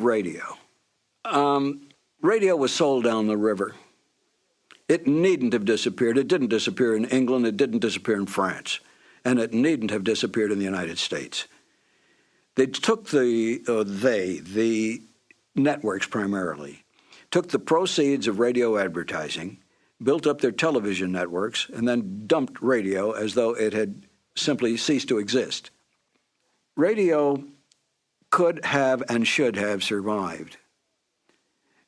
Radio. Radio was sold down the river. It needn't have disappeared. It didn't disappear in England. It didn't disappear in France. And it needn't have disappeared in the United States. They took the networks primarily, took the proceeds of radio advertising, built up their television networks, and then dumped radio as though it had simply ceased to exist. Radio could have and should have survived.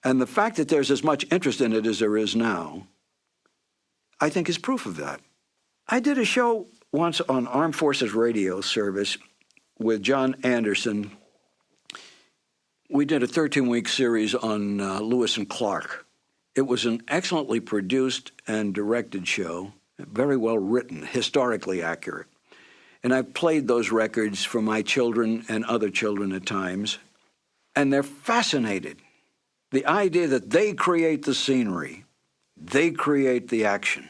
And the fact that there's as much interest in it as there is now, I think is proof of that. I did a show once on Armed Forces Radio Service with John Anderson. We did a 13-week series on Lewis and Clark. It was an excellently produced and directed show, very well written, historically accurate. And I've played those records for my children and other children at times, and they're fascinated. The idea that they create the scenery, they create the action.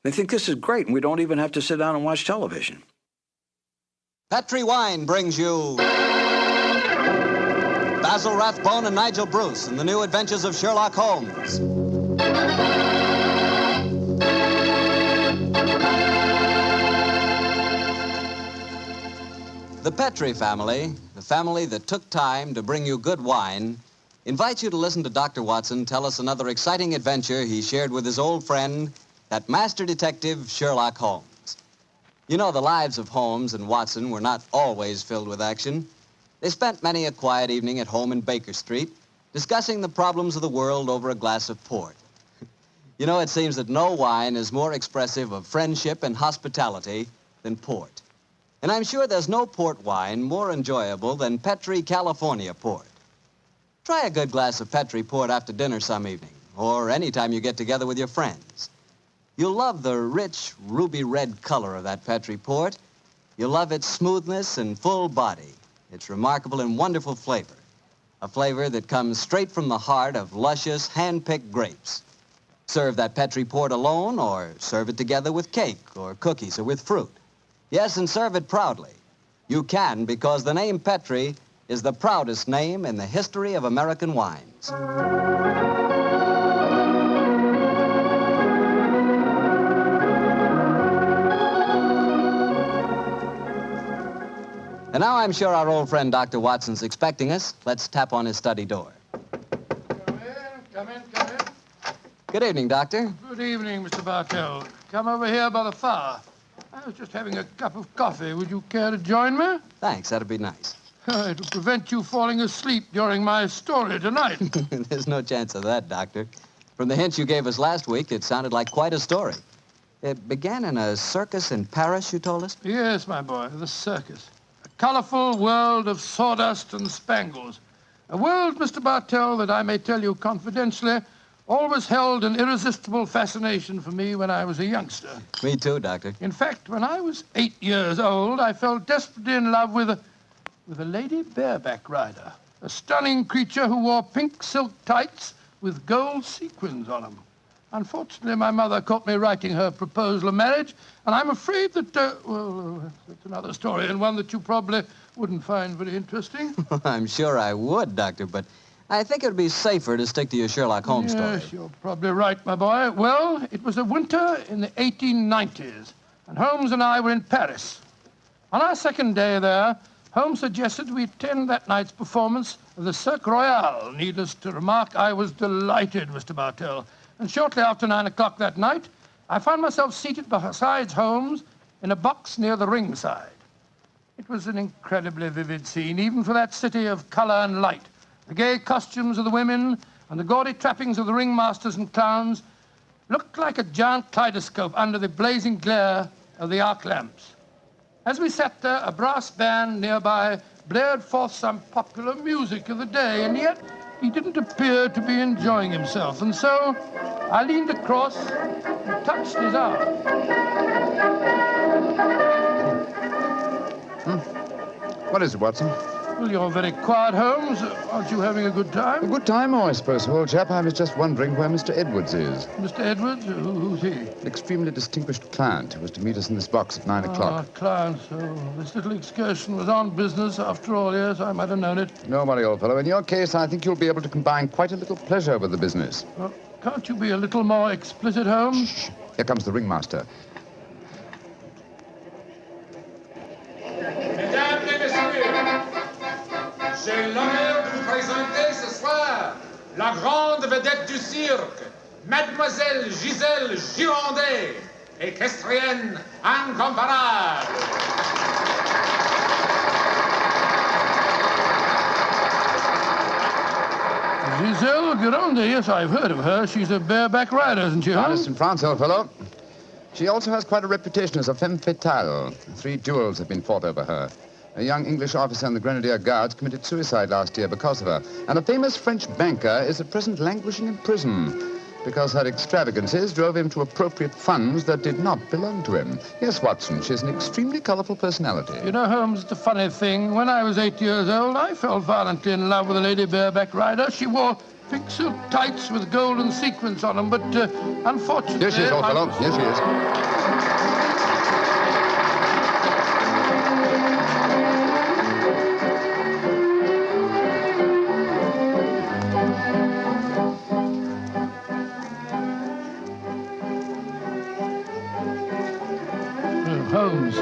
They think this is great, and we don't even have to sit down and watch television. Petri Wine brings you Basil Rathbone and Nigel Bruce in the new adventures of Sherlock Holmes. The Petri family, the family that took time to bring you good wine, invites you to listen to Dr. Watson tell us another exciting adventure he shared with his old friend, that master detective, Sherlock Holmes. You know, the lives of Holmes and Watson were not always filled with action. They spent many a quiet evening at home in Baker Street, discussing the problems of the world over a glass of port. You know, it seems that no wine is more expressive of friendship and hospitality than port. And I'm sure there's no port wine more enjoyable than Petri California port. Try a good glass of Petri port after dinner some evening, or any time you get together with your friends. You'll love the rich, ruby red color of that Petri port. You'll love its smoothness and full body, its remarkable and wonderful flavor, a flavor that comes straight from the heart of luscious, hand-picked grapes. Serve that Petri port alone, or serve it together with cake or cookies or with fruit. Yes, and serve it proudly. You can, because the name Petri is the proudest name in the history of American wines. And now I'm sure our old friend Dr. Watson's expecting us. Let's tap on his study door. Come in. Good evening, Doctor. Good evening, Mr. Bartell. Come over here by the fire. I was just having a cup of coffee. Would you care to join me? Thanks, that'd be nice. It'll prevent you falling asleep during my story tonight. There's no chance of that, Doctor. From the hints you gave us last week, it sounded like quite a story. It began in a circus in Paris, you told us? Yes, my boy, the circus. A colorful world of sawdust and spangles. A world, Mr. Bartell, that I may tell you confidentially, always held an irresistible fascination for me when I was a youngster. Me too, Doctor. In fact, when I was 8 years old, I fell desperately in love with a lady bareback rider, a stunning creature who wore pink silk tights with gold sequins on them. Unfortunately, my mother caught me writing her proposal of marriage, and I'm afraid that, that's another story, and one that you probably wouldn't find very interesting. I'm sure I would, Doctor, but I think it would be safer to stick to your Sherlock Holmes story. Yes, you're probably right, my boy. Well, it was a winter in the 1890s, and Holmes and I were in Paris. On our second day there, Holmes suggested we attend that night's performance of the Cirque Royale. Needless to remark, I was delighted, Mr. Bartell. And shortly after 9 o'clock that night, I found myself seated beside Holmes in a box near the ringside. It was an incredibly vivid scene, even for that city of color and light. The gay costumes of the women and the gaudy trappings of the ringmasters and clowns looked like a giant kaleidoscope under the blazing glare of the arc lamps. As we sat there, a brass band nearby blared forth some popular music of the day, and yet he didn't appear to be enjoying himself. And so I leaned across and touched his arm. What is it, Watson? Well, you're very quiet, Holmes. Aren't you having a good time? A good time, I suppose, old chap. I was just wondering where Mr. Edwards is. Mr. Edwards? Who's he? An extremely distinguished client who was to meet us in this box at 9 o'clock. Client. So this little excursion was on business after all. Yes, I might have known it. No worry, old fellow. In your case, I think you'll be able to combine quite a little pleasure with the business. Well, can't you be a little more explicit, Holmes? Shh. Here comes the ringmaster. Mesdames et messieurs, j'ai l'honneur de vous présenter ce soir la grande vedette du cirque, Mademoiselle Gisèle Girondet, équestrienne incomparable. Giselle Gironde, yes, I've heard of her. She's a bareback rider, isn't she, Honest Holmes? in France, old fellow. She also has quite a reputation as a femme fatale. 3 duels have been fought over her. A young English officer in the Grenadier Guards committed suicide last year because of her. And a famous French banker is at present languishing in prison because her extravagances drove him to appropriate funds that did not belong to him. Yes, Watson, she's an extremely colourful personality. You know, Holmes, it's a funny thing. When I was 8 years old, I fell violently in love with a lady bareback rider. She wore pink silk tights with golden sequins on them, but unfortunately... Here she is, old fellow. Here she is. Holmes,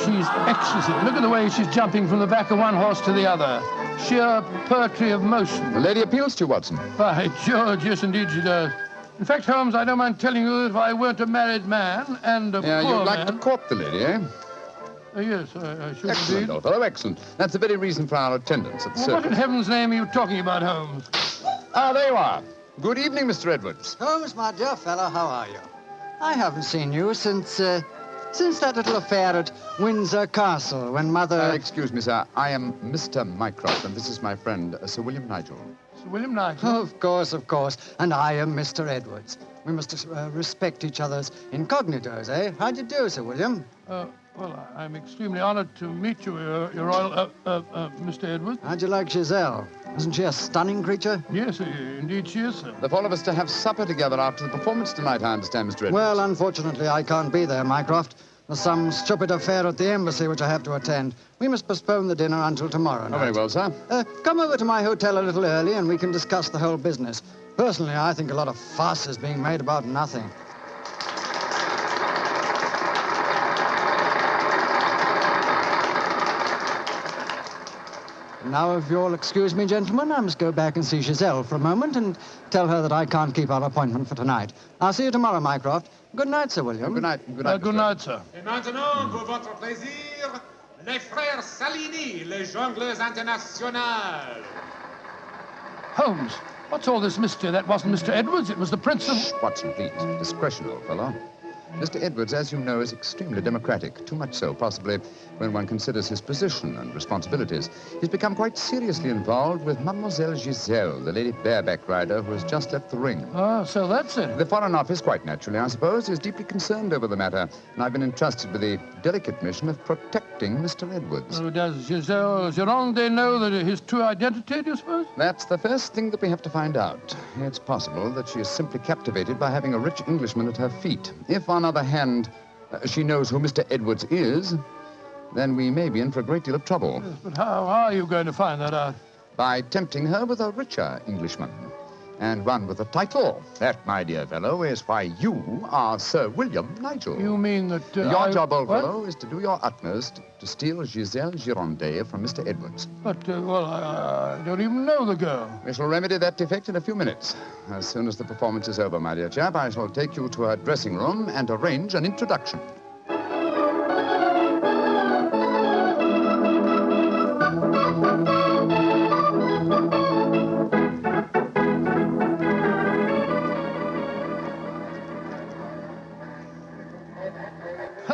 she's exquisite. Look at the way she's jumping from the back of one horse to the other. Sheer poetry of motion. The lady appeals to you, Watson. By George, yes, indeed she does. In fact, Holmes, I don't mind telling you that if I weren't a married man and a Yeah, poor you'd like man... to court the lady, eh? Yes, I should Excellent, indeed. old fellow, excellent. That's the very reason for our attendance at the Well, what in circus. heaven's name are you talking about, Holmes? Ah, there you are. Good evening, Mr. Edwards. Holmes, my dear fellow, how are you? I haven't seen you since that little affair at Windsor Castle when Mother... Excuse me, sir. I am Mr. Mycroft, and this is my friend, Sir William Nigel. Sir William Nigel. Of course. And I am Mr. Edwards. We must respect each other's incognitos, eh? How'd you do, Sir William? Well, I'm extremely honored to meet you, Your Royal... Mr. Edwards. How'd you like Giselle? Isn't she a stunning creature? Yes, indeed she is, sir. The four of us to have supper together after the performance tonight, I understand, Mr. Edwards. Well, unfortunately, I can't be there, Mycroft. There's some stupid affair at the embassy which I have to attend. We must postpone the dinner until tomorrow night. Oh, very well, sir. Come over to my hotel a little early and we can discuss the whole business. Personally, I think a lot of fuss is being made about nothing. Now, if you'll excuse me, gentlemen, I must go back and see Giselle for a moment and tell her that I can't keep our appointment for tonight. I'll see you tomorrow, Mycroft. Good night, Sir William. Good night. Good night, Good Mr. night, sir. Et maintenant, pour votre plaisir, les frères Salini, les jongleurs internationaux. Holmes, what's all this mystery? That wasn't Mr. Edwards, it was the Prince of... Watson, please. Discretion, old fellow. Mr. Edwards, as you know, is extremely democratic. Too much so, possibly, when one considers his position and responsibilities. He's become quite seriously involved with Mademoiselle Giselle, the lady bareback rider who has just left the ring. Oh, so that's it. The Foreign Office, quite naturally, I suppose, is deeply concerned over the matter, and I've been entrusted with the delicate mission of protecting Mr. Edwards. Oh, does Giselle Gironde know that his true identity, do you suppose? That's the first thing that we have to find out. It's possible that she is simply captivated by having a rich Englishman at her feet. If, on the other hand, she knows who Mr. Edwards is, then we may be in for a great deal of trouble. Yes, but how are you going to find that out? By tempting her with a richer Englishman. And one with a title. That, my dear fellow, is why you are Sir William Nigel. You mean that... Your job, old What? fellow, is to do your utmost to steal Giselle Girondet from Mr. Edwards. But, well, I don't even know the girl. We shall remedy that defect in a few minutes. As soon as the performance is over, my dear chap, I shall take you to her dressing room and arrange an introduction.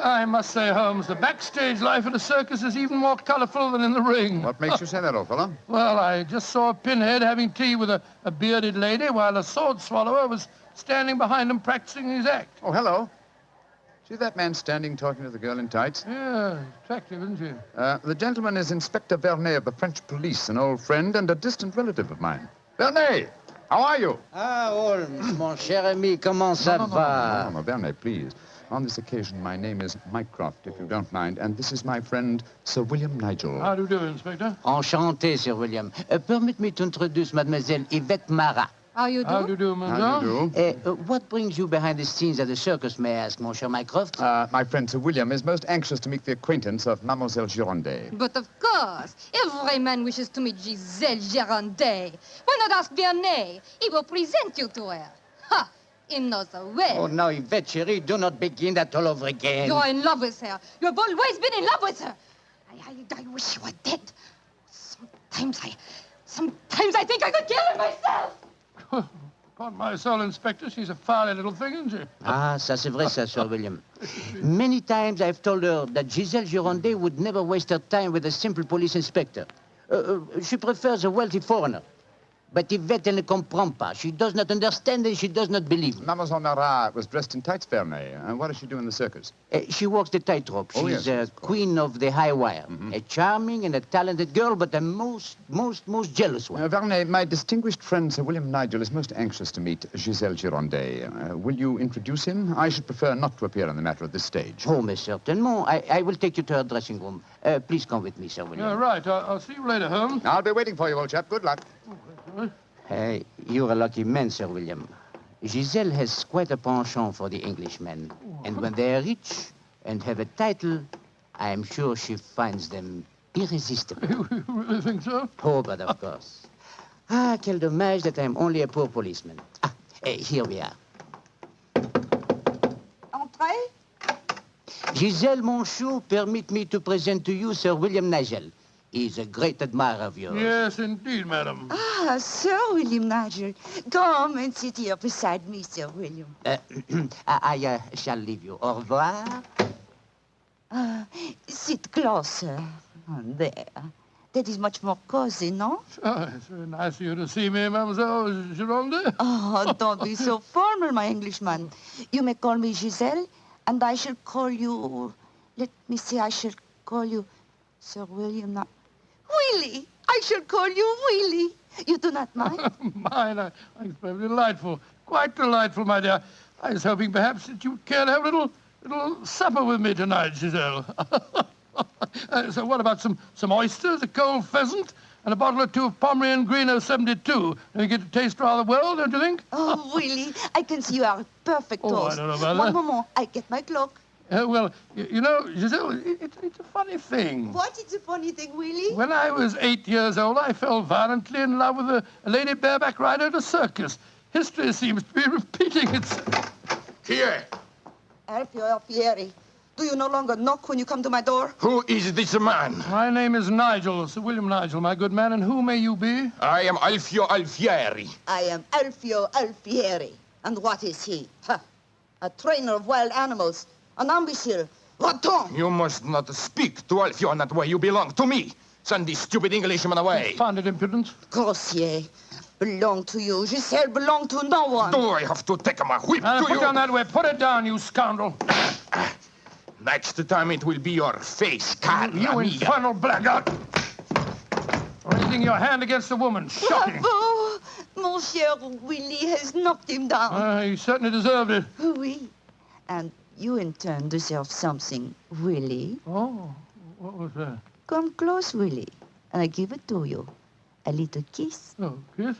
I must say, Holmes, the backstage life at a circus is even more colorful than in the ring. What makes you say that, old fellow? Well, I just saw a pinhead having tea with a bearded lady while a sword swallower was standing behind him practicing his act. Oh, hello. See that man standing talking to the girl in tights? Yeah, attractive, isn't she? The gentleman is Inspector Vernet of the French police, an old friend and a distant relative of mine. Vernet, how are you? Ah, Holmes, mon cher ami, comment ça va? No, Vernet, please. On this occasion, my name is Mycroft, if you don't mind, and this is my friend, Sir William Nigel. How do you do, Inspector? Enchanté, Sir William. Permit me to introduce Mademoiselle Yvette Marat. How you do? How do you do, madame? How do you do? What brings you behind the scenes at the circus, may I ask, mon cher Mycroft? My friend Sir William is most anxious to make the acquaintance of Mademoiselle Girondet. But of course, every man wishes to meet Giselle Girondet. Why not ask Vernet? He will present you to her. Ha! He knows her well. Oh, now, Yvette, chérie, do not begin that all over again. You're in love with her. You've always been in love with her. I wish you were dead. Sometimes I think I could kill her myself. Upon my soul, Inspector, she's a fiery little thing, isn't she? Ah, ça c'est vrai, ça, Sir William. Many times I've told her that Giselle Girondet would never waste her time with a simple police inspector. She prefers a wealthy foreigner. But Yvette, elle ne comprend pas. She does not understand and she does not believe. Mademoiselle Marat was dressed in tights, Vernet. And what does she do in the circus? She walks the tightrope. Oh, She's yes, a queen of the high wire. Mm-hmm. A charming and a talented girl, but a most jealous one. Vernet, my distinguished friend Sir William Nigel is most anxious to meet Giselle Girondet. Will you introduce him? I should prefer not to appear on the matter at this stage. Oh, mais certainement. I will take you to her dressing room. Please come with me, Sir William. Yeah, right. I'll see you later, Holmes. I'll be waiting for you, old chap. Good luck. You're a lucky man, Sir William. Giselle has quite a penchant for the Englishmen. And when they are rich and have a title, I am sure she finds them irresistible. You really think so? Oh, but of course. Ah, quel dommage that I'm only a poor policeman. Here we are. Entrez. Giselle, mon chou, permit me to present to you Sir William Nigel. He's a great admirer of yours. Yes, indeed, madam. Ah, Sir William Nigel. Come and sit here beside me, Sir William. I shall leave you. Au revoir. Sit closer. There. That is much more cozy, no? Oh, it's very nice of you to see me, Mademoiselle Girondet. Oh, don't be so formal, my Englishman. You may call me Giselle, and I shall call you... Let me see, I shall call you Sir William... Willie! I shall call you Willie. You do not mind? Mine, I think it's very delightful. Quite delightful, my dear. I was hoping perhaps that you'd care to have a little supper with me tonight, Giselle. So what about some oysters, a cold pheasant, and a bottle or two of Pomeranian Green 072? And you get to taste rather well, don't you think? Oh, Willie, I can see you are a perfect Oh, I host. don't know about One that. moment, I get my cloak. Well, you know, Giselle, it's a funny thing. What is a funny thing, Willie? When I was 8 years old, I fell violently in love with a lady bareback rider at a circus. History seems to be repeating itself. Here. Alfio Alfieri, do you no longer knock when you come to my door? Who is this man? My name is Nigel, Sir William Nigel, my good man, and who may you be? I am Alfio Alfieri. I am Alfio Alfieri. And what is he? A trainer of wild animals. An imbecile. Rathbone. You must not speak to Alfio in that way. You belong to me. Send this stupid Englishman away. Founded impudence. Grossier. Belong to you. Giselle belong to no one. Do I have to take my whip to Put you? down that way. Put it down, you scoundrel. Next time it will be your face, You cara mia. infernal blackguard. Raising your hand against a woman. Shocking. Bravo. Mon cher Willie has knocked him down. He certainly deserved it. Oui. And you in turn deserve something, Willie. Oh, what was that? Come close, Willie, and I give it to you. A little kiss. Oh, kiss?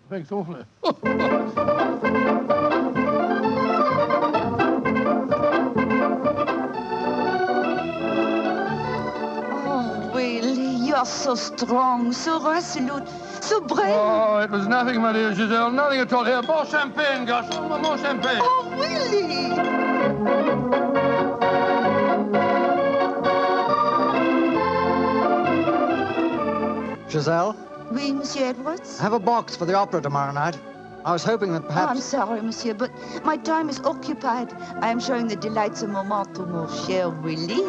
Thanks awfully. Oh, Willie, you are so strong, so resolute, so brave. Oh, it was nothing, my dear Giselle. Nothing at all. Here, more champagne, gosh. More champagne. Oh, Willie! Giselle, Oui, Monsieur Edwards? have a box for the opera tomorrow night. I was hoping that Oh, I'm perhaps... sorry, Monsieur, but my time is occupied. I am showing the delights of moment to mon cher Willie.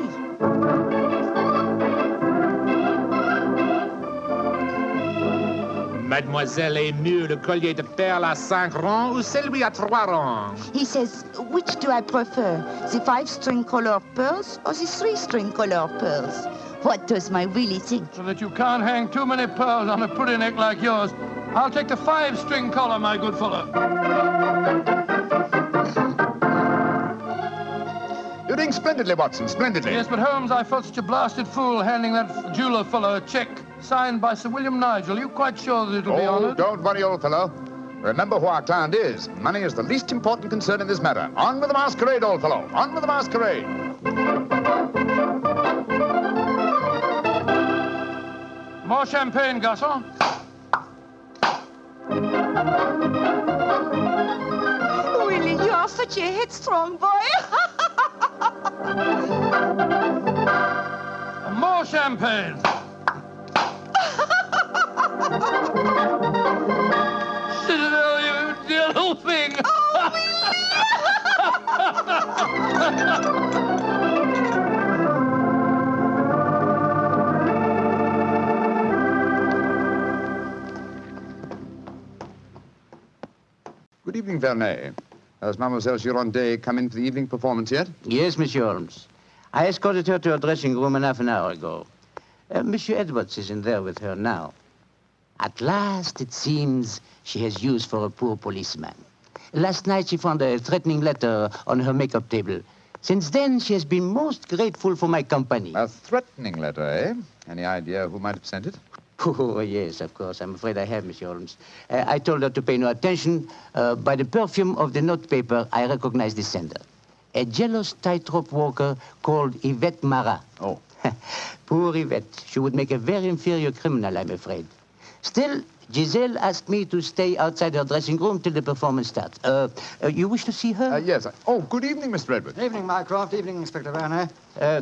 Mademoiselle est mieux le collier de perles à 5 rangs ou celui à 3 rangs? He says, which do I prefer, the 5-string color pearls or the 3-string color pearls? What does my Willie think? So that you can't hang too many pearls on a pretty neck like yours. I'll take the 5-string collar, my good fellow. You're doing splendidly, Watson, splendidly. Yes, but Holmes, I felt such a blasted fool handing that jeweler fellow a check signed by Sir William Nigel. You quite sure that it'll be honored? Don't worry, old fellow. Remember who our client is. Money is the least important concern in this matter. On with the masquerade, old fellow. On with the masquerade. More champagne, garçon. Willie, you are such a headstrong boy. More champagne. Citadel, you dear little thing. Oh, Willie! Good evening, Vernet. Has Mademoiselle Girondet come in for the evening performance yet? Yes, Monsieur Holmes. I escorted her to her dressing room half an hour ago. Monsieur Edwards is in there with her now. At last, it seems, she has use for a poor policeman. Last night, she found a threatening letter on her makeup table. Since then, she has been most grateful for my company. A threatening letter, eh? Any idea who might have sent it? Oh, yes, of course. I'm afraid I have, Monsieur Holmes. I told her to pay no attention. By the perfume of the notepaper, I recognized the sender. A jealous tightrope walker called Yvette Marat. Oh. Poor Yvette. She would make a very inferior criminal, I'm afraid. Still, Giselle asked me to stay outside her dressing room till the performance starts. You wish to see her? Yes. Oh, good evening, Mr. Edwards. Evening, Mycroft. Evening, Inspector Vernet.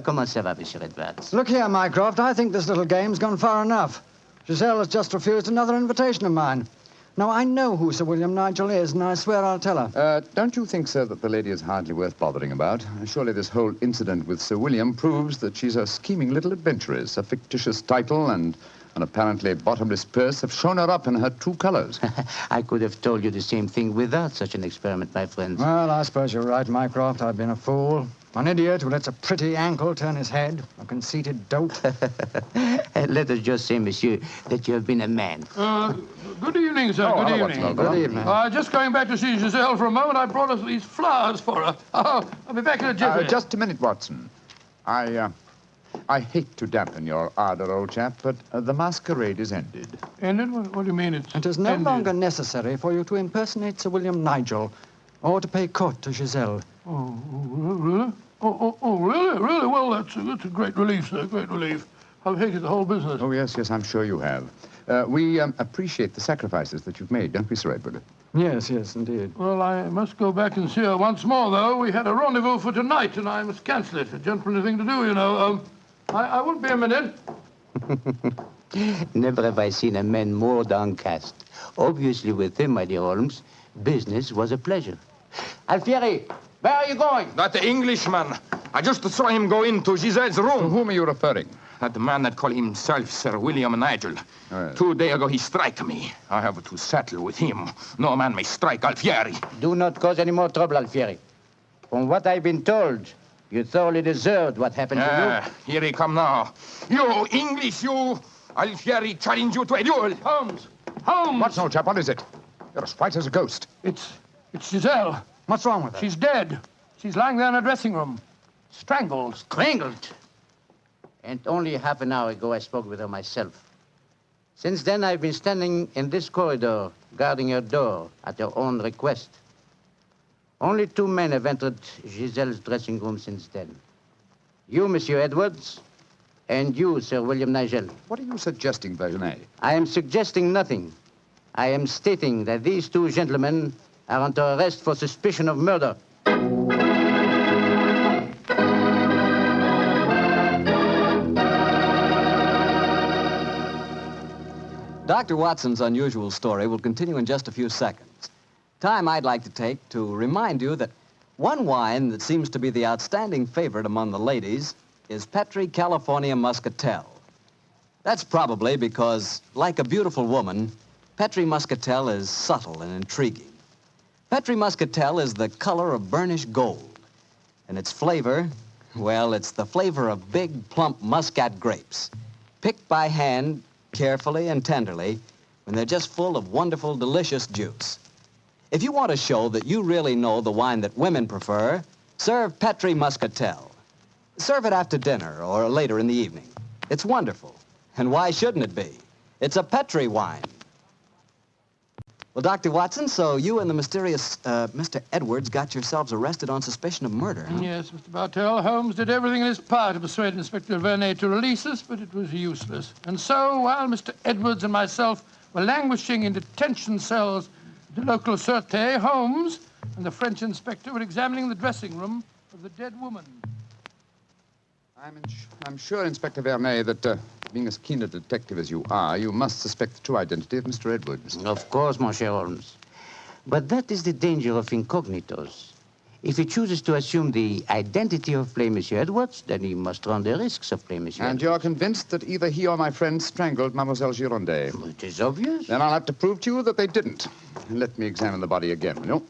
Comment ça va, Monsieur Edwards? Look here, Mycroft. I think this little game's gone far enough. Giselle has just refused another invitation of mine. Now, I know who Sir William Nigel is, and I swear I'll tell her. Don't you think, sir, that the lady is hardly worth bothering about? Surely this whole incident with Sir William proves that she's a scheming little adventuress. A fictitious title and an apparently bottomless purse have shown her up in her true colors. I could have told you the same thing without such an experiment, my friend. Well, I suppose you're right, Mycroft. I've been a fool. An idiot who lets a pretty ankle turn his head. A conceited dope. Let us just say, monsieur, that you have been a man. Good evening, sir. Good evening. Good evening. Just going back to see Giselle for a moment, I brought us these flowers for her. Oh, I'll be back in a jiffy. Just a minute, Watson. I hate to dampen your ardor, old chap, but the masquerade is ended. Ended? What do you mean it's It is no ended? longer necessary for you to impersonate Sir William Nigel or to pay court to Giselle. Oh, really? Oh, really? Really? Well, that's a great relief, sir. Great relief. I've hated the whole business. Oh, yes, I'm sure you have. We appreciate the sacrifices that you've made, don't we, Sir Edward? Yes, indeed. Well, I must go back and see her once more, though. We had a rendezvous for tonight, and I must cancel it. A gentlemanly thing to do, you know. I won't be a minute. Never have I seen a man more downcast. Obviously, with him, my dear Holmes, business was a pleasure. Alfieri, where are you going? That Englishman. I just saw him go into Giselle's To room. whom are you referring? That man that called himself Sir William Nigel. Yes. 2 days ago, he strike me. I have to settle with him. No man may strike Alfieri. Do not cause any more trouble, Alfieri. From what I've been told, you thoroughly deserved what happened to Here he come now. You, English, you. Alfieri challenge you to a duel. Holmes! Watson, old chap, what is it? You're as white as a ghost. It's Giselle. What's wrong with her? She's dead. She's lying there in her dressing room. Strangled. Strangled. And only half an hour ago, I spoke with her myself. Since then, I've been standing in this corridor, guarding her door at her own request. Only 2 men have entered Giselle's dressing room since then. You, Monsieur Edwards, and you, Sir William Nigel. What are you suggesting, Vernet? I am suggesting nothing. I am stating that these 2 gentlemen are under arrest for suspicion of murder. Dr. Watson's unusual story will continue in just a few seconds. Time I'd like to take to remind you that one wine that seems to be the outstanding favorite among the ladies is Petri California Muscatel. That's probably because, like a beautiful woman, Petri Muscatel is subtle and intriguing. Petri Muscatel is the color of burnished gold. And its flavor, well, it's the flavor of big, plump Muscat grapes, picked by hand carefully and tenderly when they're just full of wonderful, delicious juice. If you want to show that you really know the wine that women prefer, serve Petri Muscatel. Serve it after dinner or later in the evening. It's wonderful. And why shouldn't it be? It's a Petri wine. Well, Dr. Watson, so you and the mysterious Mr. Edwards got yourselves arrested on suspicion of murder, huh? Yes, Mr. Bartell. Holmes did everything in his power to persuade Inspector Vernet to release us, but it was useless. And so, while Mr. Edwards and myself were languishing in detention cells at the local Sûreté, Holmes and the French inspector were examining the dressing room of the dead woman. I'm sure, Inspector Vernet, that being as keen a detective as you are, you must suspect the true identity of Mr. Edwards. Of course, Monsieur Holmes. But that is the danger of incognitos. If he chooses to assume the identity of plain Monsieur Edwards, then he must run the risks of plain Monsieur And Edwards. you're convinced that either he or my friend strangled Mademoiselle Girondet? It is obvious. Then I'll have to prove to you that they didn't. Let me examine the body again, will you?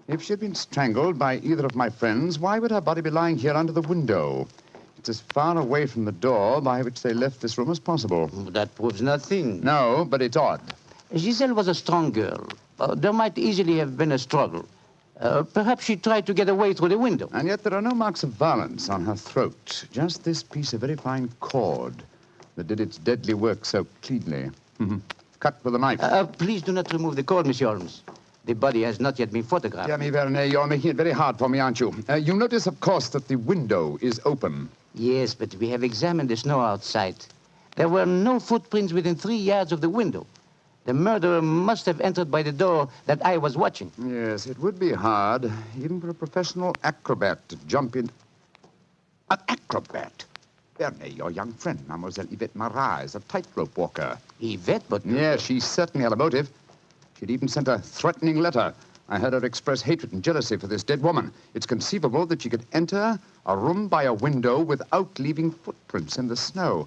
If she had been strangled by either of my friends, why would her body be lying here under the window? It's as far away from the door by which they left this room as possible. That proves nothing. No, but it's odd. Giselle was a strong girl. There might easily have been a struggle. Perhaps she tried to get away through the window. And yet there are no marks of violence on her throat. Just this piece of very fine cord that did its deadly work so cleanly. Cut with a knife. Please do not remove the cord, Monsieur Holmes. The body has not yet been photographed. Dear me, Vernet, you're making it very hard for me, aren't you? You notice, of course, that the window is open. Yes, but we have examined the snow outside. There were no footprints within 3 yards of the window. The murderer must have entered by the door that I was watching. Yes, it would be hard, even for a professional acrobat to jump in. An acrobat? Vernet, your young friend, Mademoiselle Yvette Marat, is a tightrope walker. Yvette, but... Yes, she certainly had a motive. She'd even sent a threatening letter. I heard her express hatred and jealousy for this dead woman. It's conceivable that she could enter a room by a window without leaving footprints in the snow.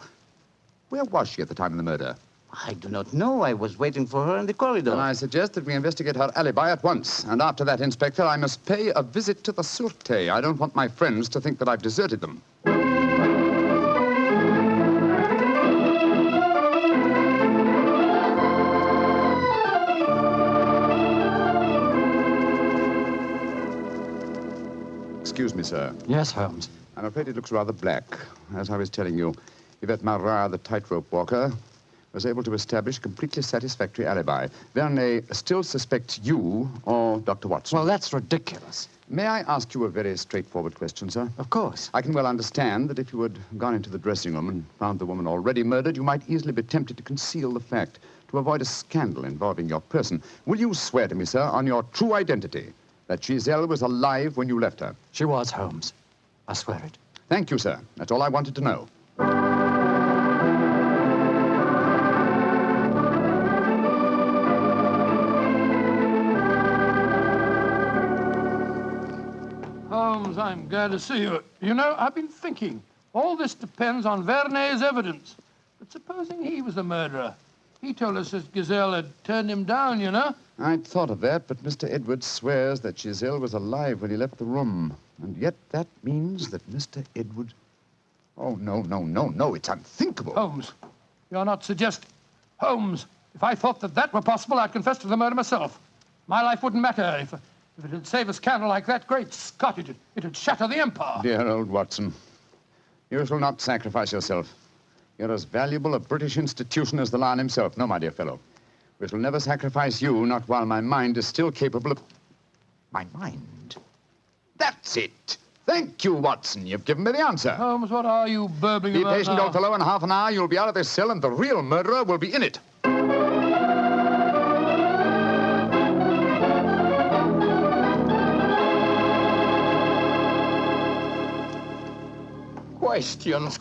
Where was she at the time of the murder? I do not know. I was waiting for her in the corridor. Then I suggest that we investigate her alibi at once. And after that, Inspector, I must pay a visit to the Sûreté. I don't want my friends to think that I've deserted them. Excuse me, sir. Yes, Holmes. I'm afraid it looks rather black. As I was telling you, Yvette Marat, the tightrope walker, was able to establish a completely satisfactory alibi. Vernet still suspects you or Dr. Watson. Well, that's ridiculous. May I ask you a very straightforward question, sir? Of course. I can well understand that if you had gone into the dressing room and found the woman already murdered, you might easily be tempted to conceal the fact, to avoid a scandal involving your person. Will you swear to me, sir, on your true identity, that Giselle was alive when you left her? She was, Holmes. I swear it. Thank you, sir. That's all I wanted to know. Holmes, I'm glad to see you. You know, I've been thinking. All this depends on Vernet's evidence. But supposing he was the murderer? He told us that Giselle had turned him down, you know. I'd thought of that, but Mr. Edwards swears that Giselle was alive when he left the room. And yet that means that Mr. Edwards... Oh, no, it's unthinkable. Holmes, you're not suggesting... Holmes, if I thought that that were possible, I'd confess to the murder myself. My life wouldn't matter if it had saved a scandal like that. Great Scott, it'd shatter the empire. Dear old Watson, you shall not sacrifice yourself. You're as valuable a British institution as the Lion himself. No, my dear fellow. We shall never sacrifice you, not while my mind is still capable of... My mind? That's it. Thank you, Watson. You've given me the answer. Holmes, what are you burbling Be about patient, now? old fellow. In half an hour, you'll be out of this cell, and the real murderer will be in it. Questions.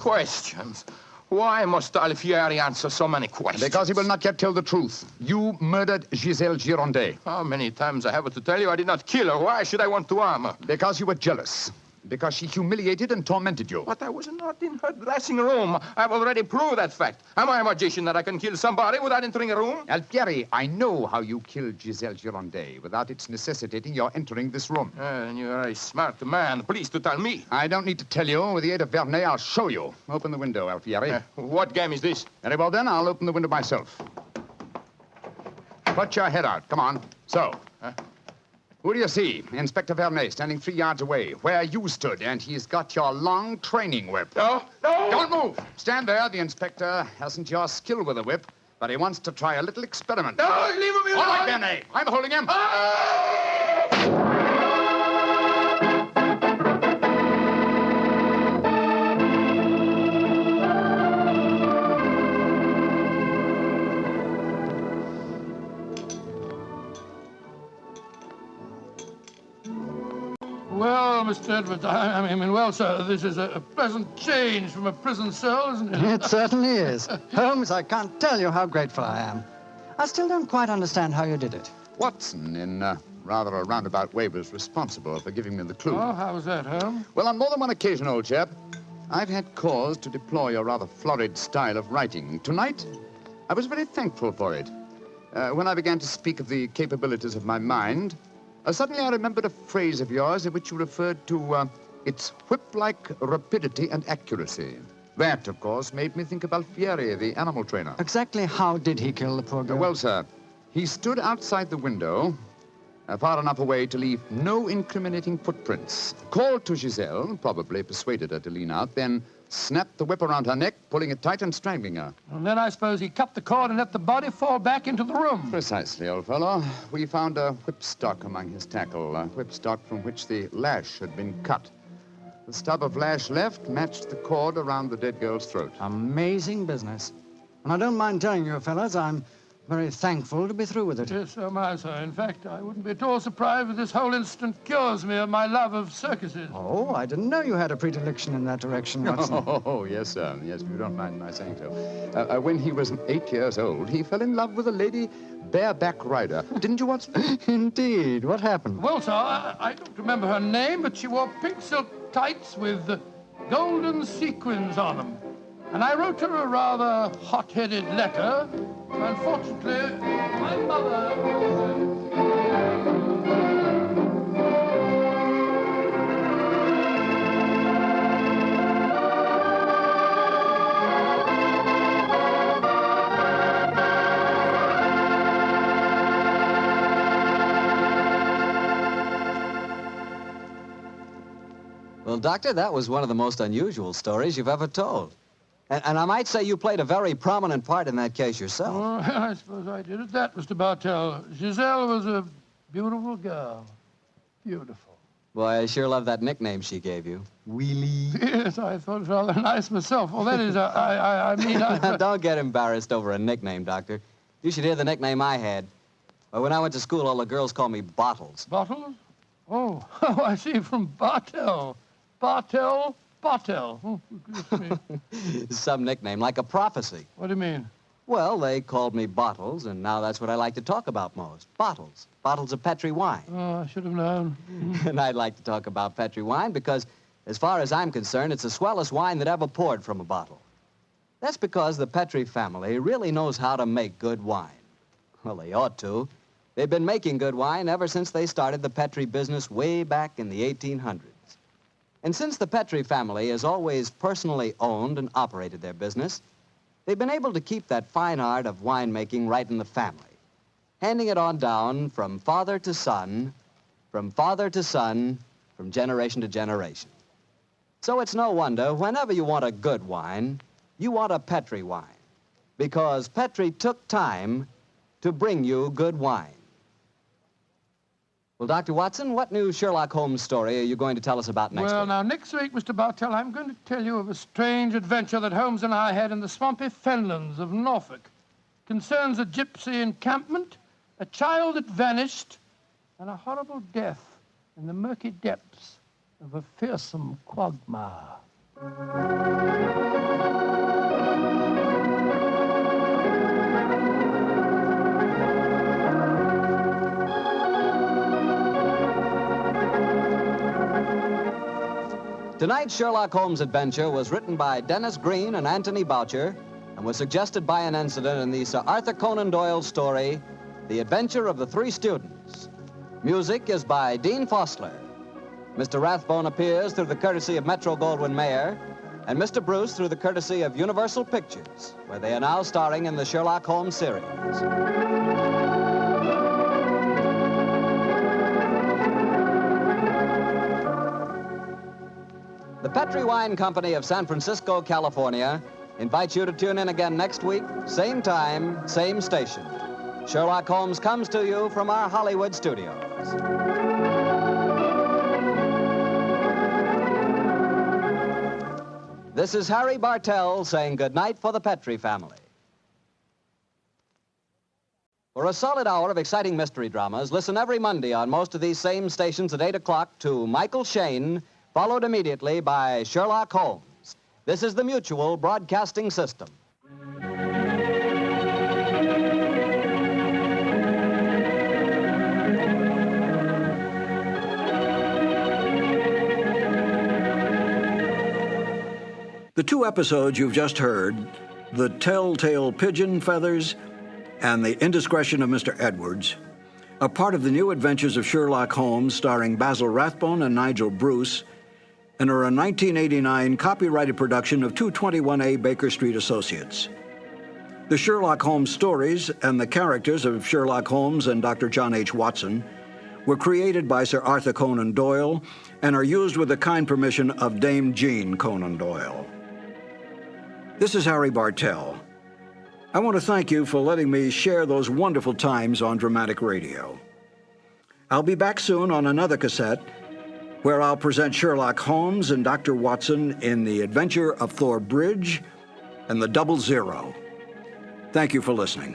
Why must Alfieri answer so many questions? Because he will not yet tell the truth. You murdered Giselle Girondet. How many times I have to tell you I did not kill her? Why should I want to harm her? Because you were jealous. because she humiliated and tormented you. But I was not in her dressing room. I've already proved that fact. Am I a magician that I can kill somebody without entering a room? Alfieri, I know how you killed Giselle Girondet without its necessitating your entering this room. And you're a smart man. Please to tell me. I don't need to tell you. With the aid of Vernet, I'll show you. Open the window, Alfieri. What game is this? Very well, then. I'll open the window myself. Put your head out. Come on. So. Who do you see? Inspector Vernet, standing 3 yards away, where you stood, and he's got your long training whip. No, no! Don't move! Stand there. The inspector hasn't your skill with a whip, but he wants to try a little experiment. No, leave him alone! All right, Vernet. I'm holding him. Well, Mr. Edwards, I mean, well, sir, this is a pleasant change from a prison cell, isn't it? It certainly is. Holmes, I can't tell you how grateful I am. I still don't quite understand how you did it. Watson, in rather a roundabout way, was responsible for giving me the clue. Oh, how was that, Holmes? Well, on more than one occasion, old chap, I've had cause to deplore your rather florid style of writing. Tonight, I was very thankful for it. When I began to speak of the capabilities of my mind, suddenly I remembered a phrase of yours in which you referred to its whip-like rapidity and accuracy. That, of course, made me think of Alfieri, the animal trainer. Exactly how did he kill the poor girl? Well, sir, he stood outside the window, far enough away to leave no incriminating footprints. Called to Giselle, probably persuaded her to lean out, then snapped the whip around her neck, pulling it tight and strangling her. And then I suppose he cut the cord and let the body fall back into the room. Precisely, old fellow. We found a whipstock among his tackle, a whipstock from which the lash had been cut. The stub of lash left matched the cord around the dead girl's throat. Amazing business. And I don't mind telling you, fellas, I'm very thankful to be through with it. Yes, so am I, sir. In fact, I wouldn't be at all surprised if this whole incident cures me of my love of circuses. Oh, I didn't know you had a predilection in that direction, Watson. Oh, yes, sir. Yes, if you don't mind my saying so. When he was 8 years old, he fell in love with a lady bareback rider. Didn't you, Watson? Indeed. What happened? Well, sir, I don't remember her name, but she wore pink silk tights with golden sequins on them. And I wrote her a rather hot-headed letter. Unfortunately, my mother... Well, Doctor, that was one of the most unusual stories you've ever told. And I might say you played a very prominent part in that case yourself. Oh, I suppose I did at that, Mr. Bartell. Giselle was a beautiful girl. Beautiful. Boy, I sure love that nickname she gave you. Wheelie. Yes, I thought it was rather nice myself. Well, that is, I mean... Don't get embarrassed over a nickname, Doctor. You should hear the nickname I had. Well, when I went to school, all the girls called me Bottles. Bottles? Oh, I see, from Bartell. Bartell. Oh, goodness me. Some nickname, like a prophecy. What do you mean? Well, they called me Bottles, and now that's what I like to talk about most. Bottles. Bottles of Petri wine. Oh, I should have known. And I'd like to talk about Petri wine because, as far as I'm concerned, it's the swellest wine that ever poured from a bottle. That's because the Petri family really knows how to make good wine. Well, they ought to. They've been making good wine ever since they started the Petri business way back in the 1800s. And since the Petri family has always personally owned and operated their business, they've been able to keep that fine art of winemaking right in the family, handing it on down from father to son, from generation to generation. So it's no wonder, whenever you want a good wine, you want a Petri wine, because Petri took time to bring you good wine. Well, Dr. Watson, what new Sherlock Holmes story are you going to tell us about next Well, week? now, next week, Mr. Bartell, I'm going to tell you of a strange adventure that Holmes and I had in the swampy fenlands of Norfolk. Concerns a gypsy encampment, a child that vanished, and a horrible death in the murky depths of a fearsome quagmire. Tonight's Sherlock Holmes adventure was written by Dennis Green and Anthony Boucher and was suggested by an incident in the Sir Arthur Conan Doyle story, The Adventure of the Three Students. Music is by Dean Fossler. Mr. Rathbone appears through the courtesy of Metro-Goldwyn-Mayer, and Mr. Bruce through the courtesy of Universal Pictures, where they are now starring in the Sherlock Holmes series. The Petri Wine Company of San Francisco, California, invites you to tune in again next week, same time, same station. Sherlock Holmes comes to you from our Hollywood studios. This is Harry Bartell saying goodnight for the Petri family. For a solid hour of exciting mystery dramas, listen every Monday on most of these same stations at 8 o'clock to Michael Shayne, followed immediately by Sherlock Holmes. This is the Mutual Broadcasting System. The two episodes you've just heard, The Telltale Pigeon Feathers and The Indiscretion of Mr. Edwards, are part of the new adventures of Sherlock Holmes starring Basil Rathbone and Nigel Bruce, and are a 1989 copyrighted production of 221A Baker Street Associates. The Sherlock Holmes stories and the characters of Sherlock Holmes and Dr. John H. Watson were created by Sir Arthur Conan Doyle and are used with the kind permission of Dame Jean Conan Doyle. This is Harry Bartell. I want to thank you for letting me share those wonderful times on dramatic radio. I'll be back soon on another cassette where I'll present Sherlock Holmes and Dr. Watson in The Adventure of Thor Bridge and the Double Zero. Thank you for listening.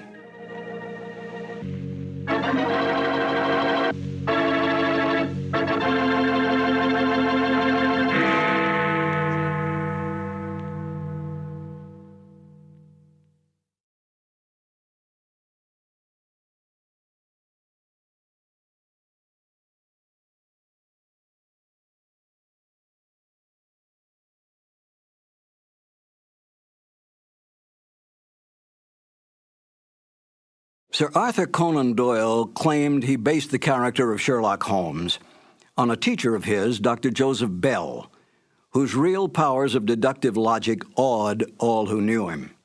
Sir Arthur Conan Doyle claimed he based the character of Sherlock Holmes on a teacher of his, Dr. Joseph Bell, whose real powers of deductive logic awed all who knew him.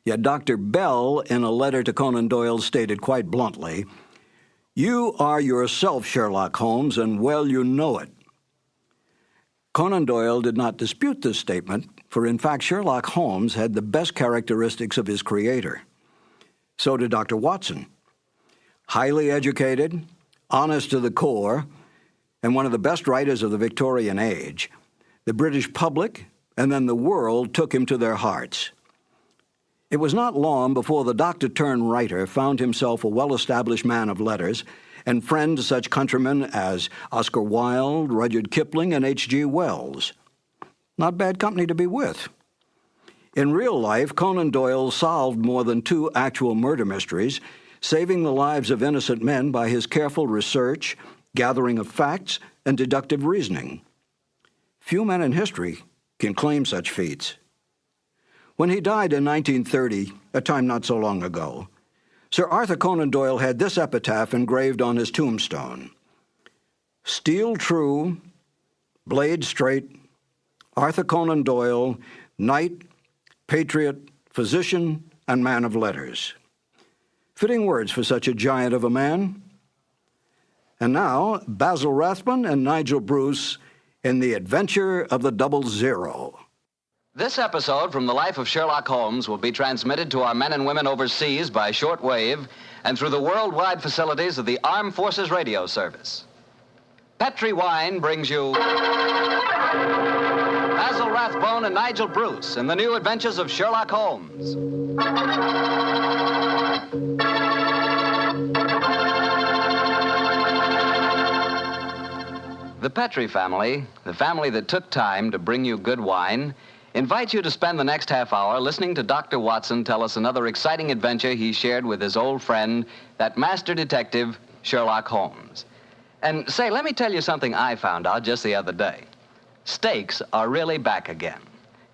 Yet Dr. Bell, in a letter to Conan Doyle, stated quite bluntly, "You are yourself Sherlock Holmes, and well you know it." Conan Doyle did not dispute this statement, for in fact Sherlock Holmes had the best characteristics of his creator. So did Dr. Watson. Highly educated, honest to the core, and one of the best writers of the Victorian age, the British public and then the world took him to their hearts. It was not long before the doctor-turned-writer found himself a well-established man of letters and friend to such countrymen as Oscar Wilde, Rudyard Kipling, and H.G. Wells. Not bad company to be with. In real life, Conan Doyle solved more than 2 actual murder mysteries, saving the lives of innocent men by his careful research, gathering of facts, and deductive reasoning. Few men in history can claim such feats. When he died in 1930, a time not so long ago, Sir Arthur Conan Doyle had this epitaph engraved on his tombstone: "Steel true, blade straight, Arthur Conan Doyle, knight, patriot, physician, and man of letters." Fitting words for such a giant of a man. And now, Basil Rathbone and Nigel Bruce in The Adventure of the Double Zero. This episode from the life of Sherlock Holmes will be transmitted to our men and women overseas by shortwave and through the worldwide facilities of the Armed Forces Radio Service. Petri Wine brings you Basil Rathbone and Nigel Bruce in the new adventures of Sherlock Holmes. The Petri family, the family that took time to bring you good wine, invites you to spend the next half hour listening to Dr. Watson tell us another exciting adventure he shared with his old friend, that master detective, Sherlock Holmes. And say, let me tell you something I found out just the other day. Steaks are really back again.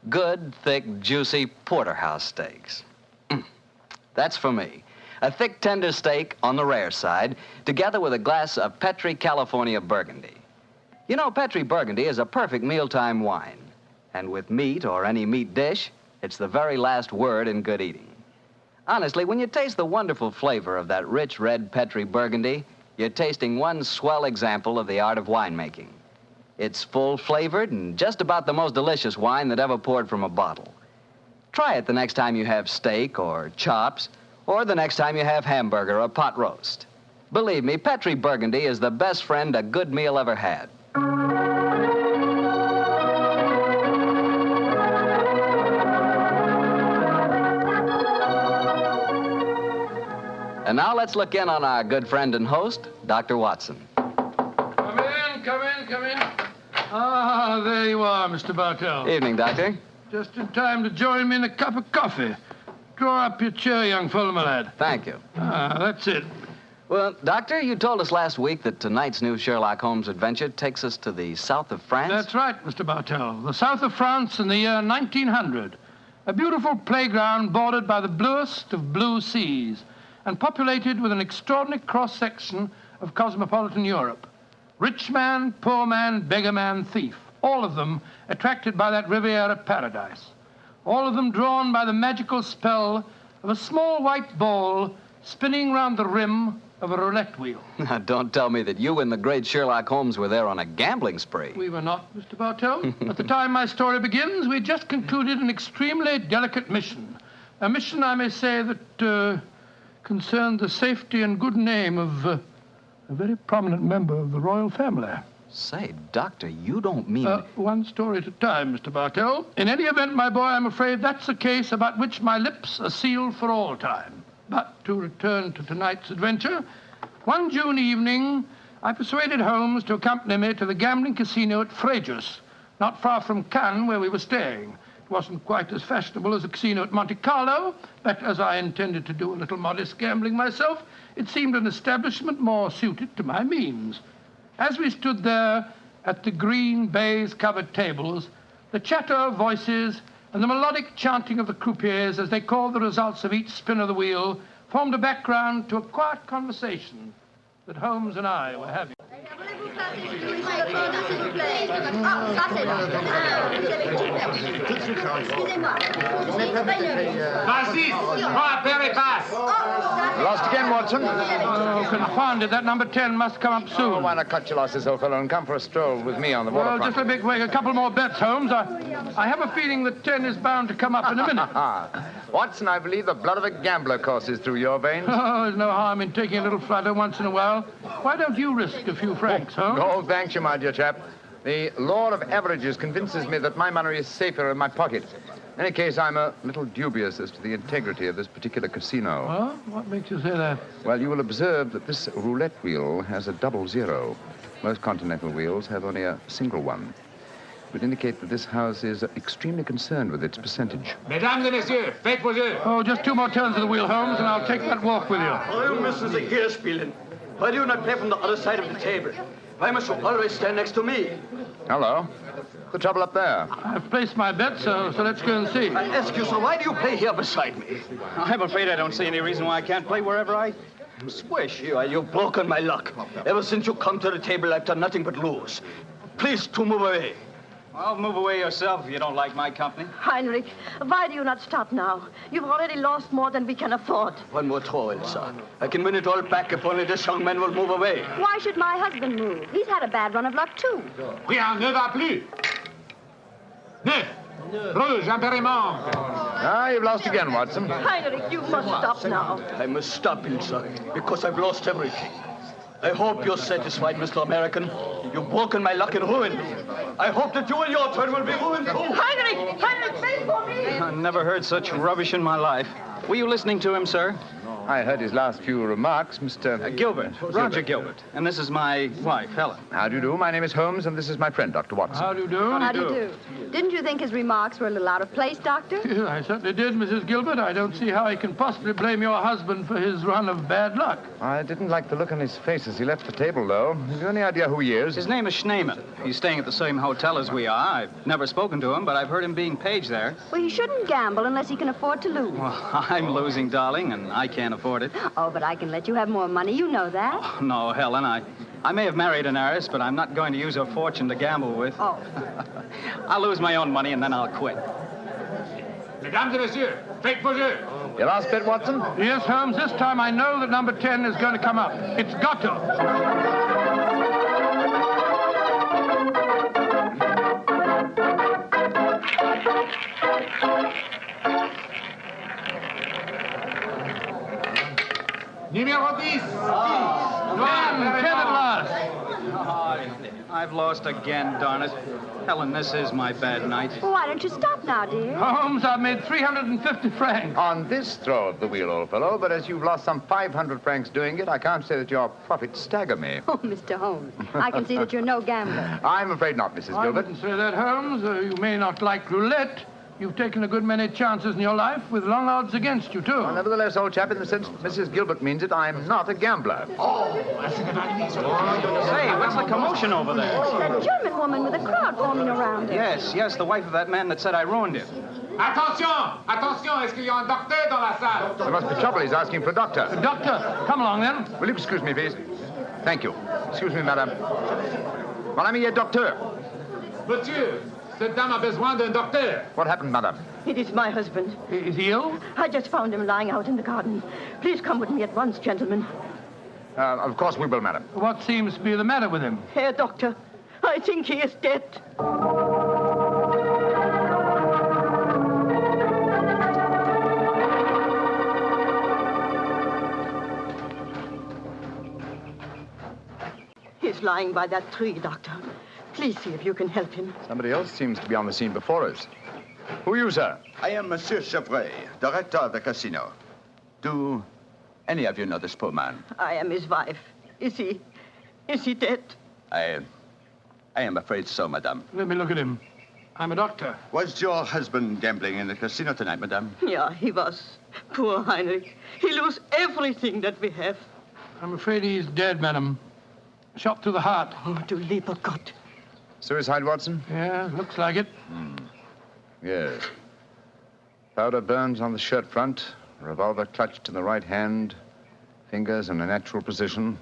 Good, thick, juicy porterhouse steaks. That's for me. A thick, tender steak on the rare side, together with a glass of Petri California Burgundy. You know, Petri Burgundy is a perfect mealtime wine. And with meat or any meat dish, it's the very last word in good eating. Honestly, when you taste the wonderful flavor of that rich red Petri Burgundy, you're tasting one swell example of the art of winemaking. It's full-flavored and just about the most delicious wine that ever poured from a bottle. Try it the next time you have steak or chops, or the next time you have hamburger or pot roast. Believe me, Petri Burgundy is the best friend a good meal ever had. And now let's look in on our good friend and host, Dr. Watson. Come in. Ah, there you are, Mr. Bartell. Evening, Doctor. Just in time to join me in a cup of coffee. Draw up your chair, young fellow, my lad. Thank you. Ah, that's it. Well, Doctor, you told us last week that tonight's new Sherlock Holmes adventure takes us to the south of France. That's right, Mr. Bartell. The south of France in the year 1900. A beautiful playground bordered by the bluest of blue seas and populated with an extraordinary cross-section of cosmopolitan Europe. Rich man, poor man, beggar man, thief. All of them attracted by that Riviera paradise. All of them drawn by the magical spell of a small white ball spinning round the rim of a roulette wheel. Now, don't tell me that you and the great Sherlock Holmes were there on a gambling spree. We were not, Mr. Bartell. At the time my story begins, we just concluded an extremely delicate mission. A mission, I may say, that concerned the safety and good name of a very prominent member of the royal family. Say, Doctor, you don't mean... One story at a time, Mr. Bartell. In any event, my boy, I'm afraid that's a case about which my lips are sealed for all time. But to return to tonight's adventure, one June evening, I persuaded Holmes to accompany me to the gambling casino at Fréjus, not far from Cannes, where we were staying. It wasn't quite as fashionable as the casino at Monte Carlo, but as I intended to do a little modest gambling myself, it seemed an establishment more suited to my means. As we stood there at the green baize-covered tables, the chatter of voices and the melodic chanting of the croupiers as they called the results of each spin of the wheel formed a background to a quiet conversation that Holmes and I were having. Lost again, Watson? Oh, confounded. That number 10 must come up soon. Oh, why not cut your losses, old fellow, and come for a stroll with me on the waterfront? Well, just a big wait. A couple more bets, Holmes. I have a feeling that 10 is bound to come up in a minute. Watson, I believe the blood of a gambler courses through your veins. Oh, there's no harm in taking a little flutter once in a while. Why don't you risk a few francs, Holmes? Oh, thanks you, my dear chap. The law of averages convinces me that my money is safer in my pocket. In any case, I'm a little dubious as to the integrity of this particular casino. Well, what makes you say that? Well, you will observe that this roulette wheel has a double zero. Most continental wheels have only a single one. It would indicate that this house is extremely concerned with its percentage. Mesdames et messieurs, faites vos jeux. Oh, just two more turns of the wheel, Holmes, and I'll take that walk with you. Oh, you müssen Sie hier spielen. Why do you not play from the other side of the table? Why must you always stand next to me? Hello. What's the trouble up there? I've placed my bet, so let's go and see. I ask you, so why do you play here beside me? I'm afraid I don't see any reason why I can't play wherever I wish. You've broken my luck. Ever since you come to the table, I've done nothing but lose. Please to move away. Well, move away yourself if you don't like my company. Heinrich, why do you not stop now? You've already lost more than we can afford. One more throw, Elsa. I can win it all back if only this young man will move away. Why should my husband move? He's had a bad run of luck, too. Rien ne va plus. Neuf. Rouge, impérimment. Ah, you've lost again, Watson. Heinrich, you must stop now. I must stop, Elsa, because I've lost everything. I hope you're satisfied, Mr. American. You've broken my luck and ruined me. I hope that you and your turn will be ruined too. Heinrich, wait for me! I never heard such rubbish in my life. Were you listening to him, sir? I heard his last few remarks, Mr. Gilbert. Roger Gilbert. And this is my wife, Helen. How do you do? My name is Holmes, and this is my friend, Dr. Watson. How do you do? How do you do? Didn't you think his remarks were a little out of place, Doctor? I certainly did, Mrs. Gilbert. I don't see how he can possibly blame your husband for his run of bad luck. I didn't like the look on his face as he left the table, though. Have you any idea who he is? His name is Schneemann. He's staying at the same hotel as we are. I've never spoken to him, but I've heard him being paged there. Well, he shouldn't gamble unless he can afford to lose. Well, I'm losing, darling, and I can't afford it. Oh, but I can let you have more money. You know that. Oh, no, Helen, I may have married an heiress, but I'm not going to use her fortune to gamble with. Oh. I'll lose my own money, and then I'll quit. Mesdames et messieurs, faites vos jeux. Your last bet, Watson? Yes, Holmes, this time I know that number 10 is going to come up. It's got to. Numéro 10. 10 at last. I've lost again, darn it. Helen, this is my bad night. Well, why don't you stop now, dear? Holmes, I've made 350 francs. On this throw of the wheel, old fellow, but as you've lost some 500 francs doing it, I can't say that your profits stagger me. Oh, Mr. Holmes, I can see that you're no gambler. I'm afraid not, Mrs. I Gilbert. wouldn't say that, Holmes. You may not like roulette. You've taken a good many chances in your life with long odds against you, too. Well, nevertheless, old chap, in the sense that Mrs. Gilbert means it, I'm not a gambler. Say, what's the commotion over there? That German woman with a crowd forming around her. Yes, the wife of that man that said I ruined him. Attention! Attention! Est-ce qu'il y a un docteur dans la salle? There must be trouble. He's asking for a doctor. Doctor, come along, then. Will you excuse me, please? Thank you. Excuse me, madame. Mon ami est docteur. Monsieur, cette dame a besoin d'un docteur. What happened, madame? It is my husband. Is he ill? I just found him lying out in the garden. Please come with me at once, gentlemen. Of course we will, madam. What seems to be the matter with him? Herr Doctor, I think he is dead. He's lying by that tree, Doctor. Please see if you can help him. Somebody else seems to be on the scene before us. Who are you, sir? I am Monsieur Chevray, director of the casino. Do any of you know this poor man? I am his wife. Is he dead? I am afraid so, madame. Let me look at him. I'm a doctor. Was your husband gambling in the casino tonight, madame? Yeah, he was. Poor Heinrich. He lose everything that we have. I'm afraid he's dead, madam. Shot through the heart. Oh, du lieber Gott. Suicide, Watson? Yeah, looks like it. Yes. Powder burns on the shirt front, revolver clutched in the right hand, fingers in a natural position.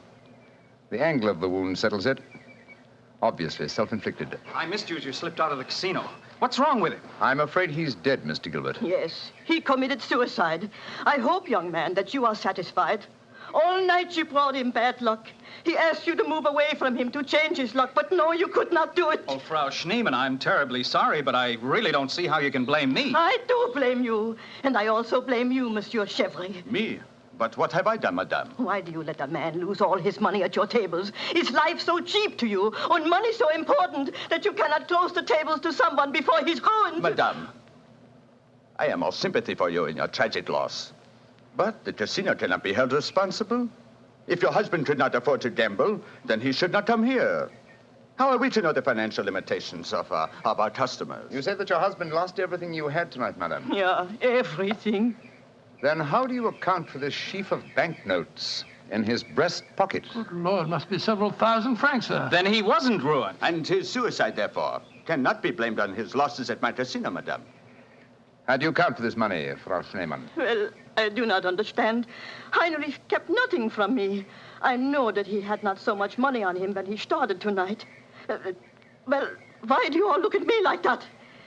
The angle of the wound settles it. Obviously self-inflicted. I missed you as you slipped out of the casino. What's wrong with him? I'm afraid he's dead, Mr. Gilbert. Yes, he committed suicide. I hope, young man, that you are satisfied. All night you brought him bad luck. He asked you to move away from him to change his luck, but no, you could not do it. Oh, Frau Schneemann, I'm terribly sorry, but I really don't see how you can blame me. I do blame you. And I also blame you, Monsieur Chevry. Me? But what have I done, madame? Why do you let a man lose all his money at your tables? Is life so cheap to you, and money so important, that you cannot close the tables to someone before he's ruined? Madame, I am all sympathy for you in your tragic loss. But the casino cannot be held responsible. If your husband could not afford to gamble, then he should not come here. How are we to know the financial limitations of our customers? You said that your husband lost everything you had tonight, madam. Yeah, everything. Then how do you account for this sheaf of banknotes in his breast pocket? Good Lord, must be several thousand francs, sir. Then he wasn't ruined. And his suicide, therefore, cannot be blamed on his losses at my casino, madame. How do you account for this money, Frau Schneemann? Well, I do not understand. Heinrich kept nothing from me. I know that he had not so much money on him when he started tonight. Well, why do you all look at me like that?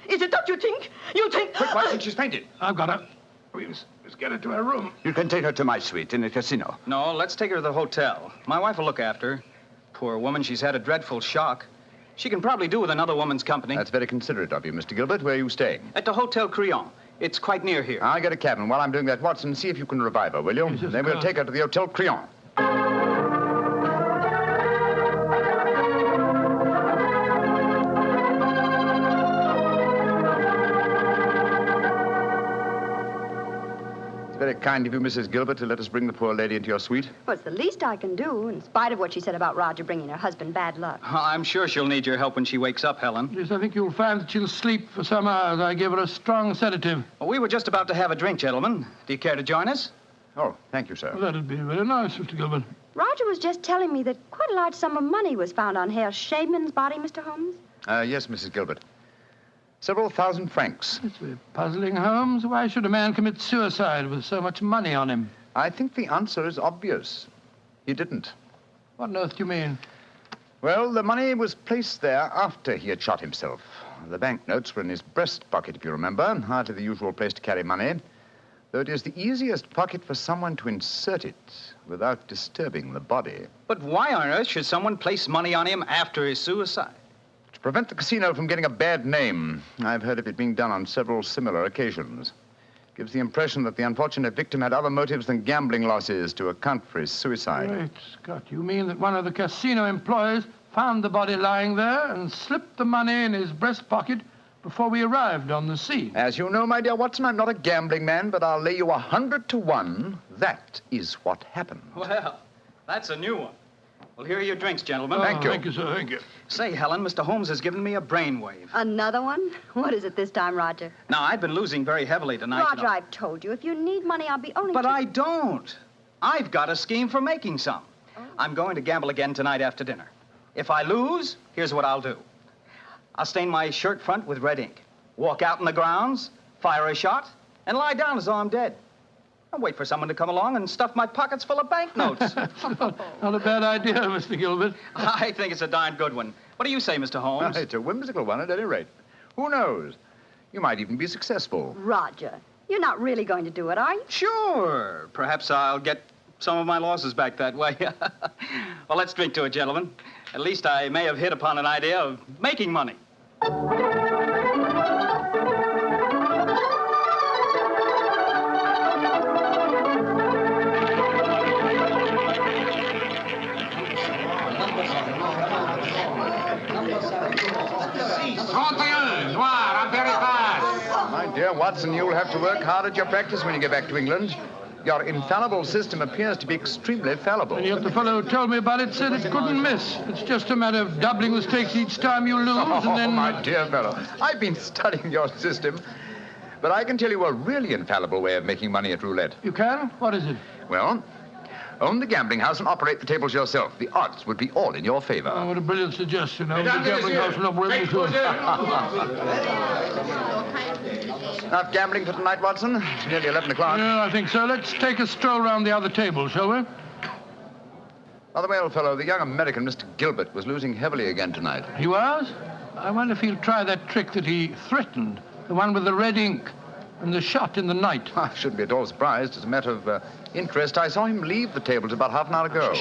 Is it that you think? You think... Quick, Watson, she's fainted. I've got her. Let's get her to her room. You can take her to my suite in the casino. No, let's take her to the hotel. My wife will look after her. Poor woman, she's had a dreadful shock. She can probably do with another woman's company. That's very considerate of you, Mr. Gilbert. Where are you staying? At the Hotel Crillon. It's quite near here. I'll get a cab, and while I'm doing that, Watson, see if you can revive her, will you? Yes, Then we'll take her to the Hotel Crillon. very kind of you, Mrs. Gilbert, to let us bring the poor lady into your suite. Well, it's the least I can do, in spite of what she said about Roger bringing her husband bad luck. I'm sure she'll need your help when she wakes up, Helen. Yes, I think you'll find that she'll sleep for some hours. I gave her a strong sedative. Well, we were just about to have a drink, gentlemen. Do you care to join us? Oh, thank you, sir. Well, that'll be very nice, Mr. Gilbert. Roger was just telling me that quite a large sum of money was found on Herr Shademan's body, Mr. Holmes. Yes, Mrs. Gilbert. Several thousand francs. It's very puzzling, Holmes. Why should a man commit suicide with so much money on him? I think the answer is obvious. He didn't. What on earth do you mean? Well, the money was placed there after he had shot himself. The banknotes were in his breast pocket, if you remember. Hardly the usual place to carry money. Though it is the easiest pocket for someone to insert it without disturbing the body. But why on earth should someone place money on him after his suicide? To prevent the casino from getting a bad name. I've heard of it being done on several similar occasions. Gives the impression that the unfortunate victim had other motives than gambling losses to account for his suicide. Great Scott, you mean that one of the casino employees found the body lying there and slipped the money in his breast pocket before we arrived on the scene? As you know, my dear Watson, I'm not a gambling man, but I'll lay you 100 to 1. That is what happened. Well, that's a new one. Well, here are your drinks, gentlemen. Thank you. Thank you, sir. Thank you. Say, Helen, Mr. Holmes has given me a brainwave. Another one? What is it this time, Roger? Now, I've been losing very heavily tonight. Roger, I've told you, if you need money, I'll be only... But I don't. I've got a scheme for making some. Oh. I'm going to gamble again tonight after dinner. If I lose, here's what I'll do. I'll stain my shirt front with red ink, walk out in the grounds, fire a shot, and lie down as though I'm dead. I'll wait for someone to come along and stuff my pockets full of banknotes. Not a bad idea, Mr. Gilbert. I think it's a darn good one. What do you say, Mr. Holmes? It's a whimsical one at any rate. Who knows? You might even be successful. Roger, you're not really going to do it, are you? Sure. Perhaps I'll get some of my losses back that way. Well, let's drink to it, gentlemen. At least I may have hit upon an idea of making money. My dear Watson, you'll have to work hard at your practice when you get back to England. Your infallible system appears to be extremely fallible. And yet the fellow who told me about it said it couldn't miss. It's just a matter of doubling the stakes each time you lose, and then... Oh, my dear fellow, I've been studying your system, but I can tell you a really infallible way of making money at roulette. You can? What is it? Well, own the gambling house and operate the tables yourself. The odds would be all in your favor. Oh, what a brilliant suggestion. Own the gambling house and operate the tables. Not gambling for tonight, Watson? It's nearly 11 o'clock. Yeah, I think so. Let's take a stroll round the other table, shall we? By the way, old fellow, the young American, Mr. Gilbert, was losing heavily again tonight. He was? I wonder if he'll try that trick that he threatened, the one with the red ink and the shot in the night. I shouldn't be at all surprised. As a matter of interest, I saw him leave the tables about half an hour ago.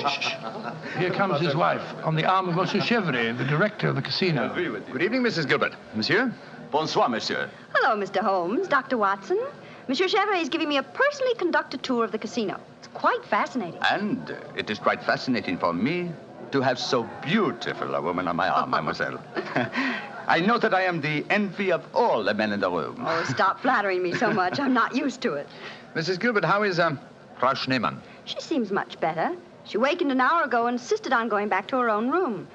Here comes his wife, on the arm of Monsieur Chevry, the director of the casino. Good evening, Mrs. Gilbert. Monsieur? Bonsoir, monsieur. Hello, Mr. Holmes, Dr. Watson. Monsieur Chevry is giving me a personally conducted tour of the casino. It's quite fascinating. And it is quite fascinating for me to have so beautiful a woman on my arm, mademoiselle. I know that I am the envy of all the men in the room. Oh, stop flattering me so much. I'm not used to it. Mrs. Gilbert, how is Frau Schneemann? She seems much better. She wakened an hour ago and insisted on going back to her own room.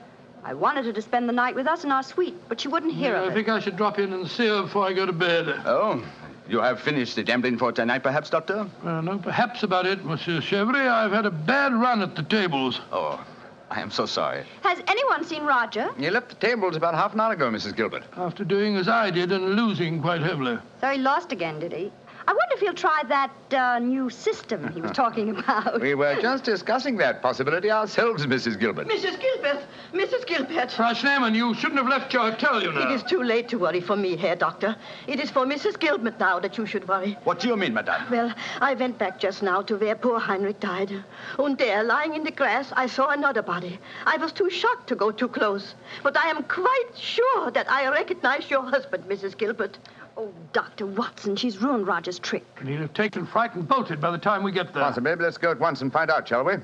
I wanted her to spend the night with us in our suite, but she wouldn't hear of it. I think I should drop in and see her before I go to bed. Oh, you have finished the gambling for tonight, perhaps, Doctor? No, perhaps about it, Monsieur Chevry. I've had a bad run at the tables. Oh, I am so sorry. Has anyone seen Roger? He left the tables about half an hour ago, Mrs. Gilbert. After doing as I did and losing quite heavily. So he lost again, did he? I wonder if he'll try that new system he was talking about. We were just discussing that possibility ourselves, Mrs. Gilbert. Mrs. Gilbert! Mrs. Gilbert! Frau Schneemann, you shouldn't have left your hotel, you know. It is too late to worry for me, Herr Doctor. It is for Mrs. Gilbert now that you should worry. What do you mean, madame? Well, I went back just now to where poor Heinrich died. And there, lying in the grass, I saw another body. I was too shocked to go too close. But I am quite sure that I recognize your husband, Mrs. Gilbert. Oh, Dr. Watson, she's ruined Roger's trick. And he'll have taken fright and bolted by the time we get there. Possibly. Let's go at once and find out, shall we?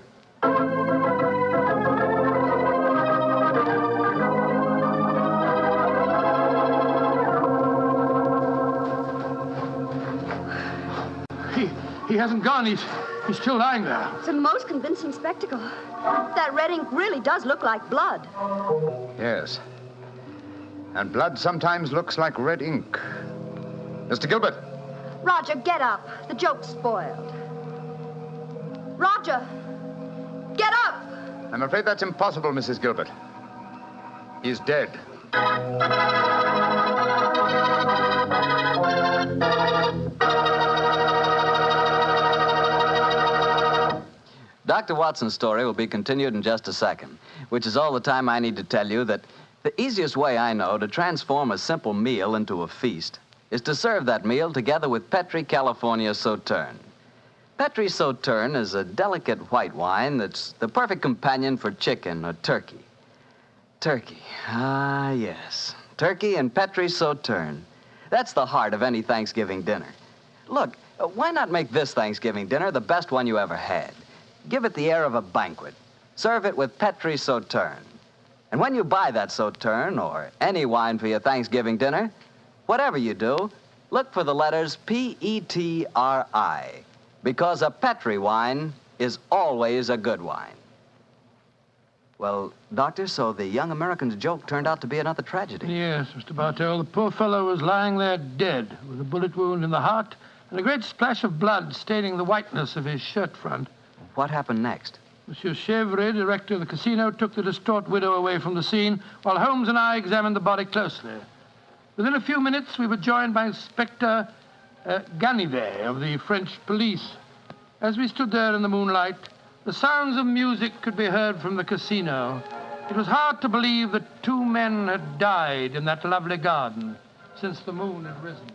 He hasn't gone. He's still lying there. It's a most convincing spectacle. That red ink really does look like blood. Yes. And blood sometimes looks like red ink. Mr. Gilbert. Roger, get up. The joke's spoiled. Roger, get up! I'm afraid that's impossible, Mrs. Gilbert. He's dead. Dr. Watson's story will be continued in just a second, which is all the time I need to tell you that the easiest way I know to transform a simple meal into a feast is to serve that meal together with Petri California Sauterne. Petri Sauterne is a delicate white wine that's the perfect companion for chicken or turkey. Turkey, ah yes, turkey and Petri Sauterne. That's the heart of any Thanksgiving dinner. Look, why not make this Thanksgiving dinner the best one you ever had? Give it the air of a banquet. Serve it with Petri Sauterne. And when you buy that Sauterne or any wine for your Thanksgiving dinner, whatever you do, look for the letters P-E-T-R-I, because a Petri wine is always a good wine. Well, Doctor, so the young American's joke turned out to be another tragedy. Yes, Mr. Bartell. The poor fellow was lying there dead with a bullet wound in the heart and a great splash of blood staining the whiteness of his shirt front. What happened next? Monsieur Chevre, director of the casino, took the distraught widow away from the scene, while Holmes and I examined the body closely. Within a few minutes, we were joined by Inspector Ganivet of the French police. As we stood there in the moonlight, the sounds of music could be heard from the casino. It was hard to believe that two men had died in that lovely garden since the moon had risen.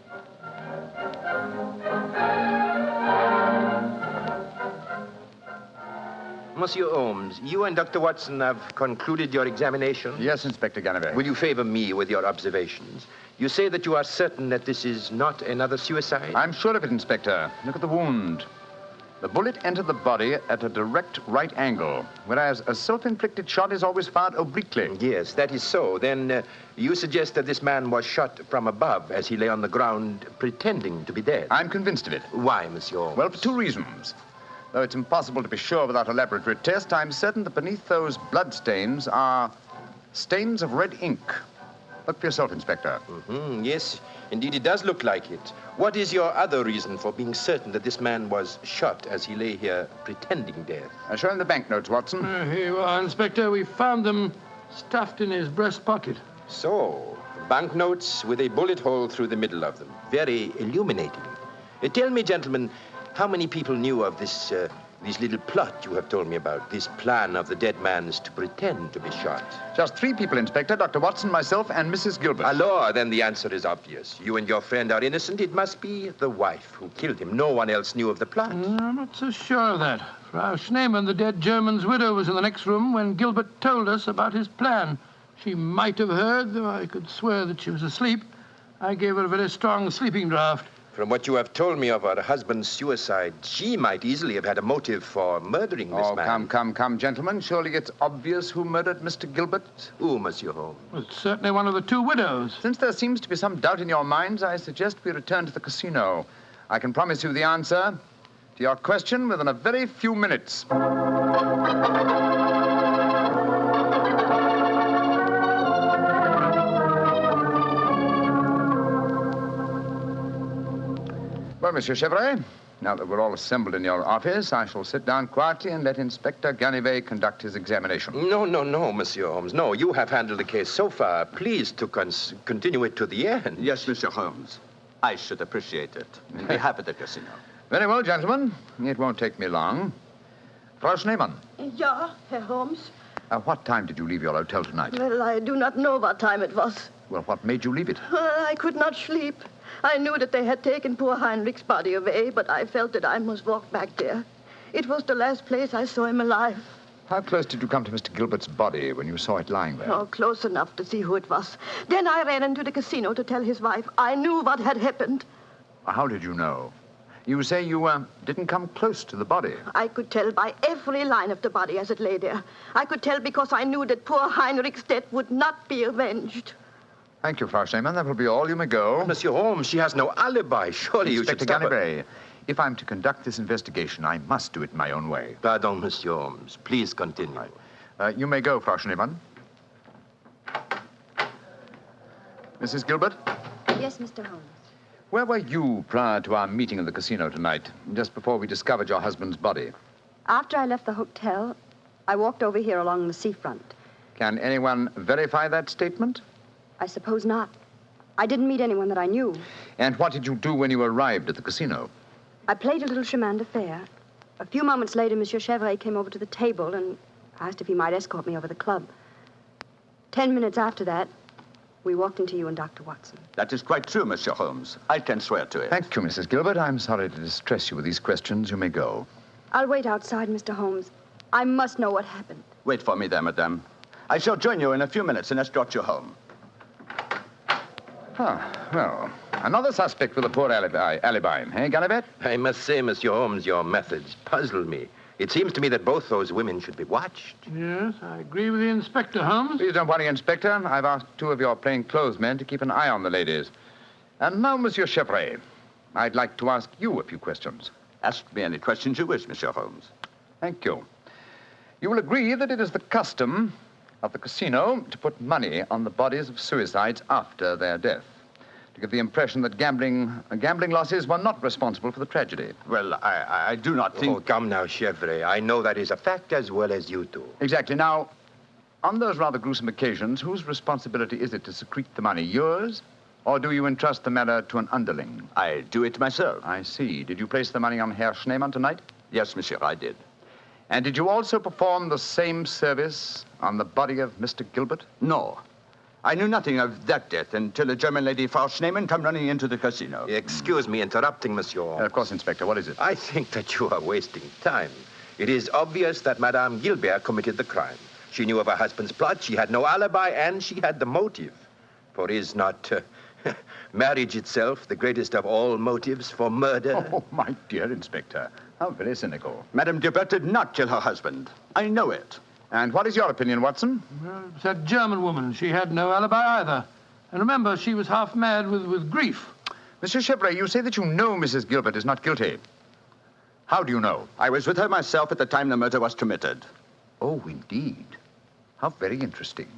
Monsieur Holmes, you and Dr. Watson have concluded your examination? Yes, Inspector Ganivet. Will you favor me with your observations? You say that you are certain that this is not another suicide? I'm sure of it, Inspector. Look at the wound. The bullet entered the body at a direct right angle, whereas a self-inflicted shot is always fired obliquely. Yes, that is so. Then you suggest that this man was shot from above as he lay on the ground pretending to be dead? I'm convinced of it. Why, Monsieur Holmes? Well, for two reasons. Though it's impossible to be sure without a laboratory test, I'm certain that beneath those blood stains are stains of red ink. Look for yourself, Inspector. Yes, indeed, it does look like it. What is your other reason for being certain that this man was shot as he lay here pretending death? Show him the banknotes, Watson. Here you are, Inspector. We found them stuffed in his breast pocket. So, banknotes with a bullet hole through the middle of them. Very illuminating. Tell me, gentlemen, how many people knew of this little plot you have told me about, this plan of the dead man's to pretend to be shot? Just 3 people, Inspector. Dr. Watson, myself, and Mrs. Gilbert. Alors, then the answer is obvious. You and your friend are innocent. It must be the wife who killed him. No one else knew of the plot. I'm not so sure of that. Frau Schneemann, the dead German's widow, was in the next room when Gilbert told us about his plan. She might have heard, though I could swear that she was asleep. I gave her a very strong sleeping draught. From what you have told me of her husband's suicide, she might easily have had a motive for murdering this man. Come, gentlemen. Surely it's obvious who murdered Mr. Gilbert? Who, Monsieur Holmes? Well, it's certainly one of the 2 widows. Since there seems to be some doubt in your minds, I suggest we return to the casino. I can promise you the answer to your question within a very few minutes. Well, Monsieur Chevre, now that we're all assembled in your office, I shall sit down quietly and let Inspector Ganivet conduct his examination. No, Monsieur Holmes. No, you have handled the case so far. Please to continue it to the end. Yes, Monsieur Holmes. I should appreciate it. On behalf of the casino. Very well, gentlemen. It won't take me long. Frau Schneemann. Ja, Herr Holmes. What time did you leave your hotel tonight? Well, I do not know what time it was. Well, what made you leave it? I could not sleep. I knew that they had taken poor Heinrich's body away, but I felt that I must walk back there. It was the last place I saw him alive. How close did you come to Mr. Gilbert's body when you saw it lying there? Oh, close enough to see who it was. Then I ran into the casino to tell his wife. I knew what had happened. How did you know? You say you didn't come close to the body. I could tell by every line of the body as it lay there. I could tell because I knew that poor Heinrich's death would not be avenged. Thank you, Frau Schneemann. That will be all. You may go. Monsieur Holmes, she has no alibi. Surely you should stop her. Ganivet, if I'm to conduct this investigation, I must do it my own way. Pardon, Monsieur Holmes. Please continue. You may go, Frau Schneemann. Mrs. Gilbert? Yes, Mr. Holmes. Where were you prior to our meeting in the casino tonight, just before we discovered your husband's body? After I left the hotel, I walked over here along the seafront. Can anyone verify that statement? I suppose not. I didn't meet anyone that I knew. And what did you do when you arrived at the casino? I played a little chemin de fer. A few moments later, Monsieur Chevrolet came over to the table and asked if he might escort me over the club. 10 minutes after that, we walked into you and Dr. Watson. That is quite true, Monsieur Holmes. I can swear to it. Thank you, Mrs. Gilbert. I'm sorry to distress you with these questions. You may go. I'll wait outside, Mr. Holmes. I must know what happened. Wait for me there, madame. I shall join you in a few minutes and escort you home. Well, another suspect with a poor alibi, eh, Gallivett? I must say, Monsieur Holmes, your methods puzzle me. It seems to me that both those women should be watched. Yes, I agree with the Inspector, Holmes. Please don't worry, Inspector. I've asked 2 of your plainclothes men to keep an eye on the ladies. And now, Monsieur Chevrolet, I'd like to ask you a few questions. Ask me any questions you wish, Monsieur Holmes. Thank you. You will agree that it is the custom of the casino to put money on the bodies of suicides after their death, to give the impression that gambling losses were not responsible for the tragedy. Well, I do not think... Oh, come now, Chevrolet. I know that is a fact as well as you do. Exactly. Now, on those rather gruesome occasions, whose responsibility is it to secrete the money? Yours? Or do you entrust the matter to an underling? I do it myself. I see. Did you place the money on Herr Schneemann tonight? Yes, monsieur, I did. And did you also perform the same service on the body of Mr. Gilbert? No. I knew nothing of that death until a German lady, Frau Schneemann, come running into the casino. Excuse me interrupting, Monsieur Holmes. Of course, Inspector. What is it? I think that you are wasting time. It is obvious that Madame Gilbert committed the crime. She knew of her husband's plot, she had no alibi, and she had the motive. For is not marriage itself the greatest of all motives for murder? Oh, my dear Inspector. How very cynical. Madame Gilbert did not kill her husband. I know it. And what is your opinion, Watson? Well, it's that German woman. She had no alibi either. And remember, she was half mad with grief. Mr. Chevrolet, you say that you know Mrs. Gilbert is not guilty. How do you know? I was with her myself at the time the murder was committed. Oh, indeed. How very interesting.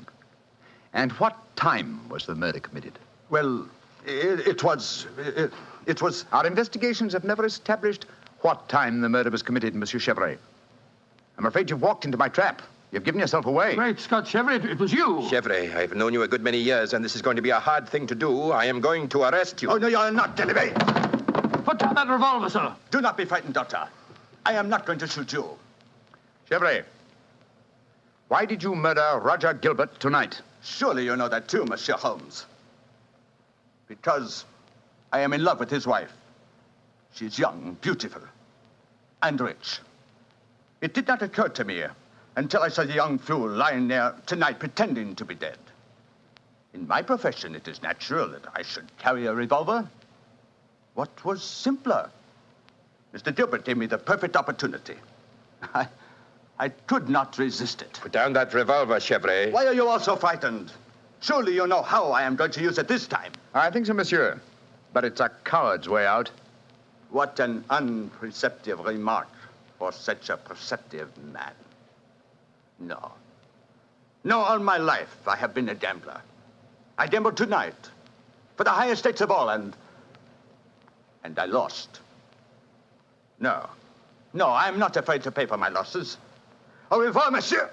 And what time was the murder committed? Well, it was... Our investigations have never established what time the murder was committed, Monsieur Chevrolet. I'm afraid you've walked into my trap. You've given yourself away. Great Scott, Chevrolet, it was you. Chevrolet, I've known you a good many years, and this is going to be a hard thing to do. I am going to arrest you. Oh, no, you're not, Delivery. Put down that revolver, sir. Do not be frightened, Doctor. I am not going to shoot you. Chevrolet, why did you murder Roger Gilbert tonight? Surely you know that too, Monsieur Holmes. Because I am in love with his wife. She's young, beautiful, and rich. It did not occur to me until I saw the young fool lying there tonight pretending to be dead. In my profession, it is natural that I should carry a revolver. What was simpler? Mr. Gilbert gave me the perfect opportunity. I could not resist it. Put down that revolver, Chevrolet. Why are you all so frightened? Surely you know how I am going to use it this time. I think so, monsieur. But it's a coward's way out. What an unperceptive remark for such a perceptive man. No. No, all my life I have been a gambler. I gambled tonight for the highest stakes of all, and I lost. No. No, I'm not afraid to pay for my losses. Au revoir, monsieur.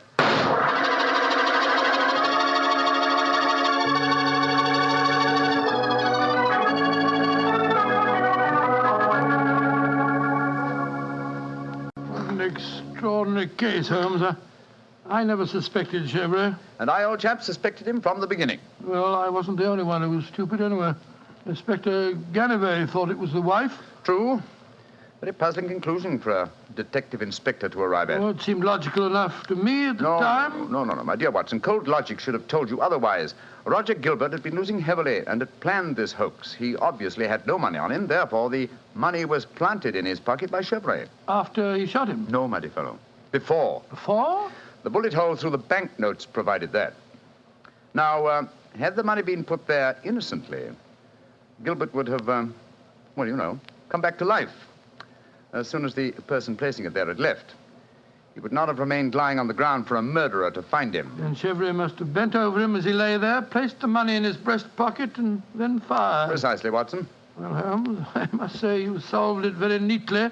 Extraordinary case, Holmes. I never suspected Chevrolet. And I, old chap, suspected him from the beginning. Well, I wasn't the only one who was stupid anyway. Inspector Ganivet thought it was the wife. True. Very puzzling conclusion for a detective inspector to arrive at. Well, it seemed logical enough to me at the time. No, my dear Watson. Cold logic should have told you otherwise. Roger Gilbert had been losing heavily and had planned this hoax. He obviously had no money on him. Therefore, the money was planted in his pocket by Chevrolet. After he shot him? No, my dear fellow. Before. Before? The bullet hole through the banknotes provided that. Now, had the money been put there innocently, Gilbert would have, come back to life. as soon as the person placing it there had left. He would not have remained lying on the ground for a murderer to find him. Then Chevrolet must have bent over him as he lay there, placed the money in his breast pocket, and then fired. Precisely, Watson. Well, Holmes, I must say you solved it very neatly.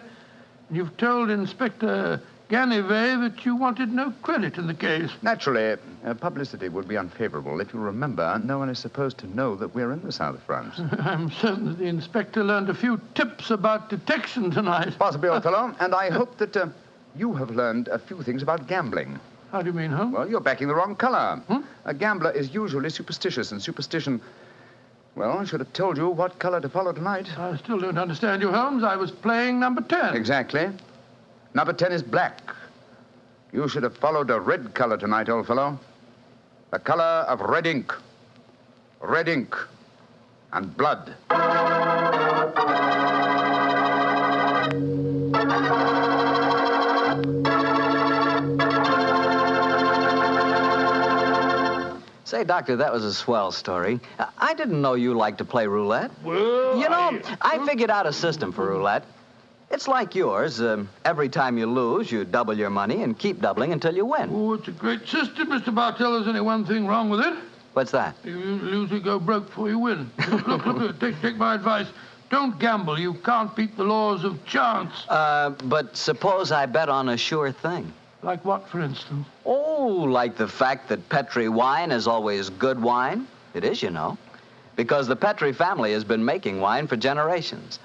You've told Inspector Ganivet that you wanted no credit in the case. Naturally, publicity would be unfavorable. If you remember, no one is supposed to know that we're in the south of France. I'm certain that the inspector learned a few tips about detection tonight. Possibly, old fellow, and I hope that you have learned a few things about gambling. How do you mean, Holmes? Well, you're backing the wrong color. A gambler is usually superstitious, and superstition... Well, I should have told you what color to follow tonight. I still don't understand you, Holmes. I was playing number 10. Exactly. Number 10 is black. You should have followed a red color tonight, old fellow. The color of red ink. Red ink. And blood. Say, Doctor, that was a swell story. I didn't know you liked to play roulette. Well, you know, I figured out a system for roulette. It's like yours. Every time you lose, you double your money and keep doubling until you win. Oh, it's a great system, Mr. Bartell. There's only one thing wrong with it. What's that? You lose, you go broke before you win. Look, take my advice. Don't gamble. You can't beat the laws of chance. But suppose I bet on a sure thing. Like what, for instance? Oh, like the fact that Petri wine is always good wine. It is, you know. Because the Petri family has been making wine for generations.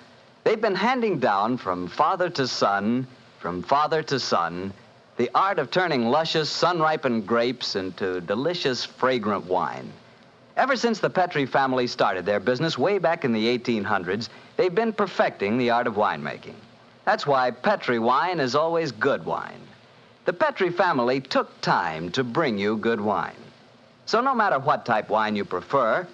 They've been handing down from father to son, the art of turning luscious, sun-ripened grapes into delicious, fragrant wine. Ever since the Petri family started their business way back in the 1800s, they've been perfecting the art of winemaking. That's why Petri wine is always good wine. The Petri family took time to bring you good wine. So no matter what type wine you prefer,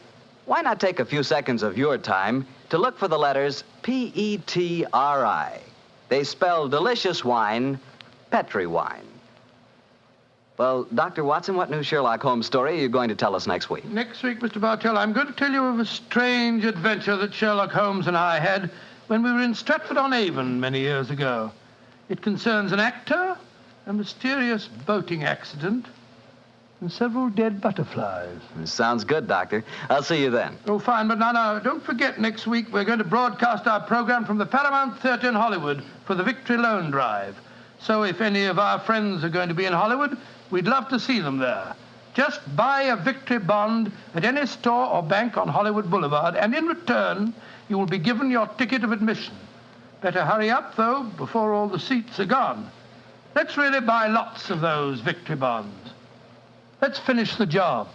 why not take a few seconds of your time to look for the letters P-E-T-R-I. They spell delicious wine, Petri wine. Well, Dr. Watson, what new Sherlock Holmes story are you going to tell us next week? Next week, Mr. Bartell, I'm going to tell you of a strange adventure that Sherlock Holmes and I had when we were in Stratford-on-Avon many years ago. It concerns an actor, a mysterious boating accident, and several dead butterflies. Sounds good, Doctor. I'll see you then. Oh, fine, but now, don't forget, next week we're going to broadcast our program from the Paramount Theatre in Hollywood for the Victory Loan Drive. So if any of our friends are going to be in Hollywood, we'd love to see them there. Just buy a Victory bond at any store or bank on Hollywood Boulevard, and in return, you will be given your ticket of admission. Better hurry up, though, before all the seats are gone. Let's really buy lots of those Victory bonds. Let's finish the job.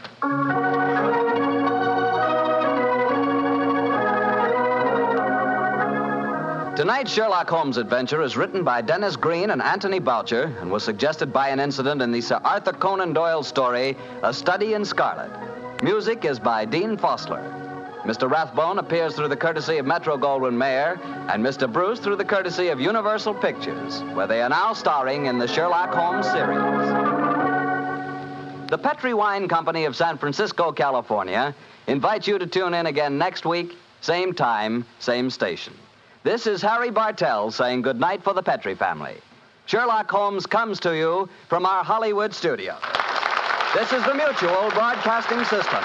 Tonight's Sherlock Holmes adventure is written by Dennis Green and Anthony Boucher and was suggested by an incident in the Sir Arthur Conan Doyle story, A Study in Scarlet. Music is by Dean Fossler. Mr. Rathbone appears through the courtesy of Metro-Goldwyn-Mayer, and Mr. Bruce through the courtesy of Universal Pictures, where they are now starring in the Sherlock Holmes series. The Petri Wine Company of San Francisco, California, invites you to tune in again next week, same time, same station. This is Harry Bartell saying goodnight for the Petri family. Sherlock Holmes comes to you from our Hollywood studio. This is the Mutual Broadcasting System.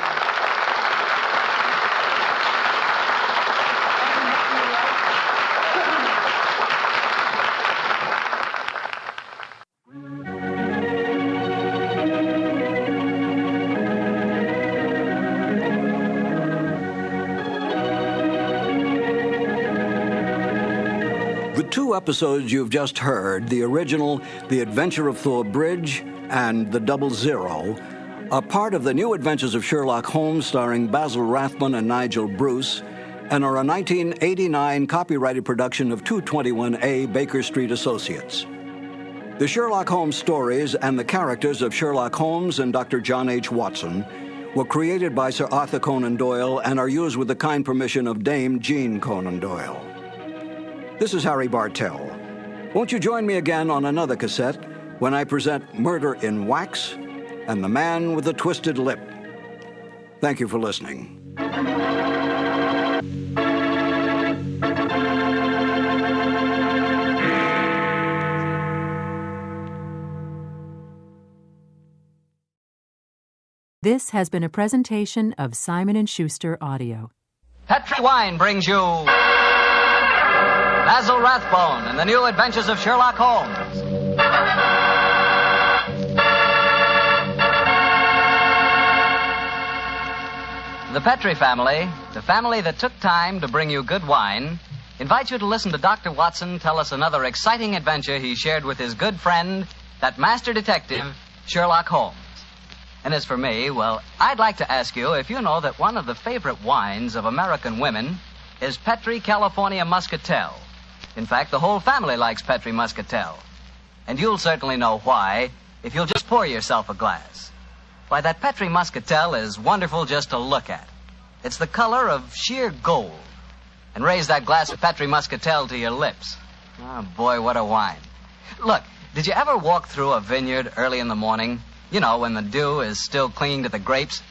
The two episodes you've just heard, the original The Adventure of Thor Bridge and The Double Zero, are part of the New Adventures of Sherlock Holmes starring Basil Rathbone and Nigel Bruce, and are a 1989 copyrighted production of 221A Baker Street Associates. The Sherlock Holmes stories and the characters of Sherlock Holmes and Dr. John H. Watson were created by Sir Arthur Conan Doyle and are used with the kind permission of Dame Jean Conan Doyle. This is Harry Bartell. Won't you join me again on another cassette when I present Murder in Wax and The Man with the Twisted Lip? Thank you for listening. This has been a presentation of Simon & Schuster Audio. Petri Wine brings you Basil Rathbone and the New Adventures of Sherlock Holmes. The Petri family, the family that took time to bring you good wine, invites you to listen to Dr. Watson tell us another exciting adventure he shared with his good friend, that master detective, Sherlock Holmes. And as for me, well, I'd like to ask you if you know that one of the favorite wines of American women is Petri California Muscatel. In fact, the whole family likes Petri Muscatel. And you'll certainly know why if you'll just pour yourself a glass. Why, that Petri Muscatel is wonderful just to look at. It's the color of sheer gold. And raise that glass of Petri Muscatel to your lips. Oh, boy, what a wine. Look, did you ever walk through a vineyard early in the morning? You know, when the dew is still clinging to the grapes?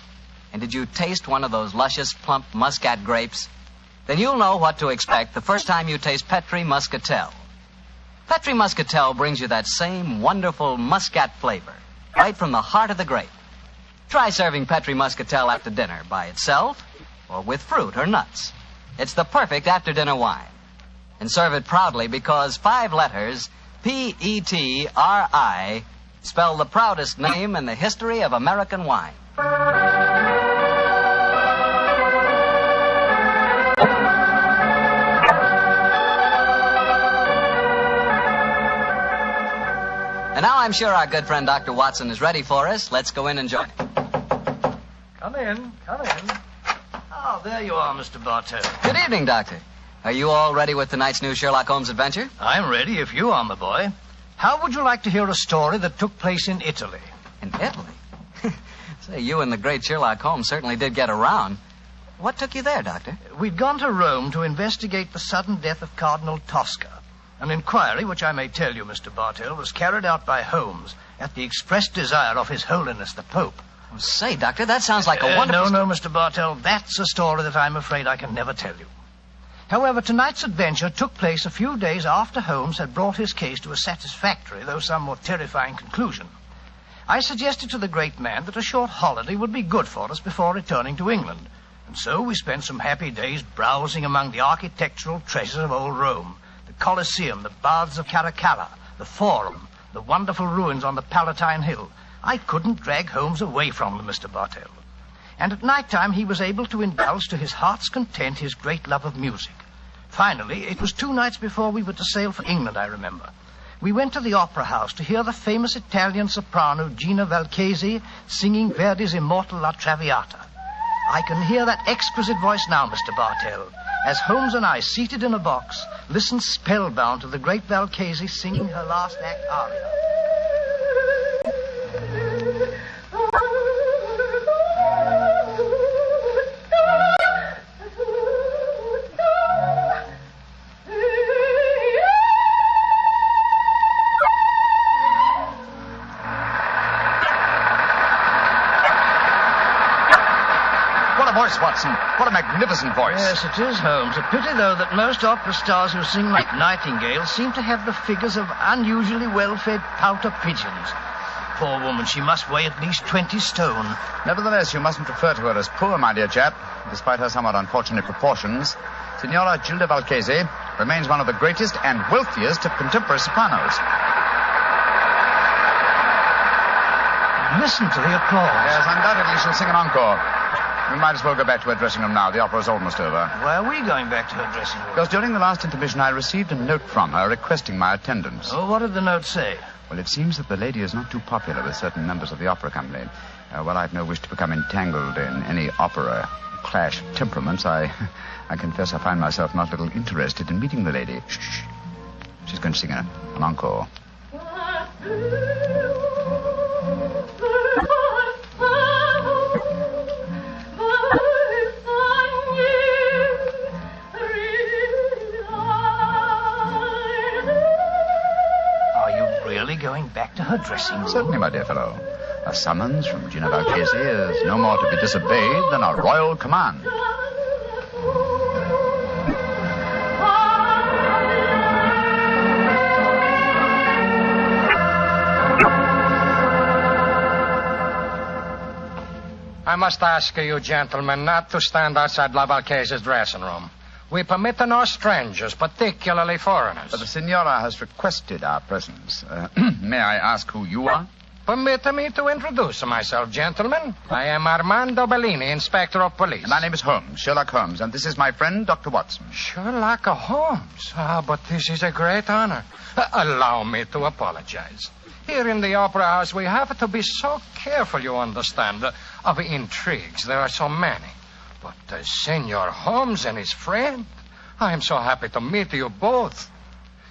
And did you taste one of those luscious, plump Muscat grapes? Then you'll know what to expect the first time you taste Petri Muscatel. Petri Muscatel brings you that same wonderful Muscat flavor, right from the heart of the grape. Try serving Petri Muscatel after dinner by itself or with fruit or nuts. It's the perfect after-dinner wine. And serve it proudly because 5 letters, P-E-T-R-I, spell the proudest name in the history of American wine. And now I'm sure our good friend Dr. Watson is ready for us. Let's go in and join him. Come in. Oh, there you are, Mr. Bartell. Good evening, Doctor. Are you all ready with tonight's new Sherlock Holmes adventure? I'm ready if you are, my boy. How would you like to hear a story that took place in Italy? In Italy? Say, you and the great Sherlock Holmes certainly did get around. What took you there, Doctor? We'd gone to Rome to investigate the sudden death of Cardinal Tosca. An inquiry, which I may tell you, Mr. Bartell, was carried out by Holmes at the express desire of His Holiness the Pope. Oh, say, Doctor, that sounds like a wonderful... No, Mr. Bartell, that's a story that I'm afraid I can never tell you. However, tonight's adventure took place a few days after Holmes had brought his case to a satisfactory, though somewhat terrifying conclusion. I suggested to the great man that a short holiday would be good for us before returning to England. And so we spent some happy days browsing among the architectural treasures of old Rome. The Colosseum, the Baths of Caracalla, the Forum, the wonderful ruins on the Palatine Hill. I couldn't drag Holmes away from them, Mr. Bartell. And at night time he was able to indulge to his heart's content his great love of music. Finally, it was 2 nights before we were to sail for England, I remember. We went to the opera house to hear the famous Italian soprano Gina Valchesi singing Verdi's immortal La Traviata. I can hear that exquisite voice now, Mr. Bartell, as Holmes and I, seated in a box, listened spellbound to the great Valchesi singing her last act aria. Watson. What a magnificent voice. Yes, it is, Holmes. A pity, though, that most opera stars who sing like Nightingale seem to have the figures of unusually well-fed pouter pigeons. Poor woman, she must weigh at least 20 stone. Nevertheless, you mustn't refer to her as poor, my dear chap. Despite her somewhat unfortunate proportions, Signora Gilda Valchesi remains one of the greatest and wealthiest of contemporary sopranos. Listen to the applause. Yes, undoubtedly she'll sing an encore. We might as well go back to her dressing room now. The opera's almost over. Why are we going back to her dressing room? Because during the last intermission I received a note from her requesting my attendance. Oh, what did the note say? Well, it seems that the lady is not too popular with certain members of the opera company. Well, I've no wish to become entangled in any opera clash of temperaments. I confess I find myself not a little interested in meeting the lady. Shh. She's going to sing an encore. Going back to her dressing room? Certainly, my dear fellow. A summons from Gina Valchesi is no more to be disobeyed than a royal command. must ask you, gentlemen, not to stand outside La Valchese's dressing room. We permit no strangers, particularly foreigners. But the Signora has requested our presence. May I ask who you are? Permit me to introduce myself, gentlemen. I am Armando Bellini, Inspector of Police. My name is Holmes, Sherlock Holmes, and this is my friend, Dr. Watson. Sherlock Holmes? But this is a great honor. Allow me to apologize. Here in the Opera House, we have to be so careful, you understand, of intrigues. There are so many. But Senor Holmes and his friend, I am so happy to meet you both.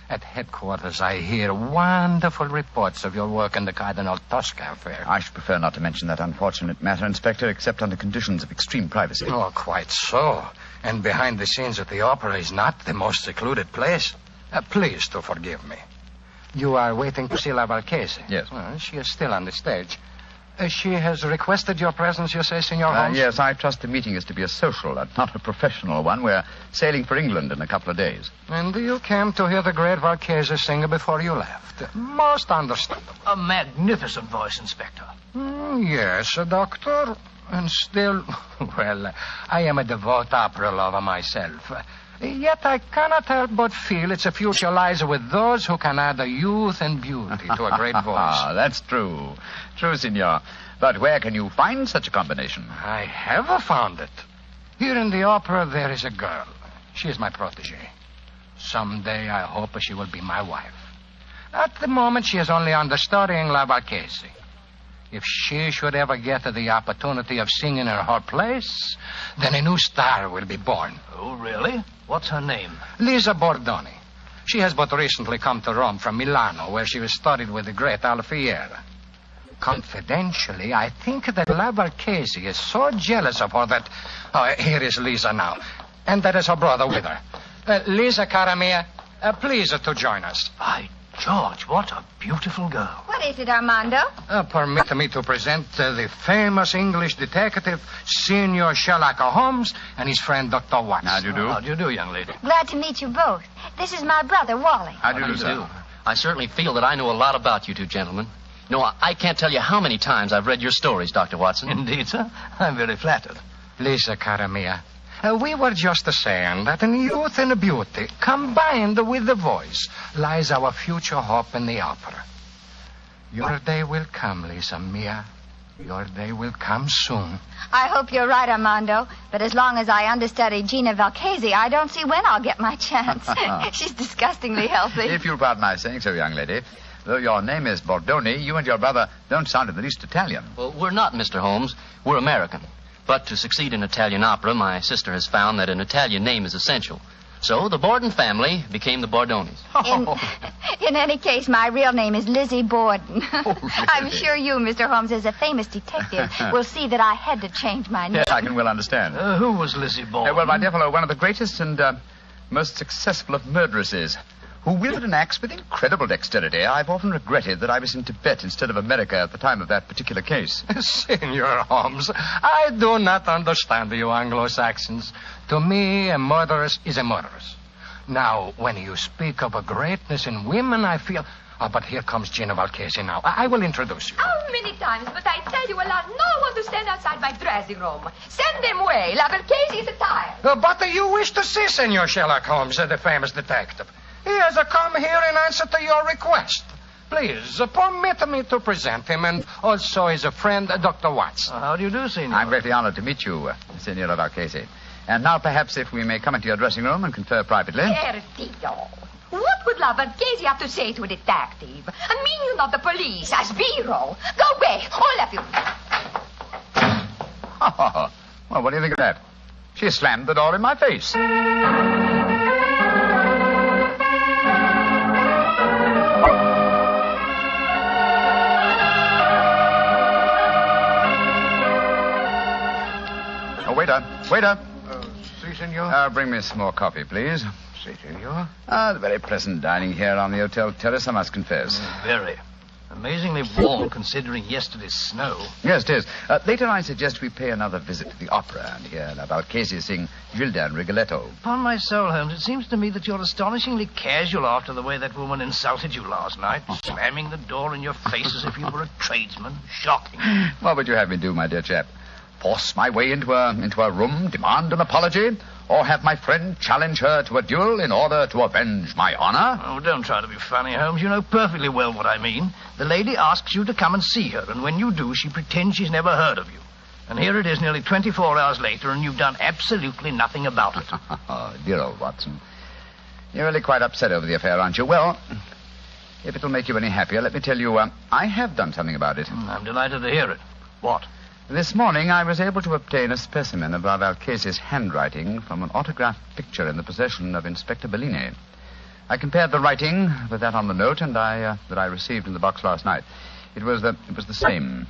At headquarters, I hear wonderful reports of your work in the Cardinal Tosca affair. I should prefer not to mention that unfortunate matter, Inspector, except under conditions of extreme privacy. Oh, quite so. And behind the scenes at the opera is not the most secluded place. Please to forgive me. You are waiting to see La Valchese? Yes. Well, she is still on the stage. She has requested your presence, you say, Senor Holmes? Yes, I trust the meeting is to be a social and not a professional one. We're sailing for England in a couple of days. And you came to hear the great Valchese sing before you left. Most understandable. A magnificent voice, Inspector. Yes, Doctor. And still, well, I am a devout opera lover myself. Yet I cannot help but feel its future lies with those who can add youth and beauty to a great voice. That's true. True, Signor. But where can you find such a combination? I have found it. Here in the opera, there is a girl. She is my protege. Someday, I hope she will be my wife. At the moment, she is only understudying La Valchese. If she should ever get the opportunity of singing in her place, then a new star will be born. Oh, really? What's her name? Lisa Bordoni. She has but recently come to Rome from Milano, where she was studied with the great Alfieri. Confidentially, I think that La Valchese is so jealous of her that... Oh, here is Lisa now. And that is her brother with her. Lisa, cara mia, please to join us. By George, what a beautiful girl. What is it, Armando? Permit me to present the famous English detective, Senor Sherlock Holmes, and his friend, Dr. Watson. How do you do? How do you do, young lady? Glad to meet you both. This is my brother, Wally. How do you do, sir? I certainly feel that I know a lot about you two gentlemen. No, I can't tell you how many times I've read your stories, Dr. Watson. Indeed, sir. I'm very flattered. Lisa, cara mia, we were just saying that in youth and beauty, combined with the voice, lies our future hope in the opera. Your day will come, Lisa mia. Your day will come soon. I hope you're right, Armando. But as long as I understudy Gina Valchese, I don't see when I'll get my chance. She's disgustingly healthy. If you'll pardon my saying so, young lady, though your name is Bordoni, you and your brother don't sound in the least Italian. Well, we're not, Mr. Holmes. We're American. But to succeed in Italian opera, my sister has found that an Italian name is essential. So the Borden family became the Bordonis. In any case, my real name is Lizzie Borden. Oh, really? I'm sure you, Mr. Holmes, as a famous detective, will see that I had to change my name. Yes, I can well understand. Who was Lizzie Borden? Well, my dear fellow, one of the greatest and most successful of murderesses, who wielded an axe with incredible dexterity. I've often regretted that I was in Tibet instead of America at the time of that particular case. Senor Holmes, I do not understand you Anglo-Saxons. To me, a murderess is a murderess. Now, when you speak of a greatness in women, I feel... Oh, but here comes Gina Valchese now. I will introduce you. How many times must I tell you allow no one to stand outside my dressing room? Send them away. La Valchese is tired. But you wish to see Senor Sherlock Holmes, the famous detective. He has come here in answer to your request. Please, permit me to present him, and also his friend, Dr. Watson. How do you do, Senor? I'm greatly honored to meet you, Senora Valchese. And now, perhaps, if we may come into your dressing room and confer privately. Ertio. What would La Valchese have to say to a detective? I mean, you're not the police, as Biro. Go away, all of you. Well, what do you think of that? She slammed the door in my face. Oh, waiter. Si, senor. Bring me some more coffee, please. Si, senor. The very pleasant dining here on the hotel terrace, I must confess. Very. Amazingly warm, considering yesterday's snow. Yes, it is. Later, I suggest we pay another visit to the opera and hear La Valchese sing Gilda and Rigoletto. Upon my soul, Holmes, it seems to me that you're astonishingly casual after the way that woman insulted you last night, slamming the door in your face as if you were a tradesman. Shocking. What would you have me do, my dear chap? Force my way into her room, demand an apology, or have my friend challenge her to a duel in order to avenge my honor? Oh, don't try to be funny, Holmes. You know perfectly well what I mean. The lady asks you to come and see her, and when you do, she pretends she's never heard of you. And here it is nearly 24 hours later, and you've done absolutely nothing about it. Oh, dear old Watson. You're really quite upset over the affair, aren't you? Well, if it'll make you any happier, let me tell you, I have done something about it. I'm delighted to hear it. What? This morning, I was able to obtain a specimen of Valcase's handwriting from an autographed picture in the possession of Inspector Bellini. I compared the writing with that on the note that I received in the box last night. It was the same,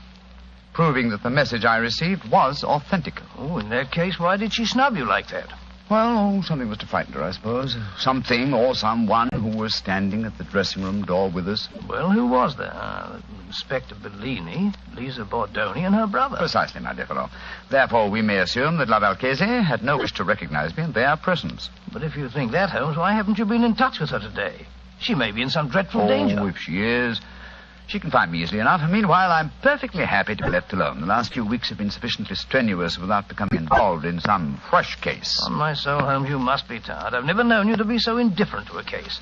proving that the message I received was authentic. Oh, in that case, why did she snub you like that? Well, something was to frighten her, I suppose. Something or someone who was standing at the dressing room door with us. Well, who was there? Inspector Bellini, Lisa Bordoni, and her brother. Precisely, my dear fellow. Therefore, we may assume that La Valchese had no wish to recognize me in their presence. But if you think that, Holmes, why haven't you been in touch with her today? She may be in some dreadful danger. Oh, if she is, she can find me easily enough. Meanwhile, I'm perfectly happy to be left alone. The last few weeks have been sufficiently strenuous without becoming involved in some fresh case. On my soul, Holmes, you must be tired. I've never known you to be so indifferent to a case.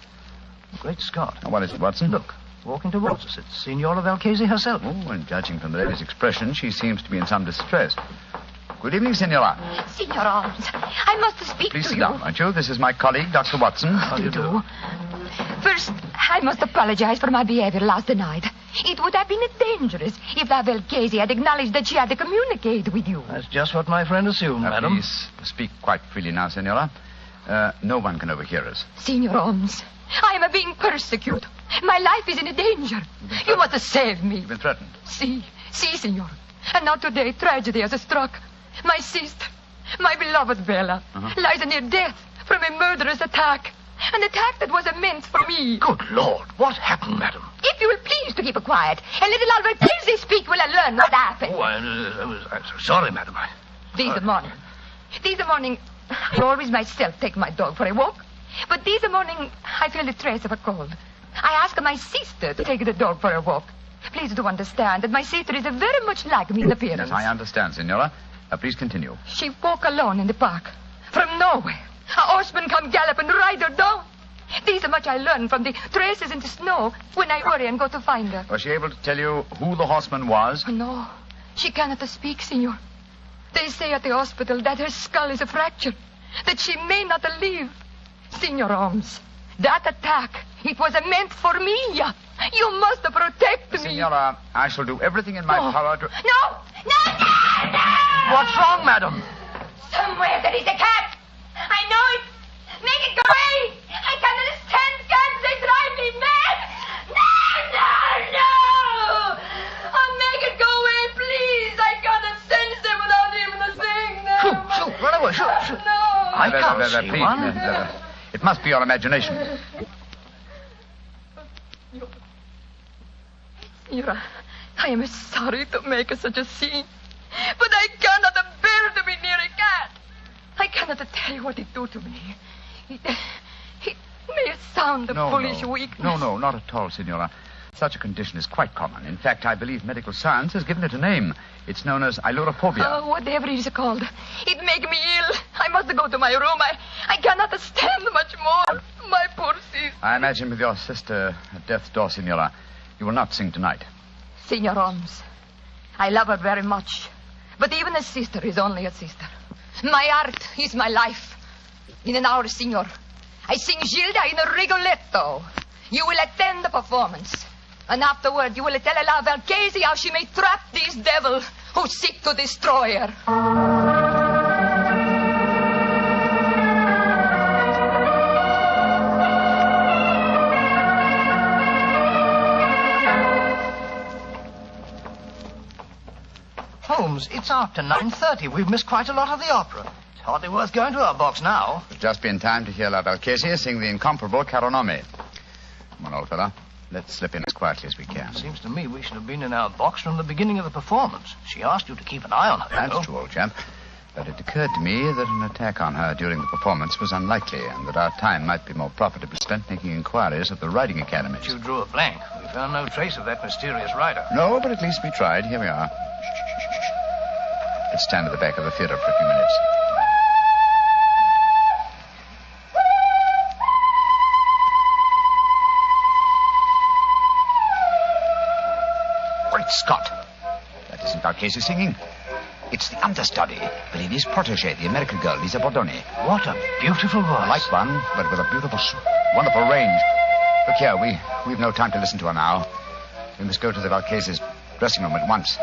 Great Scott. What is it, Watson? Look, walking towards us. It's Signora Valchese herself. Oh, and judging from the lady's expression, she seems to be in some distress. Good evening, Signora. Signor Holmes, I must speak Please to sit you. down, won't you? This is my colleague, Dr. Watson. How do you do? First, I must apologize for my behavior last night. It would have been dangerous if La Valchese had acknowledged that she had to communicate with you. That's just what my friend assumed, madam. Please speak quite freely now, Signora. No one can overhear us. Signor Holmes, I am being persecuted. My life is in danger. You must save me. You've been threatened. Si, Signor. And now today, tragedy has struck. My sister, my beloved Bella, lies near death from a murderous attack. An attack that was meant for me. Good Lord, what happened, madam? If you will please to keep quiet, and let La Valchese speak, will I learn what happened. Oh, I'm so sorry, madam. This morning, I always myself take my dog for a walk. But this morning, I feel a trace of a cold. I ask my sister to take the dog for a walk. Please do understand that my sister is very much like me in appearance. Yes, I understand, Signora. Please continue. She walk alone in the park. From nowhere, a horseman come galloping right her down. This much I learned from the traces in the snow when I hurry and go to find her. Was she able to tell you who the horseman was? No, she cannot speak, Signor. They say at the hospital that her skull is fractured, that she may not live. Signor Holmes, that attack, it was meant for me. You must protect me. Signora, I shall do everything in my power to... No! What's wrong, madam? Somewhere there is a cat. I know it. Make it go away. I cannot stand cats. They drive me mad. No! Oh, make it go away, please. I cannot sense them without even seeing them. Shoot, run away, shoot. No. I can't see please, one. It must be your imagination. Signora, I am sorry to make such a scene, but I cannot bear to be near a cat. I cannot tell you what it do to me. It may sound a foolish weakness. No, not at all, Signora. Such a condition is quite common. In fact, I believe medical science has given it a name. It's known as ailurophobia. Oh, whatever it is called. It make me ill. I must go to my room. I cannot stand much more. My poor sister. I imagine with your sister at death's door, Signora, you will not sing tonight. Signor Holmes, I love her very much. But even a sister is only a sister. My art is my life. In an hour, Signor, I sing Gilda in a Rigoletto. You will attend the performance. And afterward, you will tell La Valchese how she may trap this devil who seek to destroy her. Holmes, it's after 9:30. We've missed quite a lot of the opera. It's hardly worth going to our box now. We've just been time to hear La Valchese sing the incomparable Caro Nome. Come on, old fella. Let's slip in as quietly as we can. Seems to me we should have been in our box from the beginning of the performance. She asked you to keep an eye on her. That's true, old chap. But it occurred to me that an attack on her during the performance was unlikely, and that our time might be more profitably spent making inquiries at the riding academies. But you drew a blank. We found no trace of that mysterious rider. No, but at least we tried. Here we are. Let's stand at the back of the theater for a few minutes. Great Scott! That isn't Valchese singing. It's the understudy, Bellini's protege, the American girl, Lisa Bordoni. What a beautiful voice. I like one, but with a beautiful, wonderful range. Look here, we've no time to listen to her now. We must go to the Valchese's dressing room at once.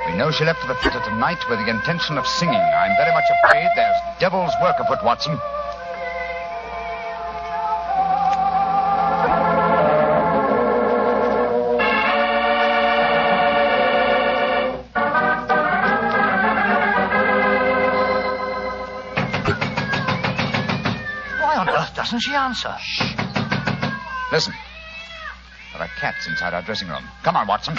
We know she left for the theater tonight with the intention of singing. I'm very much afraid there's devil's work afoot, Watson. Doesn't she answer? Shh. Listen. There are cats inside our dressing room. Come on, Watson.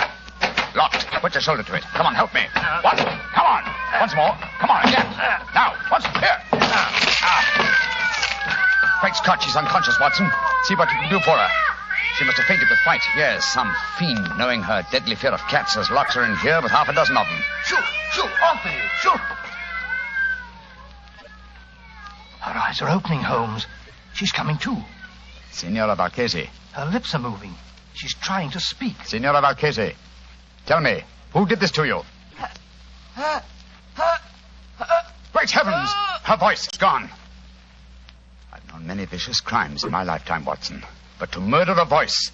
Locked. Put your shoulder to it. Come on, help me. Watson, come on. Once more. Come on, again. Now, Watson, here. Great Scott, she's unconscious, Watson. See what you can do for her. She must have fainted with fright. Yes, some fiend, knowing her deadly fear of cats, has locked her in here with half a dozen of them. Shoot, off with you. Shoot. Her eyes are opening, Holmes. She's coming to. Signora Valchese. Her lips are moving. She's trying to speak. Signora Valchese, tell me, who did this to you? Great heavens! Her voice is gone. I've known many vicious crimes in my lifetime, Watson. But to murder a voice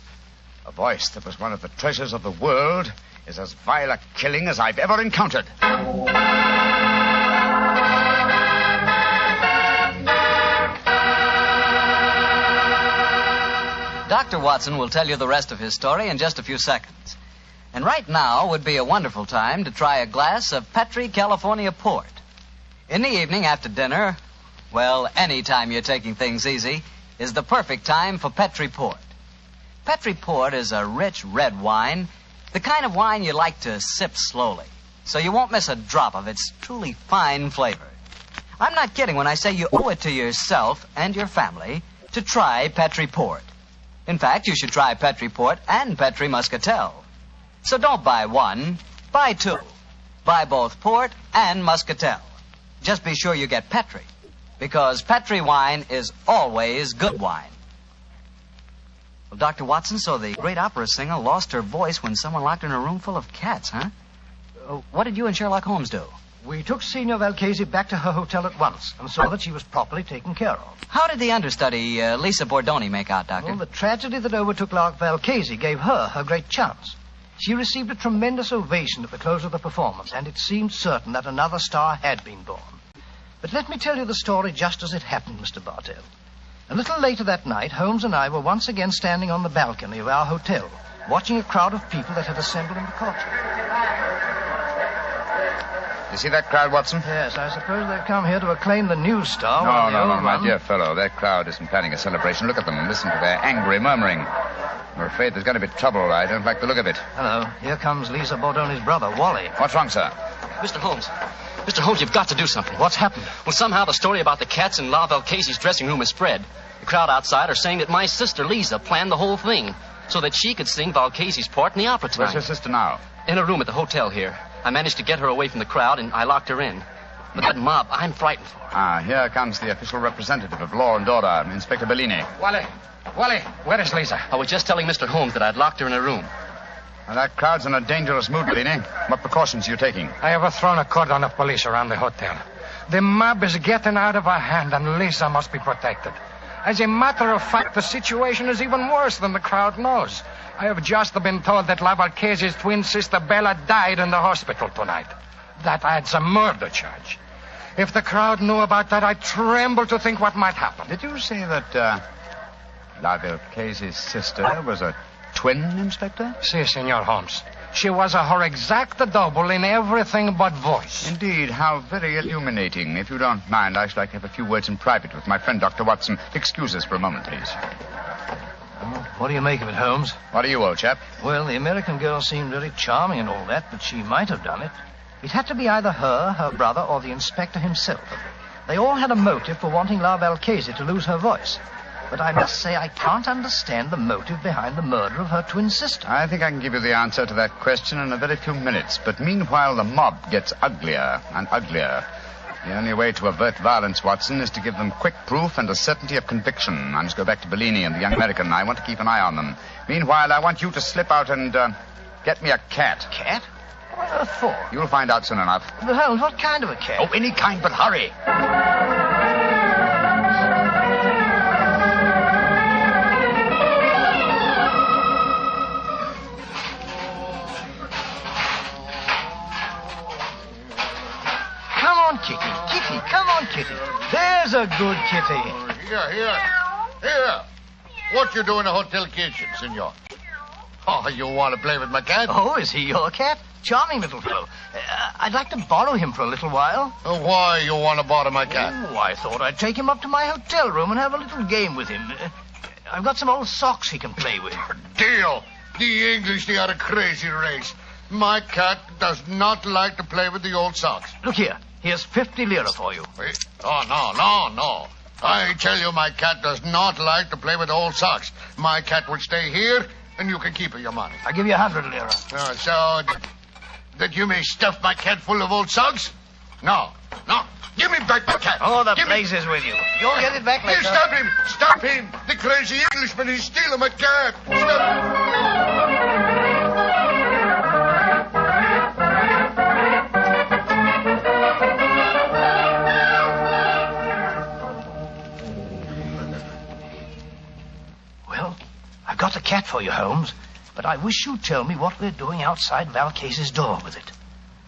that was one of the treasures of the world, is as vile a killing as I've ever encountered. Dr. Watson will tell you the rest of his story in just a few seconds. And right now would be a wonderful time to try a glass of Petri California Port. In the evening after dinner, well, any time you're taking things easy, is the perfect time for Petri Port. Petri Port is a rich red wine, the kind of wine you like to sip slowly, so you won't miss a drop of its truly fine flavor. I'm not kidding when I say you owe it to yourself and your family to try Petri Port. In fact, you should try Petri Port and Petri Muscatel. So don't buy one, buy two. Buy both Port and Muscatel. Just be sure you get Petri, because Petri wine is always good wine. Well, Dr. Watson, so the great opera singer lost her voice when someone locked her in a room full of cats, huh? What did you and Sherlock Holmes do? We took Signor Valchese back to her hotel at once and saw that she was properly taken care of. How did the understudy, Lisa Bordoni, make out, Doctor? Well, the tragedy that overtook Valchese gave her great chance. She received a tremendous ovation at the close of the performance, and it seemed certain that another star had been born. But let me tell you the story just as it happened, Mr. Bartell. A little later that night, Holmes and I were once again standing on the balcony of our hotel, watching a crowd of people that had assembled in the courtyard. You see that crowd, Watson? Yes, I suppose they've come here to acclaim the new star. No, my dear fellow. That crowd isn't planning a celebration. Look at them and listen to their angry murmuring. I'm afraid there's going to be trouble. I don't like the look of it. Hello. Here comes Lisa Bordoni's brother, Wally. What's wrong, sir? Mr. Holmes. Mr. Holmes, you've got to do something. What's happened? Well, somehow the story about the cats in La Valchese's dressing room has spread. The crowd outside are saying that my sister, Lisa, planned the whole thing so that she could sing Valchese's part in the opera tonight. Where's your sister now? In a room at the hotel here. I managed to get her away from the crowd, and I locked her in. But that mob, I'm frightened for her. Here comes the official representative of law and order, Inspector Bellini. Wally, where is Lisa? I was just telling Mr. Holmes that I'd locked her in a room. Now, that crowd's in a dangerous mood, Bellini. What precautions are you taking? I have thrown a cordon of police around the hotel. The mob is getting out of hand, and Lisa must be protected. As a matter of fact, the situation is even worse than the crowd knows. I have just been told that La Valchese's twin sister Bella died in the hospital tonight. That adds a murder charge. If the crowd knew about that, I tremble to think what might happen. Did you say that La Valchese's sister was a twin, Inspector? Si, Senor Holmes. She was her exact double in everything but voice. Indeed, how very illuminating. If you don't mind, I should like to have a few words in private with my friend, Dr. Watson. Excuse us for a moment, please. What do you make of it, Holmes? What do you, old chap? Well, the American girl seemed very charming and all that, but she might have done it. It had to be either her brother, or the inspector himself. They all had a motive for wanting La Valchese to lose her voice. but I must say I can't understand the motive behind the murder of her twin sister. I think I can give you the answer to that question in a very few minutes. But meanwhile, the mob gets uglier and uglier. The only way to avert violence, Watson, is to give them quick proof and a certainty of conviction. I must go back to Bellini and the young American. I want to keep an eye on them. Meanwhile, I want you to slip out and get me a cat. Cat? What on earth for? You'll find out soon enough. But Holmes, what kind of a cat? Oh, any kind, but hurry. Kitty, come on, Kitty. There's a good kitty. Here. What you do in a hotel kitchen, senor? Oh, you want to play with my cat? Oh, is he your cat? Charming little fellow. I'd like to borrow him for a little while. Why you want to borrow my cat? Oh, I thought I'd take him up to my hotel room and have a little game with him. I've got some old socks he can play with. Deal. The English, they are a crazy race. My cat does not like to play with the old socks. Look here. Here's 50 lira for you. Wait. Oh, no. I tell you, my cat does not like to play with old socks. My cat will stay here, and you can keep your money. I'll give you 100 lira. So that you may stuff my cat full of old socks? No. Give me back my cat. Oh, the place is with you. You'll get it back later. Here, stop him. The crazy Englishman is stealing my cat. Stop. I've got the cat for you, Holmes, but I wish you'd tell me what we're doing outside Valcase's door with it.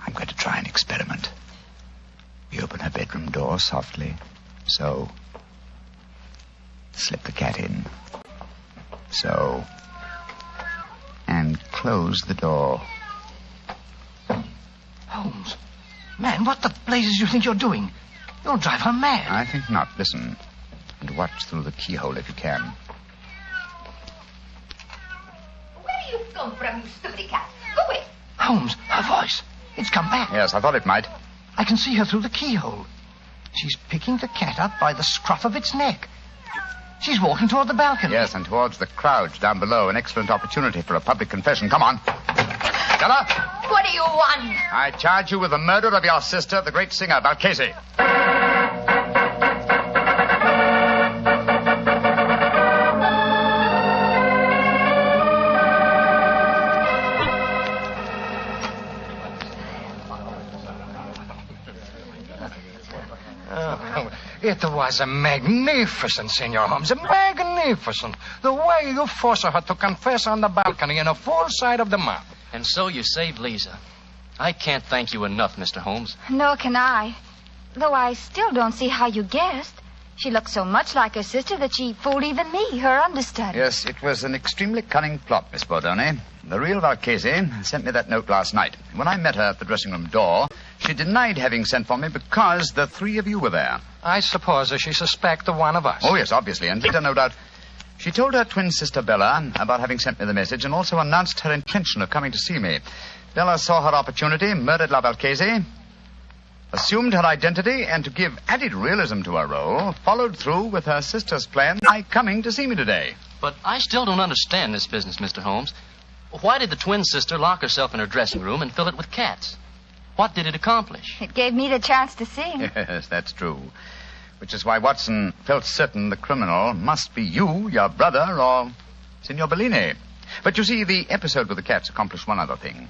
I'm going to try an experiment. We open her bedroom door softly. So. Slip the cat in. So. And close the door. Holmes, man, what the blazes do you think you're doing? You'll drive her mad. I think not. Listen. And watch through the keyhole if you can. You come from, you stupid cat. Go away. Holmes, her voice. It's come back. Yes, I thought it might. I can see her through the keyhole. She's picking the cat up by the scruff of its neck. She's walking toward the balcony. Yes, and towards the crowd down below. An excellent opportunity for a public confession. Come on. Stella? What do you want? I charge you with the murder of your sister, the great singer, Valcase. It was magnificent, Senor Holmes. Magnificent. The way you forced her to confess on the balcony in a full sight of the mob. And so you saved Lisa. I can't thank you enough, Mr. Holmes. Nor can I. Though I still don't see how you guessed. She looked so much like her sister that she fooled even me, her understudy. Yes, it was an extremely cunning plot, Miss Bordone. The real Valcase sent me that note last night. When I met her at the dressing room door, she denied having sent for me because the three of you were there. I suppose she suspected one of us. Oh, yes, obviously. And later, no doubt, she told her twin sister Bella about having sent me the message and also announced her intention of coming to see me. Bella saw her opportunity, murdered La Valcase, assumed her identity, and to give added realism to her role, followed through with her sister's plan by coming to see me today. But I still don't understand this business, Mr. Holmes. Why did the twin sister lock herself in her dressing room and fill it with cats? What did it accomplish? It gave me the chance to sing. Yes, that's true. Which is why Watson felt certain the criminal must be you, your brother, or Signor Bellini. But you see, the episode with the cats accomplished one other thing.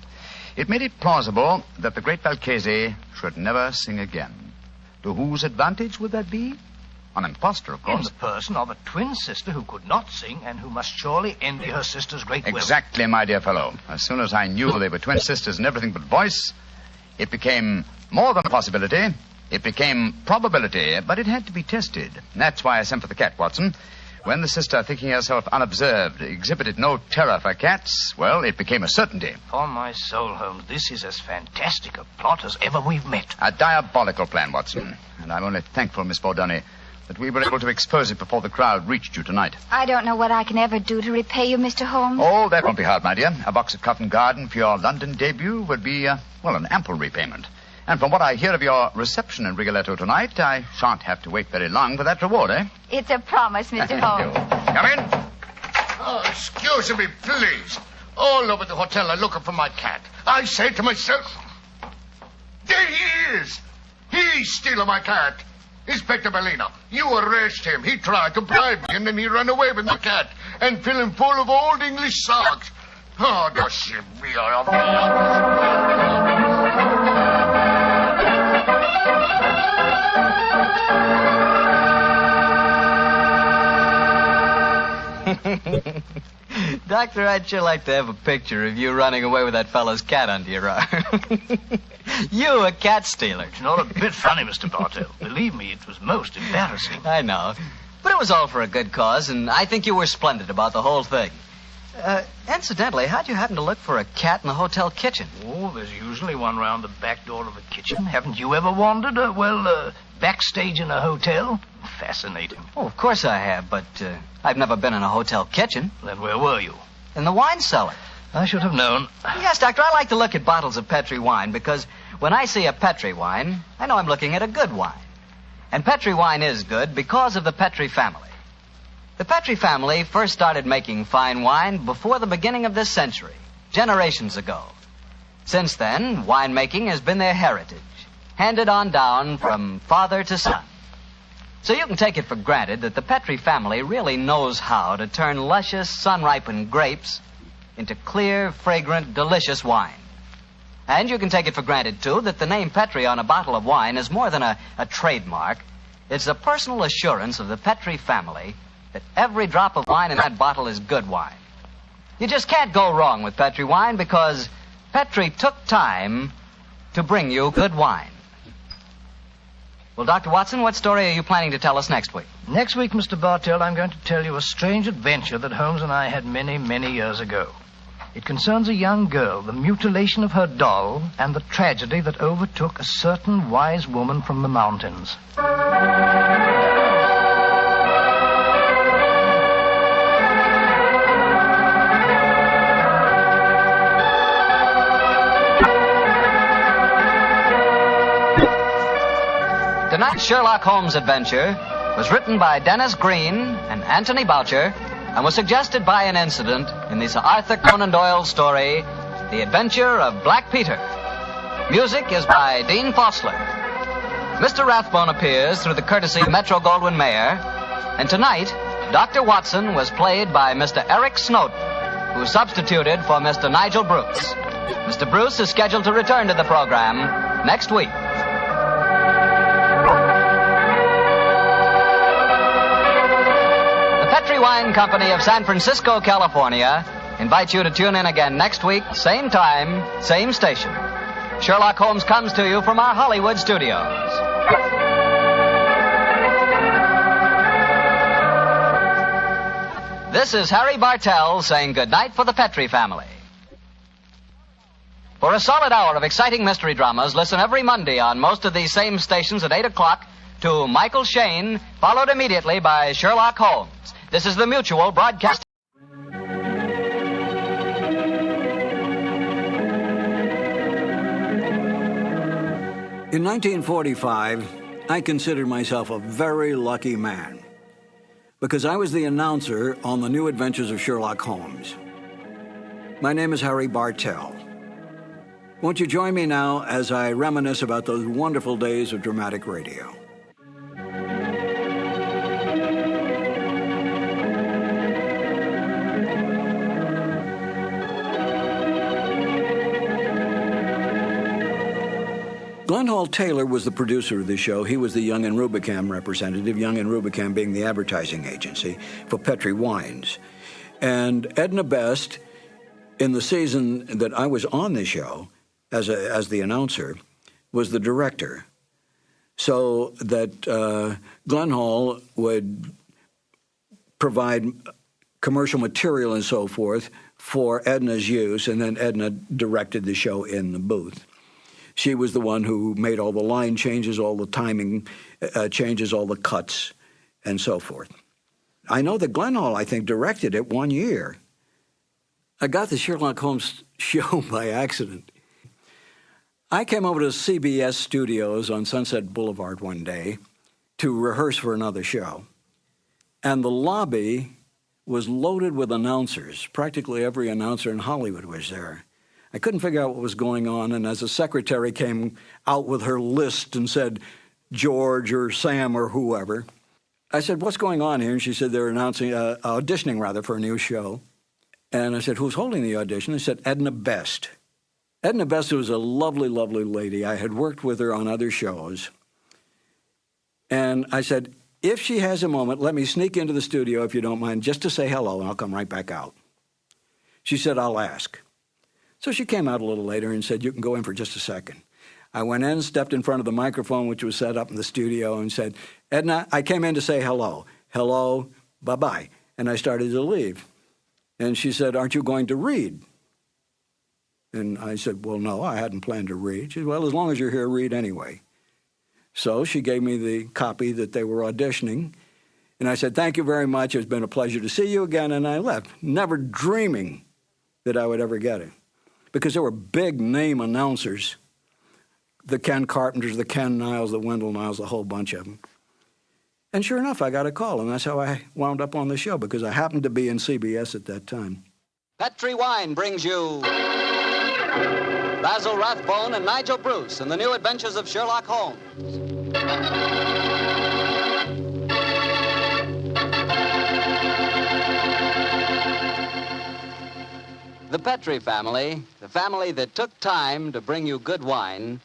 It made it plausible that the great Valcase should never sing again. To whose advantage would that be? An impostor, of course. In the person of a twin sister who could not sing and who must surely envy her sister's great will. Exactly, my dear fellow. As soon as I knew they were twin sisters in everything but voice, it became more than a possibility. It became probability, but it had to be tested. That's why I sent for the cat, Watson. When the sister, thinking herself unobserved, exhibited no terror for cats, well, it became a certainty. On my soul, Holmes, this is as fantastic a plot as ever we've met. A diabolical plan, Watson. And I'm only thankful, Miss Bordone, that we were able to expose it before the crowd reached you tonight. I don't know what I can ever do to repay you, Mr. Holmes. Oh, that won't be hard, my dear. A box of Covent Garden for your London debut would be, an ample repayment. And from what I hear of your reception in Rigoletto tonight, I shan't have to wait very long for that reward, eh? It's a promise, Mr. Holmes. Come in. Oh, excuse me, please. All over the hotel I'm looking for my cat. I say to myself, there he is. He's stealing my cat. Inspector Bellino, you arrest him. He tried to bribe me, and then he ran away with my cat and fill him full of old English socks. Oh, Dios mío. Doctor, I'd sure like to have a picture of you running away with that fellow's cat under your arm. You, a cat stealer. It's not a bit funny, Mr. Bartell. Believe me, it was most embarrassing. I know. But it was all for a good cause, and I think you were splendid about the whole thing. Incidentally, how'd you happen to look for a cat in the hotel kitchen? Oh, there's usually one round the back door of the kitchen. Haven't you ever wandered, backstage in a hotel? Fascinating. Oh, of course I have, but I've never been in a hotel kitchen. Then where were you? In the wine cellar. I should have known. Yes, Doctor, I like to look at bottles of Petri wine because when I see a Petri wine, I know I'm looking at a good wine. And Petri wine is good because of the Petri family. The Petri family first started making fine wine before the beginning of this century, generations ago. Since then, winemaking has been their heritage, handed on down from father to son. So you can take it for granted that the Petri family really knows how to turn luscious, sun-ripened grapes into clear, fragrant, delicious wine. And you can take it for granted, too, that the name Petri on a bottle of wine is more than a trademark. It's a personal assurance of the Petri family that every drop of wine in that bottle is good wine. You just can't go wrong with Petri wine because Petri took time to bring you good wine. Well, Dr. Watson, what story are you planning to tell us next week? Next week, Mr. Bartell, I'm going to tell you a strange adventure that Holmes and I had many, many years ago. It concerns a young girl, the mutilation of her doll, and the tragedy that overtook a certain wise woman from the mountains. Tonight's Sherlock Holmes adventure was written by Dennis Green and Anthony Boucher and was suggested by an incident in the Sir Arthur Conan Doyle story, The Adventure of Black Peter. Music is by Dean Fossler. Mr. Rathbone appears through the courtesy of Metro-Goldwyn-Mayer, and tonight, Dr. Watson was played by Mr. Eric Snowden, who substituted for Mr. Nigel Bruce. Mr. Bruce is scheduled to return to the program next week. Petri Wine Company of San Francisco, California, invites you to tune in again next week, same time, same station. Sherlock Holmes comes to you from our Hollywood studios. This is Harry Bartell saying goodnight for the Petri family. For a solid hour of exciting mystery dramas, listen every Monday on most of these same stations at 8 o'clock to Michael Shayne, followed immediately by Sherlock Holmes. This is the Mutual Broadcasting. In 1945, I considered myself a very lucky man because I was the announcer on the New Adventures of Sherlock Holmes. My name is Harry Bartell. Won't you join me now as I reminisce about those wonderful days of dramatic radio? Glenn Hall Taylor was the producer of the show. He was the Young and Rubicam representative, Young and Rubicam being the advertising agency for Petri Wines. And Edna Best, in the season that I was on the show as the announcer, was the director. So that Glenn Hall would provide commercial material and so forth for Edna's use, and then Edna directed the show in the booth. She was the one who made all the line changes, all the timing changes, all the cuts, and so forth. I know that Glenn Hall, I think, directed it one year. I got the Sherlock Holmes show by accident. I came over to CBS studios on Sunset Boulevard one day to rehearse for another show. And the lobby was loaded with announcers. Practically every announcer in Hollywood was there. I couldn't figure out what was going on, and as the secretary came out with her list and said, George or Sam or whoever, I said, what's going on here? And she said, they're auditioning for a new show. And I said, who's holding the audition? They said, Edna Best. Edna Best was a lovely, lovely lady. I had worked with her on other shows. And I said, if she has a moment, let me sneak into the studio, if you don't mind, just to say hello, and I'll come right back out. She said, I'll ask. So she came out a little later and said, you can go in for just a second. I went in, stepped in front of the microphone, which was set up in the studio, and said, Edna, I came in to say hello. Hello, bye-bye. And I started to leave. And she said, aren't you going to read? And I said, well, no, I hadn't planned to read. She said, well, as long as you're here, read anyway. So she gave me the copy that they were auditioning. And I said, thank you very much. It's been a pleasure to see you again. And I left, never dreaming that I would ever get it. Because there were big name announcers, the Ken Carpenters, the Ken Niles, the Wendell Niles, a whole bunch of them. And sure enough, I got a call, and that's how I wound up on the show, because I happened to be in CBS at that time. Petri Wine brings you Basil Rathbone and Nigel Bruce in the new adventures of Sherlock Holmes. The Petri family, the family that took time to bring you good wine,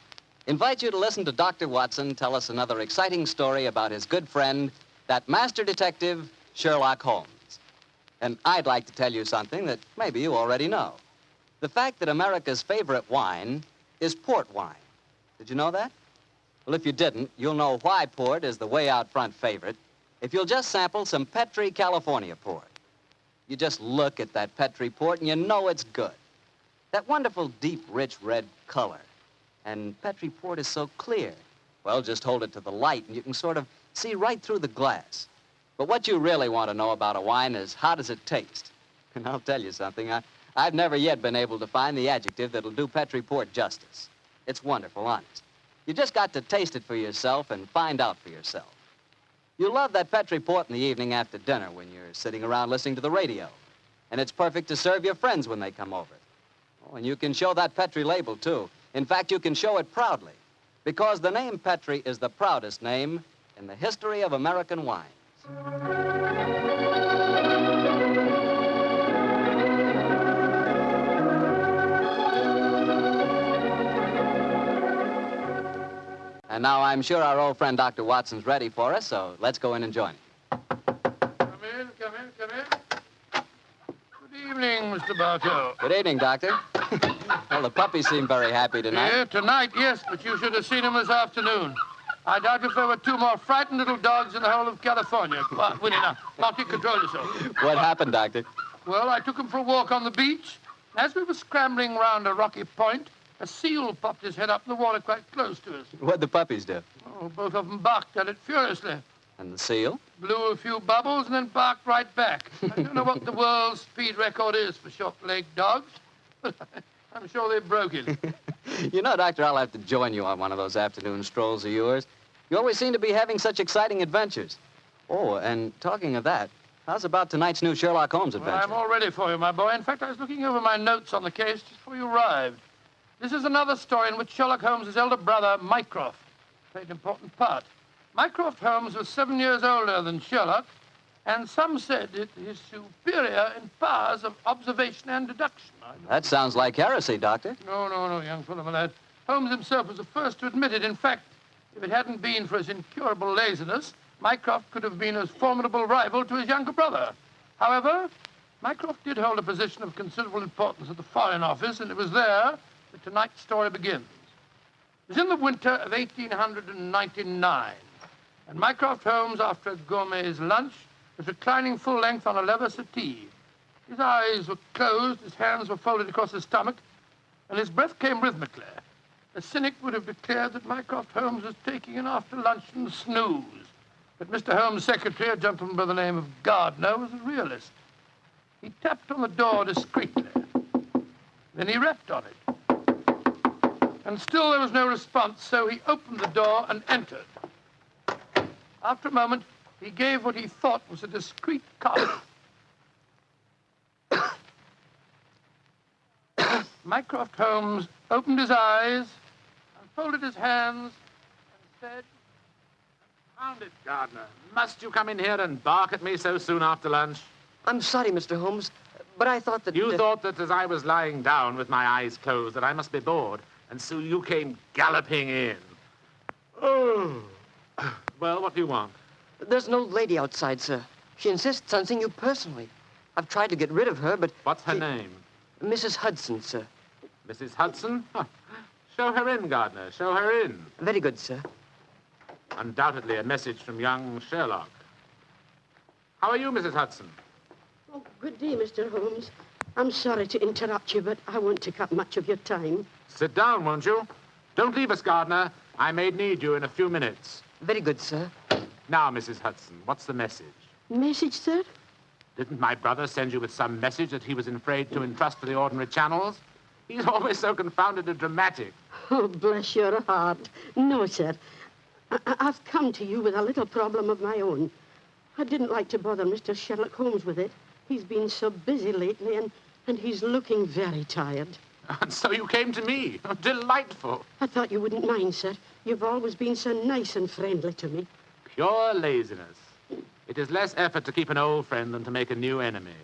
invites you to listen to Dr. Watson tell us another exciting story about his good friend, that master detective, Sherlock Holmes. And I'd like to tell you something that maybe you already know. The fact that America's favorite wine is port wine. Did you know that? Well, if you didn't, you'll know why port is the way out front favorite if you'll just sample some Petri California port. You just look at that Petri port and you know it's good. That wonderful, deep, rich red color. And Petri port is so clear. Well, just hold it to the light and you can sort of see right through the glass. But what you really want to know about a wine is, how does it taste? And I'll tell you something, I've never yet been able to find the adjective that'll do Petri port justice. It's wonderful, honest. You just got to taste it for yourself and find out for yourself. You love that Petri port in the evening after dinner when you're sitting around listening to the radio. And it's perfect to serve your friends when they come over. Oh, and you can show that Petri label, too. In fact, you can show it proudly, because the name Petri is the proudest name in the history of American wines. And now I'm sure our old friend Dr. Watson's ready for us, so let's go in and join him. Come in. Good evening, Mr. Bartow. Good evening, Doctor. Well, the puppies seem very happy tonight. Yeah, tonight, yes, but you should have seen them this afternoon. I doubt if there were two more frightened little dogs in the whole of California. Come on, Winnie, now you control yourself. What happened, Doctor? Well, I took them for a walk on the beach. As we were scrambling round a rocky point, a seal popped his head up in the water quite close to us. What'd the puppies do? Oh, both of them barked at it furiously. And the seal? Blew a few bubbles and then barked right back. I don't know what the world's speed record is for short-legged dogs, but I'm sure they broke it. You know, Doctor, I'll have to join you on one of those afternoon strolls of yours. You always seem to be having such exciting adventures. Oh, and talking of that, how's about tonight's new Sherlock Holmes adventure? Well, I'm all ready for you, my boy. In fact, I was looking over my notes on the case just before you arrived. This is another story in which Sherlock Holmes' elder brother, Mycroft, played an important part. Mycroft Holmes was 7 years older than Sherlock, and some said it is superior in powers of observation and deduction. That sounds like heresy, Doctor. No, young fellow, my lad. Holmes himself was the first to admit it. In fact, if it hadn't been for his incurable laziness, Mycroft could have been a formidable rival to his younger brother. However, Mycroft did hold a position of considerable importance at the Foreign Office, and it was there that tonight's story begins. It was in the winter of 1899, and Mycroft Holmes, after a gourmet's lunch, was reclining full length on a leather settee. His eyes were closed, his hands were folded across his stomach, and his breath came rhythmically. A cynic would have declared that Mycroft Holmes was taking an after-luncheon snooze. But Mr. Holmes' secretary, a gentleman by the name of Gardner, was a realist. He tapped on the door discreetly. Then he rapped on it. And still there was no response, so he opened the door and entered. After a moment, he gave what he thought was a discreet cough. Mycroft Holmes opened his eyes and folded his hands and said, "Found it, Gardner. Must you come in here and bark at me so soon after lunch?" I'm sorry, Mr. Holmes, but I thought that... You thought that as I was lying down with my eyes closed that I must be bored, and so you came galloping in. Oh. Well, what do you want? There's an old lady outside, sir. She insists on seeing you personally. I've tried to get rid of her, but... What's her name? Mrs. Hudson, sir. Mrs. Hudson? Huh. Show her in, Gardner. Show her in. Very good, sir. Undoubtedly a message from young Sherlock. How are you, Mrs. Hudson? Oh, good day, Mr. Holmes. I'm sorry to interrupt you, but I won't take up much of your time. Sit down, won't you? Don't leave us, Gardner. I may need you in a few minutes. Very good, sir. Now, Mrs. Hudson, what's the message? Message, sir? Didn't my brother send you with some message that he was afraid to entrust to the ordinary channels? He's always so confounded dramatic. Oh, bless your heart. No, sir. I've come to you with a little problem of my own. I didn't like to bother Mr. Sherlock Holmes with it. He's been so busy lately, and he's looking very tired. And so you came to me. Delightful. I thought you wouldn't mind, sir. You've always been so nice and friendly to me. Pure laziness. It is less effort to keep an old friend than to make a new enemy.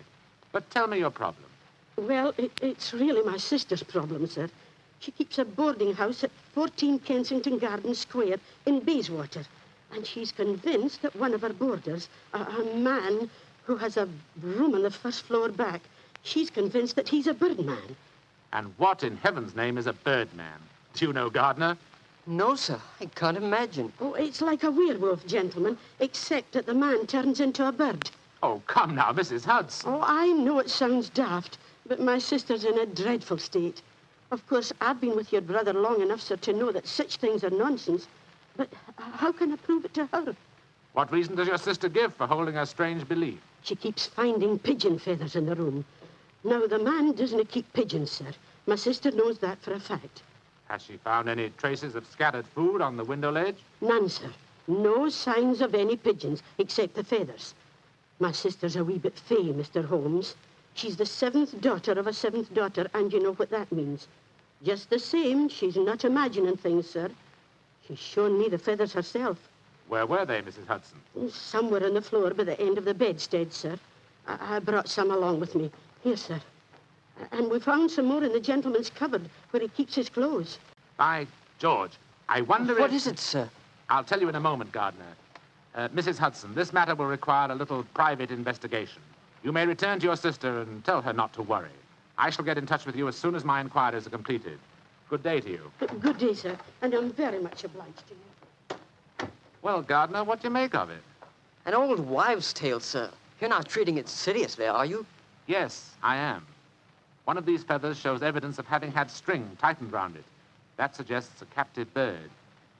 But tell me your problem. Well, it's really my sister's problem, sir. She keeps a boarding house at 14 Kensington Gardens Square in Bayswater. And she's convinced that one of her boarders, a man who has a room on the first floor back, she's convinced that he's a birdman. And what in heaven's name is a birdman? Do you know, Gardner? No, sir. I can't imagine. Oh, it's like a werewolf, gentlemen, except that the man turns into a bird. Oh, come now, Mrs. Hudson. Oh, I know it sounds daft, but my sister's in a dreadful state. Of course, I've been with your brother long enough, sir, to know that such things are nonsense. But how can I prove it to her? What reason does your sister give for holding a strange belief? She keeps finding pigeon feathers in the room. Now, the man doesn't keep pigeons, sir. My sister knows that for a fact. Has she found any traces of scattered food on the window ledge? None, sir. No signs of any pigeons, except the feathers. My sister's a wee bit fey, Mr. Holmes. She's the 7th daughter of a 7th daughter, and you know what that means. Just the same, she's not imagining things, sir. She's shown me the feathers herself. Where were they, Mrs. Hudson? Somewhere on the floor by the end of the bedstead, sir. I brought some along with me. Here, sir. And we found some more in the gentleman's cupboard where he keeps his clothes. By George, I wonder What is it, sir? I'll tell you in a moment, Gardner. Mrs. Hudson, this matter will require a little private investigation. You may return to your sister and tell her not to worry. I shall get in touch with you as soon as my inquiries are completed. Good day to you. Good day, sir, and I'm very much obliged to you. Well, Gardner, what do you make of it? An old wives' tale, sir. You're not treating it seriously, are you? Yes, I am. One of these feathers shows evidence of having had string tightened round it. That suggests a captive bird.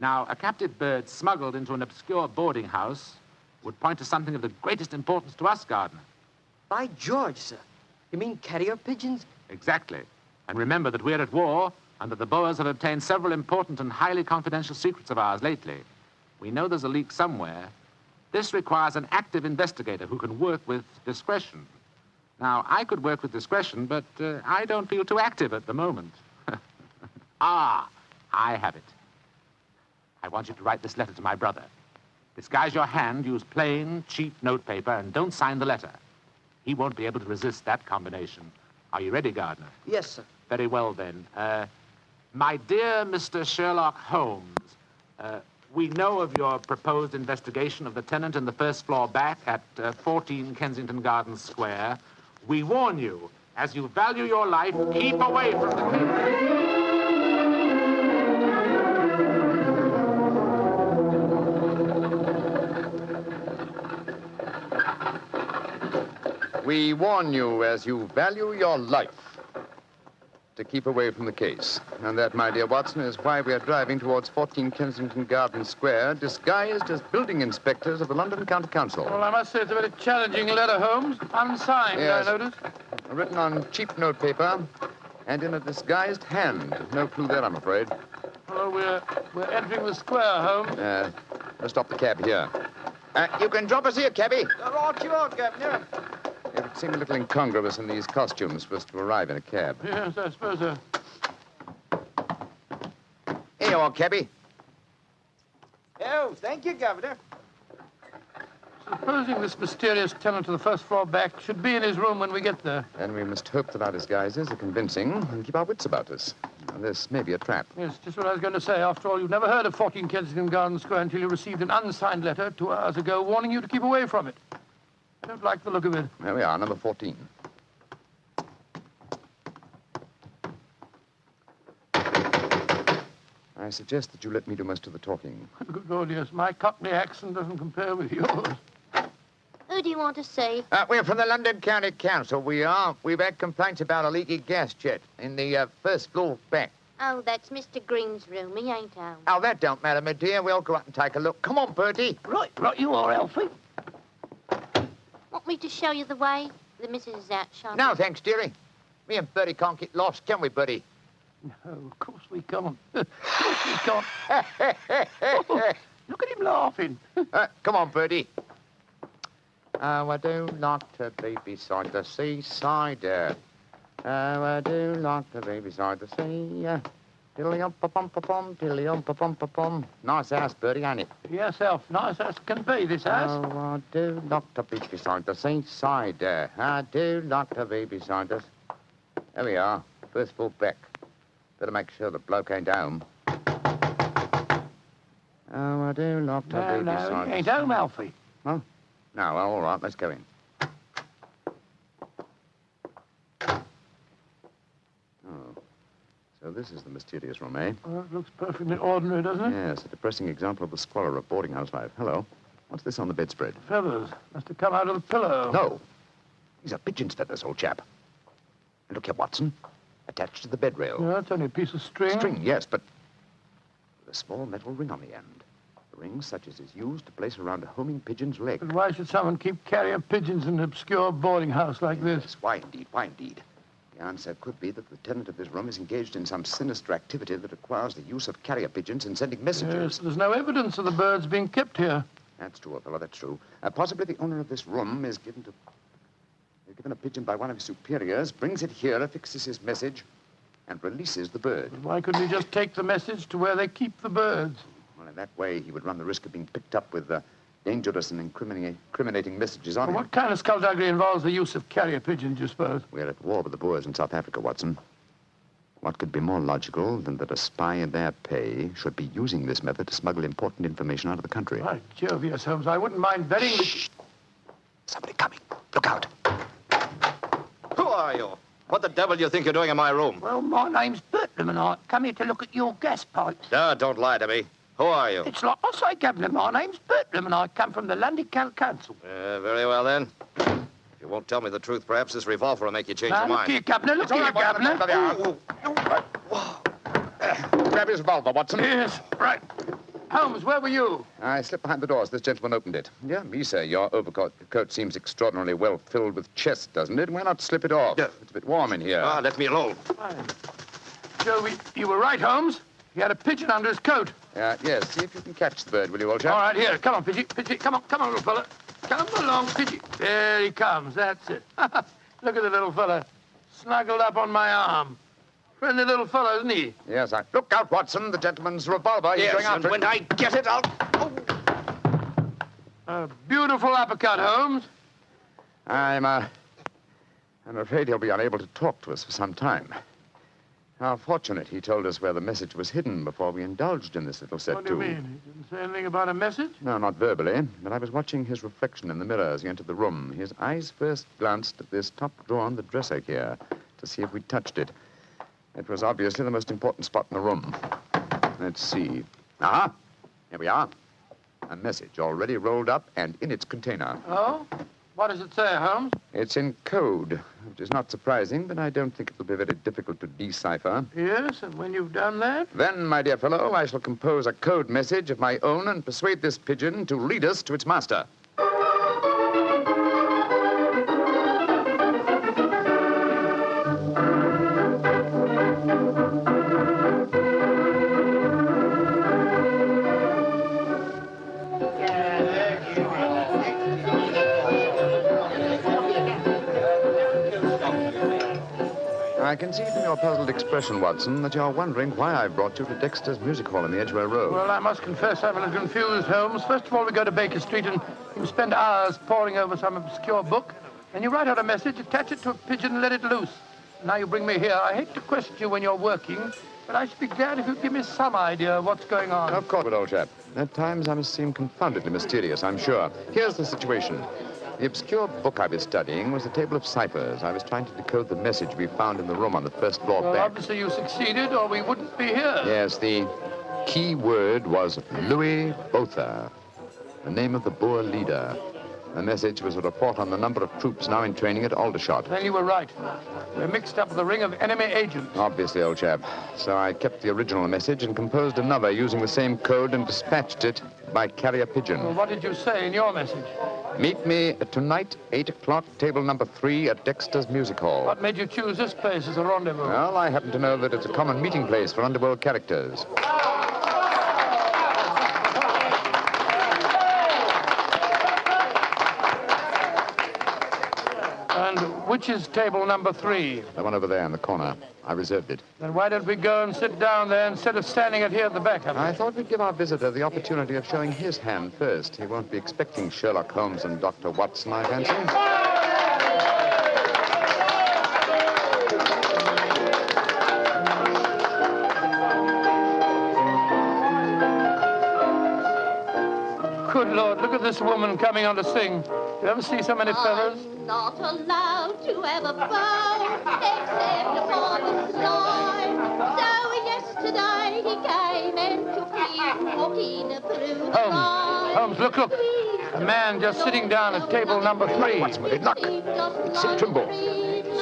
Now, a captive bird smuggled into an obscure boarding house would point to something of the greatest importance to us, Gardner. By George, sir. You mean carrier pigeons? Exactly. And remember that we're at war and that the Boers have obtained several important and highly confidential secrets of ours lately. We know there's a leak somewhere. This requires an active investigator who can work with discretion. Now, I could work with discretion, but I don't feel too active at the moment. Ah, I have it. I want you to write this letter to my brother. Disguise your hand, use plain, cheap notepaper, and don't sign the letter. He won't be able to resist that combination. Are you ready, Gardner? Yes, sir. Very well, then. My dear Mr. Sherlock Holmes, we know of your proposed investigation of the tenant in the first floor back at 14 Kensington Gardens Square. We warn you, as you value your life, keep away from the tenant. We warn you, as you value your life, to keep away from the case. And that, my dear Watson, is why we are driving towards 14 Kensington Gardens Square, disguised as building inspectors of the London County Council. Well, I must say it's a very challenging letter, Holmes. Unsigned, Yes. I notice. Written on cheap notepaper And in a disguised hand. No clue there, I'm afraid. Well, we're entering the square, Holmes. Let's stop the cab here. You can drop us here, cabby. Right, you are, Governor. It would seem a little incongruous in these costumes for us to arrive in a cab. Yes, I suppose so. Here you are, cabby. Oh, thank you, Governor. Supposing this mysterious tenant of the first floor back should be in his room when we get there. Then we must hope that our disguises are convincing and keep our wits about us. Now, this may be a trap. Yes, just what I was going to say. After all, you've never heard of 14 Kensington Gardens Square until you received an unsigned letter 2 hours ago warning you to keep away from it. I don't like the look of it. There we are, number 14. I suggest that you let me do most of the talking. Good Lord, yes. My Cockney accent doesn't compare with yours. Who do you want to see? We're from the London County Council, we are. We've had complaints about a leaky gas jet in the first floor back. Oh, that's Mr. Green's room. He ain't home. Oh, that don't matter, my dear. We'll go up and take a look. Come on, Bertie. Right, you are, Elfie. Want me to show you the way? The missus is out shopping. No, thanks, dearie. Me and Bertie can't get lost, can we, Bertie? No, of course we can't. Of course we can't. Oh, look at him laughing. Come on, Bertie. Oh, I do like to be beside the seaside. Oh, I do like to be beside the sea. Tilly-um-pa-pum-pa-pum, tilly-um-pa-pum-pa-pum. Nice house, Bertie, ain't it? Yes, Elf. Nice as can be, this house. Oh, I do like to be beside the seaside. I do like to be beside us. There we are. First floor back. Better make sure the bloke ain't home. Oh, I do like to be beside No, he ain't home, Alfie. Oh? No, well, all right, let's go in. Oh. So this is the mysterious room, eh? Well, it looks perfectly ordinary, doesn't it? Yes, a depressing example of the squalor of boarding house life. Hello. What's this on the bedspread? Feathers. Must have come out of the pillow. No. These are pigeon's feathers, old chap. And look here, Watson. Attached to the bed rail. No, it's only a piece of string. String, yes, but with a small metal ring on the end. A ring such as is used to place around a homing pigeon's leg. But why should someone keep carrier pigeons in an obscure boarding house like this? Yes, why indeed, why indeed? The answer could be that the tenant of this room is engaged in some sinister activity that requires the use of carrier pigeons in sending messages. Yes, there's no evidence of the birds being kept here. That's true, old fellow, that's true. Possibly the owner of this room is given a pigeon by one of his superiors, brings it here, affixes his message, and releases the bird. But why couldn't he just take the message to where they keep the birds? Well, in that way, he would run the risk of being picked up with dangerous and incriminating messages on him. What kind of skullduggery involves the use of carrier pigeons, you suppose? We're at war with the Boers in South Africa, Watson. What could be more logical than that a spy in their pay should be using this method to smuggle important information out of the country? By Jove, yes, Holmes. I wouldn't mind betting that... Shh! Somebody coming. Look out. Who are you? What the devil do you think you're doing in my room? Well, my name's Bertram, and I come here to look at your gas pipes. No, don't lie to me. Who are you? It's like I say, Governor, my name's Bertram, and I come from the London County Council. Very well, then. If you won't tell me the truth, perhaps this revolver will make you change your mind. Look here, Governor, look here, Governor. Grab his revolver, Watson. Yes, right. Holmes, where were you? I slipped behind the doors. This gentleman opened it. Yeah, me, sir. Your overcoat seems extraordinarily well filled with chest, doesn't it? Why not slip it off? It's a bit warm in here. Let me alone. Joe, you were right, Holmes. He had a pigeon under his coat. Yes. See if you can catch the bird, will you, old chap? All right, here. Come on, Pidgey. Pidgey, come on, little fella. Come along, Pidgey. There he comes. That's it. Look at the little fella. Snuggled up on my arm. Friendly little fellow, isn't he? Yes, Look out, Watson. The gentleman's revolver. He's going after and when I get it, I'll... A beautiful uppercut, Holmes. I'm afraid he'll be unable to talk to us for some time. How fortunate he told us where the message was hidden before we indulged in this little set, What do you mean? He didn't say anything about a message? No, not verbally, but I was watching his reflection in the mirror as he entered the room. His eyes first glanced at this top drawer on the dresser here to see if we touched it. It was obviously the most important spot in the room. Let's see. Aha! Here we are. A message already rolled up and in its container. Oh? What does it say, Holmes? It's in code, which is not surprising, but I don't think it will be very difficult to decipher. Yes, and when you've done that? Then, my dear fellow, I shall compose a code message of my own and persuade this pigeon to lead us to its master. I can see from your puzzled expression, Watson, that you're wondering why I brought you to Dexter's Music Hall in the Edgware Road. Well, I must confess I'm a little confused, Holmes. First of all, we go to Baker Street and you spend hours poring over some obscure book. Then you write out a message, attach it to a pigeon and let it loose. Now you bring me here. I hate to question you when you're working, but I should be glad if you'd give me some idea of what's going on. Of course, old chap. At times I must seem confoundedly mysterious, I'm sure. Here's the situation. The obscure book I was studying was a table of ciphers. I was trying to decode the message we found in the room on the first floor Well, back. obviously you succeeded or we wouldn't be here. Yes, the key word was Louis Botha, the name of the Boer leader. The message was a report on the number of troops now in training at Aldershot. Then you were right. We're mixed up with a ring of enemy agents. Obviously, old chap. So I kept the original message and composed another using the same code and dispatched it by carrier pigeon. Well, what did you say in your message? Meet me tonight, 8 o'clock, table number 3 at Dexter's Music Hall. What made you choose this place as a rendezvous? Well, I happen to know that it's a common meeting place for underworld characters. And which is table number 3? The one over there in the corner. I reserved it. Then why don't we go and sit down there instead of standing it here at the back? I thought we'd give our visitor the opportunity of showing his hand first. He won't be expecting Sherlock Holmes and Dr. Watson, I fancy. Good Lord, look at this woman coming on to sing. Do you ever see so many fellas? I'm not allowed to have a beau except upon the sly. So yesterday he came and took me walking through the Holmes, Holmes, look. A man just sitting down at table number 3. What's with it? Look. It's Sid Trimble.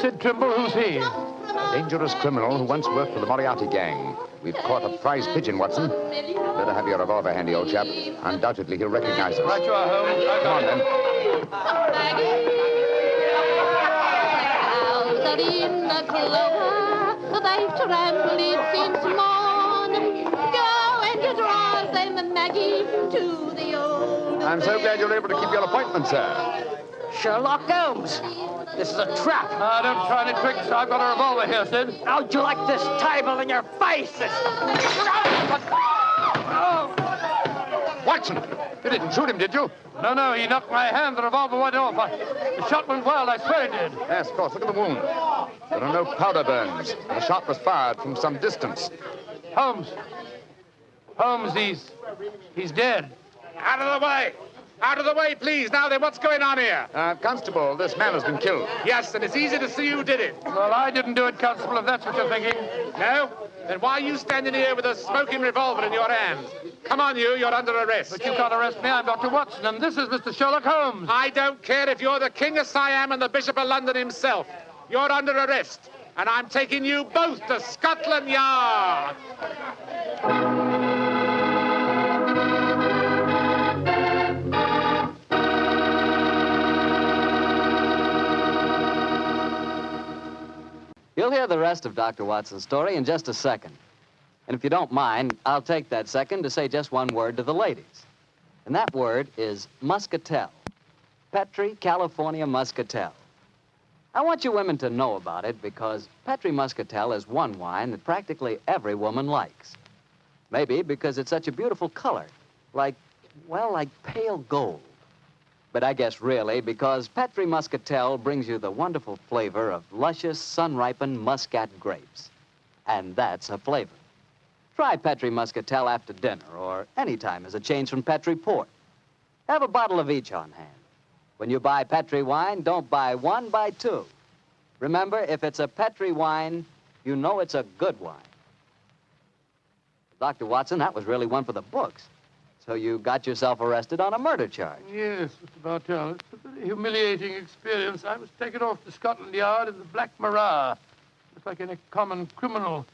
Sid Trimble, who's he? A dangerous criminal who once worked for the Moriarty gang. We've caught a prize pigeon, Watson. Better have your revolver handy, old chap. Undoubtedly, he'll recognize us. Right you are, Holmes. Come on, then. Are in the clover, they've trampled it since morn. Go and you drive them, Maggie, to the old. I'm so glad you're able to keep your appointment, sir. Sherlock Holmes. This is a trap. Now, don't try any tricks. I've got a revolver here, Sid. How'd you like this table in your face? Watson, you didn't shoot him, did you? No, he knocked my hand. The revolver went off. The shot went well. I swear it did. Yes, of course. Look at the wound. There are no powder burns. The shot was fired from some distance. Holmes, he's dead. Out of the way! Out of the way, please. Now then, what's going on here? Constable, this man has been killed. Yes, and it's easy to see who did it. Well, I didn't do it, Constable, if that's what you're thinking. No? Then why are you standing here with a smoking revolver in your hand? Come on, you're under arrest. But you can't arrest me. I'm Dr. Watson, and this is Mr. Sherlock Holmes. I don't care if you're the King of Siam and the Bishop of London himself. You're under arrest, and I'm taking you both to Scotland Yard. You'll hear the rest of Dr. Watson's story in just a second. And if you don't mind, I'll take that second to say just one word to the ladies. And that word is muscatel. Petri California Muscatel. I want you women to know about it because Petri Muscatel is one wine that practically every woman likes. Maybe because it's such a beautiful color, like pale gold. But I guess really because Petri Muscatel brings you the wonderful flavor of luscious, sun-ripened Muscat grapes. And that's a flavor. Try Petri Muscatel after dinner or any time as a change from Petri Port. Have a bottle of each on hand. When you buy Petri wine, don't buy one, buy two. Remember, if it's a Petri wine, you know it's a good wine. Dr. Watson, that was really one for the books. So you got yourself arrested on a murder charge. Yes, Mr. Bartell. It's a very humiliating experience. I was taken off to Scotland Yard in the Black Marat. Just like any common criminal.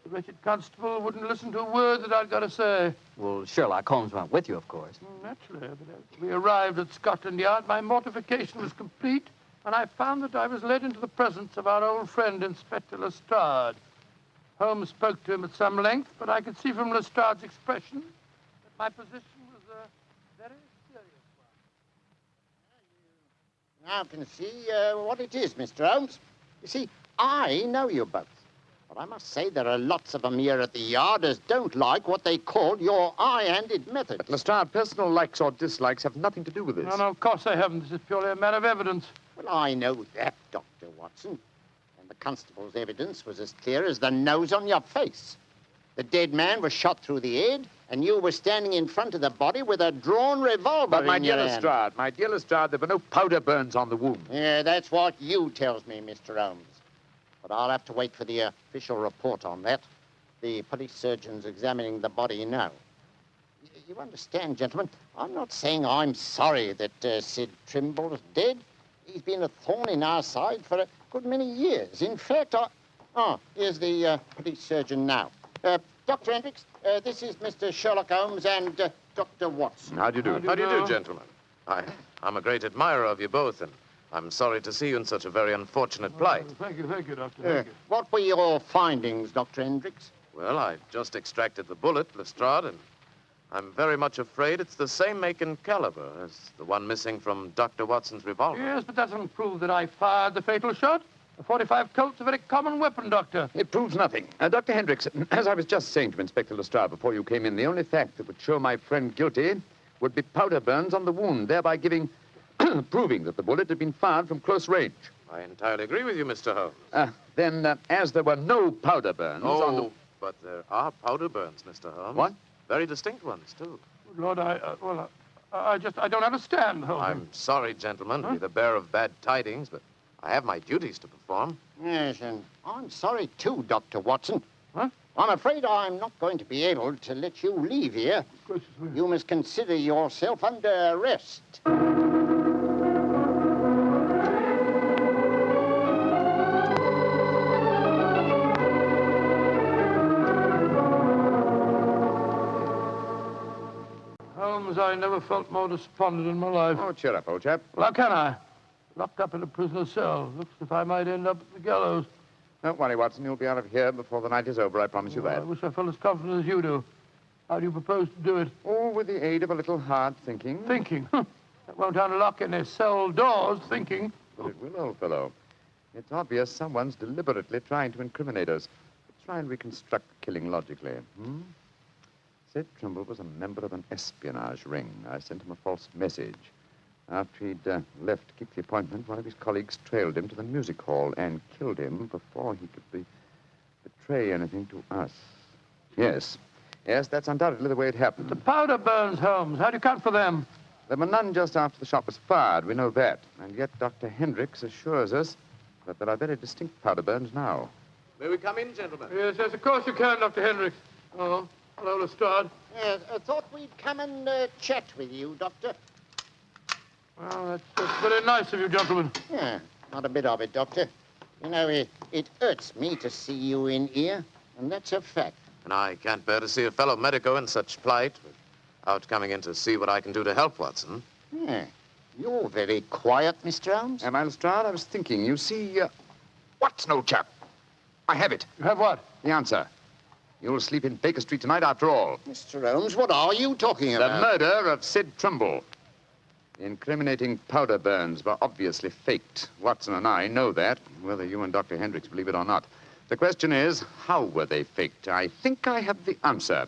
The wretched constable wouldn't listen to a word that I'd got to say. Well, Sherlock Holmes went with you, of course. Naturally, but as we arrived at Scotland Yard, my mortification was complete, and I found that I was led into the presence of our old friend, Inspector Lestrade. Holmes spoke to him at some length, but I could see from Lestrade's expression that my position was a very serious one. Now can see what it is, Mr. Holmes. You see, I know you both. But I must say there are lots of them here at the yard as don't like what they call your high-handed methods. But, Lestrade, personal likes or dislikes have nothing to do with this. No, of course they haven't. This is purely a matter of evidence. Well, I know that, Dr. Watson. And the constable's evidence was as clear as the nose on your face. The dead man was shot through the head, and you were standing in front of the body with a drawn revolver in your hand. But, my dear Lestrade, there were no powder burns on the wound. Yeah, that's what you tells me, Mr. Holmes. But I'll have to wait for the official report on that. The police surgeon's examining the body now. You understand, gentlemen, I'm not saying I'm sorry that Sid Trimble's dead. He's been a thorn in our side for a good many years. In fact, here's the police surgeon now. Dr. Hendricks, this is Mr. Sherlock Holmes and Dr. Watson. How do you do? How do you do, gentlemen? I'm a great admirer of you both, and I'm sorry to see you in such a very unfortunate plight. Thank you, Doctor. Thank you. What were your findings, Dr. Hendricks? Well, I've just extracted the bullet, Lestrade, and I'm very much afraid it's the same make and caliber as the one missing from Dr. Watson's revolver. Yes, but that doesn't prove that I fired the fatal shot. A .45 Colt's a very common weapon, Doctor. It proves nothing. Dr. Hendricks, as I was just saying to Inspector Lestrade before you came in, the only fact that would show my friend guilty would be powder burns on the wound, thereby proving that the bullet had been fired from close range. I entirely agree with you, Mr. Holmes. Then, as there were no powder burns on the... but there are powder burns, Mr. Holmes. What? Very distinct ones, too. Lord, I don't understand. I'm sorry, gentlemen, to be the bearer of bad tidings, but I have my duties to perform. Yes, and I'm sorry, too, Dr. Watson. Huh? I'm afraid I'm not going to be able to let you leave here. You must consider yourself under arrest. Holmes, I never felt more despondent in my life. Oh, cheer up, old chap. Well, how can I? Locked up in a prisoner's cell. Looks as if I might end up at the gallows. Don't worry, Watson. You'll be out of here before the night is over, I promise you that. I wish I felt as confident as you do. How do you propose to do it? Oh, with the aid of a little hard thinking. Thinking? That won't unlock any cell doors, thinking. But it will, old fellow. It's obvious someone's deliberately trying to incriminate us. Let's try and reconstruct the killing logically. Sid Trimble was a member of an espionage ring. I sent him a false message. After he'd left to keep the appointment, one of his colleagues trailed him to the music hall and killed him before he could betray anything to us. Yes, that's undoubtedly the way it happened. The powder burns, Holmes. How do you account for them? There were none just after the shot was fired. We know that. And yet Dr. Hendricks assures us that there are very distinct powder burns now. May we come in, gentlemen? Yes, of course you can, Dr. Hendricks. Oh, hello, Lestrade. Yes, I thought we'd come and chat with you, Doctor. Well, that's very nice of you, gentlemen. Yeah, not a bit of it, Doctor. You know, it hurts me to see you in here, and that's a fact. And I can't bear to see a fellow medico in such plight without coming in to see what I can do to help Watson. Yeah, you're very quiet, Mr. Holmes. Am I, Lestrade? I was thinking, you see, Watson, old chap. I have it. You have what? The answer. You'll sleep in Baker Street tonight after all. Mr. Holmes, what are you talking about? The murder of Sid Trimble. The incriminating powder burns were obviously faked. Watson and I know that, whether you and Dr. Hendricks believe it or not. The question is, how were they faked? I think I have the answer.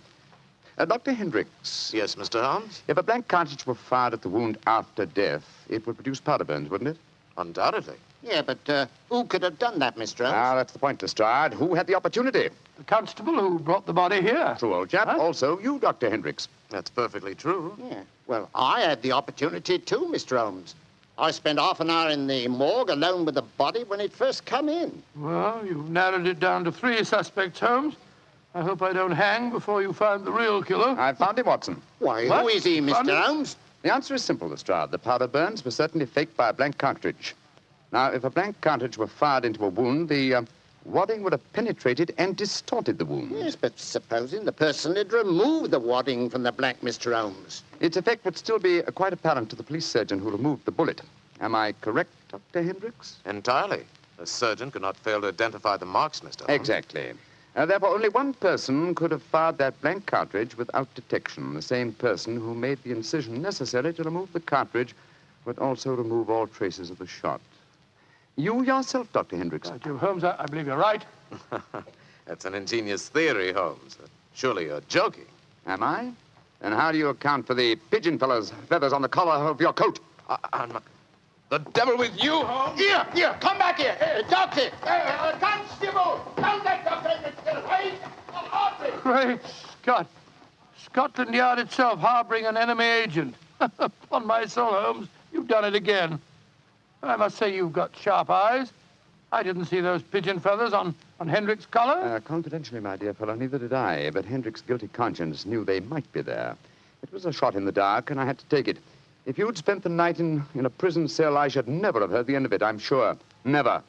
Dr. Hendricks. Yes, Mr. Holmes? If a blank cartridge were fired at the wound after death, it would produce powder burns, wouldn't it? Undoubtedly. Yeah, but who could have done that, Mr. Holmes? Ah, that's the point, Lestrade. Who had the opportunity? The constable who brought the body here. True, old chap. Huh? Also, you, Dr. Hendricks. That's perfectly true. Yeah. Well, I had the opportunity too, Mr. Holmes. I spent half an hour in the morgue alone with the body when it first come in. Well, you've narrowed it down to 3 suspects, Holmes. I hope I don't hang before you find the real killer. I found him, Watson. Why, who is he, Mr. Holmes? The answer is simple, Lestrade. The powder burns were certainly faked by a blank cartridge. Now, if a blank cartridge were fired into a wound, the wadding would have penetrated and distorted the wound. Yes, but supposing the person had removed the wadding from the blank, Mr. Holmes. Its effect would still be quite apparent to the police surgeon who removed the bullet. Am I correct, Dr. Hendricks? Entirely. A surgeon could not fail to identify the marks, Mr. Holmes. Exactly. Therefore, only one person could have fired that blank cartridge without detection. The same person who made the incision necessary to remove the cartridge would also remove all traces of the shot. You yourself, Dr. Hendricks. Jim Holmes, I believe you're right. That's an ingenious theory, Holmes. Surely you're joking. Am I? Then how do you account for the pigeon feathers on the collar of your coat? The devil with you, Holmes? Here, come back here. Doctor, Constable, don't let Dr. Hendricks get away. Great Scott. Scotland Yard itself harboring an enemy agent. Upon my soul, Holmes, you've done it again. I must say you've got sharp eyes. I didn't see those pigeon feathers on Hendricks' collar. Confidentially, my dear fellow, neither did I, but Hendricks' guilty conscience knew they might be there. It was a shot in the dark, and I had to take it. If you'd spent the night in a prison cell, I should never have heard the end of it, I'm sure. Never.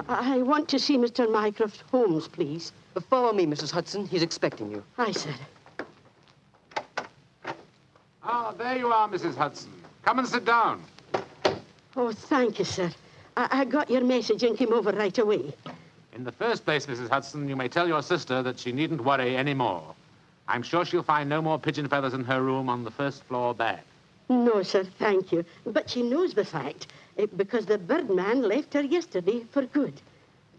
I want to see Mr. Mycroft Holmes, please. Follow me, Mrs. Hudson. He's expecting you. Aye, sir. Ah, there you are, Mrs. Hudson. Come and sit down. Oh, thank you, sir. I got your message and came over right away. In the first place, Mrs. Hudson, you may tell your sister that she needn't worry any more. I'm sure she'll find no more pigeon feathers in her room on the first floor bed. No, sir, thank you. But she knows the fact, because the birdman left her yesterday for good.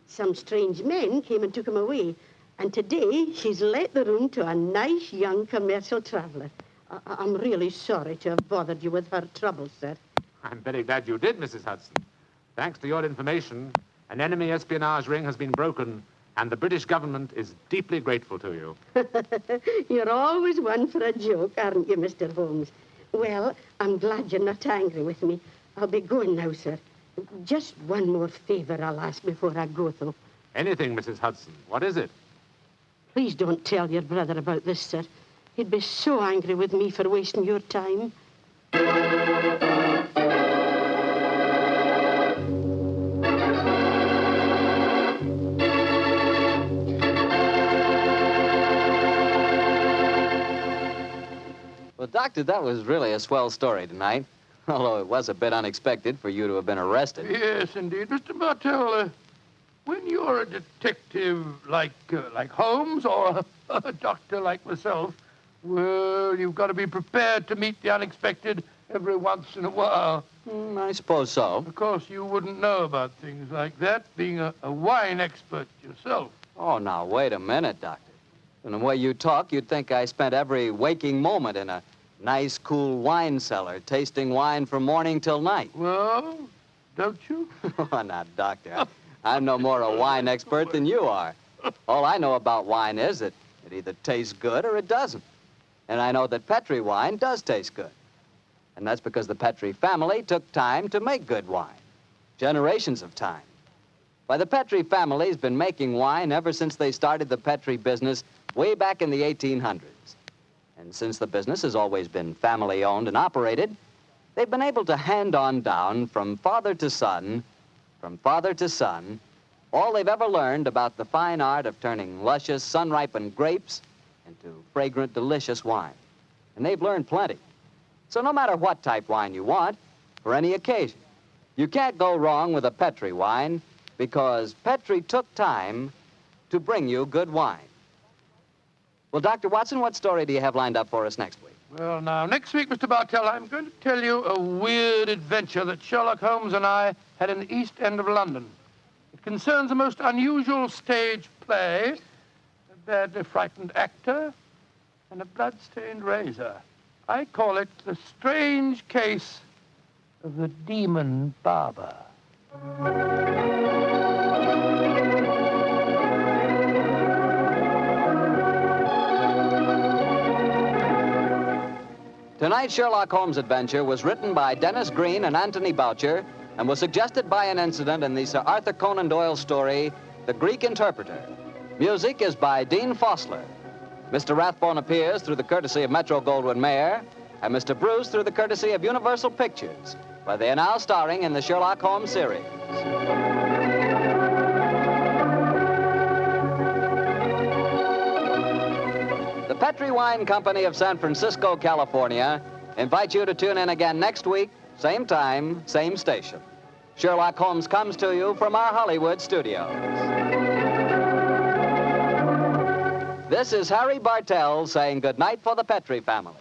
Some strange men came and took him away, and today she's let the room to a nice young commercial traveller. I'm really sorry to have bothered you with her trouble, sir. I'm very glad you did, Mrs. Hudson. Thanks to your information, an enemy espionage ring has been broken, and the British government is deeply grateful to you. You're always one for a joke, aren't you, Mr. Holmes? Well, I'm glad you're not angry with me. I'll be going now, sir. Just one more favor I'll ask before I go, though. Anything, Mrs. Hudson. What is it? Please don't tell your brother about this, sir. He'd be so angry with me for wasting your time. Well, Doctor, that was really a swell story tonight. Although it was a bit unexpected for you to have been arrested. Yes, indeed. Mr. Bartell, when you're a detective like Holmes or a doctor like myself, well, you've got to be prepared to meet the unexpected every once in a while. I suppose so. Of course, you wouldn't know about things like that, being a wine expert yourself. Oh, now, wait a minute, Doctor. From the way you talk, you'd think I spent every waking moment in a nice, cool wine cellar, tasting wine from morning till night. Well, don't you? Oh, now, Doctor, I'm no more a wine expert than you are. All I know about wine is that it either tastes good or it doesn't. And I know that Petri wine does taste good. And that's because the Petri family took time to make good wine. Generations of time. Why, the Petri family's been making wine ever since they started the Petri business way back in the 1800s. And since the business has always been family-owned and operated, they've been able to hand on down from father to son, all they've ever learned about the fine art of turning luscious, sun-ripened grapes into fragrant, delicious wine. And they've learned plenty. So no matter what type wine you want, for any occasion, you can't go wrong with a Petri wine because Petri took time to bring you good wine. Well, Dr. Watson, what story do you have lined up for us next week? Well, now, next week, Mr. Bartell, I'm going to tell you a weird adventure that Sherlock Holmes and I had in the East End of London. It concerns a most unusual stage play, a badly frightened actor, and a blood-stained razor. I call it The Strange Case of the Demon Barber. Tonight's Sherlock Holmes adventure was written by Dennis Green and Anthony Boucher and was suggested by an incident in the Sir Arthur Conan Doyle story, The Greek Interpreter. Music is by Dean Fossler. Mr. Rathbone appears through the courtesy of Metro-Goldwyn-Mayer, and Mr. Bruce through the courtesy of Universal Pictures, where they are now starring in the Sherlock Holmes series. The Petri Wine Company of San Francisco, California, invites you to tune in again next week, same time, same station. Sherlock Holmes comes to you from our Hollywood studios. This is Harry Bartell saying goodnight for the Petrie family.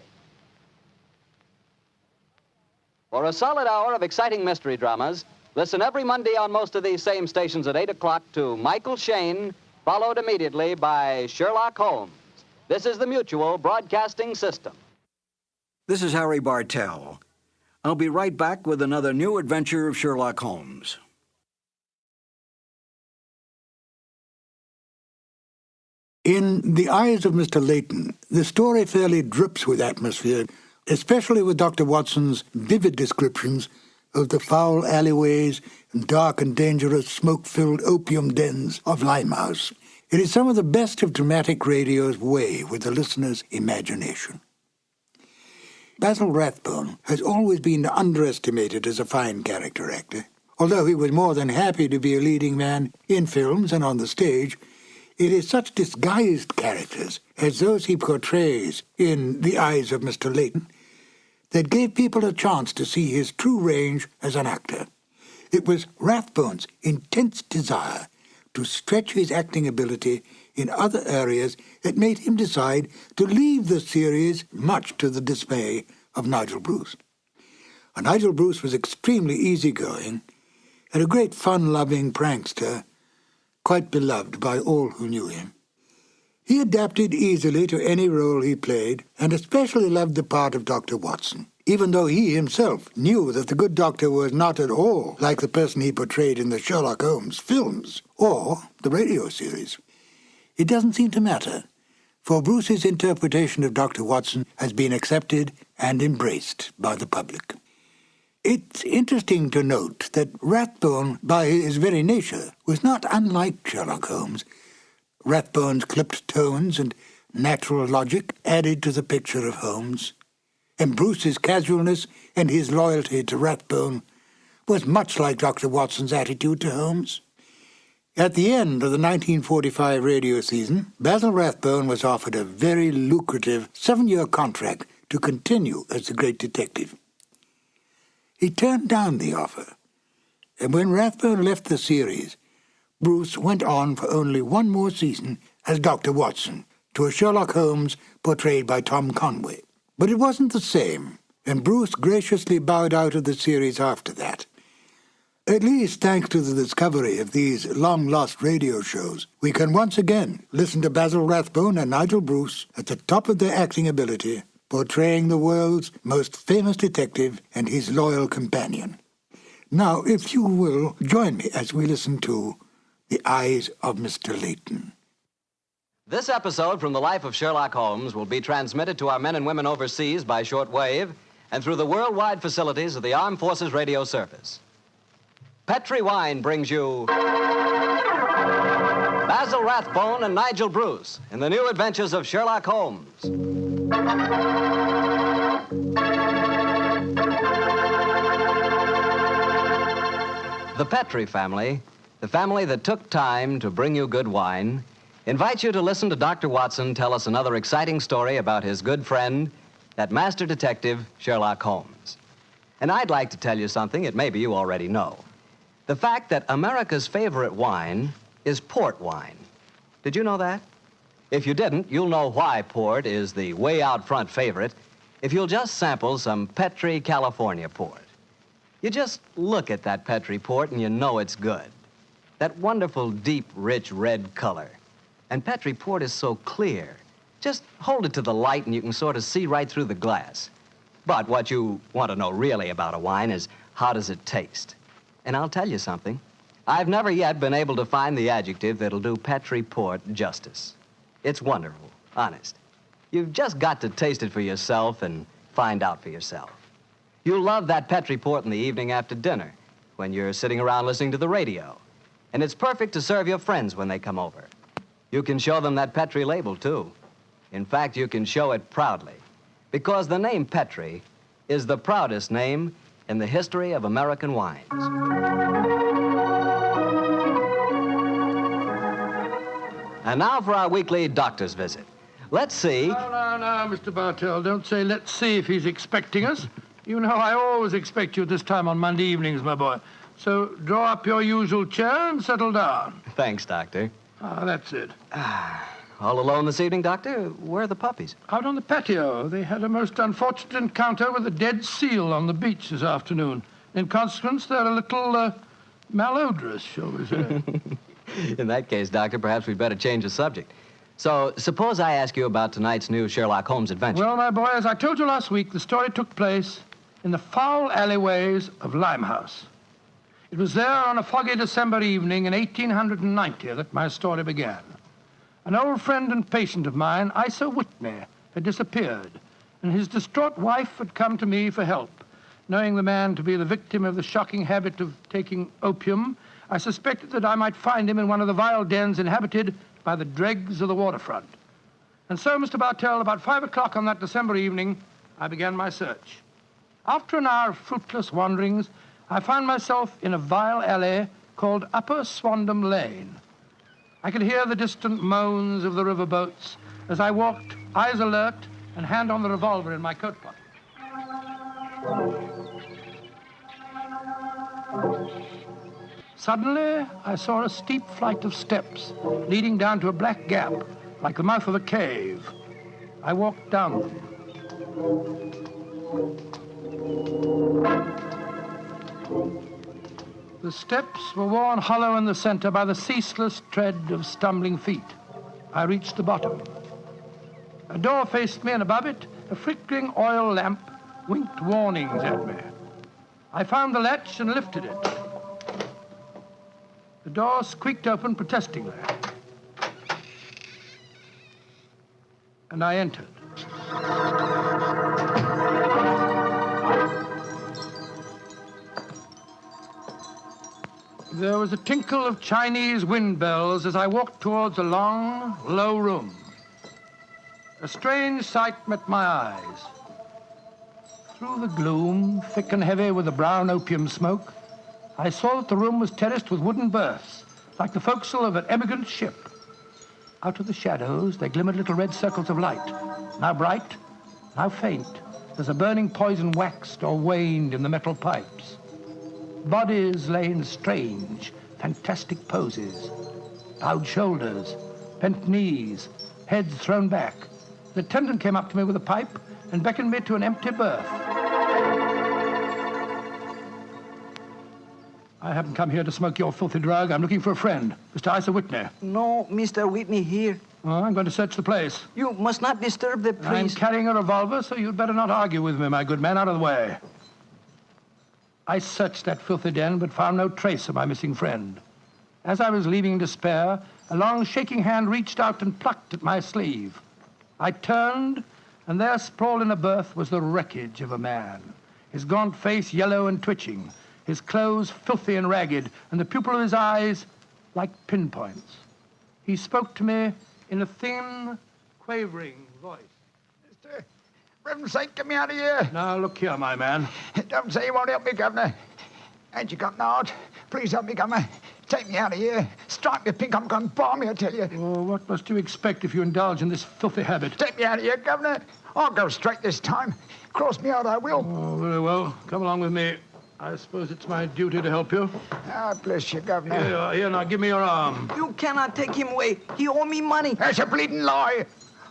For a solid hour of exciting mystery dramas, listen every Monday on most of these same stations at 8 o'clock to Michael Shayne, followed immediately by Sherlock Holmes. This is the Mutual Broadcasting System. This is Harry Bartell. I'll be right back with another new adventure of Sherlock Holmes. In The Eyes of Mr. Layton, the story fairly drips with atmosphere, especially with Dr. Watson's vivid descriptions of the foul alleyways and dark and dangerous smoke-filled opium dens of Limehouse. It is some of the best of dramatic radio's way with the listener's imagination. Basil Rathbone has always been underestimated as a fine character actor. Although he was more than happy to be a leading man in films and on the stage, it is such disguised characters as those he portrays in The Eyes of Mr. Layton that gave people a chance to see his true range as an actor. It was Rathbone's intense desire to stretch his acting ability in other areas that made him decide to leave the series, much to the dismay of Nigel Bruce. Nigel Bruce was extremely easygoing and a great fun-loving prankster, quite beloved by all who knew him. He adapted easily to any role he played, and especially loved the part of Dr. Watson, even though he himself knew that the good doctor was not at all like the person he portrayed in the Sherlock Holmes films or the radio series. It doesn't seem to matter, for Bruce's interpretation of Dr. Watson has been accepted and embraced by the public. It's interesting to note that Rathbone, by his very nature, was not unlike Sherlock Holmes. Rathbone's clipped tones and natural logic added to the picture of Holmes, and Bruce's casualness and his loyalty to Rathbone was much like Dr. Watson's attitude to Holmes. At the end of the 1945 radio season, Basil Rathbone was offered a very lucrative 7-year contract to continue as the great detective. He turned down the offer, and when Rathbone left the series, Bruce went on for only one more season as Dr. Watson, to a Sherlock Holmes portrayed by Tom Conway. But it wasn't the same, and Bruce graciously bowed out of the series after that. At least thanks to the discovery of these long-lost radio shows, we can once again listen to Basil Rathbone and Nigel Bruce at the top of their acting ability, portraying the world's most famous detective and his loyal companion. Now, if you will, join me as we listen to The Eyes of Mr. Layton. This episode from the life of Sherlock Holmes will be transmitted to our men and women overseas by shortwave and through the worldwide facilities of the Armed Forces Radio Service. Petrie Wine brings you Basil Rathbone and Nigel Bruce in the new adventures of Sherlock Holmes. The Petrie family, the family that took time to bring you good wine, invites you to listen to Dr. Watson tell us another exciting story about his good friend, that master detective, Sherlock Holmes. And I'd like to tell you something that maybe you already know. The fact that America's favorite wine is port wine. Did you know that? If you didn't, you'll know why port is the way out front favorite if you'll just sample some Petrie California port. You just look at that Petrie port and you know it's good. That wonderful, deep, rich red color. And Petrie port is so clear. Just hold it to the light and you can sort of see right through the glass. But what you want to know really about a wine is how does it taste? And I'll tell you something. I've never yet been able to find the adjective that'll do Petrie port justice. It's wonderful, honest. You've just got to taste it for yourself and find out for yourself. You'll love that Petrie port in the evening after dinner when you're sitting around listening to the radio. And it's perfect to serve your friends when they come over. You can show them that Petrie label, too. In fact, you can show it proudly, because the name Petrie is the proudest name in the history of American wines. And now for our weekly doctor's visit. Let's see. No, Mr. Bartell, don't say let's see if he's expecting us. You know I always expect you at this time on Monday evenings, my boy. So draw up your usual chair and settle down. Thanks, Doctor. Ah, that's it. All alone this evening, Doctor? Where are the puppies? Out on the patio. They had a most unfortunate encounter with a dead seal on the beach this afternoon. In consequence, they're a little malodorous, shall we say. In that case, Doctor, perhaps we'd better change the subject. So, suppose I ask you about tonight's new Sherlock Holmes adventure. Well, my boy, as I told you last week, the story took place in the foul alleyways of Limehouse. It was there on a foggy December evening in 1890 that my story began. An old friend and patient of mine, Isa Whitney, had disappeared, and his distraught wife had come to me for help. Knowing the man to be the victim of the shocking habit of taking opium, I suspected that I might find him in one of the vile dens inhabited by the dregs of the waterfront. And so, Mr. Bartell, about 5 o'clock on that December evening, I began my search. After an hour of fruitless wanderings, I found myself in a vile alley called Upper Swandam Lane. I could hear the distant moans of the riverboats as I walked, eyes alert, and hand on the revolver in my coat pocket. Suddenly, I saw a steep flight of steps leading down to a black gap, like the mouth of a cave. I walked down them. The steps were worn hollow in the center by the ceaseless tread of stumbling feet. I reached the bottom. A door faced me, and above it, a flickering oil lamp winked warnings at me. I found the latch and lifted it. The door squeaked open protestingly. And I entered. There was a tinkle of Chinese wind bells as I walked towards a long, low room. A strange sight met my eyes. Through the gloom, thick and heavy with the brown opium smoke, I saw that the room was terraced with wooden berths, like the forecastle of an emigrant ship. Out of the shadows, there glimmered little red circles of light, now bright, now faint, as a burning poison waxed or waned in the metal pipes. Bodies lay in strange, fantastic poses. Bowed shoulders, bent knees, heads thrown back. The attendant came up to me with a pipe and beckoned me to an empty berth. I haven't come here to smoke your filthy drug. I'm looking for a friend, Mr. Isa Whitney. No, Mr. Whitney here. Oh, I'm going to search the place. You must not disturb the priest. I'm carrying a revolver, so you'd better not argue with me, my good man. Out of the way. I searched that filthy den, but found no trace of my missing friend. As I was leaving in despair, a long shaking hand reached out and plucked at my sleeve. I turned, and there, sprawled in a berth, was the wreckage of a man, his gaunt face yellow and twitching, his clothes filthy and ragged, and the pupil of his eyes like pinpoints. He spoke to me in a thin, quavering voice. Reverend Saint, get me out of here. Now, look here, my man. Don't say you won't help me, Governor. Ain't you got an heart? Please help me, Governor. Take me out of here. Strike me pink, I'm going to bomb me, I tell you. Oh, what must you expect if you indulge in this filthy habit? Take me out of here, Governor. I'll go straight this time. Cross me out, I will. Oh, very well. Come along with me. I suppose it's my duty to help you. Ah, bless you, Governor. Here you are. Here, now, give me your arm. You cannot take him away. He owe me money. That's a bleeding lie.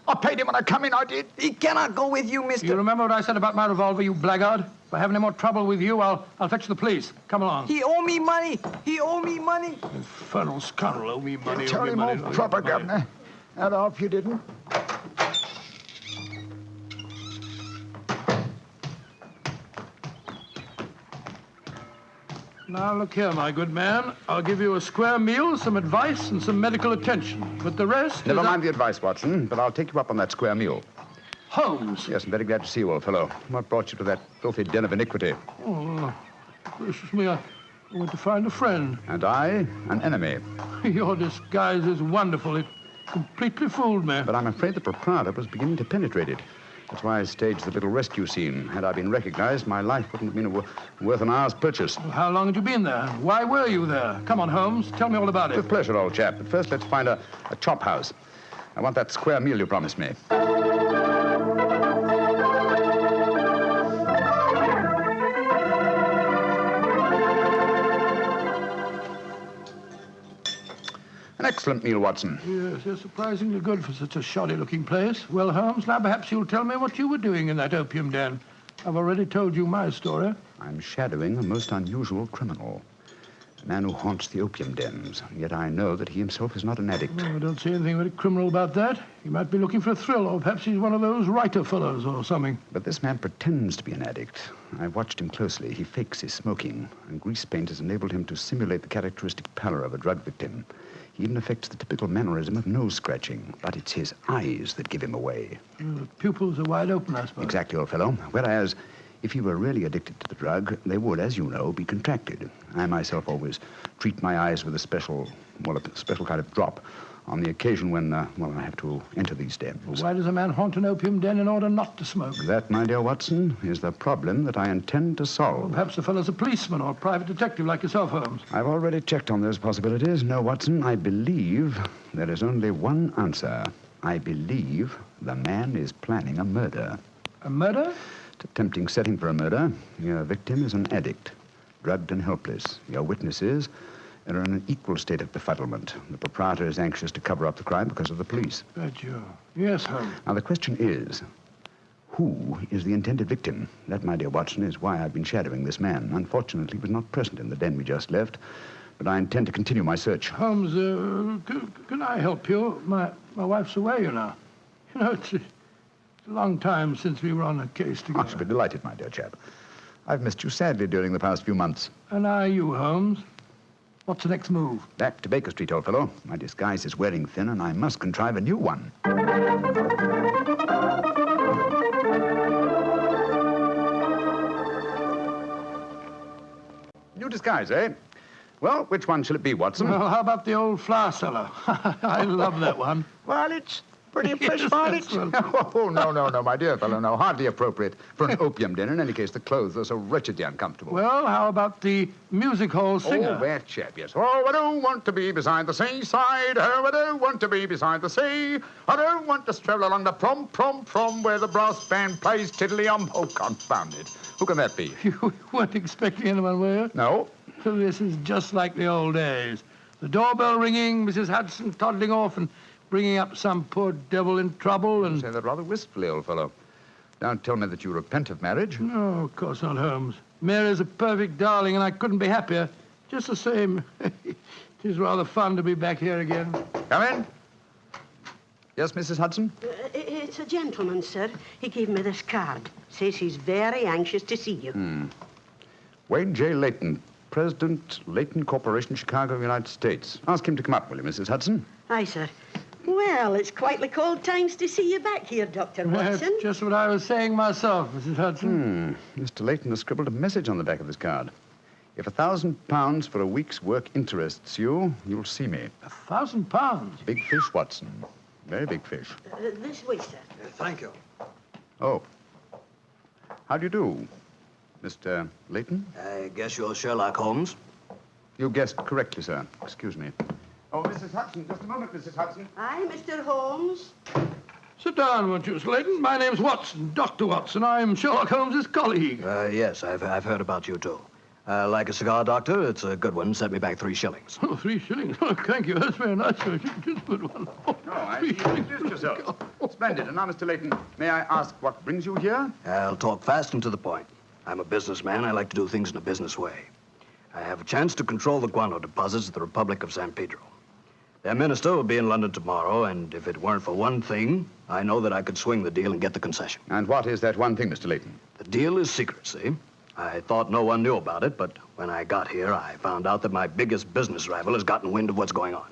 I paid him when I come in, I did. He cannot go with you, mister. You remember what I said about my revolver, you blackguard? If I have any more trouble with you, I'll fetch the police. Come along. He owe me money. He owe me money. Infernal scoundrel, owe me money. Tell him all proper, Governor. I'd hope you didn't. Now, look here, my good man. I'll give you a square meal, some advice, and some medical attention. But the rest... Never mind the advice, Watson, but I'll take you up on that square meal. Holmes. Yes, I'm very glad to see you, old fellow. What brought you to that filthy den of iniquity? Oh, gracious me, I went to find a friend. And I, an enemy. Your disguise is wonderful. It completely fooled me. But I'm afraid the proprietor was beginning to penetrate it. That's why I staged the little rescue scene. Had I been recognized, my life wouldn't have been worth an hour's purchase. Well, how long had you been there? Why were you there? Come on, Holmes. Tell me all about it. With pleasure, old chap. But first, let's find a chop house. I want that square meal you promised me. excellent meal, Watson. Yes, they're surprisingly good for such a shoddy-looking place. Well, Holmes, now perhaps you'll tell me what you were doing in that opium den. I've already told you my story. I'm shadowing a most unusual criminal. A man who haunts the opium dens. Yet I know that he himself is not an addict. Well, I don't see anything very criminal about that. He might be looking for a thrill, or perhaps he's one of those writer fellows or something. But this man pretends to be an addict. I've watched him closely. He fakes his smoking, and grease paint has enabled him to simulate the characteristic pallor of a drug victim. He even affects the typical mannerism of nose scratching, but it's his eyes that give him away. The pupils are wide open, I suppose. Exactly, old fellow. Whereas, if he were really addicted to the drug, they would, as you know, be contracted. I myself always treat my eyes with a special kind of drop on the occasion when, I have to enter these dens. Well, why does a man haunt an opium den in order not to smoke? That, my dear Watson, is the problem that I intend to solve. Well, perhaps the fellow's a policeman or a private detective like yourself, Holmes. I've already checked on those possibilities. No, Watson, I believe there is only one answer. I believe the man is planning a murder. A murder? It's a tempting setting for a murder. Your victim is an addict, drugged and helpless. Your witnesses are in an equal state of befuddlement. The proprietor is anxious to cover up the crime because of the police. Bet you. Yes, Holmes. Now, the question is, who is the intended victim? That, my dear Watson, is why I've been shadowing this man. Unfortunately, he was not present in the den we just left, but I intend to continue my search. Holmes, can I help you? My wife's away, you know. You know, it's a long time since we were on a case together. I should be delighted, my dear chap. I've missed you sadly during the past few months. And are you, Holmes? What's the next move? Back to Baker Street, old fellow. My disguise is wearing thin, and I must contrive a new one. New disguise, eh? Well, which one shall it be, Watson? Well, how about the old flour cellar? I love that one. Well, it's pretty fresh, Barnett. Oh, no, my dear fellow, no. Hardly appropriate for an opium den. In any case, the clothes are so wretchedly uncomfortable. Well, how about the music hall singer? Oh, that chap, yes. Oh, I don't want to be beside the seaside. Oh, I don't want to be beside the sea. I don't want to stroll along the prom, where the brass band plays tiddly-um. Oh, confound it. Who can that be? You weren't expecting anyone, were you? No. So this is just like the old days. The doorbell ringing, Mrs. Hudson toddling off and bringing up some poor devil in trouble and... You say that rather wistfully, old fellow. Don't tell me that you repent of marriage. No, of course not, Holmes. Mary's a perfect darling, and I couldn't be happier. Just the same, it is rather fun to be back here again. Come in. Yes, Mrs. Hudson? It's a gentleman, sir. He gave me this card. Says he's very anxious to see you. Wayne J. Layton, President, Layton Corporation, Chicago, United States. Ask him to come up, will you, Mrs. Hudson? Aye, sir. Well, it's quite like old times to see you back here, Dr. Watson. That's just what I was saying myself, Mrs. Hudson. Mr. Layton has scribbled a message on the back of this card. If £1,000 for a week's work interests you, you'll see me. £1,000? Big fish, Watson. Very big fish. This way, sir. Thank you. Oh. How do you do, Mr. Layton? I guess you're Sherlock Holmes. You guessed correctly, sir. Excuse me. Oh, Mrs. Hudson, just a moment, Mrs. Hudson. Aye, Mr. Holmes. Sit down, won't you, Slayton? My name's Watson, Dr. Watson. I'm Sherlock Holmes' colleague. Yes, I've heard about you, too. Like a cigar, Doctor? It's a good one. Set me back 3 shillings. Oh, 3 shillings? Oh, thank you. That's very nice. Just a good one. Oh, no, I see you introduced yourself. Splendid. And now, Mr. Layton, may I ask what brings you here? I'll talk fast and to the point. I'm a businessman. I like to do things in a business way. I have a chance to control the guano deposits of the Republic of San Pedro. Their minister will be in London tomorrow, and if it weren't for one thing, I know that I could swing the deal and get the concession. And what is that one thing, Mr. Layton? The deal is secrecy. I thought no one knew about it, but when I got here, I found out that my biggest business rival has gotten wind of what's going on.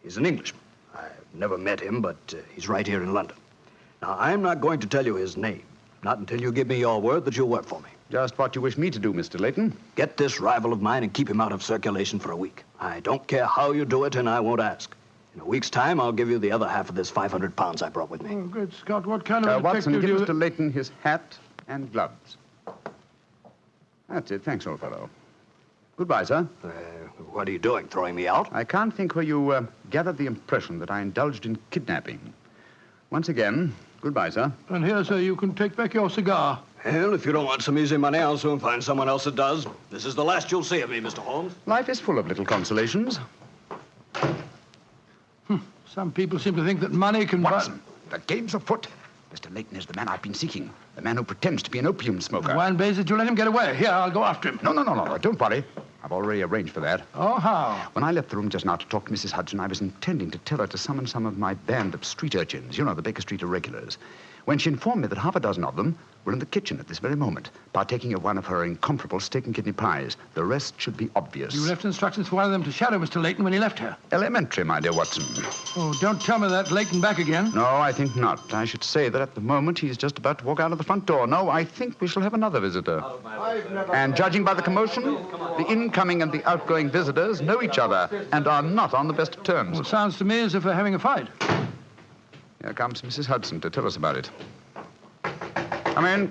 He's an Englishman. I've never met him, but he's right here in London. Now, I'm not going to tell you his name, not until you give me your word that you'll work for me. Just what you wish me to do, Mr. Layton. Get this rival of mine and keep him out of circulation for a week. I don't care how you do it, and I won't ask. In a week's time, I'll give you the other half of this £500 I brought with me. Oh, good Scott. What kind of Watson, detective give do you... Mr. Layton his hat and gloves. That's it. Thanks, old fellow. Goodbye, sir. What are you doing, throwing me out? I can't think where you gathered the impression that I indulged in kidnapping. Once again, goodbye, sir. And here, sir, you can take back your cigar. Well, if you don't want some easy money, I'll soon find someone else that does. This is the last you'll see of me, Mr. Holmes. Life is full of little consolations. Some people seem to think that money can buy... Watson, the game's afoot. Mr. Leighton is the man I've been seeking. The man who pretends to be an opium smoker. Why in Basil did you let him get away? Here, I'll go after him. No. Don't worry. I've already arranged for that. Oh, how? When I left the room just now to talk to Mrs. Hudson, I was intending to tell her to summon some of my band of street urchins. You know, the Baker Street irregulars. When she informed me that half a dozen of them were in the kitchen at this very moment, partaking of one of her incomparable steak and kidney pies. The rest should be obvious. You left instructions for one of them to shadow Mr. Leighton when he left here. Elementary, my dear Watson. Oh, don't tell me that Leighton back again. No, I think not. I should say that at the moment he's just about to walk out of the front door. No, I think we shall have another visitor. And judging by the commotion, the incoming and the outgoing visitors know each other and are not on the best of terms. Well, it sounds to me as if they're having a fight. Here comes Mrs. Hudson to tell us about it. Come in.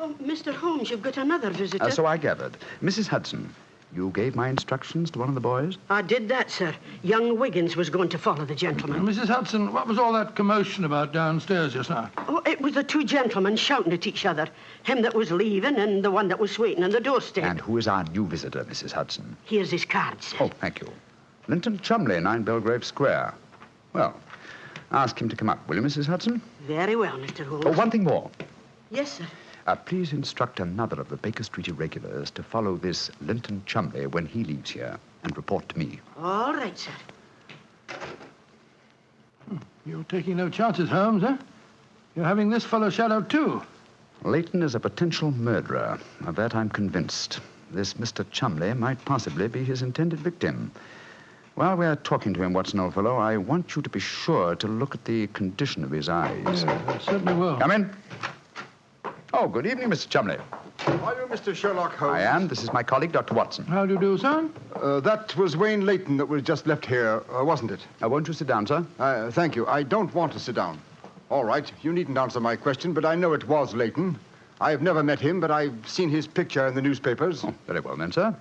Oh, Mr. Holmes, you've got another visitor. So I gathered. Mrs. Hudson, you gave my instructions to one of the boys? I did that, sir. Young Wiggins was going to follow the gentleman. Mrs. Hudson, what was all that commotion about downstairs just now? Oh, it was the two gentlemen shouting at each other. Him that was leaving and the one that was waiting on the doorstep. And who is our new visitor, Mrs. Hudson? Here's his card, sir. Oh, thank you. Linton Chumley, 9 Belgrave Square. Well, ask him to come up, will you, Mrs. Hudson? Very well, Mr. Holmes. Oh, one thing more. Yes, sir. Please instruct another of the Baker Street irregulars to follow this Linton Chumley when he leaves here and report to me. All right, sir. You're taking no chances, Holmes, eh? You're having this fellow shadowed, too. Leighton is a potential murderer. Of that I'm convinced. This Mr. Chumley might possibly be his intended victim. While we're talking to him, Watson, old fellow, I want you to be sure to look at the condition of his eyes. Yeah, I certainly will. Come in. Oh, good evening, Mr. Chumley. Are you Mr. Sherlock Holmes? I am. This is my colleague, Dr. Watson. How do you do, sir? That was Wayne Leighton that was just left here, wasn't it? Won't you sit down, sir? Thank you. I don't want to sit down. All right, you needn't answer my question, but I know it was Leighton. I've never met him, but I've seen his picture in the newspapers. Oh, very well, then, sir.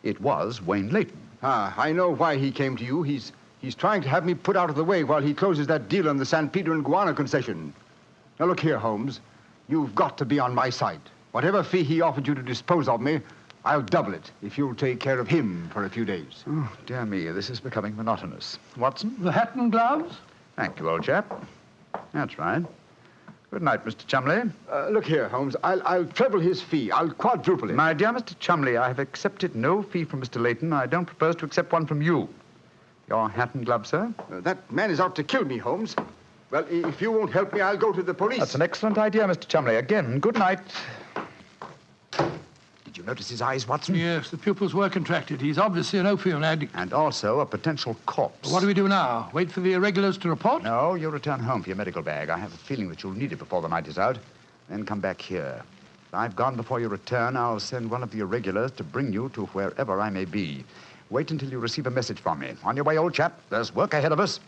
It was Wayne Leighton. I know why he came to you. He's trying to have me put out of the way while he closes that deal on the San Pedro and Guana concession. Now, look here, Holmes. You've got to be on my side. Whatever fee he offered you to dispose of me, I'll double it if you'll take care of him for a few days. Oh, dear me, this is becoming monotonous. Watson? The hat and gloves? Thank you, old chap. That's right. Good night, Mr. Chumley. Look here, Holmes. I'll treble his fee. I'll quadruple it. My dear Mr. Chumley, I have accepted no fee from Mr. Leighton. I don't propose to accept one from you. Your hat and gloves, sir? That man is out to kill me, Holmes. Well, if you won't help me, I'll go to the police. That's an excellent idea, Mr. Chumley. Again, good night. Did you notice his eyes, Watson? Yes, the pupils were contracted. He's obviously an opium addict. And also a potential corpse. What do we do now? Wait for the irregulars to report? No, you'll return home for your medical bag. I have a feeling that you'll need it before the night is out. Then come back here. If I've gone before you return, I'll send one of the irregulars to bring you to wherever I may be. Wait until you receive a message from me. On your way, old chap. There's work ahead of us.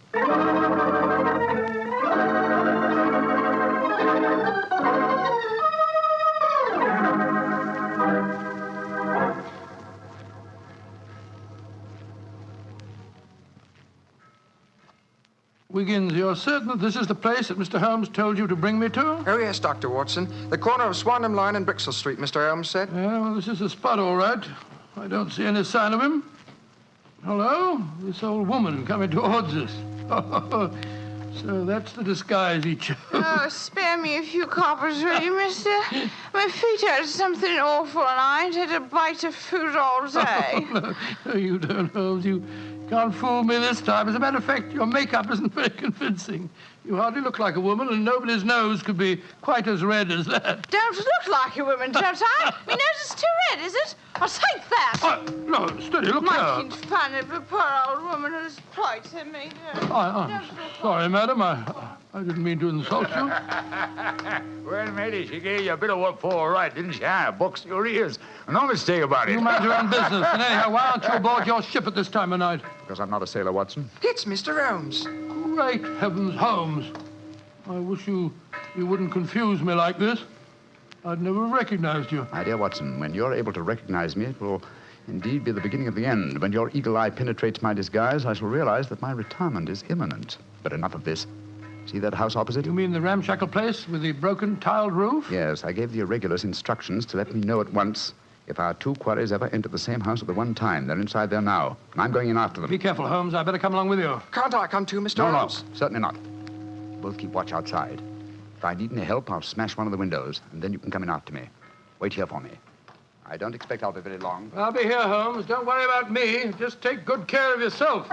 Wiggins, you're certain that this is the place that Mr. Holmes told you to bring me to? Oh, yes, Dr. Watson. The corner of Swanham Line and Brixell Street, Mr. Holmes said. Yeah, well, this is the spot, all right. I don't see any sign of him. Hello? This old woman coming towards us. So that's the disguise he chose. Oh, spare me a few coppers, will you, mister? My feet hurt something awful, and I ain't had a bite of food all day. No, you don't, Holmes. You can't fool me this time. As a matter of fact, your makeup isn't very convincing. You hardly look like a woman, and nobody's nose could be quite as red as that. Don't look like a woman, don't I? My nose is too red, is it? I'll take that. No, steady, look here. Making fun of a poor old woman who's plighted me. I'm sorry, madam. I didn't mean to insult you. Well, matey, she gave you a bit of what for, all right, didn't she? Box your ears. No mistake about it. You mind your own business. And anyhow, why aren't you aboard your ship at this time of night? Because I'm not a sailor, Watson. It's Mr. Holmes. Great heavens, Holmes. I wish you wouldn't confuse me like this. I'd never recognized you. My dear Watson, when you're able to recognize me, it will indeed be the beginning of the end. When your eagle eye penetrates my disguise, I shall realize that my retirement is imminent. But enough of this. See that house opposite? You mean the ramshackle place with the broken tiled roof? Yes, I gave the irregulars instructions to let me know at once If our two quarries ever enter the same house at the one time, they're inside there now. And I'm going in after them. Be careful, Holmes. I better come along with you. Can't I come too, Mr. No, Holmes? no, certainly not. Both keep watch outside. If I need any help, I'll smash one of the windows, and then you can come in after me. Wait here for me. I don't expect I'll be very long. I'll be here, Holmes. Don't worry about me. Just take good care of yourself.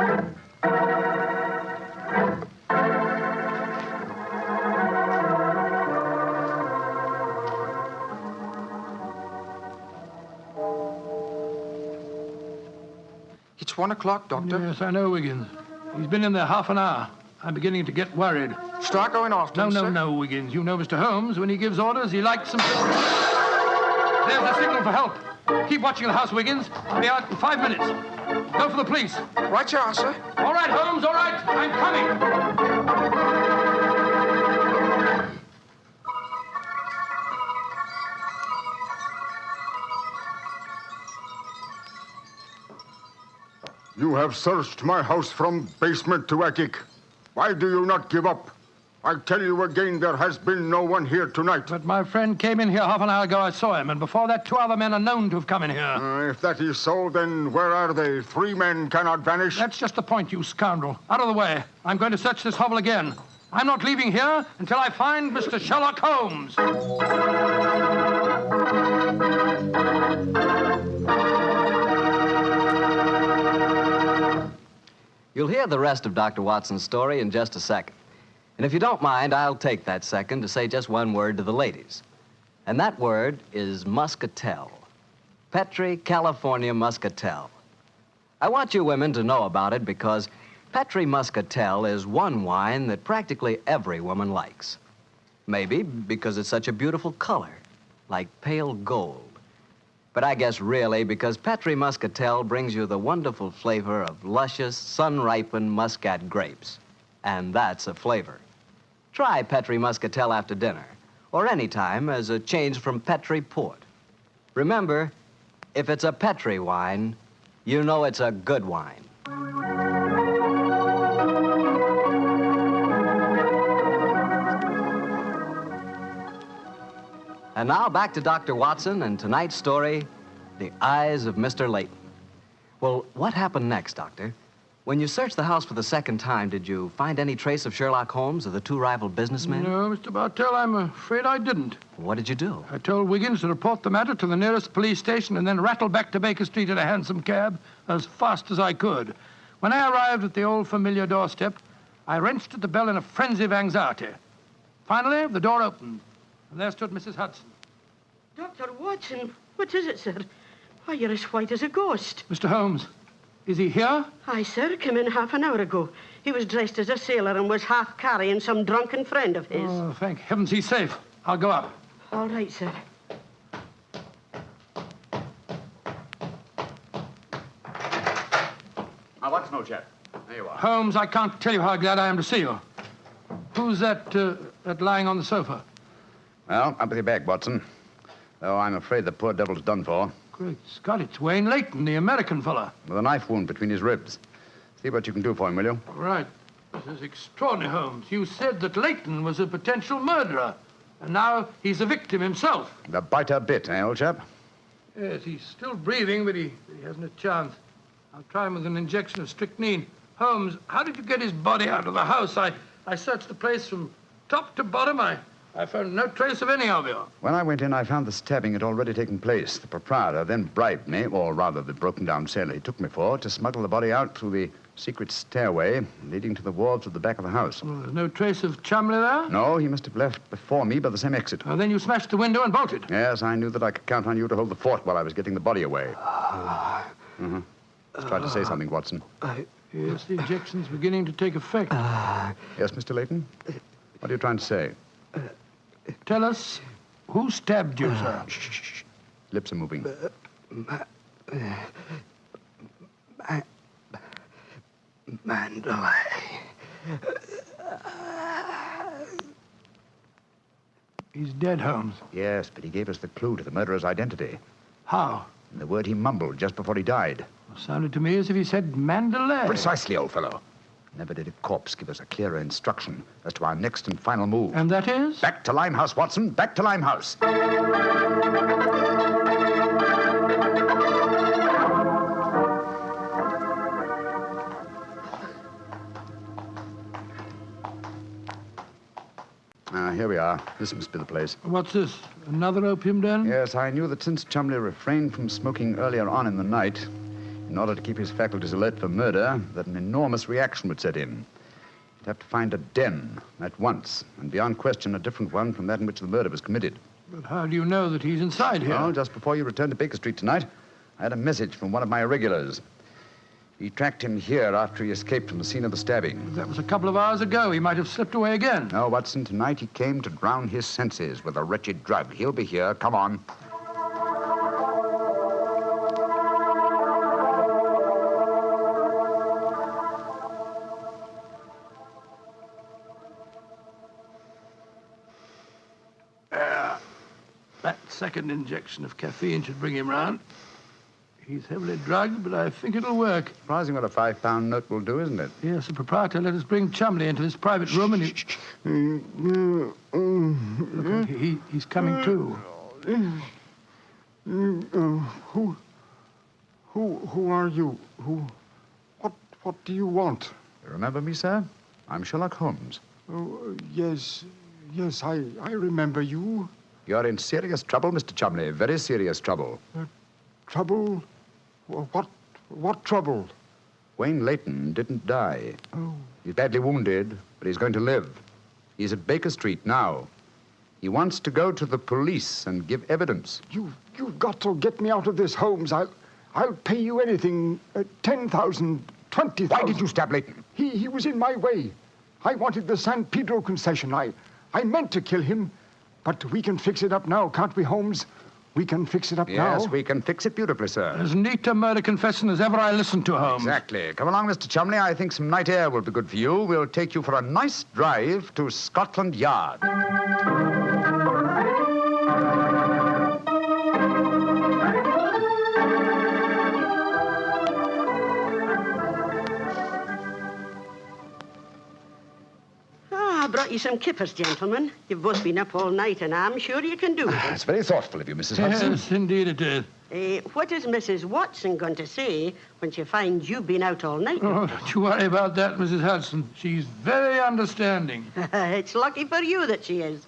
It's 1 o'clock, Doctor. Yes, I know, Wiggins. He's been in there half an hour. I'm beginning to get worried. Start going after him, sir. No, Wiggins. You know Mr. Holmes. When he gives orders, he likes them. There's a signal for help. Keep watching the house, Wiggins. I'll be out in 5 minutes. Go for the police. Right you are, sir. All right, Holmes, all right. I'm coming. You have searched my house from basement to attic. Why do you not give up? I tell you again, there has been no one here tonight. But my friend came in here half an hour ago. I saw him, and before that, 2 other men are known to have come in here. If that is so, then where are they? 3 men cannot vanish. That's just the point, you scoundrel. Out of the way. I'm going to search this hovel again. I'm not leaving here until I find Mr. Sherlock Holmes. You'll hear the rest of Dr. Watson's story in just a second. And if you don't mind, I'll take that second to say just one word to the ladies. And that word is muscatel. Petri California muscatel. I want you women to know about it because Petri muscatel is one wine that practically every woman likes. Maybe because it's such a beautiful color, like pale gold. But I guess really because Petri muscatel brings you the wonderful flavor of luscious, sun-ripened muscat grapes. And that's a flavor. Try Petri muscatel after dinner, or any time as a change from Petri port. Remember, if it's a Petri wine, you know it's a good wine. And now back to Dr. Watson and tonight's story, The Eyes of Mr. Layton. Well, what happened next, Doctor? When you searched the house for the second time, did you find any trace of Sherlock Holmes or the two rival businessmen? No, Mr. Bartell, I'm afraid I didn't. What did you do? I told Wiggins to report the matter to the nearest police station and then rattle back to Baker Street in a hansom cab as fast as I could. When I arrived at the old familiar doorstep, I wrenched at the bell in a frenzy of anxiety. Finally, the door opened, and there stood Mrs. Hudson. Dr. Watson, what is it, sir? Why, you're as white as a ghost. Mr. Holmes, is he here? Aye, sir, came in half an hour ago. He was dressed as a sailor and was half carrying some drunken friend of his. Oh, thank heavens he's safe. I'll go up. All right, sir. Now, Watson, old chap. There you are. Holmes, I can't tell you how glad I am to see you. Who's that lying on the sofa? Well, up with your bag, Watson. Though I'm afraid the poor devil's done for. Great Scott, it's Wayne Layton, the American fella. With a knife wound between his ribs. See what you can do for him, will you? Right. This is extraordinary, Holmes. You said that Layton was a potential murderer, and now he's a victim himself. The biter bit, eh, old chap? Yes, he's still breathing, but he hasn't a chance. I'll try him with an injection of strychnine. Holmes, how did you get his body out of the house? I searched the place from top to bottom. I found no trace of any of you. When I went in, I found the stabbing had already taken place. The proprietor then bribed me, or rather the broken-down sailor he took me for, to smuggle the body out through the secret stairway leading to the wards at the back of the house. Well, there's no trace of Chumley there? No, he must have left before me by the same exit. Well, then you smashed the window and bolted. Yes, I knew that I could count on you to hold the fort while I was getting the body away. Just tried to say something, Watson. Yes, the injection's beginning to take effect. Yes, Mr. Layton? What are you trying to say? Tell us, who stabbed you, sir? Shh. Lips are moving. Mandalay. He's dead, Holmes. Yes, but he gave us the clue to the murderer's identity. How? And the word he mumbled just before he died. Sounded to me as if he said Mandalay. Precisely, old fellow. Never did a corpse give us a clearer instruction as to our next and final move. And that is? Back to Limehouse, Watson. Back to Limehouse. Here we are. This must be the place. What's this? Another opium den? Yes, I knew that since Chumley refrained from smoking earlier on in the night, in order to keep his faculties alert for murder, that an enormous reaction would set in. He'd have to find a den at once, and beyond question a different one from that in which the murder was committed. But how do you know that he's inside here? Well, just before you returned to Baker Street tonight, I had a message from one of my irregulars. He tracked him here after he escaped from the scene of the stabbing. That was a couple of hours ago. He might have slipped away again. No, Watson, tonight he came to drown his senses with a wretched drug. He'll be here. Come on. That second injection of caffeine should bring him round. He's heavily drugged, but I think it'll work. Surprising what a £5 note will do, isn't it? Yes, the proprietor let us bring Chumley into this private room and he's coming to. Who are you? What do you want? You remember me, sir? I'm Sherlock Holmes. Oh, yes, I remember you. You're in serious trouble, Mr. Chumley. Very serious trouble. Trouble? What trouble? Wayne Layton didn't die. Oh. He's badly wounded, but he's going to live. He's at Baker Street now. He wants to go to the police and give evidence. You've got to get me out of this, Holmes. I'll pay you anything. 10,000, 20,000. Why did you stab Layton? He was in my way. I wanted the San Pedro concession. I meant to kill him, but we can fix it up now, can't we, Holmes? We can fix it up now. Yes, we can fix it beautifully, sir. As neat a murder confession as ever I listened to, Holmes. Exactly. Come along, Mr. Chumley. I think some night air will be good for you. We'll take you for a nice drive to Scotland Yard. I brought you some kippers, gentlemen. You've both been up all night, and I'm sure you can do it. It's very thoughtful of you, Mrs. Hudson. Yes, indeed it is. What is Mrs. Watson going to say when she finds you've been out all night? Oh, don't you worry about that, Mrs. Hudson. She's very understanding. It's lucky for you that she is.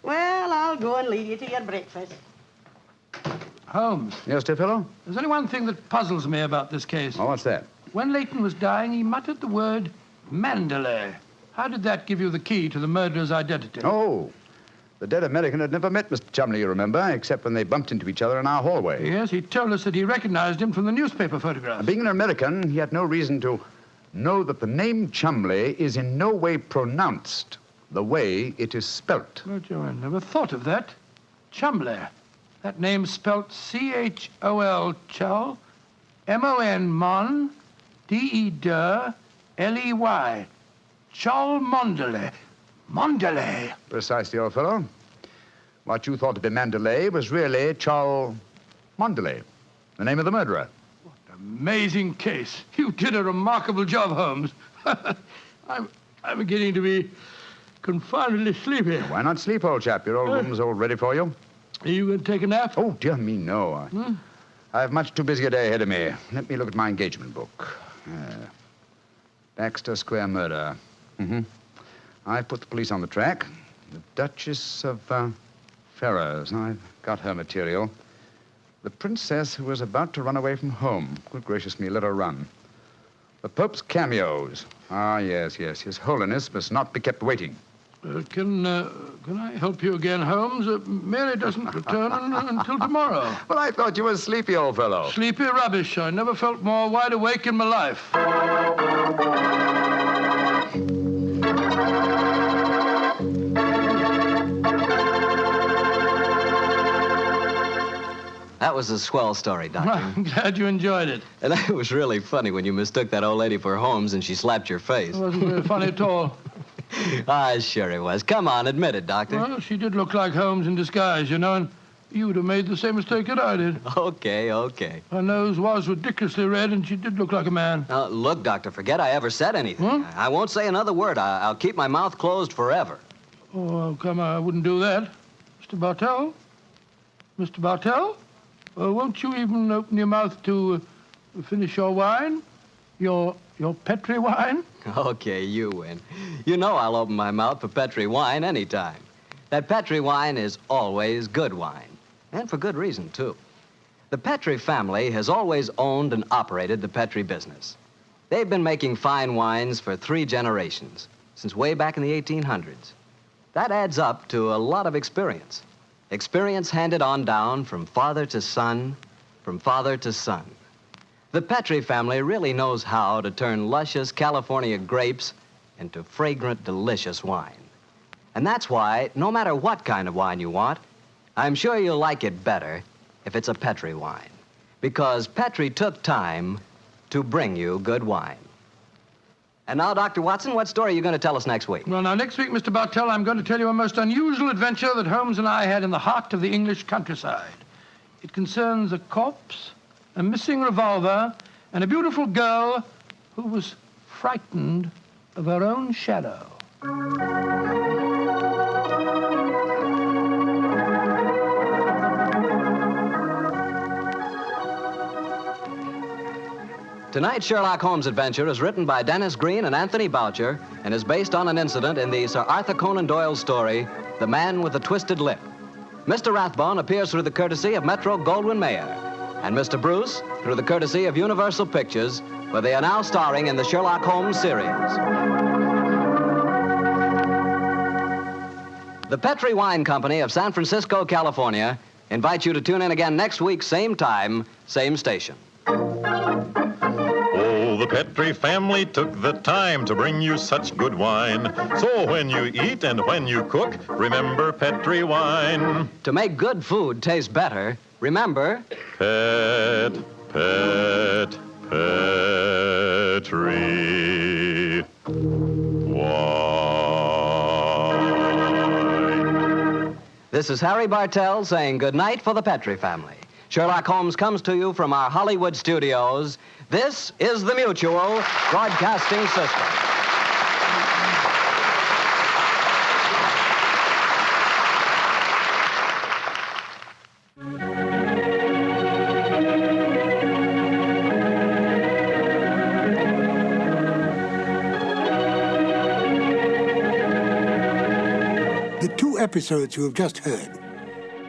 Well, I'll go and leave you to your breakfast. Holmes. Yes, dear fellow? There's only one thing that puzzles me about this case. Oh, what's that? When Layton was dying, he muttered the word Mandalay. How did that give you the key to the murderer's identity? Oh, the dead American had never met Mr. Chumley, you remember, except when they bumped into each other in our hallway. Yes, he told us that he recognized him from the newspaper photograph. Being an American, he had no reason to know that the name Chumley is in no way pronounced the way it is spelt. Oh, Joe, I never thought of that. Chumley. That name's spelt C-H-O-L, Chol, M-O-N, Mon, D-E-D, L-E-Y. Chol Mondale. Mondale. Precisely, old fellow. What you thought to be Mandalay was really Chol Mondale, the name of the murderer. Amazing case. You did a remarkable job, Holmes. I'm beginning to be confoundedly sleepy. Why not sleep, old chap? Your old room's all ready for you. Are you going to take a nap? Oh, dear me, no. I have much too busy a day ahead of me. Let me look at my engagement book. Baxter Square murder. I've put the police on the track. The Duchess of Ferrers. I've got her material. The princess who was about to run away from home. Good gracious me, let her run. The Pope's cameos. Ah, yes. His Holiness must not be kept waiting. Can I help you again, Holmes? Mary doesn't return until tomorrow. Well, I thought you were sleepy, old fellow. Sleepy rubbish. I never felt more wide awake in my life. That was a swell story, Doctor. I'm glad you enjoyed it. And it was really funny when you mistook that old lady for Holmes and she slapped your face. It wasn't very funny at all. Sure it was. Come on, admit it, Doctor. Well, she did look like Holmes in disguise, you know, and you would have made the same mistake that I did. Okay. Her nose was ridiculously red, and she did look like a man. Look, Doctor, forget I ever said anything. I won't say another word. I'll keep my mouth closed forever. Oh, come on, I wouldn't do that. Mr. Bartell? Mr. Bartell? Won't you even open your mouth to finish your wine? Your Petri wine? Okay, you win. You know I'll open my mouth for Petri wine anytime. That Petri wine is always good wine. And for good reason, too. The Petri family has always owned and operated the Petri business. They've been making fine wines for 3 generations, since way back in the 1800s. That adds up to a lot of experience. Experience handed on down from father to son, from father to son. The Petri family really knows how to turn luscious California grapes into fragrant, delicious wine. And that's why, no matter what kind of wine you want, I'm sure you'll like it better if it's a Petri wine. Because Petri took time to bring you good wine. And now, Dr. Watson, what story are you going to tell us next week? Well, now, next week, Mr. Bartell, I'm going to tell you a most unusual adventure that Holmes and I had in the heart of the English countryside. It concerns a corpse, a missing revolver, and a beautiful girl who was frightened of her own shadow. Tonight's Sherlock Holmes adventure is written by Dennis Green and Anthony Boucher and is based on an incident in the Sir Arthur Conan Doyle story, The Man with the Twisted Lip. Mr. Rathbone appears through the courtesy of Metro-Goldwyn-Mayer, and Mr. Bruce through the courtesy of Universal Pictures, where they are now starring in the Sherlock Holmes series. The Petri Wine Company of San Francisco, California, invites you to tune in again next week, same time, same station. The Petri family took the time to bring you such good wine. So when you eat and when you cook, remember Petri wine. To make good food taste better, remember... Petri wine. This is Harry Bartell saying good night for the Petri family. Sherlock Holmes comes to you from our Hollywood studios. This is the Mutual Broadcasting System. The 2 episodes you have just heard,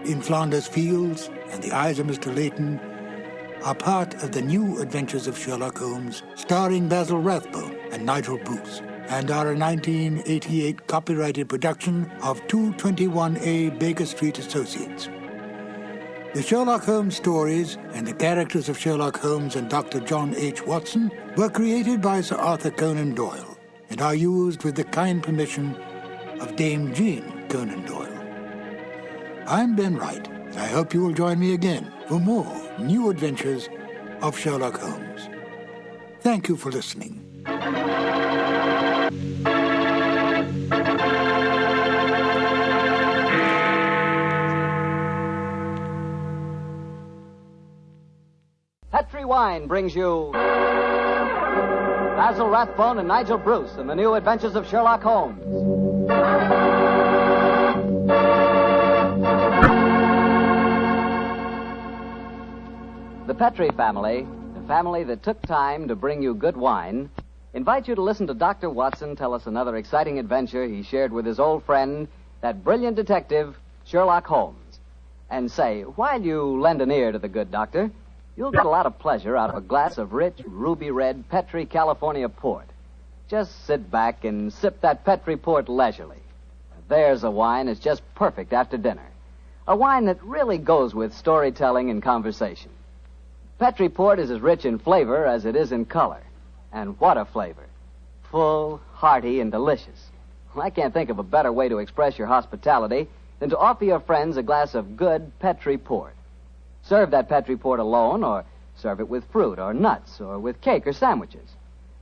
In Flanders Fields and The Eyes of Mr. Layton, are part of the new adventures of Sherlock Holmes, starring Basil Rathbone and Nigel Bruce, and are a 1988 copyrighted production of 221A Baker Street Associates. The Sherlock Holmes stories and the characters of Sherlock Holmes and Dr. John H. Watson were created by Sir Arthur Conan Doyle and are used with the kind permission of Dame Jean Conan Doyle. I'm Ben Wright. I hope you will join me again for more new adventures of Sherlock Holmes. Thank you for listening. Petri Wine brings you Basil Rathbone and Nigel Bruce in the new adventures of Sherlock Holmes. The Petri family, the family that took time to bring you good wine, invites you to listen to Dr. Watson tell us another exciting adventure he shared with his old friend, that brilliant detective, Sherlock Holmes. And say, while you lend an ear to the good doctor, you'll get a lot of pleasure out of a glass of rich, ruby-red Petri California port. Just sit back and sip that Petri port leisurely. There's a wine that's just perfect after dinner. A wine that really goes with storytelling and conversation. Petri port is as rich in flavor as it is in color. And what a flavor. Full, hearty, and delicious. Well, I can't think of a better way to express your hospitality than to offer your friends a glass of good Petri port. Serve that Petri port alone, or serve it with fruit or nuts, or with cake or sandwiches.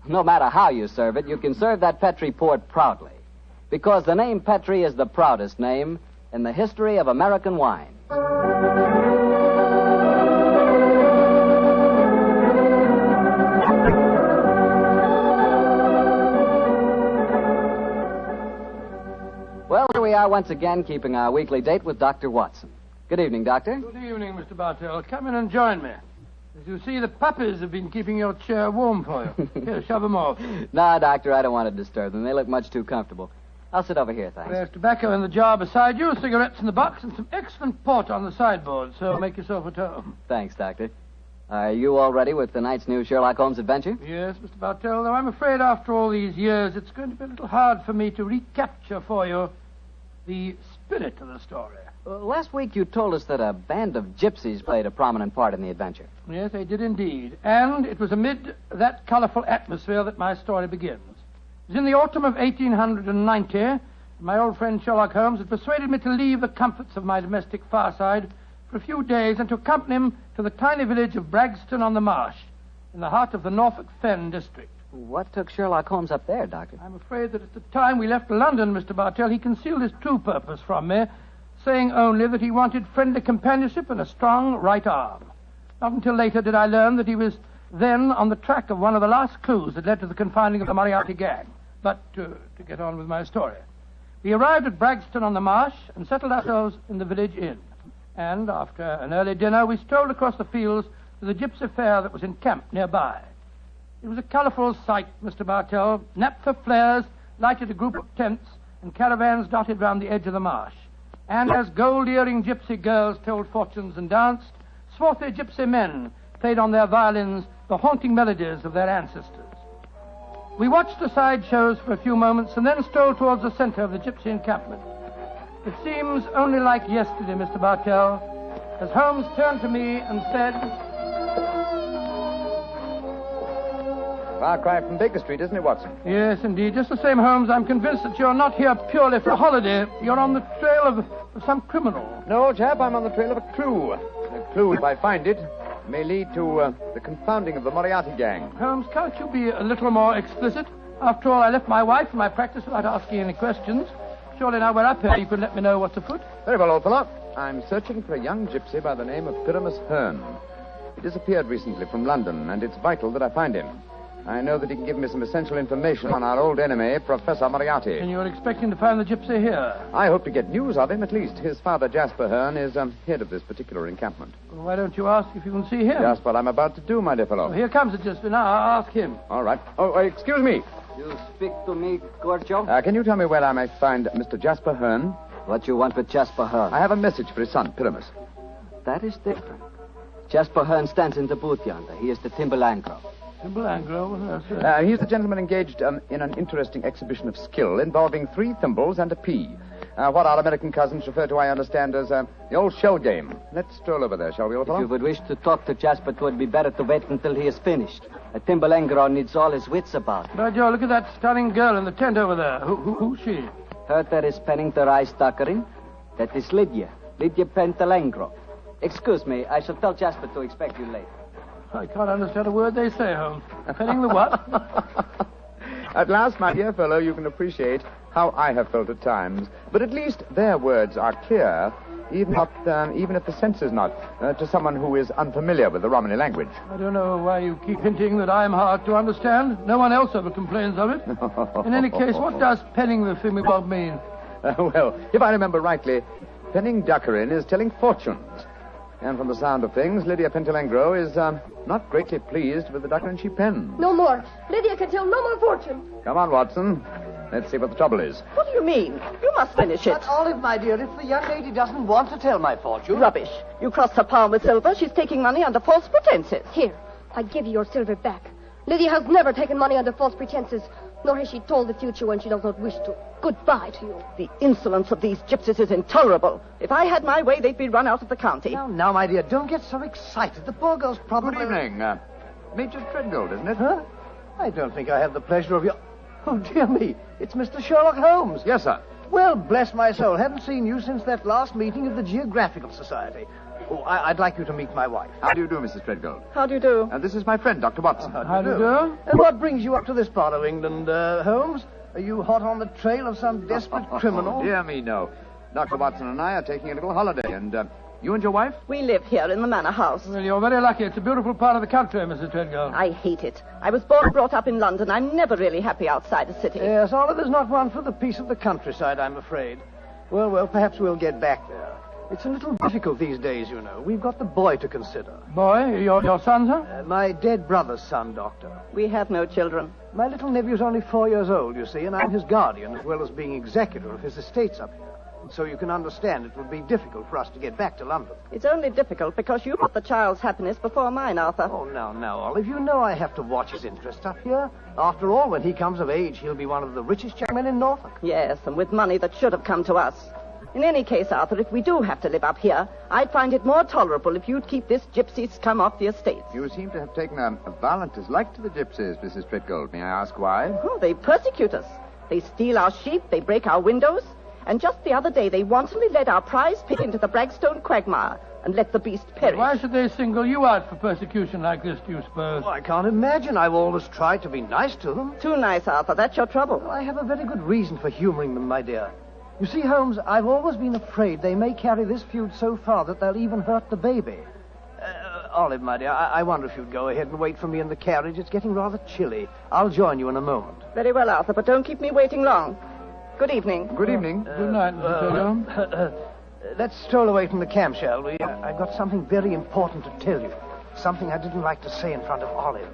No matter how you serve it, you can serve that Petri port proudly. Because the name Petri is the proudest name in the history of American wine. Well, here we are once again keeping our weekly date with Dr. Watson. Good evening, Doctor. Good evening, Mr. Bartell. Come in and join me. As you see, the puppies have been keeping your chair warm for you. Here, shove them off. No, Doctor, I don't want to disturb them. They look much too comfortable. I'll sit over here, thanks. There's tobacco in the jar beside you, cigarettes in the box, and some excellent port on the sideboard, so make yourself at home. Thanks, Doctor. Are you all ready with tonight's new Sherlock Holmes adventure? Yes, Mr. Bartell, though I'm afraid after all these years, it's going to be a little hard for me to recapture for you the spirit of the story. Last week you told us that a band of gypsies played a prominent part in the adventure. Yes, they did indeed. And it was amid that colorful atmosphere that my story begins. It was in the autumn of 1890. My old friend Sherlock Holmes had persuaded me to leave the comforts of my domestic fireside for a few days and to accompany him to the tiny village of Bragston on the Marsh, in the heart of the Norfolk Fen district. What took Sherlock Holmes up there, Doctor? I'm afraid that at the time we left London, Mr. Bartell, he concealed his true purpose from me, saying only that he wanted friendly companionship and a strong right arm. Not until later did I learn that he was then on the track of one of the last clues that led to the confining of the Moriarty gang. But to get on with my story. We arrived at Bragston on the Marsh and settled ourselves in the village inn. And after an early dinner, we strolled across the fields to the gypsy fair that was encamped nearby. It was a colourful sight, Mr. Bartell. Naphtha flares lighted a group of tents and caravans dotted round the edge of the marsh. And as gold-earring gypsy girls told fortunes and danced, swarthy gypsy men played on their violins the haunting melodies of their ancestors. We watched the side shows for a few moments and then strolled towards the center of the gypsy encampment. It seems only like yesterday, Mr. Bartell, as Holmes turned to me and said... Far cry from Baker Street, isn't it, Watson? Yes, indeed. Just the same, Holmes, I'm convinced that you're not here purely for a holiday. You're on the trail of some criminal. No, old chap, I'm on the trail of a clue. A clue, if I find it, may lead to the confounding of the Moriarty gang. Holmes, can't you be a little more explicit? After all, I left my wife and my practice without asking any questions. Surely now we're up here, you could let me know what's afoot. Very well, old fellow. I'm searching for a young gypsy by the name of Pyramus Hearn. He disappeared recently from London, and it's vital that I find him. I know that he can give me some essential information on our old enemy, Professor Moriarty. And you're expecting to find the gypsy here? I hope to get news of him, at least. His father, Jasper Hearn, is head of this particular encampment. Well, why don't you ask if you can see him? Just what I'm about to do, my dear fellow. Well, here comes it just now. I'll ask him. All right. Oh, excuse me. You speak to me, Gorgio? Can you tell me where I may find Mr. Jasper Hearn? What you want with Jasper Hearn? I have a message for his son, Pyramus. That is different. Jasper Hearn stands in the booth yonder. He is the Timberlandro. Timberlandro? Yes, he's the gentleman engaged in an interesting exhibition of skill involving 3 thimbles and a pea. What our American cousins refer to, I understand, as the old shell game. Let's stroll over there, shall we, old fellow? If you would wish to talk to Jasper, it would be better to wait until he is finished. A Timberlandro needs all his wits about him. By Joe, look at that stunning girl in the tent over there. Who's she? Her that is penning the rice tuckering. That is Lydia Pentalangro. Excuse me, I shall tell Jasper to expect you later. I can't understand a word they say, Holmes. Penning the what? At last, my dear fellow, you can appreciate how I have felt at times. But at least their words are clear, even if the sense is not, to someone who is unfamiliar with the Romany language. I don't know why you keep hinting that I'm hard to understand. No one else ever complains of it. In any case, what does penning the thingamabob mean? Well, if I remember rightly, penning duckerin is telling fortunes. And from the sound of things, Lydia Pentalangro is not greatly pleased with the duckerin she pens. No more. Lydia can tell no more fortune. Come on, Watson. Let's see what the trouble is. What do you mean? You must finish it. But Olive, my dear, if the young lady doesn't want to tell my fortune... Rubbish. You crossed her palm with silver. She's taking money under false pretenses. Here, I give you your silver back. Lydia has never taken money under false pretenses, nor has she told the future when she does not wish to. Goodbye to you. The insolence of these gypsies is intolerable. If I had my way, they'd be run out of the county. Now, my dear, don't get so excited. The poor girl's probably... Good evening. Major Treadgold, isn't it? Huh? I don't think I have the pleasure of your... Oh, dear me. It's Mr. Sherlock Holmes. Yes, sir. Well, bless my soul. Haven't seen you since that last meeting of the Geographical Society. Oh, I'd like you to meet my wife. How do you do, Mrs. Treadgold? How do you do? This is my friend, Dr. Watson. How do you do? And what brings you up to this part of England, Holmes? Are you hot on the trail of some desperate criminal? Dear me, no. Dr. Watson and I are taking a little holiday, and you and your wife? We live here in the manor house. Well, you're very lucky. It's a beautiful part of the country, Mrs. Treadgold. I hate it. I was born and brought up in London. I'm never really happy outside the city. Yes, Olive is not one for the peace of the countryside, I'm afraid. Well, perhaps we'll get back there. It's a little difficult these days, you know. We've got the boy to consider. Boy? Your son, sir? My dead brother's son, Doctor. We have no children. My little nephew's only 4 years old, you see, and I'm his guardian as well as being executor of his estates up here. So you can understand it would be difficult for us to get back to London. It's only difficult because you put the child's happiness before mine, Arthur. Oh, now, Olive, you know I have to watch his interests up here. After all, when he comes of age, he'll be one of the richest young men in Norfolk. Yes, and with money that should have come to us. In any case, Arthur, if we do have to live up here, I'd find it more tolerable if you'd keep this gypsy scum off the estate. You seem to have taken a violent dislike to the gypsies, Mrs. Treadgold. May I ask why? Oh, they persecute us. They steal our sheep, they break our windows, and just the other day they wantonly led our prize pig into the Bragstone quagmire and let the beast perish. Why should they single you out for persecution like this, do you suppose? Oh, I can't imagine. I've always tried to be nice to them. Too nice, Arthur. That's your trouble. Well, I have a very good reason for humoring them, my dear. You see, Holmes, I've always been afraid they may carry this feud so far that they'll even hurt the baby. Olive, my dear, I wonder if you'd go ahead and wait for me in the carriage. It's getting rather chilly. I'll join you in a moment. Very well, Arthur, but don't keep me waiting long. Good evening. Good evening. Good night, Mr. Holmes. Let's stroll away from the camp, shall we? I've got something very important to tell you. Something I didn't like to say in front of Olive.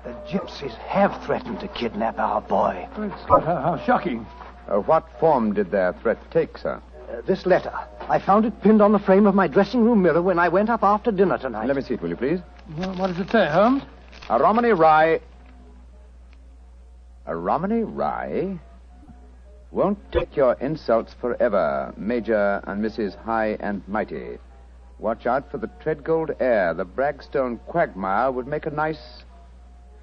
The gypsies have threatened to kidnap our boy. How shocking. What form did their threat take, sir? This letter. I found it pinned on the frame of my dressing room mirror when I went up after dinner tonight. Let me see it, will you, please? Well, what does it say, Holmes? A Romany Rye... A Romany Rye? Won't take your insults forever, Major and Mrs. High and Mighty. Watch out for the Treadgold heir. The Bragstone quagmire would make a nice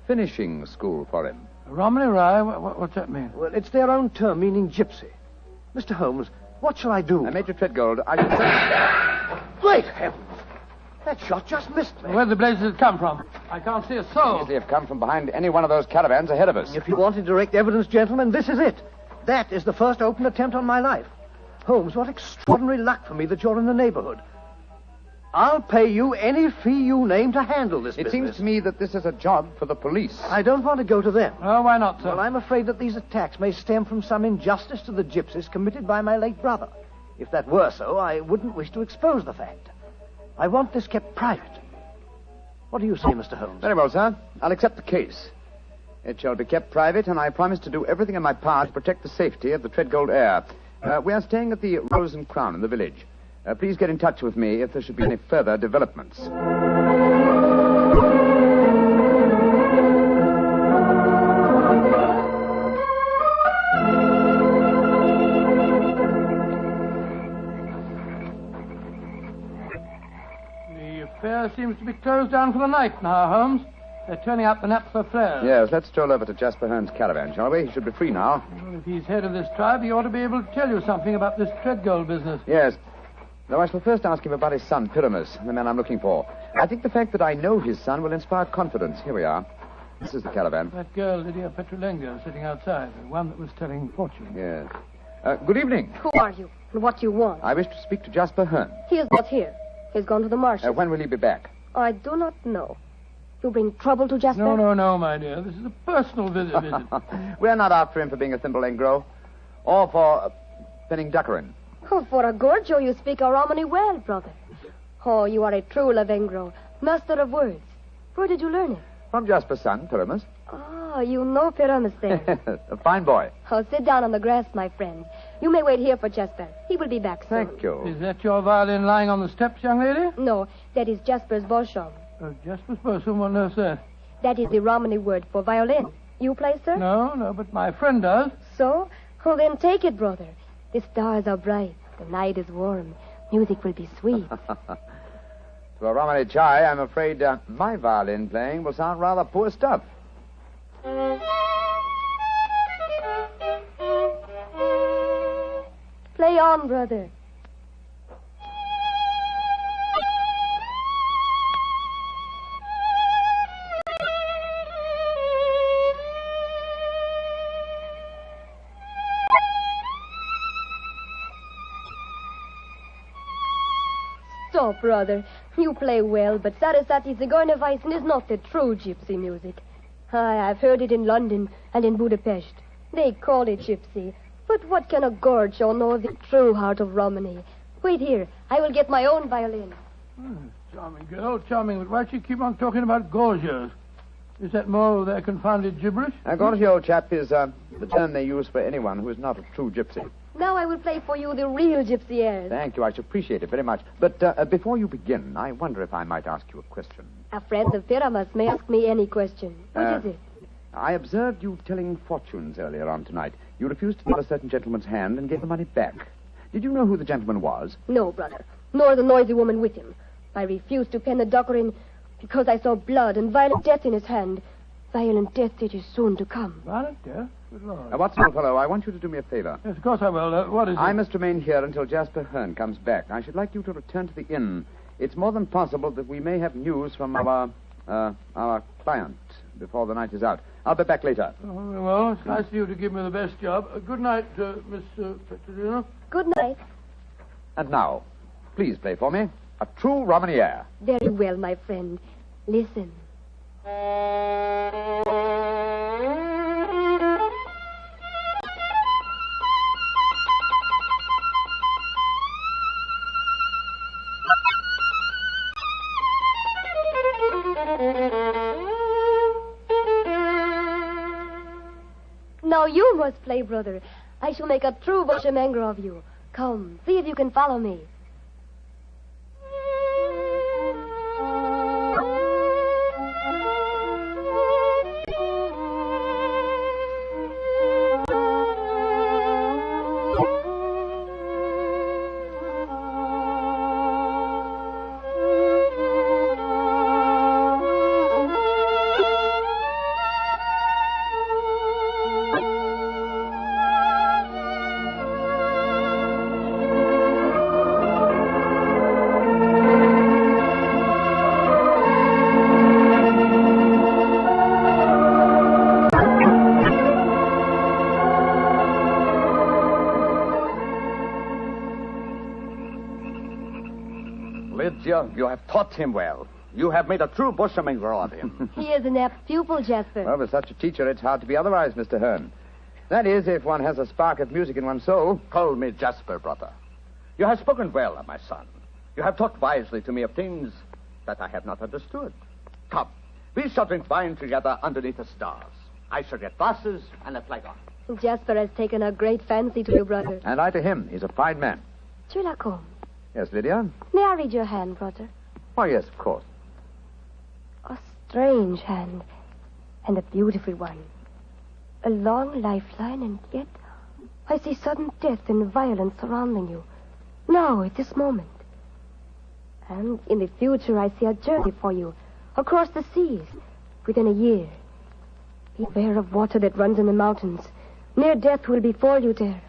finishing school for him. Romany Rye? What's that mean? Well, it's their own term, meaning gypsy. Mr. Holmes, what shall I do? Major Treadgold, I should say... Great heavens! That shot just missed me. Where the blazes it come from? I can't see a soul. Easily have come from behind any one of those caravans ahead of us. If you wanted direct evidence, gentlemen, this is it. That is the first open attempt on my life. Holmes, what extraordinary luck for me that you're in the neighborhood. I'll pay you any fee you name to handle this business. It seems to me that this is a job for the police. I don't want to go to them. Oh, why not, sir? Well, I'm afraid that these attacks may stem from some injustice to the gypsies committed by my late brother. If that were so, I wouldn't wish to expose the fact. I want this kept private. What do you say, Mr. Holmes? Very well, sir. I'll accept the case. It shall be kept private, and I promise to do everything in my power to protect the safety of the Treadgold heir. We are staying at the Rose and Crown in the village. Please get in touch with me if there should be any further developments. The affair seems to be closed down for the night now, Holmes. They're turning out the naphtha flares. Yes, let's stroll over to Jasper Hearn's caravan, shall we? He should be free now. Well, if he's head of this tribe, he ought to be able to tell you something about this Treadgold business. Yes. Though I shall first ask him about his son, Pyramus, the man I'm looking for. I think the fact that I know his son will inspire confidence. Here we are. This is the caravan. That girl, Lydia Petrolengo, sitting outside, the one that was telling fortune. Yes. Good evening. Who are you? And what do you want? I wish to speak to Jasper Hearn. He is not here. He's gone to the marshes. When will he be back? I do not know. You bring trouble to Jasper? No, my dear. This is a personal visit. We're not after him for being a thimble engro, or for penning duckerin. Oh, for a Gorgio, you speak a Romany well, brother. Oh, you are a true Lavengro, master of words. Where did you learn it? From Jasper's son, Pyramus. Ah, you know Pyramus then. A fine boy. Oh, sit down on the grass, my friend. You may wait here for Jasper. He will be back soon. Thank you. Is that your violin lying on the steps, young lady? No, that is Jasper's bosham. Oh, Jasper's bosham? What on earth's that? That is the Romany word for violin. You play, sir? No, but my friend does. So? Oh, then take it, brother. The stars are bright. The night is warm. Music will be sweet. To a Romany chai, I'm afraid my violin playing will sound rather poor stuff. Play on, brother. Stop, brother. You play well, but Sarasate Zigeunerweisen is not the true gypsy music. I've heard it in London and in Budapest. They call it gypsy. But what can a Gorgio know of the true heart of Romany? Wait here. I will get my own violin. Charming girl, charming, but why do you keep on talking about gorgios? Is that more of their confounded gibberish? Gorgio, old chap, is the term they use for anyone who is not a true gypsy. Now I will play for you the real gypsy airs. Thank you. I should appreciate it very much. But before you begin, I wonder if I might ask you a question. A friend of Pyramus may ask me any question. What is it? I observed you telling fortunes earlier on tonight. You refused to fill a certain gentleman's hand and gave the money back. Did you know who the gentleman was? No, brother. Nor the noisy woman with him. I refused to pen the Dockerin because I saw blood and violent death in his hand. Violent death it is soon to come. Violent death? Good Lord. Watson, old fellow, I want you to do me a favor. Yes, of course I will. What is it? I must remain here until Jasper Hearn comes back. I should like you to return to the inn. It's more than possible that we may have news from our client before the night is out. I'll be back later. Oh, well, it's nice of you to give me the best job. Good night, Miss Petrovina. Good night. And now, please play for me a true Romany air. Very well, my friend. Listen. Now you must play, brother. I shall make a true bushmanger of you. Come, see if you can follow me. You have taught him well. You have made a true bushmanger of him. He is an apt pupil, Jasper. Well, with such a teacher, it's hard to be otherwise, Mr. Hearn. That is, if one has a spark of music in one's soul. Call me Jasper, brother. You have spoken well of my son. You have talked wisely to me of things that I have not understood. Come, we shall drink wine together underneath the stars. I shall get glasses and a flagon. Jasper has taken a great fancy to you, brother. And I to him. He's a fine man. Sherlock Holmes. Yes, Lydia? May I read your hand, brother? Why, yes, of course. A strange hand, and a beautiful one. A long lifeline, and yet I see sudden death and violence surrounding you. Now, at this moment. And in the future, I see a journey for you, across the seas, within a year. Beware of water that runs in the mountains. Near death will befall you there.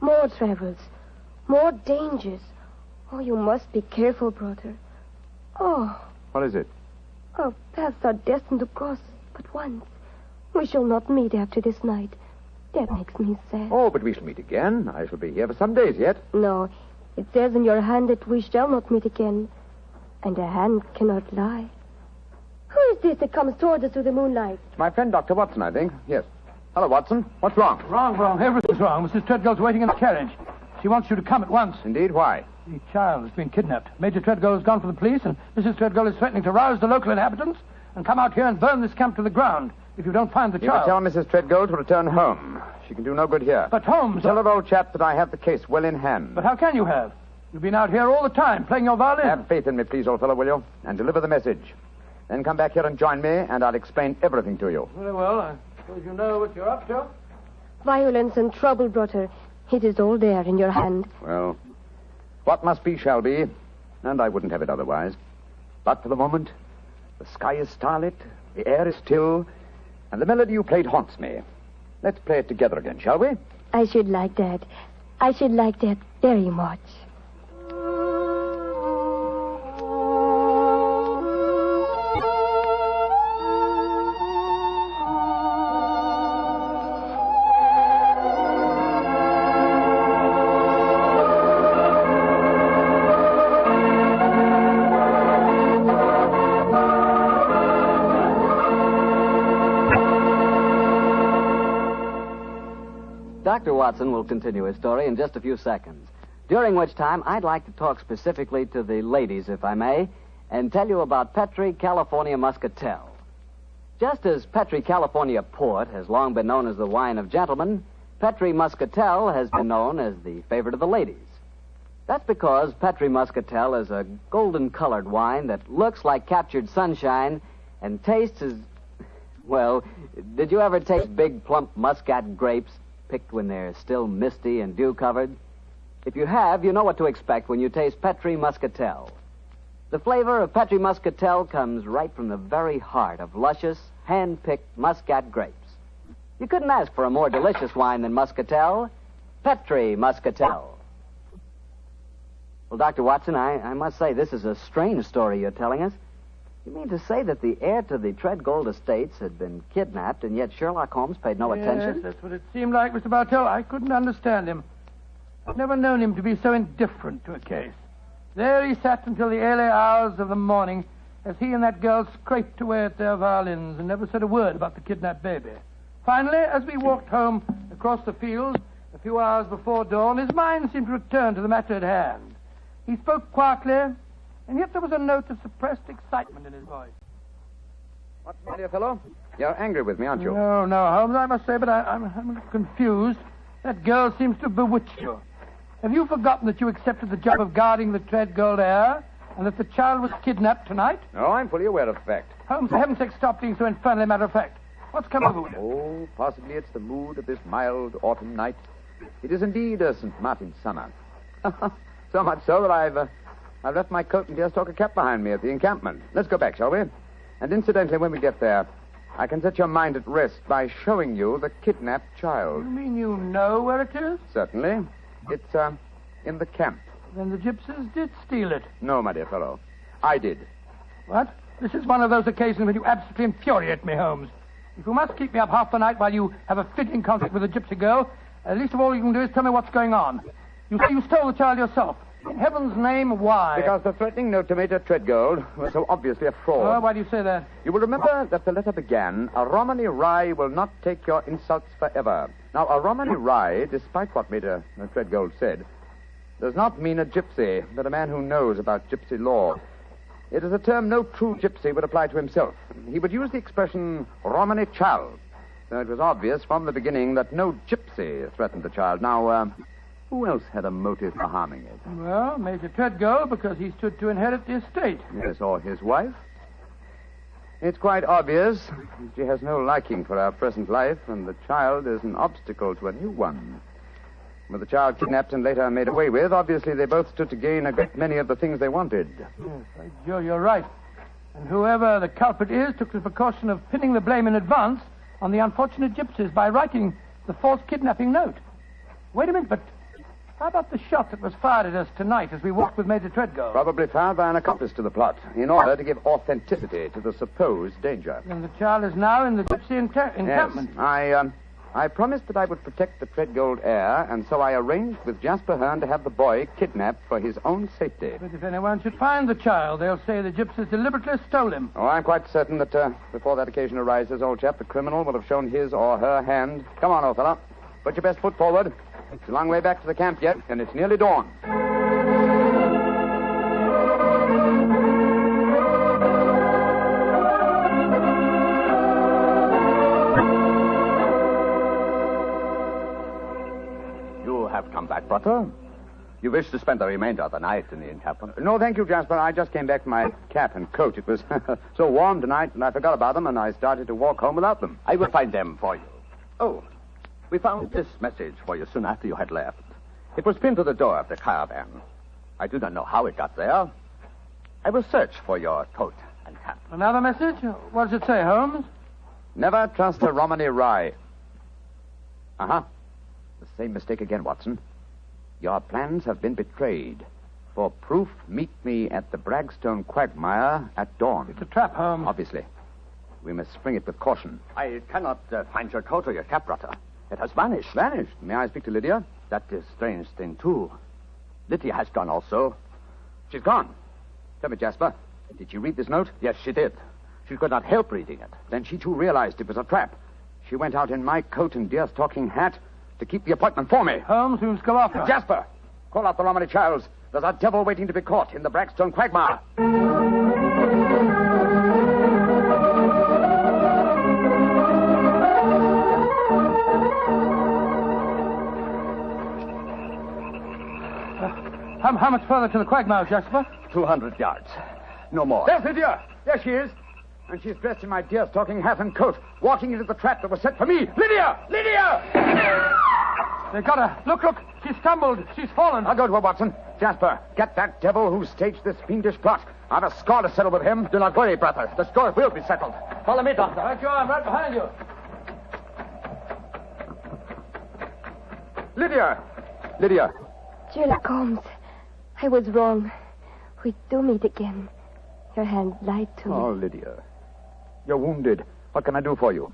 More travels, more dangers. Oh, you must be careful, brother. Oh. What is it? Our paths are destined to cross but once. We shall not meet after this night. That makes me sad. Oh, but we shall meet again. I shall be here for some days yet. No, it says in your hand that we shall not meet again. And a hand cannot lie. Who is this that comes toward us through the moonlight? It's my friend, Dr. Watson, I think. Yes. Hello, Watson. What's wrong? Wrong. Everything's wrong. Mrs. Treadgold's waiting in the carriage. She wants you to come at once. Indeed? Why? The child has been kidnapped. Major Treadgold has gone for the police, and Mrs. Treadgold is threatening to rouse the local inhabitants and come out here and burn this camp to the ground if you don't find the You child. tell Mrs. Treadgold to return home. She can do no good here. But Holmes... Tell her, old chap, that I have the case well in hand. But how can you have? You've been out here all the time, playing your violin. Have faith in me, please, old fellow, will you? And deliver the message. Then come back here and join me, and I'll explain everything to you. Very well. I suppose you know what you're up to. Violence and trouble, brother. It is all there in your hand. Well, what must be shall be, and I wouldn't have it otherwise. But for the moment, the sky is starlit, the air is still, and the melody you played haunts me. Let's play it together again, shall we? I should like that. I should like that very much. Dr. Watson will continue his story in just a few seconds. During which time, I'd like to talk specifically to the ladies, if I may, and tell you about Petri California Muscatel. Just as Petri California Port has long been known as the wine of gentlemen, Petri Muscatel has been known as the favorite of the ladies. That's because Petri Muscatel is a golden-colored wine that looks like captured sunshine and tastes as... Well, did you ever taste big, plump muscat grapes picked when they're still misty and dew-covered? If you have, you know what to expect when you taste Petri Muscatel. The flavor of Petri Muscatel comes right from the very heart of luscious, hand-picked muscat grapes. You couldn't ask for a more delicious wine than Muscatel. Petri Muscatel. Well, Dr. Watson, I must say this is a strange story you're telling us. You mean to say that the heir to the Treadgold estates had been kidnapped, and yet Sherlock Holmes paid no attention? Yes, that's what it seemed like, Mr. Bartell. I couldn't understand him. I've never known him to be so indifferent to a case. There he sat until the early hours of the morning as he and that girl scraped away at their violins and never said a word about the kidnapped baby. Finally, as we walked home across the fields a few hours before dawn, his mind seemed to return to the matter at hand. He spoke quietly, and yet there was a note of suppressed excitement in his voice. What's the matter, fellow? You're angry with me, aren't you? No, Holmes, I must say, but I'm a little confused. That girl seems to have bewitched you. Have you forgotten that you accepted the job of guarding the Treadgold heir, and that the child was kidnapped tonight? No, I'm fully aware of the fact. Holmes, for heaven's sake, stop being so infernally matter-of-fact. What's come over with you? Oh, possibly it's the mood of this mild autumn night. It is indeed a St. Martin's summer. So much so that I've left my coat and deerstalker cap behind me at the encampment. Let's go back, shall we? And incidentally, when we get there, I can set your mind at rest by showing you the kidnapped child. You mean you know where it is? Certainly. It's, in the camp. Then the gypsies did steal it. No, my dear fellow. I did. What? This is one of those occasions when you absolutely infuriate me, Holmes. If you must keep me up half the night while you have a fitting conflict with a gypsy girl, least of all you can do is tell me what's going on. You say you stole the child yourself. In heaven's name, why? Because the threatening note to Major Treadgold was so obviously a fraud. Oh, why do you say that? You will remember that the letter began, "A Romany Rye will not take your insults forever." Now, a Romany Rye, despite what Major Treadgold said, does not mean a gypsy, but a man who knows about gypsy law. It is a term no true gypsy would apply to himself. He would use the expression Romany child. So it was obvious from the beginning that no gypsy threatened the child. Now, who else had a motive for harming it? Well, Major Treadgold, because he stood to inherit the estate. Yes, or his wife. It's quite obvious. She has no liking for our present life, and the child is an obstacle to a new one. With the child kidnapped and later made away with, obviously they both stood to gain a great many of the things they wanted. Yes, by Joe, you're right. And whoever the culprit is took the precaution of pinning the blame in advance on the unfortunate gypsies by writing the false kidnapping note. Wait a minute, but how about the shot that was fired at us tonight as we walked with Major Treadgold? Probably fired by an accomplice to the plot, in order to give authenticity to the supposed danger. And the child is now in the gypsy encampment. Yes, I promised that I would protect the Treadgold heir, and so I arranged with Jasper Hearn to have the boy kidnapped for his own safety. But if anyone should find the child, they'll say the gypsies deliberately stole him. Oh, I'm quite certain that before that occasion arises, old chap, the criminal will have shown his or her hand. Come on, old fellow. Put your best foot forward. It's a long way back to the camp yet, and it's nearly dawn. You have come back, Butter. You wish to spend the remainder of the night in the encampment? No, thank you, Jasper. I just came back for my cap and coat. It was so warm tonight, and I forgot about them, and I started to walk home without them. I will find them for you. Oh, we found this message for you soon after you had left. It was pinned to the door of the caravan. I do not know how it got there. I will search for your coat and cap. Another message? What does it say, Holmes? Never trust a Romany Rye. Uh-huh. The same mistake again, Watson. Your plans have been betrayed. For proof, meet me at the Bragstone quagmire at dawn. It's a trap, Holmes. Obviously. We must spring it with caution. I cannot find your coat or your cap, Rutter. It has vanished. Vanished? May I speak to Lydia? That is a strange thing, too. Lydia has gone also. She's gone. Tell me, Jasper, did she read this note? Yes, she did. She could not help reading it. Then she, too, realized it was a trap. She went out in my coat and deerstalking hat to keep the appointment for me. Holmes, we must go after her. Jasper! Call out the Romany Childs. There's a devil waiting to be caught in the Bragstone quagmire. How much further to the quagmire, Jasper? 200 yards. No more. There's Lydia. There she is. And she's dressed in my deerstalking hat and coat, walking into the trap that was set for me. Lydia! Lydia! They got her. Look. She stumbled. She's fallen. I'll go to her, Watson. Jasper, get that devil who staged this fiendish plot. I've a score to settle with him. Do not worry, brother. The score will be settled. Follow me, Doctor. Right you are. I'm right behind you. Lydia. Sherlock Holmes, I was wrong. We do meet again. Your hand lied to me. Oh, Lydia. You're wounded. What can I do for you?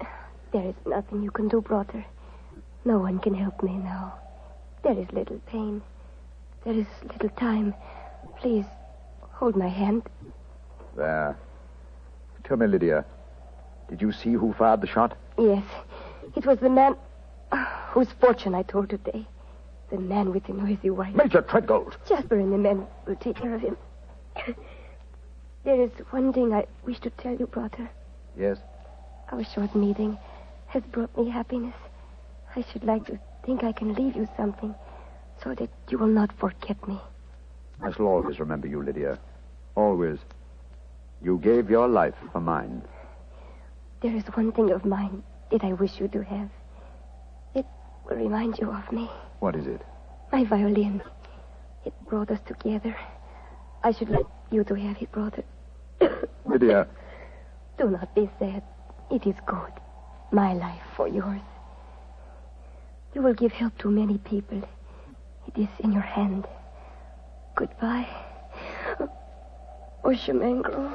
There is nothing you can do, brother. No one can help me now. There is little pain. There is little time. Please, hold my hand. There. Tell me, Lydia, did you see who fired the shot? Yes. It was the man whose fortune I told today. The man with the noisy wife. Major Treadgold. Jasper and the men will take care of him. There is one thing I wish to tell you, brother. Yes? Our short meeting has brought me happiness. I should like to think I can leave you something so that you will not forget me. I shall always remember you, Lydia. Always. You gave your life for mine. There is one thing of mine that I wish you to have. It will remind you of me. What is it? My violin. It brought us together. I should like you to have it, brother. Lydia. Do not be sad. It is good. My life for yours. You will give help to many people. It is in your hand. Goodbye. Oshimengro.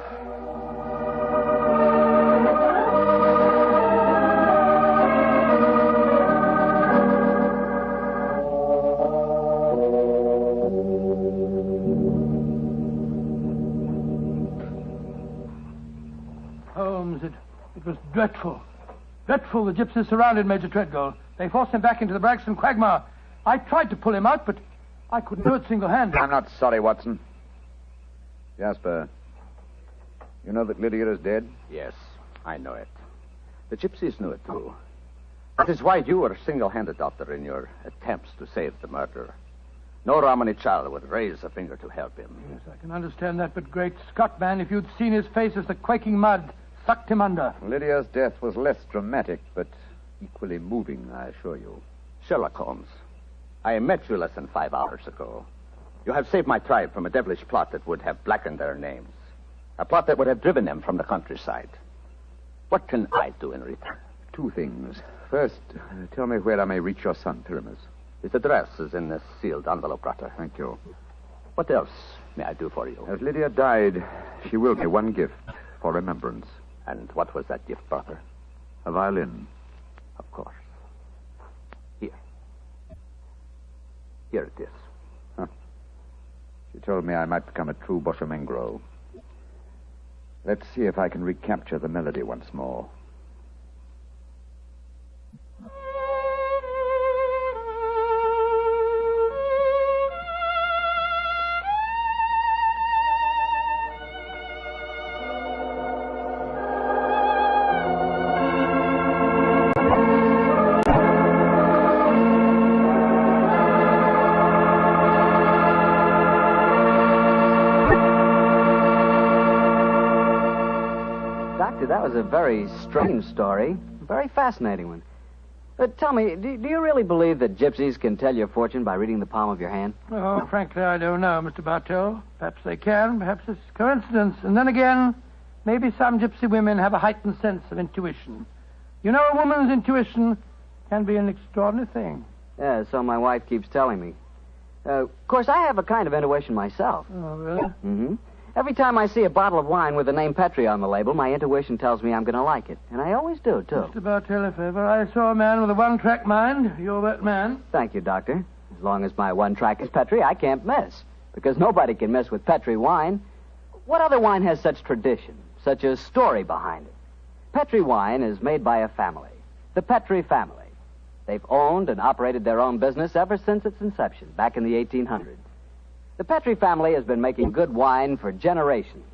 Holmes, it was dreadful. Dreadful. The gypsies surrounded Major Treadgold. They forced him back into the Bragstone quagmire. I tried to pull him out, but I couldn't do it single-handed. I'm not sorry, Watson. Jasper, you know that Lydia is dead? Yes, I know it. The gypsies knew it, too. That is why you were single-handed, Doctor, in your attempts to save the murderer. No Romany child would raise a finger to help him. Yes, I can understand that, but great Scott, man, if you'd seen his face as the quaking mud sucked him under. Lydia's death was less dramatic, but equally moving, I assure you. Sherlock Holmes, I met you less than 5 hours ago. You have saved my tribe from a devilish plot that would have blackened their names. A plot that would have driven them from the countryside. What can I do in return? 2 things. First, tell me where I may reach your son, Pyramus. His address is in this sealed envelope, Doctor. Thank you. What else may I do for you? As Lydia died, she willed me one gift for remembrance. And what was that gift, Doctor? A violin. Of course. Here. Here it is. Huh. She told me I might become a true Boshemengro. Let's see if I can recapture the melody once more. That was a very strange story. A very fascinating one. But tell me, do you really believe that gypsies can tell your fortune by reading the palm of your hand? Oh, frankly, I don't know, Mr. Bartell. Perhaps they can. Perhaps it's coincidence. And then again, maybe some gypsy women have a heightened sense of intuition. You know, a woman's intuition can be an extraordinary thing. Yeah, so my wife keeps telling me. Of course, I have a kind of intuition myself. Oh, really? Mm-hmm. Every time I see a bottle of wine with the name Petri on the label, my intuition tells me I'm going to like it. And I always do, too. Mr. Bartell, if ever I saw a man with a one-track mind, you're that man. Thank you, Doctor. As long as my one track is Petri, I can't miss. Because nobody can miss with Petri wine. What other wine has such tradition, such a story behind it? Petri wine is made by a family. The Petri family. They've owned and operated their own business ever since its inception, back in the 1800s. The Petri family has been making good wine for generations,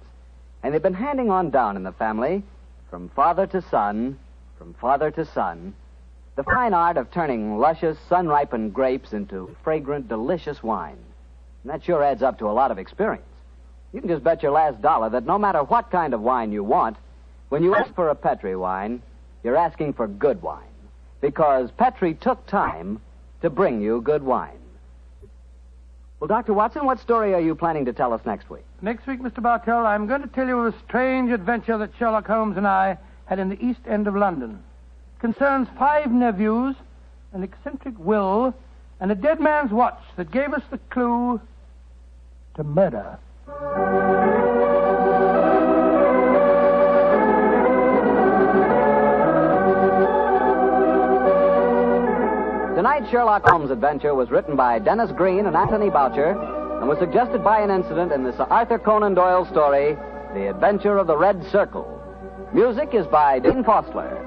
and they've been handing on down in the family, from father to son, the fine art of turning luscious, sun-ripened grapes into fragrant, delicious wine. And that sure adds up to a lot of experience. You can just bet your last dollar that no matter what kind of wine you want, when you ask for a Petri wine, you're asking for good wine. Because Petri took time to bring you good wine. Well, Dr. Watson, what story are you planning to tell us next week? Next week, Mr. Bartell, I'm going to tell you of a strange adventure that Sherlock Holmes and I had in the East End of London. It concerns 5 nephews, an eccentric will, and a dead man's watch that gave us the clue to murder. Tonight's Sherlock Holmes adventure was written by Dennis Green and Anthony Boucher and was suggested by an incident in the Sir Arthur Conan Doyle story, The Adventure of the Red Circle. Music is by Dean Fostler.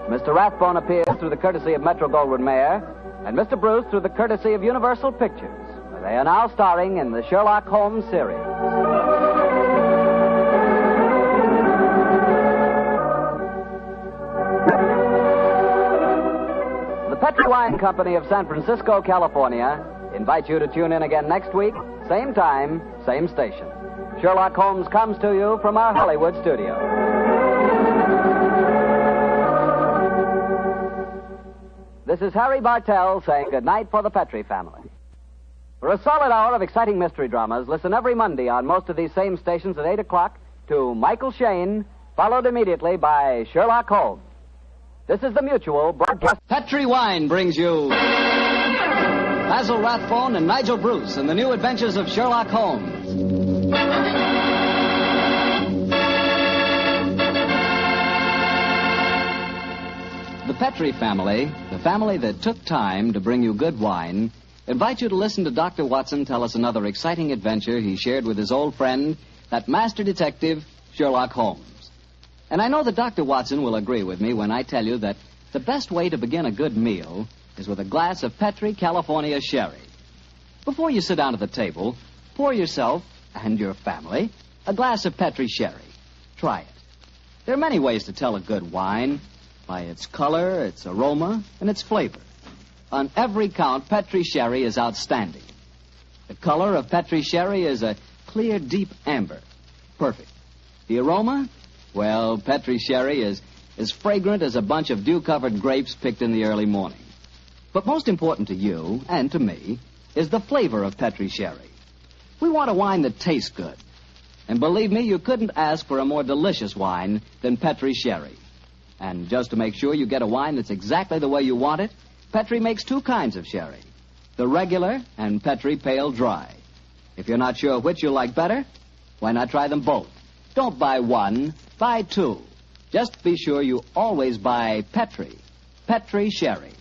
Mr. Rathbone appears through the courtesy of Metro-Goldwyn-Mayer, and Mr. Bruce through the courtesy of Universal Pictures. They are now starring in the Sherlock Holmes series. The Petri Wine Company of San Francisco, California, invites you to tune in again next week, same time, same station. Sherlock Holmes comes to you from our Hollywood studio. This is Harry Bartell saying good night for the Petri family. For a solid hour of exciting mystery dramas, listen every Monday on most of these same stations at 8 o'clock to Michael Shayne, followed immediately by Sherlock Holmes. This is the Mutual broadcast. Petri Wine brings you Basil Rathbone and Nigel Bruce in the new adventures of Sherlock Holmes. The Petri family, the family that took time to bring you good wine, invite you to listen to Dr. Watson tell us another exciting adventure he shared with his old friend, that master detective, Sherlock Holmes. And I know that Dr. Watson will agree with me when I tell you that the best way to begin a good meal is with a glass of Petri California sherry. Before you sit down at the table, pour yourself and your family a glass of Petri sherry. Try it. There are many ways to tell a good wine, by its color, its aroma, and its flavor. On every count, Petri sherry is outstanding. The color of Petri sherry is a clear, deep amber. Perfect. The aroma? Well, Petri sherry is as fragrant as a bunch of dew-covered grapes picked in the early morning. But most important to you, and to me, is the flavor of Petri sherry. We want a wine that tastes good. And believe me, you couldn't ask for a more delicious wine than Petri sherry. And just to make sure you get a wine that's exactly the way you want it, Petri makes 2 kinds of sherry, the regular and Petri Pale Dry. If you're not sure which you like better, why not try them both? Don't buy one, buy 2. Just be sure you always buy Petri Sherry.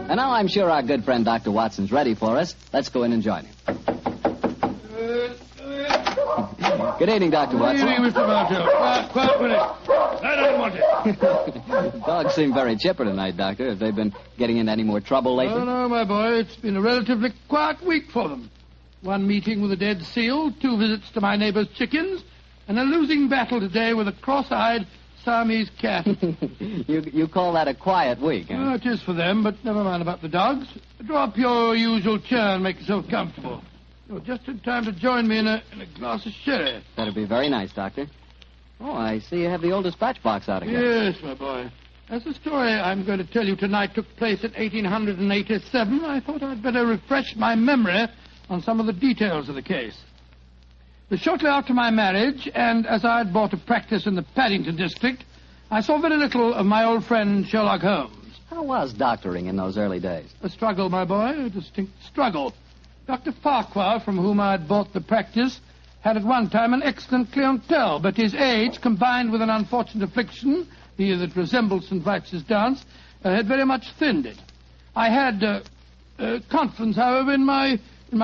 And now I'm sure our good friend Dr. Watson's ready for us. Let's go in and join him. Good evening, Dr. Watson. Good evening, Mr. Bartell. Quiet with it. I don't want it. The dogs seem very chipper tonight, Doctor. Have they been getting into any more trouble lately? Oh, no, my boy. It's been a relatively quiet week for them. 1 meeting with a dead seal, 2 visits to my neighbor's chickens, and a losing battle today with a cross-eyed Siamese cat. You call that a quiet week, huh? Oh, it is for them, but never mind about the dogs. Draw up your usual chair and make yourself comfortable. You're just in time to join me in a glass of sherry. That'd be very nice, Doctor. Oh, I see you have the old dispatch box out again. Yes, my boy. As the story I'm going to tell you tonight took place in 1887, I thought I'd better refresh my memory on some of the details of the case. But shortly after my marriage, and as I had bought a practice in the Paddington district, I saw very little of my old friend Sherlock Holmes. How was doctoring in those early days? A struggle, my boy, a distinct struggle. Dr. Farquhar, from whom I had bought the practice, had at one time an excellent clientele, but his age, combined with an unfortunate affliction, the that resembles St. Vitus's dance, had very much thinned it. I had Confidence, however, in my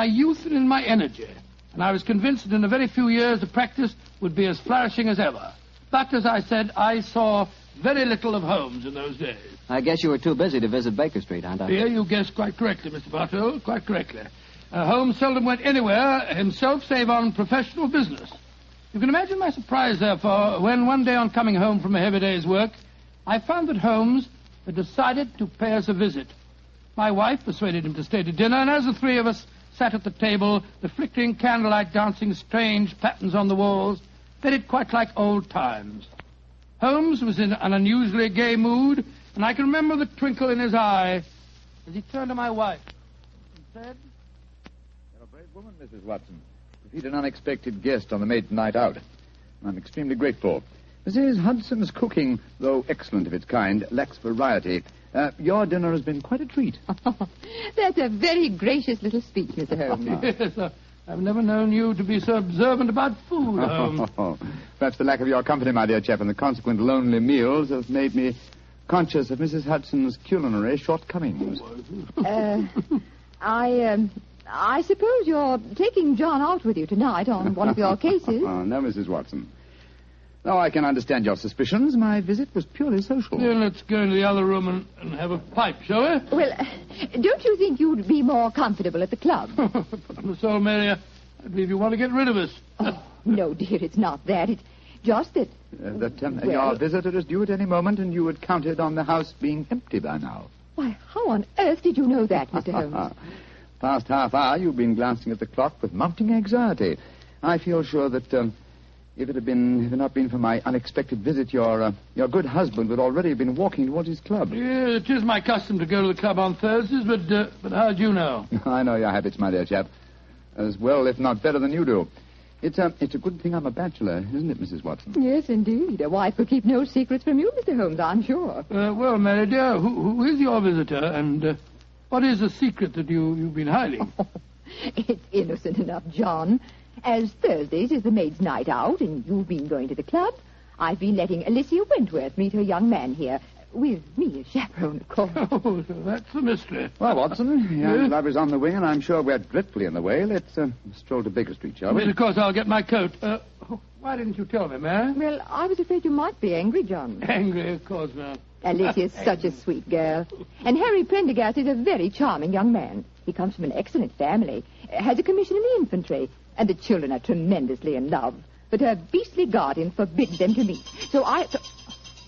youth and in my energy. And I was convinced that in a very few years the practice would be as flourishing as ever. But, as I said, I saw very little of Holmes in those days. I guess you were too busy to visit Baker Street, aren't I? Yeah, you guessed quite correctly, Mr. Bartell, quite correctly. Holmes seldom went anywhere himself save on professional business. You can imagine my surprise, therefore, when one day on coming home from a heavy day's work, I found that Holmes had decided to pay us a visit. My wife persuaded him to stay to dinner, and as the three of us sat at the table, the flickering candlelight dancing strange patterns on the walls, made it quite like old times. Holmes was in an unusually gay mood, and I can remember the twinkle in his eye as he turned to my wife and said, "You're a brave woman, Mrs. Watson. To feed an unexpected guest on the maiden night out. I'm extremely grateful. Mrs. Hudson's cooking, though excellent of its kind, lacks variety. Your dinner has been quite a treat." That's a very gracious little speech, Mr. Holmes. Yes, I've never known you to be so observant about food, Holmes. Perhaps the lack of your company, my dear chap, and the consequent lonely meals have made me conscious of Mrs. Hudson's culinary shortcomings. I suppose you're taking John out with you tonight on one of your cases. Oh, no, Mrs. Watson. Though I can understand your suspicions, my visit was purely social. Yeah, let's go into the other room and have a pipe, shall we? Well, don't you think you'd be more comfortable at the club? On the soul, Mary, I believe you want to get rid of us. Oh, no, dear, it's not that. It's just that... Your visitor is due at any moment, and you had counted on the house being empty by now. Why, how on earth did you know that, Mr. Holmes? Past half hour, you've been glancing at the clock with mounting anxiety. I feel sure that... If it had not been for my unexpected visit, your good husband would already have been walking towards his club. Yeah, it is my custom to go to the club on Thursdays, but how'd you know? I know your habits, my dear chap, as well, if not better than you do. It's a good thing I'm a bachelor, isn't it, Mrs. Watson? Yes, indeed. A wife will keep no secrets from you, Mr. Holmes, I'm sure. Well, Mary dear, who is your visitor, and what is the secret that you've been hiding? It's innocent enough, John. As Thursdays is the maid's night out, and you've been going to the club, I've been letting Alicia Wentworth meet her young man here, with me as chaperone, of course. Oh, so that's the mystery. Well, Watson, your club is on the wing, and I'm sure we're dreadfully in the way. Let's stroll to Baker Street, shall we? Well, of course, I'll get my coat. Why didn't you tell me, Mary? Well, I was afraid you might be angry, John. Angry, of course, ma'am. Alicia's such a sweet girl. And Harry Prendergast is a very charming young man. He comes from an excellent family, has a commission in the infantry, and the children are tremendously in love. But her beastly guardian forbids them to meet. So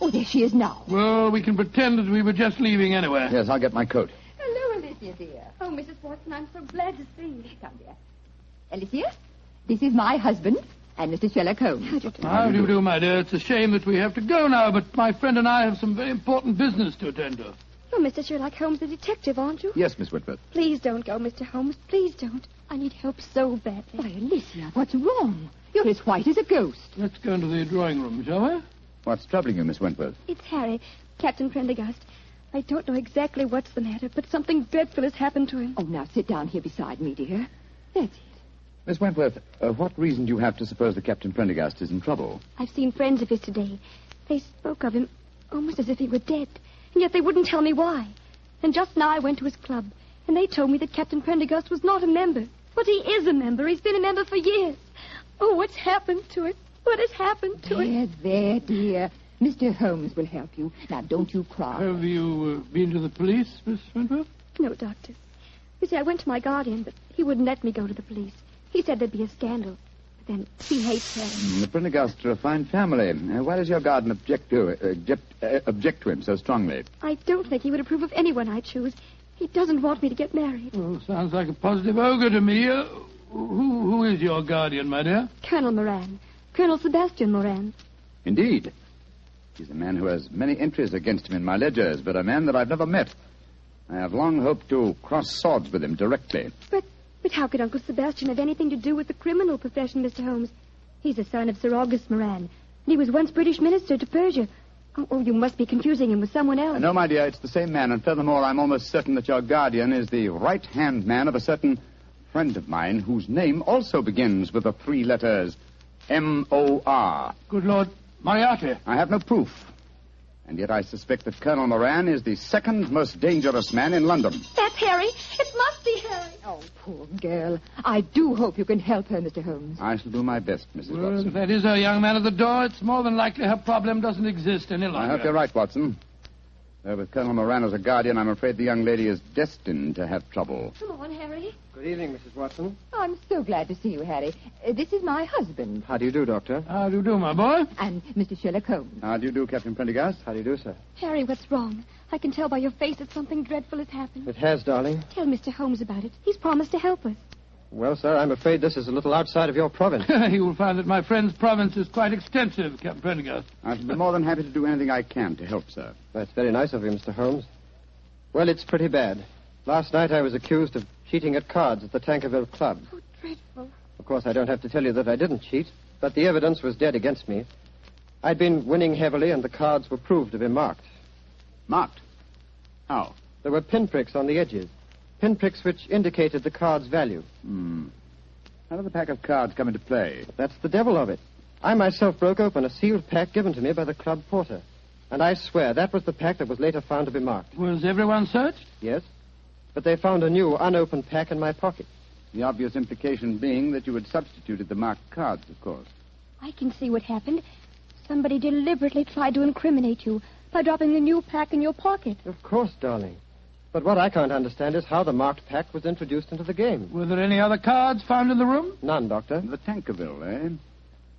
Oh, there she is now. Well, we can pretend that we were just leaving anyway. Yes, I'll get my coat. Hello, Alicia, dear. Oh, Mrs. Watson, I'm so glad to see you. Come, dear. Alicia, this is my husband and Mr. Sherlock Holmes. How do you do, my dear? It's a shame that we have to go now, but my friend and I have some very important business to attend to. You're Mr. Sherlock Holmes, the detective, aren't you? Yes, Miss Whitworth. Please don't go, Mr. Holmes. Please don't. I need help so badly. Why, Alicia, what's wrong? You're as white as a ghost. Let's go into the drawing room, shall we? What's troubling you, Miss Wentworth? It's Harry, Captain Prendergast. I don't know exactly what's the matter, but something dreadful has happened to him. Oh, now sit down here beside me, dear. That's it. Miss Wentworth, what reason do you have to suppose that Captain Prendergast is in trouble? I've seen friends of his today. They spoke of him almost as if he were dead, and yet they wouldn't tell me why. And just now I went to his club, and they told me that Captain Prendergast was not a member. But he is a member. He's been a member for years. Oh, what's happened to it? What has happened to it? There, dear. Mr. Holmes will help you. Now, don't you cry. Have you been to the police, Miss Wentworth? No, Doctor. You see, I went to my guardian, but he wouldn't let me go to the police. He said there'd be a scandal. But then he hates her. The Prendergasts are a fine family. Why does your guardian object to him so strongly? I don't think he would approve of anyone I choose. He doesn't want me to get married. Oh, sounds like a positive ogre to me. Who is your guardian, my dear? Colonel Moran. Colonel Sebastian Moran. Indeed. He's a man who has many entries against him in my ledgers, but a man that I've never met. I have long hoped to cross swords with him directly. But how could Uncle Sebastian have anything to do with the criminal profession, Mr. Holmes? He's the son of Sir August Moran, and he was once British minister to Persia. Oh, you must be confusing him with someone else. No, my dear, it's the same man, and furthermore, I'm almost certain that your guardian is the right-hand man of a certain friend of mine whose name also begins with the three letters M-O-R. Good Lord, Moriarty. I have no proof. And yet I suspect that Colonel Moran is the second most dangerous man in London. That's Harry. It's my Oh, poor girl. I do hope you can help her, Mr. Holmes. I shall do my best, Mrs. Well, Watson. if that is her young man at the door, it's more than likely her problem doesn't exist any longer. I hope you're right, Watson. With Colonel Moran as a guardian, I'm afraid the young lady is destined to have trouble. Come on, Harry. Good evening, Mrs. Watson. I'm so glad to see you, Harry. This is my husband. How do you do, Doctor? How do you do, my boy? And Mr. Sherlock Holmes. How do you do, Captain Prendergast? How do you do, sir? Harry, what's wrong? I can tell by your face that something dreadful has happened. It has, darling. Tell Mr. Holmes about it. He's promised to help us. Well, sir, I'm afraid this is a little outside of your province. You will find that my friend's province is quite extensive, Captain Prendergast. I shall be more than happy to do anything I can to help, sir. That's very nice of you, Mr. Holmes. Well, it's pretty bad. Last night I was accused of cheating at cards at the Tankerville Club. Oh, dreadful. Of course, I don't have to tell you that I didn't cheat, but the evidence was dead against me. I'd been winning heavily, and the cards were proved to be marked. Marked? How? There were pinpricks on the edges. Pinpricks which indicated the card's value. How did the pack of cards come into play? That's the devil of it. I myself broke open a sealed pack given to me by the club porter. And I swear that was the pack that was later found to be marked. Was everyone searched? Yes. But they found a new, unopened pack in my pocket. The obvious implication being that you had substituted the marked cards, of course. I can see what happened. Somebody deliberately tried to incriminate you by dropping the new pack in your pocket. Of course, darling. But what I can't understand is how the marked pack was introduced into the game. Were there any other cards found in the room? None, Doctor. The Tankerville, eh?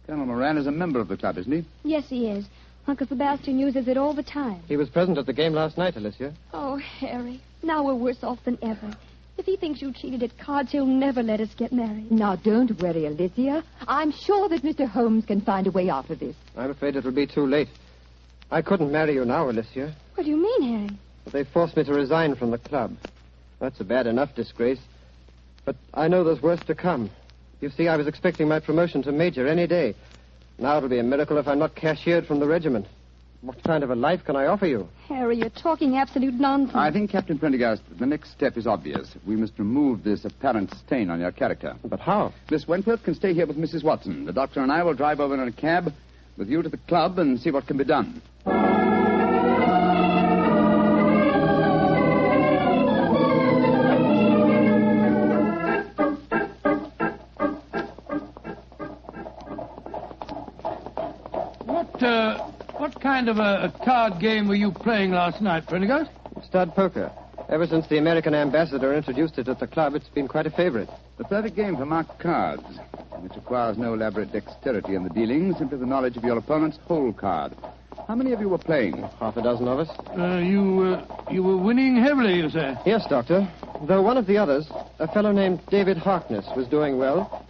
Colonel Moran is a member of the club, isn't he? Yes, he is. Uncle Sebastian uses it all the time. He was present at the game last night, Alicia. Oh, Harry, now we're worse off than ever. If he thinks you cheated at cards, he'll never let us get married. Now, don't worry, Alicia. I'm sure that Mr. Holmes can find a way out of this. I'm afraid it'll be too late. I couldn't marry you now, Alicia. What do you mean, Harry? But they forced me to resign from the club. That's a bad enough disgrace. But I know there's worse to come. You see, I was expecting my promotion to major any day. Now it'll be a miracle if I'm not cashiered from the regiment. What kind of a life can I offer you? Harry, you're talking absolute nonsense. I think, Captain Prendergast, the next step is obvious. We must remove this apparent stain on your character. But how? Miss Wentworth can stay here with Mrs. Watson. The doctor and I will drive over in a cab with you to the club and see what can be done. What kind of a card game were you playing last night, Prendergast? Stud poker. Ever since the American ambassador introduced it at the club, it's been quite a favorite. The perfect game for marked cards. It requires no elaborate dexterity in the dealing, simply the knowledge of your opponent's whole card. How many of you were playing? Half a dozen of us. You were winning heavily, you say? Yes, Doctor. Though one of the others, a fellow named David Harkness, was doing well.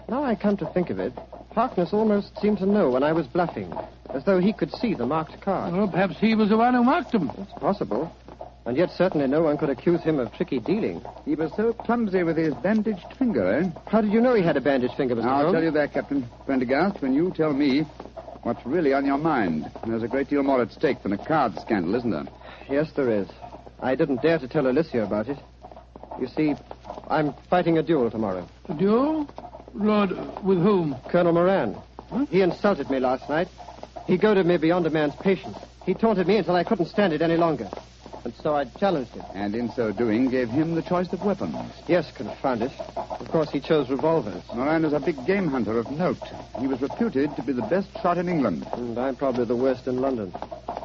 Now I come to think of it, Harkness almost seemed to know when I was bluffing, as though he could see the marked card. Well, perhaps he was the one who marked them. It's possible. And yet certainly no one could accuse him of tricky dealing. He was so clumsy with his bandaged finger, eh? How did you know he had a bandaged finger, Mr. I'll Holmes? tell you that, Captain Prendergast, when you tell me what's really on your mind. There's a great deal more at stake than a card scandal, isn't there? Yes, there is. I didn't dare to tell Alicia about it. You see, I'm fighting a duel tomorrow. A duel? Lord, with whom? Colonel Moran. Huh? He insulted me last night. He goaded me beyond a man's patience. He taunted me until I couldn't stand it any longer. And so I challenged him. And in so doing, gave him the choice of weapons. Yes, confound it. Of course, he chose revolvers. Moran is a big game hunter of note. He was reputed to be the best shot in England. And I'm probably the worst in London.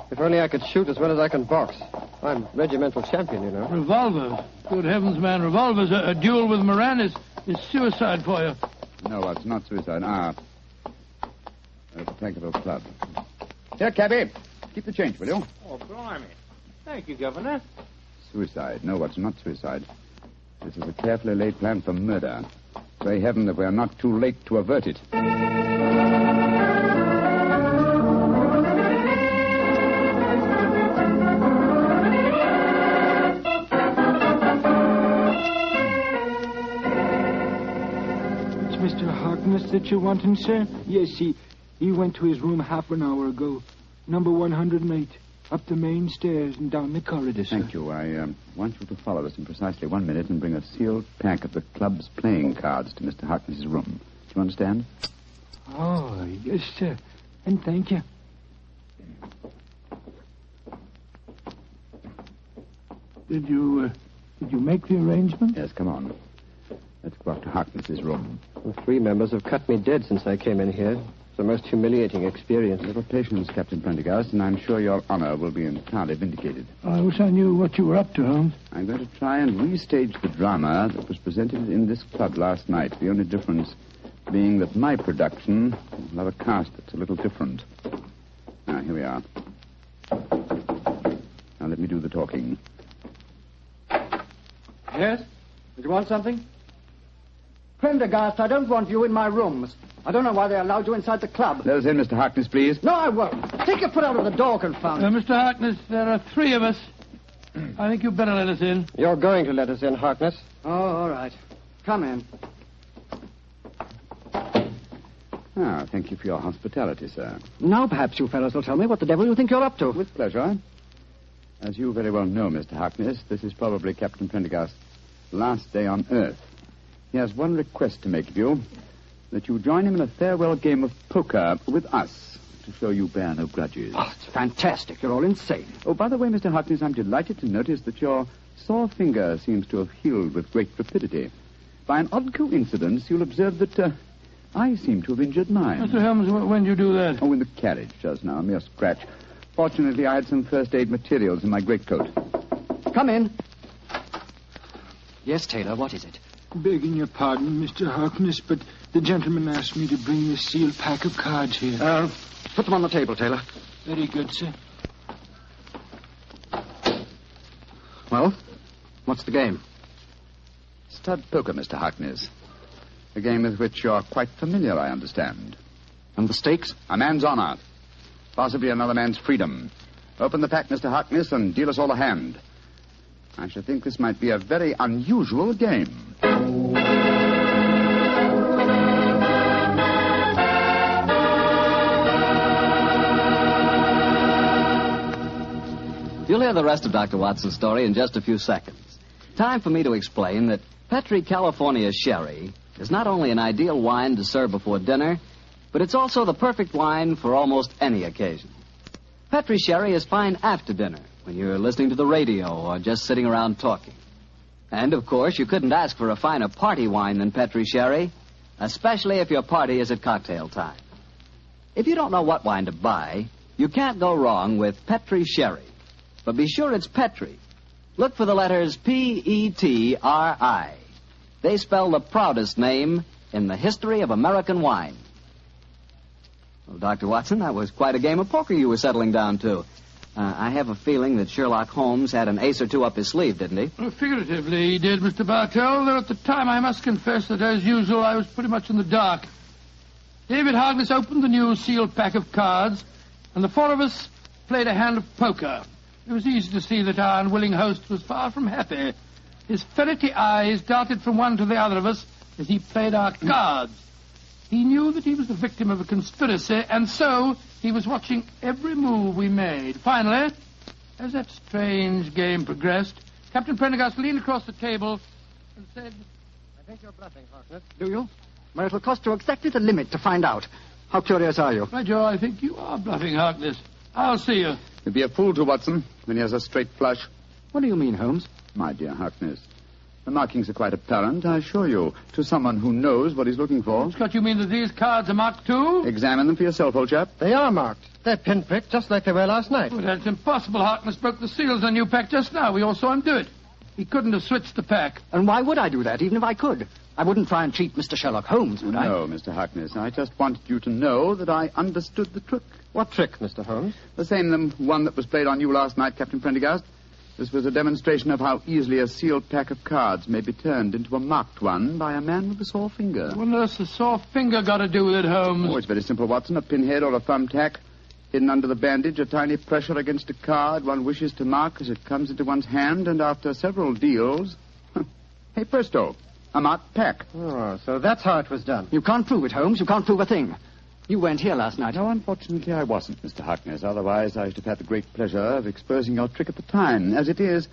If only I could shoot as well as I can box. I'm regimental champion, you know. Revolvers? Good heavens, man, revolvers. A duel with Moran is suicide for you. No, it's not suicide. The Tankerville Club. Here, cabby. Keep the change, will you? Oh, blimey. Thank you, Governor. Suicide. No, it's not suicide. This is a carefully laid plan for murder. Pray heaven that we are not too late to avert it. It's Mr. Harkness that you're wanting, sir? Yes, he went to his room half an hour ago. Number 108. Up the main stairs and down the corridor, sir. Thank you. I want you to follow us in precisely 1 minute and bring a sealed pack of the club's playing cards to Mr. Harkness's room. Do you understand? Oh, yes, sir. And thank you. Did you make the arrangement? Yes, come on. Dr. Harkness's room. The 3 members have cut me dead since I came in here. It's the most humiliating experience. A little patience, Captain Prendergast, and I'm sure your honor will be entirely vindicated. I wish I knew what you were up to, Holmes. I'm going to try and restage the drama that was presented in this club last night. The only difference being that my production will have a cast that's a little different. Now, here we are. Now, let me do the talking. Yes? Did you want something? Prendergast, I don't want you in my rooms. I don't know why they allowed you inside the club. Let us in, Mr. Harkness, please. No, I won't. Take your foot out of the door, confound it. Mr. Harkness, there are 3 of us. I think you'd better let us in. You're going to let us in, Harkness. Oh, all right. Come in. Ah, thank you for your hospitality, sir. Now perhaps you fellows will tell me what the devil you think you're up to. With pleasure. As you very well know, Mr. Harkness, this is probably Captain Prendergast's last day on Earth. He has one request to make of you, that you join him in a farewell game of poker with us, to show you bear no grudges. Oh, it's fantastic. You're all insane. Oh, by the way, Mr. Harkness, I'm delighted to notice that your sore finger seems to have healed with great rapidity. By an odd coincidence, you'll observe that I seem to have injured mine. Mr. Holmes, when did you do that? Oh, in the carriage just now, a mere scratch. Fortunately, I had some first aid materials in my greatcoat. Come in. Yes, Taylor, what is it? Begging your pardon, Mr. Harkness, but the gentleman asked me to bring this sealed pack of cards here. Put them on the table, Taylor. Very good, sir. Well, what's the game? Stud poker, Mr. Harkness. A game with which you're quite familiar, I understand. And the stakes? A man's honor. Possibly another man's freedom. Open the pack, Mr. Harkness, and deal us all a hand. I should think this might be a very unusual game. You'll hear the rest of Dr. Watson's story in just a few seconds. Time for me to explain that Petri California Sherry is not only an ideal wine to serve before dinner, but it's also the perfect wine for almost any occasion. Petri Sherry is fine after dinner, when you're listening to the radio or just sitting around talking. And, of course, you couldn't ask for a finer party wine than Petri Sherry, especially if your party is at cocktail time. If you don't know what wine to buy, you can't go wrong with Petri Sherry. But be sure it's Petri. Look for the letters P-E-T-R-I. They spell the proudest name in the history of American wine. Well, Dr. Watson, that was quite a game of poker you were settling down to. I have a feeling that Sherlock Holmes had an ace or two up his sleeve, didn't he? Well, figuratively, he did, Mr. Bartell, though at the time I must confess that, as usual, I was pretty much in the dark. David Harkness opened the new sealed pack of cards, and the 4 of us played a hand of poker. It was easy to see that our unwilling host was far from happy. His ferrety eyes darted from one to the other of us as he played our cards. He knew that he was the victim of a conspiracy, and so he was watching every move we made. Finally, as that strange game progressed, Captain Prendergast leaned across the table and said, I think you're bluffing, Harkness. Do you? Well, it'll cost you exactly the limit to find out. How curious are you? By Joe, I think you are bluffing, Harkness. I'll see you. You'd be a fool to, Watson, when he has a straight flush. What do you mean, Holmes? My dear Harkness, the markings are quite apparent, I assure you, to someone who knows what he's looking for. Scott, you mean that these cards are marked too? Examine them for yourself, old chap. They are marked. They're pinpricked just like they were last night. Well, that's impossible. Harkness broke the seals on your pack just now. We all saw him do it. He couldn't have switched the pack. And why would I do that, even if I could? I wouldn't try and cheat Mr. Sherlock Holmes, would I? No, Mr. Harkness. I just wanted you to know that I understood the trick. What trick, Mr. Holmes? The same one that was played on you last night, Captain Prendergast. This was a demonstration of how easily a sealed pack of cards may be turned into a marked one by a man with a sore finger. What on earth's the sore finger got to do with it, Holmes? Oh, it's very simple, Watson. A pinhead or a thumbtack hidden under the bandage, a tiny pressure against a card one wishes to mark as it comes into one's hand, and after several deals, hey, presto, a marked pack. Oh, so that's how it was done. You can't prove it, Holmes. You can't prove a thing. You weren't here last night. No, unfortunately, I wasn't, Mr. Harkness. Otherwise, I should have had the great pleasure of exposing your trick at the time. As it is,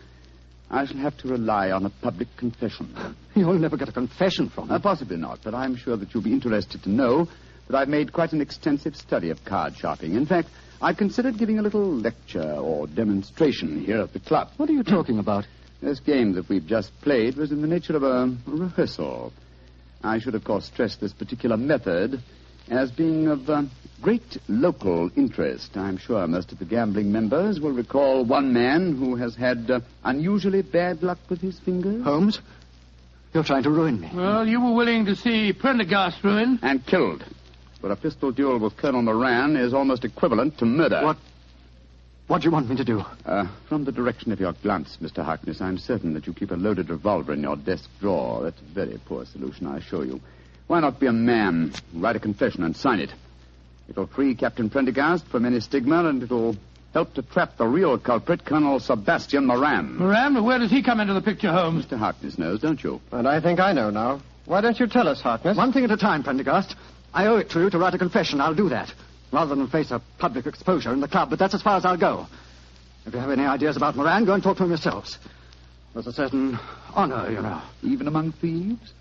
I shall have to rely on a public confession. You'll never get a confession from me. Possibly not, but I'm sure that you'll be interested to know that I've made quite an extensive study of card sharping. In fact, I've considered giving a little lecture or demonstration here at the club. What are you talking about? This game that we've just played was in the nature of a rehearsal. I should, of course, stress this particular method as being of great local interest. I'm sure most of the gambling members will recall one man who has had unusually bad luck with his fingers. Holmes, you're trying to ruin me. Well, you were willing to see Prendergast ruined. And killed. But a pistol duel with Colonel Moran is almost equivalent to murder. What do you want me to do? From the direction of your glance, Mr. Harkness, I'm certain that you keep a loaded revolver in your desk drawer. That's a very poor solution, I assure you. Why not be a man, write a confession, and sign it? It'll free Captain Prendergast from any stigma, and it'll help to trap the real culprit, Colonel Sebastian Moran. Moran? Where does he come into the picture, Holmes? Mr. Harkness knows, don't you? And I think I know now. Why don't you tell us, Harkness? One thing at a time, Prendergast. I owe it to you to write a confession. I'll do that, rather than face a public exposure in the club, but that's as far as I'll go. If you have any ideas about Moran, go and talk to him yourselves. There's a certain honor, you know. Even among thieves?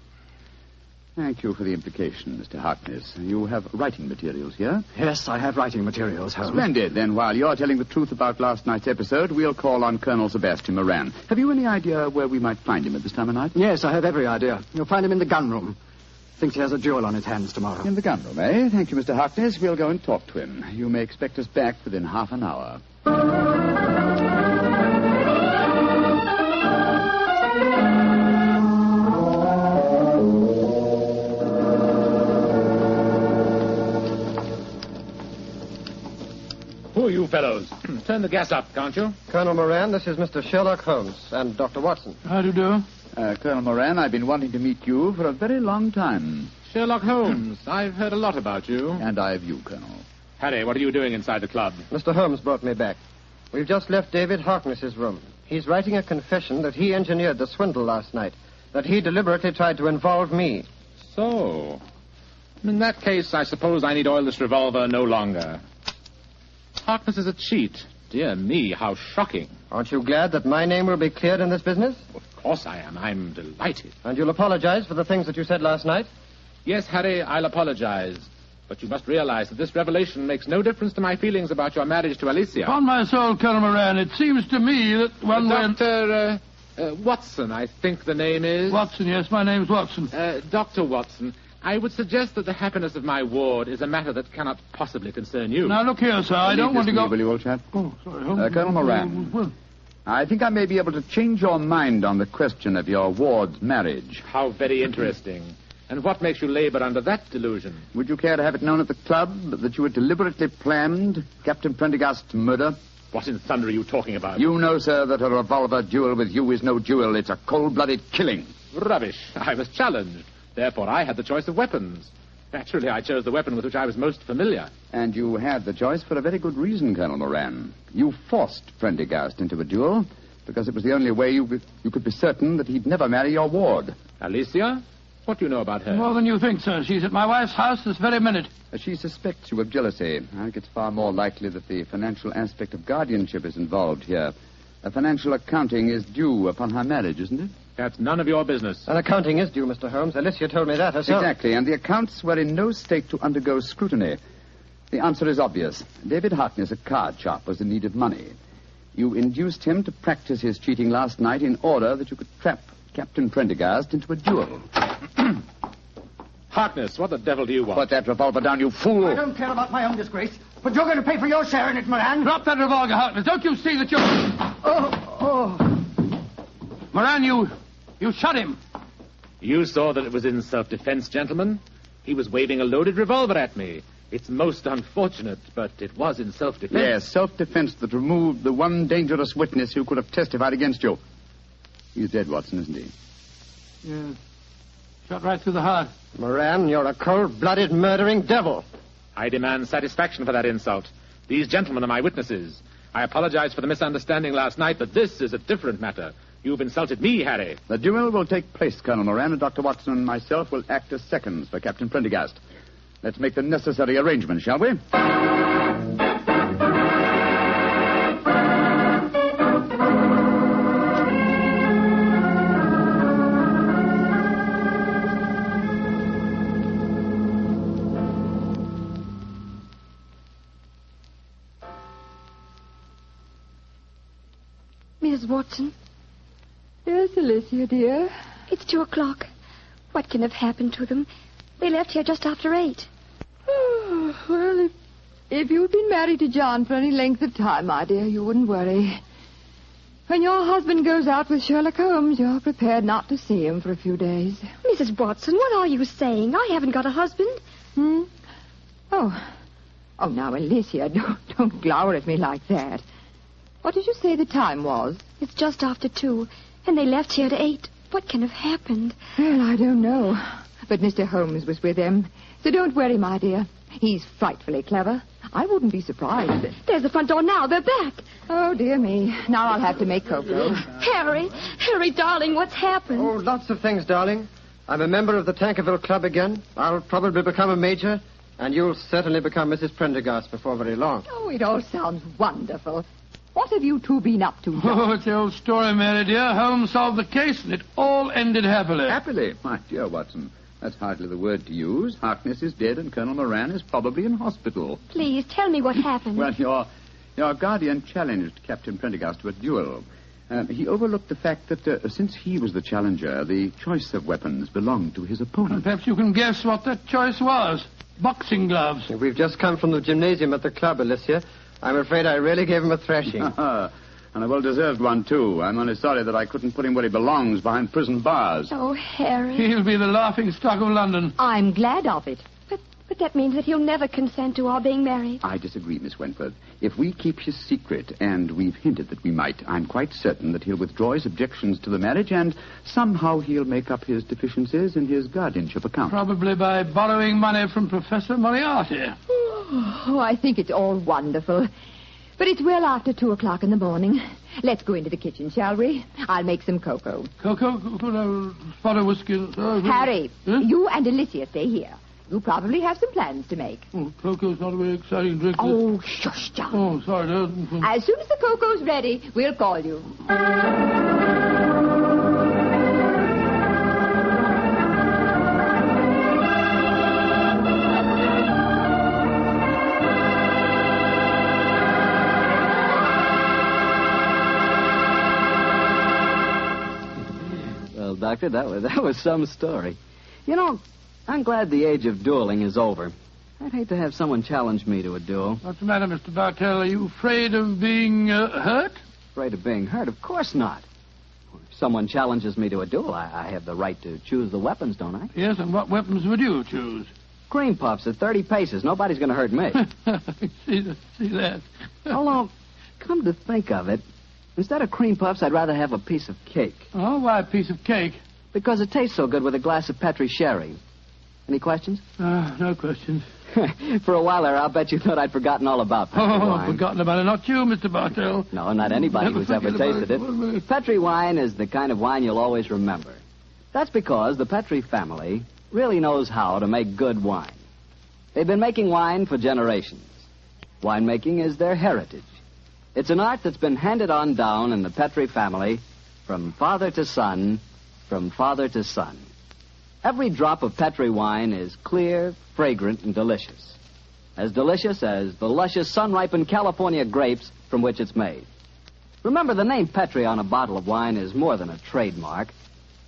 Thank you for the implication, Mr. Harkness. You have writing materials here? Yes, I have writing materials, Holmes. Splendid. Then while you're telling the truth about last night's episode, we'll call on Colonel Sebastian Moran. Have you any idea where we might find him at this time of night? Yes, I have every idea. You'll find him in the gun room. Thinks he has a duel on his hands tomorrow. In the gun room, eh? Thank you, Mr. Harkness. We'll go and talk to him. You may expect us back within half an hour. Who are you fellows? Turn the gas up, can't you? Colonel Moran, this is Mr. Sherlock Holmes and Dr. Watson. How do you do? Colonel Moran, I've been wanting to meet you for a very long time. Sherlock Holmes. I've heard a lot about you. And I of you, Colonel. Harry, what are you doing inside the club? Mr. Holmes brought me back. We've just left David Harkness's room. He's writing a confession that he engineered the swindle last night, that he deliberately tried to involve me. So, in that case, I suppose I need oil this revolver no longer. Harkness is a cheat. Dear me, how shocking. Aren't you glad that my name will be cleared in this business? Of course I am. I'm delighted. And you'll apologize for the things that you said last night? Yes, Harry, I'll apologize. But you must realize that this revelation makes no difference to my feelings about your marriage to Alicia. On my soul, Colonel Moran, it seems to me that one Dr. Watson, I think the name is. Watson, yes, my name's Watson. Dr. Watson, I would suggest that the happiness of my ward is a matter that cannot possibly concern you. Now, look here, sir, I don't want to go... Will you, old chap? Oh, sorry, Holmes. Colonel Moran, I think I may be able to change your mind on the question of your ward's marriage. How very interesting. And what makes you labor under that delusion? Would you care to have it known at the club that you had deliberately planned Captain Prendergast's murder? What in thunder are you talking about? You know, sir, that a revolver duel with you is no duel. It's a cold-blooded killing. Rubbish. I was challenged. Therefore, I had the choice of weapons. Naturally, I chose the weapon with which I was most familiar. And you had the choice for a very good reason, Colonel Moran. You forced Prendergast into a duel because it was the only way you could be certain that he'd never marry your ward. Alicia? What do you know about her? More than you think, sir. She's at my wife's house this very minute. She suspects you of jealousy. I think it's far more likely that the financial aspect of guardianship is involved here. A financial accounting is due upon her marriage, isn't it? That's none of your business. An accounting is due, Mr. Holmes. Alicia told me that herself. Exactly, and the accounts were in no state to undergo scrutiny. The answer is obvious. David Harkness, a card sharp, was in need of money. You induced him to practice his cheating last night in order that you could trap Captain Prendergast into a duel. Harkness, what the devil do you want? Put that revolver down, you fool. I don't care about my own disgrace, but you're going to pay for your share in it, Moran. Drop that revolver, Harkness. Don't you see that you're... Moran, you shot him. You saw that it was in self-defense, gentlemen. He was waving a loaded revolver at me. It's most unfortunate, but it was in self-defense. Yes, self-defense that removed the one dangerous witness who could have testified against you. He's dead, Watson, isn't he? Yeah. Shot right through the heart. Moran, you're a cold-blooded, murdering devil. I demand satisfaction for that insult. These gentlemen are my witnesses. I apologize for the misunderstanding last night, but this is a different matter. You've insulted me, Harry. The duel will take place, Colonel Moran, and Dr. Watson and myself will act as seconds for Captain Prendergast. Let's make the necessary arrangements, shall we? Miss Watson? Yes, Alicia, dear. It's 2:00. What can have happened to them? They left here just after 8. Well, if you'd been married to John for any length of time, my dear, you wouldn't worry. When your husband goes out with Sherlock Holmes, you're prepared not to see him for a few days. Mrs. Watson, what are you saying? I haven't got a husband. Oh, now, Alicia, don't glower at me like that. What did you say the time was? It's just after 2, and they left here at 8. What can have happened? Well, I don't know. But Mr. Holmes was with them. So don't worry, my dear. He's frightfully clever. I wouldn't be surprised. There's the front door now. They're back. Oh, dear me. Now I'll have to make cocoa. Harry, darling, what's happened? Oh, lots of things, darling. I'm a member of the Tankerville Club again. I'll probably become a major. And you'll certainly become Mrs. Prendergast before very long. Oh, it all sounds wonderful. What have you two been up to, John? Oh, it's the old story, Mary dear. Holmes solved the case, and it all ended happily. Happily? My dear Watson, that's hardly the word to use. Harkness is dead, and Colonel Moran is probably in hospital. Please, tell me what happened. Well, your guardian challenged Captain Prendergast to a duel. He overlooked the fact that since he was the challenger, the choice of weapons belonged to his opponent. And perhaps you can guess what that choice was. Boxing gloves. We've just come from the gymnasium at the club, Alicia. I'm afraid I really gave him a thrashing. And a well-deserved one, too. I'm only sorry that I couldn't put him where he belongs, behind prison bars. Oh, Harry. He'll be the laughing stock of London. I'm glad of it. But that means that he'll never consent to our being married. I disagree, Miss Wentworth. If we keep his secret, and we've hinted that we might, I'm quite certain that he'll withdraw his objections to the marriage, and somehow he'll make up his deficiencies in his guardianship account. Probably by borrowing money from Professor Moriarty. Oh, I think it's all wonderful. But it's well after 2 o'clock in the morning. Let's go into the kitchen, shall we? I'll make some cocoa. Cocoa? Spot of whiskey. Harry, you and Alicia stay here. You probably have some plans to make. Oh, cocoa's not a very exciting drink. Oh, shush, John. Oh, sorry. As soon as the cocoa's ready, we'll call you. Well, Doctor, that was some story. You know, I'm glad the age of dueling is over. I'd hate to have someone challenge me to a duel. What's the matter, Mr. Bartell? Are you afraid of being hurt? Afraid of being hurt? Of course not. If someone challenges me to a duel, I have the right to choose the weapons, don't I? Yes, and what weapons would you choose? Cream puffs at 30 paces. Nobody's going to hurt me. See that. Although, come to think of it, instead of cream puffs, I'd rather have a piece of cake. Oh, why a piece of cake? Because it tastes so good with a glass of Petri sherry. Any questions? No questions. For a while there, I'll bet you thought I'd forgotten all about Petri wine. Forgotten about it. Not you, Mr. Bartell. No, not anybody who's ever tasted it. Petri wine is the kind of wine you'll always remember. That's because the Petri family really knows how to make good wine. They've been making wine for generations. Winemaking is their heritage. It's an art that's been handed on down in the Petri family from father to son, from father to son. Every drop of Petri wine is clear, fragrant, and delicious. As delicious as the luscious, sun-ripened California grapes from which it's made. Remember, the name Petri on a bottle of wine is more than a trademark.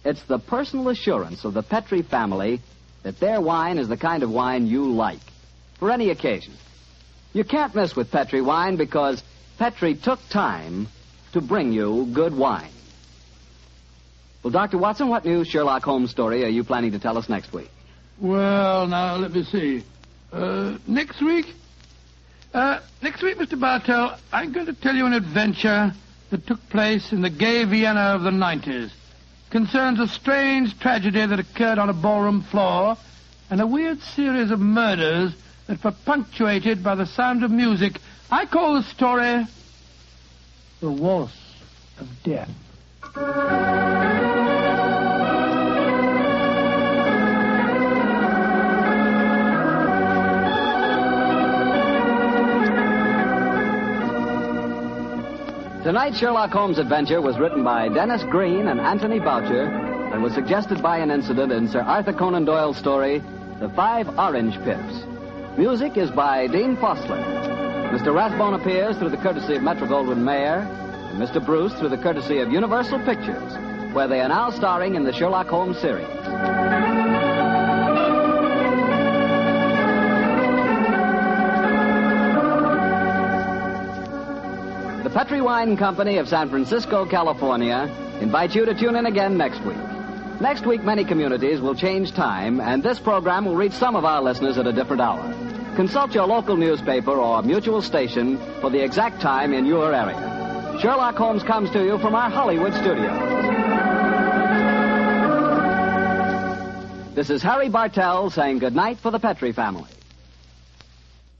It's the personal assurance of the Petri family that their wine is the kind of wine you like, for any occasion. You can't miss with Petri wine because Petri took time to bring you good wine. Well, Dr. Watson, what new Sherlock Holmes story are you planning to tell us next week? Well, now, let me see. Next week, Mr. Bartell, I'm going to tell you an adventure that took place in the gay Vienna of the 90s. Concerns a strange tragedy that occurred on a ballroom floor and a weird series of murders that were punctuated by the sound of music. I call the story The Waltz of Death. Tonight's Sherlock Holmes adventure was written by Dennis Green and Anthony Boucher and was suggested by an incident in Sir Arthur Conan Doyle's story, The 5 Orange Pips. Music is by Dean Fossler. Mr. Rathbone appears through the courtesy of Metro-Goldwyn-Mayer, and Mr. Bruce through the courtesy of Universal Pictures, where they are now starring in the Sherlock Holmes series. Petri Wine Company of San Francisco, California, invite you to tune in again next week. Next week, many communities will change time, and this program will reach some of our listeners at a different hour. Consult your local newspaper or mutual station for the exact time in your area. Sherlock Holmes comes to you from our Hollywood studios. This is Harry Bartell saying goodnight for the Petri family.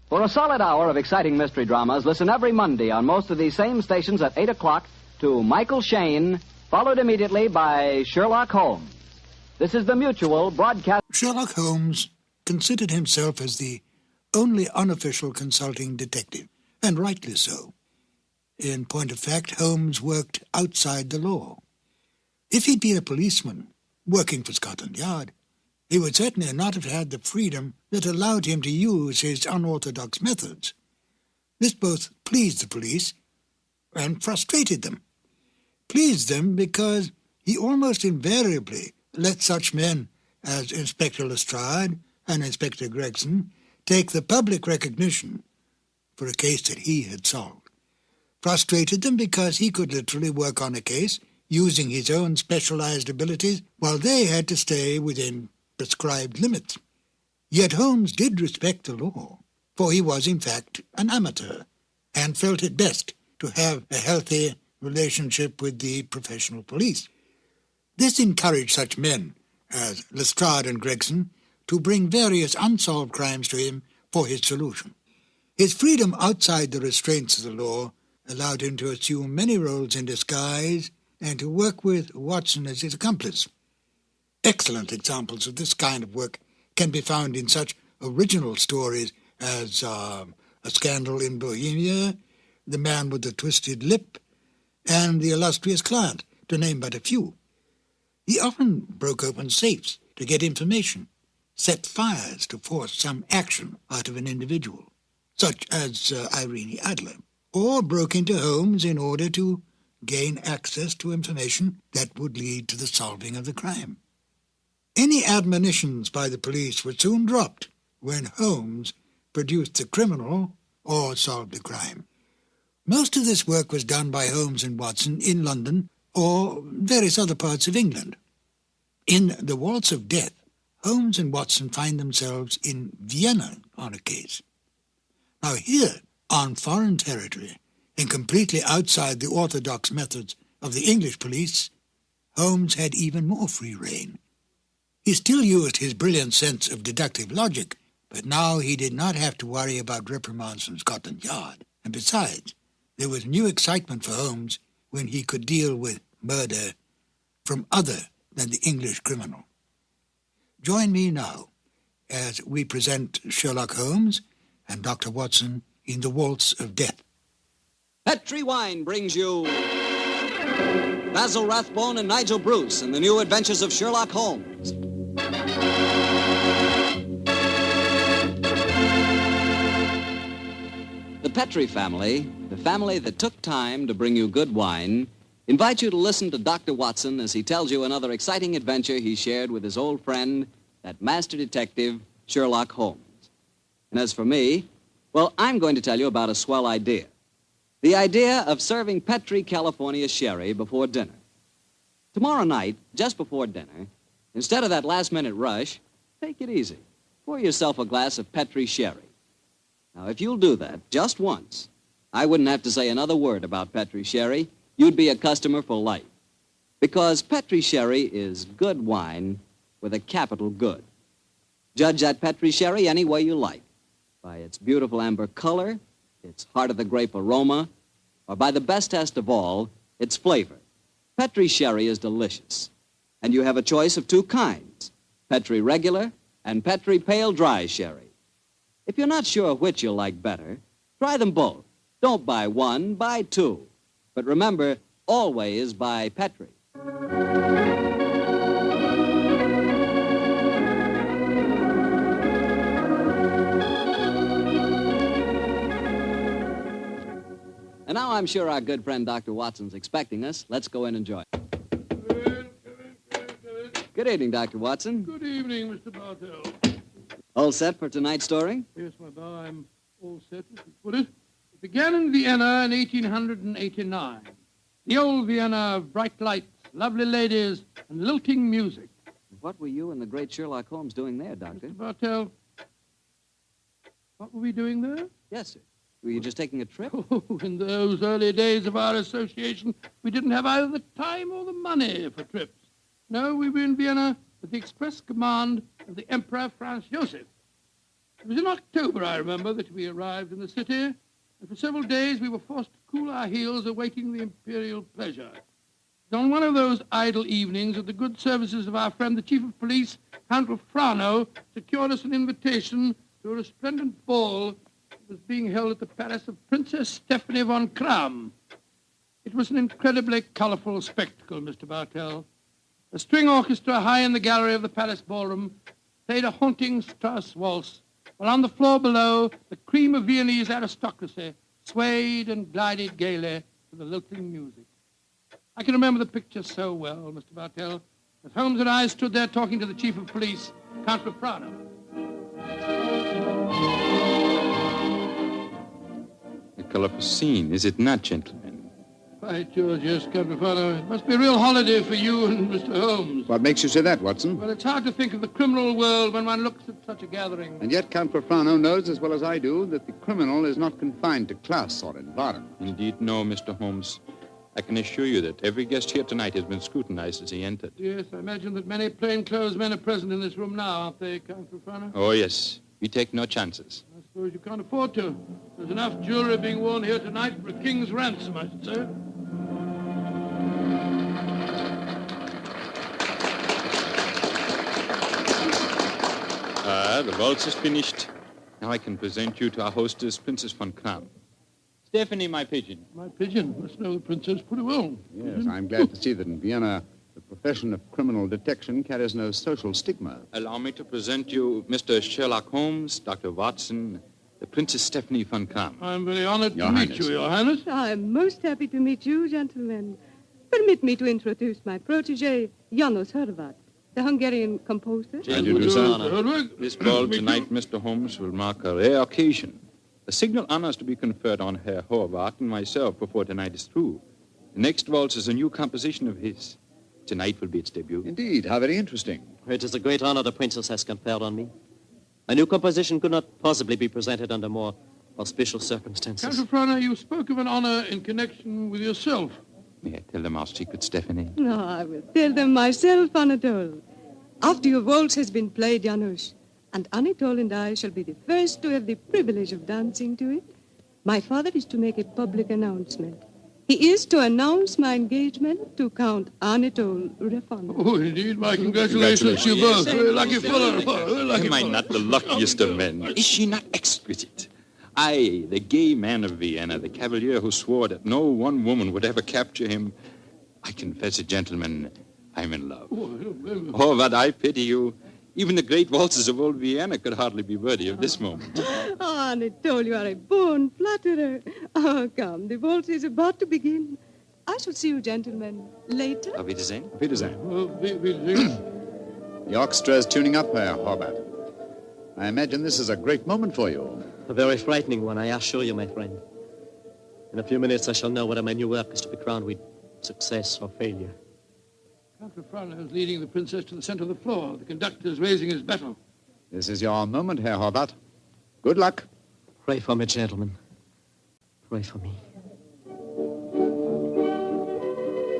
For a solid hour of exciting mystery dramas, listen every Monday on most of these same stations at 8 o'clock to Michael Shayne, followed immediately by Sherlock Holmes. This is the Mutual Broadcast. Sherlock Holmes considered himself as the only unofficial consulting detective, and rightly so. In point of fact, Holmes worked outside the law. If he'd been a policeman working for Scotland Yard, he would certainly not have had the freedom that allowed him to use his unorthodox methods. This both pleased the police and frustrated them. Pleased them because he almost invariably let such men as Inspector Lestrade and Inspector Gregson take the public recognition for a case that he had solved. Frustrated them because he could literally work on a case using his own specialized abilities while they had to stay within prescribed limits. Yet Holmes did respect the law, for he was in fact an amateur and felt it best to have a healthy relationship with the professional police. This encouraged such men as Lestrade and Gregson to bring various unsolved crimes to him for his solution. His freedom outside the restraints of the law allowed him to assume many roles in disguise and to work with Watson as his accomplice. Excellent examples of this kind of work can be found in such original stories as A Scandal in Bohemia, The Man with the Twisted Lip, and The Illustrious Client, to name but a few. He often broke open safes to get information, set fires to force some action out of an individual, such as Irene Adler, or broke into homes in order to gain access to information that would lead to the solving of the crime. Any admonitions by the police were soon dropped when Holmes produced the criminal or solved the crime. Most of this work was done by Holmes and Watson in London or various other parts of England. In The Waltz of Death, Holmes and Watson find themselves in Vienna on a case. Now here, on foreign territory, and completely outside the orthodox methods of the English police, Holmes had even more free rein. He still used his brilliant sense of deductive logic, but now he did not have to worry about reprimands from Scotland Yard. And besides, there was new excitement for Holmes when he could deal with murder from other than the English criminal. Join me now as we present Sherlock Holmes and Dr. Watson in The Waltz of Death. Petri Wine brings you Basil Rathbone and Nigel Bruce in the new adventures of Sherlock Holmes. The Petri family, the family that took time to bring you good wine, invite you to listen to Dr. Watson as he tells you another exciting adventure he shared with his old friend, that master detective, Sherlock Holmes. And as for me, well, I'm going to tell you about a swell idea. The idea of serving Petri California sherry before dinner. Tomorrow night, just before dinner, instead of that last-minute rush, take it easy. Pour yourself a glass of Petri sherry. Now, if you'll do that just once, I wouldn't have to say another word about Petri sherry. You'd be a customer for life. Because Petri sherry is good wine with a capital good. Judge that Petri sherry any way you like. By its beautiful amber color, its heart-of-the-grape aroma, or by the best test of all, its flavor. Petri sherry is delicious. And you have a choice of two kinds, Petri regular and Petri pale dry sherry. If you're not sure which you'll like better, try them both. Don't buy one, buy two. But remember, always buy Petri. And now I'm sure our good friend Dr. Watson's expecting us. Let's go in and join. Good evening, Dr. Watson. Good evening, Mr. Bartell. All set for tonight's story? Yes, my boy, I'm all set, Mr. Foote. It began in Vienna in 1889. The old Vienna of bright lights, lovely ladies, and lilting music. What were you and the great Sherlock Holmes doing there, Doctor? Mr. Bartell, what were we doing there? Yes, sir. Were you just taking a trip? Oh, in those early days of our association, we didn't have either the time or the money for trips. No, we were in Vienna at the express command of the Emperor Franz Joseph. It was in October, I remember, that we arrived in the city, and for several days we were forced to cool our heels awaiting the imperial pleasure. On one of those idle evenings, at the good services of our friend, the chief of police, Count Rafrano, secured us an invitation to a resplendent ball that was being held at the palace of Princess Stephanie von Kram. It was an incredibly colorful spectacle, Mr. Bartell. A string orchestra high in the gallery of the palace ballroom played a haunting Strauss waltz, while on the floor below, the cream of Viennese aristocracy swayed and glided gaily to the lilting music. I can remember the picture so well, Mr. Bartell, as Holmes and I stood there talking to the chief of police, Count Rafrano. A colorful scene, is it not, gentlemen? By George, yes, Count Rafrano. It must be a real holiday for you and Mr. Holmes. What makes you say that, Watson? Well, it's hard to think of the criminal world when one looks at such a gathering. And yet Count Rafrano knows as well as I do that the criminal is not confined to class or environment. Indeed, no, Mr. Holmes. I can assure you that every guest here tonight has been scrutinized as he entered. Yes, I imagine that many plainclothes men are present in this room now, aren't they, Count Rafrano? Oh, yes. We take no chances. I suppose you can't afford to. There's enough jewelry being worn here tonight for a king's ransom, I should say. The waltz is finished. Now I can present you to our hostess, Princess von Kram. Stephanie, my pigeon. My pigeon must know the princess pretty well. Yes, I'm glad to see that in Vienna, the profession of criminal detection carries no social stigma. Allow me to present you Mr. Sherlock Holmes, Dr. Watson, the Princess Stephanie von Kram. I'm very honored to meet you, Your Highness. I'm most happy to meet you, gentlemen. Permit me to introduce my protege, Janos Horvat, the Hungarian composer. This ball tonight, Mr. Holmes, will mark a rare occasion. A signal honor is to be conferred on Herr Horvath and myself before tonight is through. The next waltz is a new composition of his. Tonight will be its debut. Indeed, how very interesting. It is a great honor the princess has conferred on me. A new composition could not possibly be presented under more auspicious circumstances. Count Rafrano, you spoke of an honor in connection with yourself. May I tell them our secret, Stephanie? No, I will tell them myself, Anatole. After your waltz has been played, Janusz, and Anatole and I shall be the first to have the privilege of dancing to it, my father is to make a public announcement. He is to announce my engagement to Count Anatole Rafrano. Oh, indeed, my congratulations to you both. Very lucky fellow. Am I not the luckiest of men? Is she not exquisite? I, the gay man of Vienna, the cavalier who swore that no one woman would ever capture him. I confess it, gentlemen, I'm in love. Oh, but I pity you. Even the great waltzes of old Vienna could hardly be worthy of this moment. Oh, Anatole, you are a born flatterer. Oh, come, the waltz is about to begin. I shall see you gentlemen later. Auf Wiedersehen. Auf Wiedersehen. The orchestra is tuning up, Herr Horvath. I imagine this is a great moment for you. A very frightening one, I assure you, my friend. In a few minutes, I shall know whether my new work is to be crowned with success or failure. Count Rafrano is leading the princess to the center of the floor. The conductor is raising his battle. This is your moment, Herr Horvath. Good luck. Pray for me, gentlemen. Pray for me.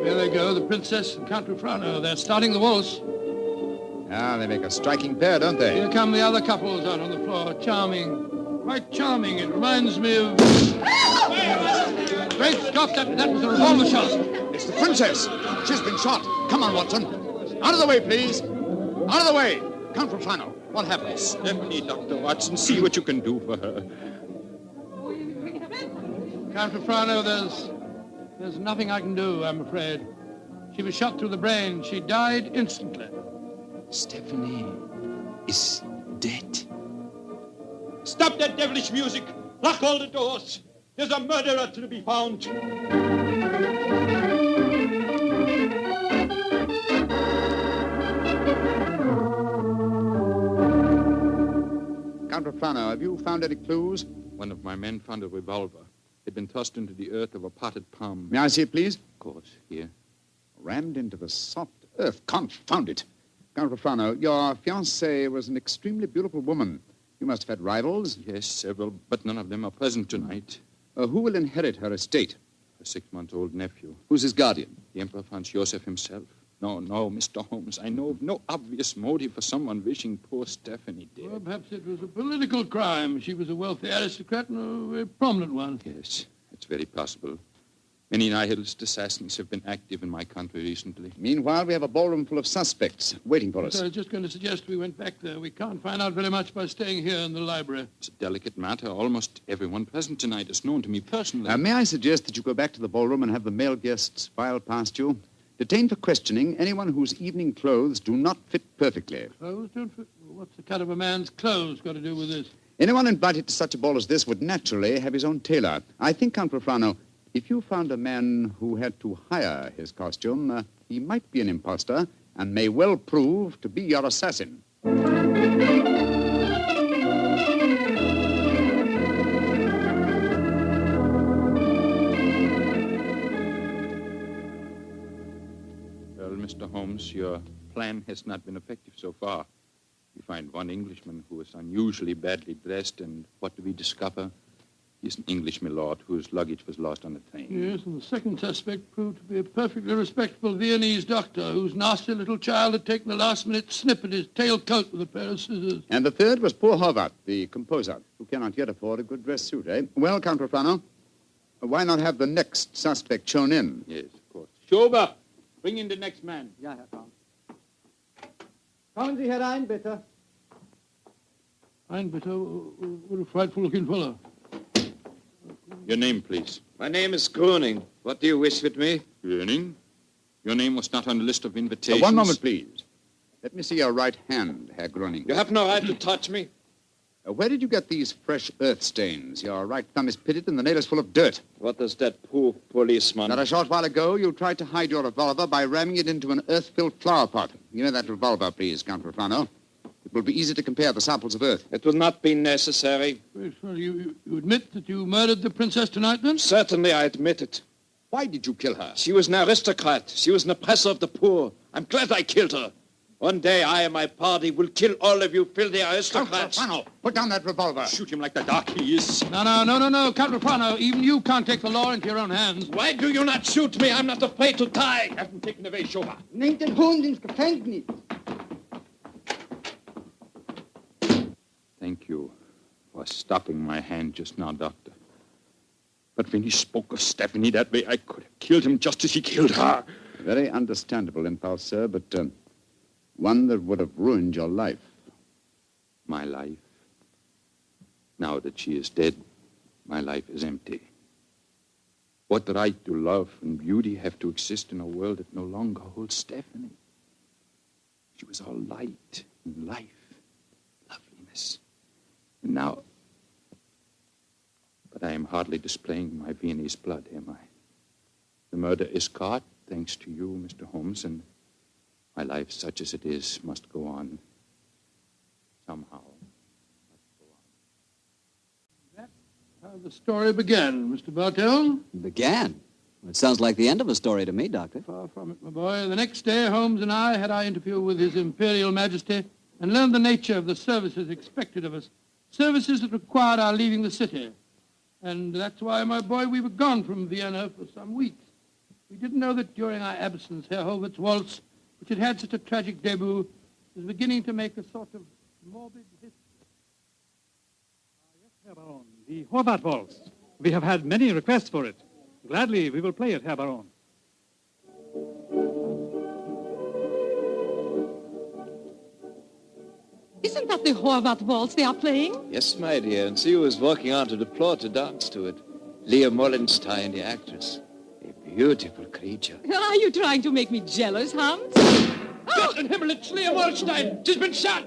There they go, the princess and Count Rafrano. They're starting the waltz. Ah, they make a striking pair, don't they? Here come the other couples out on the floor. Charming. Quite charming. It reminds me of... Great Scott, that was a revolver shot. It's the princess. She's been shot. Come on, Watson. Out of the way, please. Out of the way. Count Rafrano, what happens? Stephanie, Dr. Watson, see what you can do for her. Count Rafrano, there's nothing I can do, I'm afraid. She was shot through the brain. She died instantly. Stephanie is dead. Stop that devilish music! Lock all the doors! There's a murderer to be found! Count Rafrano, have you found any clues? One of my men found a revolver. had been thrust into the earth of a potted palm. May I see it, please? Of course, here. Rammed into the soft earth. Confound it. Count Rafrano, your fiancée was an extremely beautiful woman. You must have had rivals? Yes, several, but none of them are present tonight. Who will inherit her estate? A 6-month-old nephew. Who's his guardian? The Emperor Franz Joseph himself. No, Mr. Holmes. I know of no obvious motive for someone wishing poor Stephanie dead. Well, perhaps it was a political crime. She was a wealthy aristocrat and a very prominent one. Yes, it's very possible. Many nihilist assassins have been active in my country recently. Meanwhile, we have a ballroom full of suspects waiting for us. I was just going to suggest we went back there. We can't find out very much by staying here in the library. It's a delicate matter. Almost everyone present tonight is known to me personally. May I suggest that you go back to the ballroom and have the male guests file past you? Detain for questioning anyone whose evening clothes do not fit perfectly. Clothes don't fit? What's the cut of a man's clothes got to do with this? Anyone invited to such a ball as this would naturally have his own tailor. I think, Count Rafrano, if you found a man who had to hire his costume, he might be an imposter and may well prove to be your assassin. Well, Mr. Holmes, your plan has not been effective so far. We find one Englishman who is unusually badly dressed, and what do we discover? He's an English milord whose luggage was lost on the train. Yes, and the second suspect proved to be a perfectly respectable Viennese doctor whose nasty little child had taken a last-minute snip at his tailcoat with a pair of scissors. And the third was poor Horvath, the composer, who cannot yet afford a good dress suit, eh? Well, Count Rafrano, why not have the next suspect shown in? Yes, of course. Schober, bring in the next man. Ja, Herr Count. Kommen Sie herein, bitte. Bitte, what a frightful-looking fellow. Your name, please. My name is Gruning. What do you wish with me? Gruning? Your name was not on the list of invitations. One moment, please. Let me see your right hand, Herr Gruning. You have no right to touch me. Where did you get these fresh earth stains? Your right thumb is pitted and the nail is full of dirt. What does that prove, policeman? Not a short while ago, you tried to hide your revolver by ramming it into an earth-filled flower pot. Give me that revolver, please, Count Rafrano. It will be easy to compare the samples of earth. It will not be necessary. Well, you admit that you murdered the princess tonight, then? Certainly, I admit it. Why did you kill her? She was an aristocrat. She was an oppressor of the poor. I'm glad I killed her. One day, I and my party will kill all of you filthy aristocrats. Count Rafrano, put down that revolver. Shoot him like the dark he is. No, Count Rafrano. Even you can't take the law into your own hands. Why do you not shoot me? I'm not afraid to die. Have him taken away, Schober. Nehmt den Hund ins Gefängnis. Thank you for stopping my hand just now, Doctor. But when he spoke of Stephanie that way, I could have killed him just as he killed her. Very understandable impulse, sir, but one that would have ruined your life. My life? Now that she is dead, my life is empty. What right do love and beauty have to exist in a world that no longer holds Stephanie? She was all light and life, loveliness. And now... But I am hardly displaying my Viennese blood, am I? The murder is caught, thanks to you, Mr. Holmes, and my life, such as it is, must go on. Somehow. That's how the story began, Mr. Bartell. Began? It sounds like the end of a story to me, Doctor. Far from it, my boy. The next day, Holmes and I had our interview with His Imperial Majesty and learned the nature of the services expected of us. Services that required our leaving the city. And that's why, my boy, we were gone from Vienna for some weeks. We didn't know that during our absence, Herr Horvath's waltz, which had had such a tragic debut, was beginning to make a sort of morbid history. Yes, Herr Baron, the Horvath waltz. We have had many requests for it. Gladly, we will play it, Herr Baron. Isn't that the Horvath waltz they are playing? Yes, my dear, and see who is walking onto the floor to dance to it. Leah Mollenstein, the actress. A beautiful creature. Are you trying to make me jealous, Hans? Gott in Himmel, it's Leah Mollenstein! She's been shot!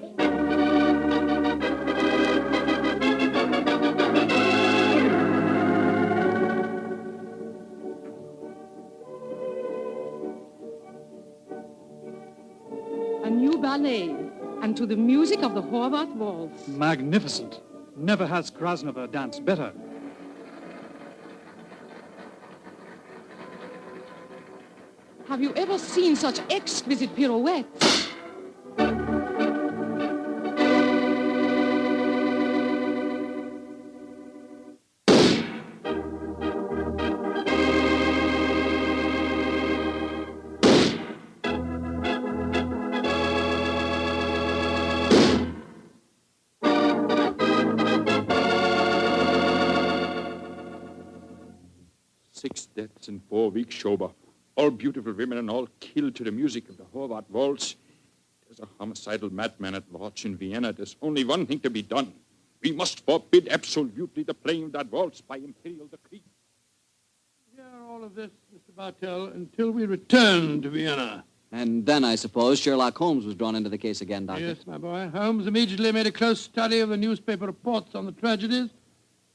A new ballet, and to the music of the Horvath waltz. Magnificent. Never has Krasnova danced better. Have you ever seen such exquisite pirouettes? Six deaths in 4 weeks, Schober. All beautiful women and all killed to the music of the Horvath waltz. There's a homicidal madman at large in Vienna. There's only one thing to be done. We must forbid absolutely the playing of that waltz by imperial decree. Hear all of this, Mr. Bartell, until we return to Vienna. And then, I suppose, Sherlock Holmes was drawn into the case again, Doctor. Yes, my boy. Holmes immediately made a close study of the newspaper reports on the tragedies,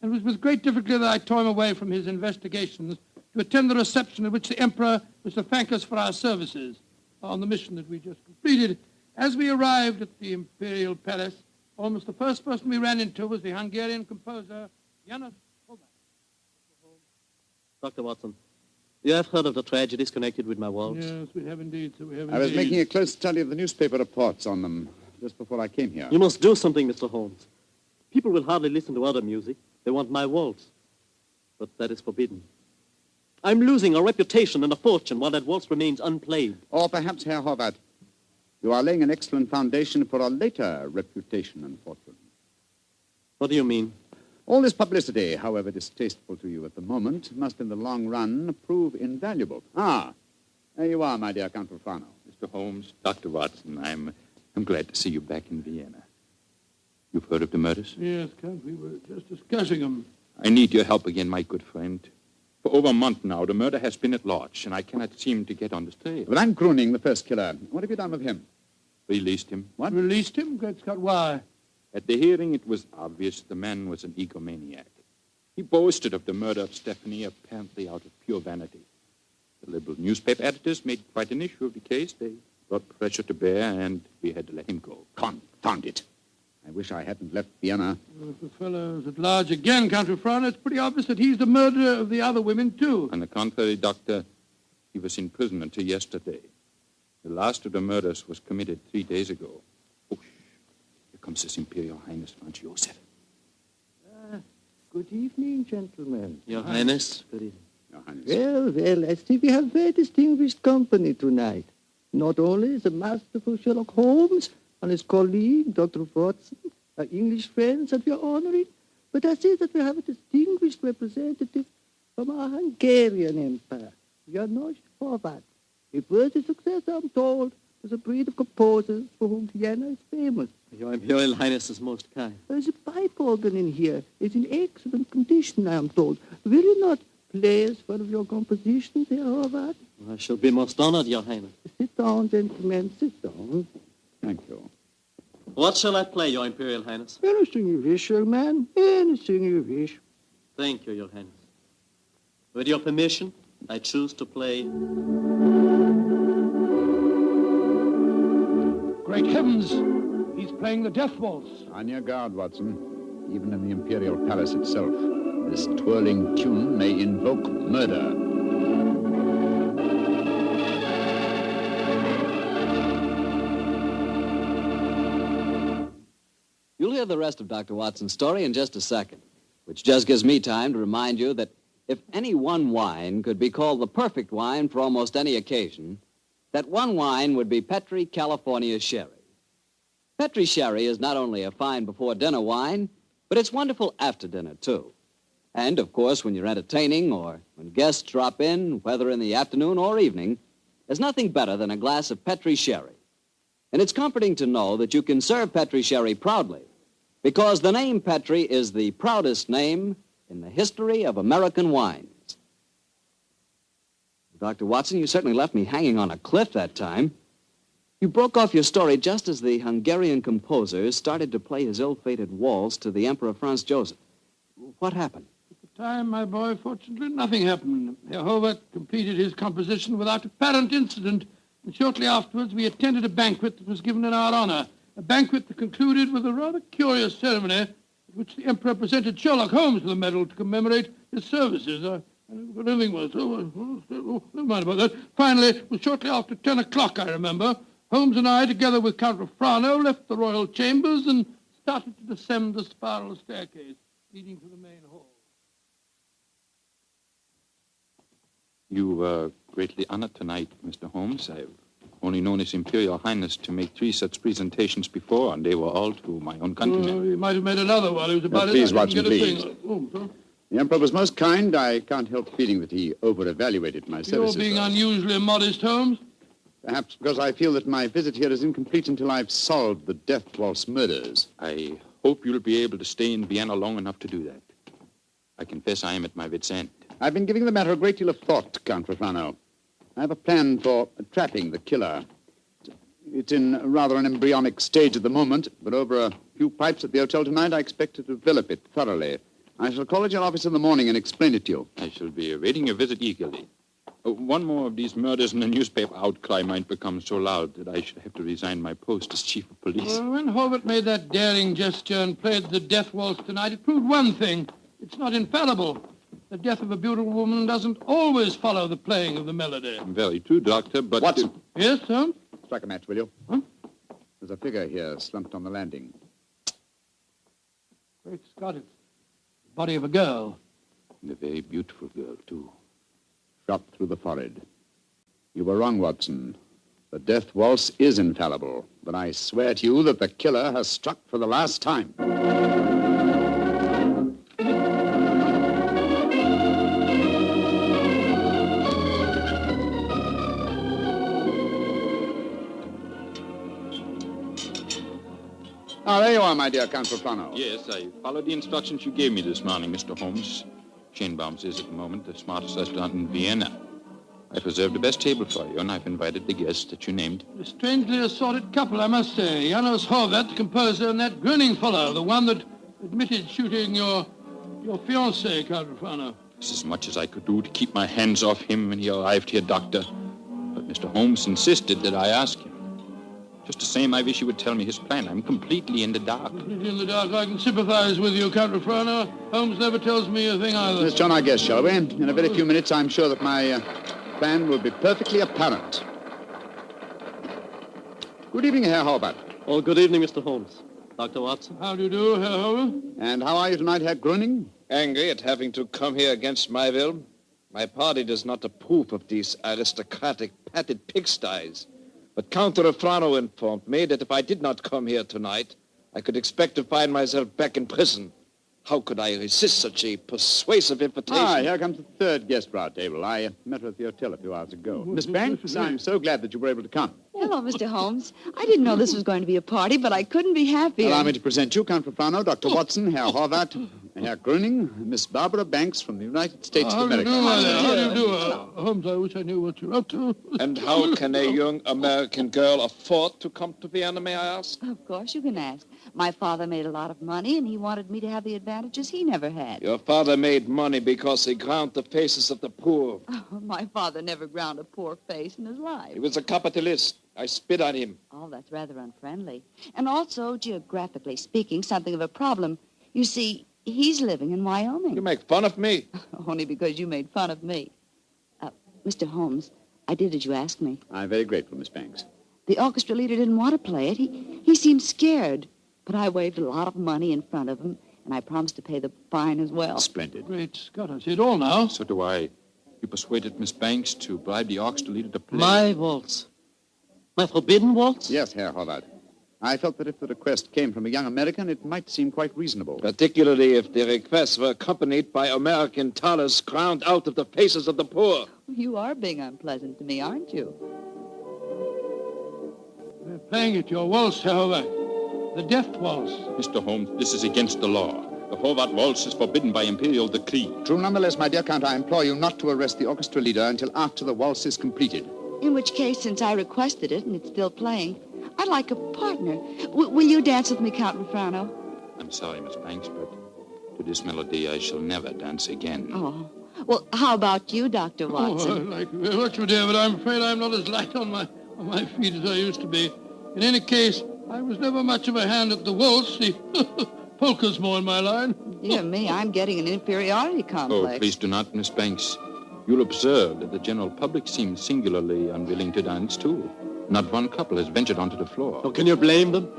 and it was with great difficulty that I tore him away from his investigations to attend the reception at which the Emperor was to thank us for our services on the mission that we just completed. As we arrived at the Imperial Palace, almost the first person we ran into was the Hungarian composer, Janos Horvath. Dr. Watson, you have heard of the tragedies connected with my waltz? Yes, we have indeed, sir, we have I was indeed. making a close study of the newspaper reports on them just before I came here. You must do something, Mr. Holmes. People will hardly listen to other music. They want my waltz. But that is forbidden. I'm losing a reputation and a fortune while that waltz remains unplayed. Or perhaps, Herr Horvath, you are laying an excellent foundation for a later reputation and fortune. What do you mean? All this publicity, however distasteful to you at the moment, must in the long run prove invaluable. Ah, there you are, my dear Count Rufano. Mr. Holmes, Dr. Watson, I'm glad to see you back in Vienna. You've heard of the murders? Yes, Count, we were just discussing them. I need your help again, my good friend. For over a month now, the murder has been at large, and I cannot seem to get on the trail. But I'm Gruning, the first killer. What have you done with him? Released him. What? Released him? Great Scott, why? At the hearing, it was obvious the man was an egomaniac. He boasted of the murder of Stephanie, apparently out of pure vanity. The liberal newspaper editors made quite an issue of the case. They brought pressure to bear, and we had to let him go. Confound it. I wish I hadn't left Vienna. Well, if the fellow's at large again, Count Rufano, it's pretty obvious that he's the murderer of the other women, too. On the contrary, Doctor, he was in prison until yesterday. The last of the murders was committed 3 days ago. Oh, here comes His Imperial Highness Franz Joseph. Good evening, gentlemen. Your Highness, good evening. Your Highness. Well, I see we have very distinguished company tonight. Not only the masterful Sherlock Holmes and his colleague, Dr. Watson, our English friends that we are honoring, but I see that we have a distinguished representative from our Hungarian Empire, Janos Horvath. A worthy successor, I'm told, to the breed of composers for whom Vienna is famous. Your Imperial Highness is most kind. The pipe organ in here is in excellent condition, I am told. Will you not play us one of your compositions, Herr Horvath? I shall be most honored, Your Highness. Sit down, gentlemen, sit down. Thank you. What shall I play, Your Imperial Highness? Anything you wish, young man. Anything you wish. Thank you, Your Highness. With your permission, I choose to play... Great heavens! He's playing the death waltz. On your guard, Watson. Even in the Imperial Palace itself, this twirling tune may invoke murder. You'll hear the rest of Dr. Watson's story in just a second, which just gives me time to remind you that if any one wine could be called the perfect wine for almost any occasion, that one wine would be Petri California Sherry. Petri Sherry is not only a fine before-dinner wine, but it's wonderful after dinner, too. And, of course, when you're entertaining or when guests drop in, whether in the afternoon or evening, there's nothing better than a glass of Petri Sherry. And it's comforting to know that you can serve Petri Sherry proudly, because the name Petri is the proudest name in the history of American wines. Dr. Watson, you certainly left me hanging on a cliff that time. You broke off your story just as the Hungarian composer started to play his ill-fated waltz to the Emperor Franz Joseph. What happened? At the time, my boy, fortunately, nothing happened. Herr Horvath completed his composition without apparent incident, and shortly afterwards we attended a banquet that was given in our honor, a banquet that concluded with a rather curious ceremony at which the Emperor presented Sherlock Holmes with a medal to commemorate his services. I never got anything worse. Never mind about that. Finally, it was shortly after 10 o'clock, I remember. Holmes and I, together with Count Rathbone, left the royal chambers and started to descend the spiral staircase leading to the main hall. You were greatly honored tonight, Mr. Holmes. I've only known His Imperial Highness to make 3 such presentations before, and they were all to my own countrymen. He might have made another while he was about Please, it. Watson, please. Sir. The Emperor was most kind. I can't help feeling that he over-evaluated my services. You're being unusually modest, Holmes. Perhaps because I feel that my visit here is incomplete until I've solved the death waltz murders. I hope you'll be able to stay in Vienna long enough to do that. I confess I am at my wit's end. I've been giving the matter a great deal of thought, Count Rathbone. I have a plan for trapping the killer. It's in rather an embryonic stage at the moment, but over a few pipes at the hotel tonight, I expect to develop it thoroughly. I shall call at your office in the morning and explain it to you. I shall be awaiting your visit eagerly. One more of these murders and the newspaper outcry might become so loud that I should have to resign my post as chief of police. When Hobart made that daring gesture and played the death waltz tonight, it proved one thing. It's not infallible. The death of a beautiful woman doesn't always follow the playing of the melody. Very true, Doctor, but... Watson. Yes, sir? Strike a match, will you? Huh? There's a figure here slumped on the landing. Great Scott, it's the body of a girl. And a very beautiful girl, too. Shot through the forehead. You were wrong, Watson. The death waltz is infallible, but I swear to you that the killer has struck for the last time. Ah, there you are, my dear Count Rathbone. Yes, I followed the instructions you gave me this morning, Mr. Holmes. Schönbaum's is at the moment the smartest restaurant in Vienna. I've reserved the best table for you, and I've invited the guests that you named. A strangely assorted couple, I must say. Janos Horvath, the composer, and that grinning fellow, the one that admitted shooting your fiancée, Count Rathbone. It's as much as I could do to keep my hands off him when he arrived here, Doctor. But Mr. Holmes insisted that I ask him. Just the same, I wish he would tell me his plan. I'm completely in the dark. Completely in the dark. I can sympathize with you, Count Rathbone. Holmes never tells me a thing either. Let's join our guest, shall we? In a very few minutes, I'm sure that my plan will be perfectly apparent. Good evening, Herr Hobart. Oh, good evening, Mr. Holmes. Dr. Watson. How do you do, Herr Hobart? And how are you tonight, Herr Gröning? Angry at having to come here against my will. My party does not approve of these aristocratic, padded pigsties. But Count Rathbone informed me that if I did not come here tonight, I could expect to find myself back in prison. How could I resist such a persuasive invitation? Ah, here comes the third guest for our table. I met her at the hotel a few hours ago. Miss Banks, I'm so glad that you were able to come. Hello, Mr. Holmes. I didn't know this was going to be a party, but I couldn't be happier. Allow me to present you, Count Rathbone, Dr. Watson, Herr Horvath, Herr Gröning, Miss Barbara Banks from the United States of America. How do you do, Holmes? I wish I knew what you're up to. And how can a young American girl afford to come to Vienna, may I ask? Of course you can ask. My father made a lot of money, and he wanted me to have the advantages he never had. Your father made money because he ground the faces of the poor. Oh, my father never ground a poor face in his life. He was a capitalist. I spit on him. Oh, that's rather unfriendly. And also, geographically speaking, something of a problem. You see, he's living in Wyoming. You make fun of me? Only because you made fun of me. Mr. Holmes, I did as you asked me. I'm very grateful, Miss Banks. The orchestra leader didn't want to play it. He seemed scared. But I waved a lot of money in front of him, and I promised to pay the fine as well. Splendid. Great Scott, I see it all now. So do I. You persuaded Miss Banks to bribe the orchestra leader to play. My waltz. My forbidden waltz? Yes, Herr Horvath. I felt that if the request came from a young American, it might seem quite reasonable. Particularly if the requests were accompanied by American dollars ground out of the faces of the poor. You are being unpleasant to me, aren't you? We're playing it, your waltz, Herr Horvath. The death waltz. Mr. Holmes, this is against the law. The Horvath waltz is forbidden by imperial decree. True, nonetheless, my dear Count, I implore you not to arrest the orchestra leader until after the waltz is completed. In which case, since I requested it and it's still playing, I'd like a partner. Will you dance with me, Count Rathbone? I'm sorry, Miss Banks, but to this melody I shall never dance again. Oh. Well, how about you, Dr. Watson? Oh, I like you very much, my dear, but I'm afraid I'm not as light on my feet as I used to be. In any case, I was never much of a hand at the waltz. The Polka's more in my line. Dear me, I'm getting an inferiority complex. Oh, please do not, Miss Banks. You'll observe that the general public seems singularly unwilling to dance, too. Not one couple has ventured onto the floor. How can you blame them?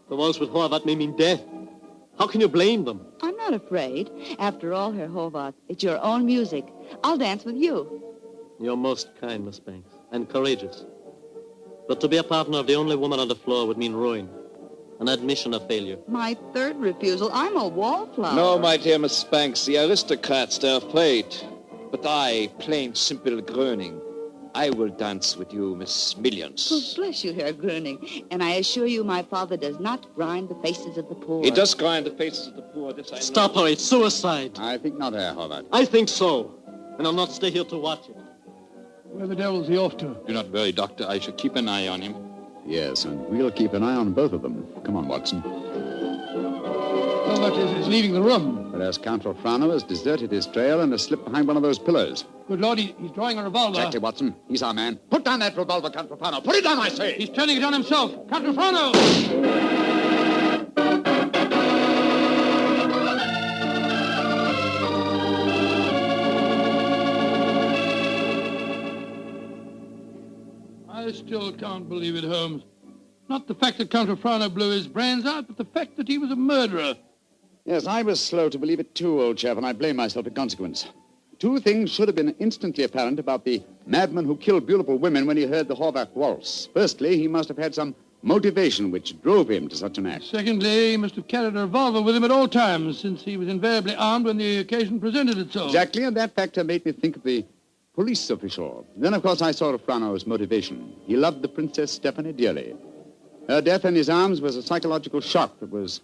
The waltz with Horvath may mean death. How can you blame them? I'm not afraid. After all, Herr Horvath, it's your own music. I'll dance with you. You're most kind, Miss Banks, and courageous. But to be a partner of the only woman on the floor would mean ruin, an admission of failure. My third refusal, I'm a wallflower. No, my dear Miss Banks, the aristocrats, they're afraid. But I, plain, simple Gröning, I will dance with you, Miss Millions. Oh, bless you, Herr Gröning. And I assure you my father does not grind the faces of the poor. He does grind the faces of the poor, this I know. Stop her, it's suicide. I think not, Herr Horvath. I think so. And I'll not stay here to watch it. Where the devil's he off to? Do not worry, Doctor. I shall keep an eye on him. Yes, and we'll keep an eye on both of them. Come on, Watson. Horvath is leaving the room. Whereas Count Rolfrano has deserted his trail and has slipped behind one of those pillars. Good Lord, he's drawing a revolver. Exactly, Watson. He's our man. Put down that revolver, Count Rolfrano. Put it down, I say! He's turning it on himself. Count Rolfrano! I still can't believe it, Holmes. Not the fact that Count Rolfrano blew his brains out, but the fact that he was a murderer. Yes, I was slow to believe it too, old chap, and I blame myself in consequence. Two things should have been instantly apparent about the madman who killed beautiful women when he heard the Horvath waltz. Firstly, he must have had some motivation which drove him to such an act. Secondly, he must have carried a revolver with him at all times, since he was invariably armed when the occasion presented itself. Exactly, and that factor made me think of the police official. Then, of course, I saw Rolfrano's motivation. He loved the Princess Stephanie dearly. Her death in his arms was a psychological shock that was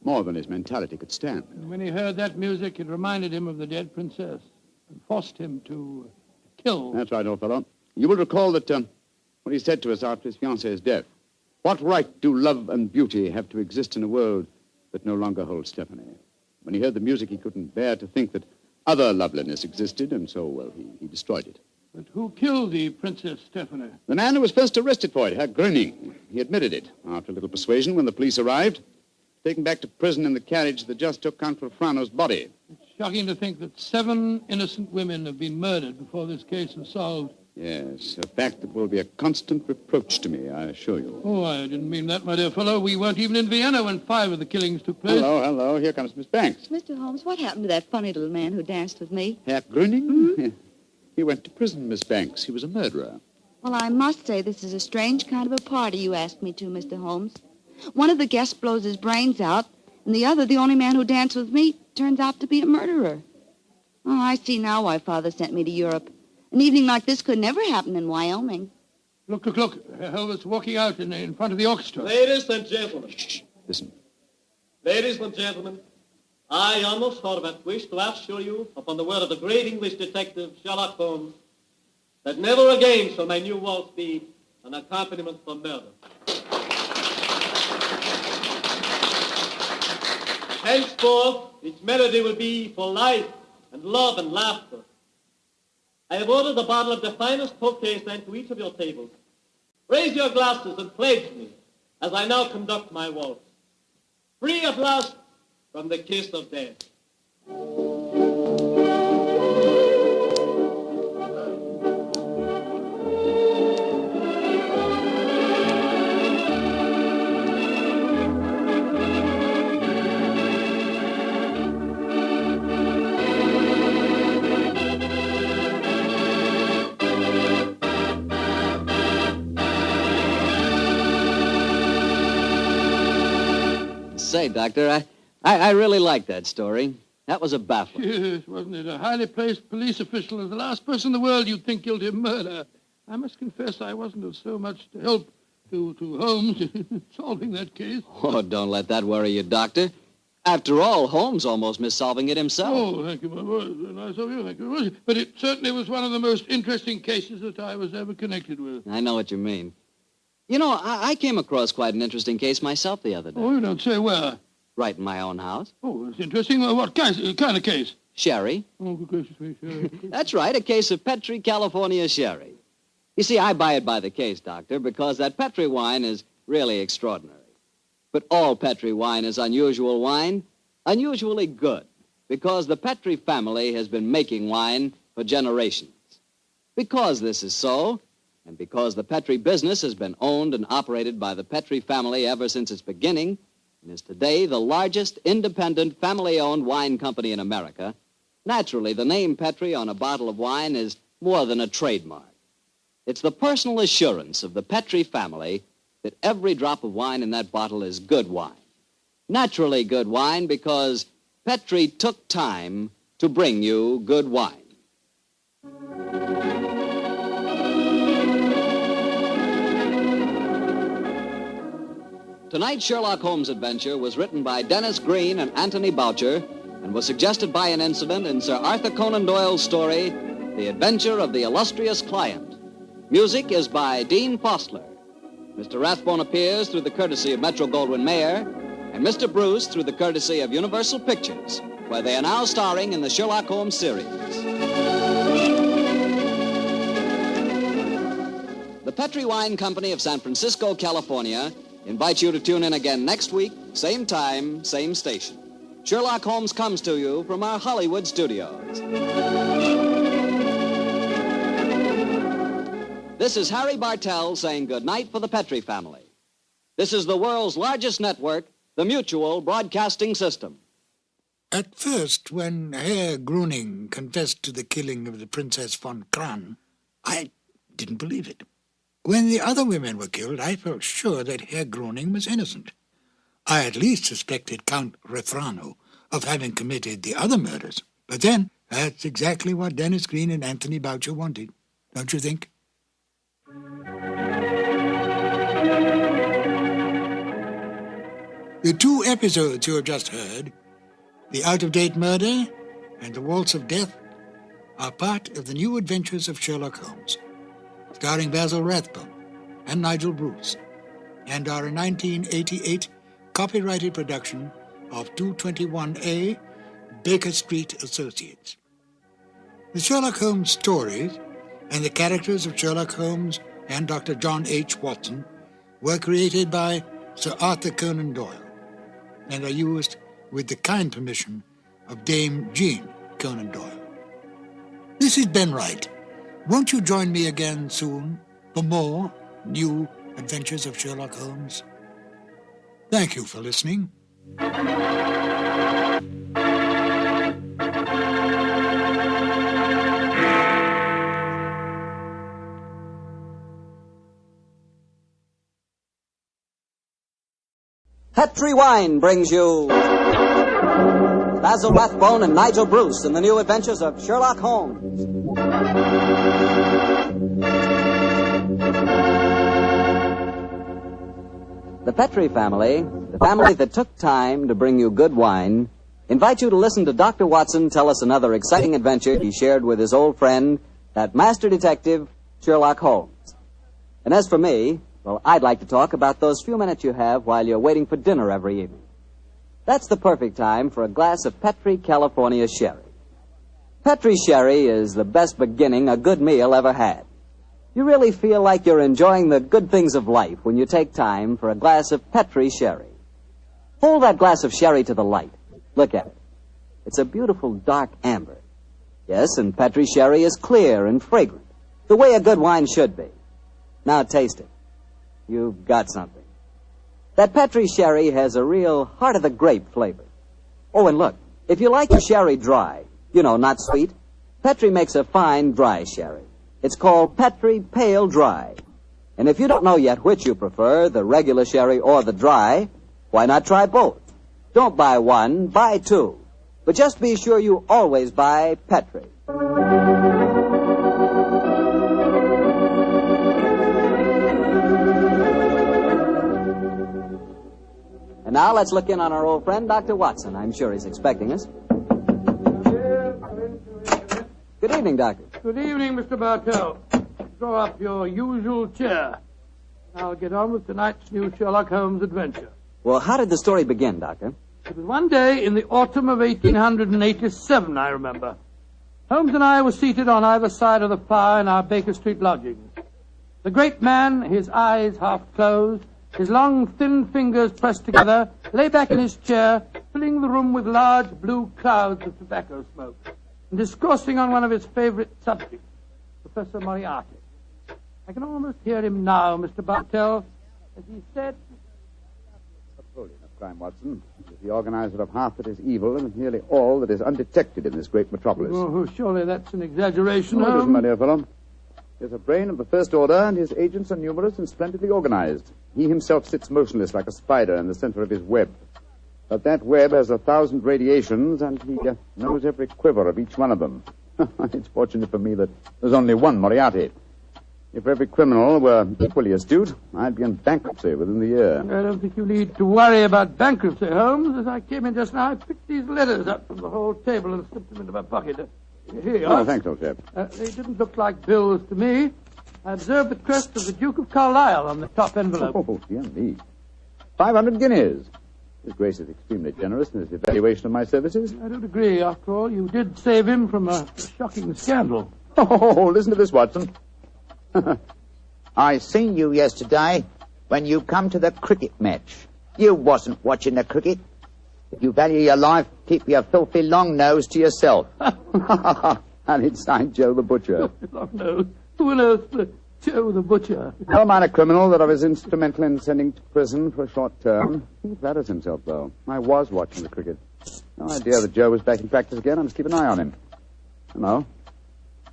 more than his mentality could stand. And when he heard that music, it reminded him of the dead princess and forced him to kill. That's right, old fellow. You will recall that what he said to us after his fiancée's death. What right do love and beauty have to exist in a world that no longer holds Stephanie? When he heard the music, he couldn't bear to think that other loveliness existed, and so, well, he destroyed it. But who killed the Princess Stephanie? The man who was first arrested for it, Herr Gröning. He admitted it. After a little persuasion, when the police arrived, taken back to prison in the carriage that just took Count Rolfrano's body. It's shocking to think that 7 innocent women have been murdered before this case was solved. Yes, a fact that will be a constant reproach to me, I assure you. Oh, I didn't mean that, my dear fellow. We weren't even in Vienna when 5 of the killings took place. Hello. Here comes Miss Banks. Mr. Holmes, what happened to that funny little man who danced with me? Herr Gröning? Mm-hmm. He went to prison, Miss Banks. He was a murderer. Well, I must say this is a strange kind of a party you asked me to, Mr. Holmes. One of the guests blows his brains out, and the other, the only man who danced with me, turns out to be a murderer. Oh, I see now why Father sent me to Europe. An evening like this could never happen in Wyoming. Look. Helvet's walking out in front of the orchestra. Ladies and gentlemen. Shh. Listen. Ladies and gentlemen, I, Amos Horvath, wish to assure you, upon the word of the great English detective Sherlock Holmes, that never again shall my new waltz be an accompaniment for murder. Henceforth, its melody will be for life and love and laughter. I have ordered a bottle of the finest Tokay sent to each of your tables. Raise your glasses and pledge me as I now conduct my waltz. Free at last from the kiss of death. Say, Doctor, I really like that story. That was a baffling. Yes, wasn't it? A highly placed police official is the last person in the world you'd think guilty of murder. I must confess I wasn't of so much help to Holmes in solving that case. Oh, don't let that worry you, Doctor. After all, Holmes almost missed solving it himself. Oh, thank you, my boy. Very nice of you. Thank you very much. But it certainly was one of the most interesting cases that I was ever connected with. I know what you mean. You know, I came across quite an interesting case myself the other day. Oh, you don't say where? Right in my own house. Oh, it's interesting. What kind of case? Sherry. Oh, good gracious me, sherry. That's right, a case of Petri California sherry. You see, I buy it by the case, Doctor, because that Petri wine is really extraordinary. But all Petri wine is unusual wine, unusually good, because the Petri family has been making wine for generations. Because this is so, and because the Petri business has been owned and operated by the Petri family ever since its beginning, and is today the largest independent family-owned wine company in America, naturally the name Petri on a bottle of wine is more than a trademark. It's the personal assurance of the Petri family that every drop of wine in that bottle is good wine. Naturally good wine because Petri took time to bring you good wine. Tonight's Sherlock Holmes adventure was written by Dennis Green and Anthony Boucher and was suggested by an incident in Sir Arthur Conan Doyle's story, The Adventure of the Illustrious Client. Music is by Dean Fostler. Mr. Rathbone appears through the courtesy of Metro-Goldwyn-Mayer, and Mr. Bruce through the courtesy of Universal Pictures, where they are now starring in the Sherlock Holmes series. The Petri Wine Company of San Francisco, California, invites you to tune in again next week, same time, same station. Sherlock Holmes comes to you from our Hollywood studios. This is Harry Bartell saying good night for the Petri family. This is the world's largest network, the Mutual Broadcasting System. At first, when Herr Gruning confessed to the killing of the Princess von Kran, I didn't believe it. When the other women were killed, I felt sure that Herr Gruning was innocent. I at least suspected Count Refrano of having committed the other murders. But then, that's exactly what Dennis Green and Anthony Boucher wanted, don't you think? The two episodes you have just heard, The Out-of-Date Murder and The Waltz of Death, are part of the new adventures of Sherlock Holmes, starring Basil Rathbone and Nigel Bruce, and are a 1988 copyrighted production of 221A Baker Street Associates. The Sherlock Holmes stories and the characters of Sherlock Holmes and Dr. John H. Watson were created by Sir Arthur Conan Doyle and are used with the kind permission of Dame Jean Conan Doyle. This is Ben Wright. Won't you join me again soon for more new adventures of Sherlock Holmes? Thank you for listening. Petri Wine brings you Basil Rathbone and Nigel Bruce in the new adventures of Sherlock Holmes. The Petri family, the family that took time to bring you good wine, invite you to listen to Dr. Watson tell us another exciting adventure he shared with his old friend, that master detective, Sherlock Holmes. And as for me, well, I'd like to talk about those few minutes you have while you're waiting for dinner every evening. That's the perfect time for a glass of Petri California Sherry. Petri Sherry is the best beginning a good meal ever had. You really feel like you're enjoying the good things of life when you take time for a glass of Petri Sherry. Hold that glass of sherry to the light. Look at it. It's a beautiful dark amber. Yes, and Petri Sherry is clear and fragrant, the way a good wine should be. Now taste it. You've got something. That Petri Sherry has a real heart-of-the-grape flavor. Oh, and look, if you like your sherry dry, you know, not sweet, Petri makes a fine dry sherry. It's called Petri Pale Dry. And if you don't know yet which you prefer, the regular sherry or the dry, why not try both? Don't buy one, buy two. But just be sure you always buy Petri. And now let's look in on our old friend, Dr. Watson. I'm sure he's expecting us. Good evening, Doctor. Good evening, Mr. Bartell. Draw up your usual chair. I'll get on with tonight's new Sherlock Holmes adventure. Well, how did the story begin, Doctor? It was one day in the autumn of 1887, I remember. Holmes and I were seated on either side of the fire in our Baker Street lodgings. The great man, his eyes half closed, his long, thin fingers pressed together, lay back in his chair, filling the room with large blue clouds of tobacco smoke, and discoursing on one of his favorite subjects, Professor Moriarty. I can almost hear him now, Mr. Bartell, as he said... Napoleon of crime, Watson, is the organizer of half that is evil and nearly all that is undetected in this great metropolis. Oh, surely that's an exaggeration, No, it isn't, Holmes. my dear fellow. He has a brain of the first order, and his agents are numerous and splendidly organized. He himself sits motionless like a spider in the center of his web. But that web has 1,000 radiations, and he knows every quiver of each one of them. It's fortunate for me that there's only one Moriarty. If every criminal were equally astute, I'd be in bankruptcy within the year. I don't think you need to worry about bankruptcy, Holmes. As I came in just now, I picked these letters up from the whole table and slipped them into my pocket. Here you are. Oh, thanks, old chap. They didn't look like bills to me. I observed the crest of the Duke of Carlisle on the top envelope. Oh, dear me. 500 guineas. His Grace is extremely generous in his evaluation of my services. I don't agree. After all, you did save him from a shocking scandal. Oh, listen to this, Watson. I seen you yesterday when you come to the cricket match. You wasn't watching the cricket. If you value your life, keep your filthy long nose to yourself. And it's signed Joe the Butcher. Long nose. Who on earth, Joe the Butcher? No minor criminal that I was instrumental in sending to prison for a short term. He flatters himself, though. I was watching the cricket. No idea that Joe was back in practice again. I must keep an eye on him. Hello.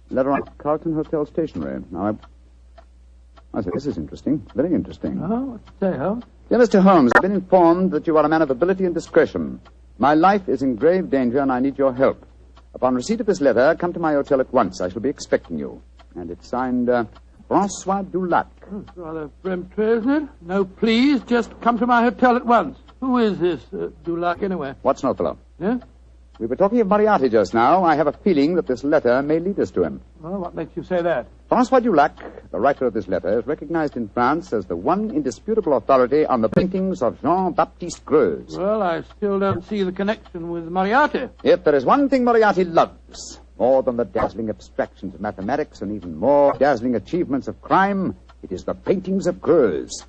Letter on Carlton Hotel stationery. Now, I say, this is interesting. Very interesting. Oh, what's it say, Holmes? Dear Mr. Holmes, I've been informed that you are a man of ability and discretion. My life is in grave danger, and I need your help. Upon receipt of this letter, come to my hotel at once. I shall be expecting you. And it's signed, Francois Dulac. Oh, it's rather peremptory, isn't it? No, please, just come to my hotel at once. Who is this Dulac, anyway? Watson, old fellow. Yeah? We were talking of Moriarty just now. I have a feeling that this letter may lead us to him. Well, what makes you say that? Francois Dulac, the writer of this letter, is recognized in France as the one indisputable authority on the paintings of Jean-Baptiste Greuze. Well, I still don't see the connection with Moriarty. If there is one thing Moriarty loves, more than the dazzling abstractions of mathematics and even more dazzling achievements of crime, it is the paintings of Greuze.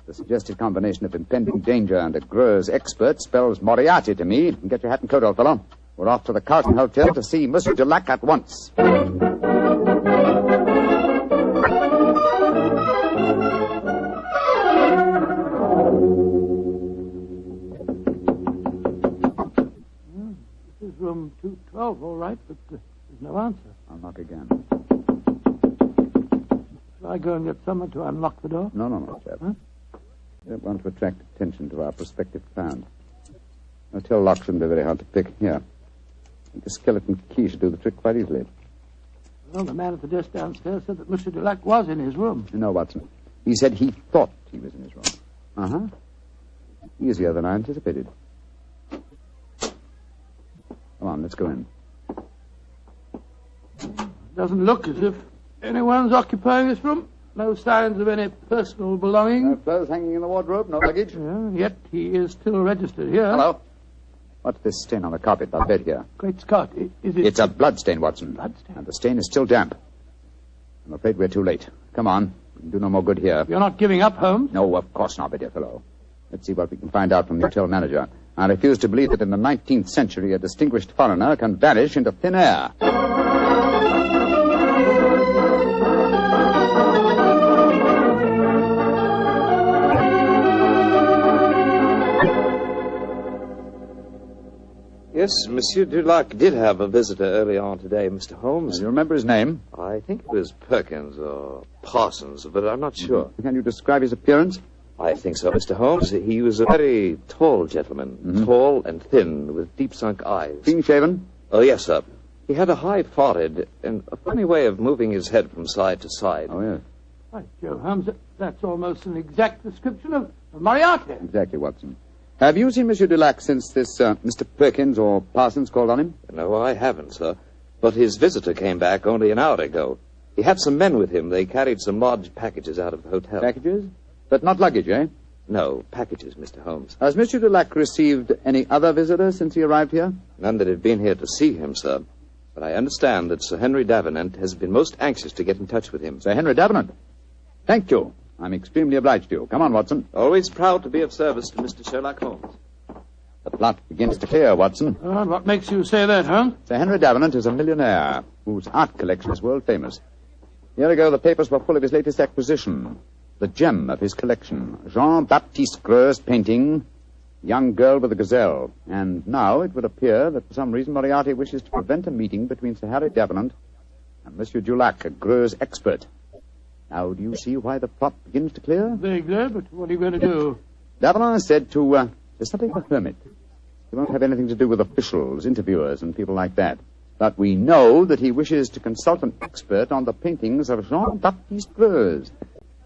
The suggested combination of impending danger and a Greuze expert spells Moriarty to me. Get your hat and coat, old fellow. We're off to the Carlton Hotel to see Monsieur Dulac at once. This is room 212, all right, but there's no answer. I'll knock again. Shall I go and get someone to unlock the door? No, chap. Huh? We don't want to attract attention to our prospective client. Hotel locks shouldn't be very hard to pick. Here. I think the skeleton key should do the trick quite easily. Well, the man at the desk downstairs said that Monsieur Dulac was in his room. No, Watson. He said he thought he was in his room. Uh-huh. Easier than I anticipated. Come on, let's go in. Doesn't look as if anyone's occupying this room. No signs of any personal belongings. No clothes hanging in the wardrobe, no luggage. Yet he is still registered here. Hello. What's this stain on the carpet by the bed here? Great Scott, is it... It's a blood stain, Watson. Blood stain? And the stain is still damp. I'm afraid we're too late. Come on. We can do no more good here. You're not giving up, Holmes? No, of course not, my dear fellow. Let's see what we can find out from the hotel manager. I refuse to believe that in the 19th century a distinguished foreigner can vanish into thin air. Yes, Monsieur Dulac did have a visitor early on today, Mr. Holmes. You remember his name? I think it was Perkins or Parsons, but I'm not sure. Can you describe his appearance? I think so, Mr. Holmes. He was a very tall gentleman, tall and thin, with deep-sunk eyes. Clean-shaven? Oh, yes, sir. He had a high forehead and a funny way of moving his head from side to side. Oh, yes. Right, Joe Holmes, that's almost an exact description of Moriarty. Exactly, Watson. Have you seen Monsieur Dulac since this Mr. Perkins or Parsons called on him? No, I haven't, sir. But his visitor came back only an hour ago. He had some men with him. They carried some large packages out of the hotel. Packages? But not luggage, eh? No, packages, Mr. Holmes. Has Monsieur Dulac received any other visitors since he arrived here? None that have been here to see him, sir. But I understand that Sir Henry Davenant has been most anxious to get in touch with him. Sir Henry Davenant? Thank you. I'm extremely obliged to you. Come on, Watson. Always proud to be of service to Mr. Sherlock Holmes. The plot begins to clear, Watson. What makes you say that, Holmes? Sir Henry Davenant is a millionaire whose art collection is world famous. A year ago, the papers were full of his latest acquisition, the gem of his collection, Jean-Baptiste Greux's painting, Young Girl with a Gazelle. And now it would appear that for some reason Moriarty wishes to prevent a meeting between Sir Harry Davenant and Monsieur Dulac, a Greux's expert. Now, do you see why the plot begins to clear? Vaguely, but what are you going to do? Davenant said to, there's something of a hermit. He won't have anything to do with officials, interviewers, and people like that. But we know that he wishes to consult an expert on the paintings of Jean-Baptiste Greux.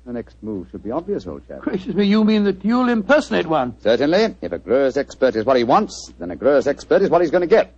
The next move should be obvious, old chap. Gracious me, you mean that you'll impersonate one? Certainly. If a Greux expert is what he wants, then a Greux expert is what he's going to get.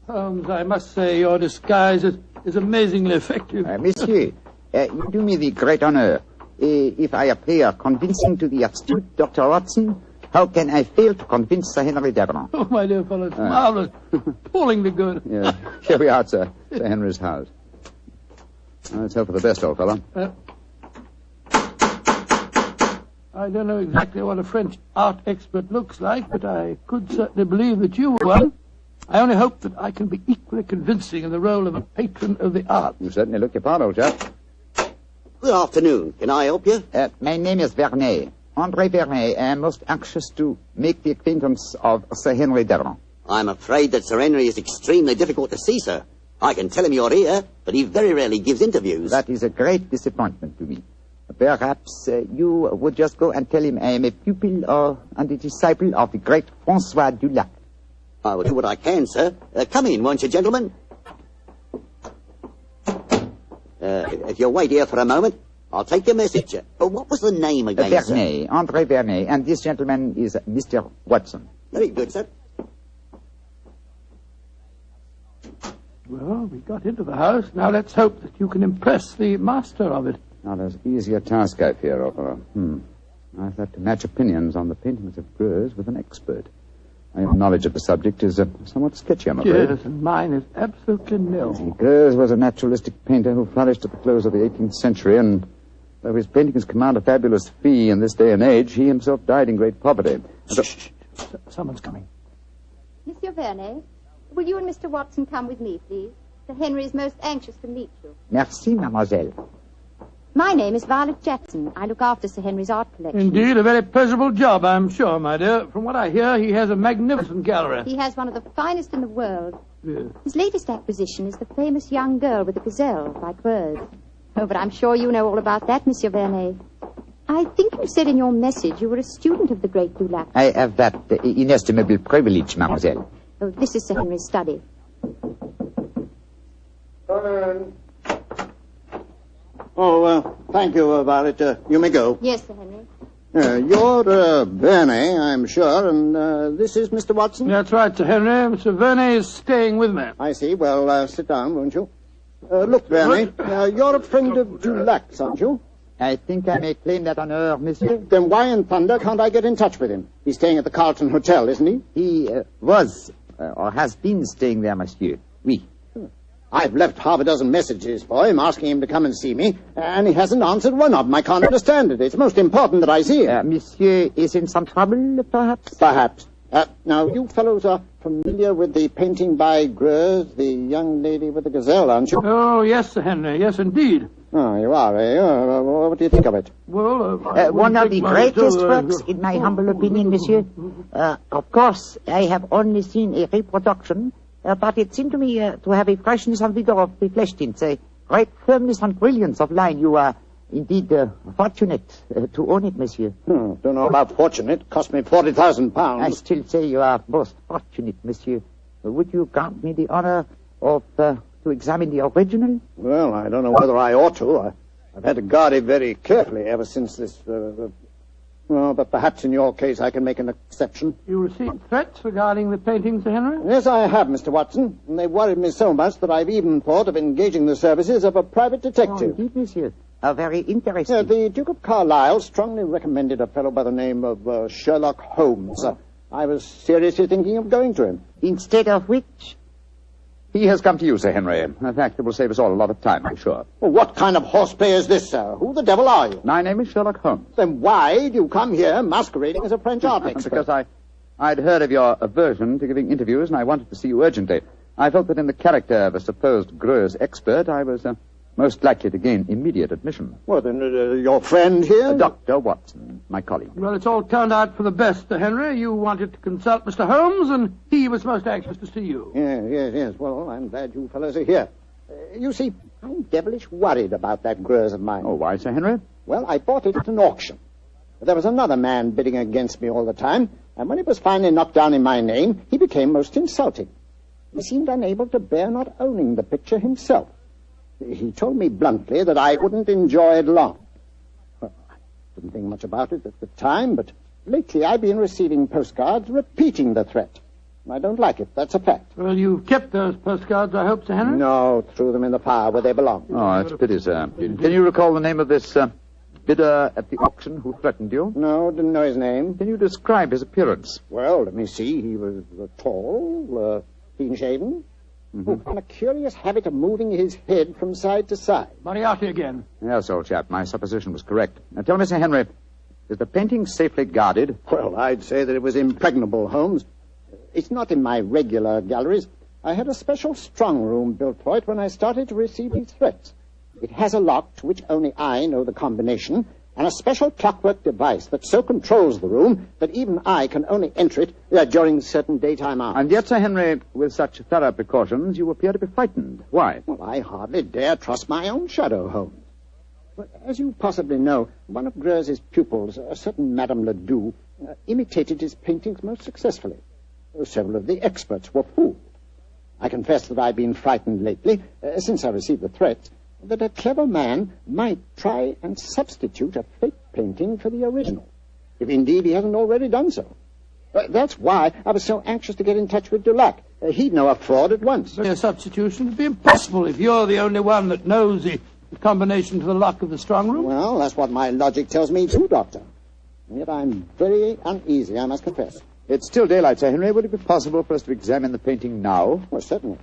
Holmes, I must say your disguise is amazingly effective. Monsieur, you do me the great honor. If I appear convincing to the astute Dr. Watson, how can I fail to convince Sir Henry Davenant? Oh, my dear fellow, it's marvelous. Appallingly good. Yeah. Here we are, sir. Sir Henry's house. Let's hope for the best, old fellow. I don't know exactly what a French art expert looks like, but I could certainly believe that you were one. I only hope that I can be equally convincing in the role of a patron of the arts. You certainly look your part, old chap. Good afternoon. Can I help you? My name is Vernet. André Vernet. I am most anxious to make the acquaintance of Sir Henry Davenant. I'm afraid that Sir Henry is extremely difficult to see, sir. I can tell him you're here, but he very rarely gives interviews. That is a great disappointment to me. Perhaps you would just go and tell him I am a pupil and a disciple of the great Francois Dulac. I will do what I can, sir. Come in, won't you, gentlemen? If you'll wait here for a moment, I'll take your message. What was the name again, Vernet, sir? André Vernet, and this gentleman is Mr. Watson. Very good, sir. Well, we got into the house. Now let's hope that you can impress the master of it. Not as easy a task, I fear, old fellow. I've had to match opinions on the paintings of Greux with an expert. My own knowledge of the subject is somewhat sketchy, I'm afraid. Yes, and mine is absolutely nil. Greux was a naturalistic painter who flourished at the close of the 18th century, and though his paintings command a fabulous fee in this day and age, he himself died in great poverty. Shh. Someone's coming. Monsieur Vernet, will you and Mr. Watson come with me, please? Sir Henry is most anxious to meet you. Merci, mademoiselle. My name is Violet Jackson. I look after Sir Henry's art collection. Indeed, a very pleasurable job, I'm sure, my dear. From what I hear, he has a magnificent gallery. He has one of the finest in the world. Yes. His latest acquisition is the famous Young Girl with a Gazelle by Greux. Oh, but I'm sure you know all about that, Monsieur Vernet. I think you said in your message you were a student of the great Dulac. I have that inestimable privilege, mademoiselle. Oh, this is Sir Henry's study. Thank you, Violet. You may go. Yes, Sir Henry. You're Vernet, I'm sure, and this is Mr. Watson? That's right, Sir Henry. Mr. Vernet is staying with me. I see. Well, sit down, won't you? Look, Vernet, you're a friend of Dulac's, aren't you? I think I may claim that honor, monsieur. Then why in thunder can't I get in touch with him? He's staying at the Carlton Hotel, isn't he? He was, or has been staying there, monsieur. Oui. I've left half a dozen messages for him asking him to come and see me, and he hasn't answered one of them. I can't understand it. It's most important that I see him. Monsieur is in some trouble, perhaps? Perhaps. Now, you fellows are familiar with the painting by Greux, the young lady with the gazelle, aren't you? Oh, yes, Sir Henry. Yes, indeed. Oh, you are, eh? What do you think of it? Well, one of the greatest works, in my humble opinion, monsieur. Of course, I have only seen a reproduction, but it seemed to me to have a freshness and vigor of the flesh tints, a great firmness and brilliance of line. You are indeed fortunate to own it, monsieur. Don't know about fortunate. It cost me £40,000. I still say you are most fortunate, monsieur. Would you grant me the honor of to examine the original? Well, I don't know whether I ought to. I've had to guard it very carefully ever since this... Well, but perhaps in your case I can make an exception. You received threats regarding the painting, Sir Henry? Yes, I have, Mr. Watson. And they've worried me so much that I've even thought of engaging the services of a private detective. Oh, indeed, monsieur. Very interesting. The Duke of Carlisle strongly recommended a fellow by the name of Sherlock Holmes. I was seriously thinking of going to him. Instead of which? He has come to you, Sir Henry. In fact, it will save us all a lot of time, I'm sure. Well, what kind of horseplay is this, sir? Who the devil are you? My name is Sherlock Holmes. Then why do you come here masquerading as a French art expert? Because I'd heard of your aversion to giving interviews, and I wanted to see you urgently. I felt that in the character of a supposed Greuze expert, I was most likely to gain immediate admission. Well, then, your friend here? Dr. Watson, my colleague. Well, it's all turned out for the best, Sir Henry. You wanted to consult Mr. Holmes, and he was most anxious to see you. Yes. Well, I'm glad you fellows are here. You see, I'm devilish worried about that Greuze of mine. Oh, why, Sir Henry? Well, I bought it at an auction. There was another man bidding against me all the time, and when it was finally knocked down in my name, he became most insulting. He seemed unable to bear not owning the picture himself. He told me bluntly that I wouldn't enjoy it long. Well, I didn't think much about it at the time, but lately I've been receiving postcards repeating the threat. I don't like it, that's a fact. Well, you've kept those postcards, I hope, Sir Henry? No, threw them in the fire where they belong. Oh, that's a pity, sir. Can you recall the name of this bidder at the auction who threatened you? No, didn't know his name. Can you describe his appearance? Well, let me see. He was tall, clean-shaven, and a curious habit of moving his head from side to side. Moriarty again. Yes, old chap, my supposition was correct. Now, tell me, Sir Henry, is the painting safely guarded? Well, I'd say that it was impregnable, Holmes. It's not in my regular galleries. I had a special strong room built for it when I started to receive these threats. It has a lock to which only I know the combination, and a special clockwork device that so controls the room that even I can only enter it during certain daytime hours. And yet, Sir Henry, with such thorough precautions, you appear to be frightened. Why? Well, I hardly dare trust my own shadow, Holmes. Well, as you possibly know, one of Greuze's pupils, a certain Madame Ledoux, imitated his paintings most successfully. Several of the experts were fooled. I confess that I've been frightened lately, since I received the threats, that a clever man might try and substitute a fake painting for the original, if indeed he hasn't already done so. That's why I was so anxious to get in touch with Dulac. He'd know a fraud at once. A substitution would be impossible if you're the only one that knows the combination to the lock of the strong room. Well, that's what my logic tells me too, Doctor. And yet I'm very uneasy, I must confess. It's still daylight, Sir Henry. Would it be possible for us to examine the painting now? Well, certainly.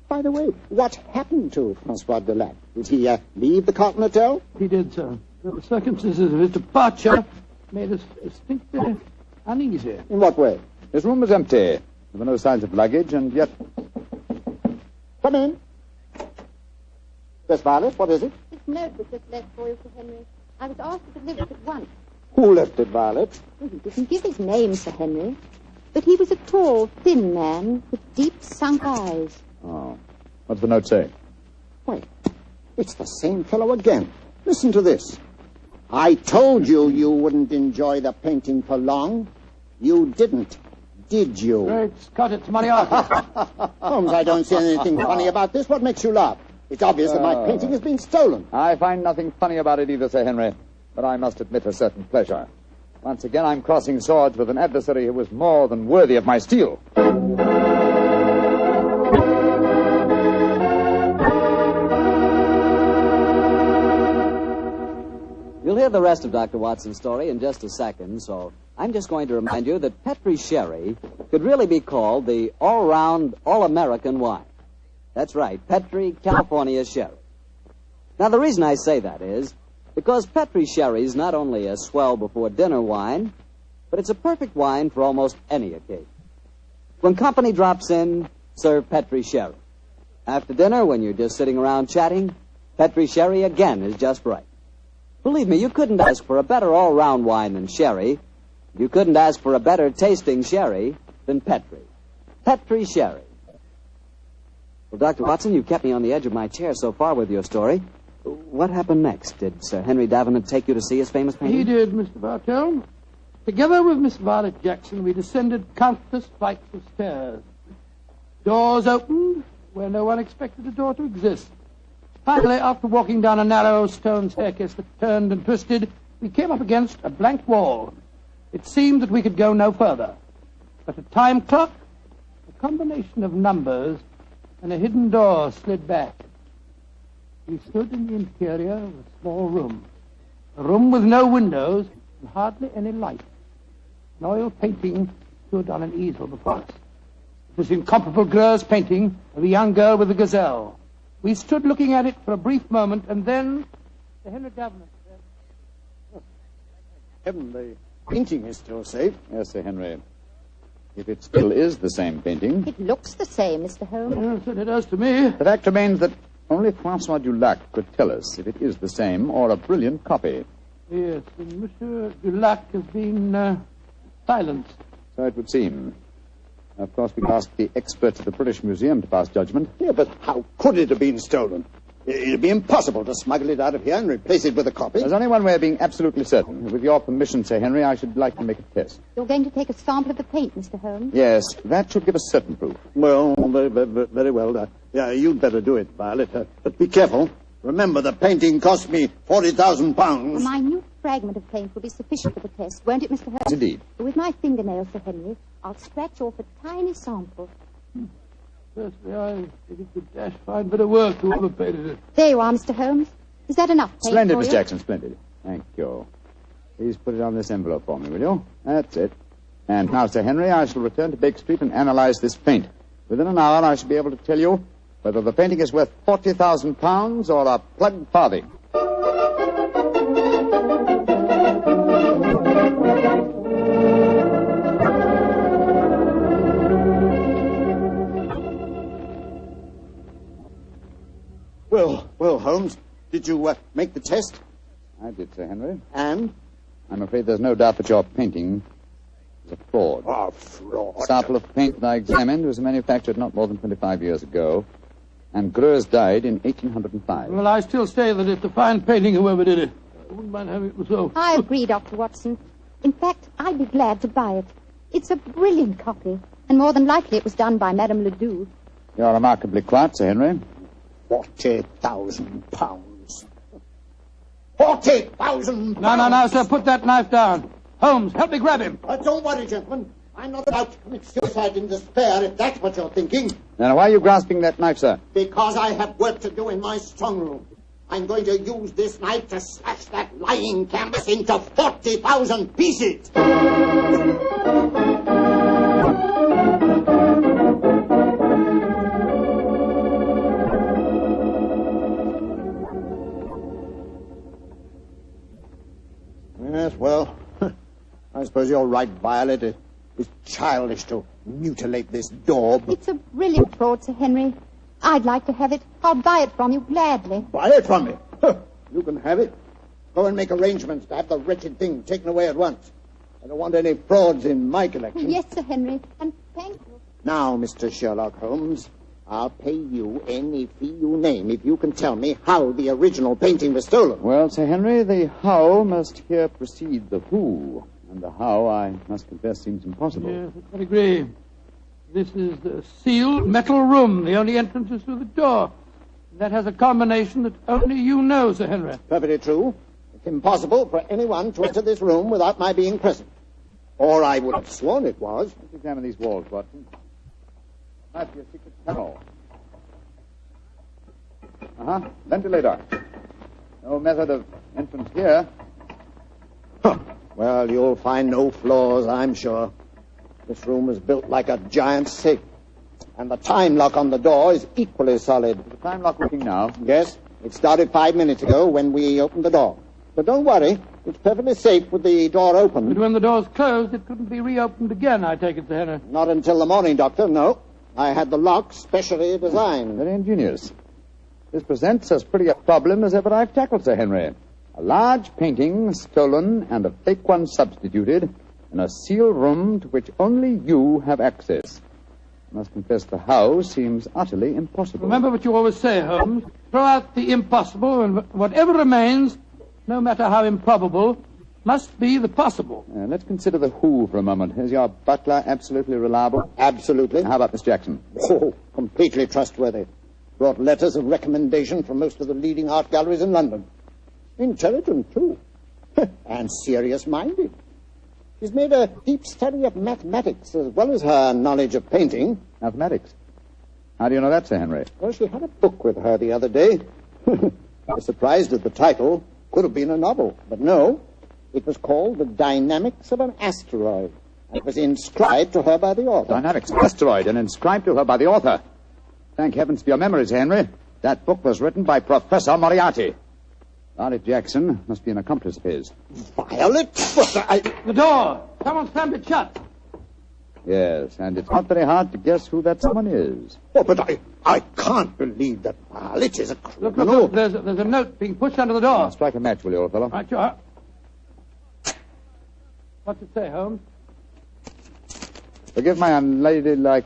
By the way, what happened to Francois Dulac? Did he leave the Carlton Hotel? He did, sir. The circumstances of his departure made us distinctly uneasy. In what way? His room was empty. There were no signs of luggage, and yet... Come in. Yes, Violet, what is it? This note was just left for you, Sir Henry. I was asked to deliver it at once. Who left it, Violet? Well, he didn't give his name, Sir Henry. But he was a tall, thin man with deep, sunk eyes. Oh. What's the note say? Wait. It's the same fellow again. Listen to this. I told you you wouldn't enjoy the painting for long. You didn't, did you? Great Scott, it's Moriarty. Holmes, I don't see anything funny about this. What makes you laugh? It's obvious that my painting has been stolen. I find nothing funny about it either, Sir Henry. But I must admit a certain pleasure. Once again, I'm crossing swords with an adversary who was more than worthy of my steel. You'll hear the rest of Dr. Watson's story in just a second, so I'm just going to remind you that Petri Sherry could really be called the all-round, all-American wine. That's right, Petri California Sherry. Now, the reason I say that is because Petri Sherry is not only a swell before dinner wine, but it's a perfect wine for almost any occasion. When company drops in, serve Petri Sherry. After dinner, when you're just sitting around chatting, Petri Sherry again is just right. Believe me, you couldn't ask for a better all-round wine than Sherry. You couldn't ask for a better tasting Sherry than Petri. Petri Sherry. Well, Dr. Watson, you've kept me on the edge of my chair so far with your story. What happened next? Did Sir Henry Davenant take you to see his famous painting? He did, Mr. Bartell. Together with Miss Violet Jackson, we descended countless flights of stairs. Doors opened where no one expected a door to exist. Finally, after walking down a narrow stone staircase that turned and twisted, we came up against a blank wall. It seemed that we could go no further. But a time clock, a combination of numbers, and a hidden door slid back. We stood in the interior of a small room. A room with no windows and hardly any light. An oil painting stood on an easel before us. It was the incomparable Greuze painting of a young girl with a gazelle. We stood looking at it for a brief moment, and then Sir Henry Davenant said, Heaven, the painting is still safe. Yes, Sir Henry. If it still is the same painting. It looks the same, Mr. Holmes. Yes, it does to me. The fact remains that only Francois Dulac could tell us if it is the same or a brilliant copy. Yes, and Monsieur Dulac has been silenced. So it would seem. Of course, we could ask the experts at the British Museum to pass judgment. Yeah, but how could it have been stolen? It'd be impossible to smuggle it out of here and replace it with a copy. There's only one way of being absolutely certain. With your permission, Sir Henry, I should like to make a test. You're going to take a sample of the paint, Mr. Holmes? Yes, that should give us certain proof. Well, very well. Yeah, you'd better do it, Violet. But be careful. Remember, the painting cost me £40,000. A minute fragment of paint will be sufficient for the test, won't it, Mr. Holmes? Indeed. With my fingernails, Sir Henry, I'll scratch off a tiny sample. Firstly, I think it could dash fine bit of work, whoever painted it. There you are, Mr. Holmes. Is that enough paint Splendid, for Miss you? Jackson, splendid. Thank you. Please put it on this envelope for me, will you? That's it. And now, Sir Henry, I shall return to Baker Street and analyze this paint. Within an hour, I shall be able to tell you whether the painting is worth £40,000 or a plugged farthing. Well, Holmes, did you make the test? I did, Sir Henry. And? I'm afraid there's no doubt that your painting is a fraud. Oh, fraud. The sample of paint that I examined was manufactured not more than 25 years ago, and Greuze died in 1805. Well, I still say that it's a fine painting, whoever did it. I wouldn't mind having it myself. I agree, Dr. Watson. In fact, I'd be glad to buy it. It's a brilliant copy, and more than likely it was done by Madame Ledoux. You're remarkably quiet, Sir Henry. £40,000. £40,000! No, sir, put that knife down. Holmes, help me grab him. Don't worry, gentlemen. I'm not about to commit suicide in despair, if that's what you're thinking. Now, why are you grasping that knife, sir? Because I have work to do in my strong room. I'm going to use this knife to slash that lying canvas into 40,000 pieces. Yes, well, I suppose you're right, Violet. It was childish to mutilate this daub. It's a brilliant fraud, Sir Henry. I'd like to have it. I'll buy it from you gladly. Buy it from me? You can have it. Go and make arrangements to have the wretched thing taken away at once. I don't want any frauds in my collection. Yes, Sir Henry, and thank you. Now, Mr. Sherlock Holmes, I'll pay you any fee you name if you can tell me how the original painting was stolen. Well, Sir Henry, the how must here precede the who. And the how, I must confess, seems impossible. Yes, I agree. This is the sealed metal room. The only entrance is through the door. That has a combination that only you know, Sir Henry. Perfectly true. It's impossible for anyone to enter this room without my being present. Or I would have sworn it was. Let's examine these walls, Watson. Might be a secret tunnel. Ventilator. No method of entrance here. Well, you'll find no flaws, I'm sure. This room is built like a giant safe. And the time lock on the door is equally solid. Is the time lock working now? Yes. It started 5 minutes ago when we opened the door. But don't worry. It's perfectly safe with the door open. But when the door's closed, it couldn't be reopened again, I take it, Sir Henry. Not until the morning, Doctor, no. I had the lock specially designed. Very ingenious. This presents as pretty a problem as ever I've tackled, Sir Henry. A large painting stolen and a fake one substituted in a sealed room to which only you have access. I must confess the how seems utterly impossible. Remember what you always say, Holmes. Throw out the impossible, and whatever remains, no matter how improbable, must be the possible. Let's consider the who for a moment. Is your butler absolutely reliable? Absolutely. How about Miss Jackson? Oh, completely trustworthy. Brought letters of recommendation from most of the leading art galleries in London. Intelligent, too. And serious-minded. She's made a deep study of mathematics as well as her knowledge of painting. Mathematics? How do you know that, Sir Henry? Well, she had a book with her the other day. I was surprised at the title. Could have been a novel, but no. It was called The Dynamics of an Asteroid. It was inscribed to her by the author. Dynamics of an Asteroid, and inscribed to her by the author. Thank heavens for your memories, Henry. That book was written by Professor Moriarty. Violet Jackson must be an accomplice of his. Violet? The door! Someone slammed it shut. Yes, and it's not very hard to guess who that someone is. Oh, but I can't believe that Violet is a Look, criminal. there's a note being pushed under the door. Strike a match, will you, old fellow? Right, you are. What's it say, Holmes? Forgive my unladylike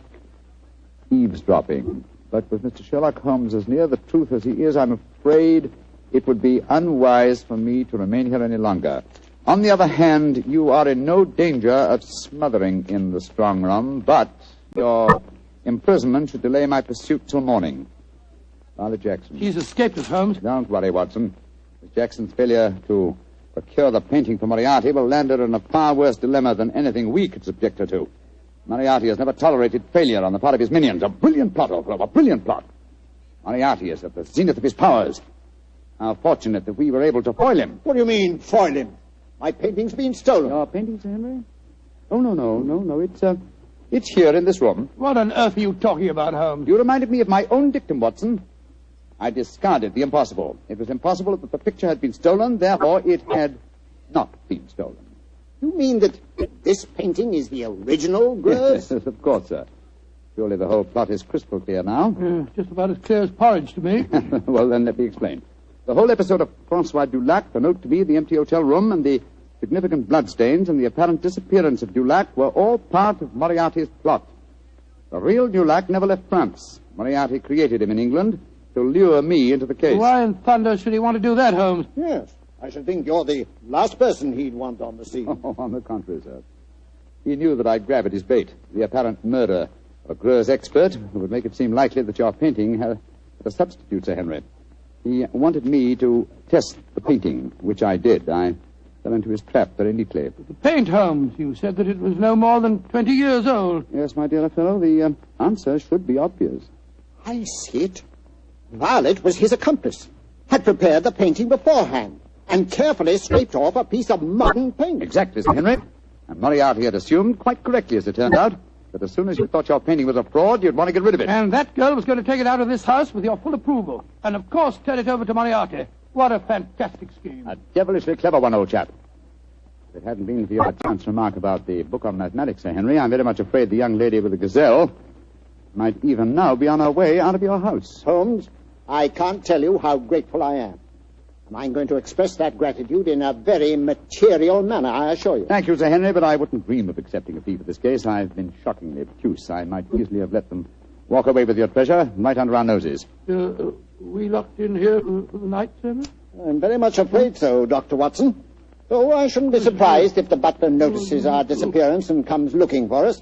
eavesdropping, but with Mr. Sherlock Holmes as near the truth as he is, I'm afraid it would be unwise for me to remain here any longer. On the other hand, you are in no danger of smothering in the strong room, but your imprisonment should delay my pursuit till morning. Violet Jackson. She's escaped us, Holmes. Don't worry, Watson. Miss Jackson's failure to procure the painting for Moriarty will land her in a far worse dilemma than anything we could subject her to. Moriarty has never tolerated failure on the part of his minions. A brilliant plot, old fellow, a brilliant plot. Moriarty is at the zenith of his powers. How fortunate that we were able to foil him. What do you mean, foil him? My painting's been stolen. Your painting, Sir Henry? Oh, no. It's here in this room. What on earth are you talking about, Holmes? You reminded me of my own dictum, Watson. I discarded the impossible. It was impossible that the picture had been stolen, therefore it had not been stolen. You mean that this painting is the original, Grose? Yes, of course, sir. Surely the whole plot is crystal clear now. Just about as clear as porridge to me. Well, then let me explain. The whole episode of Francois Dulac, the note to me, the empty hotel room, and the significant bloodstains and the apparent disappearance of Dulac were all part of Moriarty's plot. The real Dulac never left France. Moriarty created him in England to lure me into the case. Why in thunder should he want to do that, Holmes? Yes. I should think you're the last person he'd want on the scene. Oh, on the contrary, sir. He knew that I'd grab at his bait, the apparent murder of a Greuze expert who would make it seem likely that your painting had a substitute, Sir Henry. He wanted me to test the painting, which I did. I fell into his trap very neatly. The paint, Holmes. You said that it was no more than 20 years old. Yes, my dear fellow, the answer should be obvious. I see it. Violet was his accomplice, had prepared the painting beforehand, and carefully scraped off a piece of modern paint. Exactly, Sir Henry. And Moriarty had assumed, quite correctly as it turned out, that as soon as you thought your painting was a fraud, you'd want to get rid of it. And that girl was going to take it out of this house with your full approval. And, of course, turn it over to Moriarty. What a fantastic scheme. A devilishly clever one, old chap. If it hadn't been for your chance remark about the book on mathematics, Sir Henry, I'm very much afraid the young lady with the gazelle might even now be on her way out of your house. Holmes, I can't tell you how grateful I am. And I'm going to express that gratitude in a very material manner, I assure you. Thank you, Sir Henry, but I wouldn't dream of accepting a fee for this case. I've been shockingly obtuse. I might easily have let them walk away with your treasure right under our noses. We locked in here for the night, sir? I'm very much afraid so, Dr. Watson. So I shouldn't be surprised if the butler notices our disappearance and comes looking for us.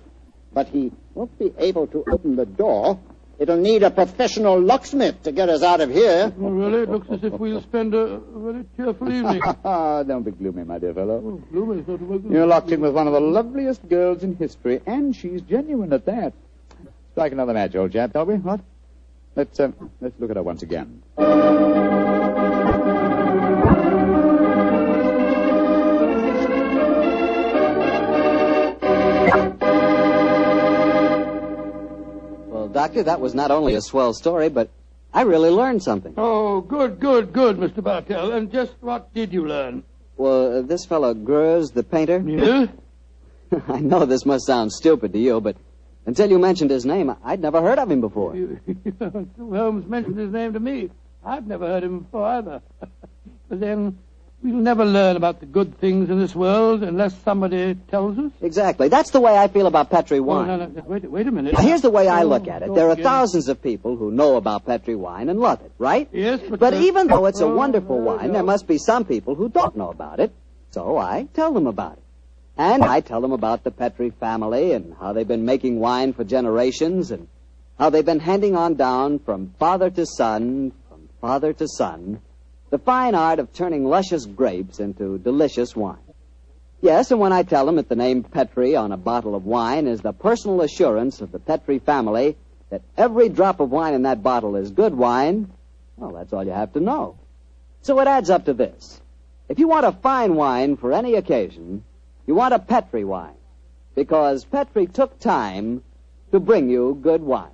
But he won't be able to open the door. It'll need a professional locksmith to get us out of here. Well, really, it looks as if we'll spend a very cheerful evening. Don't be gloomy, my dear fellow. Oh, gloomy is not a word. You're locked in with one of the loveliest girls in history, and she's genuine at that. Strike another match, old chap, shall we? What? Let's look at her once again. Doctor, that was not only a swell story, but I really learned something. Oh, good, Mr. Bartell. And just what did you learn? Well, this fellow Greuze, the painter... Yeah? I know this must sound stupid to you, but until you mentioned his name, I'd never heard of him before. Holmes mentioned his name to me. I've never heard him before either. But then... we'll never learn about the good things in this world unless somebody tells us. Exactly. That's the way I feel about Petri wine. Oh, no. Wait a minute. Now, here's the way I look at it. There are thousands of people who know about Petri wine and love it, right? Yes, but even though it's a wonderful wine, there must be some people who don't know about it. So I tell them about it. And I tell them about the Petri family and how they've been making wine for generations and how they've been handing on down from father to son, the fine art of turning luscious grapes into delicious wine. Yes, and when I tell them that the name Petri on a bottle of wine is the personal assurance of the Petri family that every drop of wine in that bottle is good wine, Well, that's all you have to know. So it adds up to this. If you want a fine wine for any occasion, you want a Petri wine, because Petri took time to bring you good wine.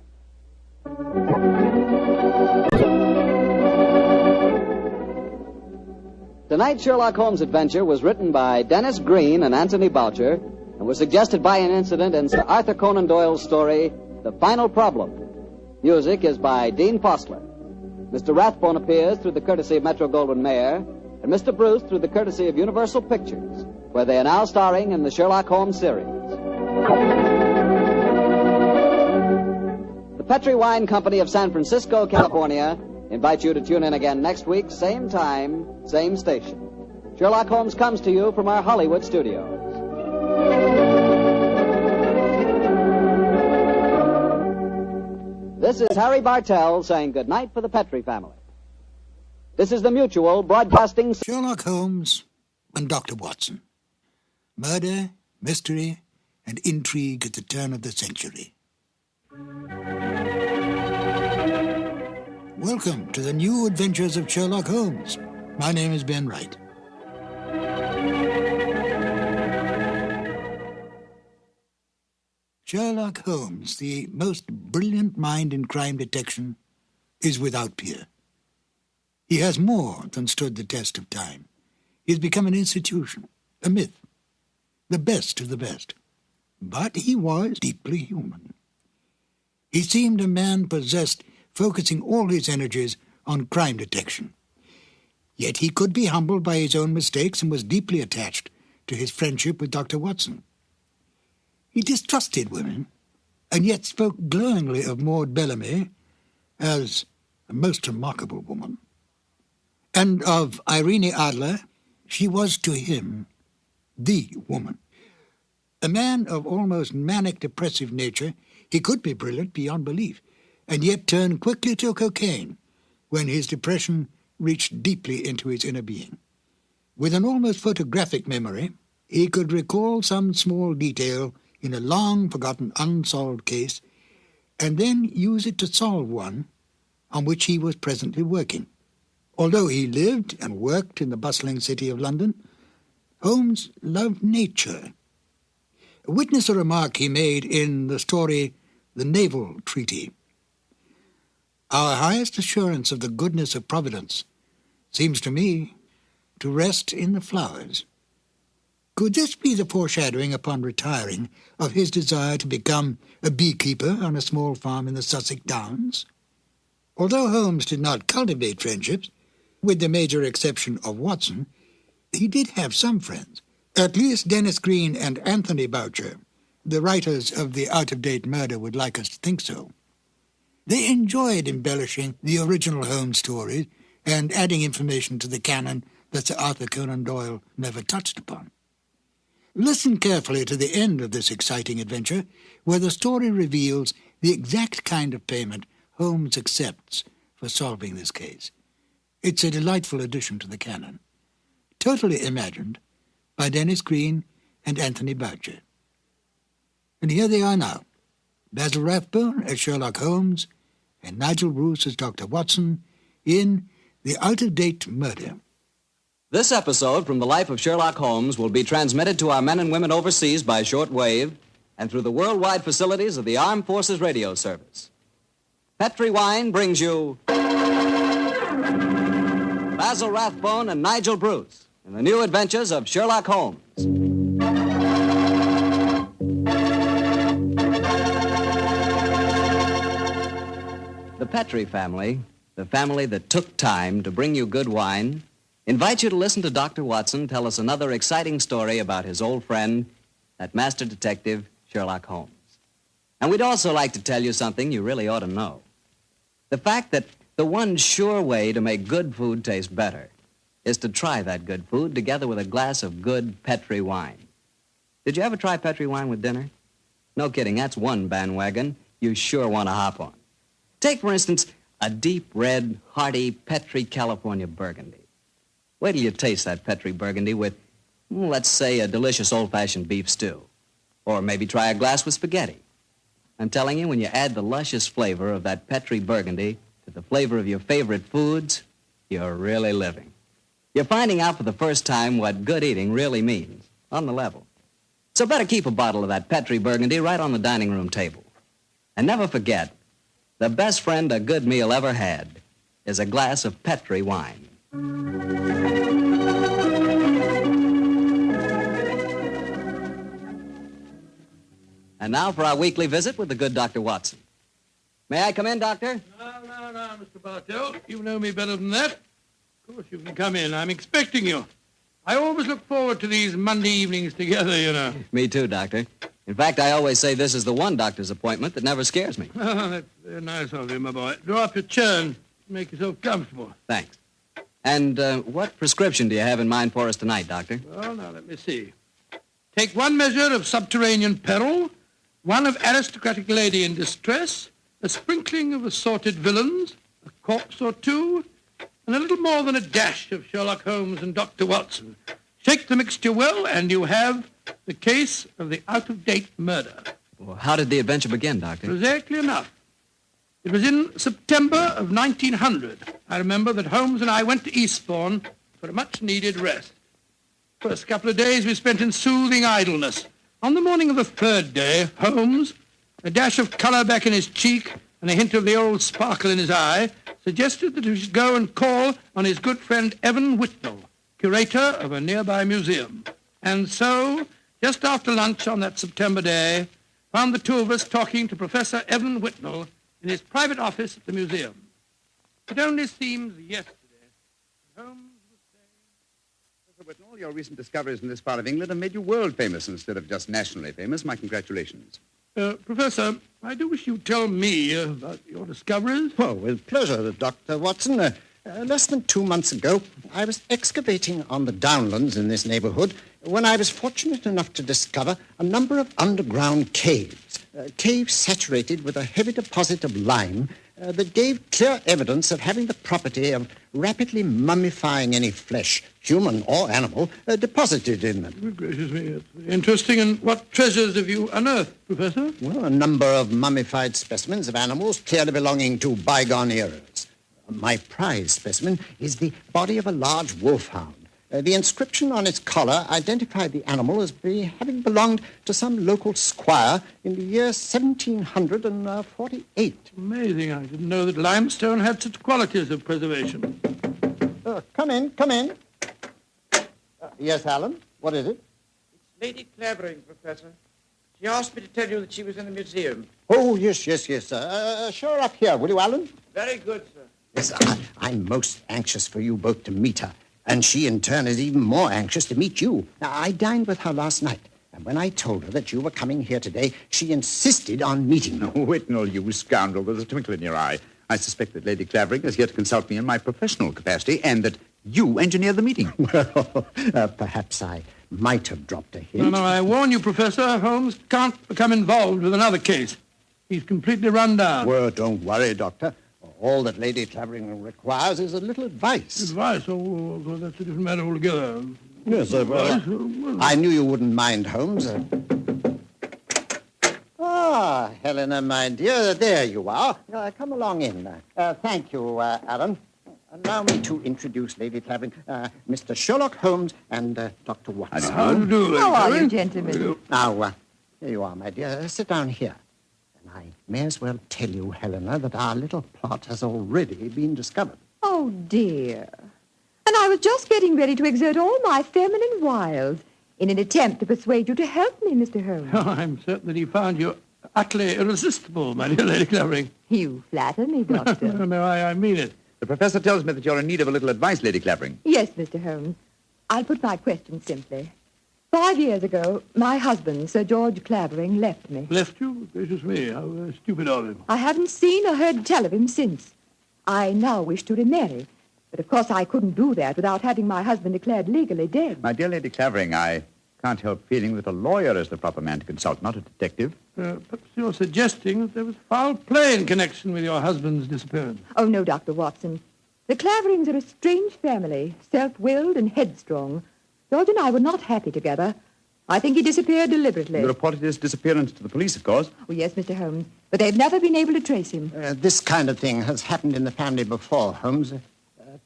Tonight's Sherlock Holmes adventure was written by Dennis Green and Anthony Boucher and was suggested by an incident in Sir Arthur Conan Doyle's story, The Final Problem. Music is by Dean Fossler. Mr. Rathbone appears through the courtesy of Metro-Goldwyn-Mayer, and Mr. Bruce through the courtesy of Universal Pictures, where they are now starring in the Sherlock Holmes series. The Petri Wine Company of San Francisco, California, invites you to tune in again next week, same time, same station. Sherlock Holmes comes to you from our Hollywood studios. This is Harry Bartell saying goodnight for the Petri family. This is the Mutual Broadcasting... Sherlock Holmes and Dr. Watson. Murder, mystery, and intrigue at the turn of the century. Welcome to the new adventures of Sherlock Holmes. My name is Ben Wright. Sherlock Holmes, the most brilliant mind in crime detection, is without peer. He has more than stood the test of time. He has become an institution, a myth, the best of the best. But he was deeply human. He seemed a man possessed, focusing all his energies on crime detection. Yet he could be humbled by his own mistakes and was deeply attached to his friendship with Dr. Watson. He distrusted women, and yet spoke glowingly of Maud Bellamy as a most remarkable woman. And of Irene Adler, she was to him the woman. A man of almost manic depressive nature, he could be brilliant beyond belief, and yet turn quickly to cocaine when his depression reached deeply into his inner being. With an almost photographic memory, he could recall some small detail in a long-forgotten unsolved case, and then use it to solve one on which he was presently working. Although he lived and worked in the bustling city of London, Holmes loved nature. Witness a remark he made in the story The Naval Treaty. Our highest assurance of the goodness of Providence seems to me to rest in the flowers. Could this be the foreshadowing upon retiring of his desire to become a beekeeper on a small farm in the Sussex Downs? Although Holmes did not cultivate friendships, with the major exception of Watson, he did have some friends. At least Dennis Green and Anthony Boucher, the writers of The Out-of-Date Murder, would like us to think so. They enjoyed embellishing the original Holmes stories and adding information to the canon that Sir Arthur Conan Doyle never touched upon. Listen carefully to the end of this exciting adventure, where the story reveals the exact kind of payment Holmes accepts for solving this case. It's a delightful addition to the canon, totally imagined by Dennis Green and Anthony Boucher. And here they are now, Basil Rathbone as Sherlock Holmes and Nigel Bruce as Dr. Watson in The Out-of-Date Murder. This episode from the life of Sherlock Holmes will be transmitted to our men and women overseas by shortwave and through the worldwide facilities of the Armed Forces Radio Service. Petri Wine brings you Basil Rathbone and Nigel Bruce in the new adventures of Sherlock Holmes. The Petri family, the family that took time to bring you good wine, invite you to listen to Dr. Watson tell us another exciting story about his old friend, that master detective, Sherlock Holmes. And we'd also like to tell you something you really ought to know. The fact that the one sure way to make good food taste better is to try that good food together with a glass of good Petri wine. Did you ever try Petri wine with dinner? No kidding, that's one bandwagon you sure want to hop on. Take, for instance, a deep red, hearty Petri California Burgundy. Wait till you taste that Petri Burgundy with, let's say, a delicious old-fashioned beef stew. Or maybe try a glass with spaghetti. I'm telling you, when you add the luscious flavor of that Petri Burgundy to with the flavor of your favorite foods, you're really living. You're finding out for the first time what good eating really means, on the level. So better keep a bottle of that Petri Burgundy right on the dining room table. And never forget, the best friend a good meal ever had is a glass of Petri wine. And now for our weekly visit with the good Dr. Watson. May I come in, Doctor? No, Mr. Bartell. You know me better than that. Of course you can come in. I'm expecting you. I always look forward to these Monday evenings together, you know. Me too, Doctor. In fact, I always say this is the one doctor's appointment that never scares me. Oh, that's very nice of you, my boy. Draw up your chair and make yourself comfortable. Thanks. And what prescription do you have in mind for us tonight, Doctor? Well, now, let me see. Take one measure of subterranean peril, one of aristocratic lady in distress, a sprinkling of assorted villains, a corpse or two, and a little more than a dash of Sherlock Holmes and Dr. Watson. Shake the mixture well, and you have the case of the out-of-date murder. Well, how did the adventure begin, Doctor? Exactly enough. It was in September of 1900. I remember that Holmes and I went to Eastbourne for a much-needed rest. First couple of days we spent in soothing idleness. On the morning of the third day, Holmes, a dash of colour back in his cheek and a hint of the old sparkle in his eye, suggested that we should go and call on his good friend Evan Whitnell, curator of a nearby museum. And so, just after lunch on that September day, found the two of us talking to Professor Evan Whitnell in his private office at the museum. It only seems yesterday Holmes was saying... Professor Whitnell, your recent discoveries in this part of England have made you world famous instead of just nationally famous. My congratulations. Professor, I do wish you'd tell me about your discoveries. Oh, with pleasure, Dr. Watson. Less than 2 months ago, I was excavating on the downlands in this neighborhood when I was fortunate enough to discover a number of underground caves. Caves saturated with a heavy deposit of lime that gave clear evidence of having the property of rapidly mummifying any flesh, human or animal, deposited in them. Good gracious me, it's interesting. And what treasures have you unearthed, Professor? Well, a number of mummified specimens of animals clearly belonging to bygone eras. My prize specimen is the body of a large wolfhound. The inscription on its collar identified the animal as having belonged to some local squire in the year 1748. Amazing. I didn't know that limestone had such qualities of preservation. Come in. Yes, Alan? What is it? It's Lady Clavering, Professor. She asked me to tell you that she was in the museum. Oh, yes. Show her up here, will you, Alan? Very good, sir. Yes, I'm most anxious for you both to meet her. And she, in turn, is even more anxious to meet you. Now, I dined with her last night, and when I told her that you were coming here today, she insisted on meeting you. Oh, Whitnell, you scoundrel. There's a twinkle in your eye. I suspect that Lady Clavering is here to consult me in my professional capacity, and that you engineered the meeting. Well, perhaps I might have dropped a hint. No, I warn you, Professor, Holmes can't become involved with another case. He's completely run down. Well, don't worry, Doctor. All that Lady Clavering requires is a little advice. Advice? Oh, that's a different matter altogether. Yes, sir. Well, I knew you wouldn't mind, Holmes. Helena, my dear, there you are. Come along in. Thank you, Alan. Allow me to introduce Lady Clavering, Mr. Sherlock Holmes and Dr. Watson. How do you do, Lady How are Clavering? you, gentlemen? Now, here you are, my dear. Sit down here. I may as well tell you, Helena, that our little plot has already been discovered. Oh, dear. And I was just getting ready to exert all my feminine wiles in an attempt to persuade you to help me, Mr. Holmes. Oh, I'm certain that he found you utterly irresistible, my dear Lady Clavering. You flatter me, Doctor. No, I mean it. The professor tells me that you're in need of a little advice, Lady Clavering. Yes, Mr. Holmes. I'll put my question simply. 5 years ago, my husband, Sir George Clavering, left me. Left you? Gracious me, how stupid of him. I haven't seen or heard tell of him since. I now wish to remarry, but of course I couldn't do that without having my husband declared legally dead. My dear Lady Clavering, I can't help feeling that a lawyer is the proper man to consult, not a detective. Perhaps you're suggesting that there was foul play in connection with your husband's disappearance. Oh, no, Dr. Watson. The Claverings are a strange family, self-willed and headstrong. George and I were not happy together. I think he disappeared deliberately. You reported his disappearance to the police, of course. Oh, yes, Mr. Holmes. But they've never been able to trace him. This kind of thing has happened in the family before, Holmes.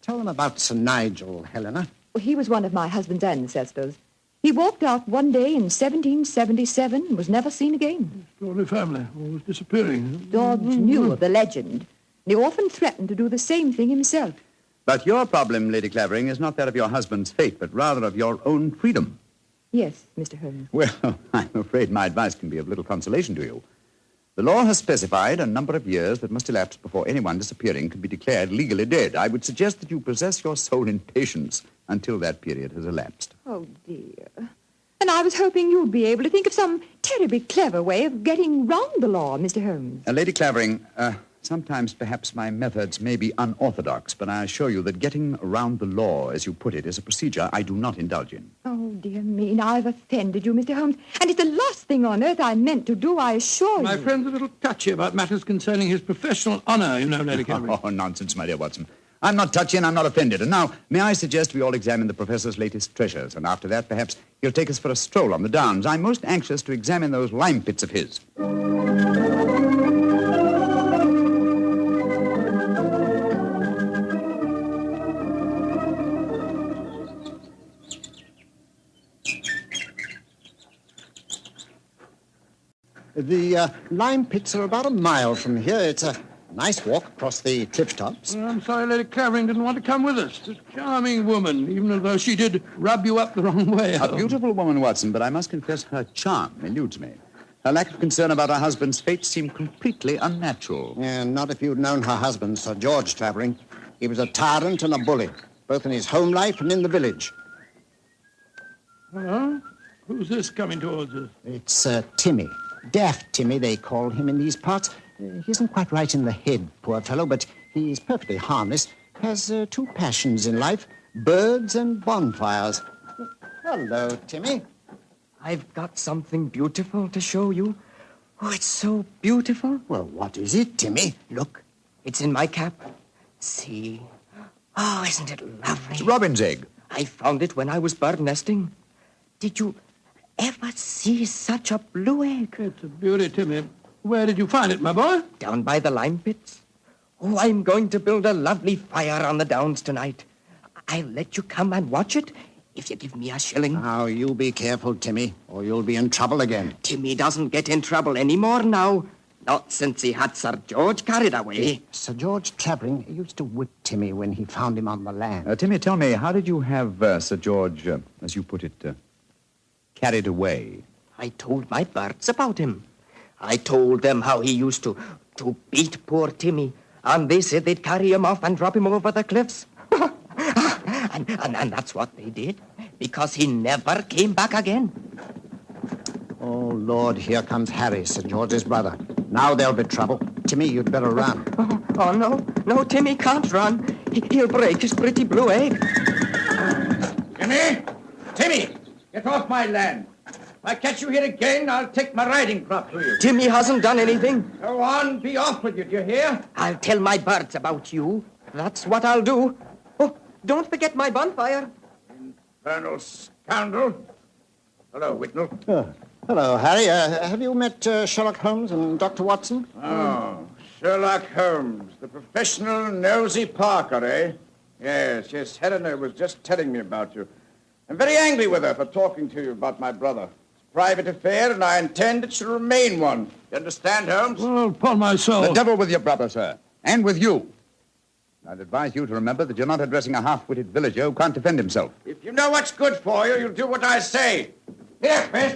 Tell them about Sir Nigel, Helena. Well, he was one of my husband's ancestors. He walked out one day in 1777 and was never seen again. Extraordinary family, always disappearing. Dodge knew of the legend. He often threatened to do the same thing himself. But your problem, Lady Clavering, is not that of your husband's fate, but rather of your own freedom. Yes, Mr. Holmes. Well, I'm afraid my advice can be of little consolation to you. The law has specified a number of years that must elapse before anyone disappearing can be declared legally dead. I would suggest that you possess your soul in patience until that period has elapsed. Oh, dear. And I was hoping you'd be able to think of some terribly clever way of getting round the law, Mr. Holmes. Lady Clavering, sometimes perhaps my methods may be unorthodox, but I assure you that getting around the law, as you put it, is a procedure I do not indulge in. Oh, dear me, now I've offended you, Mr. Holmes. And it's the last thing on earth I meant to do, I assure you. My friend's a little touchy about matters concerning his professional honor, you know, Lady Clavering. Oh, nonsense, my dear Watson. I'm not touchy and I'm not offended. And now, may I suggest we all examine the professor's latest treasures, and after that, perhaps he'll take us for a stroll on the downs. I'm most anxious to examine those lime pits of his. The lime pits are about a mile from here. It's a nice walk across the cliff tops. Well, I'm sorry Lady Clavering didn't want to come with us. She's a charming woman, even though she did rub you up the wrong way. A beautiful woman, Watson, but I must confess her charm eludes me. Her lack of concern about her husband's fate seemed completely unnatural. Yeah, not if you'd known her husband, Sir George Clavering. He was a tyrant and a bully, both in his home life and in the village. Hello? Who's this coming towards us? It's Timmy. Daft Timmy, they call him in these parts. He isn't quite right in the head, poor fellow, but he's perfectly harmless. Has two passions in life, birds and bonfires. Hello, Timmy. I've got something beautiful to show you. Oh, it's so beautiful. Well, what is it, Timmy? Look, it's in my cap. See? Oh, isn't it lovely? It's robin's egg. I found it when I was bird nesting. Did you ever see such a blue egg? It's a beauty, Timmy. Where did you find it, my boy? Down by the lime pits. Oh, I'm going to build a lovely fire on the downs tonight. I'll let you come and watch it if you give me a shilling. Now, you be careful, Timmy, or you'll be in trouble again. Timmy doesn't get in trouble anymore now. Not since he had Sir George carried away. Sir George Clavering used to whip Timmy when he found him on the land. Timmy, tell me, how did you have Sir George, as you put it, carried away? I told my birds about him. I told them how he used to beat poor Timmy, and they said they'd carry him off and drop him over the cliffs. and that's what they did, because he never came back again. Oh, Lord, here comes Harry, Sir George's brother. Now there'll be trouble. Timmy, you'd better run. Oh, no, Timmy can't run. He'll break his pretty blue egg. Timmy, get off my land. If I catch you here again, I'll take my riding crop to you. Timmy hasn't done anything. Go on, be off with you, do you hear? I'll tell my birds about you. That's what I'll do. Oh, don't forget my bonfire. Infernal scoundrel. Hello, Whitnell. Hello, Harry. Have you met Sherlock Holmes and Dr. Watson? Oh, Sherlock Holmes, the professional nosy Parker, eh? Yes, Helena was just telling me about you. I'm very angry with her for talking to you about my brother. It's a private affair, and I intend it shall remain one. You understand, Holmes? Well, upon my soul. The devil with your brother, sir, and with you. I'd advise you to remember that you're not addressing a half-witted villager who can't defend himself. If you know what's good for you, you'll do what I say. Here, Chris.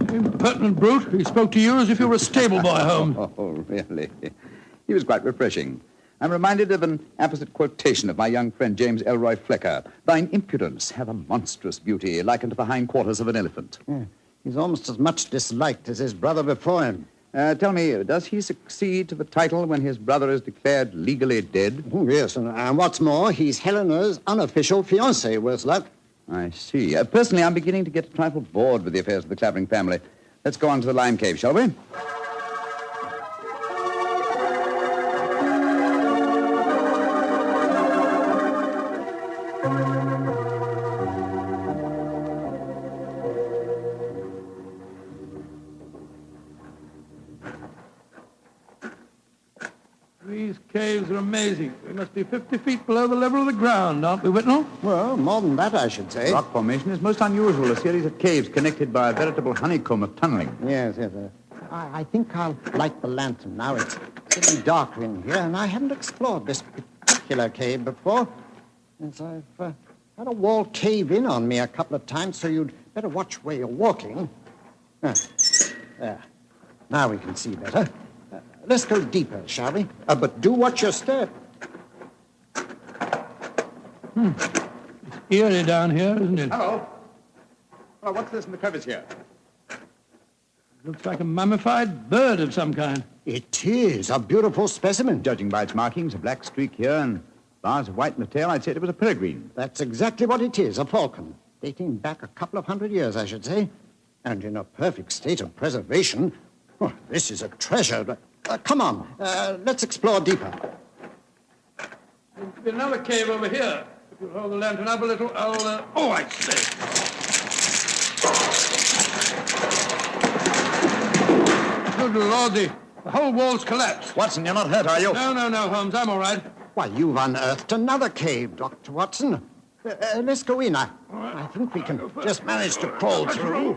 Impertinent brute. He spoke to you as if you were a stable boy, Holmes. Oh, really? He was quite refreshing. I'm reminded of an apposite quotation of my young friend James Elroy Flecker. Thine impudence hath a monstrous beauty, like unto the hindquarters of an elephant. Yeah, he's almost as much disliked as his brother before him. Tell me, does he succeed to the title when his brother is declared legally dead? Oh, yes, and what's more, he's Helena's unofficial fiancé, worse luck. I see. Personally, I'm beginning to get a trifle bored with the affairs of the Clavering family. Let's go on to the lime cave, shall we? caves are amazing. We must be 50 feet below the level of the ground, aren't we, Whitnell? Well, more than that, I should say. Rock formation is most unusual, a series of caves connected by a veritable honeycomb of tunneling. Yes. I think I'll light the lantern now. It's getting darker in here, and I haven't explored this particular cave before. Yes, I've had a wall cave in on me a couple of times, so you'd better watch where you're walking. There. Now we can see better. Let's go deeper, shall we? But do watch your step. It's eerie down here, isn't it? Hello. Well, what's this in the crevice here? Looks like a mummified bird of some kind. It is a beautiful specimen. Judging by its markings, a black streak here and bars of white in the tail, I'd say it was a peregrine. That's exactly what it is, a falcon. Dating back a couple of 100 years, I should say. And in a perfect state of preservation. Oh, this is a treasure. Come on, let's explore deeper. There's another cave over here. If you'll hold the lantern up a little, I'll... Oh, I say. Good Lord, the whole wall's collapsed. Watson, you're not hurt, are you? No, Holmes, I'm all right. Why, you've unearthed another cave, Dr. Watson. Let's go in. I think we can just manage to crawl through.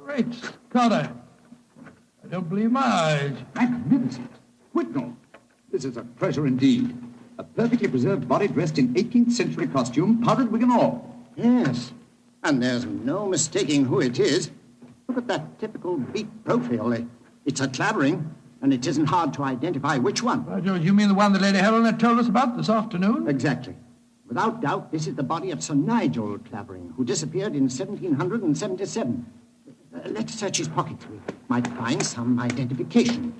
Great Scott, I don't believe my eyes. Magnificent. Whitnell, this is a treasure indeed. A perfectly preserved body dressed in 18th century costume, powdered wig and all. Yes, and there's no mistaking who it is. Look at that typical beak profile. It's a Clavering, and it isn't hard to identify which one. By George, you mean the one that Lady Helena told us about this afternoon? Exactly. Without doubt, this is the body of Sir Nigel Clavering, who disappeared in 1777. Let's search his pockets. We might find some identification.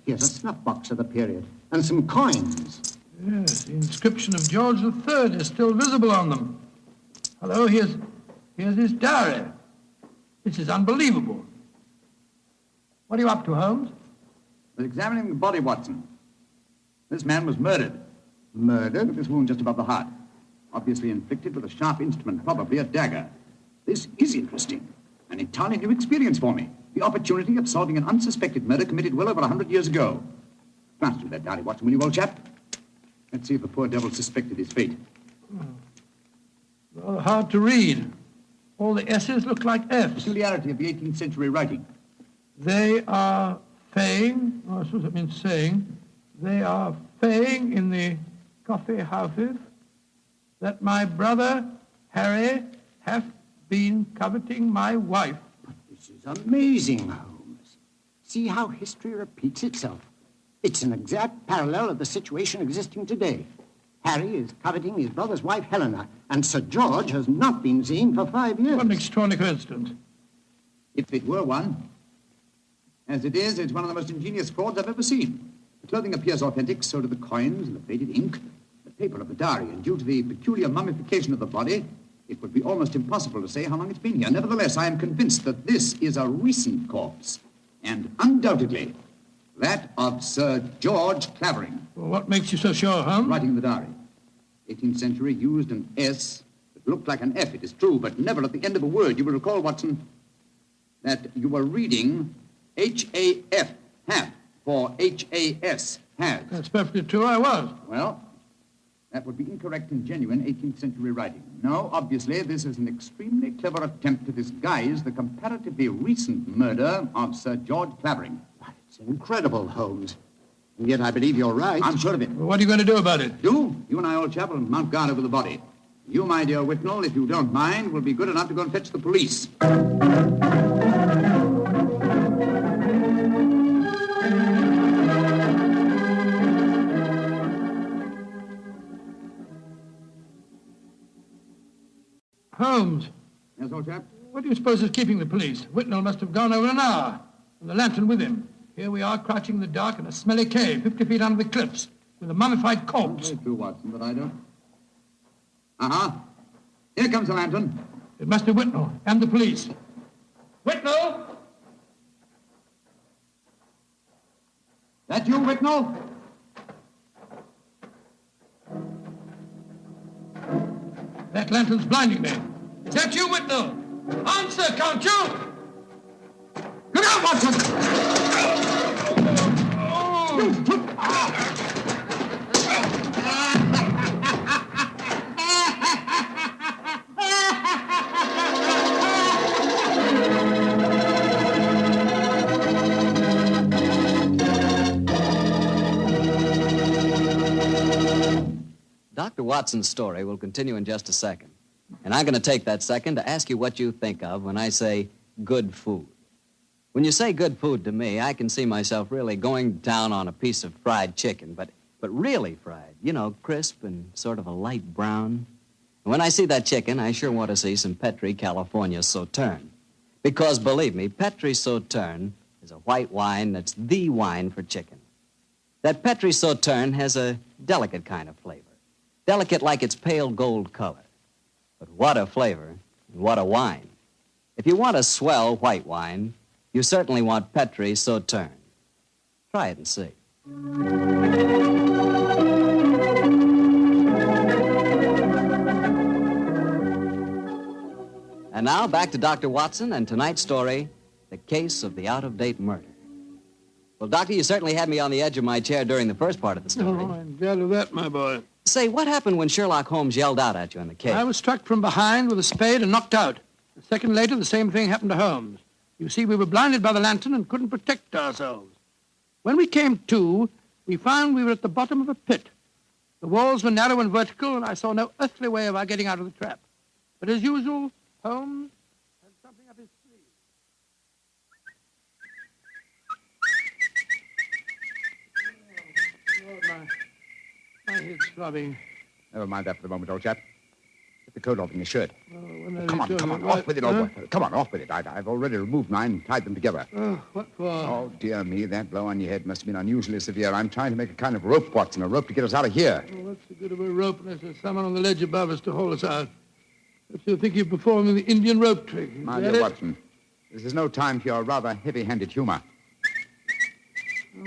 Here's a snuff box of the period, and some coins. Yes, the inscription of George III is still visible on them. Hello, here's his diary. This is unbelievable. What are you up to, Holmes? We're examining the body, Watson. This man was murdered. Murdered? With this wound just above the heart. Obviously inflicted with a sharp instrument, probably a dagger. This is interesting. An entirely new experience for me. The opportunity of solving an unsuspected murder committed well over 100 years ago. Glance through that diary, Watson, will you, old chap? Let's see if the poor devil suspected his fate. Rather hard to read. All the S's look like F's. Peculiarity of the 18th century writing. They are saying, I suppose it means saying, they are saying in the coffee houses that my brother Harry hath been coveting my wife. But this is amazing, Holmes. See how history repeats itself. It's an exact parallel of the situation existing today. Harry is coveting his brother's wife, Helena, and Sir George has not been seen for 5 years. What an extraordinary coincidence. If it were one. As it is, it's one of the most ingenious frauds I've ever seen. The clothing appears authentic, so do the coins and the faded ink, the paper of the diary, and due to the peculiar mummification of the body, it would be almost impossible to say how long it's been here. Nevertheless, I am convinced that this is a recent corpse, and undoubtedly that of Sir George Clavering. Well, what makes you so sure, Holmes? Writing in the diary. 18th century used an S that looked like an F, it is true, but never at the end of a word. You will recall, Watson, that you were reading H-A-F, have, for H-A-S, has. That's perfectly true, I was. Well, that would be incorrect in genuine 18th century writing. No, obviously, this is an extremely clever attempt to disguise the comparatively recent murder of Sir George Clavering. It's incredible, Holmes. And yet I believe you're right. I'm sure of it. Well, what are you going to do about it? You and I, old chap, will mount guard over the body. You, my dear Whitnell, if you don't mind, will be good enough to go and fetch the police. Holmes. Yes, old chap? What do you suppose is keeping the police? Whitnell must have gone over an hour, and the lantern with him. Here we are, crouching in the dark in a smelly cave, 50 feet under the cliffs, with a mummified corpse. Very true, Watson, but I don't. Uh-huh. Here comes the lantern. It must be Whitnell and the police. Whitnell! That you, Whitnell? That lantern's blinding me. Is that you, Whitnell? Answer, can't you? Look out, Dr. Watson's story will continue in just a second. And I'm going to take that second to ask you what you think of when I say good food. When you say good food to me, I can see myself really going down on a piece of fried chicken, but really fried. You know, crisp and sort of a light brown. And when I see that chicken, I sure want to see some Petri California Sauterne. Because, believe me, Petri Sauterne is a white wine that's the wine for chicken. That Petri Sauterne has a delicate kind of flavor. Delicate like its pale gold color. But what a flavor, and what a wine. If you want a swell white wine, you certainly want Petri Sauterne. Try it and see. And now, back to Dr. Watson and tonight's story, The Case of the Out-of-Date Murder. Well, Doctor, you certainly had me on the edge of my chair during the first part of the story. Oh, I'm glad of that, my boy. Say, what happened when Sherlock Holmes yelled out at you in the cave? I was struck from behind with a spade and knocked out. A second later, the same thing happened to Holmes. You see, we were blinded by the lantern and couldn't protect ourselves. When we came to, we found we were at the bottom of a pit. The walls were narrow and vertical, and I saw no earthly way of our getting out of the trap. But as usual, Holmes had something up his sleeve. Oh, Lord, my head's throbbing. Never mind that for the moment, old chap. Get the coat off in your shirt. Come on, off with it, old boy. Come on, off with it. I've already removed mine and tied them together. Oh, what for? Oh, dear me, that blow on your head must have been unusually severe. I'm trying to make a kind of rope, Watson, a rope to get us out of here. Oh, what's the good of a rope unless there's someone on the ledge above us to hold us out? If you think you're performing the Indian rope trick. My dear Watson, this is no time for your rather heavy-handed humor.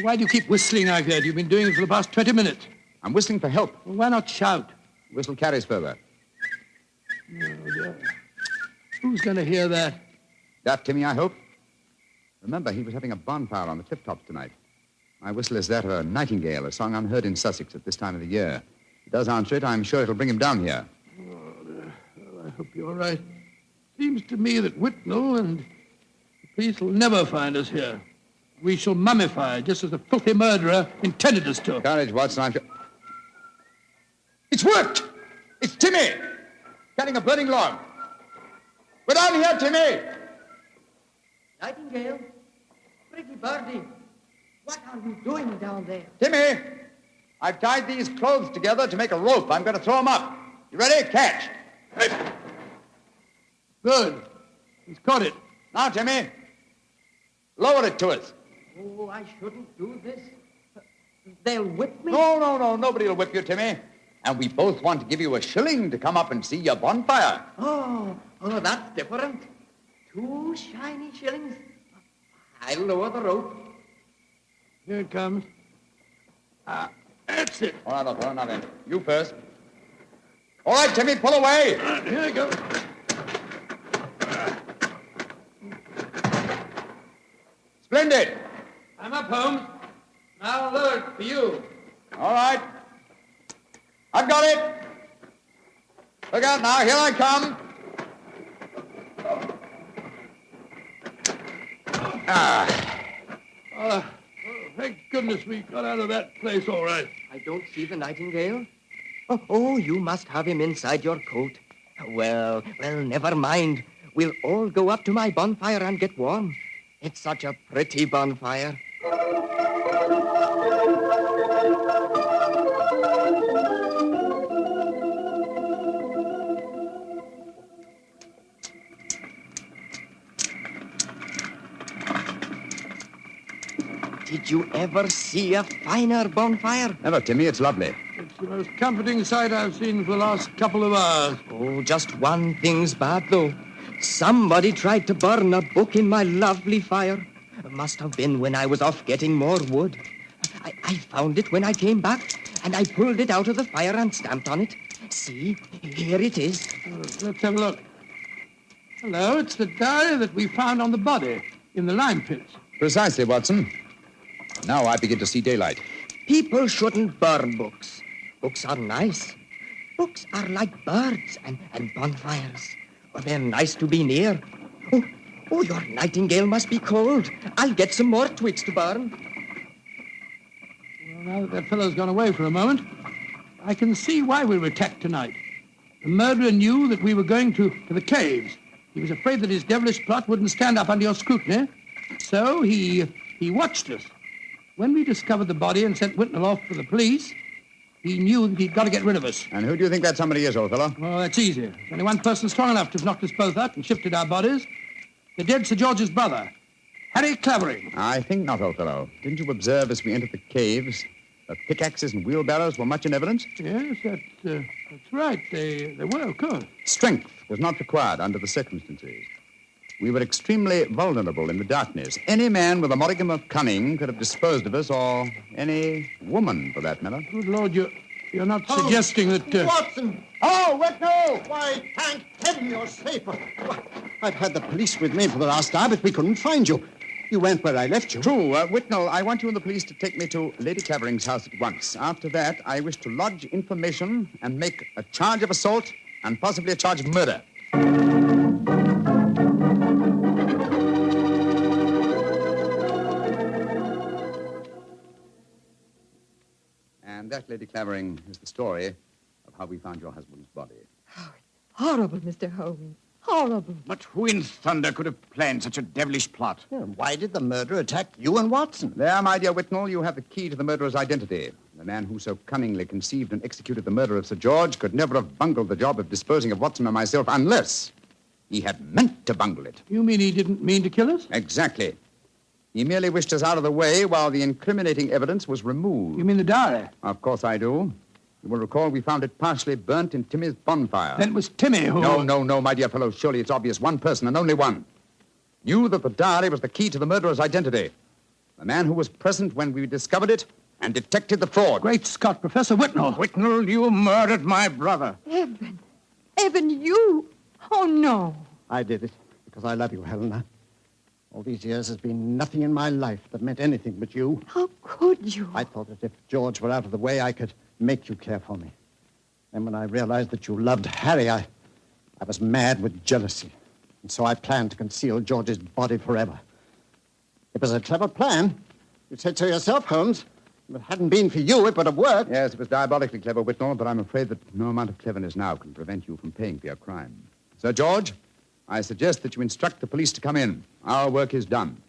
Why do you keep whistling like that? You've been doing it for the past 20 minutes. I'm whistling for help. Well, why not shout? Whistle carries further. Oh, dear. Who's going to hear that? That Timmy, I hope. Remember, he was having a bonfire on the cliff-tops tonight. My whistle is that of a nightingale, a song unheard in Sussex at this time of the year. If he does answer it, I'm sure it'll bring him down here. Oh, dear. Well, I hope you're right. Seems to me that Whitnell and the police will never find us here. We shall mummify, just as the filthy murderer intended us to. Courage, Watson, I'm sure... It's worked! It's Timmy! Cutting a burning log. We're down here, Timmy! Nightingale, pretty birdie, what are you doing down there? Timmy! I've tied these clothes together to make a rope. I'm going to throw them up. You ready? Catch. Good. He's caught it. Now, Timmy, lower it to us. Oh, I shouldn't do this. They'll whip me. No. Nobody will whip you, Timmy. And we both want to give you a shilling to come up and see your bonfire. Oh, that's different. 2 shiny shillings. I'll lower the rope. Here it comes. That's it. All right, now then. You first. All right, Timmy, pull away. Here I go. Splendid. I'm up, Holmes. Now lower it for you. All right. I've got it. Look out now. Here I come. Thank goodness we got out of that place all right. I don't see the nightingale. Oh, you must have him inside your coat. Well, never mind. We'll all go up to my bonfire and get warm. It's such a pretty bonfire. Did you ever see a finer bonfire? Never, Timmy. It's lovely. It's the most comforting sight I've seen for the last couple of hours. Oh, just one thing's bad, though. Somebody tried to burn a book in my lovely fire. It must have been when I was off getting more wood. I found it when I came back, and I pulled it out of the fire and stamped on it. See, here it is. Let's have a look. Hello, it's the diary that we found on the body in the lime pits. Precisely, Watson. Now I begin to see daylight. People shouldn't burn books. Books are nice. Books are like birds and bonfires. Oh, they're nice to be near. Oh, your nightingale must be cold. I'll get some more twigs to burn. Well, now that fellow's gone away for a moment, I can see why we were attacked tonight. The murderer knew that we were going to the caves. He was afraid that his devilish plot wouldn't stand up under your scrutiny. So he watched us. When we discovered the body and sent Whitnell off for the police, he knew that he'd got to get rid of us. And who do you think that somebody is, old fellow? Well, that's easy. There's only one person strong enough to have knocked us both out and shifted our bodies. The dead Sir George's brother, Harry Clavering. I think not, old fellow. Didn't you observe as we entered the caves that pickaxes and wheelbarrows were much in evidence? Yes, that's right. They were, of course. Strength was not required under the circumstances. We were extremely vulnerable in the darkness. Any man with a modicum of cunning could have disposed of us, or any woman, for that matter. Good Lord, you're not suggesting that... Watson! Oh, Whitnell! Why, thank heaven you're safe. I've had the police with me for the last hour, but we couldn't find you. You went where I left you. True. Whitnell, I want you and the police to take me to Lady Clavering's house at once. After that, I wish to lodge information and make a charge of assault and possibly a charge of murder. And that, Lady Clavering, is the story of how we found your husband's body. Horrible, Mr. Holmes. Horrible. But who in thunder could have planned such a devilish plot? Yeah, why did the murderer attack you and Watson? There, my dear Whitnell, you have the key to the murderer's identity. The man who so cunningly conceived and executed the murder of Sir George could never have bungled the job of disposing of Watson and myself unless he had meant to bungle it. You mean he didn't mean to kill us? Exactly. He merely wished us out of the way while the incriminating evidence was removed. You mean the diary? Of course I do. You will recall we found it partially burnt in Timmy's bonfire. Then it was Timmy who... No, my dear fellow. Surely it's obvious one person and only one knew that the diary was the key to the murderer's identity. The man who was present when we discovered it and detected the fraud. Great Scott, Professor Whitnell. Whitnell, you murdered my brother. Evan. Evan, you? Oh, no. I did it because I love you, Helena. All these years has been nothing in my life that meant anything but you. How could you? I thought that if George were out of the way, I could make you care for me. And when I realized that you loved Harry, I was mad with jealousy. And so I planned to conceal George's body forever. It was a clever plan. You said so yourself, Holmes. If it hadn't been for you, it would have worked. Yes, it was diabolically clever, Whitnell, but I'm afraid that no amount of cleverness now can prevent you from paying for your crime. Sir George, I suggest that you instruct the police to come in. Our work is done.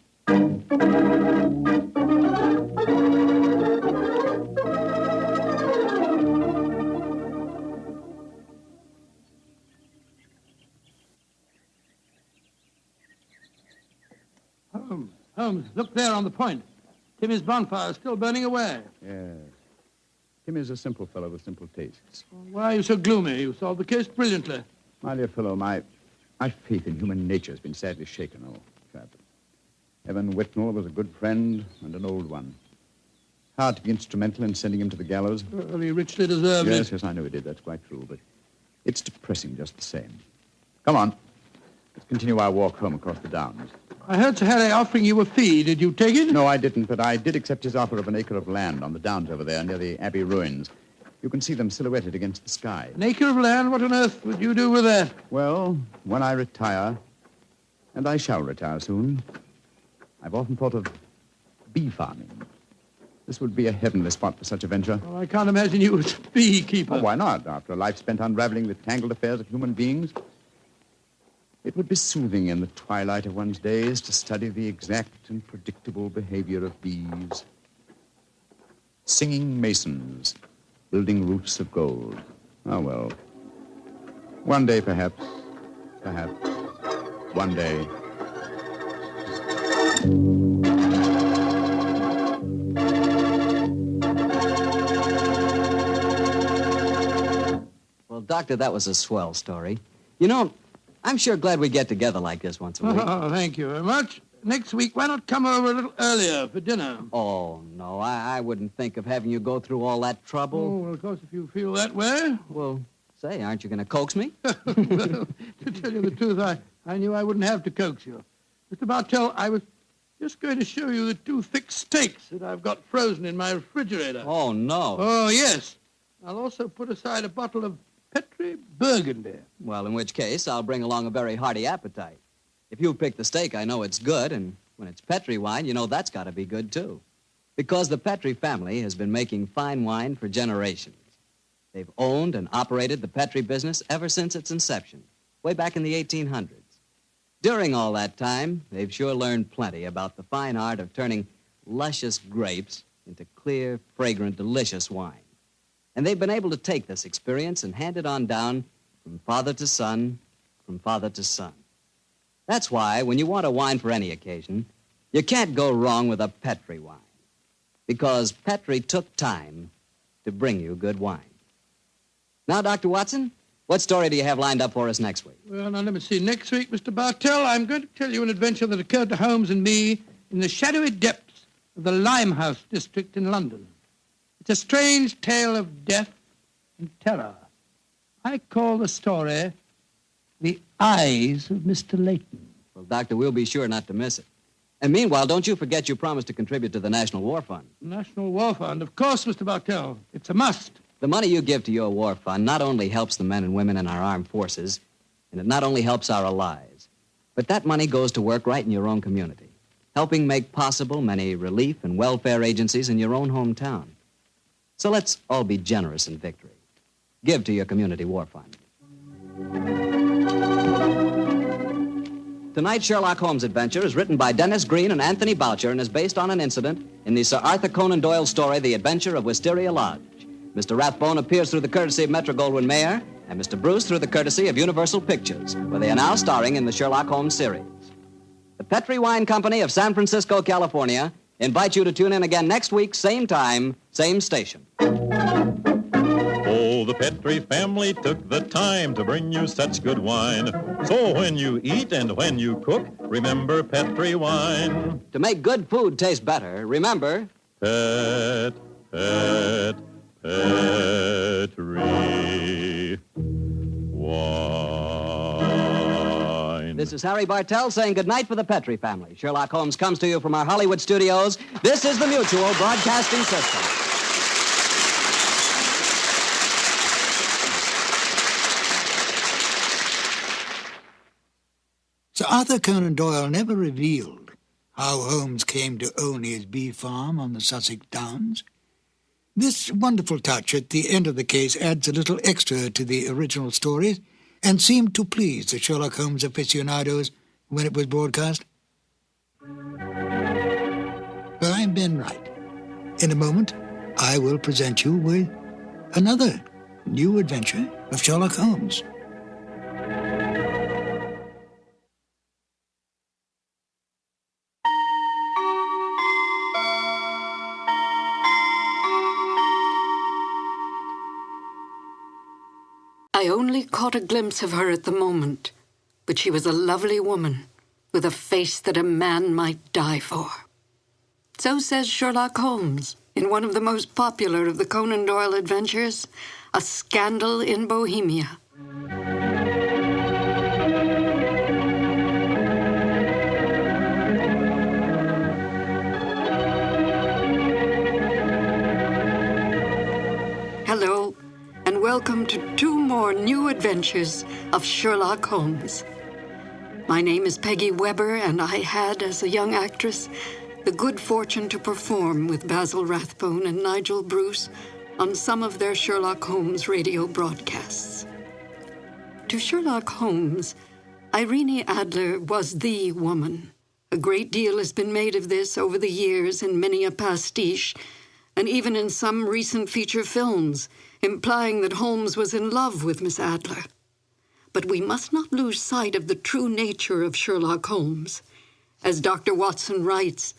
Holmes, look there on the point. Timmy's bonfire is still burning away. Yes. Tim is a simple fellow with simple tastes. Why are you so gloomy? You solved the case brilliantly. My dear fellow, my faith in human nature has been sadly shaken, old chap. Evan Whitnell was a good friend and an old one. Hard to be instrumental in sending him to the gallows. Well, he richly deserved it. Yes, I know he did. That's quite true, but it's depressing just the same. Come on. Let's continue our walk home across the downs. I heard Sir Harry offering you a fee. Did you take it? No, I didn't, but I did accept his offer of an acre of land on the downs over there near the Abbey ruins. You can see them silhouetted against the sky. An acre of land? What on earth would you do with that? Well, when I retire, and I shall retire soon, I've often thought of bee farming. This would be a heavenly spot for such a venture. Oh, I can't imagine you as a beekeeper. Oh, why not? After a life spent unraveling the tangled affairs of human beings, it would be soothing in the twilight of one's days to study the exact and predictable behavior of bees. Singing masons, building roofs of gold. Oh, well. One day, perhaps. One day. Well, Doctor, that was a swell story. You know, I'm sure glad we get together like this once a week. Oh, thank you very much. Next week, why not come over a little earlier for dinner? Oh, no, I wouldn't think of having you go through all that trouble. Oh, well, of course, if you feel that way. Well, say, aren't you going to coax me? Well, to tell you the truth, I knew I wouldn't have to coax you. Mr. Bartell, I was Just going to show you the 2 thick steaks that I've got frozen in my refrigerator. Oh, no. Oh, yes. I'll also put aside a bottle of Petri Burgundy. Well, in which case, I'll bring along a very hearty appetite. If you pick the steak, I know it's good, and when it's Petri wine, you know that's got to be good, too. Because the Petri family has been making fine wine for generations. They've owned and operated the Petri business ever since its inception, way back in the 1800s. During all that time, they've sure learned plenty about the fine art of turning luscious grapes into clear, fragrant, delicious wine. And they've been able to take this experience and hand it on down from father to son, from father to son. That's why, when you want a wine for any occasion, you can't go wrong with a Petri wine. Because Petri took time to bring you good wine. Now, Dr. Watson, what story do you have lined up for us next week? Well, now, let me see. Next week, Mr. Bartell, I'm going to tell you an adventure that occurred to Holmes and me in the shadowy depths of the Limehouse district in London. It's a strange tale of death and terror. I call the story The Eyes of Mr. Layton. Well, Doctor, we'll be sure not to miss it. And meanwhile, don't you forget you promised to contribute to the National War Fund. National War Fund, of course, Mr. Bartell. It's a must. The money you give to your war fund not only helps the men and women in our armed forces, and it not only helps our allies, but that money goes to work right in your own community, helping make possible many relief and welfare agencies in your own hometown. So let's all be generous in victory. Give to your community war fund. Tonight's Sherlock Holmes adventure is written by Dennis Green and Anthony Boucher and is based on an incident in the Sir Arthur Conan Doyle story, The Adventure of Wisteria Lodge. Mr. Rathbone appears through the courtesy of Metro-Goldwyn-Mayer and Mr. Bruce through the courtesy of Universal Pictures, where they are now starring in the Sherlock Holmes series. The Petri Wine Company of San Francisco, California, invites you to tune in again next week, same time, same station. Oh, the Petri family took the time to bring you such good wine. So when you eat and when you cook, remember Petri wine. To make good food taste better, remember... Petri wine. This is Harry Bartell saying goodnight for the Petri family. Sherlock Holmes comes to you from our Hollywood studios. This is the Mutual Broadcasting System. Sir Arthur Conan Doyle never revealed how Holmes came to own his bee farm on the Sussex Downs. This wonderful touch at the end of the case adds a little extra to the original stories and seemed to please the Sherlock Holmes aficionados when it was broadcast. Well, I'm Ben Wright. In a moment, I will present you with another new adventure of Sherlock Holmes. I only caught a glimpse of her at the moment, but she was a lovely woman with a face that a man might die for. So says Sherlock Holmes in one of the most popular of the Conan Doyle adventures, A Scandal in Bohemia. Hello, and welcome to 2 more new adventures of Sherlock Holmes. My name is Peggy Weber, and I had, as a young actress, the good fortune to perform with Basil Rathbone and Nigel Bruce on some of their Sherlock Holmes radio broadcasts. To Sherlock Holmes, Irene Adler was the woman. A great deal has been made of this over the years in many a pastiche, and even in some recent feature films, implying that Holmes was in love with Miss Adler. But we must not lose sight of the true nature of Sherlock Holmes. As Dr. Watson writes,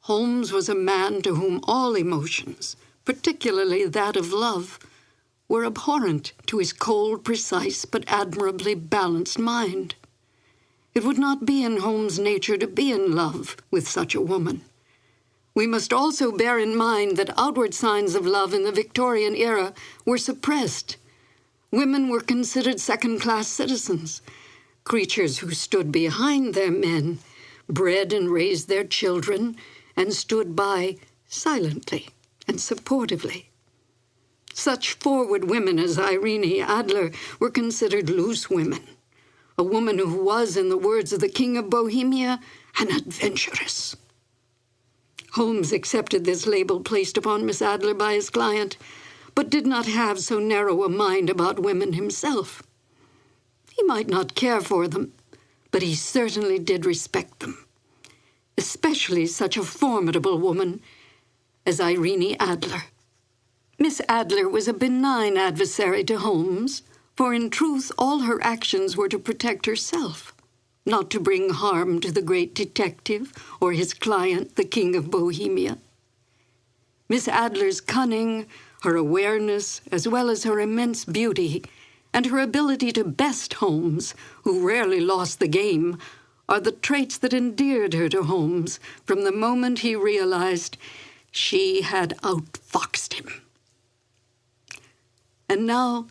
Holmes was a man to whom all emotions, particularly that of love, were abhorrent to his cold, precise, but admirably balanced mind. It would not be in Holmes' nature to be in love with such a woman. We must also bear in mind that outward signs of love in the Victorian era were suppressed. Women were considered second-class citizens, creatures who stood behind their men, bred and raised their children, and stood by silently and supportively. Such forward women as Irene Adler were considered loose women. A woman who was, in the words of the King of Bohemia, an adventuress. Holmes accepted this label placed upon Miss Adler by his client, but did not have so narrow a mind about women himself. He might not care for them, but he certainly did respect them, especially such a formidable woman as Irene Adler. Miss Adler was a benign adversary to Holmes, for in truth all her actions were to protect herself, not to bring harm to the great detective or his client, the King of Bohemia. Miss Adler's cunning, her awareness, as well as her immense beauty, and her ability to best Holmes, who rarely lost the game, are the traits that endeared her to Holmes from the moment he realized she had outfoxed him. And now,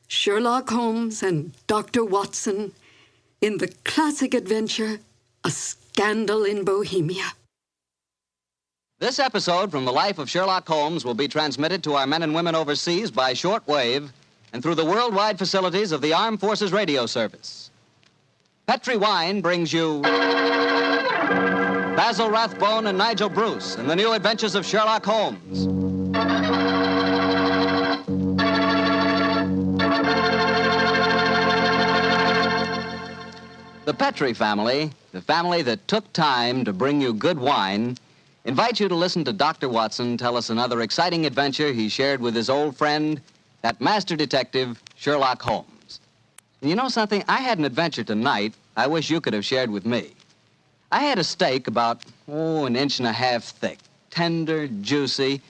Sherlock Holmes and Dr. Watson in the classic adventure, A Scandal in Bohemia. This episode from the life of Sherlock Holmes will be transmitted to our men and women overseas by shortwave and through the worldwide facilities of the Armed Forces Radio Service. Petri Wine brings you Basil Rathbone and Nigel Bruce in the new adventures of Sherlock Holmes. The Petri family, the family that took time to bring you good wine, invites you to listen to Dr. Watson tell us another exciting adventure he shared with his old friend, that master detective, Sherlock Holmes. And you know something? I had an adventure tonight I wish you could have shared with me. I had a steak about, an inch and a half thick, tender, juicy,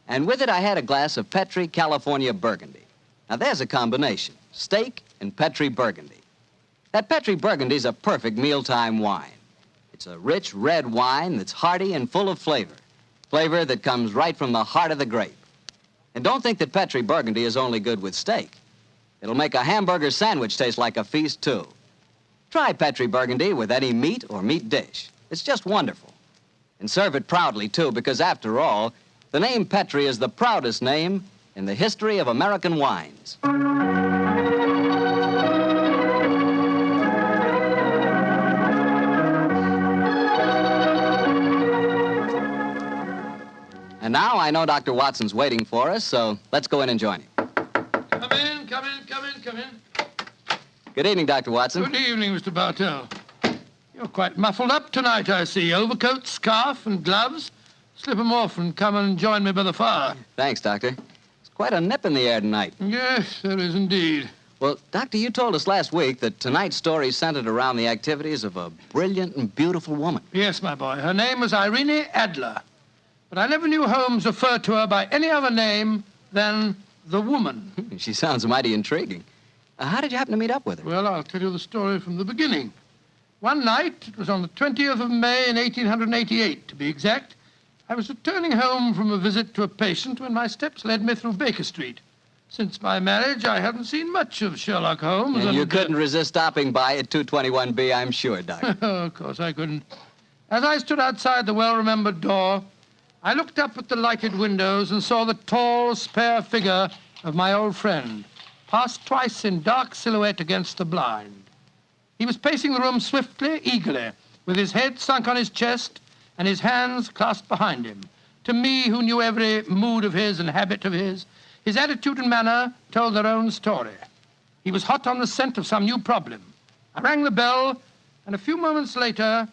and with it I had a glass of Petri California Burgundy. Now there's a combination, steak and Petri Burgundy. That Petri Burgundy's a perfect mealtime wine. It's a rich red wine that's hearty and full of flavor. Flavor that comes right from the heart of the grape. And don't think that Petri Burgundy is only good with steak. It'll make a hamburger sandwich taste like a feast, too. Try Petri Burgundy with any meat or meat dish. It's just wonderful. And serve it proudly, too, because after all, the name Petri is the proudest name in the history of American wines. And now I know Dr. Watson's waiting for us, so let's go in and join him. Come in, come in, come in, come in. Good evening, Dr. Watson. Good evening, Mr. Bartell. You're quite muffled up tonight, I see. Overcoat, scarf, and gloves. Slip 'em off and come and join me by the fire. Thanks, Doctor. It's quite a nip in the air tonight. Yes, there is indeed. Well, Doctor, you told us last week that tonight's story centered around the activities of a brilliant and beautiful woman. Yes, my boy. Her name was Irene Adler. But I never knew Holmes refer to her by any other name than the woman. She sounds mighty intriguing. How did you happen to meet up with her? Well, I'll tell you the story from the beginning. One night, it was on the 20th of May in 1888, to be exact, I was returning home from a visit to a patient when my steps led me through Baker Street. Since my marriage, I hadn't seen much of Sherlock Holmes. And you couldn't resist stopping by at 221B, I'm sure, Doctor. Of course I couldn't. As I stood outside the well-remembered door, I looked up at the lighted windows and saw the tall, spare figure of my old friend, pass twice in dark silhouette against the blind. He was pacing the room swiftly, eagerly, with his head sunk on his chest and his hands clasped behind him. To me, who knew every mood of his and habit of his attitude and manner told their own story. He was hot on the scent of some new problem. I rang the bell, and a few moments later,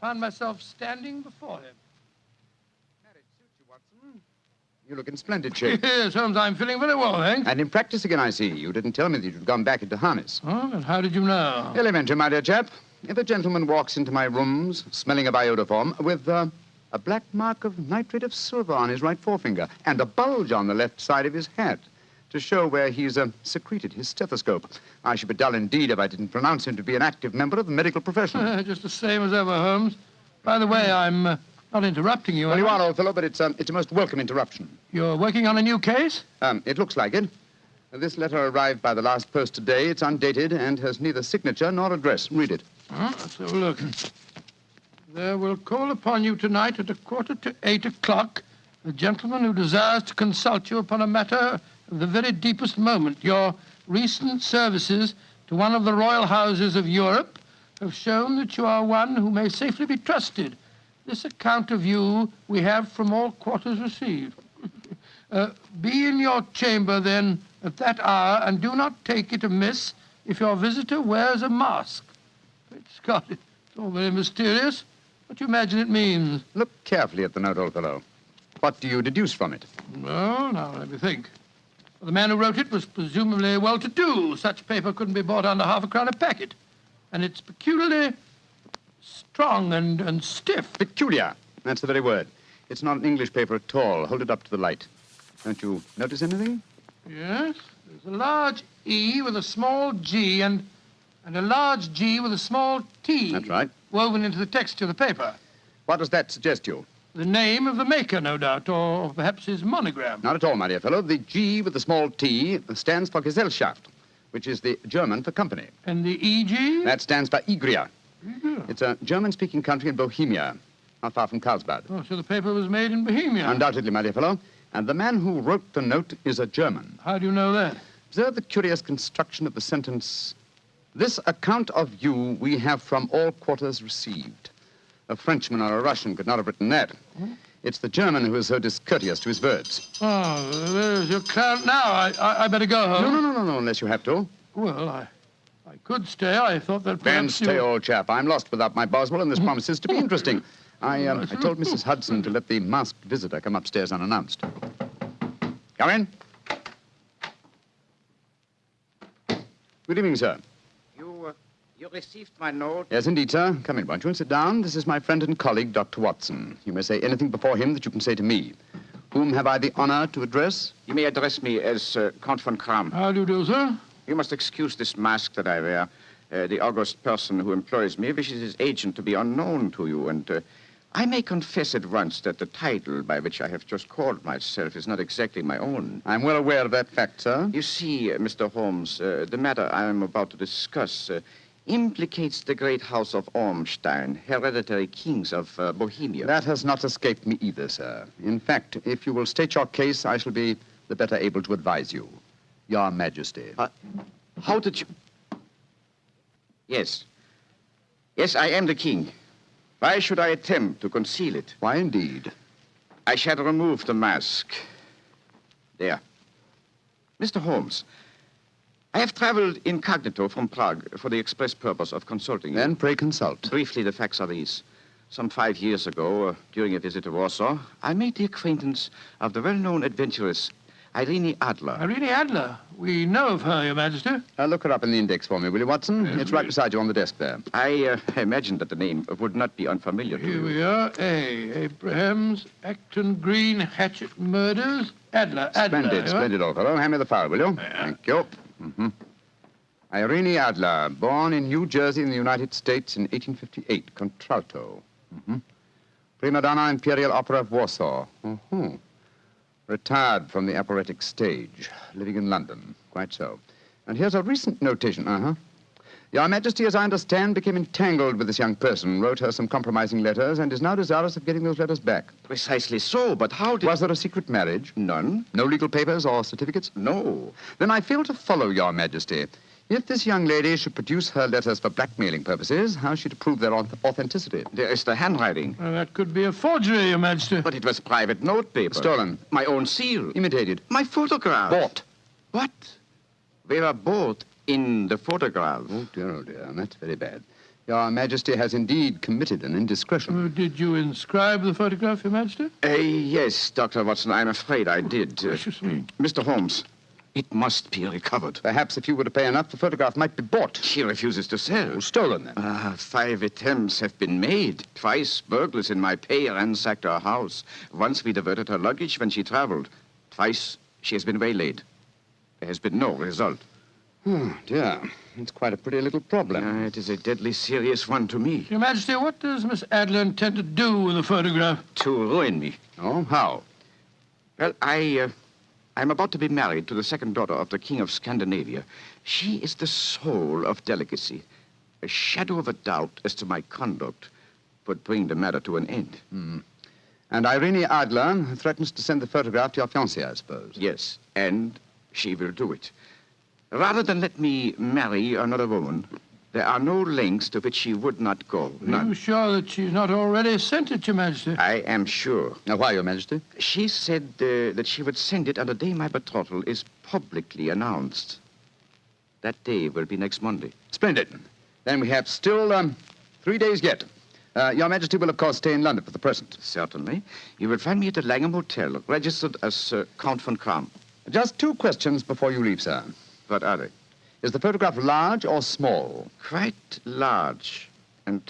found myself standing before him. You look in splendid shape. Yes, Holmes, I'm feeling very well, thanks. And in practice again, I see. You didn't tell me that you'd gone back into harness. Oh, and how did you know? Elementary, my dear chap. If a gentleman walks into my rooms smelling of iodoform with a black mark of nitrate of silver on his right forefinger and a bulge on the left side of his hat to show where he's secreted his stethoscope, I should be dull indeed if I didn't pronounce him to be an active member of the medical profession. Just the same as ever, Holmes. By the way, I'm not interrupting you. Well, you are, old fellow, but it's a most welcome interruption. You're working on a new case? It looks like it. This letter arrived by the last post today. It's undated and has neither signature nor address. Read it. Let's have a look. There will call upon you tonight at 7:45 a gentleman who desires to consult you upon a matter of the very deepest moment. Your recent services to one of the royal houses of Europe have shown that you are one who may safely be trusted. This account of you we have from all quarters received. Be in your chamber, then, at that hour, and do not take it amiss if your visitor wears a mask. Great Scott, it's all very mysterious. What do you imagine it means? Look carefully at the note, old fellow. What do you deduce from it? Well, now, let me think. Well, the man who wrote it was presumably well-to-do. Such paper couldn't be bought under half a crown a packet. And it's peculiarly strong and stiff. Peculiar. That's the very word. It's not an English paper at all. Hold it up to the light. Don't you notice anything? Yes. There's a large E with a small G and a large G with a small T. That's right. Woven into the texture of the paper. What does that suggest you? The name of the maker, no doubt, or perhaps his monogram. Not at all, my dear fellow. The G with the small T stands for Gesellschaft, which is the German for company. And the EG? That stands for Igria. It's a German-speaking country in Bohemia, not far from Carlsbad. Oh, so the paper was made in Bohemia? Undoubtedly, my dear fellow. And the man who wrote the note is a German. How do you know that? Observe the curious construction of the sentence. This account of you we have from all quarters received. A Frenchman or a Russian could not have written that. It's the German who is so discourteous to his words. Oh, there's your client now. I better go home. No, unless you have to. Well, I could stay. I thought that Then perhaps stay, old chap. I'm lost without my Boswell, and this promises to be interesting. I told Mrs. Hudson to let the masked visitor come upstairs unannounced. Come in. Good evening, sir. You received my note? Yes, indeed, sir. Come in, won't you, and sit down. This is my friend and colleague, Dr. Watson. You may say anything before him that you can say to me. Whom have I the honor to address? You may address me as Count von Kram. How do you do, sir? You must excuse this mask that I wear. The august person who employs me wishes his agent to be unknown to you, and I may confess at once that the title by which I have just called myself is not exactly my own. I'm well aware of that fact, sir. You see, Mr. Holmes, the matter I am about to discuss implicates the great house of Ormstein, hereditary kings of Bohemia. That has not escaped me either, sir. In fact, if you will state your case, I shall be the better able to advise you. Your Majesty. How did you... Yes. Yes, I am the king. Why should I attempt to conceal it? Why, indeed? I shall remove the mask. There. Mr. Holmes, I have traveled incognito from Prague for the express purpose of consulting you. Then pray consult. Briefly, the facts are these. Some 5 years ago, during a visit to Warsaw, I made the acquaintance of the well-known adventuress Irene Adler. Irene Adler? We know of her, Your Majesty. Look her up in the index for me, will you, Watson? Yes, it's right beside you on the desk there. I imagined that the name would not be unfamiliar to you. Here we are. Abrahams, Acton Green, Hatchet Murders, Adler. Splendid, old fellow. Hand me the file, will you? Yeah. Thank you. Irene Adler, born in New Jersey in the United States in 1858, contralto. Prima donna Imperial Opera of Warsaw. Retired from the operatic stage, living in London. Quite so. And here's a recent notation. Your Majesty, as I understand, became entangled with this young person, wrote her some compromising letters, and is now desirous of getting those letters back. Precisely so, but how did... Was there a secret marriage? None. No legal papers or certificates? No. Then I fail to follow, Your Majesty. If this young lady should produce her letters for blackmailing purposes, how is she to prove their authenticity? There is the handwriting. Well, that could be a forgery, Your Majesty. But it was private notepaper. Stolen. My own seal. Imitated. My photograph. Bought. What? They were bought in the photograph. Oh, dear, that's very bad. Your Majesty has indeed committed an indiscretion. Did you inscribe the photograph, Your Majesty? Yes, Dr. Watson, I'm afraid I did. Gracious me. Mr. Holmes, it must be recovered. Perhaps if you were to pay enough, the photograph might be bought. She refuses to sell. Oh, stolen, then. 5 attempts have been made. Twice burglars in my pay ransacked her house. Once we diverted her luggage when she traveled. Twice she has been waylaid. There has been no result. Oh, dear. It's quite a pretty little problem. It is a deadly serious one to me. Your Majesty, what does Miss Adler intend to do with the photograph? To ruin me. Oh, how? Well, I'm about to be married to the second daughter of the King of Scandinavia. She is the soul of delicacy, a shadow of a doubt as to my conduct would bring the matter to an end. And Irene Adler threatens to send the photograph to your fiancée, I suppose. Yes, and she will do it. Rather than let me marry another woman, there are no lengths to which she would not go. Are you sure that she's not already sent it, Your Majesty? I am sure. Now, why, Your Majesty? She said that she would send it on the day my betrothal is publicly announced. That day will be next Monday. Splendid. Then we have still 3 days yet. Your Majesty will, of course, stay in London for the present. Certainly. You will find me at the Langham Hotel, registered as Count von Kram. Just 2 questions before you leave, sir. What are they? Is the photograph large or small? Quite large. And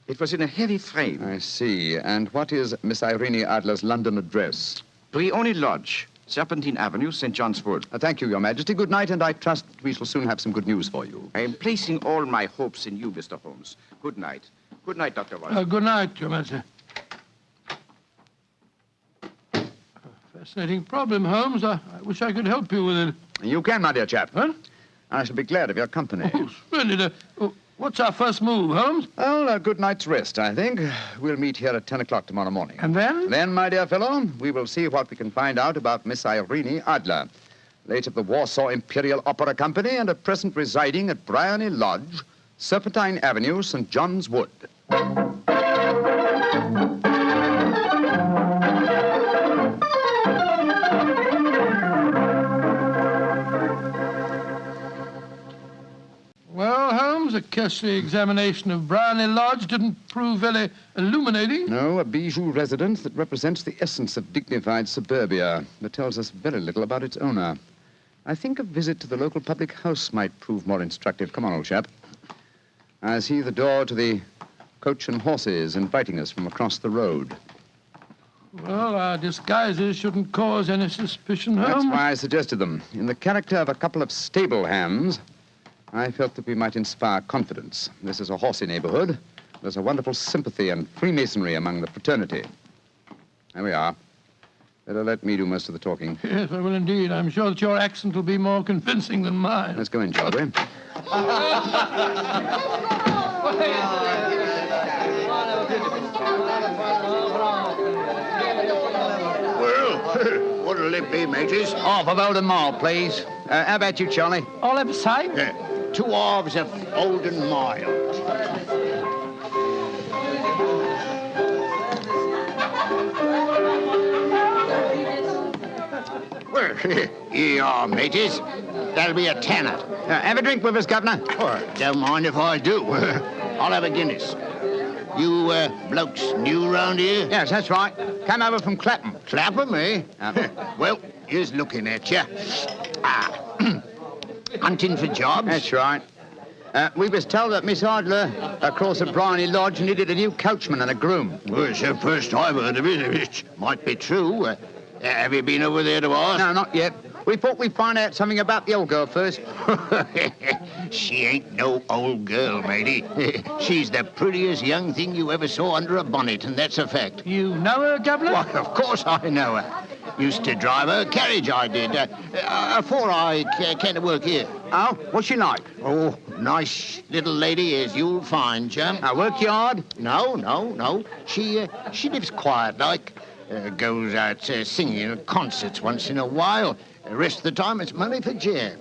it was in a heavy frame. I see. And what is Miss Irene Adler's London address? Brioni Lodge, Serpentine Avenue, St. John's Wood. Thank you, Your Majesty. Good night, and I trust we shall soon have some good news for you. I am placing all my hopes in you, Mr. Holmes. Good night. Good night, Dr. Watson. Good night, Your Majesty. Fascinating problem, Holmes. I wish I could help you with it. You can, my dear chap. Huh? I shall be glad of your company. Oh, splendid. What's our first move, Holmes? Well, a good night's rest, I think. We'll meet here at 10 o'clock tomorrow morning. And then? Then, my dear fellow, we will see what we can find out about Miss Irene Adler, late of the Warsaw Imperial Opera Company and at present residing at Briony Lodge, Serpentine Avenue, St. John's Wood. Well, Holmes, a cursory examination of Briony Lodge didn't prove very illuminating. No, a bijou residence that represents the essence of dignified suburbia, but tells us very little about its owner. I think a visit to the local public house might prove more instructive. Come on, old chap. I see the door to the Coach and Horses inviting us from across the road. Well, our disguises shouldn't cause any suspicion, Holmes. That's why I suggested them. In the character of a couple of stable hands, I felt that we might inspire confidence. This is a horsey neighborhood. There's a wonderful sympathy and freemasonry among the fraternity. There we are. Better let me do most of the talking. Yes, I will indeed. I'm sure that your accent will be more convincing than mine. Let's go in, shall we? Well, what'll it be, mateys? Half of Oldham Mile, please. How about you, Charlie? I'll have a say. Yeah, 2 halves of Oldham Mile. Well, here you are, mateys. That'll be a tenner. Have a drink with us, Governor. Oh, don't mind if I do. I'll have a Guinness. You blokes new round here? Yes, that's right. Came over from Clapham. Clapham, eh? Well, here's looking at you. Hunting for jobs? That's right. We was told that Miss Adler across at Briony Lodge needed a new coachman and a groom. Well, it's the first I've heard of it. It might be true. Have you been over there to ask? No, not yet. We thought we'd find out something about the old girl first. She ain't no old girl, matey. She's the prettiest young thing you ever saw under a bonnet, and that's a fact. You know her, Governor? Why, of course I know her. Used to drive her carriage, I did, before I came to work here. Oh, what's she like? Oh, nice little lady, as you'll find, chum. Work you hard? No. She lives quiet, like. Goes out singing at concerts once in a while. The rest of the time, it's money for jam.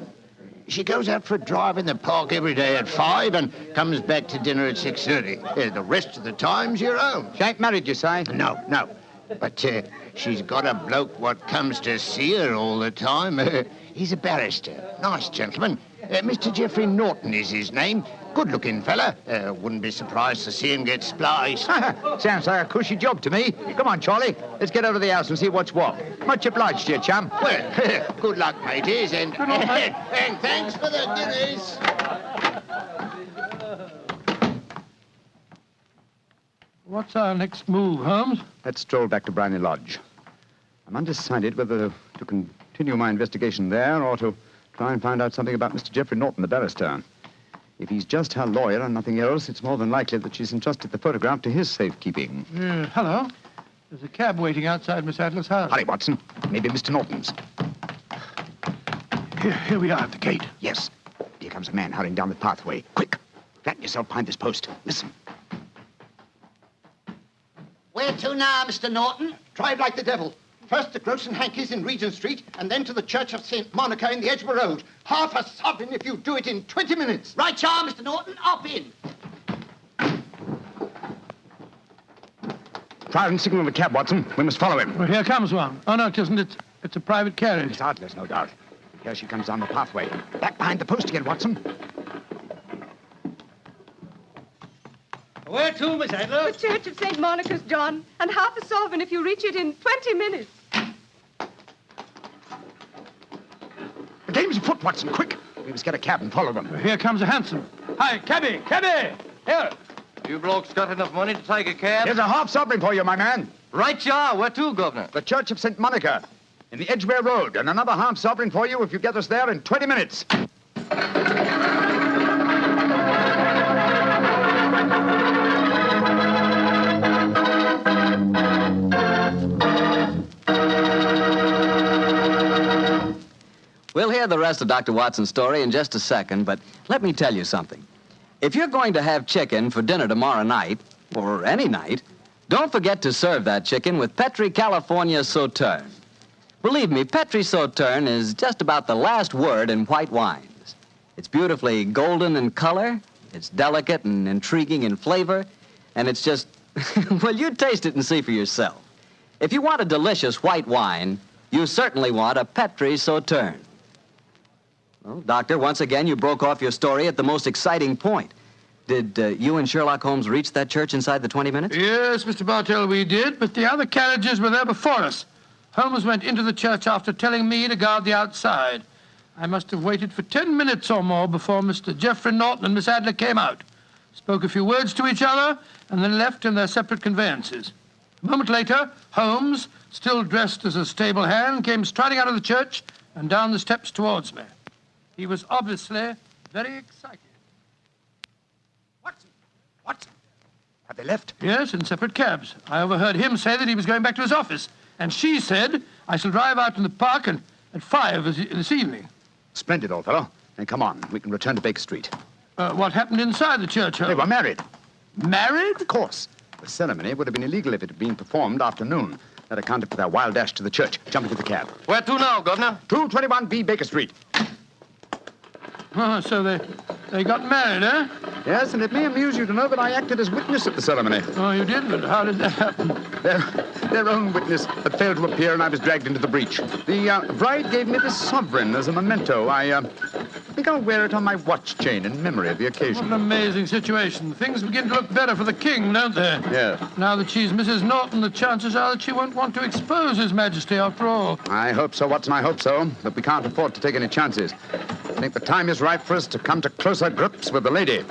She goes out for a drive in the park every day at 5 and comes back to dinner at 6:30. The rest of the time's your own. She ain't married, you say? No. But she's got a bloke what comes to see her all the time. He's a barrister. Nice gentleman. Mr. Geoffrey Norton is his name. Good-looking fella. Wouldn't be surprised to see him get spliced. Sounds like a cushy job to me. Come on, Charlie. Let's get over to the house and see what's what. Much obliged to you, chum. Well, good luck, mateys, and thanks for the Guinness. What's our next move, Holmes? Let's stroll back to Briony Lodge. I'm undecided whether to continue my investigation there or to try and find out something about Mr. Geoffrey Norton, the barrister. If he's just her lawyer and nothing else, it's more than likely that she's entrusted the photograph to his safekeeping. Hello. There's a cab waiting outside Miss Adler's house. Hurry, Watson. Maybe Mr. Norton's. Here we are at the gate. Yes. Here comes a man hurrying down the pathway. Quick. Flatten yourself behind this post. Listen. Where to now, Mr. Norton? Drive like the devil. First to Gross and Hankey's in Regent Street, and then to the Church of St. Monica in the Edgware Road. Half a sovereign if you do it in 20 minutes. Right, you are, Mr. Norton. Up in. Try and signal the cab, Watson. We must follow him. Well, here comes one. Oh, no, it isn't. It's a private carriage. Miss Adler's, no doubt. Here she comes down the pathway. Back behind the post again, Watson. Where to, Miss Adler? The Church of St. Monica's, John, and half a sovereign if you reach it in 20 minutes. The game's afoot, Watson. Quick. We must get a cab and follow them. Well, here comes a hansom. Hi, cabby, cabby! Here. You blokes got enough money to take a cab? Here's a half sovereign for you, my man. Right, you are. Where to, Governor? The Church of St. Monica in the Edgware Road, and another half sovereign for you if you get us there in 20 minutes. We'll hear the rest of Dr. Watson's story in just a second, but let me tell you something. If you're going to have chicken for dinner tomorrow night, or any night, don't forget to serve that chicken with Petri California Sauterne. Believe me, Petri Sauterne is just about the last word in white wines. It's beautifully golden in color, it's delicate and intriguing in flavor, and it's just, well, you taste it and see for yourself. If you want a delicious white wine, you certainly want a Petri Sauterne. Well, Doctor, once again, you broke off your story at the most exciting point. Did you and Sherlock Holmes reach that church inside the 20 minutes? Yes, Mr. Bartell, we did, but the other carriages were there before us. Holmes went into the church after telling me to guard the outside. I must have waited for 10 minutes or more before Mr. Geoffrey Norton and Miss Adler came out, spoke a few words to each other, and then left in their separate conveyances. A moment later, Holmes, still dressed as a stable hand, came striding out of the church and down the steps towards me. He was obviously very excited. What? Have they left? Yes, in separate cabs. I overheard him say that he was going back to his office. And she said, I shall drive out in the park at 5 this evening. Splendid, old fellow. Then come on. We can return to Baker Street. What happened inside the church, Holmes? They were married. Married? Of course. The ceremony would have been illegal if it had been performed after noon. That accounted for their wild dash to the church. Jump into the cab. Where to now, Governor? 221B Baker Street. Oh, so they got married, eh? Yes, and it may amuse you to know that I acted as witness at the ceremony. Oh, you did? But how did that happen? Their own witness had failed to appear, and I was dragged into the breach. The bride gave me this sovereign as a memento. I think I'll wear it on my watch chain in memory of the occasion. What an amazing situation. Things begin to look better for the king, don't they? Yes. Now that she's Mrs. Norton, the chances are that she won't want to expose His Majesty after all. I hope so, Watson, I hope so. But we can't afford to take any chances. I think the time is ripe for us to come to closer grips with the lady.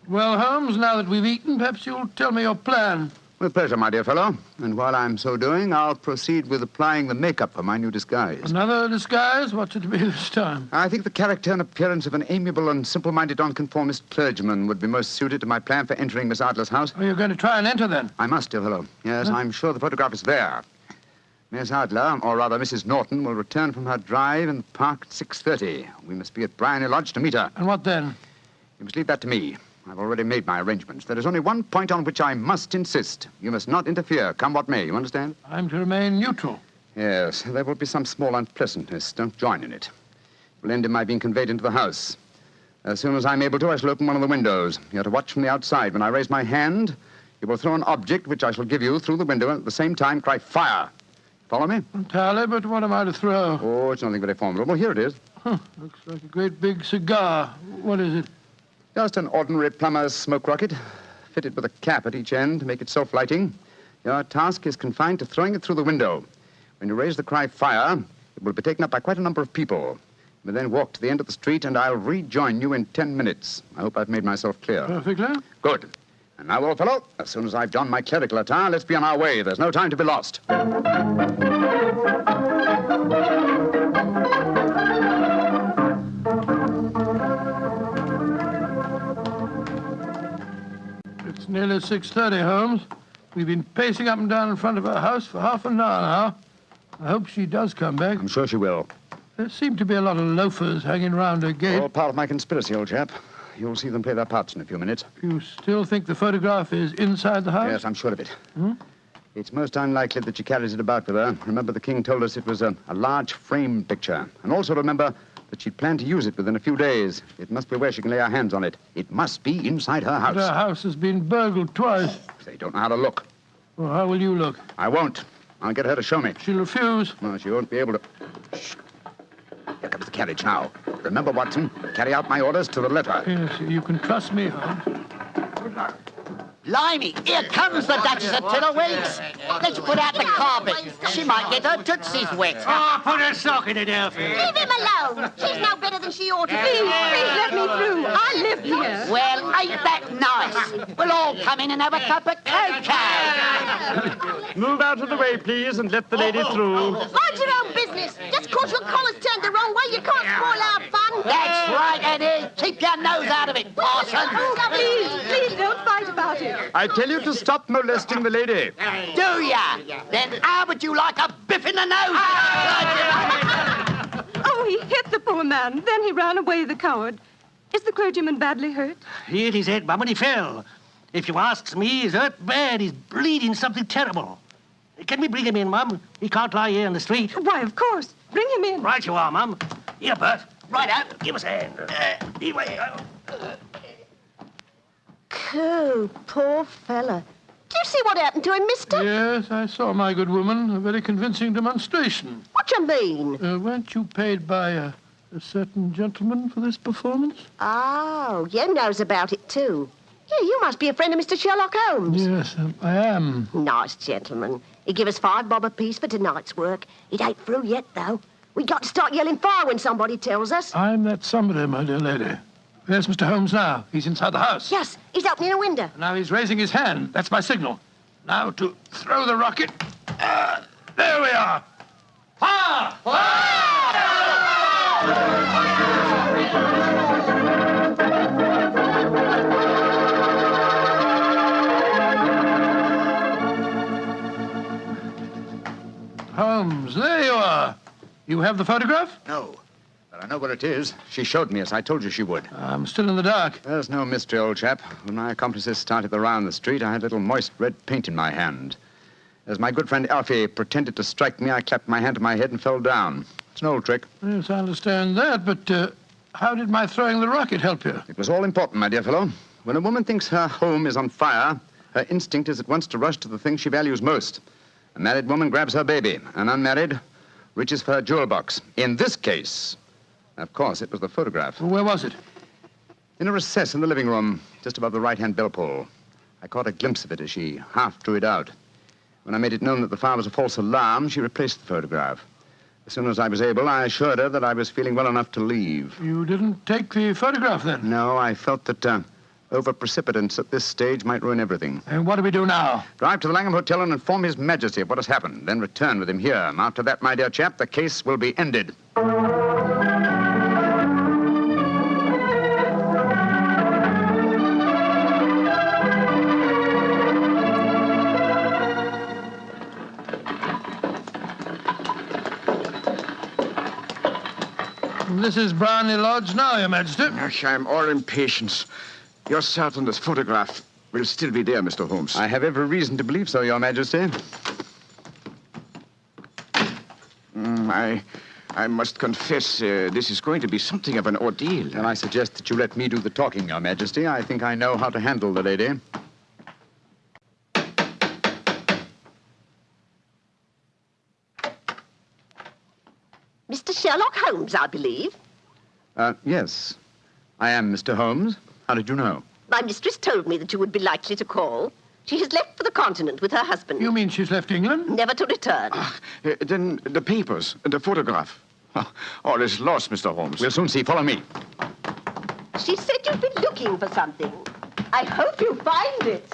Well, Holmes, now that we've eaten, perhaps you'll tell me your plan. With pleasure, my dear fellow. And while I'm so doing, I'll proceed with applying the makeup for my new disguise. Another disguise? What's it to be this time? I think the character and appearance of an amiable and simple-minded nonconformist clergyman would be most suited to my plan for entering Miss Adler's house. Oh, you're going to try and enter, then? I must, dear fellow. Yes, I'm sure the photograph is there. Miss Adler, or rather Mrs. Norton, will return from her drive in the park at 6:30. We must be at Bryony Lodge to meet her. And what then? You must leave that to me. I've already made my arrangements. There is only one point on which I must insist. You must not interfere, come what may. You understand? I'm to remain neutral. Yes, there will be some small unpleasantness. Don't join in it. It will end in my being conveyed into the house. As soon as I'm able to, I shall open one of the windows. You're to watch from the outside. When I raise my hand, you will throw an object which I shall give you through the window and at the same time cry, fire. Follow me? Entirely, but what am I to throw? Oh, it's nothing very formidable. Here it is. Looks like a great big cigar. What is it? Just an ordinary plumber's smoke rocket, fitted with a cap at each end to make it self-lighting. Your task is confined to throwing it through the window. When you raise the cry, fire, it will be taken up by quite a number of people. You will then walk to the end of the street, and I'll rejoin you in 10 minutes. I hope I've made myself clear. Perfectly. Good. And now, old fellow, as soon as I've donned my clerical attire, let's be on our way. There's no time to be lost. It's nearly 6:30, Holmes. We've been pacing up and down in front of our house for half an hour now. I hope she does come back. I'm sure she will. There seem to be a lot of loafers hanging around her gate. All part of my conspiracy, old chap. You'll see them play their parts in a few minutes. You still think the photograph is inside the house? Yes, I'm sure of it. Hmm? It's most unlikely that she carries it about with her. Remember, the king told us it was a large frame picture. And also remember that she planned to use it within a few days. It must be where she can lay her hands on it. It must be inside her house. But her house has been burgled twice. They don't know how to look. Well, how will you look? I won't. I'll get her to show me. She'll refuse. No, she won't be able to. Shh. Here comes the carriage now. Remember, Watson, carry out my orders to the letter. Yes, you can trust me, Holmes. Good luck. Blimey, here comes the Duchess of Tiddleweeds. Let's put out the carpet. She might get her tootsies wet. Oh, put a sock in it, Alfie. Leave him alone. She's no better than she ought to be. Please let me through. I live here. Well, ain't that nice? We'll all come in and have a cup of cocoa. Move out of the way, please, and let the lady through. Mind your own business. Just because your collar's turned the wrong way, you can't spoil our fun. That's right, Eddie. Keep your nose out of it, parson. Please don't fight about it. I tell you to stop molesting the lady. Do ya? Then how would you like a biff in the nose? Oh, he hit the poor man. Then he ran away, the coward. Is the clergyman badly hurt? He hit his head, Mum, and he fell. If you asks me, he's hurt bad. He's bleeding something terrible. Can we bring him in, Mum? He can't lie here in the street. Why, of course. Bring him in. Right you are, Mum. Here, Bert. Right out. Give us a hand. Coo, poor fella. Do you see what happened to him, mister? Yes, I saw, my good woman. A very convincing demonstration. What you mean? Weren't you paid by a certain gentleman for this performance? Oh, you knows about it, too. Yeah, you must be a friend of Mr. Sherlock Holmes. Yes, I am. Nice gentleman. He give us $5 bob apiece for tonight's work. It ain't through yet, though. We got to start yelling fire when somebody tells us. I'm that somebody, my dear lady. Where's Mr. Holmes now? He's inside the house. Yes, he's opening a window. Now he's raising his hand. That's my signal. Now to throw the rocket. There we are. Fire! Holmes, there you are. You have the photograph? No, but I know where it is. She showed me, as I told you she would. I'm still in the dark. There's no mystery, old chap. When my accomplices started the round the street, I had a little moist red paint in my hand. As my good friend Alfie pretended to strike me, I clapped my hand to my head and fell down. It's an old trick. Yes, I understand that, but how did my throwing the rocket help you? It was all important, my dear fellow. When a woman thinks her home is on fire, her instinct is at once to rush to the thing she values most. A married woman grabs her baby. An unmarried reaches for her jewel box. In this case, of course, it was the photograph. Where was it? In a recess in the living room, just above the right-hand bell pull. I caught a glimpse of it as she half drew it out. When I made it known that the fire was a false alarm, she replaced the photograph. As soon as I was able, I assured her that I was feeling well enough to leave. You didn't take the photograph, then? No, I felt that over-precipitance at this stage might ruin everything. And what do we do now? Drive to the Langham Hotel and inform His Majesty of what has happened. Then return with him here. After that, my dear chap, the case will be ended. This is Brownlee Lodge now, Your Majesty. I'm all impatience. You're certain this photograph will still be there, Mr. Holmes? I have every reason to believe so, Your Majesty. I must confess, this is going to be something of an ordeal. Then I suggest that you let me do the talking, Your Majesty. I think I know how to handle the lady. Mr. Sherlock Holmes, I believe. Yes. I am Mr. Holmes. How did you know? My mistress told me that you would be likely to call. She has left for the continent with her husband. You mean she's left England? Never to return. Then the papers, the photograph. All is lost, Mr. Holmes. We'll soon see. Follow me. She said you've been looking for something. I hope you find it.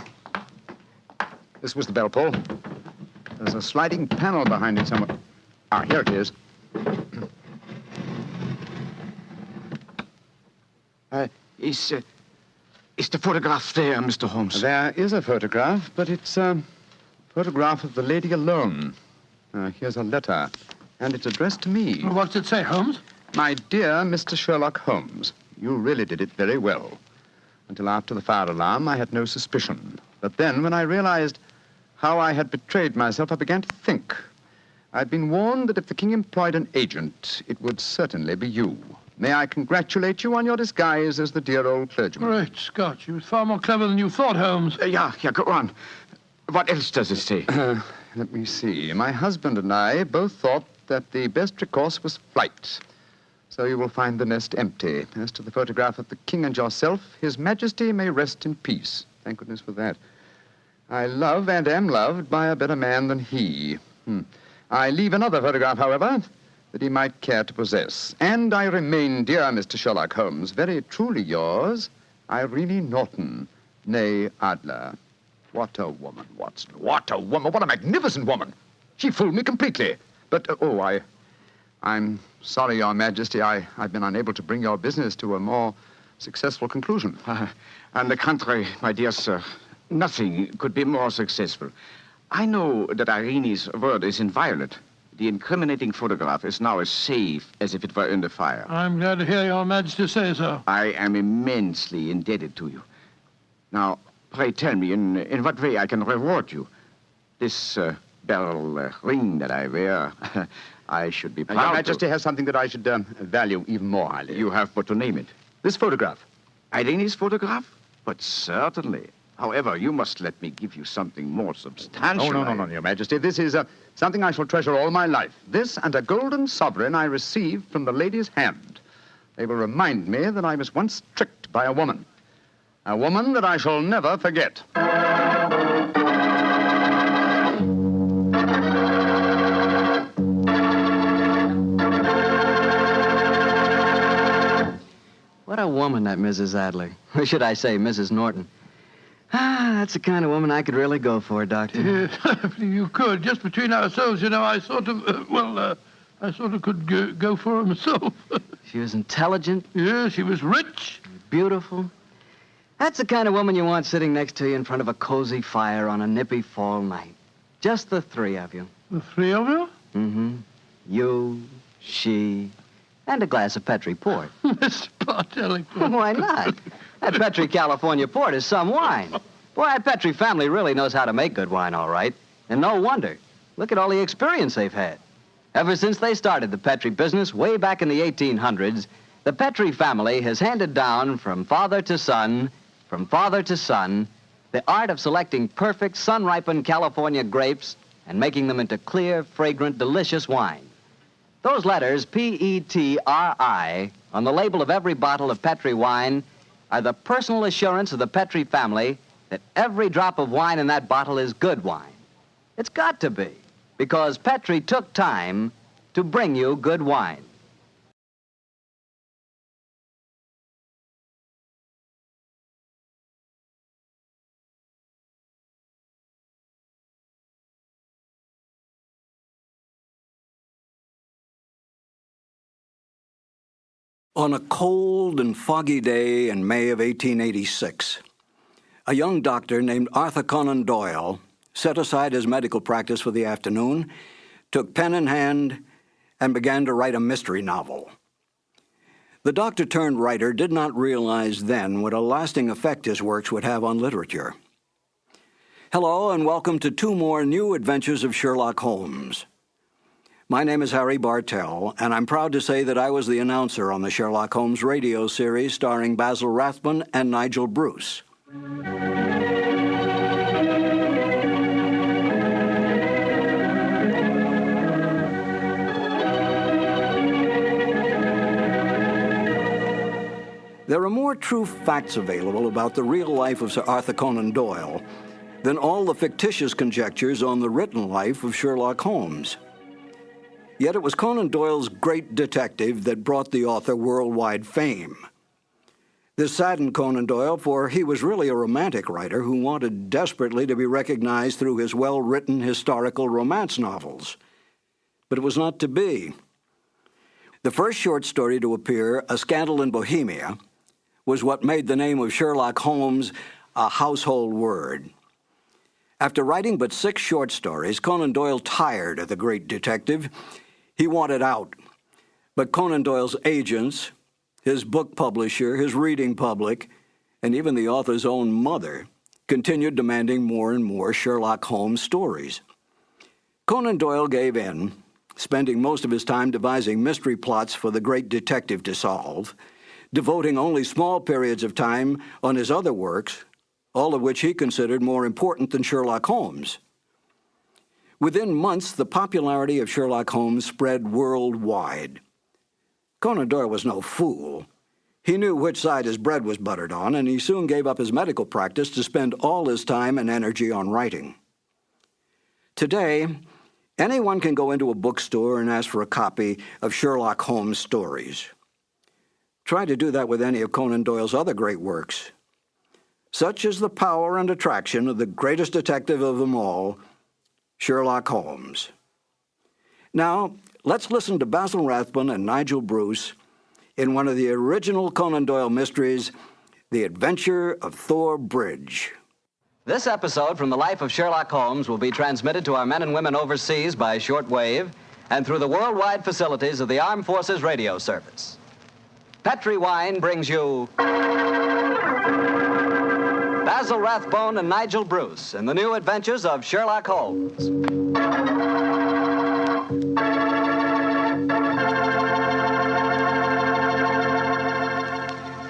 This was the bell pull. There's a sliding panel behind it somewhere. Ah, here it is. Is the photograph there, Mr. Holmes? There is a photograph, but it's a photograph of the lady alone. Here's a letter, and it's addressed to me. Well, what's it say, Holmes? My dear Mr. Sherlock Holmes, you really did it very well. Until after the fire alarm, I had no suspicion. But then, when I realized how I had betrayed myself, I began to think. I'd been warned that if the king employed an agent, it would certainly be you. May I congratulate you on your disguise as the dear old clergyman? Great Scott, you was far more clever than you thought, Holmes. Yeah, go on. What else does it say? Let me see. My husband and I both thought that the best recourse was flight. So you will find the nest empty. As to the photograph of the king and yourself, His Majesty may rest in peace. Thank goodness for that. I love and am loved by a better man than he. I leave another photograph, however, that he might care to possess. And I remain, dear Mr. Sherlock Holmes, very truly yours, Irene Norton, née Adler. What a woman, Watson. What a woman. What a magnificent woman. She fooled me completely. But, I'm sorry, Your Majesty, I've been unable to bring your business to a more successful conclusion. On the contrary, my dear sir, nothing could be more successful. I know that Irene's word is inviolate. The incriminating photograph is now as safe as if it were under fire. I'm glad to hear Your Majesty say so. I am immensely indebted to you. Now, pray tell me in what way I can reward you. This beryl ring that I wear, I should be proud Your Majesty has something that I should value even more highly. You have but to name it. This photograph. Irene's photograph? But certainly. However, you must let me give you something more substantial. Oh, no, Your Majesty. This is something I shall treasure all my life. This and a golden sovereign I received from the lady's hand. They will remind me that I was once tricked by a woman. A woman that I shall never forget. What a woman, that Mrs. Adler. Or should I say, Mrs. Norton. That's the kind of woman I could really go for, Doctor. Yes, if you could. Just between ourselves, you know, I sort of, I sort of could go for her myself. She was intelligent. Yeah, she was rich. Beautiful. That's the kind of woman you want sitting next to you in front of a cozy fire on a nippy fall night. Just the three of you. The three of you? Mm-hmm. You, she, and a glass of Petri port. Mr. Bartelli. Why not? That Petri California port is some wine. Boy, that Petri family really knows how to make good wine, all right. And no wonder. Look at all the experience they've had. Ever since they started the Petri business way back in the 1800s, the Petri family has handed down from father to son, the art of selecting perfect sun-ripened California grapes and making them into clear, fragrant, delicious wine. Those letters, P-E-T-R-I, on the label of every bottle of Petri wine are the personal assurance of the Petri family that every drop of wine in that bottle is good wine. It's got to be, because Petri took time to bring you good wine. On a cold and foggy day in May of 1886, a young doctor named Arthur Conan Doyle set aside his medical practice for the afternoon, took pen in hand, and began to write a mystery novel. The doctor-turned-writer did not realize then what a lasting effect his works would have on literature. Hello, and welcome to two more new adventures of Sherlock Holmes. My name is Harry Bartell, and I'm proud to say that I was the announcer on the Sherlock Holmes radio series starring Basil Rathbone and Nigel Bruce. There are more true facts available about the real life of Sir Arthur Conan Doyle than all the fictitious conjectures on the written life of Sherlock Holmes. Yet it was Conan Doyle's great detective that brought the author worldwide fame. This saddened Conan Doyle, for he was really a romantic writer who wanted desperately to be recognized through his well-written historical romance novels. But it was not to be. The first short story to appear, A Scandal in Bohemia, was what made the name of Sherlock Holmes a household word. After writing but 6 short stories, Conan Doyle tired of the great detective. He wanted out. But Conan Doyle's agents, his book publisher, his reading public, and even the author's own mother continued demanding more and more Sherlock Holmes stories. Conan Doyle gave in, spending most of his time devising mystery plots for the great detective to solve, devoting only small periods of time on his other works, all of which he considered more important than Sherlock Holmes. Within months, the popularity of Sherlock Holmes spread worldwide. Conan Doyle was no fool. He knew which side his bread was buttered on, and he soon gave up his medical practice to spend all his time and energy on writing. Today, anyone can go into a bookstore and ask for a copy of Sherlock Holmes stories. Try to do that with any of Conan Doyle's other great works. Such is the power and attraction of the greatest detective of them all, Sherlock Holmes. Now, let's listen to Basil Rathbone and Nigel Bruce in one of the original Conan Doyle mysteries, The Adventure of Thor Bridge. This episode from the life of Sherlock Holmes will be transmitted to our men and women overseas by shortwave and through the worldwide facilities of the Armed Forces Radio Service. Petri Wine brings you Basil Rathbone and Nigel Bruce in the new adventures of Sherlock Holmes.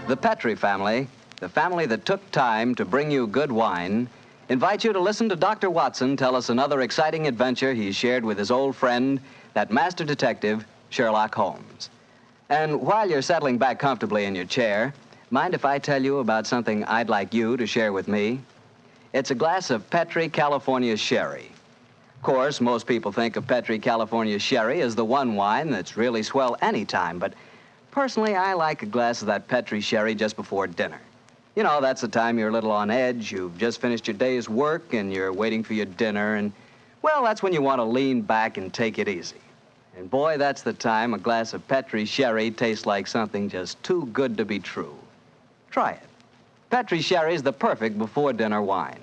The Petri family, the family that took time to bring you good wine, invites you to listen to Dr. Watson tell us another exciting adventure he shared with his old friend, that master detective, Sherlock Holmes. And while you're settling back comfortably in your chair, mind if I tell you about something I'd like you to share with me? It's a glass of Petri California Sherry. Of course, most people think of Petri California Sherry as the one wine that's really swell any time, but personally, I like a glass of that Petri Sherry just before dinner. You know, that's the time you're a little on edge, you've just finished your day's work, and you're waiting for your dinner, and, well, that's when you want to lean back and take it easy. And boy, that's the time a glass of Petri Sherry tastes like something just too good to be true. Try it. Petri Sherry is the perfect before-dinner wine.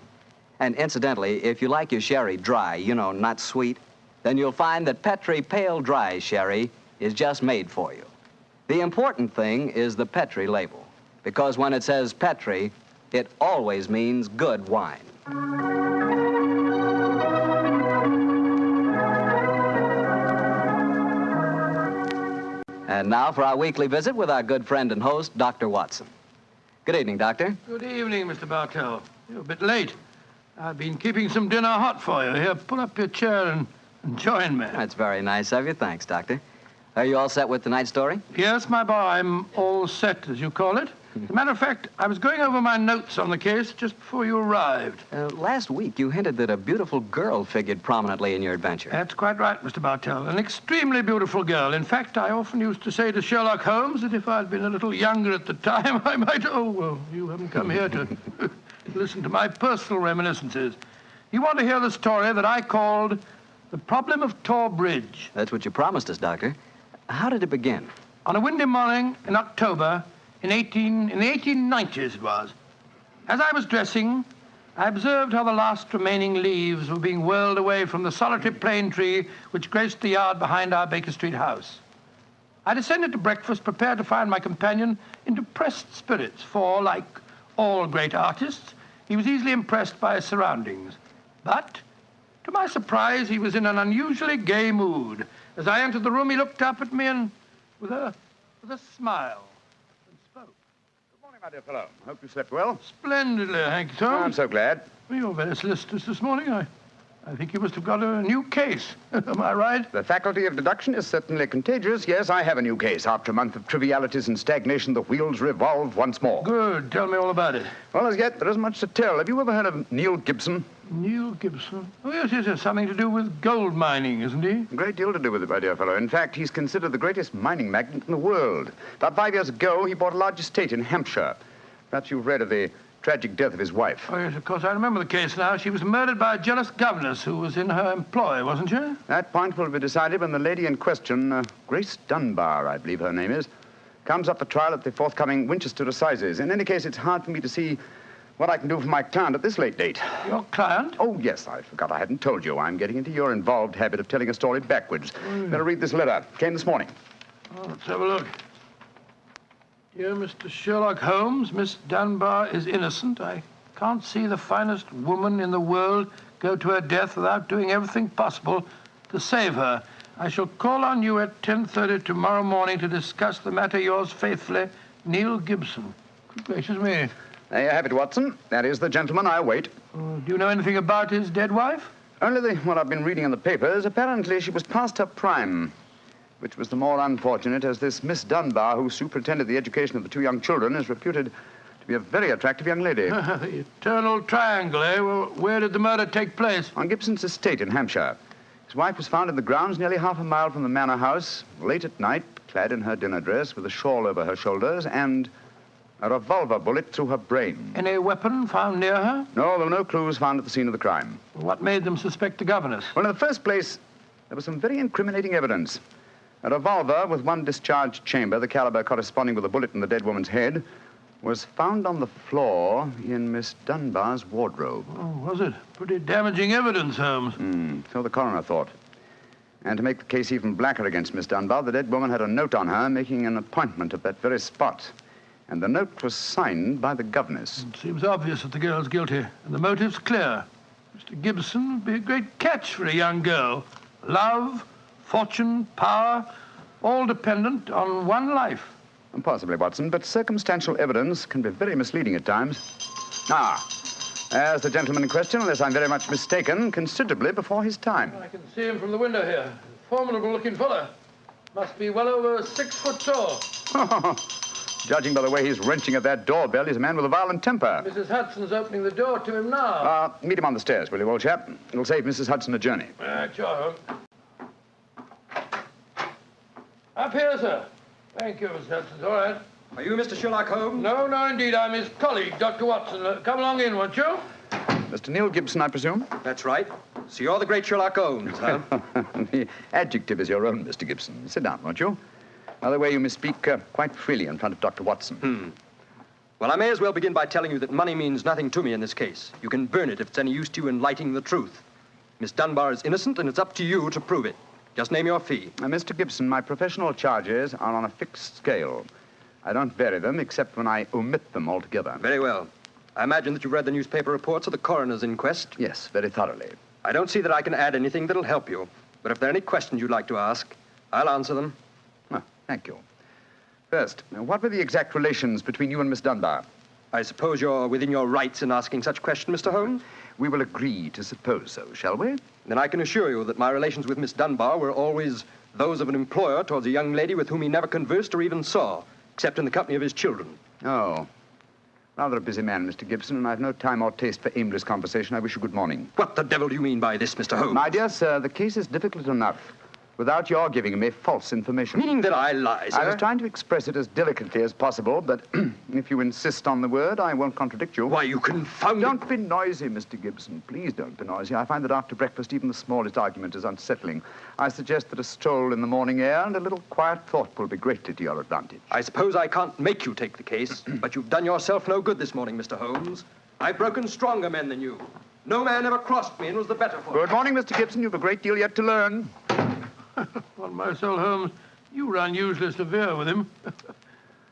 And incidentally, if you like your sherry dry, you know, not sweet, then you'll find that Petri Pale Dry Sherry is just made for you. The important thing is the Petri label, because when it says Petri, it always means good wine. And now for our weekly visit with our good friend and host, Dr. Watson. Good evening, Doctor. Good evening, Mr. Bartell. You're a bit late. I've been keeping some dinner hot for you. Here, pull up your chair and join me. That's very nice of you. Thanks, Doctor. Are you all set with tonight's story? Yes, my boy, I'm all set, as you call it. As a matter of fact, I was going over my notes on the case just before you arrived. Last week, you hinted that a beautiful girl figured prominently in your adventure. That's quite right, Mr. Bartell. An extremely beautiful girl. In fact, I often used to say to Sherlock Holmes that if I'd been a little younger at the time, I might... Oh, well, you haven't come here to listen to my personal reminiscences. You want to hear the story that I called The Problem of Tor Bridge. That's what you promised us, Doctor. How did it begin? On a windy morning in October, in the 1890s it was. As I was dressing, I observed how the last remaining leaves were being whirled away from the solitary plane tree which graced the yard behind our Baker Street house. I descended to breakfast, prepared to find my companion in depressed spirits, for, like all great artists, he was easily impressed by his surroundings. But, to my surprise, he was in an unusually gay mood. As I entered the room, he looked up at me and, with a smile, and spoke. Good morning, my dear fellow. Hope you slept well. Splendidly, thank you, Tom. I'm so glad. Well, you're very solicitous this morning. I think you must have got a new case. Am I right? The faculty of deduction is certainly contagious. Yes, I have a new case. After a month of trivialities and stagnation, the wheels revolve once more. Good. Tell me all about it. Well, as yet, there isn't much to tell. Have you ever heard of Neil Gibson? Neil Gibson? Oh, yes. Something to do with gold mining, isn't he? A great deal to do with it, my dear fellow. In fact, he's considered the greatest mining magnate in the world. About 5 years ago, he bought a large estate in Hampshire. Perhaps you've read of the tragic death of his wife. Oh, yes, of course. I remember the case now. She was murdered by a jealous governess who was in her employ, wasn't she? That point will be decided when the lady in question, Grace Dunbar, I believe her name is, comes up for trial at the forthcoming Winchester Assizes. In any case, it's hard for me to see what I can do for my client at this late date. Your client? Oh, yes, I forgot I hadn't told you. I'm getting into your involved habit of telling a story backwards. Better read this letter. Came this morning. Oh, let's have a look. Dear Mr. Sherlock Holmes, Miss Dunbar is innocent. I can't see the finest woman in the world go to her death without doing everything possible to save her. I shall call on you at 10:30 tomorrow morning to discuss the matter. Yours faithfully, Neil Gibson. Good gracious me. There you have it, Watson. That is the gentleman I await. Do you know anything about his dead wife? Only what I've been reading in the papers. Apparently she was past her prime, which was the more unfortunate as this Miss Dunbar, who superintended the education of the two young children, is reputed to be a very attractive young lady. The eternal triangle, eh? Well, where did the murder take place? On Gibson's estate in Hampshire. His wife was found in the grounds nearly half a mile from the manor house, late at night, clad in her dinner dress with a shawl over her shoulders and a revolver bullet through her brain. Any weapon found near her? No, there were no clues found at the scene of the crime. What made them suspect the governess? Well, in the first place, there was some very incriminating evidence. A revolver with one discharged chamber, the caliber corresponding with a bullet in the dead woman's head, was found on the floor in Miss Dunbar's wardrobe. Oh, was it? Pretty damaging evidence, Holmes. So the coroner thought. And to make the case even blacker against Miss Dunbar, the dead woman had a note on her making an appointment at that very spot. And the note was signed by the governess. It seems obvious that the girl's guilty, and the motive's clear. Mr. Gibson would be a great catch for a young girl. Love, fortune, power, all dependent on one life. Possibly, Watson, but circumstantial evidence can be very misleading at times. There's the gentleman in question, unless I'm very much mistaken, considerably before his time. I can see him from the window here. Formidable-looking fellow. Must be well over 6 foot tall. Judging by the way he's wrenching at that doorbell, he's a man with a violent temper. Mrs. Hudson's opening the door to him now. Meet him on the stairs, will you, old chap? It'll save Mrs. Hudson a journey. Sure. Up here, sir. Thank you, Mr. Hudson. All right. Are you Mr. Sherlock Holmes? No, indeed. I'm his colleague, Dr. Watson. Come along in, won't you? Mr. Neil Gibson, I presume? That's right. So you're the great Sherlock Holmes, huh? The adjective is your own, Mr. Gibson. Sit down, won't you? By the way, you may speak quite freely in front of Dr. Watson. Well, I may as well begin by telling you that money means nothing to me in this case. You can burn it if it's any use to you in lighting the truth. Miss Dunbar is innocent, and it's up to you to prove it. Just name your fee. Mr. Gibson, my professional charges are on a fixed scale. I don't vary them except when I omit them altogether. Very well. I imagine that you've read the newspaper reports of the coroner's inquest? Yes, very thoroughly. I don't see that I can add anything that'll help you. But if there are any questions you'd like to ask, I'll answer them. Thank you. First, what were the exact relations between you and Miss Dunbar? I suppose you're within your rights in asking such a question, Mr. Holmes? We will agree to suppose so, shall we? Then I can assure you that my relations with Miss Dunbar were always those of an employer towards a young lady with whom he never conversed or even saw, except in the company of his children. Oh. Rather a busy man, Mr. Gibson, and I've no time or taste for aimless conversation. I wish you good morning. What the devil do you mean by this, Mr. Holmes? My dear sir, the case is difficult enough without your giving me false information. Meaning that I lie, sir? I was trying to express it as delicately as possible, but if you insist on the word, I won't contradict you. Why, you confounded... Don't be noisy, Mr. Gibson. Please don't be noisy. I find that after breakfast, even the smallest argument is unsettling. I suggest that a stroll in the morning air and a little quiet thought will be greatly to your advantage. I suppose I can't make you take the case, but you've done yourself no good this morning, Mr. Holmes. I've broken stronger men than you. No man ever crossed me and was the better for it. Good morning, Mr. Gibson. You've a great deal yet to learn. Well, Marcel Holmes, you were unusually severe with him.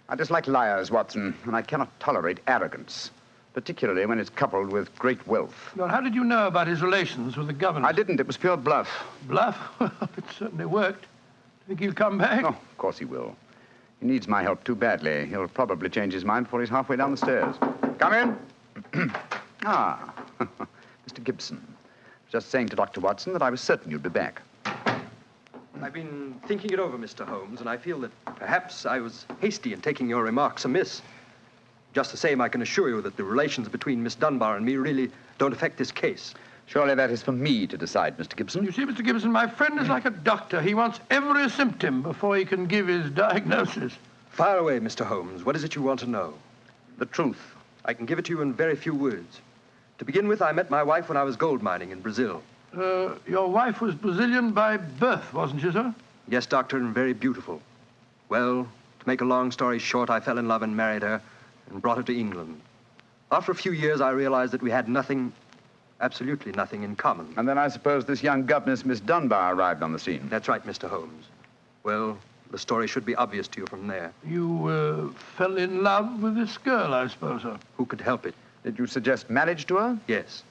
I dislike liars, Watson, and I cannot tolerate arrogance, particularly when it's coupled with great wealth. Well, how did you know about his relations with the governor? I didn't. It was pure bluff. Bluff? It certainly worked. Think he'll come back? Oh, of course he will. He needs my help too badly. He'll probably change his mind before he's halfway down the stairs. Come in. Mr. Gibson. Just saying to Dr. Watson that I was certain you'd be back. I've been thinking it over, Mr. Holmes, and I feel that perhaps I was hasty in taking your remarks amiss. Just the same, I can assure you that the relations between Miss Dunbar and me really don't affect this case. Surely that is for me to decide, Mr. Gibson. You see, Mr. Gibson, my friend is like a doctor. He wants every symptom before he can give his diagnosis. Fire away, Mr. Holmes. What is it you want to know? The truth. I can give it to you in very few words. To begin with, I met my wife when I was gold mining in Brazil. Your wife was Brazilian by birth, wasn't she, sir? Yes, Doctor, and very beautiful. Well, to make a long story short, I fell in love and married her and brought her to England. After a few years, I realized that we had nothing, absolutely nothing in common. And then I suppose this young governess, Miss Dunbar, arrived on the scene. That's right, Mr. Holmes. Well, the story should be obvious to you from there. You fell in love with this girl, I suppose, sir? Who could help it? Did you suggest marriage to her? Yes,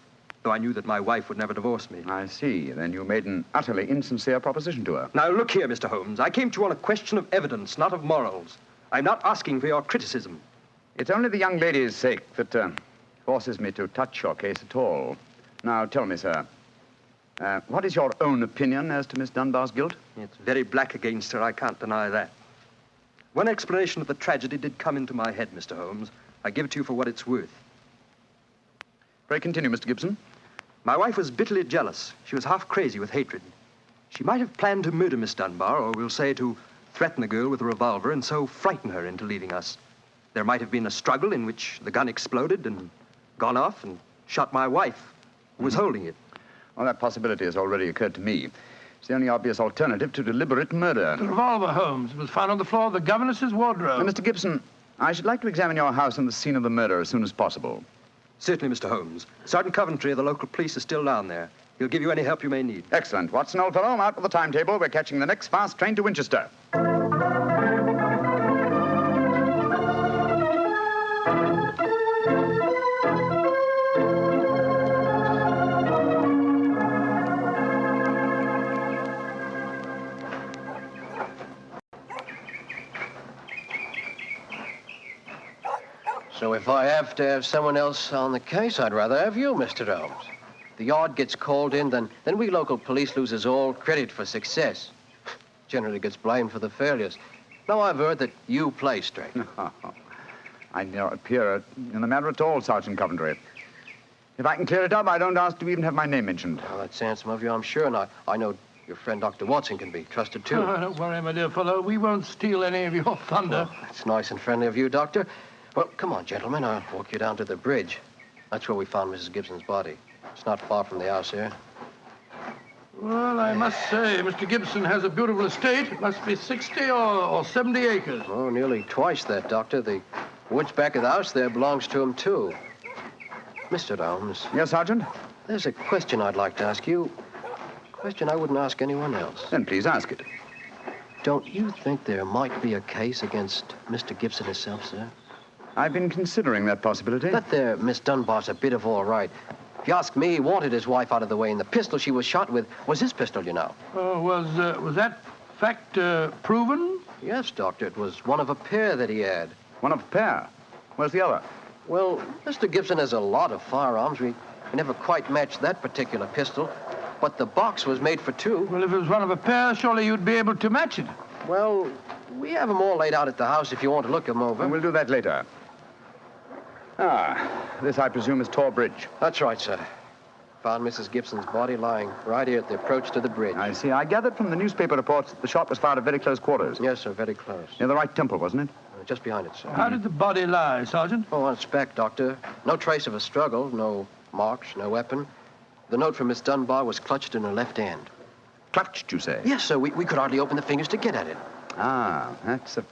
though I knew that my wife would never divorce me. I see. Then you made an utterly insincere proposition to her. Now, look here, Mr. Holmes. I came to you on a question of evidence, not of morals. I'm not asking for your criticism. It's only the young lady's sake that forces me to touch your case at all. Now, tell me, sir, what is your own opinion as to Miss Dunbar's guilt? It's very black against her, I can't deny that. One explanation of the tragedy did come into my head, Mr. Holmes. I give it to you for what it's worth. Pray continue, Mr. Gibson. My wife was bitterly jealous. She was half crazy with hatred. She might have planned to murder Miss Dunbar, or we'll say to threaten the girl with a revolver and so frighten her into leaving us. There might have been a struggle in which the gun exploded and gone off and shot my wife, who was holding it. Well, that possibility has already occurred to me. It's the only obvious alternative to deliberate murder. The revolver, Holmes, was found on the floor of the governess's wardrobe. Now, Mr. Gibson, I should like to examine your house and the scene of the murder as soon as possible. Certainly, Mr. Holmes. Sergeant Coventry of the local police is still down there. He'll give you any help you may need. Excellent. Watson, old fellow, out with the timetable. We're catching the next fast train to Winchester. So if I have to have someone else on the case, I'd rather have you, Mr. Holmes. The yard gets called in, then we local police loses all credit for success. Generally gets blamed for the failures. Now I've heard that you play straight. I don't appear in the matter at all, Sergeant Coventry. If I can clear it up, I don't ask to even have my name mentioned. Well, that's handsome of you, I'm sure, and I know your friend Dr. Watson can be trusted, too. Oh, don't worry, my dear fellow. We won't steal any of your thunder. Well, that's nice and friendly of you, Doctor. Well, come on, gentlemen. I'll walk you down to the bridge. That's where we found Mrs. Gibson's body. It's not far from the house here. Well, I must say, Mr. Gibson has a beautiful estate. It must be 60 or 70 acres. Oh, nearly twice that, Doctor. The woods back of the house there belongs to him, too. Mr. Holmes. Yes, Sergeant? There's a question I'd like to ask you. A question I wouldn't ask anyone else. Then please ask it. Don't you think there might be a case against Mr. Gibson himself, sir? I've been considering that possibility. That there Miss Dunbar's a bit of all right. If you ask me, he wanted his wife out of the way, and the pistol she was shot with was his pistol, you know. Oh, was that fact proven? Yes, Doctor. It was one of a pair that he had. One of a pair? Where's the other? Well, Mr. Gibson has a lot of firearms. We never quite matched that particular pistol, but the box was made for two. Well, if it was one of a pair, surely you'd be able to match it. Well, we have them all laid out at the house if you want to look them over. And we'll do that later. This, I presume, is Tor Bridge. That's right, sir. Found Mrs. Gibson's body lying right here at the approach to the bridge. I see. I gathered from the newspaper reports that the shot was fired at very close quarters. Yes, sir, very close. Near the right temple, wasn't it? Just behind it, sir. How did the body lie, Sergeant? Oh, on its back, Doctor. No trace of a struggle, no marks, no weapon. The note from Miss Dunbar was clutched in her left hand. Clutched, you say? Yes, sir. We could hardly open the fingers to get at it. That's of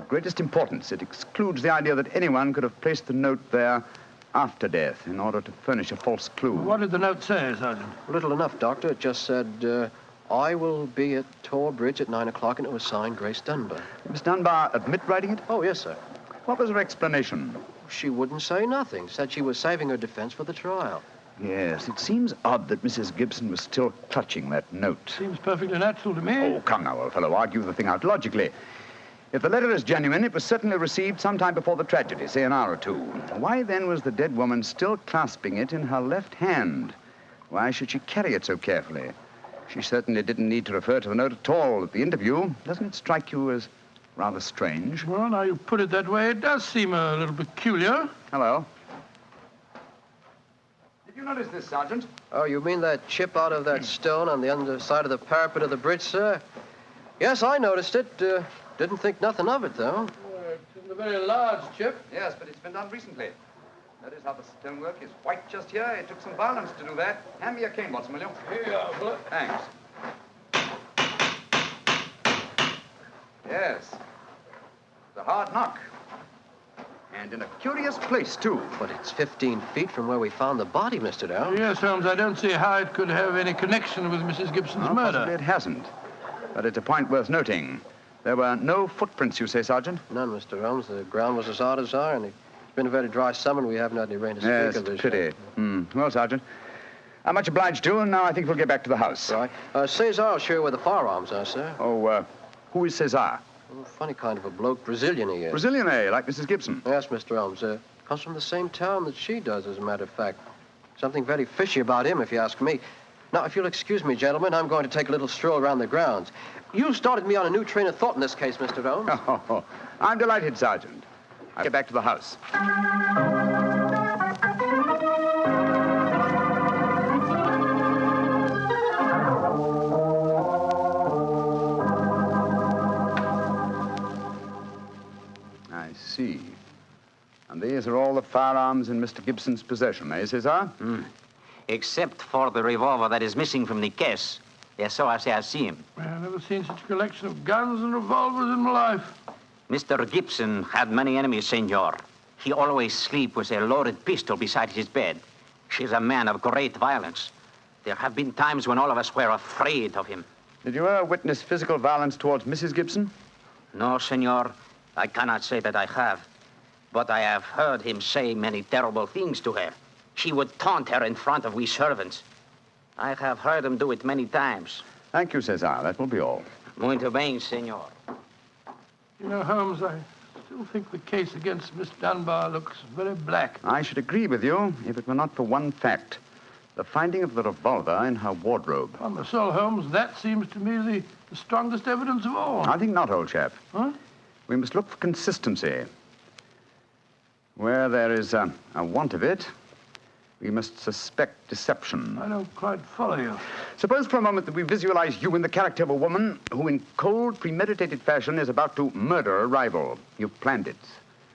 greatest importance. It excludes the idea that anyone could have placed the note there after death in order to furnish a false clue. What did the note say, Sergeant? Little enough, Doctor. It just said, I will be at Tor Bridge at 9 o'clock, and it was signed Grace Dunbar. Miss Dunbar admit writing it? Oh, yes, sir. What was her explanation? She wouldn't say nothing. Said she was saving her defense for the trial. Yes, it seems odd that Mrs. Gibson was still clutching that note. Seems perfectly natural to me. Oh, come now, old fellow. Argue the thing out logically. If the letter is genuine, it was certainly received sometime before the tragedy, say an hour or two. Why then was the dead woman still clasping it in her left hand? Why should she carry it so carefully? She certainly didn't need to refer to the note at all at the interview. Doesn't it strike you as rather strange? Well, now you put it that way, it does seem a little peculiar. Hello. Did you notice this, Sergeant? Oh, you mean that chip out of that stone on the underside of the parapet of the bridge, sir? Yes, I noticed it. Didn't think nothing of it, though. It's a very large chip. Yes, but it's been done recently. Notice how the stonework is white just here. It took some violence to do that. Hand me your cane, Watson, will you? Here you are, fella. Thanks. Yes. It's a hard knock. And in a curious place, too. But it's 15 feet from where we found the body, Mr. Holmes. Yes, Holmes, I don't see how it could have any connection with Mrs. Gibson's murder. Possibly it hasn't. But it's a point worth noting. There were no footprints, you say, Sergeant? None, Mr. Holmes. The ground was as hard as iron. It's been a very dry summer, and we haven't had any rain to speak Yes, of this pity. year. Well, Sergeant, I'm much obliged to you, and now I think we'll get back to the house. Right. Cesar will show you where the firearms are, sir. Oh, who is Cesar? Oh, funny kind of a bloke. Brazilian he is. Brazilian, eh? Like Mrs. Gibson? Yes, Mr. Holmes. Comes from the same town that she does, as a matter of fact. Something very fishy about him, if you ask me. Now, if you'll excuse me, gentlemen, I'm going to take a little stroll around the grounds. You started me on a new train of thought in this case, Mr. Holmes. Oh, I'm delighted, Sergeant. I'll get back to the house. I see. And these are all the firearms in Mr. Gibson's possession, eh, Cesar? Except for the revolver that is missing from the case. Yes, so I say I see him. I've never seen such a collection of guns and revolvers in my life. Mr. Gibson had many enemies, senor. He always sleep with a loaded pistol beside his bed. She's a man of great violence. There have been times when all of us were afraid of him. Did you ever witness physical violence towards Mrs. Gibson? No, senor. I cannot say that I have. But I have heard him say many terrible things to her. She would taunt her in front of we servants. I have heard him do it many times. Thank you, Cesar. That will be all. Muito bem, senor. You know, Holmes, I still think the case against Miss Dunbar looks very black. I should agree with you if it were not for one fact. The finding of the revolver in her wardrobe. On the soul, Holmes, that seems to me the strongest evidence of all. I think not, old chap. Huh? We must look for consistency. Where there is a want of it, we must suspect deception. I don't quite follow you. Suppose for a moment that we visualize you in the character of a woman who in cold, premeditated fashion is about to murder a rival. You've planned it.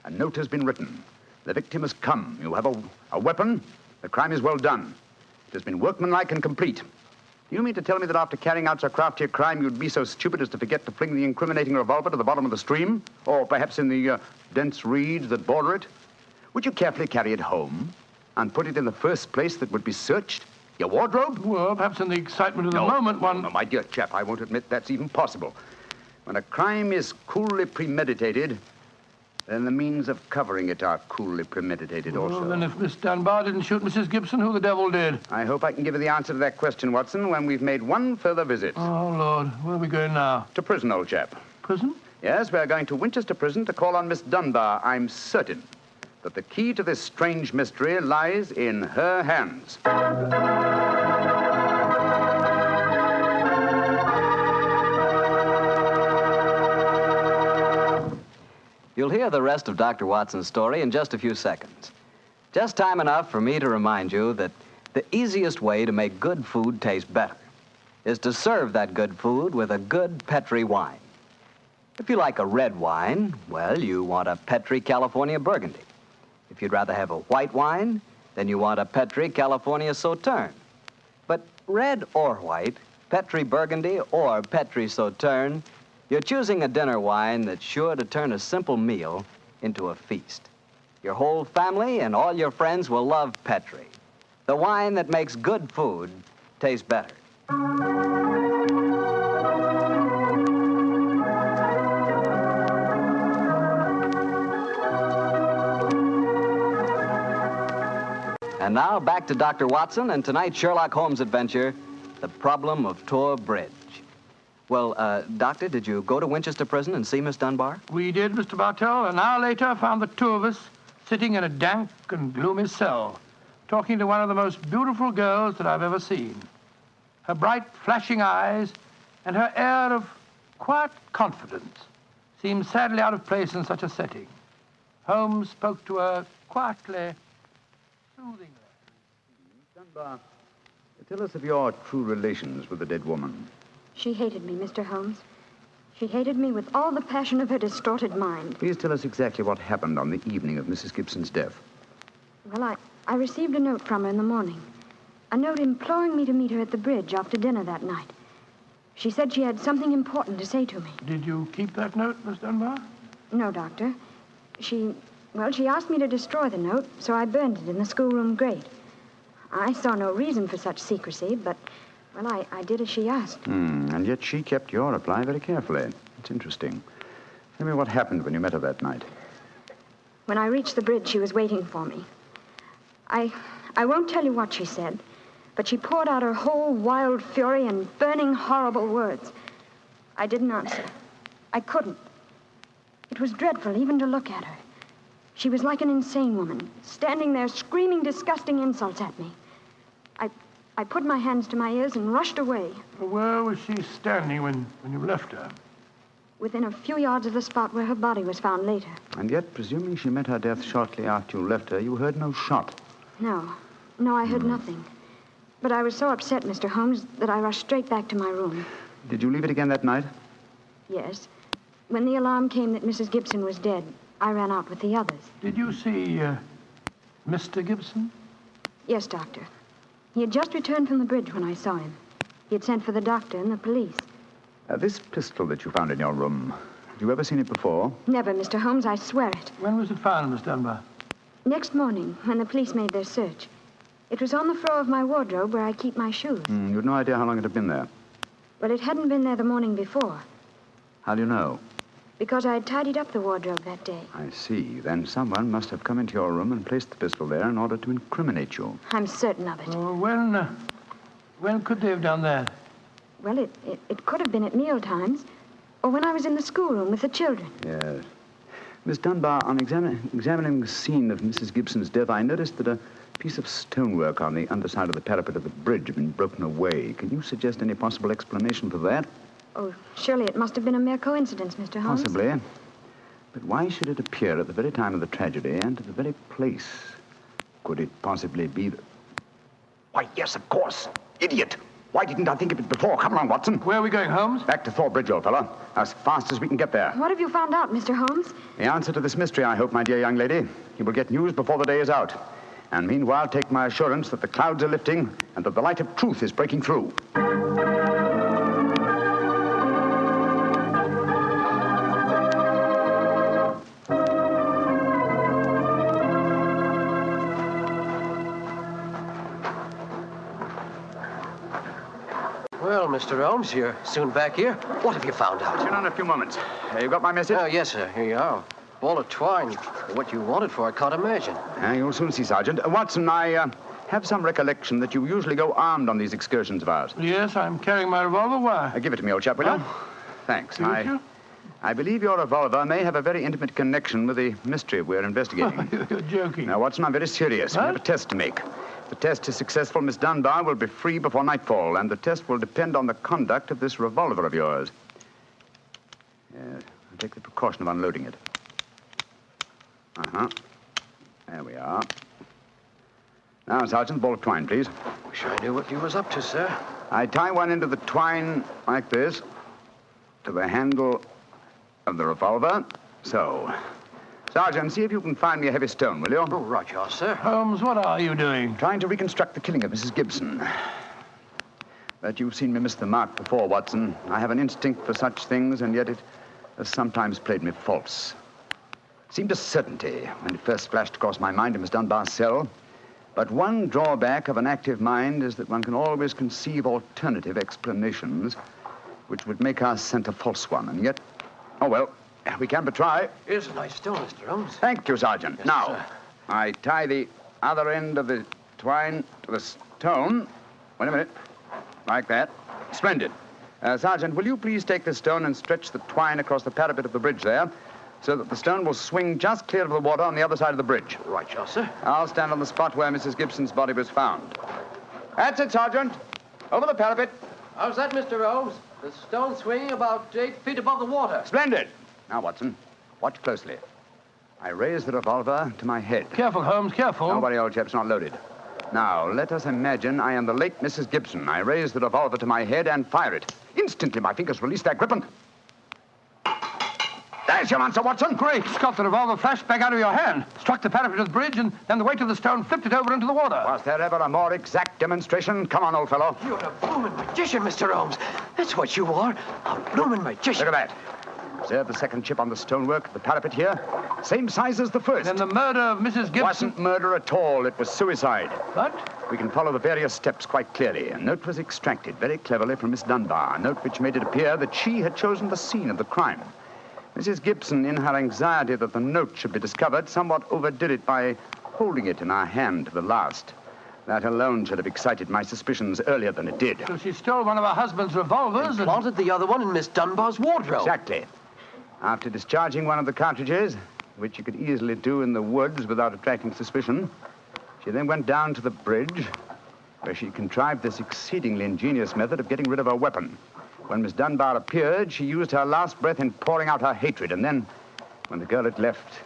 A note has been written. The victim has come. You have a weapon. The crime is well done. It has been workmanlike and complete. Do you mean to tell me that after carrying out so crafty a crime, you'd be so stupid as to forget to fling the incriminating revolver to the bottom of the stream? Or perhaps in the dense reeds that border it? Would you carefully carry it home and put it in the first place that would be searched? Your wardrobe? Well, perhaps in the excitement of the moment, one... No, my dear chap, I won't admit that's even possible. When a crime is coolly premeditated, then the means of covering it are coolly premeditated also. Well, then if Miss Dunbar didn't shoot Mrs. Gibson, who the devil did? I hope I can give you the answer to that question, Watson, when we've made one further visit. Oh, Lord. Where are we going now? To prison, old chap. Prison? Yes, we're going to Winchester Prison to call on Miss Dunbar. I'm certain that the key to this strange mystery lies in her hands. You'll hear the rest of Dr. Watson's story in just a few seconds. Just time enough for me to remind you that the easiest way to make good food taste better is to serve that good food with a good Petri wine. If you like a red wine, well, you want a Petri California Burgundy. If you'd rather have a white wine, then you want a Petri California Sauterne. But red or white, Petri Burgundy or Petri Sauterne, you're choosing a dinner wine that's sure to turn a simple meal into a feast. Your whole family and all your friends will love Petri, the wine that makes good food taste better. And now back to Dr. Watson and tonight's Sherlock Holmes adventure, The Problem of Tor Bridge. Well, Doctor, did you go to Winchester Prison and see Miss Dunbar? We did, Mr. Bartell. An hour later, found the two of us sitting in a dank and gloomy cell, talking to one of the most beautiful girls that I've ever seen. Her bright, flashing eyes and her air of quiet confidence seemed sadly out of place in such a setting. Holmes spoke to her quietly, soothingly. Miss Dunbar, tell us of your true relations with the dead woman. She hated me, Mr. Holmes. She hated me with all the passion of her distorted mind. Please tell us exactly what happened on the evening of Mrs. Gibson's death. Well, I received a note from her in the morning. A note imploring me to meet her at the bridge after dinner that night. She said she had something important to say to me. Did you keep that note, Miss Dunbar? No, Doctor. She Well, she asked me to destroy the note, so I burned it in the schoolroom grate. I saw no reason for such secrecy, but, well, I did as she asked. And yet she kept your reply very carefully. It's interesting. Tell me what happened when you met her that night. When I reached the bridge, she was waiting for me. I won't tell you what she said, but she poured out her whole wild fury in burning, horrible words. I didn't answer. I couldn't. It was dreadful even to look at her. She was like an insane woman, standing there screaming disgusting insults at me. I put my hands to my ears and rushed away. Where was she standing when you left her? Within a few yards of the spot where her body was found later. And yet, presuming she met her death shortly after you left her, you heard no shot. No, I heard nothing. But I was so upset, Mr. Holmes, that I rushed straight back to my room. Did you leave it again that night? Yes. When the alarm came that Mrs. Gibson was dead, I ran out with the others. Did you see Mr. Gibson? Yes, Doctor. He had just returned from the bridge when I saw him. He had sent for the doctor and the police. This pistol that you found in your room, have you ever seen it before? Never, Mr. Holmes, I swear it. When was it found, Miss Dunbar? Next morning, when the police made their search. It was on the floor of my wardrobe where I keep my shoes. You had no idea how long it had been there. Well, it hadn't been there the morning before, How do you know? because I had tidied up the wardrobe that day. I see. Then someone must have come into your room and placed the pistol there in order to incriminate you. I'm certain of it. When could they have done that? Well, it could have been at meal times, or when I was in the schoolroom with the children. Yes. Miss Dunbar, on examining the scene of Mrs. Gibson's death, I noticed that a piece of stonework on the underside of the parapet of the bridge had been broken away. Can you suggest any possible explanation for that? Oh, surely it must have been a mere coincidence, Mr. Holmes. Possibly. But why should it appear at the very time of the tragedy and at the very place? Could it possibly be that... Why, yes, of course. Idiot. Why didn't I think of it before? Come along, Watson. Where are we going, Holmes? Back to Thor Bridge, old fellow. As fast as we can get there. What have you found out, Mr. Holmes? The answer to this mystery, I hope, my dear young lady. You will get news before the day is out. And meanwhile, take my assurance that the clouds are lifting and that the light of truth is breaking through. Well, Mr. Holmes, you're soon back here. What have you found out? Soon in a few moments. You got my message? Oh, yes, sir. Here you are. Ball of twine. What you wanted for, I can't imagine. You'll soon see, Sergeant. Watson, I have some recollection that you usually go armed on these excursions of ours. Yes, I'm carrying my revolver. Why? Give it to me, old chap, will you? Thanks. I believe your revolver may have a very intimate connection with the mystery we're investigating. You're joking. Now, Watson, I'm very serious. We have a test to make. If the test is successful, Miss Dunbar will be free before nightfall, and the test will depend on the conduct of this revolver of yours. Yes, I'll take the precaution of unloading it. There we are. Now, Sergeant, ball of twine, please. Wish I knew what you was up to, sir. I tie one end of the twine like this to the handle of the revolver. So. Sergeant, see if you can find me a heavy stone, will you? Oh, right, you are, sir. Holmes, what are you doing? Trying to reconstruct the killing of Mrs. Gibson. But you've seen me miss the mark before, Watson. I have an instinct for such things, and yet it has sometimes played me false. It seemed a certainty when it first flashed across my mind in Miss Dunbar's cell. But one drawback of an active mind is that one can always conceive alternative explanations which would make our scent a false one. And yet, oh well, we can but try. Here's a nice stone, Mr. Holmes. Thank you, Sergeant. Yes, now, sir. I tie the other end of the twine to the stone. Wait a minute. Like that. Splendid. Sergeant, will you please take this stone and stretch the twine across the parapet of the bridge there, so that the stone will swing just clear of the water on the other side of the bridge. Right, sir. I'll stand on the spot where Mrs. Gibson's body was found. That's it, Sergeant. Over the parapet. How's that, Mr. Holmes? The stone swinging about 8 feet above the water. Splendid. Now, Watson, watch closely. I raise the revolver to my head. Careful, Holmes, careful. Don't worry, old chap, it's not loaded. Now, let us imagine I am the late Mrs. Gibson. I raise the revolver to my head and fire it. Instantly, my fingers release their grip and... There's your answer, Watson. Great Scott, the revolver flashed back out of your hand, struck the parapet of the bridge, and then the weight of the stone flipped it over into the water. Was there ever a more exact demonstration? Come on, old fellow. You're a blooming magician, Mr. Holmes. That's what you are, a blooming magician. Look at that. Observe the second chip on the stonework of the parapet here. Same size as the first. Then the murder of Mrs. Gibson... Wasn't murder at all. It was suicide. What? We can follow the various steps quite clearly. A note was extracted very cleverly from Miss Dunbar, a note which made it appear that she had chosen the scene of the crime. Mrs. Gibson, in her anxiety that the note should be discovered, somewhat overdid it by holding it in her hand to the last. That alone should have excited my suspicions earlier than it did. So she stole one of her husband's revolvers and planted the other one in Miss Dunbar's wardrobe. Exactly. After discharging one of the cartridges, which you could easily do in the woods without attracting suspicion, she then went down to the bridge, where she contrived this exceedingly ingenious method of getting rid of her weapon. When Miss Dunbar appeared, she used her last breath in pouring out her hatred, and then, when the girl had left,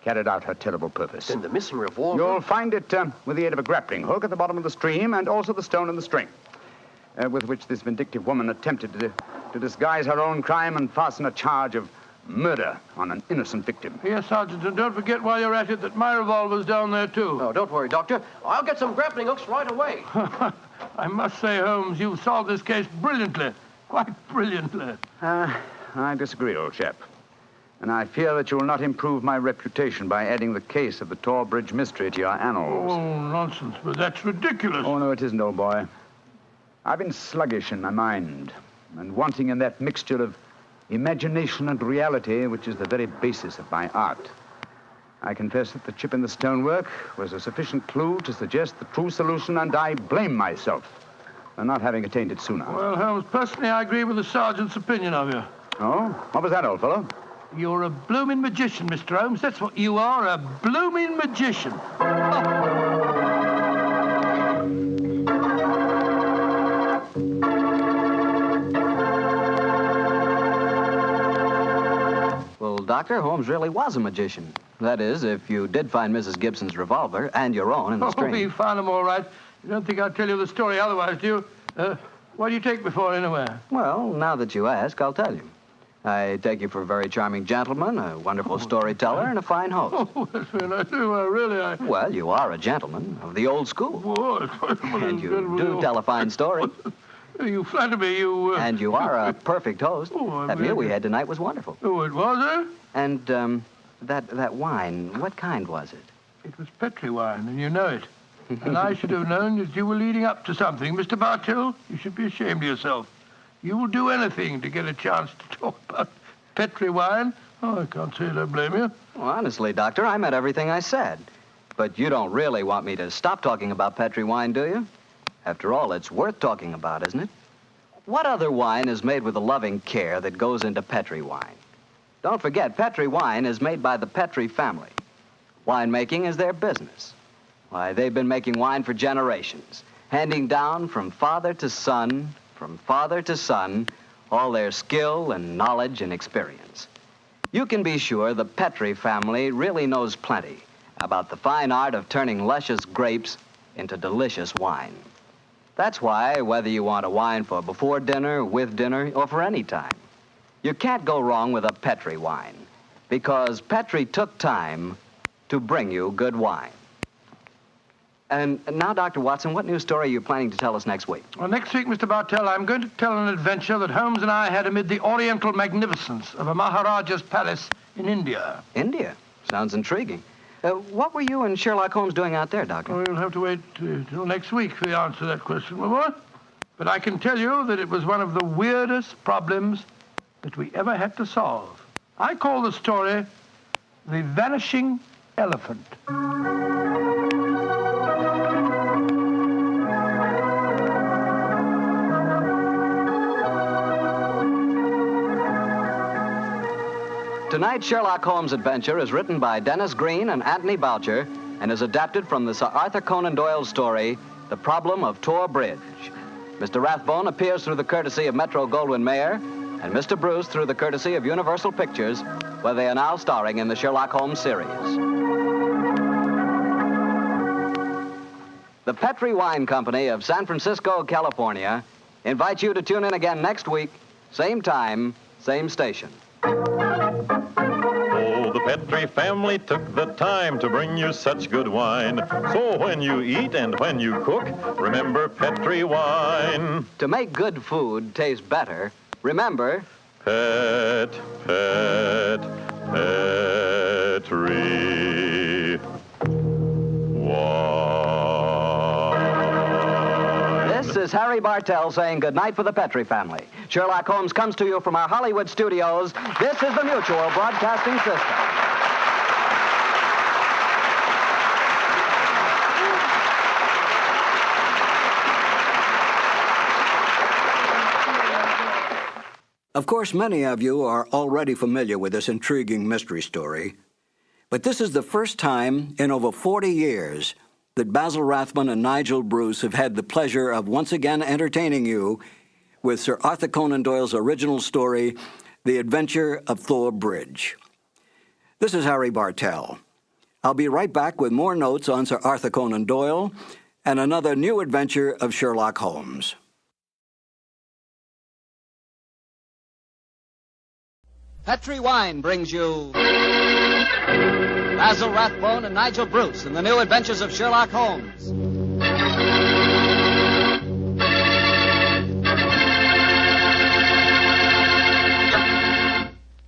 carried out her terrible purpose. Then the missing revolver... You'll find it with the aid of a grappling hook at the bottom of the stream, and also the stone and the string, with which this vindictive woman attempted to disguise her own crime and fasten a charge of murder on an innocent victim. Yes, Sergeant, and don't forget while you're at it that my revolver's down there, too. Oh, don't worry, Doctor. I'll get some grappling hooks right away. I must say, Holmes, you've solved this case brilliantly. Quite brilliantly. I disagree, old chap. And I fear that you will not improve my reputation by adding the case of the Tor Bridge mystery to your annals. Oh, nonsense, but that's ridiculous. Oh, no, it isn't, old boy. I've been sluggish in my mind and wanting in that mixture of imagination and reality which is the very basis of my art. I confess that the chip in the stonework was a sufficient clue to suggest the true solution, and I blame myself for not having attained it sooner. Well, Holmes, personally, I agree with the sergeant's opinion of you. Oh? What was that, old fellow? You're a blooming magician, Mr. Holmes. That's what you are, a blooming magician. Well, Doctor, Holmes really was a magician. That is, if you did find Mrs. Gibson's revolver and your own in the string. Oh, we found them all right. You don't think I'd tell you the story otherwise, do you? What do you take me for, anyway? Well, now that you ask, I'll tell you. I take you for a very charming gentleman, a wonderful storyteller, and a fine host. Oh, that's very nice. Really, Well, you are a gentleman of the old school. And you do tell a fine story. You flatter me, you... And you are a perfect host. That meal we had tonight was wonderful. Oh, it was, eh? And, that wine, what kind was it? It was Petri wine, and you know it. And I should have known that you were leading up to something. Mr. Bartell, you should be ashamed of yourself. You will do anything to get a chance to talk about Petri wine. Oh, I can't say I don't blame you. Well, honestly, Doctor, I meant everything I said. But you don't really want me to stop talking about Petri wine, do you? After all, it's worth talking about, isn't it? What other wine is made with the loving care that goes into Petri wine? Don't forget, Petri wine is made by the Petri family. Winemaking is their business. Why, they've been making wine for generations, handing down from father to son, all their skill and knowledge and experience. You can be sure the Petri family really knows plenty about the fine art of turning luscious grapes into delicious wine. That's why, whether you want a wine for before dinner, with dinner, or for any time, you can't go wrong with a Petri wine, because Petri took time to bring you good wine. And now, Dr. Watson, what new story are you planning to tell us next week? Well, next week, Mr. Bartell, I'm going to tell an adventure that Holmes and I had amid the oriental magnificence of a Maharaja's palace in India. India? Sounds intriguing. What were you and Sherlock Holmes doing out there, Doctor? Well, we'll have to wait till next week for the answer to that question, my boy. But I can tell you that it was one of the weirdest problems that we ever had to solve. I call the story The Vanishing Elephant. Tonight's Sherlock Holmes adventure is written by Dennis Green and Anthony Boucher and is adapted from the Sir Arthur Conan Doyle story, The Problem of Tor Bridge. Mr. Rathbone appears through the courtesy of Metro-Goldwyn-Mayer, and Mr. Bruce through the courtesy of Universal Pictures, where they are now starring in the Sherlock Holmes series. The Petri Wine Company of San Francisco, California, invites you to tune in again next week, same time, same station. Oh, the Petri family took the time to bring you such good wine. So when you eat and when you cook, remember Petri wine. To make good food taste better, remember... Petri. Petri This is Harry Bartell saying goodnight for the Petri family. Sherlock Holmes comes to you from our Hollywood studios. This is the Mutual Broadcasting System. Of course, many of you are already familiar with this intriguing mystery story, but this is the first time in over 40 years that Basil Rathbone and Nigel Bruce have had the pleasure of once again entertaining you with Sir Arthur Conan Doyle's original story, The Adventure of Thor Bridge. This is Harry Bartell. I'll be right back with more notes on Sir Arthur Conan Doyle and another new adventure of Sherlock Holmes. Petri Wine brings you Basil Rathbone and Nigel Bruce in the new adventures of Sherlock Holmes.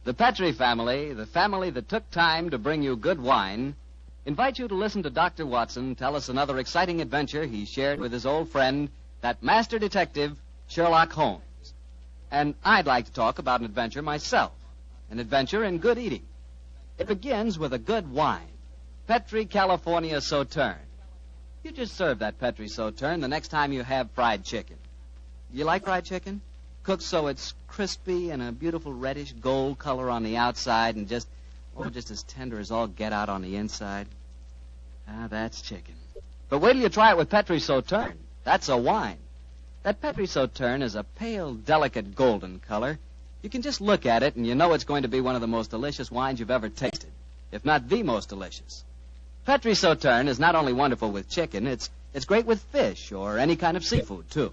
The Petri family, the family that took time to bring you good wine, invite you to listen to Dr. Watson tell us another exciting adventure he shared with his old friend, that master detective, Sherlock Holmes. And I'd like to talk about an adventure myself. An adventure in good eating. It begins with a good wine. Petri California Sauterne. You just serve that Petri Sauterne the next time you have fried chicken. You like fried chicken? Cooked so it's crispy and a beautiful reddish gold color on the outside and just as tender as all get out on the inside. Ah, that's chicken. But wait till you try it with Petri Sauterne. That's a wine. That Petri Sauterne is a pale, delicate golden color. You can just look at it and you know it's going to be one of the most delicious wines you've ever tasted, if not the most delicious. Petri Sauterne is not only wonderful with chicken, it's great with fish or any kind of seafood, too.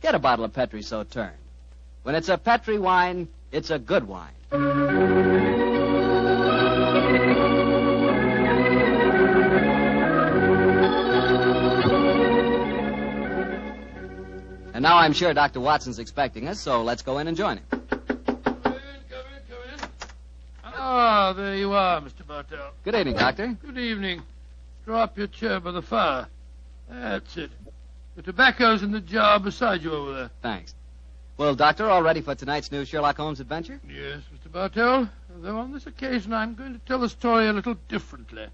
Get a bottle of Petri Sauterne. When it's a Petri wine, it's a good wine. And now I'm sure Dr. Watson's expecting us, so let's go in and join him. Ah, there you are, Mr. Bartell. Good evening, Doctor. Good evening. Draw up your chair by the fire. That's it. The tobacco's in the jar beside you over there. Thanks. Well, Doctor, all ready for tonight's new Sherlock Holmes adventure? Yes, Mr. Bartell. Though on this occasion I'm going to tell the story a little differently.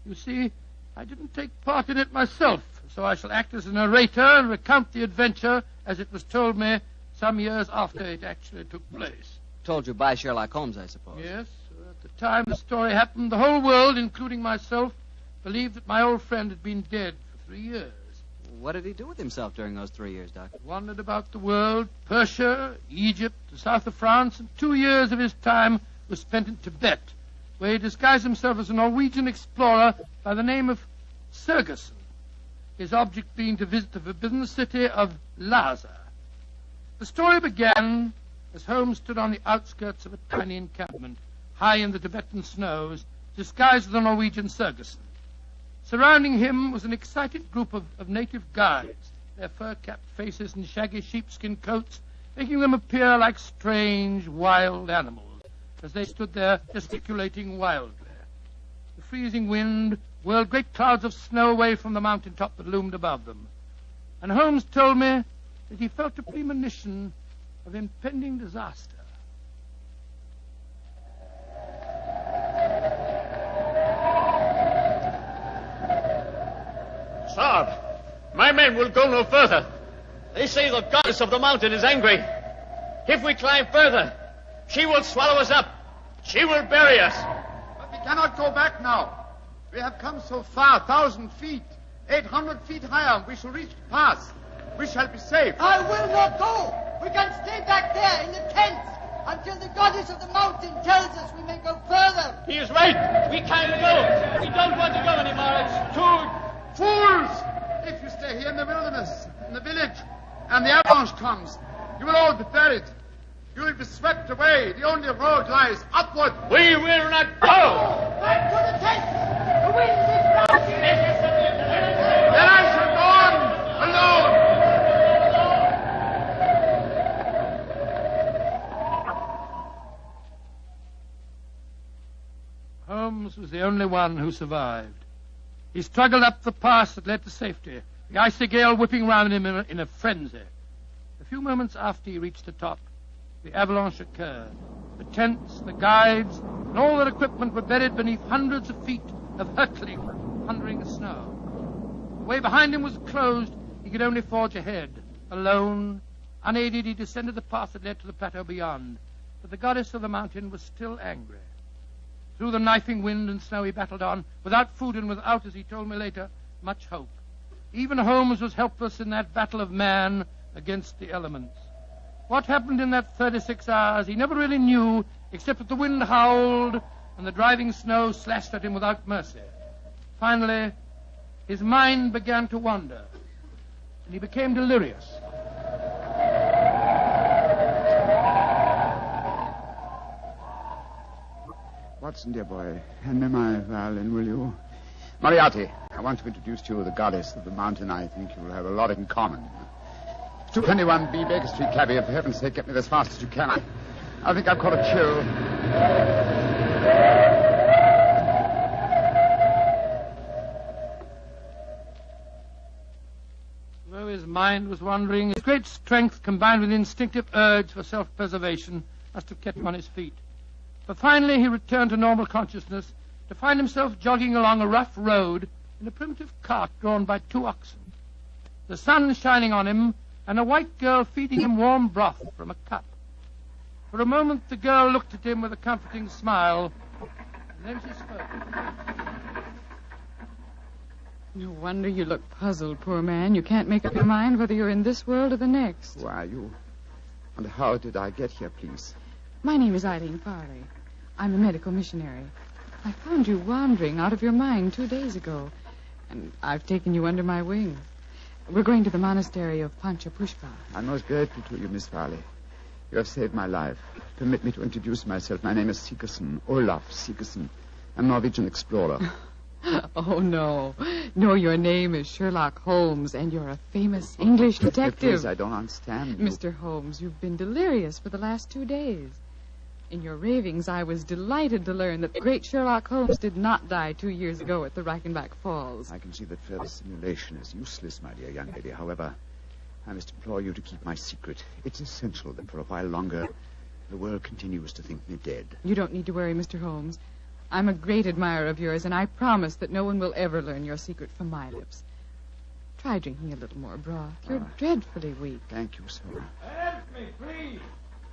You see, I didn't take part in it myself, so I shall act as a narrator and recount the adventure as it was told me some years after it actually took place. Told you by Sherlock Holmes, I suppose. Yes. At the time the story happened, the whole world, including myself, believed that my old friend had been dead for 3 years. What did he do with himself during those 3 years, Doctor? Wandered about the world, Persia, Egypt, the south of France, and 2 years of his time was spent in Tibet, where he disguised himself as a Norwegian explorer by the name of Sergerson, his object being to visit the forbidden city of Lhasa. The story began as Holmes stood on the outskirts of a tiny encampment, high in the Tibetan snows, disguised as a Norwegian Sergerson. Surrounding him was an excited group of native guides, their fur-capped faces and shaggy sheepskin coats making them appear like strange, wild animals as they stood there gesticulating wildly. The freezing wind whirled great clouds of snow away from the mountaintop that loomed above them. And Holmes told me that he felt a premonition of impending disaster. Sir, my men will go no further. They say the goddess of the mountain is angry. If we climb further, she will swallow us up. She will bury us. But we cannot go back now. We have come so far, 1,000 feet, 800 feet higher. We shall reach the pass. We shall be safe. I will not go. We can stay back there in the tents until the goddess of the mountain tells us we may go further. He is right. We can't go. We don't want to go anymore. It's too... Fools! If you stay here in the wilderness, in the village, and the avalanche comes, you will all be buried. You will be swept away. The only road lies upward. We will not go! Back to the tent! The wind is rising! Then I shall go on alone. Holmes Holmes was the only one who survived. He struggled up the pass that led to safety, the icy gale whipping round him in a frenzy. A few moments after he reached the top, the avalanche occurred. The tents, the guides, and all their equipment were buried beneath hundreds of feet of hurtling, thundering snow. The way behind him was closed. He could only forge ahead. Alone, unaided, he descended the path that led to the plateau beyond. But the goddess of the mountain was still angry. Through the knifing wind and snow he battled on, without food and without, as he told me later, much hope. Even Holmes was helpless in that battle of man against the elements. What happened in that 36 hours he never really knew, except that the wind howled and the driving snow slashed at him without mercy. Finally, his mind began to wander, and he became delirious. Watson, dear boy, hand me my violin, will you? Moriarty, I want to introduce to you the goddess of the mountain. I think you will have a lot in common. 221B Baker Street, cabby. For heaven's sake, get me as fast as you can. I think I've caught a chill. Though his mind was wandering, his great strength combined with instinctive urge for self-preservation must have kept him on his feet. But finally he returned to normal consciousness to find himself jogging along a rough road in a primitive cart drawn by 2 oxen. The sun shining on him, and a white girl feeding him warm broth from a cup. For a moment the girl looked at him with a comforting smile, and then she spoke. No wonder you look puzzled, poor man. You can't make up your mind whether you're in this world or the next. Who are you? And how did I get here, please? My name is Eileen Farley. I'm a medical missionary. I found you wandering out of your mind 2 days ago, and I've taken you under my wing. We're going to the monastery of Panchapushpa. I'm most grateful to you, Miss Farley. You have saved my life. Permit me to introduce myself. My name is Sigerson, Olaf Sigerson. I'm a Norwegian explorer. Oh, no. No, your name is Sherlock Holmes, and you're a famous English detective. Please, I don't understand you. Mr. Holmes, you've been delirious for the last 2 days. In your ravings, I was delighted to learn that the great Sherlock Holmes did not die 2 years ago at the Reichenbach Falls. I can see that further simulation is useless, my dear young lady. However, I must implore you to keep my secret. It's essential that for a while longer the world continues to think me dead. You don't need to worry, Mr. Holmes. I'm a great admirer of yours, and I promise that no one will ever learn your secret from my lips. Try drinking a little more broth. You're dreadfully weak. Thank you, sir. Help me, please.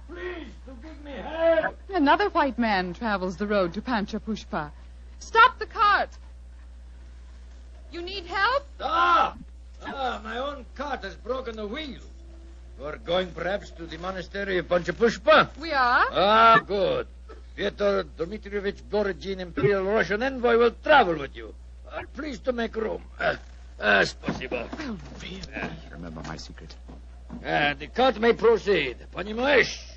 Please, to give me help. Another white man travels the road to Panchapushpa. Stop the cart! You need help? Stop! My own cart has broken the wheel. You're going perhaps to the monastery of Panchapushpa? We are. Good. Fyodor Dmitrievich Borodin, Imperial Russian envoy, will travel with you. Please to make room. Спасибо. Well, really? Remember my secret. The cart may proceed. Понимаешь?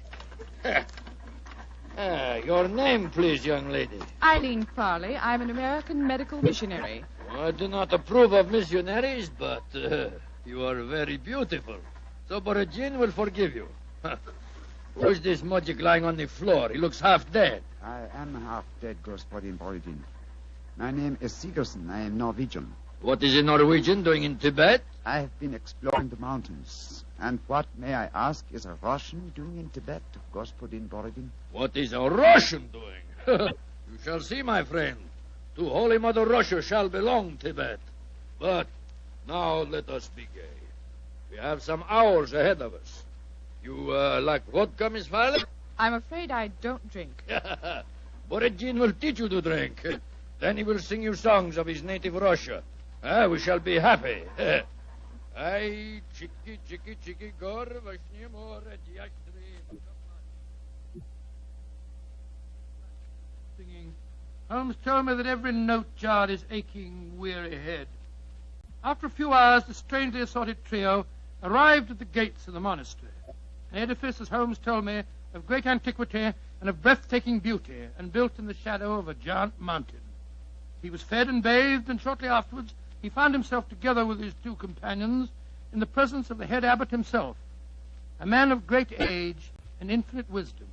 Your name, please, young lady. Eileen Farley. I'm an American medical missionary. I do not approve of missionaries, but you are very beautiful. So Borodin will forgive you. Who's this mujik lying on the floor? He looks half dead. I am half dead, Господин Borodin. My name is Sigerson. I am Norwegian. What is a Norwegian doing in Tibet? I have been exploring the mountains. And what, may I ask, is a Russian doing in Tibet, Господин Borodin? What is a Russian doing? You shall see, my friend. To Holy Mother Russia shall belong Tibet. But now let us be gay. We have some hours ahead of us. You like vodka, Miss Farley? I'm afraid I don't drink. Borodin will teach you to drink. Then he will sing you songs of his native Russia. We shall be happy. Ay, chiki, chiki, chiki, gor, vashni, more, Singing. Holmes told me that every note jarred his aching, weary head. After a few hours, the strangely assorted trio arrived at the gates of the monastery. An edifice, as Holmes told me, of great antiquity and of breathtaking beauty, and built in the shadow of a giant mountain. He was fed and bathed, and shortly afterwards he found himself together with his 2 companions in the presence of the head abbot himself, a man of great age and infinite wisdom.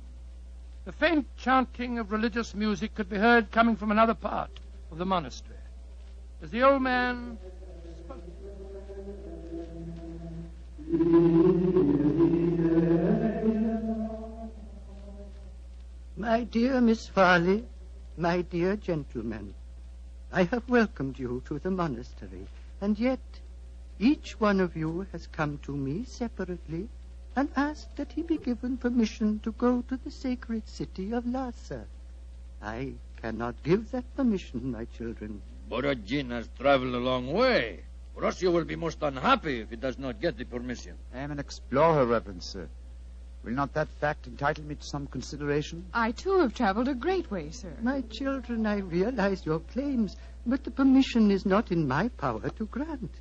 The faint chanting of religious music could be heard coming from another part of the monastery. As the old man spoke. My dear Miss Farley, my dear gentlemen, I have welcomed you to the monastery, and yet each one of you has come to me separately and asked that he be given permission to go to the sacred city of Lhasa. I cannot give that permission, my children. Borodin has traveled a long way. Russia will be most unhappy if he does not get the permission. I am an explorer, Reverend Sir. Will not that fact entitle me to some consideration? I, too, have traveled a great way, sir. My children, I realize your claims, but the permission is not in my power to grant.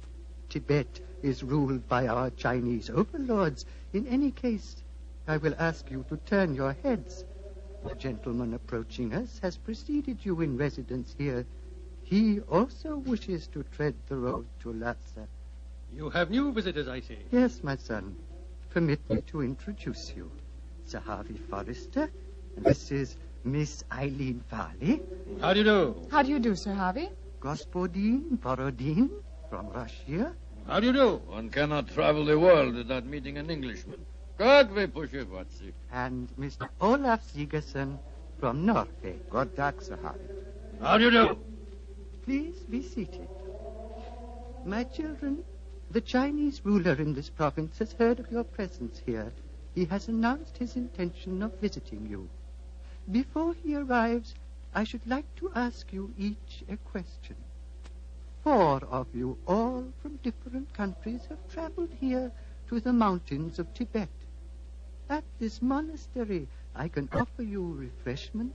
Tibet is ruled by our Chinese overlords. In any case, I will ask you to turn your heads. The gentleman approaching us has preceded you in residence here. He also wishes to tread the road to Lhasa. You have new visitors, I see. Yes, my son. Permit me to introduce you. Sir Harvey Forrester, and this is Miss Eileen Farley. How do you do? How do you do, Sir Harvey? Gospodin Borodin from Russia. How do you do? One cannot travel the world without meeting an Englishman. God we push it, And Mr. Olaf Sigerson from Norway. God dag, Sir Harvey. How do you do? Please be seated. My children, the Chinese ruler in this province has heard of your presence here. He has announced his intention of visiting you. Before he arrives, I should like to ask you each a question. 4 of you, all from different countries, have traveled here to the mountains of Tibet. At this monastery, I can offer you refreshment,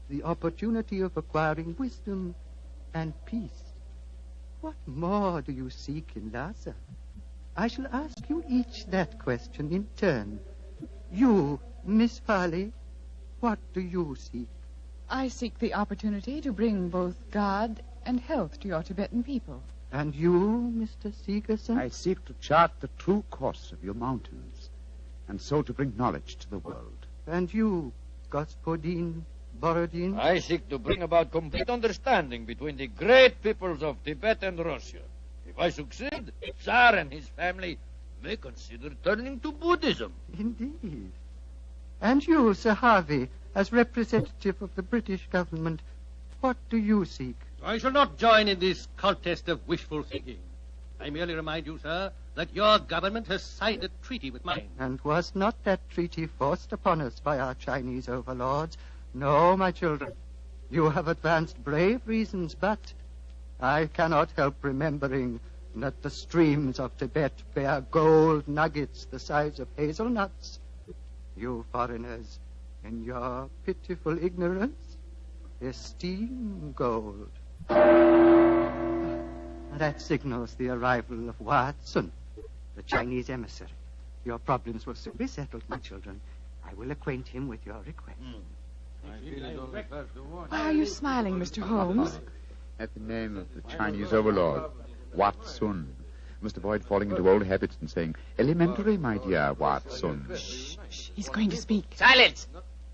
the opportunity of acquiring wisdom and peace. What more do you seek in Lhasa? I shall ask you each that question in turn. You, Miss Farley, what do you seek? I seek the opportunity to bring both God and health to your Tibetan people. And you, Mr. Sigerson? I seek to chart the true course of your mountains, and so to bring knowledge to the world. And you, Gospodin Borodin? I seek to bring about complete understanding between the great peoples of Tibet and Russia. If I succeed, Tsar and his family may consider turning to Buddhism. Indeed. And you, Sir Harvey, as representative of the British government, what do you seek? I shall not join in this contest of wishful thinking. I merely remind you, sir, that your government has signed a treaty with mine. And was not that treaty forced upon us by our Chinese overlords? No, my children. You have advanced brave reasons, but I cannot help remembering that the streams of Tibet bear gold nuggets the size of hazelnuts. You foreigners, in your pitiful ignorance, esteem gold. That signals the arrival of Watson, the Chinese emissary. Your problems will soon be settled, my children. I will acquaint him with your request. Why are you smiling, Mr. Holmes? At the name of the Chinese overlord, Watson. Must avoid falling into old habits and saying, elementary, my dear Watson. Shh. He's going to speak. Silence!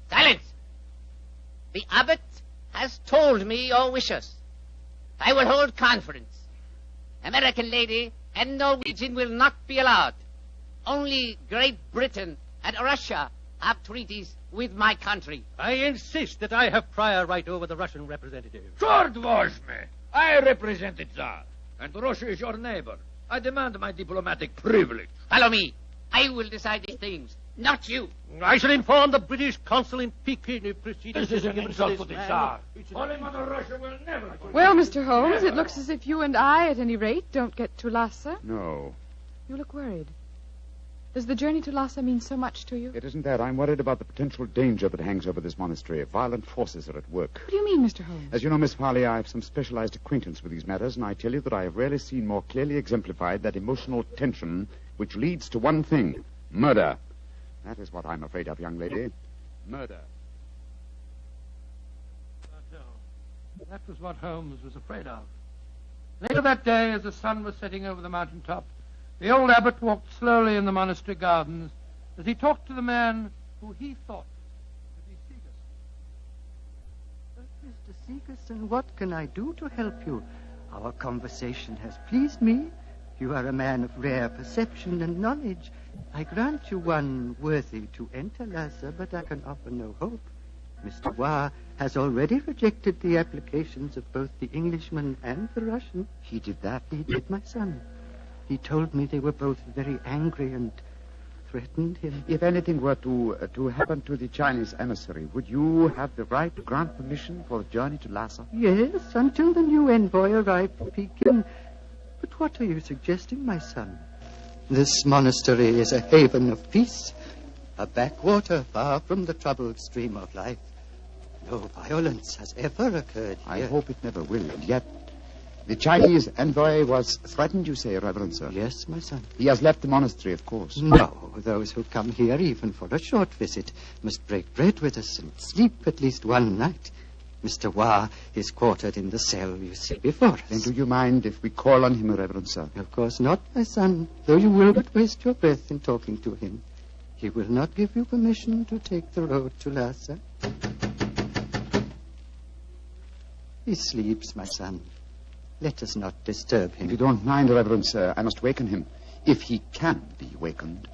Silence! The abbot has told me your wishes. I will hold conference. American lady and Norwegian will not be allowed. Only Great Britain and Russia have treaties with my country. I insist that I have prior right over the Russian representative. Short was me. I represent the Tsar, and Russia is your neighbor. I demand my diplomatic privilege. Follow me. I will decide these things, not you. I shall inform the British consul in Peking if proceedings... This is an insult to the Tsar. Holy Mother Russia will never... Well, Mr. Holmes, it looks as if you and I, at any rate, don't get to Lhasa. No. You look worried. Does the journey to Lhasa mean so much to you? It isn't that. I'm worried about the potential danger that hangs over this monastery. Violent forces are at work. What do you mean, Mr. Holmes? As you know, Miss Farley, I have some specialized acquaintance with these matters, and I tell you that I have rarely seen more clearly exemplified that emotional tension which leads to one thing, murder. That is what I'm afraid of, young lady. Murder. That was what Holmes was afraid of. Later that day, as the sun was setting over the mountaintop, the old abbot walked slowly in the monastery gardens as he talked to the man who he thought to be Sigerson. Segerson, what can I do to help you? Our conversation has pleased me. You are a man of rare perception and knowledge. I grant you one worthy to enter Lhasa, but I can offer no hope. Mr. Wa has already rejected the applications of both the Englishman and the Russian. He did that? He did, my son. He told me they were both very angry and threatened him. If anything were to happen to the Chinese emissary, would you have the right to grant permission for the journey to Lhasa? Yes, until the new envoy arrived from Peking. But what are you suggesting, my son? This monastery is a haven of peace, a backwater far from the troubled stream of life. No violence has ever occurred here. I hope it never will. And yet, the Chinese envoy was threatened, you say, Reverend Sir? Yes, my son. He has left the monastery, of course. No, those who come here, even for a short visit, must break bread with us and sleep at least one night. Mr. Wa is quartered in the cell you see before us. Then do you mind if we call on him, Reverend Sir? Of course not, my son, though you will but waste your breath in talking to him. He will not give you permission to take the road to Lhasa. He sleeps, my son. Let us not disturb him. If you don't mind, Reverend Sir, I must waken him, if he can be wakened.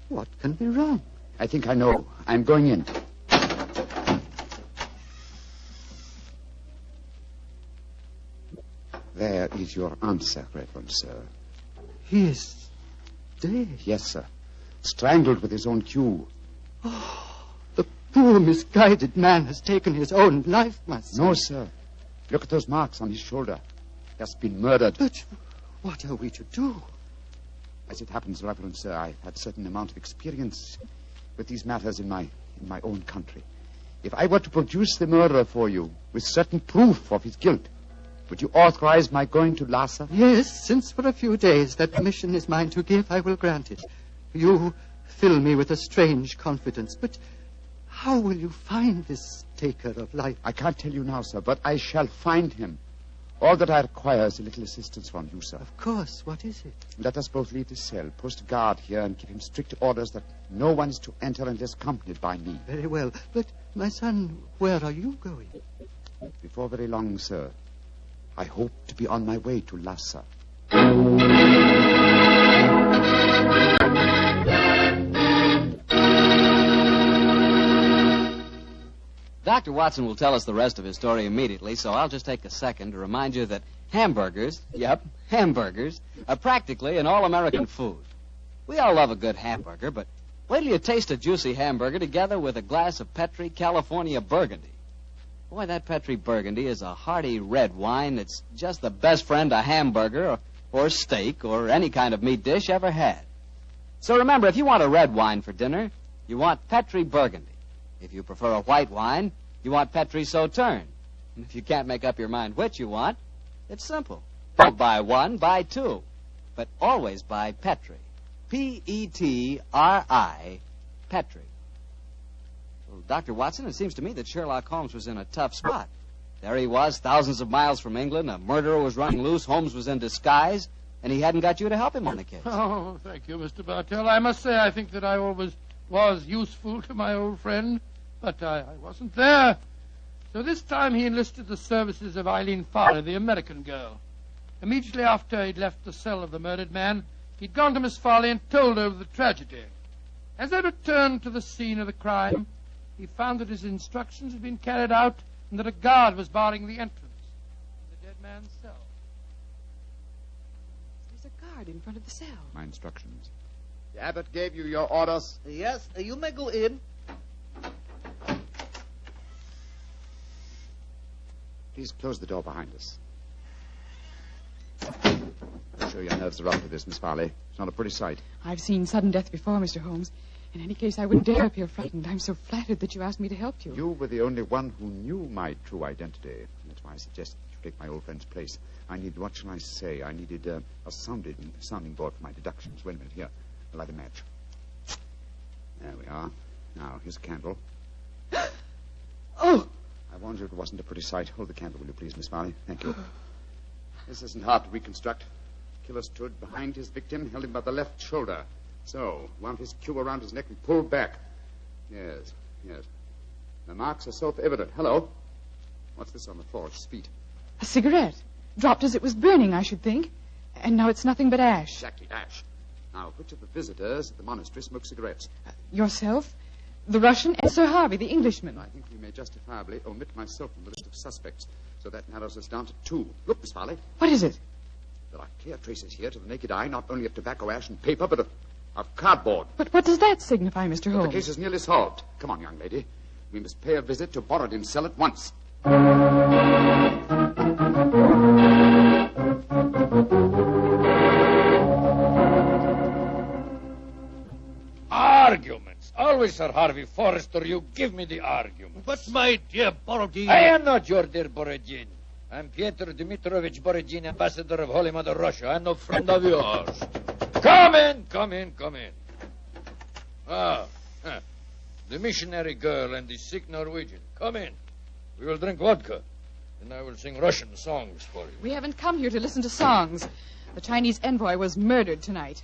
What can be wrong? I think I know. I'm going in. There is your answer, Reverend Sir. He is dead. Yes, sir. Strangled with his own cue. Oh, the poor, misguided man has taken his own life, my son. No, sir. Look at those marks on his shoulder. He has been murdered. But what are we to do? As it happens, Reverend Sir, I've had a certain amount of experience with these matters in my own country. If I were to produce the murderer for you with certain proof of his guilt, would you authorize my going to Lhasa? Yes, since for a few days that permission is mine to give, I will grant it. You fill me with a strange confidence, but how will you find this taker of life? I can't tell you now, sir, but I shall find him. All that I require is a little assistance from you, sir. Of course. What is it? Let us both leave the cell, post a guard here, and give him strict orders that no one is to enter unless accompanied by me. Very well. But, my son, where are you going? Before very long, sir. I hope to be on my way to Lhasa. Dr. Watson will tell us the rest of his story immediately, so I'll just take a second to remind you that hamburgers, hamburgers, are practically an all-American food. We all love a good hamburger, but wait till you taste a juicy hamburger together with a glass of Petri California Burgundy. Boy, that Petri Burgundy is a hearty red wine that's just the best friend a hamburger or steak or any kind of meat dish ever had. So remember, if you want a red wine for dinner, you want Petri Burgundy. If you prefer a white wine, you want Petri Sauterne. And if you can't make up your mind which you want, it's simple. Don't buy one, buy two. But always buy Petri. Petri, Petri. Well, Dr. Watson, it seems to me that Sherlock Holmes was in a tough spot. There he was, thousands of miles from England. A murderer was running loose. Holmes was in disguise. And he hadn't got you to help him on the case. Oh, thank you, Mr. Bartell. I must say I think that I always was useful to my old friend. But I wasn't there. So this time he enlisted the services of Eileen Farley, the American girl. Immediately after he'd left the cell of the murdered man, he'd gone to Miss Farley and told her of the tragedy. As they returned to the scene of the crime, he found that his instructions had been carried out and that a guard was barring the entrance to the dead man's cell. There's a guard in front of the cell. My instructions. The abbot gave you your orders. Yes, you may go in. Please close the door behind us. I'm sure your nerves are up to this, Miss Farley. It's not a pretty sight. I've seen sudden death before, Mr. Holmes. In any case, I wouldn't dare appear frightened. I'm so flattered that you asked me to help you. You were the only one who knew my true identity. That's why I suggest you take my old friend's place. I need, what shall I say? I needed a sounding board for my deductions. Wait a minute, here. I'll light a match. There we are. Now, here's a candle. Oh! I warned you it wasn't a pretty sight. Hold the candle, will you please, Miss Farley? Thank you. This isn't hard to reconstruct. The killer stood behind his victim, held him by the left shoulder. So, wound his cue around his neck and pulled back. Yes, yes. The marks are self-evident. Hello. What's this on the floor at his feet? A cigarette. Dropped as it was burning, I should think. And now it's nothing but ash. Exactly, ash. Now, which of the visitors at the monastery smoke cigarettes? Yourself, the Russian, and Sir Harvey, the Englishman. I think we may justifiably omit myself from the list of suspects, so that narrows us down to 2. Look, Miss Farley. What is it? There are clear traces here to the naked eye, not only of tobacco ash and paper, but of cardboard. But what does that signify, Mr. Holmes? The case is nearly solved. Come on, young lady. We must pay a visit to Borodin's cell at once. Arguments. Always, Sir Harvey Forrester, you give me the argument. But, my dear Borodin... I am not your dear Borodin. I'm Pyotr Dmitrovich Borodin, ambassador of Holy Mother Russia. I'm no friend of yours. Come in, come in, come in. The missionary girl and the sick Norwegian. Come in. We will drink vodka, and I will sing Russian songs for you. We haven't come here to listen to songs. The Chinese envoy was murdered tonight.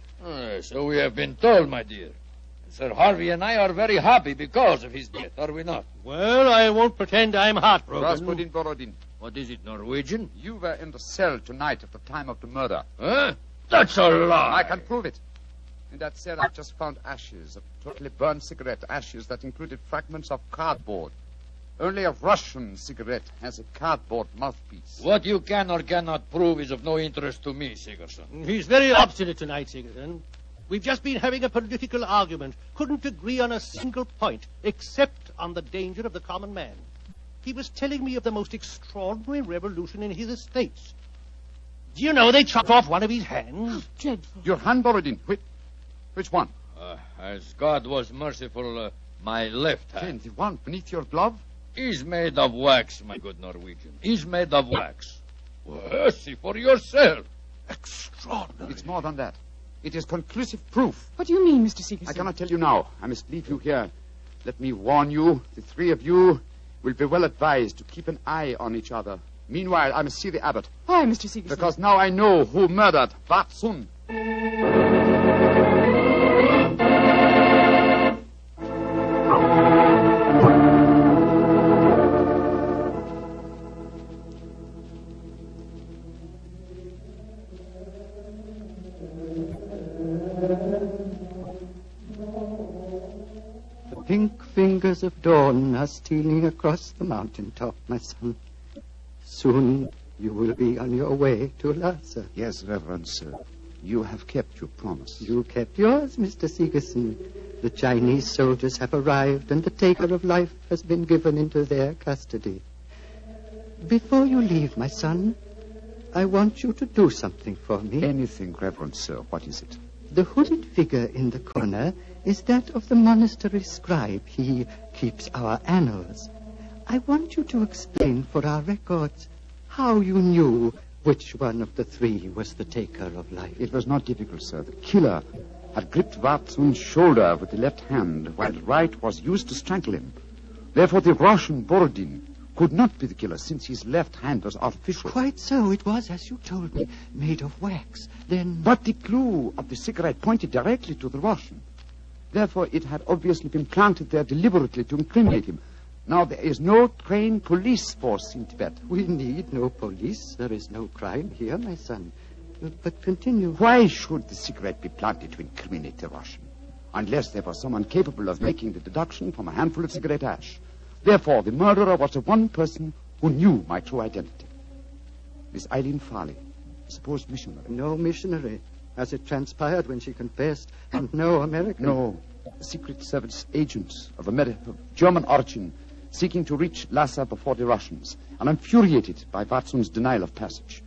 So we have been told, my dear. Sir Harvey and I are very happy because of his death, are we not? Well, I won't pretend I'm heartbroken. Rasputin Borodin. What is it, Norwegian? You were in the cell tonight at the time of the murder. Huh? That's a lie. I can prove it. In that cell, I've just found ashes of totally burned cigarette ashes that included fragments of cardboard. Only a Russian cigarette has a cardboard mouthpiece. What you can or cannot prove is of no interest to me, Sigerson. He's very obstinate tonight, Sigerson. We've just been having a political argument. Couldn't agree on a single point, except on the danger of the common man. He was telling me of the most extraordinary revolution in his estates. Do you know they chopped off one of his hands? Dreadful. Your hand, Borodin. Which one? As God was merciful, my left hand. The one beneath your glove? Is made of wax, my good Norwegian. Is made of wax. Well, see for yourself. Extraordinary. It's more than that. It is conclusive proof. What do you mean, Mr. Sigerson? I cannot tell you now. I must leave you here. Let me warn you, the 3 of you will be well advised to keep an eye on each other. Meanwhile, I must see the abbot. Why, Mr. Sigerson? Because now I know who murdered Vatsun. The pink fingers of dawn are stealing across the mountaintop, my son. Soon you will be on your way to Lhasa. Yes, Reverend Sir. You have kept your promise. You kept yours, Mr. Sigerson. The Chinese soldiers have arrived, and the taker of life has been given into their custody. Before you leave, my son, I want you to do something for me. Anything, Reverend Sir. What is it? The hooded figure in the corner is that of the monastery scribe. He keeps our annals. I want you to explain for our records how you knew which one of the 3 was the taker of life. It was not difficult, sir. The killer had gripped Vatsun's shoulder with the left hand, while the right was used to strangle him. Therefore, the Russian Borodin could not be the killer, since his left hand was artificial. Quite so. It was, as you told me, made of wax. Then... But the clue of the cigarette pointed directly to the Russian. Therefore, it had obviously been planted there deliberately to incriminate him. Now, there is no trained police force in Tibet. We need no police. There is no crime here, my son. But continue. Why should the cigarette be planted to incriminate the Russian? Unless there was someone capable of making the deduction from a handful of cigarette ash. Therefore, the murderer was the one person who knew my true identity. Miss Eileen Farley, supposed missionary. No missionary, as it transpired when she confessed, and no American. No, a Secret Service agent of German origin, seeking to reach Lhasa before the Russians, and infuriated by Vatsun's denial of passage.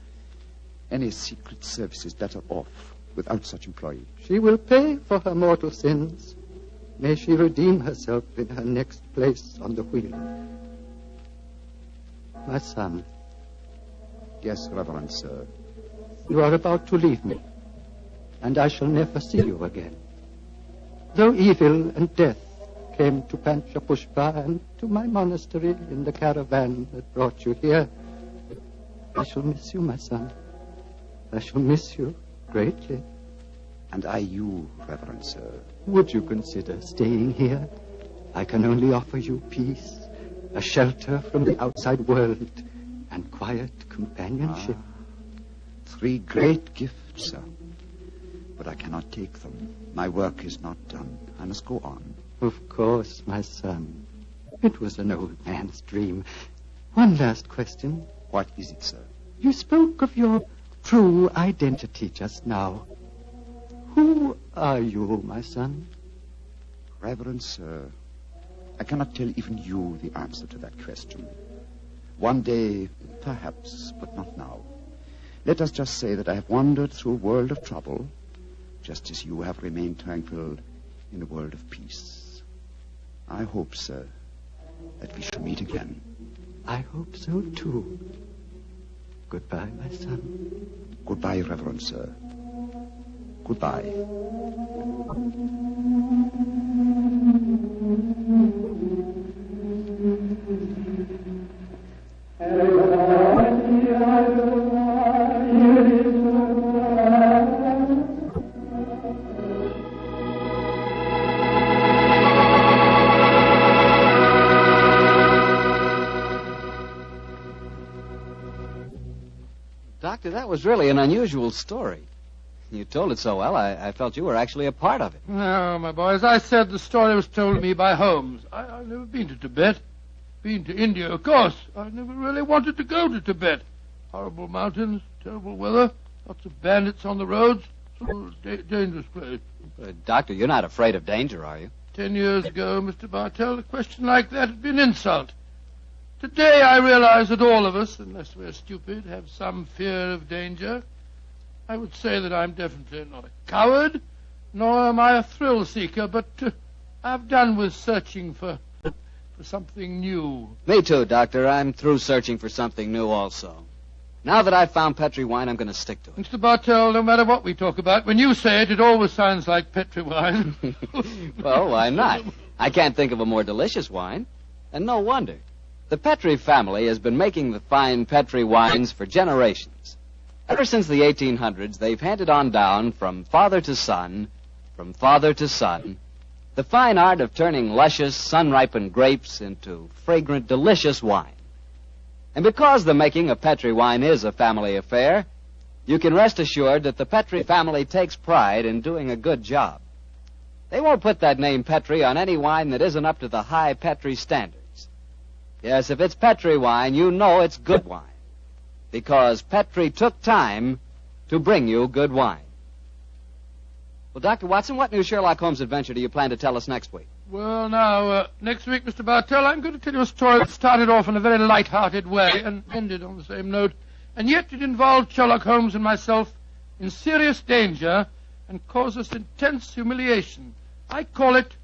Any Secret Service is better off without such employee. She will pay for her mortal sins. May she redeem herself in her next place on the wheel. My son. Yes, Reverend Sir. You are about to leave me, and I shall never see you again. Though evil and death came to Panchapushpa and to my monastery in the caravan that brought you here, I shall miss you, my son. I shall miss you greatly. And I you, Reverend Sir. Would you consider staying here? I can only offer you peace, a shelter from the outside world, and quiet companionship. 3 great gifts, sir. But I cannot take them. My work is not done. I must go on. Of course, my son. It was an old man's dream. One last question. What is it, sir? You spoke of your true identity just now. Who are you, my son? Reverend sir, I cannot tell even you the answer to that question. One day, perhaps, but not now. Let us just say that I have wandered through a world of trouble, just as you have remained tranquil in a world of peace. I hope, sir, that we shall meet again. I hope so, too. Goodbye, my son. Goodbye, Reverend sir. Goodbye. Doctor, that was really an unusual story. You told it so well, I felt you were actually a part of it. No, my boy, as I said, the story was told to me by Holmes. I've never been to Tibet. Been to India, of course. I never really wanted to go to Tibet. Horrible mountains, terrible weather, lots of bandits on the roads. So dangerous place. Doctor, you're not afraid of danger, are you? 10 years ago, Mr. Bartell, a question like that had been insult. Today I realize that all of us, unless we're stupid, have some fear of danger. I would say that I'm definitely not a coward, nor am I a thrill seeker, but I've done with searching for something new. Me too, Doctor. I'm through searching for something new also. Now that I've found Petri wine, I'm going to stick to it. Mr. Bartell, no matter what we talk about, when you say it, it always sounds like Petri wine. Well, why not? I can't think of a more delicious wine. And no wonder. The Petri family has been making the fine Petri wines for generations. Ever since the 1800s, they've handed on down from father to son, the fine art of turning luscious, sun-ripened grapes into fragrant, delicious wine. And because the making of Petri wine is a family affair, you can rest assured that the Petri family takes pride in doing a good job. They won't put that name Petri on any wine that isn't up to the high Petri standards. Yes, if it's Petri wine, you know it's good wine. Because Petri took time to bring you good wine. Well, Dr. Watson, what new Sherlock Holmes adventure do you plan to tell us next week? Well, now, next week, Mr. Bartell, I'm going to tell you a story that started off in a very light-hearted way and ended on the same note. And yet it involved Sherlock Holmes and myself in serious danger and caused us intense humiliation. I call it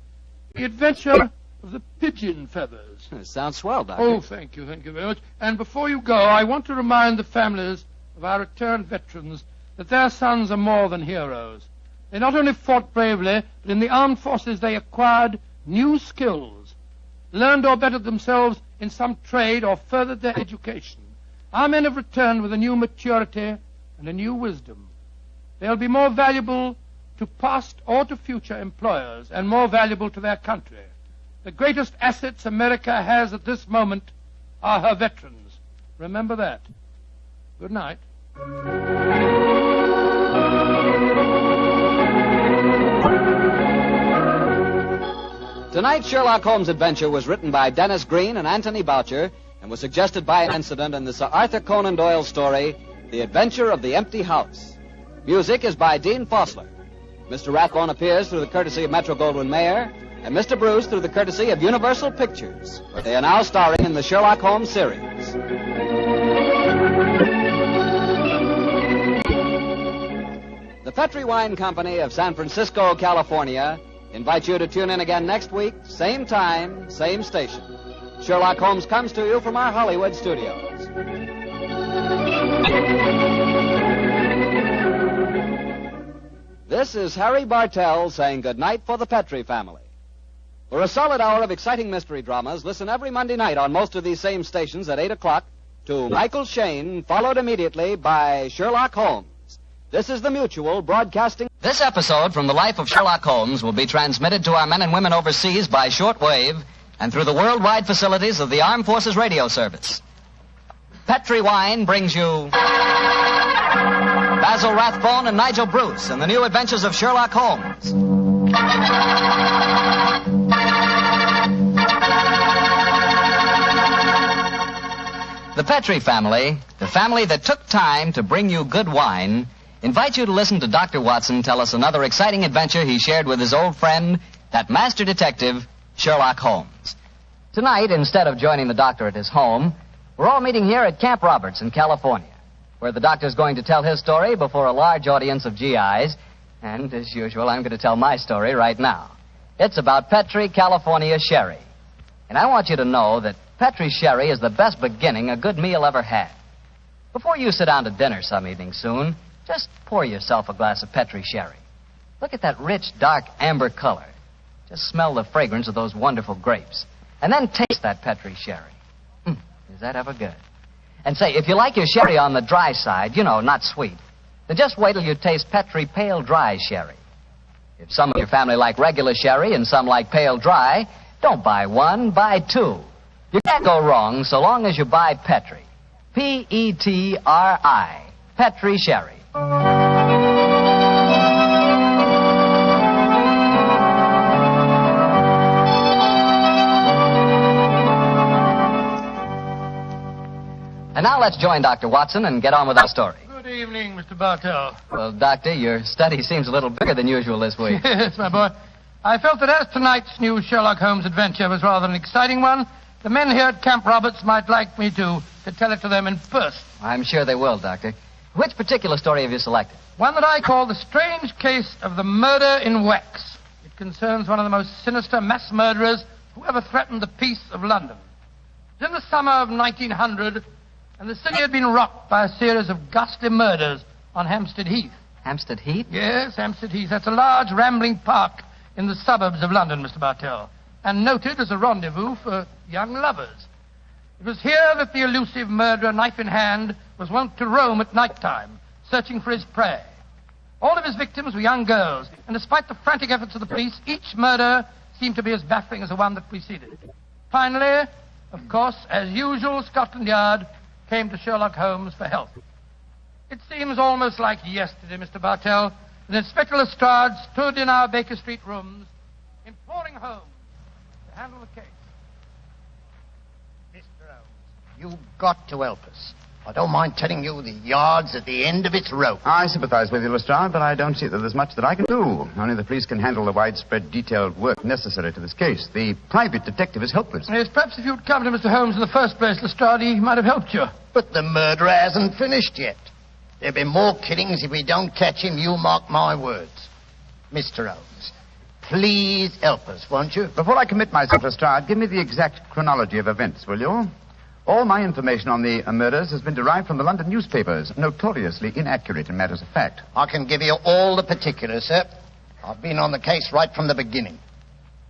The Adventure of the Pigeon Feathers. Sounds swell, Doctor. Oh, thank you very much. And before you go, I want to remind the families of our returned veterans that their sons are more than heroes. They not only fought bravely, but in the armed forces they acquired new skills, learned or bettered themselves in some trade or furthered their education. Our men have returned with a new maturity and a new wisdom. They'll be more valuable to past or to future employers and more valuable to their country. The greatest assets America has at this moment are her veterans. Remember that. Good night. Tonight's Sherlock Holmes adventure was written by Dennis Green and Anthony Boucher and was suggested by an incident in the Sir Arthur Conan Doyle story, The Adventure of the Empty House. Music is by Dean Fossler. Mr. Rathbone appears through the courtesy of Metro-Goldwyn-Mayer, and Mr. Bruce through the courtesy of Universal Pictures, where they are now starring in the Sherlock Holmes series. The Petri Wine Company of San Francisco, California, invites you to tune in again next week, same time, same station. Sherlock Holmes comes to you from our Hollywood studios. This is Harry Bartell saying goodnight for the Petri family. For a solid hour of exciting mystery dramas, listen every Monday night on most of these same stations at 8 o'clock to Michael Shayne, followed immediately by Sherlock Holmes. This is the Mutual Broadcasting This episode from the life of Sherlock Holmes will be transmitted to our men and women overseas by shortwave and through the worldwide facilities of the Armed Forces Radio Service. Petri Wine brings you Basil Rathbone and Nigel Bruce in the new adventures of Sherlock Holmes. The Petri family, the family that took time to bring you good wine, invite you to listen to Dr. Watson tell us another exciting adventure he shared with his old friend, that master detective, Sherlock Holmes. Tonight, instead of joining the doctor at his home, we're all meeting here at Camp Roberts in California, where the doctor's going to tell his story before a large audience of GIs, and as usual, I'm going to tell my story right now. It's about Petri, California sherry. And I want you to know that Petri sherry is the best beginning a good meal ever had. Before you sit down to dinner some evening soon, just pour yourself a glass of Petri sherry. Look at that rich, dark amber color. Just smell the fragrance of those wonderful grapes. And then taste that Petri sherry. Is that ever good? And say, if you like your sherry on the dry side, not sweet, then just wait till you taste Petri pale dry sherry. If some of your family like regular sherry and some like pale dry, don't buy one, buy two. You can't go wrong so long as you buy Petri. Petri. Petri sherry. And now let's join Dr. Watson and get on with our story. Good evening, Mr. Bartell. Well, Doctor, your study seems a little bigger than usual this week. Yes, my boy. I felt that as tonight's new Sherlock Holmes adventure was rather an exciting one, the men here at Camp Roberts might like me to tell it to them in person. I'm sure they will, Doctor. Which particular story have you selected? One that I call The Strange Case of the Murder in Wax. It concerns one of the most sinister mass murderers who ever threatened the peace of London. It was in the summer of 1900, and the city had been rocked by a series of ghastly murders on Hampstead Heath. Hampstead Heath? Yes, Hampstead Heath. That's a large, rambling park in the suburbs of London, Mr. Bartell, and noted as a rendezvous for young lovers. It was here that the elusive murderer, knife in hand, was wont to roam at night time, searching for his prey. All of his victims were young girls, and despite the frantic efforts of the police, each murder seemed to be as baffling as the one that preceded it. Finally, of course, as usual, Scotland Yard came to Sherlock Holmes for help. It seems almost like yesterday, Mr. Bartell, that Inspector Lestrade stood in our Baker Street rooms, imploring Holmes to handle the case. Mr. Holmes, you've got to help us. I don't mind telling you the yard's at the end of its rope. I sympathize with you, Lestrade, but I don't see that there's much that I can do. Only the police can handle the widespread, detailed work necessary to this case. The private detective is helpless. Yes, perhaps if you'd come to Mr. Holmes in the first place, Lestrade, he might have helped you. But the murderer hasn't finished yet. There'll be more killings if we don't catch him, you mark my words. Mr. Holmes, please help us, won't you? Before I commit myself, Lestrade, give me the exact chronology of events, will you? All my information on the murders has been derived from the London newspapers, notoriously inaccurate in matters of fact. I can give you all the particulars, sir. I've been on the case right from the beginning.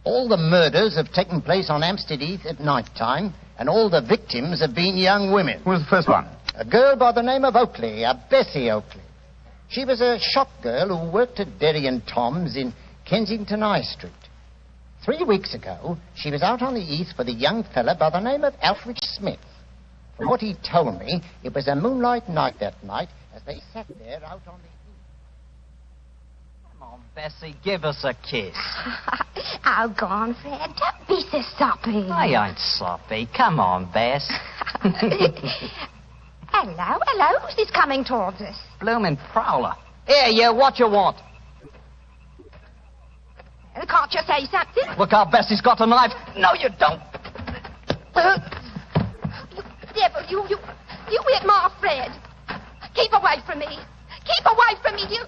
All the murders have taken place on Hampstead Heath at night time, and all the victims have been young women. Who was the first one? A girl by the name of Oakley, Bessie Oakley. She was a shop girl who worked at Derry and Tom's in Kensington High Street. 3 weeks ago, she was out on the heath with a young fella by the name of Alfred Smith. From what he told me, it was a moonlight night that night as they sat there out on the heath. Come on, Bessie, give us a kiss. Oh, go on, Fred. Don't be so soppy. I ain't soppy. Come on, Bess. Hello. Who's this coming towards us? Bloomin' prowler. Here, you, what you want? Can't you say something? Look out, Bessie's got a knife. No, you don't. Devil, you hit my Fred. Keep away from me. Keep away from me, you.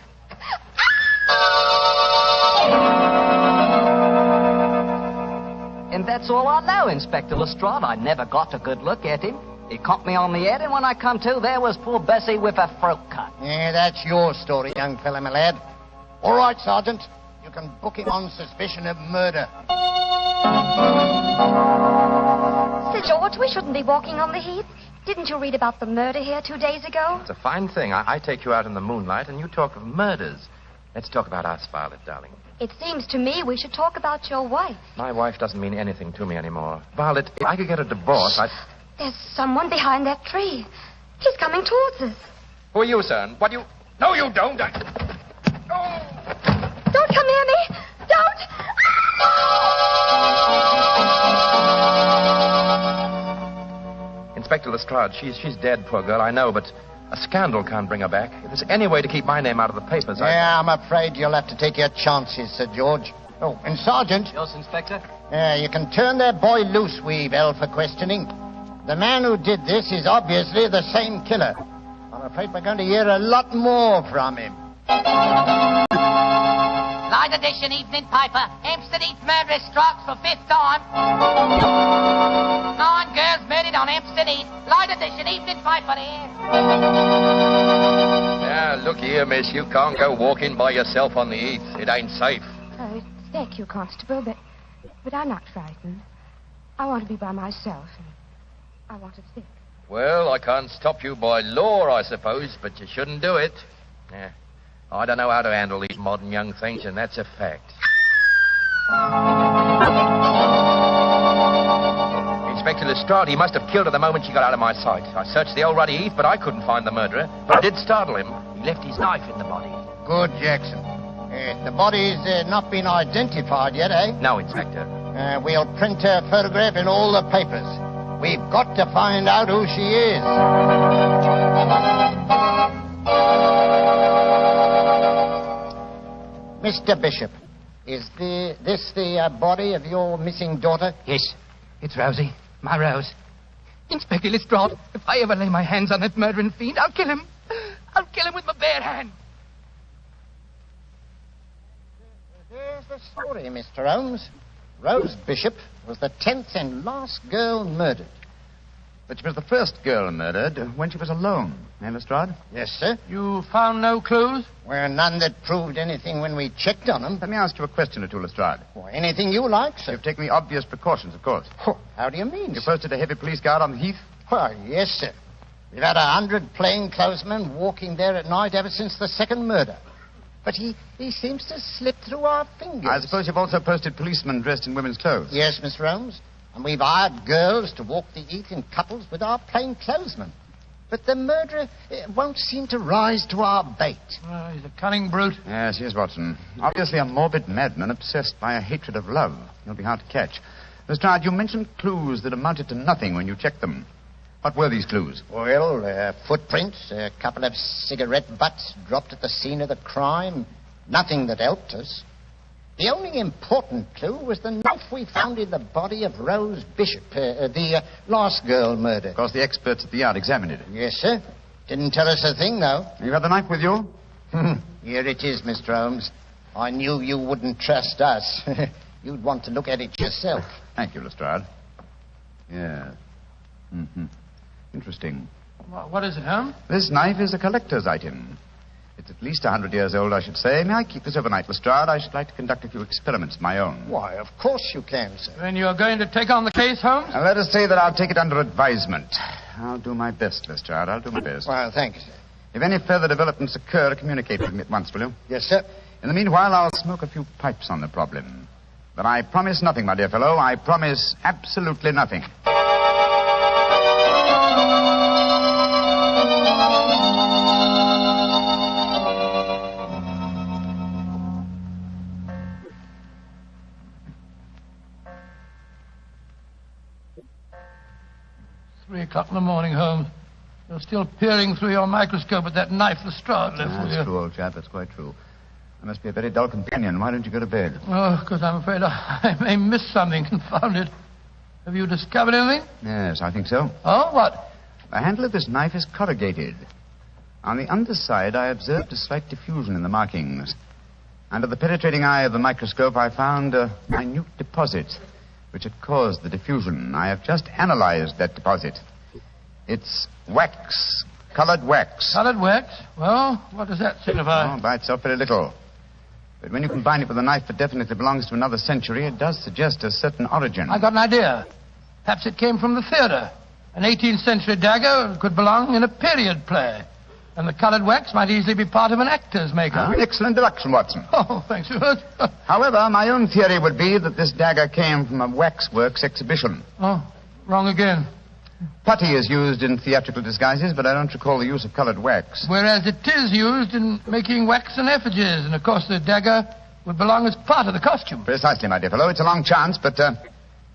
And that's all I know, Inspector Lestrade. I never got a good look at him. He caught me on the head, and when I come to, there was poor Bessie with her throat cut. Yeah, that's your story, young fella, my lad. All right, Sergeant. You can book him on suspicion of murder. Sir George, we shouldn't be walking on the heath. Didn't you read about the murder here 2 days ago? It's a fine thing. I take you out in the moonlight, and you talk of murders. Let's talk about us, Violet, darling. It seems to me we should talk about your wife. My wife doesn't mean anything to me anymore. Violet, if I could get a divorce, I'd... There's someone behind that tree. He's coming towards us. Who are you, son? What do you... No, you don't. Don't come near me. Don't. Inspector Lestrade, she's dead, poor girl, I know, but a scandal can't bring her back. If there's any way to keep my name out of the papers, Yeah, I'm afraid you'll have to take your chances, Sir George. Oh, and Sergeant. Yes, Inspector? You can turn that boy loose, Weevil, for questioning. The man who did this is obviously the same killer. I'm afraid we're going to hear a lot more from him. Light edition evening paper. Hampstead Heath murderess strikes for 5th time. 9 girls murdered on Hampstead Heath. Light edition evening paper here. Now, look here, miss. You can't go walking by yourself on the heath. It ain't safe. Oh, thank you, Constable, but I'm not frightened. I want to be by myself, and I want to think. Well, I can't stop you by law, I suppose, but you shouldn't do it. Yeah. I don't know how to handle these modern young things, and that's a fact. Inspector Lestrade, he must have killed her the moment she got out of my sight. I searched the old ruddy heath, but I couldn't find the murderer. But I did startle him. He left his knife in the body. Good, Jackson. The body's not been identified yet, eh? No, Inspector. We'll print her photograph in all the papers. We've got to find out who she is. Mr. Bishop, is this the body of your missing daughter? Yes, it's Rosie, my Rose. Inspector Lestrade, if I ever lay my hands on that murdering fiend, I'll kill him. I'll kill him with my bare hand. There's the story, Mr. Holmes. Rose Bishop was the 10th and last girl murdered. But she was the first girl murdered when she was alone. Eh, Lestrade? Yes, sir. You found no clues? Well, none that proved anything when we checked on them. Let me ask you a question or two, Lestrade. Well, anything you like, sir. You've taken the obvious precautions, of course. How do you mean, You sir? posted a heavy police guard on the heath? Why, yes, sir. We've had 100 plainclothesmen walking there at night ever since the second murder. But he seems to slip through our fingers. I suppose you've also posted policemen dressed in women's clothes. Yes, Mr. Holmes. And we've hired girls to walk the heath in couples with our plainclothesmen. But the murderer won't seem to rise to our bait. He's a cunning brute. Yes, he is, Watson. Obviously a morbid madman obsessed by a hatred of love. He'll be hard to catch. Lestrade, you mentioned clues that amounted to nothing when you checked them. What were these clues? Well, footprints, a couple of cigarette butts dropped at the scene of the crime. Nothing that helped us. The only important clue was the knife we found in the body of Rose Bishop, the last girl murdered. Of course, the experts at the yard examined it. Yes, sir. Didn't tell us a thing, though. You had the knife with you? Here it is, Mr. Holmes. I knew you wouldn't trust us. You'd want to look at it yourself. Thank you, Lestrade. Yeah. Mm-hmm. Interesting. What is it, Holmes? This knife is a collector's item. It's at least 100 years old, I should say. May I keep this overnight, Lestrade? I should like to conduct a few experiments of my own. Why, of course you can, sir. Then you're going to take on the case, Holmes? Now, let us say that I'll take it under advisement. I'll do my best, Lestrade. I'll do my best. Well, thank you, sir. If any further developments occur, communicate with me at once, will you? Yes, sir. In the meanwhile, I'll smoke a few pipes on the problem. But I promise nothing, my dear fellow. I promise absolutely nothing. 3 o'clock in the morning, Holmes. You're still peering through your microscope at that knife Lestrade left for you. That's true, old chap. That's quite true. I must be a very dull companion. Why don't you go to bed? Oh, because I'm afraid I may miss something. Confound it. Have you discovered anything? Yes, I think so. Oh, what? The handle of this knife is corrugated. On the underside, I observed a slight diffusion in the markings. Under the penetrating eye of the microscope, I found a minute deposit which had caused the diffusion. I have just analyzed that deposit. It's wax, colored wax. Colored wax? Well, what does that signify? Oh, by itself, very little. But when you combine it with a knife that definitely belongs to another century, it does suggest a certain origin. I got an idea. Perhaps it came from the theater. An 18th century dagger could belong in a period play. And the colored wax might easily be part of an actor's makeup. An excellent deduction, Watson. Oh, thanks, Stuart. However, my own theory would be that this dagger came from a waxworks exhibition. Oh, wrong again. Putty is used in theatrical disguises, but I don't recall the use of colored wax. Whereas it is used in making waxen effigies, and of course the dagger would belong as part of the costume. Precisely, my dear fellow. It's a long chance, but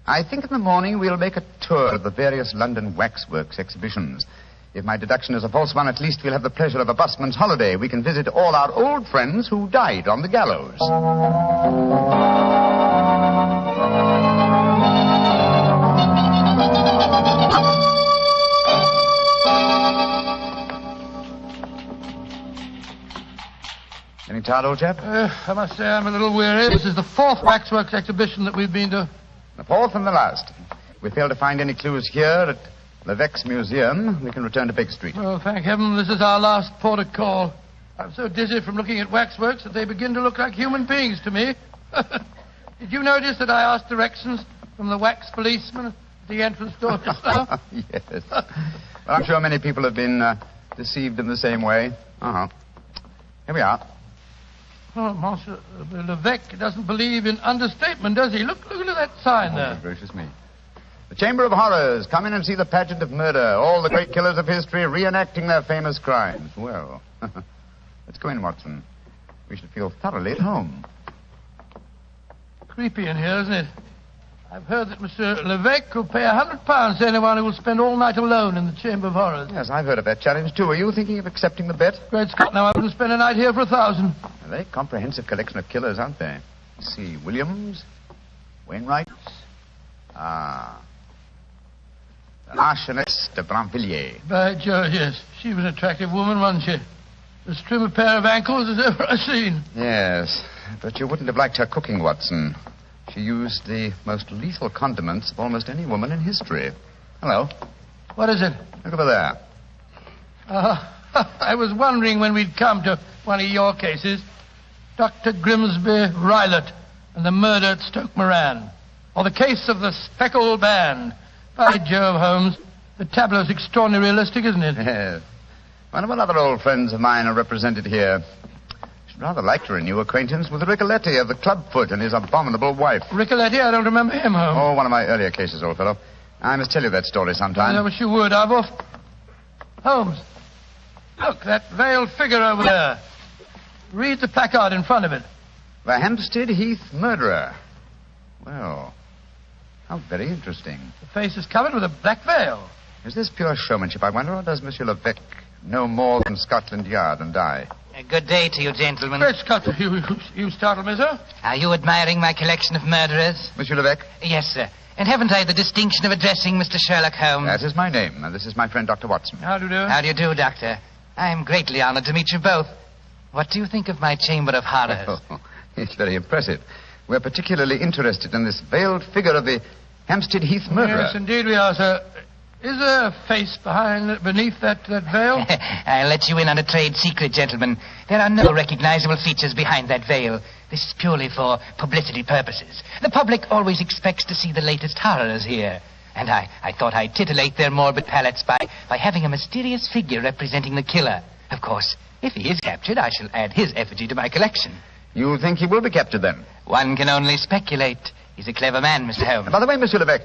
I think in the morning we'll make a tour of the various London waxworks exhibitions. If my deduction is a false one, at least we'll have the pleasure of a busman's holiday. We can visit all our old friends who died on the gallows. Any tired, old chap? I must say I'm a little weary. This is the fourth waxworks exhibition that we've been to. The fourth and the last. If we fail to find any clues here at Levesque's Museum, we can return to Baker Street. Oh, thank heaven this is our last port of call. I'm so dizzy from looking at waxworks that they begin to look like human beings to me. Did you notice that I asked directions from the wax policeman at the entrance door just now? Yes. Well, I'm sure many people have been deceived in the same way. Uh-huh. Here we are. Oh, Monsieur Levesque doesn't believe in understatement, does he? Look at that sign there. Gracious me. The Chamber of Horrors. Come in and see the pageant of murder. All the great killers of history reenacting their famous crimes. Well, let's go in, Watson. We should feel thoroughly at home. Creepy in here, isn't it? I've heard that Monsieur Levesque will pay £100 to anyone who will spend all night alone in the Chamber of Horrors. Yes, I've heard of that challenge, too. Are you thinking of accepting the bet? Great Scott, now I wouldn't spend a night here for $1,000. A very comprehensive collection of killers, aren't they? Let's see. Williams, Wainwright. The Marchioness de Brinvilliers. By George, yes. She was an attractive woman, wasn't she? As trim a pair of ankles as ever I've seen. Yes, but you wouldn't have liked her cooking, Watson. She used the most lethal condiments of almost any woman in history. Hello. What is it? Look over there. I was wondering when we'd come to one of your cases. Dr. Grimsby Rylott and the murder at Stoke Moran. Or the case of the Speckled Band. By Jove, Holmes, the tableau's extraordinarily realistic, isn't it? Yes. One of our other old friends of mine are represented here. I'd rather like to renew acquaintance with Ricoletti of the Clubfoot and his abominable wife. Ricoletti? I don't remember him, Holmes. Oh, one of my earlier cases, old fellow. I must tell you that story sometime. I wish you would. I've off... Holmes, look, that veiled figure over there. Read the placard in front of it. The Hampstead Heath murderer. Well, how very interesting. The face is covered with a black veil. Is this pure showmanship, I wonder, or does Monsieur Levesque know more than Scotland Yard and I? Good day to you, gentlemen. Great Scott, you startled me, sir. Are you admiring my collection of murderers? Monsieur Levesque? Yes, sir. And haven't I the distinction of addressing Mr. Sherlock Holmes? That is my name, and this is my friend, Dr. Watson. How do you do? How do you do, Doctor? I'm greatly honored to meet you both. What do you think of my Chamber of Horrors? Oh, it's very impressive. We're particularly interested in this veiled figure of the Hampstead Heath murderer. Yes, indeed we are, sir. Is there a face beneath that veil? I'll let you in on a trade secret, gentlemen. There are no recognizable features behind that veil. This is purely for publicity purposes. The public always expects to see the latest horrors here. And I thought I'd titillate their morbid palates by having a mysterious figure representing the killer. Of course, if he is captured, I shall add his effigy to my collection. You think he will be captured, then? One can only speculate. He's a clever man, Mr. Holmes. By the way, Monsieur Levesque,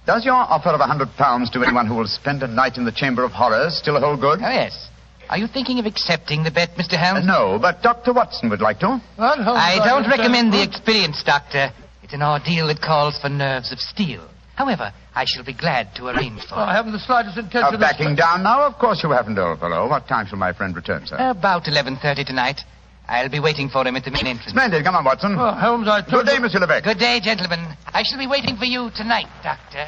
does your offer of £100 to anyone who will spend a night in the Chamber of Horrors still hold good? Oh, yes. Are you thinking of accepting the bet, Mr. Holmes? No, but Dr. Watson would like to. Well, I don't recommend the experience, Doctor. It's an ordeal that calls for nerves of steel. However, I shall be glad to arrange for it. I haven't the slightest intention of... Backing down now? Of course you haven't, old fellow. What time shall my friend return, sir? About 11:30 tonight. I'll be waiting for him at the main entrance. Splendid. Come on, Watson. Oh, Holmes, I told Good day, Monsieur Levesque. Good day, gentlemen. I shall be waiting for you tonight, Doctor.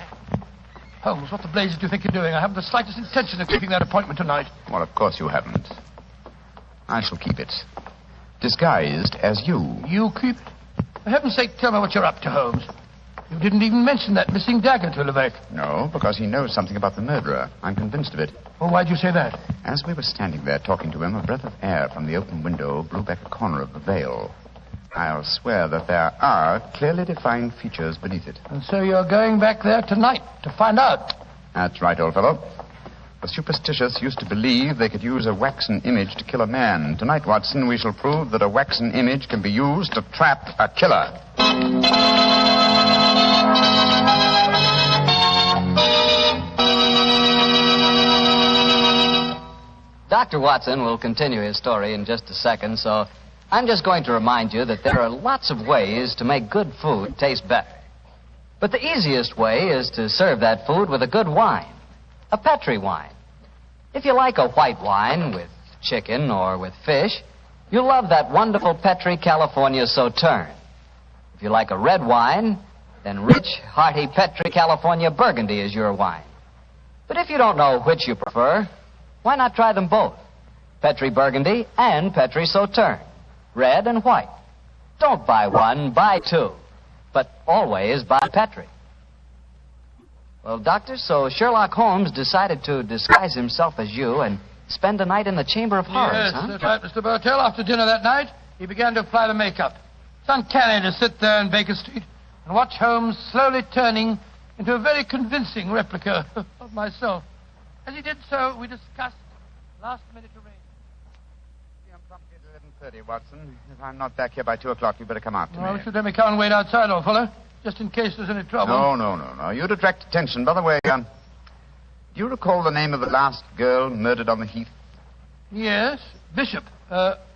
Holmes, what the blazes do you think you're doing? I haven't the slightest intention of keeping that appointment tonight. Well, of course you haven't. I shall keep it. Disguised as you. You keep it? For heaven's sake, tell me what you're up to, Holmes. You didn't even mention that missing dagger to Levesque. No, because he knows something about the murderer. I'm convinced of it. Well, why'd you say that? As we were standing there talking to him, a breath of air from the open window blew back a corner of the veil. I'll swear that there are clearly defined features beneath it. And so you're going back there tonight to find out? That's right, old fellow. The superstitious used to believe they could use a waxen image to kill a man. Tonight, Watson, we shall prove that a waxen image can be used to trap a killer. Dr. Watson will continue his story in just a second, so I'm just going to remind you that there are lots of ways to make good food taste better. But the easiest way is to serve that food with a good wine, a Petri wine. If you like a white wine with chicken or with fish, you'll love that wonderful Petri California Sauterne. If you like a red wine, then rich, hearty Petri California Burgundy is your wine. But if you don't know which you prefer, why not try them both? Petri Burgundy and Petri Sauterne, red and white. Don't buy one, buy two. But always buy Petri. Well, Doctor, so Sherlock Holmes decided to disguise himself as you and spend a night in the Chamber of Horrors, Yes, huh? that's right, Mr. Bartell. After dinner that night, he began to apply the makeup. It's uncanny to sit there in Baker Street and watch Holmes slowly turning into a very convincing replica of myself. As he did so, we discussed last-minute arrangements. I'm promptly at 11:30, Watson. If I'm not back here by 2 o'clock, you better come out to Well, me. we should let me come and wait outside, old fellow, just in case there's any trouble. No. You'd attract attention. By the way, do you recall the name of the last girl murdered on the Heath? Yes, Bishop.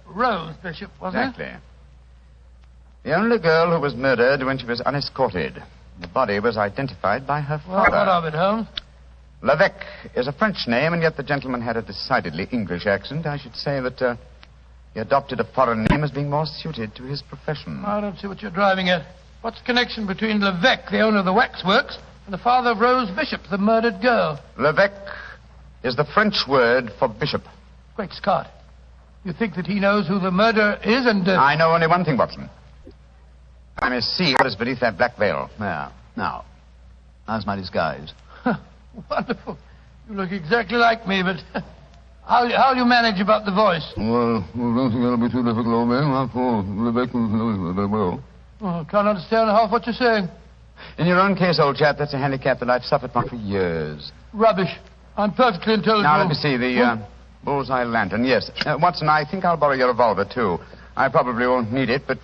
Rose Bishop, wasn't it? Exactly. The only girl who was murdered when she was unescorted. The body was identified by her Well, father. what of it, Holmes? Levesque is a French name, and yet the gentleman had a decidedly English accent. I should say that he adopted a foreign name as being more suited to his profession. I don't see what you're driving at. What's the connection between Levesque, the owner of the waxworks, and the father of Rose Bishop, the murdered girl? Levesque is the French word for bishop. Great Scott. You think that he knows who the murderer is and... I know only one thing, Watson. I may see what is beneath that black veil. There. Now, how's my disguise? Wonderful. You look exactly like me, but how'll you manage about the voice? Well, I don't think that'll be too difficult, old man. After all, Rebecca knows very well. Oh, I can't understand half what you're saying. In your own case, old chap, that's a handicap that I've suffered from for years. Rubbish. I'm perfectly intelligent. Now, let me see, the bullseye lantern. Yes. Watson, I think I'll borrow your revolver, too. I probably won't need it, but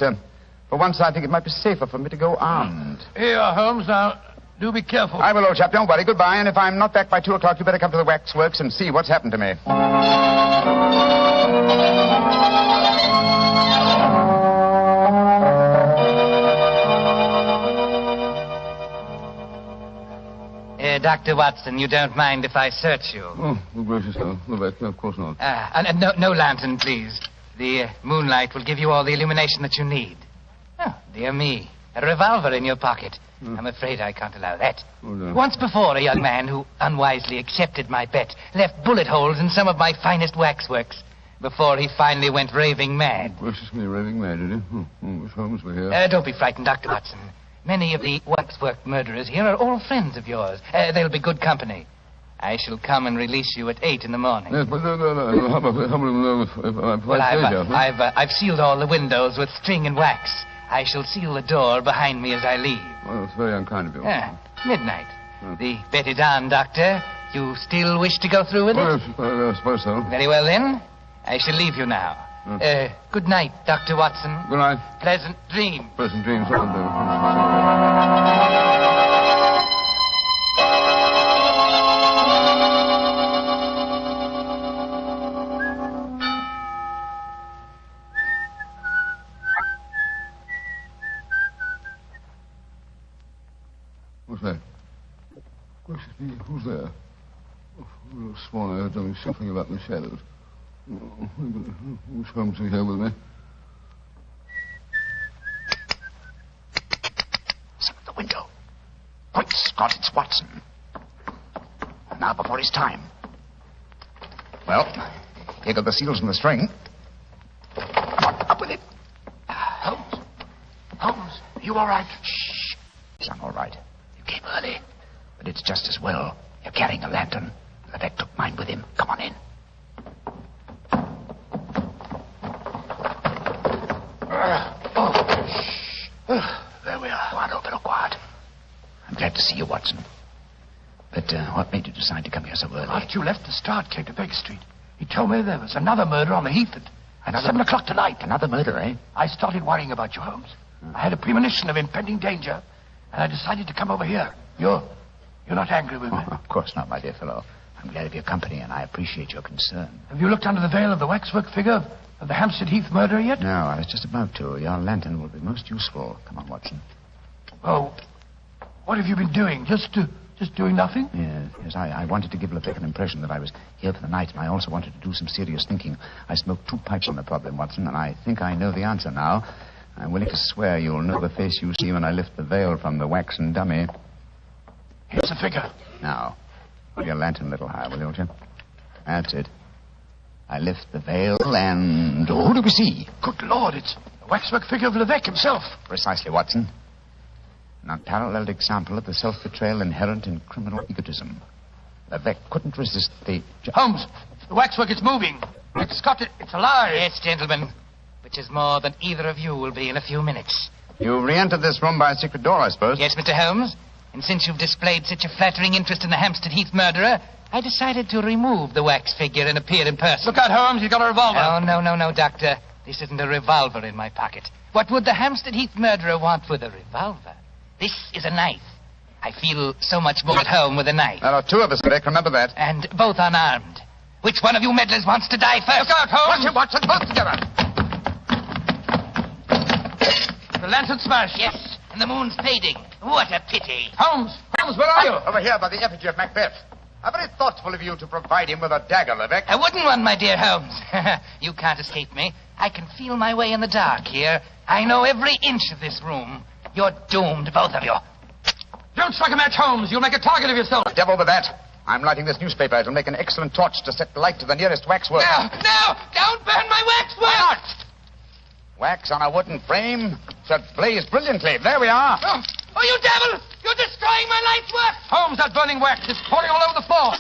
for once I think it might be safer for me to go armed. Here you are, Holmes. Now, do be careful. I will, old chap. Don't worry. Goodbye. And if I'm not back by 2 o'clock, you better come to the waxworks and see what's happened to me. Dr. Watson, you don't mind if I search you? Oh, gracious, no. Rebecca, of course not. No lantern, please. The moonlight will give you all the illumination that you need. Oh, dear me. A revolver in your pocket. I'm afraid I can't allow that. Oh, no. Once before, a young man who unwisely accepted my bet left bullet holes in some of my finest waxworks before he finally went raving mad. Gracious me, raving mad, did he? Wish Holmes were here. Don't be frightened, Dr. Watson. Many of the waxwork murderers here are all friends of yours. They'll be good company. I shall come and release you at 8 in the morning. Yes, but no. How about if I'm Well, Huh? I've sealed all the windows with string and wax. I shall seal the door behind me as I leave. Well, it's very unkind of you. Midnight. The bet is on, Doctor. You still wish to go through with it? Yes, I suppose so. Very well, then. I shall leave you now. Good night, Dr. Watson. Good night. Pleasant dreams. Pleasant dreams. What's that? Gracious me, who's there? Oh, I would have sworn I heard something shuffling about in the shadows. Who's Holmes here with me? Listen at the window. Great Scott, it's Watson. Now before his time. Well, here go the seals and the string. Come on, up with it. Holmes. Holmes, are you all right? Shh. I'm all right. You came early. But it's just as well. You're carrying a lantern. Levesque took mine with him. Come on in. There we are. Quiet, open, quiet. I'm glad to see you, Watson. But what made you decide to come here so early? After you left the start, came to Baker Street. He told me there was another murder on the Heath at 7 o'clock tonight. Another murder, eh? I started worrying about you, Holmes. I had a premonition of impending danger, and I decided to come over here. You're not angry with me? Oh, of course not, my dear fellow. I'm glad of your company, and I appreciate your concern. Have you looked under the veil of the waxwork figure of the Hampstead Heath murderer yet? No, I was just about to. Your lantern will be most useful. Come on, Watson. Oh, what have you been doing? Just doing nothing? Yes, I wanted to give Levesque an impression that I was here for the night, and I also wanted to do some serious thinking. I smoked 2 pipes on the problem, Watson, and I think I know the answer now. I'm willing to swear you'll know the face you see when I lift the veil from the waxen dummy. Here's the figure. Now, hold your lantern a little higher, will you, won't you? That's it. I lift the veil, and who do we see? Good Lord, it's the waxwork figure of Levesque himself. Precisely, Watson. An unparalleled example of the self-betrayal inherent in criminal egotism. Levesque couldn't resist the... Holmes, the waxwork is moving. It's alive. Yes, gentlemen. Which is more than either of you will be in a few minutes. You re-entered this room by a secret door, I suppose? Yes, Mr. Holmes. And since you've displayed such a flattering interest in the Hampstead Heath murderer, I decided to remove the wax figure and appear in person. Look out, Holmes, you've got a revolver. Oh, no, Doctor. This isn't a revolver in my pocket. What would the Hampstead Heath murderer want with a revolver? This is a knife. I feel so much more at home with a knife. There are 2 of us, Rick. Remember that. And both unarmed. Which one of you meddlers wants to die first? Look out, Holmes! Watson, both together. The lantern smashed. Yes, and the moon's fading. What a pity. Holmes, where are you? Over here by the effigy of Macbeth. How very thoughtful of you to provide him with a dagger, Levesque. A wooden one, my dear Holmes. You can't escape me. I can feel my way in the dark here. I know every inch of this room. You're doomed, both of you. Don't strike a match, Holmes. You'll make a target of yourself. Devil with that. I'm lighting this newspaper. It'll make an excellent torch to set light to the nearest waxwork. No! Don't burn my waxwork! Why not? Wax on a wooden frame should blaze brilliantly. There we are. Oh, you devil! You're destroying my life's work! Holmes, that burning wax is pouring all over the floor.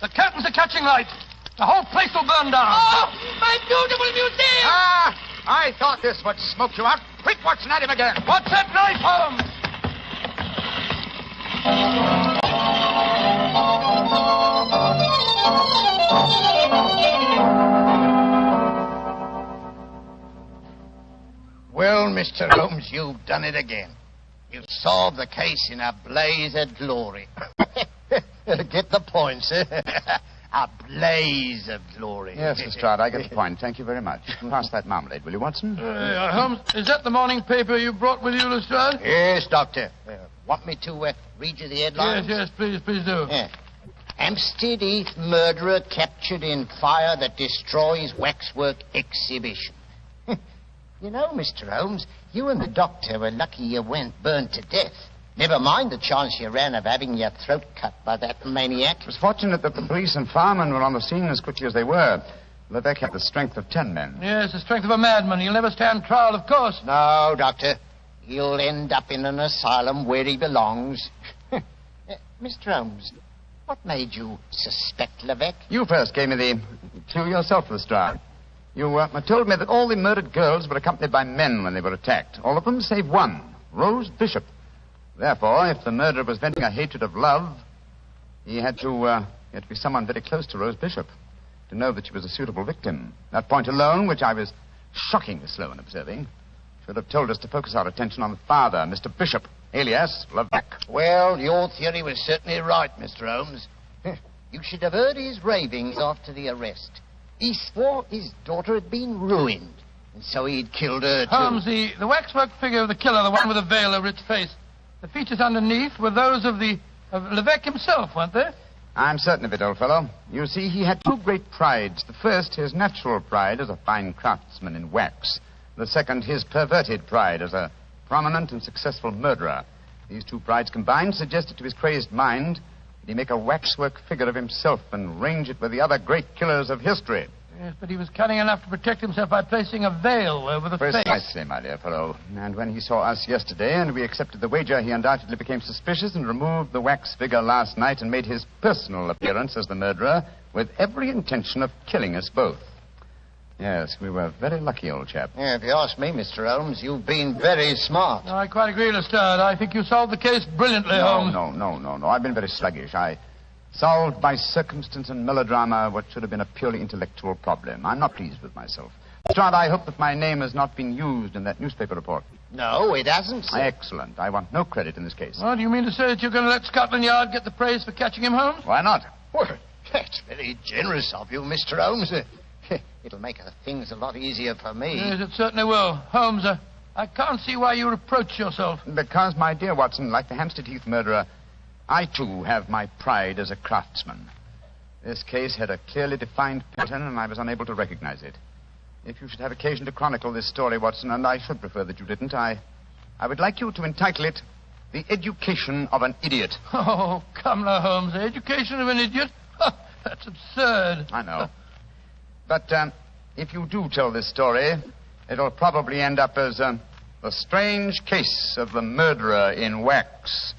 The curtains are catching light. The whole place will burn down. Oh, my beautiful museum! I thought this would smoke you out. Quick, Watson, at him again. What's that knife, Holmes? Well, Mr. Holmes, you've done it again. You've solved the case in a blaze of glory. Get the point, sir? A blaze of glory. Yes, Lestrade, I get the point. Thank you very much. Pass that marmalade, will you, Watson? Holmes, is that the morning paper you brought with you, Lestrade? Yes, Doctor. Want me to read you the headlines? Yes, please do. Yeah. Hampstead Heath murderer captured in fire that destroys waxwork exhibition. You know, Mr. Holmes, you and the doctor were lucky you weren't burned to death. Never mind the chance you ran of having your throat cut by that maniac. It was fortunate that the police and firemen were on the scene as quickly as they were. Levesque had the strength of 10 men. Yes, the strength of a madman. He'll never stand trial, of course. No, Doctor. He'll end up in an asylum where he belongs. Mr. Holmes, what made you suspect Levesque? You first gave me the clue yourself, Lestrade. You told me that all the murdered girls were accompanied by men when they were attacked. All of them save one, Rose Bishop. Therefore, if the murderer was venting a hatred of love, he had to be someone very close to Rose Bishop to know that she was a suitable victim. That point alone, which I was shockingly slow in observing, should have told us to focus our attention on the father, Mr. Bishop, alias Levesque. Well, your theory was certainly right, Mr. Holmes. You should have heard his ravings after the arrest. He swore his daughter had been ruined, and so he'd killed her, too. Holmes, the waxwork figure of the killer, the one with the veil over its face, the features underneath were those of Levesque himself, weren't they? I'm certain of it, old fellow. You see, he had 2 great prides. The first, his natural pride as a fine craftsman in wax. The second, his perverted pride as a prominent and successful murderer. These 2 prides combined suggested to his crazed mind that he make a waxwork figure of himself and range it with the other great killers of history. Yes, but he was cunning enough to protect himself by placing a veil over the face. Precisely, my dear fellow. And when he saw us yesterday and we accepted the wager, he undoubtedly became suspicious and removed the wax figure last night and made his personal appearance as the murderer with every intention of killing us both. Yes, we were very lucky, old chap. Yeah, if you ask me, Mr. Holmes, you've been very smart. No, I quite agree, Lestrade. I think you solved the case brilliantly, Holmes. No. I've been very sluggish. I Solved by circumstance and melodrama what should have been a purely intellectual problem. I'm not pleased with myself. Lestrade, I hope that my name has not been used in that newspaper report. No, it hasn't, sir. Excellent. I want no credit in this case. Well, do you mean to say that you're going to let Scotland Yard get the praise for catching him, Holmes? Why not? Well, that's very generous of you, Mr. Holmes. It'll make things a lot easier for me. Yes, it certainly will. Holmes, I can't see why you reproach yourself. Because, my dear Watson, like the Hampstead Heath murderer, I, too, have my pride as a craftsman. This case had a clearly defined pattern, and I was unable to recognize it. If you should have occasion to chronicle this story, Watson, and I should prefer that you didn't, I would like you to entitle it The Education of an Idiot. Oh, come now, Holmes. The education of an idiot? That's absurd. I know. But if you do tell this story, it'll probably end up as The Strange Case of the Murderer in Wax.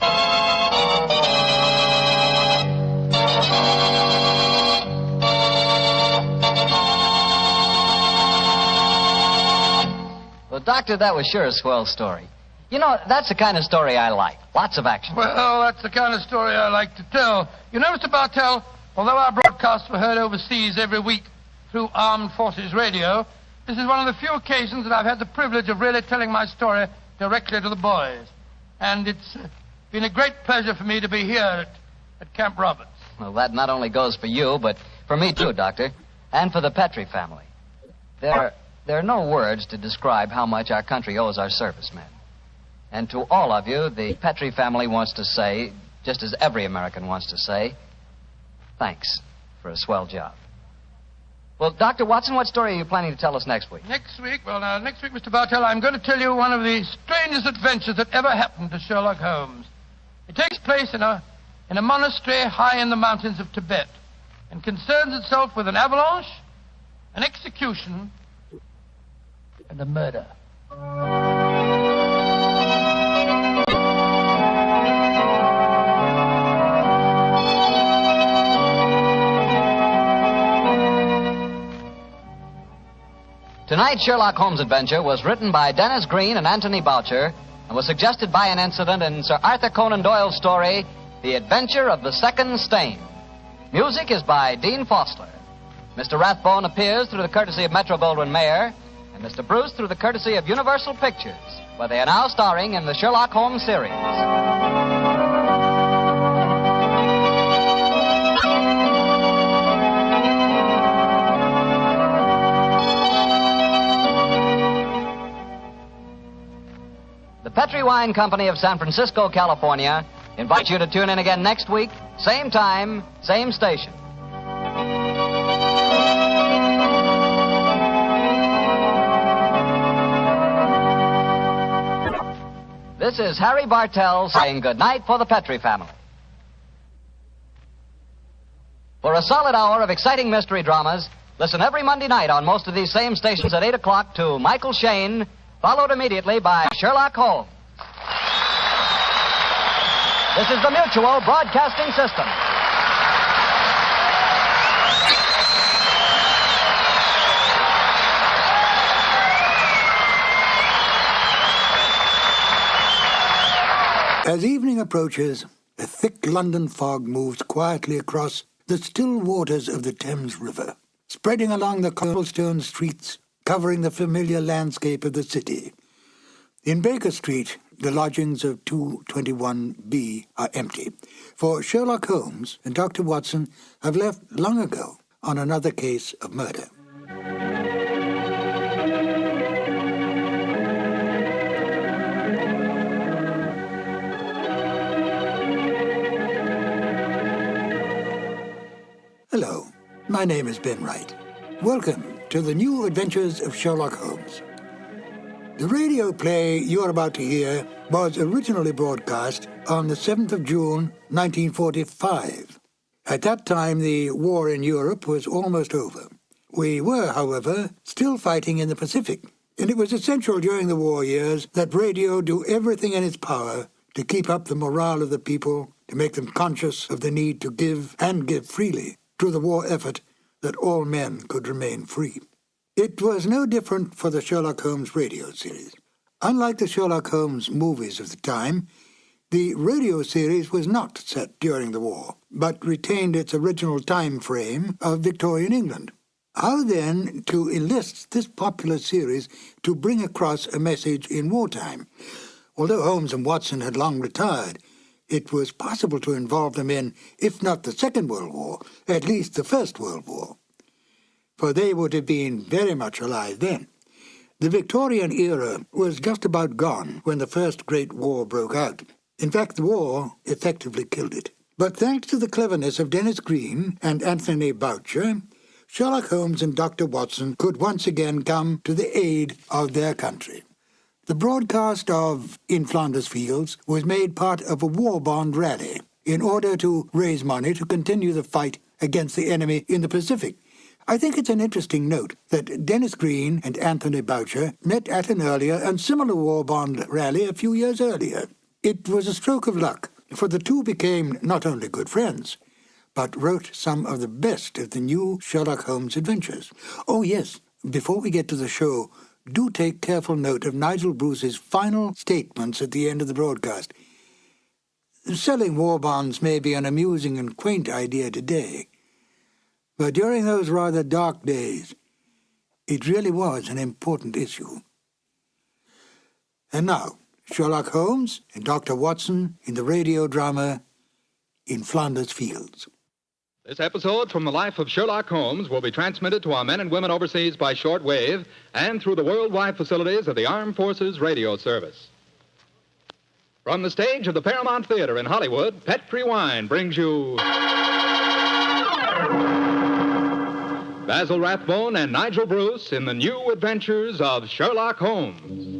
Well, Doctor, that was sure a swell story. You know, that's the kind of story I like. Lots of action. Well, that's the kind of story I like to tell. You know, Mr. Bartell, although our broadcasts were heard overseas every week through Armed Forces Radio, this is one of the few occasions that I've had the privilege of really telling my story directly to the boys. And it's been a great pleasure for me to be here at Camp Roberts. Well, that not only goes for you, but for me, too, Doctor, and for the Petrie family. There are no words to describe how much our country owes our servicemen. And to all of you, the Petrie family wants to say, just as every American wants to say, thanks for a swell job. Well, Dr. Watson, what story are you planning to tell us next week? Next week, Mr. Bartell, I'm going to tell you one of the strangest adventures that ever happened to Sherlock Holmes. It takes place in a monastery high in the mountains of Tibet and concerns itself with an avalanche, an execution, and a murder. Tonight's Sherlock Holmes adventure was written by Dennis Green and Anthony Boucher and was suggested by an incident in Sir Arthur Conan Doyle's story, The Adventure of the Second Stain. Music is by Dean Fossler. Mr. Rathbone appears through the courtesy of Metro-Goldwyn-Mayer, and Mr. Bruce through the courtesy of Universal Pictures, where they are now starring in the Sherlock Holmes series. The Petrie Wine Company of San Francisco, California, invites you to tune in again next week, same time, same station. This is Harry Bartell saying goodnight for the Petrie family. For a solid hour of exciting mystery dramas, listen every Monday night on most of these same stations at 8 o'clock to Michael Shayne, followed immediately by Sherlock Holmes. This is the Mutual Broadcasting System. As evening approaches, a thick London fog moves quietly across the still waters of the Thames River, spreading along the cobblestone streets, covering the familiar landscape of the city. In Baker Street, the lodgings of 221B are empty, for Sherlock Holmes and Dr. Watson have left long ago on another case of murder. Hello, my name is Ben Wright. Welcome to the new adventures of Sherlock Holmes. The radio play you're about to hear was originally broadcast on the 7th of June, 1945. At that time, the war in Europe was almost over. We were, however, still fighting in the Pacific, and it was essential during the war years that radio do everything in its power to keep up the morale of the people, to make them conscious of the need to give, and give freely, to the war effort that all men could remain free. It was no different for the Sherlock Holmes radio series. Unlike the Sherlock Holmes movies of the time, The radio series was not set during the war, but retained its original time frame of Victorian England. How then to enlist this popular series to bring across a message in wartime? Although Holmes and Watson had long retired, it was possible to involve them in, if not the Second World War, at least the First World War, for they would have been very much alive then. The Victorian era was just about gone when the First Great War broke out. In fact, the war effectively killed it. But thanks to the cleverness of Dennis Green and Anthony Boucher, Sherlock Holmes and Dr. Watson could once again come to the aid of their country. The broadcast of In Flanders Fields was made part of a war bond rally in order to raise money to continue the fight against the enemy in the Pacific. I think it's an interesting note that Dennis Green and Anthony Boucher met at an earlier and similar war bond rally a few years earlier. It was a stroke of luck, for the two became not only good friends, but wrote some of the best of the new Sherlock Holmes adventures. Oh, yes, before we get to the show, do take careful note of Nigel Bruce's final statements at the end of the broadcast. Selling war bonds may be an amusing and quaint idea today, but during those rather dark days, it really was an important issue. And now, Sherlock Holmes and Dr. Watson in the radio drama In Flanders Fields. This episode from the life of Sherlock Holmes will be transmitted to our men and women overseas by shortwave and through the worldwide facilities of the Armed Forces Radio Service. From the stage of the Paramount Theater in Hollywood, Petri Wine brings you Basil Rathbone and Nigel Bruce in the new adventures of Sherlock Holmes.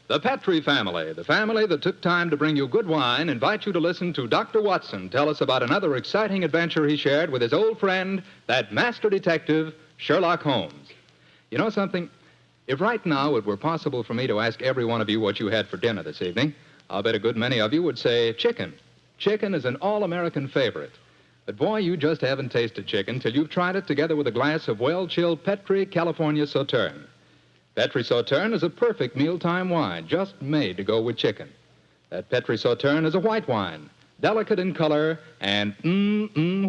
The Petri family, the family that took time to bring you good wine, invite you to listen to Dr. Watson tell us about another exciting adventure he shared with his old friend, that master detective, Sherlock Holmes. You know something? If right now it were possible for me to ask every one of you what you had for dinner this evening, I'll bet a good many of you would say chicken. Chicken is an all-American favorite. But boy, you just haven't tasted chicken till you've tried it together with a glass of well-chilled Petri California Sauterne. Petri Sauterne is a perfect mealtime wine, just made to go with chicken. That Petri Sauterne is a white wine, delicate in color, and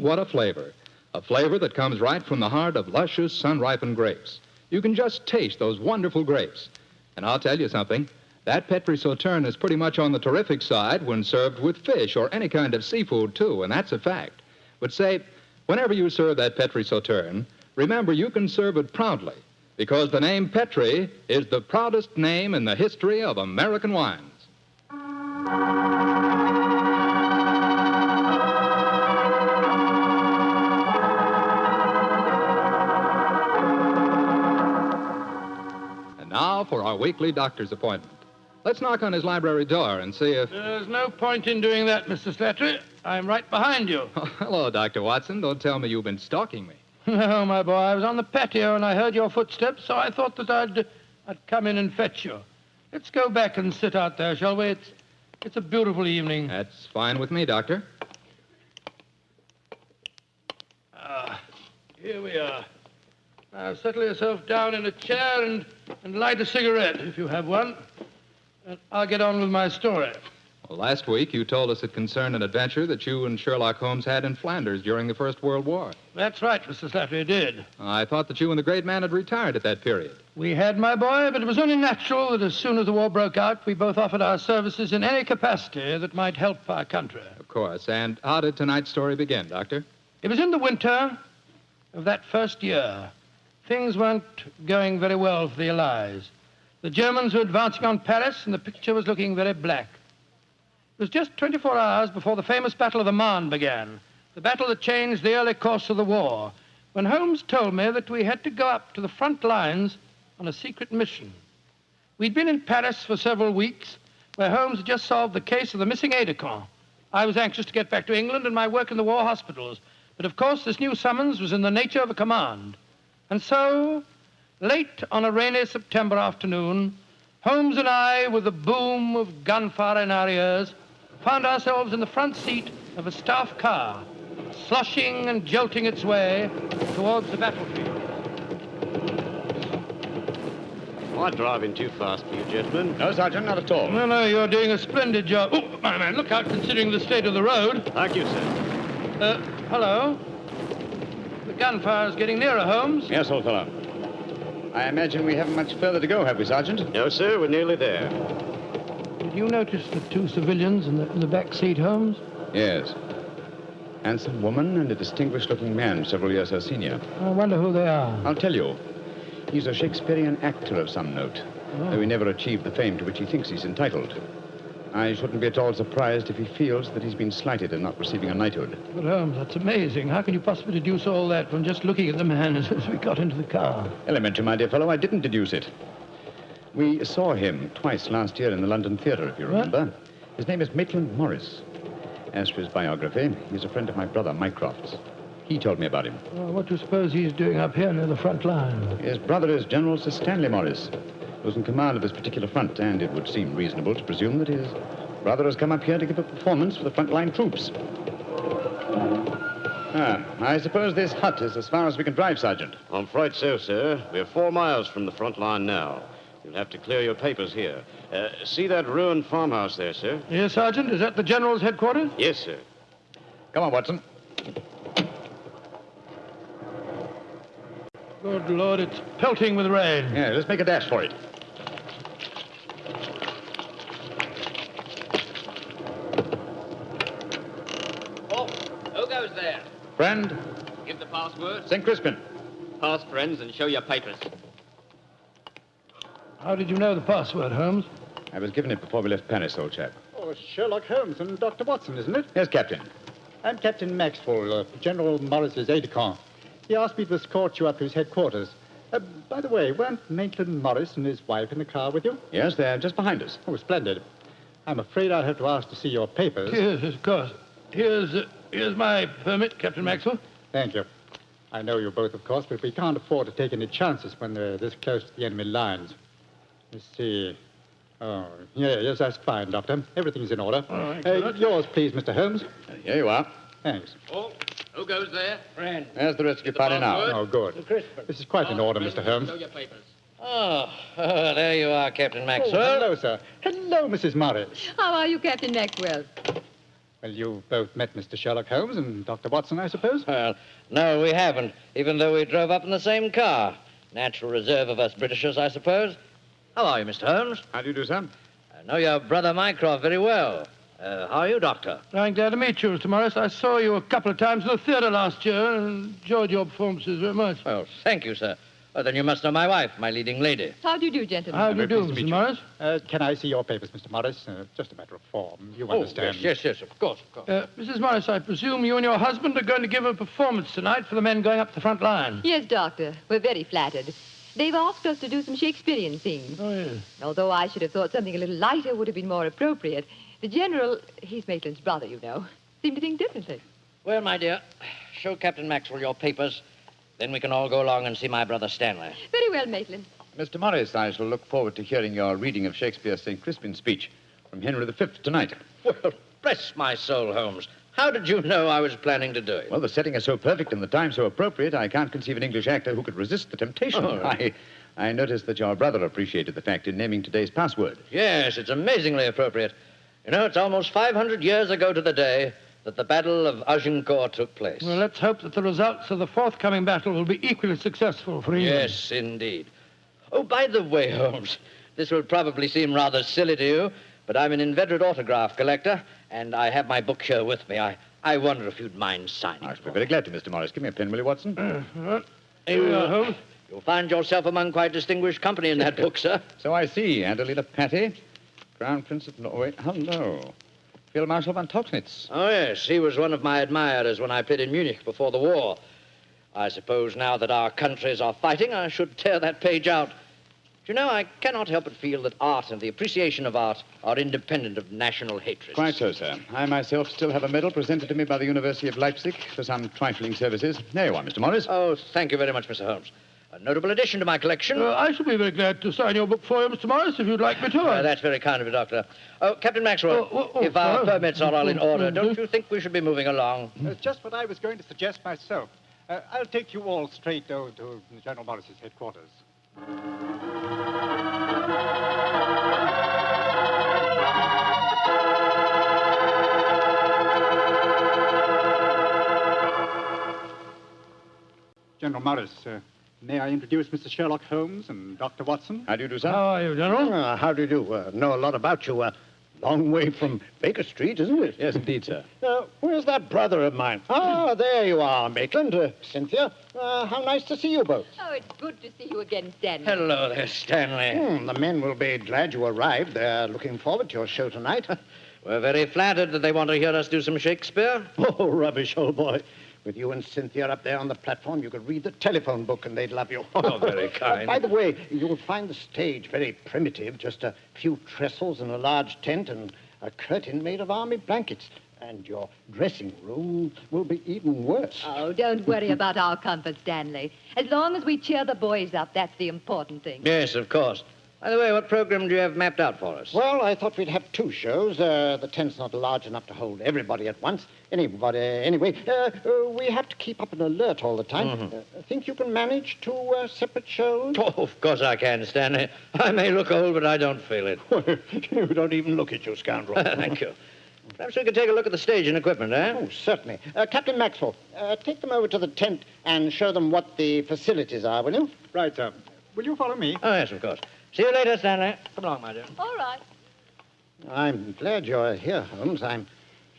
what a flavor. A flavor that comes right from the heart of luscious, sun-ripened grapes. You can just taste those wonderful grapes. And I'll tell you something, that Petri Sauterne is pretty much on the terrific side when served with fish or any kind of seafood, too, and that's a fact. But say, whenever you serve that Petri Sauterne, remember you can serve it proudly, because the name Petri is the proudest name in the history of American wines. And now for our weekly doctor's appointment. Let's knock on his library door and see if... There's no point in doing that, Mr. Slattery. I'm right behind you. Oh, hello, Dr. Watson. Don't tell me you've been stalking me. No, my boy, I was on the patio and I heard your footsteps, so I thought that I'd come in and fetch you. Let's go back and sit out there, shall we? It's a beautiful evening. That's fine with me, Doctor. Here we are. Now, settle yourself down in a chair and light a cigarette, if you have one. And I'll get on with my story. Well, last week you told us it concerned an adventure that you and Sherlock Holmes had in Flanders during the First World War. That's right, Mr. Slattery, did. I thought that you and the great man had retired at that period. We had, my boy, but it was only natural that as soon as the war broke out, we both offered our services in any capacity that might help our country. Of course. And how did tonight's story begin, Doctor? It was in the winter of that first year. Things weren't going very well for the Allies. The Germans were advancing on Paris, and the picture was looking very black. It was just 24 hours before the famous Battle of the Marne began, the battle that changed the early course of the war, when Holmes told me that we had to go up to the front lines on a secret mission. We'd been in Paris for several weeks, where Holmes had just solved the case of the missing aide-de-camp. I was anxious to get back to England and my work in the war hospitals, but of course this new summons was in the nature of a command. And so, late on a rainy September afternoon, Holmes and I, with the boom of gunfire in our ears, found ourselves in the front seat of a staff car, sloshing and jolting its way towards the battlefield. Am I driving too fast for you, gentlemen? No, Sergeant, not at all. No, you're doing a splendid job. Oh, my man, look out considering the state of the road. Thank you, sir. Hello? The gunfire's getting nearer, Holmes. Yes, old fellow. I imagine we haven't much further to go, have we, Sergeant? No, sir, we're nearly there. Did you notice the two civilians in the back seat, Holmes? Yes. Handsome woman and a distinguished-looking man several years her senior. I wonder who they are. I'll tell you. He's a Shakespearean actor of some note, though he never achieved the fame to which he thinks he's entitled. I shouldn't be at all surprised if he feels that he's been slighted in not receiving a knighthood. But, Holmes, that's amazing. How can you possibly deduce all that from just looking at the man as we got into the car? Elementary, my dear fellow, I didn't deduce it. We saw him twice last year in the London Theatre, if you remember. His name is Maitland Morris. As for his biography, he's a friend of my brother, Mycroft's. He told me about him. Well, what do you suppose he's doing up here near the front line? His brother is General Sir Stanley Morris, who's in command of this particular front, and it would seem reasonable to presume that his brother has come up here to give a performance for the front-line troops. I suppose this hut is as far as we can drive, Sergeant. I'm afraid so, sir. We're 4 miles from the front line now. You'll have to clear your papers here. See that ruined farmhouse there, sir? Yes, Sergeant. Is that the General's headquarters? Yes, sir. Come on, Watson. Good Lord, it's pelting with rain. Yeah, let's make a dash for it. Oh, who goes there? Friend, Give the password. St. Crispin. Pass, friends, and show your papers. How did you know the password, Holmes? I was given it before we left Paris, old chap. Oh, Sherlock Holmes and Dr. Watson, isn't it? Yes, Captain. I'm Captain Maxwell, General Morris's aide-de-camp. He asked me to escort you up to his headquarters. By the way, weren't Maitland Morris and his wife in the car with you? Yes, they're just behind us. Oh, splendid. I'm afraid I'll have to ask to see your papers. Yes, of course. Here's my permit, Captain Maxwell. Thank you. I know you both, of course, but we can't afford to take any chances when they're this close to the enemy lines. Let's see. Oh, yes, that's fine, Doctor. Everything's in order. Yours, please, Mr. Holmes. Here you are. Thanks. Oh, who goes there? Friend. There's the rest of your party now. Oh, good. This is quite in order, Mr. Holmes. Show your papers. Oh, there you are, Captain Maxwell. Oh, hello, sir. Hello, Mrs. Morris. How are you, Captain Maxwell? Well, you've both met Mr. Sherlock Holmes and Dr. Watson, I suppose? Well, no, we haven't, even though we drove up in the same car. Natural reserve of us Britishers, I suppose. How are you, Mr. Holmes? How do you do, sir? I know your brother Mycroft very well. How are you, Doctor? I'm glad to meet you, Mr. Morris. I saw you a couple of times in the theatre last year and enjoyed your performances very much. Well, thank you, sir. Well, then you must know my wife, my leading lady. How do you do, gentlemen? How do you do, Mr. Morris? Can I see your papers, Mr. Morris? Just a matter of form. You understand. Yes, of course. Mrs. Morris, I presume you and your husband are going to give a performance tonight for the men going up the front line. Yes, Doctor. We're very flattered. They've asked us to do some Shakespearean scenes. Oh, yes. Although I should have thought something a little lighter would have been more appropriate. The General, he's Maitland's brother, you know, seemed to think differently. Well, my dear, show Captain Maxwell your papers. Then we can all go along and see my brother Stanley. Very well, Maitland. Mr. Morris, I shall look forward to hearing your reading of Shakespeare's St. Crispin speech from Henry V tonight. Well, bless my soul, Holmes. How did you know I was planning to do it? Well, the setting is so perfect and the time so appropriate, I can't conceive an English actor who could resist the temptation. Oh, right. I noticed that your brother appreciated the fact in naming today's password. Yes, it's amazingly appropriate. You know, it's almost 500 years ago to the day that the Battle of Agincourt took place. Well, let's hope that the results of the forthcoming battle will be equally successful for England. Yes, indeed. Oh, by the way, Holmes, this will probably seem rather silly to you, but I'm an inveterate autograph collector, and I have my book here with me. I wonder if you'd mind signing. I should be very glad to, Mr. Morris. Give me a pen, will you, Watson? Here we are, Holmes. You'll find yourself among quite distinguished company in that book, sir. So I see. Adelina Patti, Crown Prince of Norway. Hello. Field Marshal von Tauchnitz. Oh, yes. He was one of my admirers when I played in Munich before the war. I suppose now that our countries are fighting, I should tear that page out. Do you know, I cannot help but feel that art and the appreciation of art are independent of national hatred. Quite so, sir. I myself still have a medal presented to me by the University of Leipzig for some trifling services. There you are, Mr. Morris. Oh, thank you very much, Mr. Holmes. A notable addition to my collection. I shall be very glad to sign your book for you, Mr. Morris, if you'd like me to. That's very kind of you, Doctor. Oh, Captain Maxwell, if our permits are all in order, don't you think we should be moving along? Just what I was going to suggest myself. I'll take you all straight to General Morris's headquarters. General Morris, may I introduce Mr. Sherlock Holmes and Dr. Watson? How do you do, sir? How are you, General? How do you do? Know a lot about you. Long way from Baker Street, isn't it? Yes, indeed, sir. Where's that brother of mine? Ah, there you are, Maitland. Cynthia, how nice to see you both. Oh, it's good to see you again, Stanley. Hello there, Stanley. The men will be glad you arrived. They're looking forward to your show tonight. We're very flattered that they want to hear us do some Shakespeare. Oh, rubbish, old boy. With you and Cynthia up there on the platform, you could read the telephone book and they'd love you. Oh, very kind. By the way, you'll find the stage very primitive, just a few trestles and a large tent and a curtain made of army blankets. And your dressing room will be even worse. Oh, don't worry about our comfort, Stanley. As long as we cheer the boys up, that's the important thing. Yes, of course. By the way, what program do you have mapped out for us? Well, I thought we'd have two shows. The tent's not large enough to hold everybody at once. Anyway, we have to keep up an alert all the time. Mm-hmm. Think you can manage two separate shows? Oh, of course I can, Stanley. I may look old, but I don't feel it. You don't even look it, you scoundrel. Thank you. Perhaps we could take a look at the stage and equipment, eh? Oh, certainly. Captain Maxwell, take them over to the tent and show them what the facilities are, will you? Right, sir. Will you follow me? Oh, yes, of course. See you later, Stanley. Come along, my dear. All right. I'm glad you're here, Holmes. I'm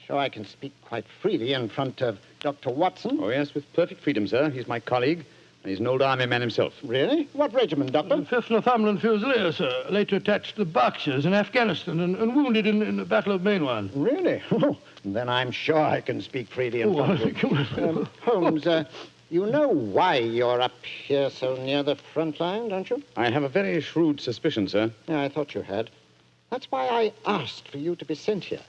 sure I can speak quite freely in front of Dr. Watson. Oh, yes, with perfect freedom, sir. He's my colleague, and he's an old army man himself. Really? What regiment, Doctor? The 5th Northumberland Fusiliers, sir. Later attached to the Berkshires in Afghanistan and wounded in the Battle of Mainwan. Really? Oh, then I'm sure I can speak freely in front of you. Holmes, you know why you're up here so near the front line, don't you? I have a very shrewd suspicion, sir. Yeah, I thought you had. That's why I asked for you to be sent here.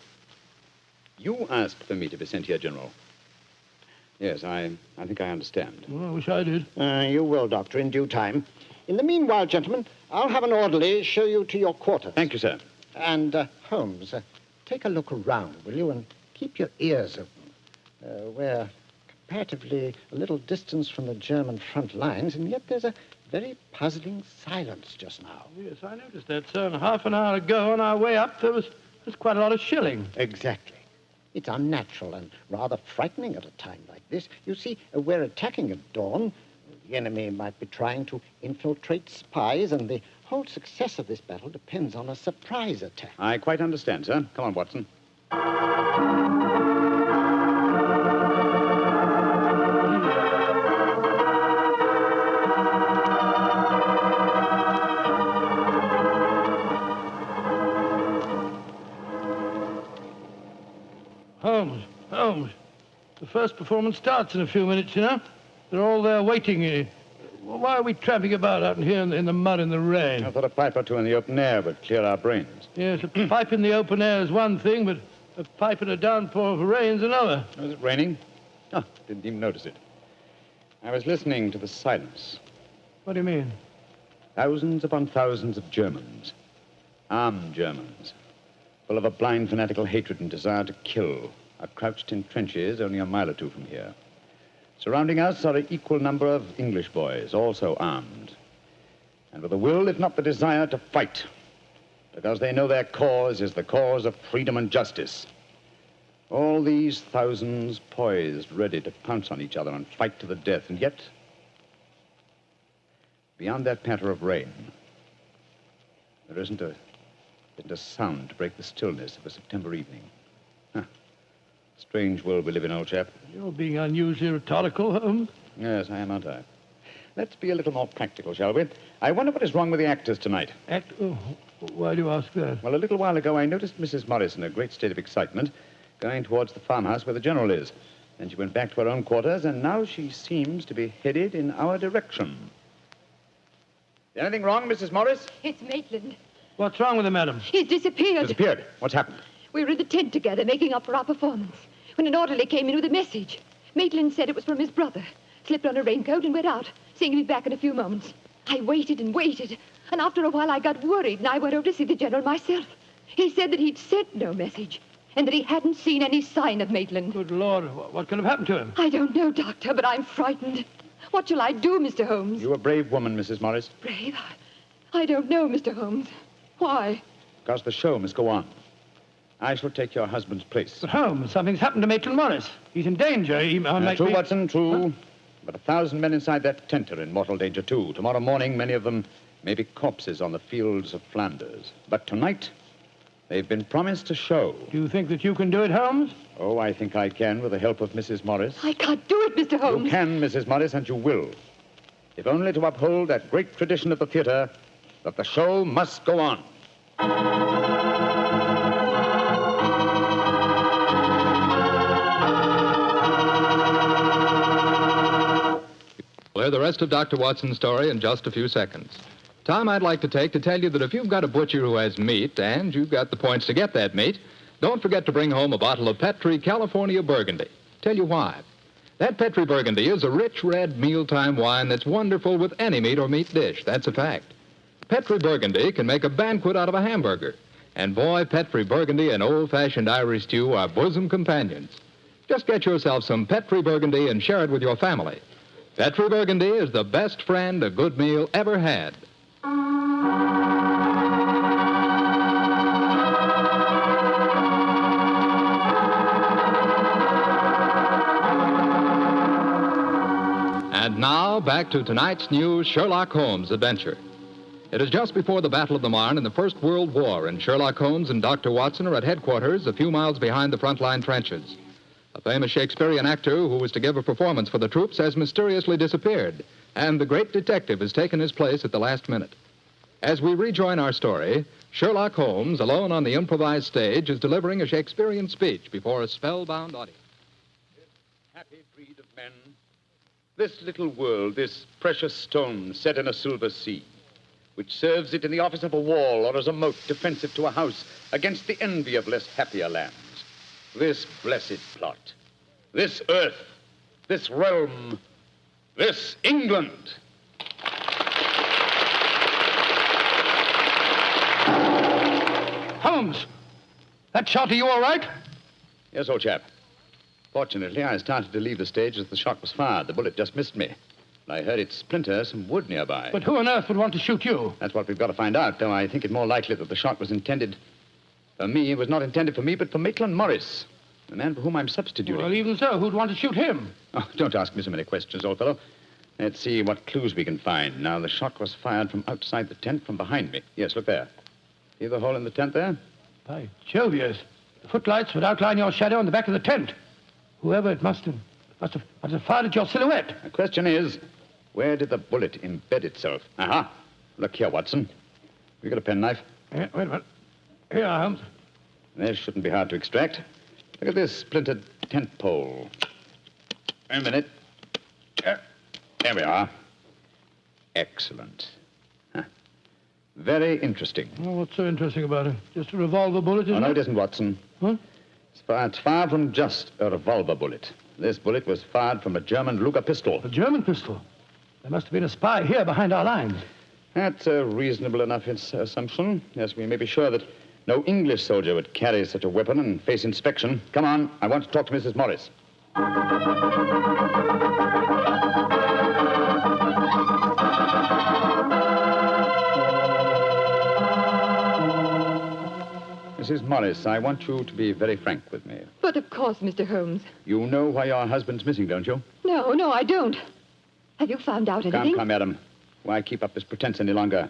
You asked for me to be sent here, General. Yes, I think I understand. Well, I wish I did. You will, Doctor, in due time. In the meanwhile, gentlemen, I'll have an orderly show you to your quarters. Thank you, sir. And, Holmes, take a look around, will you, and keep your ears open. We're comparatively a little distance from the German front lines, and yet there's a very puzzling silence just now. Yes, I noticed that, sir. And half an hour ago, on our way up, there's quite a lot of shelling. Exactly. It's unnatural and rather frightening at a time like this. You see, we're attacking at dawn. The enemy might be trying to infiltrate spies, and the whole success of this battle depends on a surprise attack. I quite understand, sir. Come on, Watson. Holmes, the first performance starts in a few minutes, you know. They're all there waiting. Why are we tramping about out here in the mud and the rain? I thought a pipe or two in the open air would clear our brains. Yes, a pipe in the open air is one thing, but a pipe in a downpour of rain's another. Was it raining? Oh, didn't even notice it. I was listening to the silence. What do you mean? Thousands upon thousands of Germans. Armed Germans. Full of a blind fanatical hatred and desire to kill. Are crouched in trenches only a mile or two from here. Surrounding us are an equal number of English boys, also armed. And with a will, if not the desire, to fight. Because they know their cause is the cause of freedom and justice. All these thousands poised, ready to pounce on each other and fight to the death. And yet, beyond that patter of rain, there isn't a sound to break the stillness of a September evening. Strange world we live in, old chap. You're being unusually rhetorical, Holmes. Yes, I am, aren't I? Let's be a little more practical, shall we? I wonder what is wrong with the actors tonight. Oh, why do you ask that? Well, a little while ago, I noticed Mrs. Morris in a great state of excitement, going towards the farmhouse where the General is. Then she went back to her own quarters, and now she seems to be headed in our direction. Is anything wrong, Mrs. Morris? It's Maitland. What's wrong with him, madam? He's disappeared. Disappeared? What's happened? We were in the tent together, making up for our performance, when an orderly came in with a message. Maitland said it was from his brother. Slipped on a raincoat and went out, saying he'd be back in a few moments. I waited and waited, and after a while I got worried, and I went over to see the General myself. He said that he'd sent no message, and that he hadn't seen any sign of Maitland. Good Lord, what could have happened to him? I don't know, Doctor, but I'm frightened. What shall I do, Mr. Holmes? You're a brave woman, Mrs. Morris. Brave? I don't know, Mr. Holmes. Why? Because the show must go on. I shall take your husband's place. But Holmes, something's happened to Maitland Morris. He's in danger. True, Watson, true. But 1,000 men inside that tent are in mortal danger, too. Tomorrow morning, many of them may be corpses on the fields of Flanders. But tonight, they've been promised a show. Do you think that you can do it, Holmes? Oh, I think I can, with the help of Mrs. Morris. I can't do it, Mr. Holmes. You can, Mrs. Morris, and you will. If only to uphold that great tradition of the theater that the show must go on. We'll hear the rest of Dr. Watson's story in just a few seconds. Time I'd like to take to tell you that if you've got a butcher who has meat and you've got the points to get that meat, don't forget to bring home a bottle of Petri California Burgundy. Tell you why. That Petri Burgundy is a rich red mealtime wine that's wonderful with any meat or meat dish. That's a fact. Petri Burgundy can make a banquet out of a hamburger. And boy, Petri Burgundy and old-fashioned Irish stew are bosom companions. Just get yourself some Petri Burgundy and share it with your family. Petri Burgundy is the best friend a good meal ever had. And now, back to tonight's new Sherlock Holmes adventure. It is just before the Battle of the Marne in the First World War, and Sherlock Holmes and Dr. Watson are at headquarters a few miles behind the front line trenches. A famous Shakespearean actor who was to give a performance for the troops has mysteriously disappeared, and the great detective has taken his place at the last minute. As we rejoin our story, Sherlock Holmes, alone on the improvised stage, is delivering a Shakespearean speech before a spellbound audience. Happy breed of men, this little world, this precious stone set in a silver sea, which serves it in the office of a wall or as a moat defensive to a house against the envy of less happier lands. This blessed plot, this earth, this realm, this England. Holmes, that shot, are you all right? Yes, old chap. Fortunately, I started to leave the stage as the shot was fired. The bullet just missed me. I heard it splinter some wood nearby. But who on earth would want to shoot you? That's what we've got to find out, though I think it more likely that the shot was intended for me. It was not intended for me, but for Maitland Morris, the man for whom I'm substituting. Well, even so, who'd want to shoot him? Oh, don't ask me so many questions, old fellow. Let's see what clues we can find. Now, the shot was fired from outside the tent from behind me. Yes, look there. See the hole in the tent there? By Jove, yes. The footlights would outline your shadow on the back of the tent. Whoever it must have fired at your silhouette. The question is, where did the bullet embed itself? Aha. Look here, Watson. You got a penknife? Yeah, wait a minute. Here, Holmes. This shouldn't be hard to extract. Look at this splintered tent pole. Wait a minute. There we are. Excellent. Huh. Very interesting. Well, what's so interesting about it? Just a revolver bullet, isn't it? No, it isn't, Watson. Huh? It's far from just a revolver bullet. This bullet was fired from a German Luger pistol. A German pistol? There must have been a spy here behind our lines. That's a reasonable enough assumption. Yes, we may be sure that no English soldier would carry such a weapon and face inspection. Come on, I want to talk to Mrs. Morris. Mrs. Morris, I want you to be very frank with me. But of course, Mr. Holmes. You know why your husband's missing, don't you? No, I don't. Have you found out anything? Come, madam. Why keep up this pretense any longer?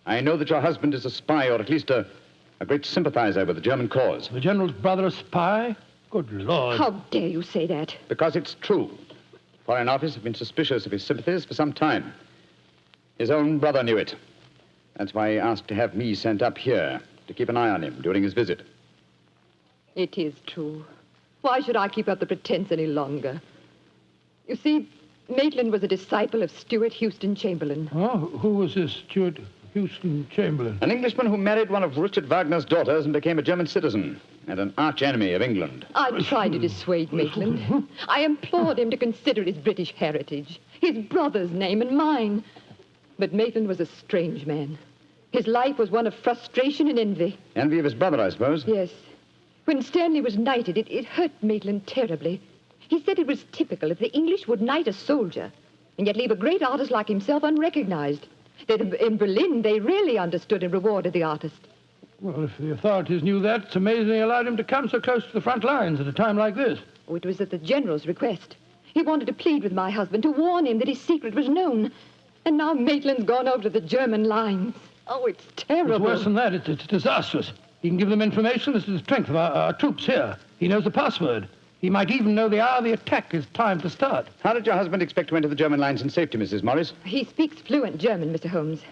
I know that your husband is a spy, or at least a great sympathizer with the German cause. The general's brother a spy? Good Lord. How dare you say that? Because it's true. Foreign Office have been suspicious of his sympathies for some time. His own brother knew it. That's why he asked to have me sent up here to keep an eye on him during his visit. It is true. Why should I keep up the pretense any longer? You see, Maitland was a disciple of Stuart Houston Chamberlain. Oh, who was this Stuart Houston Chamberlain? An Englishman who married one of Richard Wagner's daughters and became a German citizen, and an arch-enemy of England. I tried to dissuade Maitland. I implored him to consider his British heritage, his brother's name and mine. But Maitland was a strange man. His life was one of frustration and envy. Envy of his brother, I suppose? Yes. When Stanley was knighted, it hurt Maitland terribly. He said it was typical if the English would knight a soldier and yet leave a great artist like himself unrecognized. That in Berlin, they really understood and rewarded the artist. Well, if the authorities knew that, it's amazing they allowed him to come so close to the front lines at a time like this. Oh, it was at the general's request. He wanted to plead with my husband, to warn him that his secret was known. And now Maitland's gone over to the German lines. Oh, it's terrible. It's worse than that. It's disastrous. He can give them information as to the strength of our troops here. He knows the password. He might even know the hour the attack is timed to start. How did your husband expect to enter the German lines in safety, Mrs. Morris? He speaks fluent German, Mr. Holmes.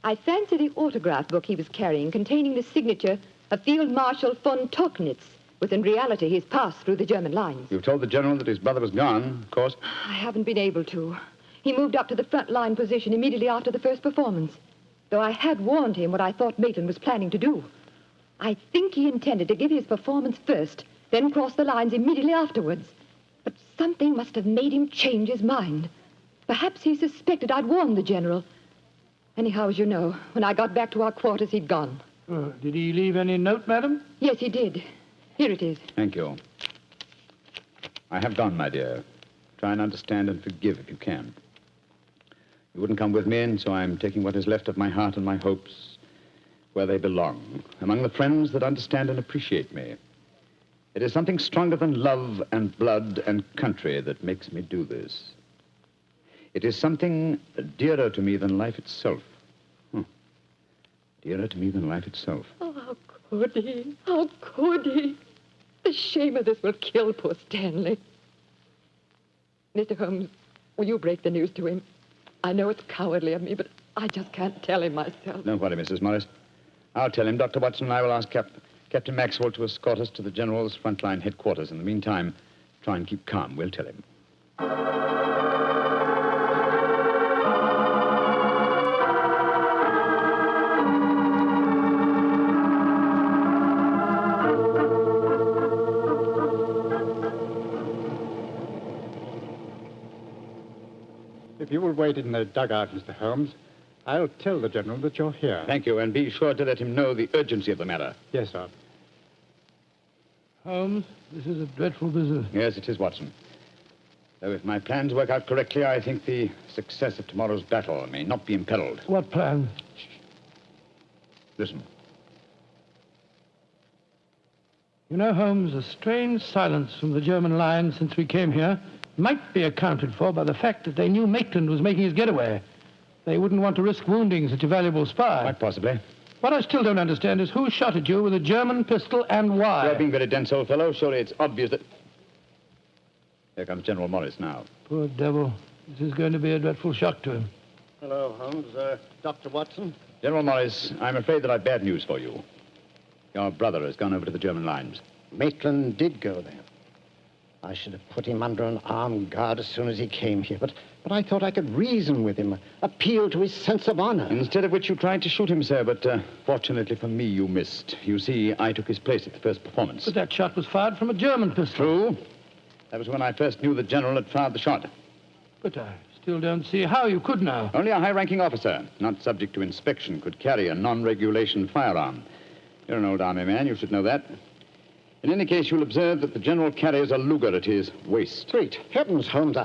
I fancy the autograph book he was carrying, containing the signature of Field Marshal von Tochnitz, was in reality his pass through the German lines. You've told the general that his brother was gone, of course. I haven't been able to. He moved up to the front line position immediately after the first performance, though I had warned him what I thought Maitland was planning to do. I think he intended to give his performance first, then cross the lines immediately afterwards. But something must have made him change his mind. Perhaps he suspected I'd warned the general. Anyhow, as you know, when I got back to our quarters, he'd gone. Did he leave any note, madam? Yes, he did. Here it is. Thank you. I have gone, my dear. Try and understand and forgive if you can. You wouldn't come with me, and so I'm taking what is left of my heart and my hopes where they belong, among the friends that understand and appreciate me. It is something stronger than love and blood and country that makes me do this. It is something dearer to me than life itself. Dearer to me than life itself. Oh, how could he? How could he? The shame of this will kill poor Stanley. Mr. Holmes, will you break the news to him? I know it's cowardly of me, but I just can't tell him myself. Don't worry, Mrs. Morris. I'll tell him. Dr. Watson and I will ask Captain Maxwell to escort us to the General's frontline headquarters. In the meantime, try and keep calm. We'll tell him. If you will wait in the dugout, Mr. Holmes, I'll tell the General that you're here. Thank you, and be sure to let him know the urgency of the matter. Yes, sir. Holmes, this is a dreadful business. Yes, it is, Watson. Though if my plans work out correctly, I think the success of tomorrow's battle may not be imperiled. What plan? Listen. You know, Holmes, a strange silence from the German line since we came here might be accounted for by the fact that they knew Maitland was making his getaway. They wouldn't want to risk wounding such a valuable spy. Quite possibly. What I still don't understand is who shot at you with a German pistol and why. You're being very dense, old fellow. Surely it's obvious that... Here comes General Morris now. Poor devil. This is going to be a dreadful shock to him. Hello, Holmes. Dr. Watson? General Morris, I'm afraid that I've bad news for you. Your brother has gone over to the German lines. Maitland did go there. I should have put him under an armed guard as soon as he came here, but I thought I could reason with him, appeal to his sense of honor. Instead of which you tried to shoot him, sir, but fortunately for me, you missed. You see, I took his place at the first performance. But that shot was fired from a German pistol. True. That was when I first knew the general had fired the shot. But I still don't see how you could know. Only a high-ranking officer, not subject to inspection, could carry a non-regulation firearm. You're an old army man, you should know that. In any case, you'll observe that the general carries a Luger at his waist. Great heavens, Holmes,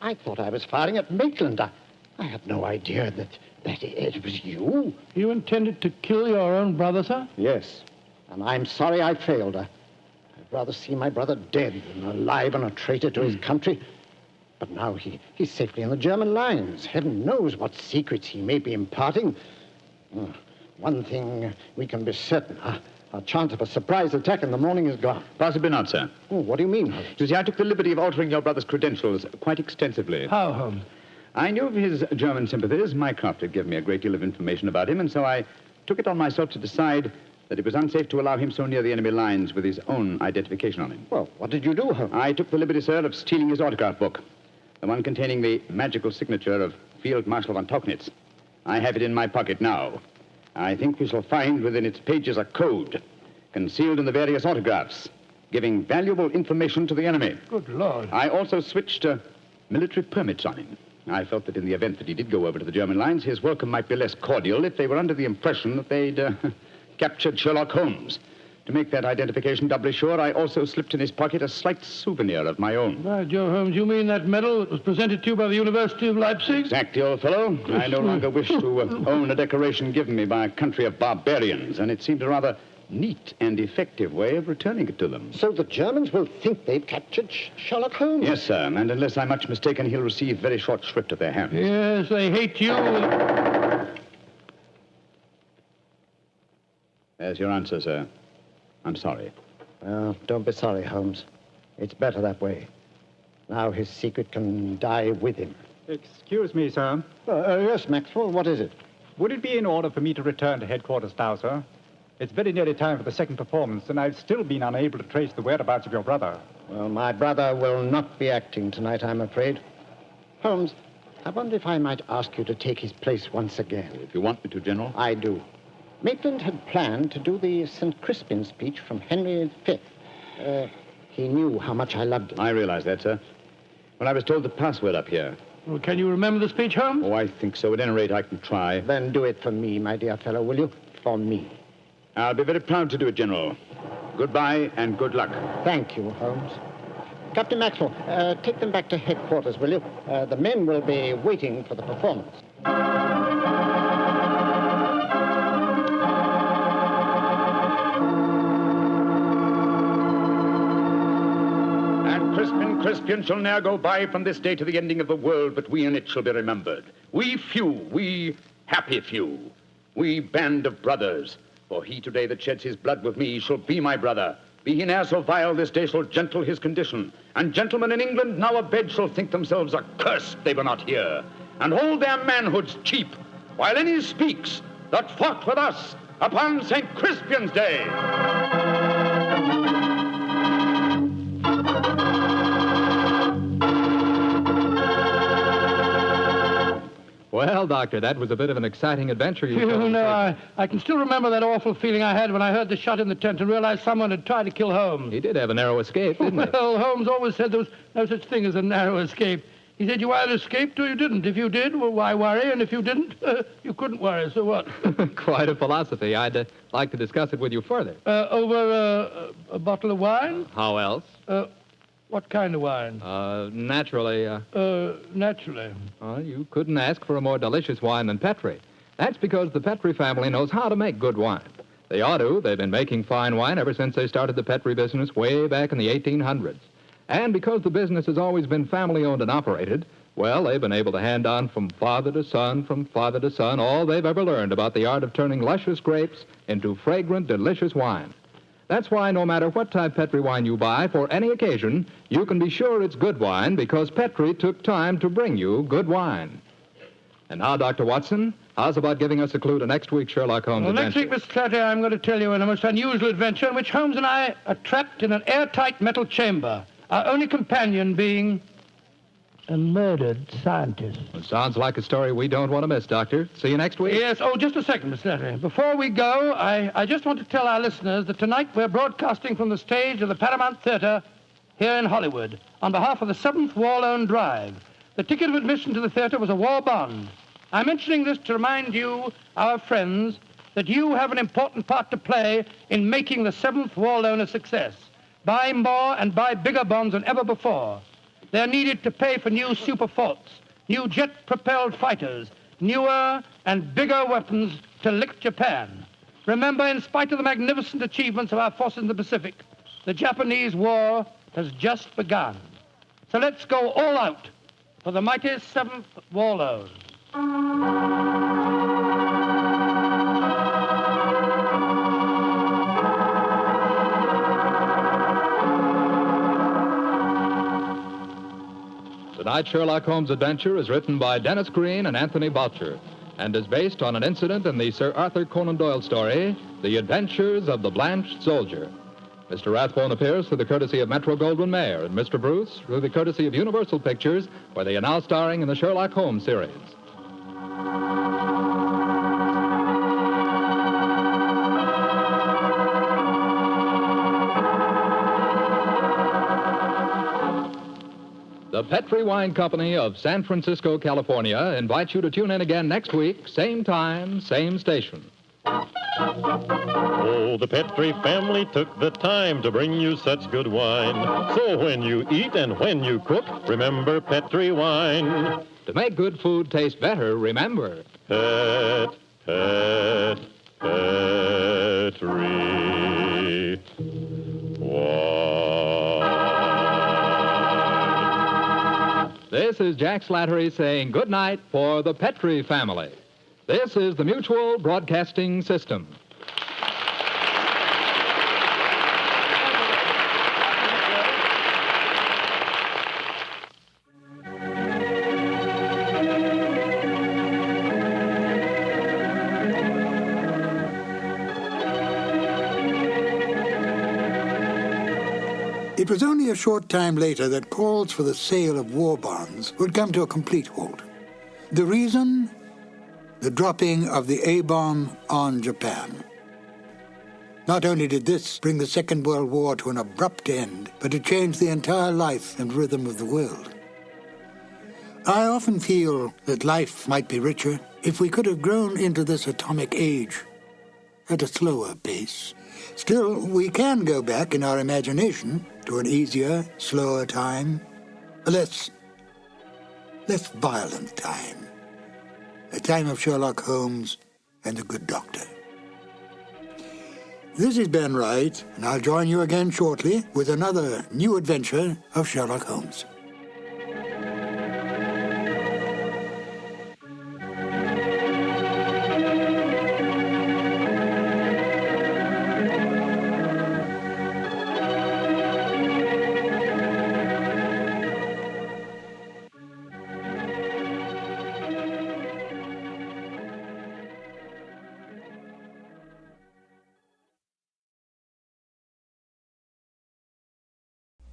I thought I was firing at Maitland. I had no idea that it was you. You intended to kill your own brother, sir? Yes, and I'm sorry I failed. I'd rather see my brother dead than alive and a traitor to his country. But now he's safely in the German lines. Heaven knows what secrets he may be imparting. One thing we can be certain, our chance of a surprise attack in the morning is gone. Possibly not, sir. Oh, what do you mean? You see, I took the liberty of altering your brother's credentials quite extensively. How, Holmes? I knew of his German sympathies. Mycroft had given me a great deal of information about him, and so I took it on myself to decide that it was unsafe to allow him so near the enemy lines with his own identification on him. Well, what did you do, Holmes? I took the liberty, sir, of stealing his autograph book, the one containing the magical signature of Field Marshal von Tochnitz. I have it in my pocket now. I think we shall find within its pages a code concealed in the various autographs, giving valuable information to the enemy. Good Lord. I also switched military permits on him. I felt that in the event that he did go over to the German lines, his welcome might be less cordial if they were under the impression that they'd captured Sherlock Holmes. To make that identification doubly sure, I also slipped in his pocket a slight souvenir of my own. By Joe, Holmes, you mean that medal that was presented to you by the University of Leipzig? Exactly, old fellow. I no longer wish to own a decoration given me by a country of barbarians, and it seemed a rather neat and effective way of returning it to them. So the Germans will think they've captured Sherlock Holmes? Yes, sir, and unless I'm much mistaken, he'll receive very short shrift at their hands. Yes, they hate you. There's your answer, sir. I'm sorry. Well, don't be sorry, Holmes. It's better that way. Now his secret can die with him. Excuse me, sir. Yes, Maxwell, what is it? Would it be in order for me to return to headquarters now, sir? It's very nearly time for the second performance, and I've still been unable to trace the whereabouts of your brother. Well, my brother will not be acting tonight, I'm afraid. Holmes, I wonder if I might ask you to take his place once again. If you want me to, General. I do. Maitland had planned to do the St. Crispin speech from Henry V. He knew how much I loved him. I realize that, sir. When I was told the password up here. Well, can you remember the speech, Holmes? Oh, I think so. At any rate, I can try. Then do it for me, my dear fellow, will you? For me. I'll be very proud to do it, General. Goodbye and good luck. Thank you, Holmes. Captain Maxwell, take them back to headquarters, will you? The men will be waiting for the performance. Crispian shall ne'er go by from this day to the ending of the world, but we in it shall be remembered. We few, we happy few, we band of brothers. For he today that sheds his blood with me shall be my brother. Be he ne'er so vile, this day shall gentle his condition. And gentlemen in England now abed shall think themselves accursed they were not here, and hold their manhoods cheap, while any speaks that fought with us upon St. Crispian's Day. Well, Doctor, that was a bit of an exciting adventure you told. No, I can still remember that awful feeling I had when I heard the shot in the tent and realized someone had tried to kill Holmes. He did have a narrow escape, didn't he? Well, Holmes always said there was no such thing as a narrow escape. He said you either escaped or you didn't. If you did, well, why worry? And if you didn't, you couldn't worry, so what? Quite a philosophy. I'd like to discuss it with you further. Over a bottle of wine? How else? What kind of wine? Naturally. Naturally. You couldn't ask for a more delicious wine than Petri. That's because the Petri family knows how to make good wine. They ought to. They've been making fine wine ever since they started the Petri business way back in the 1800s. And because the business has always been family-owned and operated, well, they've been able to hand on from father to son, all they've ever learned about the art of turning luscious grapes into fragrant, delicious wine. That's why no matter what type Petri wine you buy for any occasion, you can be sure it's good wine because Petri took time to bring you good wine. And now, Dr. Watson, how's about giving us a clue to next week's Sherlock Holmes adventure? Next week, Mr. Clatter, I'm going to tell you a most unusual adventure in which Holmes and I are trapped in an airtight metal chamber, our only companion being a murdered scientist. Well, sounds like a story we don't want to miss, Doctor. See you next week. Yes. Oh, just a second, Mr. Clatter. Before we go, I just want to tell our listeners that tonight we're broadcasting from the stage of the Paramount Theater here in Hollywood on behalf of the 7th War Loan Drive. The ticket of admission to the theater was a war bond. I'm mentioning this to remind you, our friends, that you have an important part to play in making the 7th War Loan a success. Buy more and buy bigger bonds than ever before. They're needed to pay for new super forts, new jet-propelled fighters, newer and bigger weapons to lick Japan. Remember, in spite of the magnificent achievements of our forces in the Pacific, the Japanese war has just begun. So let's go all out for the mighty 7th War Loan. Tonight's Sherlock Holmes adventure is written by Dennis Green and Anthony Boucher and is based on an incident in the Sir Arthur Conan Doyle story, The Adventures of the Blanched Soldier. Mr. Rathbone appears through the courtesy of Metro-Goldwyn-Mayer and Mr. Bruce through the courtesy of Universal Pictures, where they are now starring in the Sherlock Holmes series. The Petri Wine Company of San Francisco, California, invites you to tune in again next week, same time, same station. Oh, the Petri family took the time to bring you such good wine. So when you eat and when you cook, remember Petri wine. To make good food taste better, remember. Petri. Petri This is Jack Slattery saying good night for the Petri family. This is the Mutual Broadcasting System. It was only a short time later that calls for the sale of war bonds would come to a complete halt. The reason? The dropping of the A-bomb on Japan. Not only did this bring the Second World War to an abrupt end, but it changed the entire life and rhythm of the world. I often feel that life might be richer if we could have grown into this atomic age at a slower pace. Still, we can go back in our imagination to an easier, slower time, a less violent time, a time of Sherlock Holmes and the Good Doctor. This is Ben Wright, and I'll join you again shortly with another new adventure of Sherlock Holmes.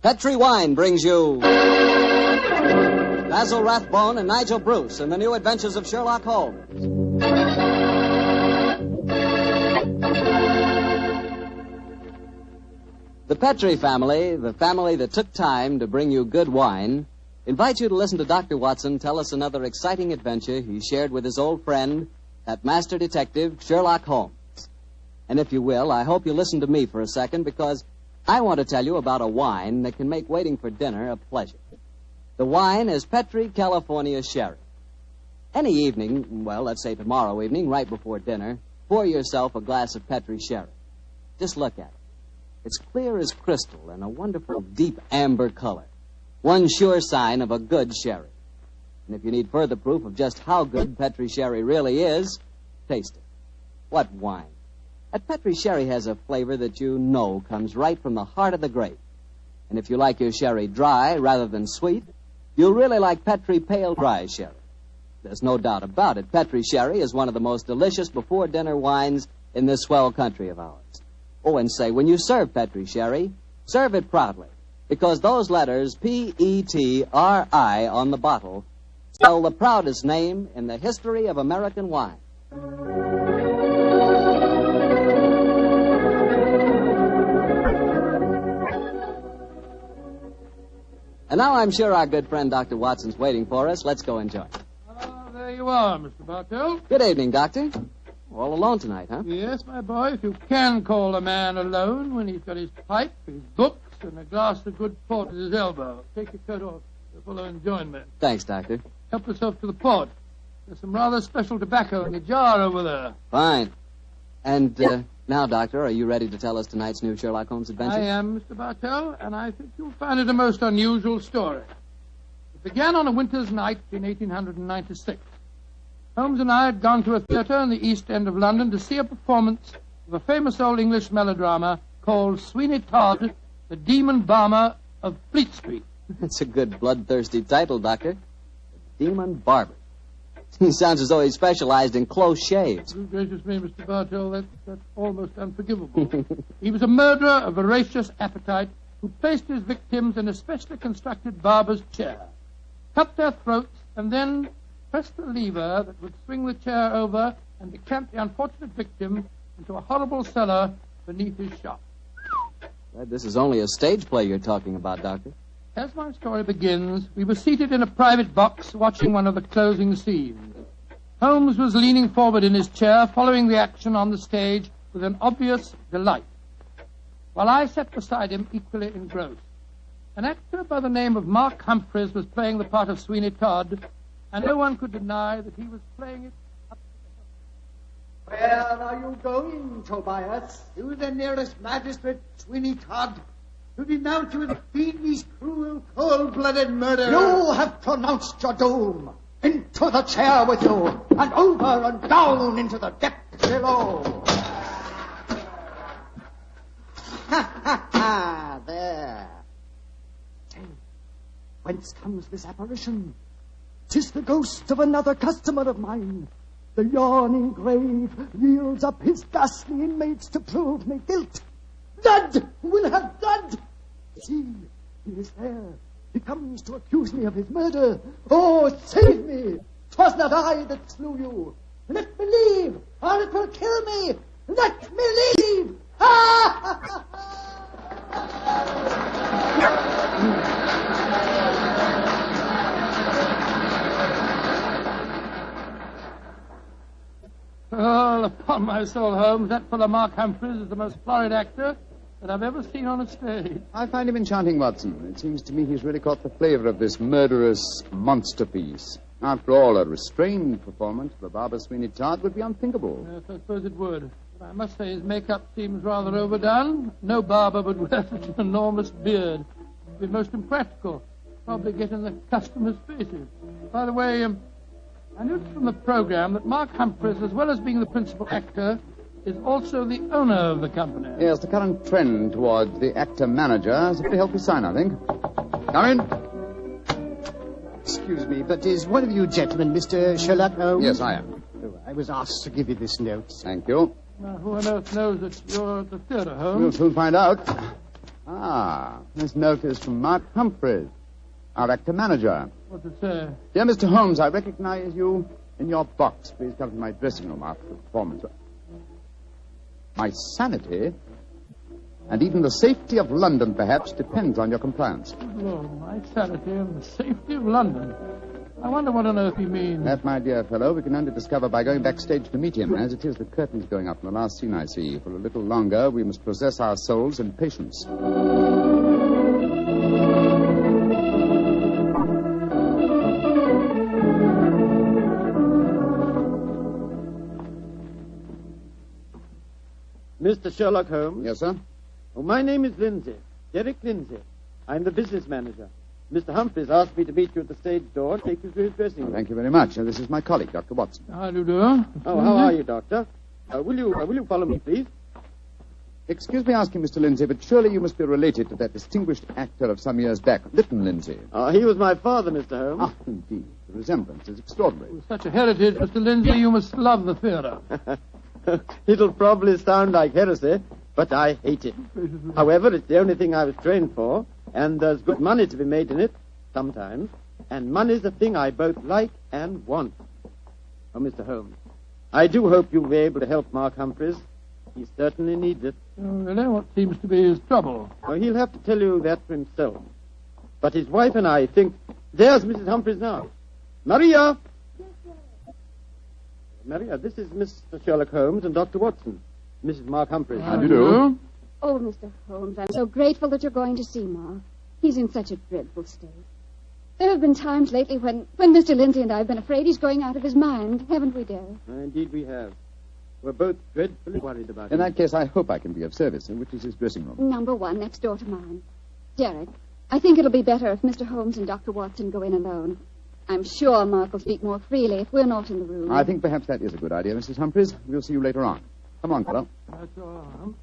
Petri Wine brings you Basil Rathbone and Nigel Bruce in the new adventures of Sherlock Holmes. The Petri family, the family that took time to bring you good wine, invites you to listen to Dr. Watson tell us another exciting adventure he shared with his old friend, that master detective, Sherlock Holmes. And if you will, I hope you'll listen to me for a second, because I want to tell you about a wine that can make waiting for dinner a pleasure. The wine is Petri California Sherry. Any evening, well, let's say tomorrow evening, right before dinner, pour yourself a glass of Petri Sherry. Just look at it. It's clear as crystal and a wonderful deep amber color. One sure sign of a good sherry. And if you need further proof of just how good Petri Sherry really is, taste it. What wine? That Petri Sherry has a flavor that you know comes right from the heart of the grape. And if you like your sherry dry rather than sweet, you'll really like Petri Pale Dry Sherry. There's no doubt about it. Petri Sherry is one of the most delicious before-dinner wines in this swell country of ours. Oh, and say, when you serve Petri Sherry, serve it proudly, because those letters, P-E-T-R-I, on the bottle spell the proudest name in the history of American wine. And now I'm sure our good friend Dr. Watson's waiting for us. Let's go enjoy. There you are, Mr. Bartell. Good evening, Doctor. All alone tonight, huh? Yes, my boy, if you can call a man alone when he's got his pipe, his books, and a glass of good port at his elbow. Take your coat off. You're full of enjoyment. Thanks, Doctor. Help yourself to the port. There's some rather special tobacco in the jar over there. Fine. And now, Doctor, are you ready to tell us tonight's new Sherlock Holmes adventure? I am, Mr. Bartell, and I think you'll find it a most unusual story. It began on a winter's night in 1896. Holmes and I had gone to a theatre in the East End of London to see a performance of a famous old English melodrama called Sweeney Todd, the Demon Barber of Fleet Street. That's a good bloodthirsty title, Doctor. The Demon Barber. He sounds as though he specialized in close shaves. Oh, gracious me, Mr. Bartell, that's almost unforgivable. He was a murderer of voracious appetite who placed his victims in a specially constructed barber's chair, cut their throats, and then pressed a lever that would swing the chair over and decamp the unfortunate victim into a horrible cellar beneath his shop. This is only a stage play you're talking about, Doctor. As my story begins, we were seated in a private box watching one of the closing scenes. Holmes was leaning forward in his chair, following the action on the stage with an obvious delight, while I sat beside him equally engrossed. An actor by the name of Mark Humphreys was playing the part of Sweeney Todd, and no one could deny that he was playing it up to Where are you going, Tobias? To the nearest magistrate, Sweeney Todd, to denounce you as a fiendish, cruel, cold-blooded murderer. You have pronounced your doom. Into the chair with you, and over and down into the depths below. Ha! There. Say, whence comes this apparition? 'Tis the ghost of another customer of mine. The yawning grave yields up his ghastly inmates to prove me guilt. Blood! We'll have blood! See, he is there. He comes to accuse me of his murder. Oh, save me! 'Twas not I that slew you. Let me leave, or it will kill me. Let me leave! Well, upon my soul, Holmes, that fellow Mark Humphreys is the most florid actor that I've ever seen on a stage. I find him enchanting, Watson. It seems to me he's really caught the flavor of this murderous monster piece. After all, a restrained performance of a Barber Sweeney Todd would be unthinkable. Yes, I suppose it would. But I must say his makeup seems rather overdone. No barber would wear such an enormous beard. It would be most impractical. Probably get in the customers' faces. By the way, I noticed from the program that Mark Humphreys, as well as being the principal actor, is also the owner of the company. Yes, the current trend towards the actor-manager is a pretty healthy sign, I think. Come in. Excuse me, but is one of you gentlemen Mr. Sherlock Holmes? Yes, I am. Oh, I was asked to give you this note. Thank you. Now, who on earth knows that you're at the theatre, Holmes? We'll soon find out. This note is from Mark Humphreys, our actor-manager. What's it say? Dear Mr. Holmes, I recognize you in your box. Please come to my dressing room after the performance. My sanity, and even the safety of London, perhaps, depends on your compliance. Oh, my sanity and the safety of London. I wonder what on earth he means. That, my dear fellow, we can only discover by going backstage to meet him. As it is, the curtain's going up in the last scene I see. For a little longer, we must possess our souls in patience. Mr. Sherlock Holmes? Yes, sir? Oh, my name is Lindsay. Derek Lindsay. I'm the business manager. Mr. Humphreys asked me to meet you at the stage door and take you to his dressing room. Thank you very much. This is my colleague, Dr. Watson. How do you do? Oh, how are you, Doctor? Will you follow me, please? Excuse me asking, Mr. Lindsay, but surely you must be related to that distinguished actor of some years back, Lytton Lindsay. He was my father, Mr. Holmes. Ah, indeed. The resemblance is extraordinary. With such a heritage, Mr. Lindsay, you must love the theatre. It'll probably sound like heresy, but I hate it. However, it's the only thing I was trained for, and there's good money to be made in it, sometimes. And money's a thing I both like and want. Oh, Mr. Holmes, I do hope you'll be able to help Mark Humphreys. He certainly needs it. Oh, really? What seems to be his trouble? Well, he'll have to tell you that for himself. But his wife and I think... There's Mrs. Humphreys now. Maria! Maria, this is Mr. Sherlock Holmes and Dr. Watson. Mrs. Mark Humphreys. How do you do? Oh, Mr. Holmes, I'm so grateful that you're going to see Mark. He's in such a dreadful state. There have been times lately when Mr. Lindsay and I have been afraid he's going out of his mind, haven't we, dear? Indeed we have. We're both dreadfully worried about In him. that case, I hope I can be of service. Which is his dressing room? Number 1, next door to mine. Derek, I think it'll be better if Mr. Holmes and Dr. Watson go in alone. I'm sure Mark will speak more freely if we're not in the room. I think perhaps that is a good idea, Mrs. Humphreys. We'll see you later on. Come on, fellow. That's all.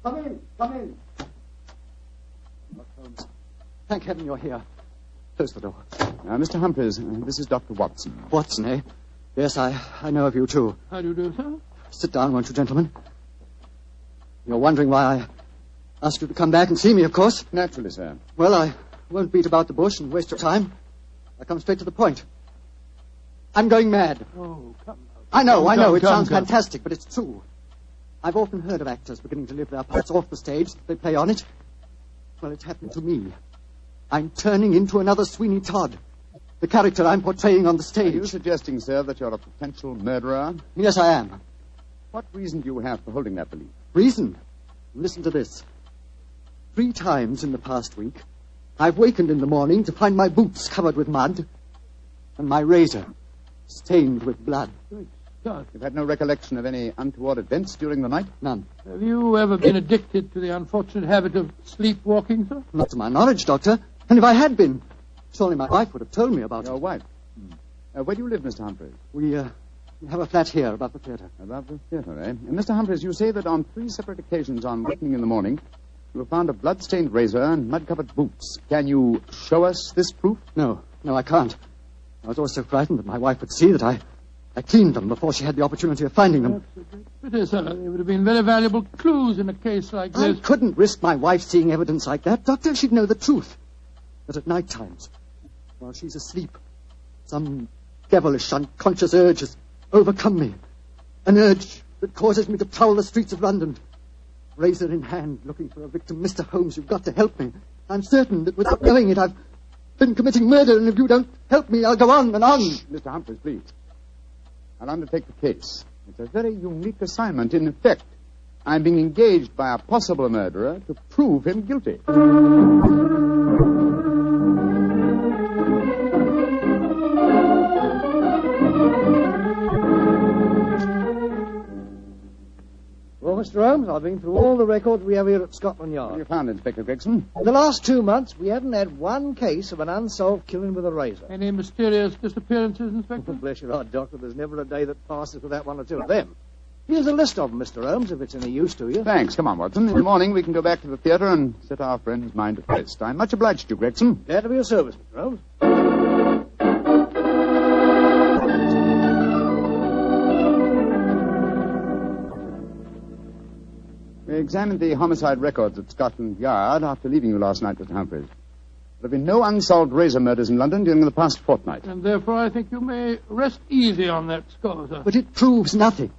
Come in, come in. Sherlock Holmes, thank heaven you're here. Close the door. Mr. Humphreys, this is Dr. Watson. Watson, eh? Yes, I know of you, too. How do you do, sir? Sit down, won't you, gentlemen? You're wondering why I asked you to come back and see me, of course. Naturally, sir. Well, I won't beat about the bush and waste your time. I come straight to the point. I'm going mad. Oh, come now. I know. It Come, sounds come. fantastic, but it's true. I've often heard of actors beginning to live their parts off the stage. They play on it. Well, it's happened to me. I'm turning into another Sweeney Todd. The character I'm portraying on the stage. Are you suggesting, sir, that you're a potential murderer? Yes, I am. What reason do you have for holding that belief? Reason? Listen to this. 3 times in the past week, I've wakened in the morning to find my boots covered with mud and my razor stained with blood. You've had no recollection of any untoward events during the night? None. Have you ever been addicted to the unfortunate habit of sleepwalking, sir? Not to my knowledge, Doctor. And if I had been, surely my wife would have told me about it. Your wife? Where do you live, Mr. Humphreys? We have a flat here above the theatre. Above the theatre, eh? And Mr. Humphreys, you say that on 3 separate occasions on wakening in the morning, you have found a blood-stained razor and mud-covered boots. Can you show us this proof? No, I can't. I was always so frightened that my wife would see that I cleaned them before she had the opportunity of finding them. Pity, sir. They would have been very valuable clues in a case like this. I couldn't risk my wife seeing evidence like that, Doctor. She'd know the truth. But at night times, while she's asleep, some devilish, unconscious urge has overcome me. An urge that causes me to prowl the streets of London, razor in hand, looking for a victim. Mr. Holmes, you've got to help me. I'm certain that without knowing it, I've been committing murder, and if you don't help me, I'll go on and on. Mr. Humphreys, please. I'll undertake the case. It's a very unique assignment. In effect, I'm being engaged by a possible murderer to prove him guilty. Well, Mr. Holmes, I've been through all the records we have here at Scotland Yard. What have you found, Inspector Gregson? In the last 2 months, we haven't had one case of an unsolved killing with a razor. Any mysterious disappearances, Inspector? Bless your heart, Doctor. There's never a day that passes without one or two of them. Here's a list of them, Mr. Holmes, if it's any use to you. Thanks. Come on, Watson. In the morning, we can go back to the theatre and set our friend's mind at rest. I'm much obliged to you, Gregson. Glad to be of service, Mr. Holmes. We examined the homicide records at Scotland Yard after leaving you last night, Mr. Humphreys. There have been no unsolved razor murders in London during the past fortnight. And therefore I think you may rest easy on that score, sir. But it proves nothing.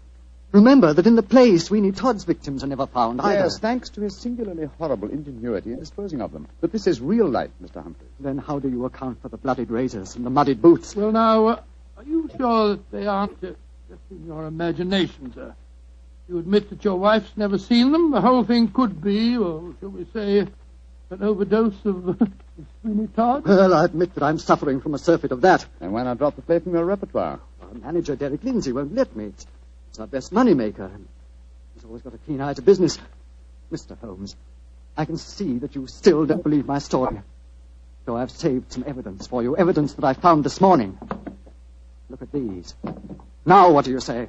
Remember that in the play, Sweeney Todd's victims are never found either. Yes, thanks to his singularly horrible ingenuity in disposing of them. But this is real life, Mr. Humphreys. Then how do you account for the bloodied razors and the muddied boots? Well, now, are you sure that they aren't just in your imagination, sir? You admit that your wife's never seen them? The whole thing could be, or shall we say, an overdose of Sweeney Todd? Well, I admit that I'm suffering from a surfeit of that. And why not drop the play from your repertoire? Our manager, Derek Lindsay, won't let me. It's our best money-maker. He's always got a keen eye to business. Mr. Holmes, I can see that you still don't believe my story. So I've saved some evidence for you, evidence that I found this morning. Look at these. Now what do you say?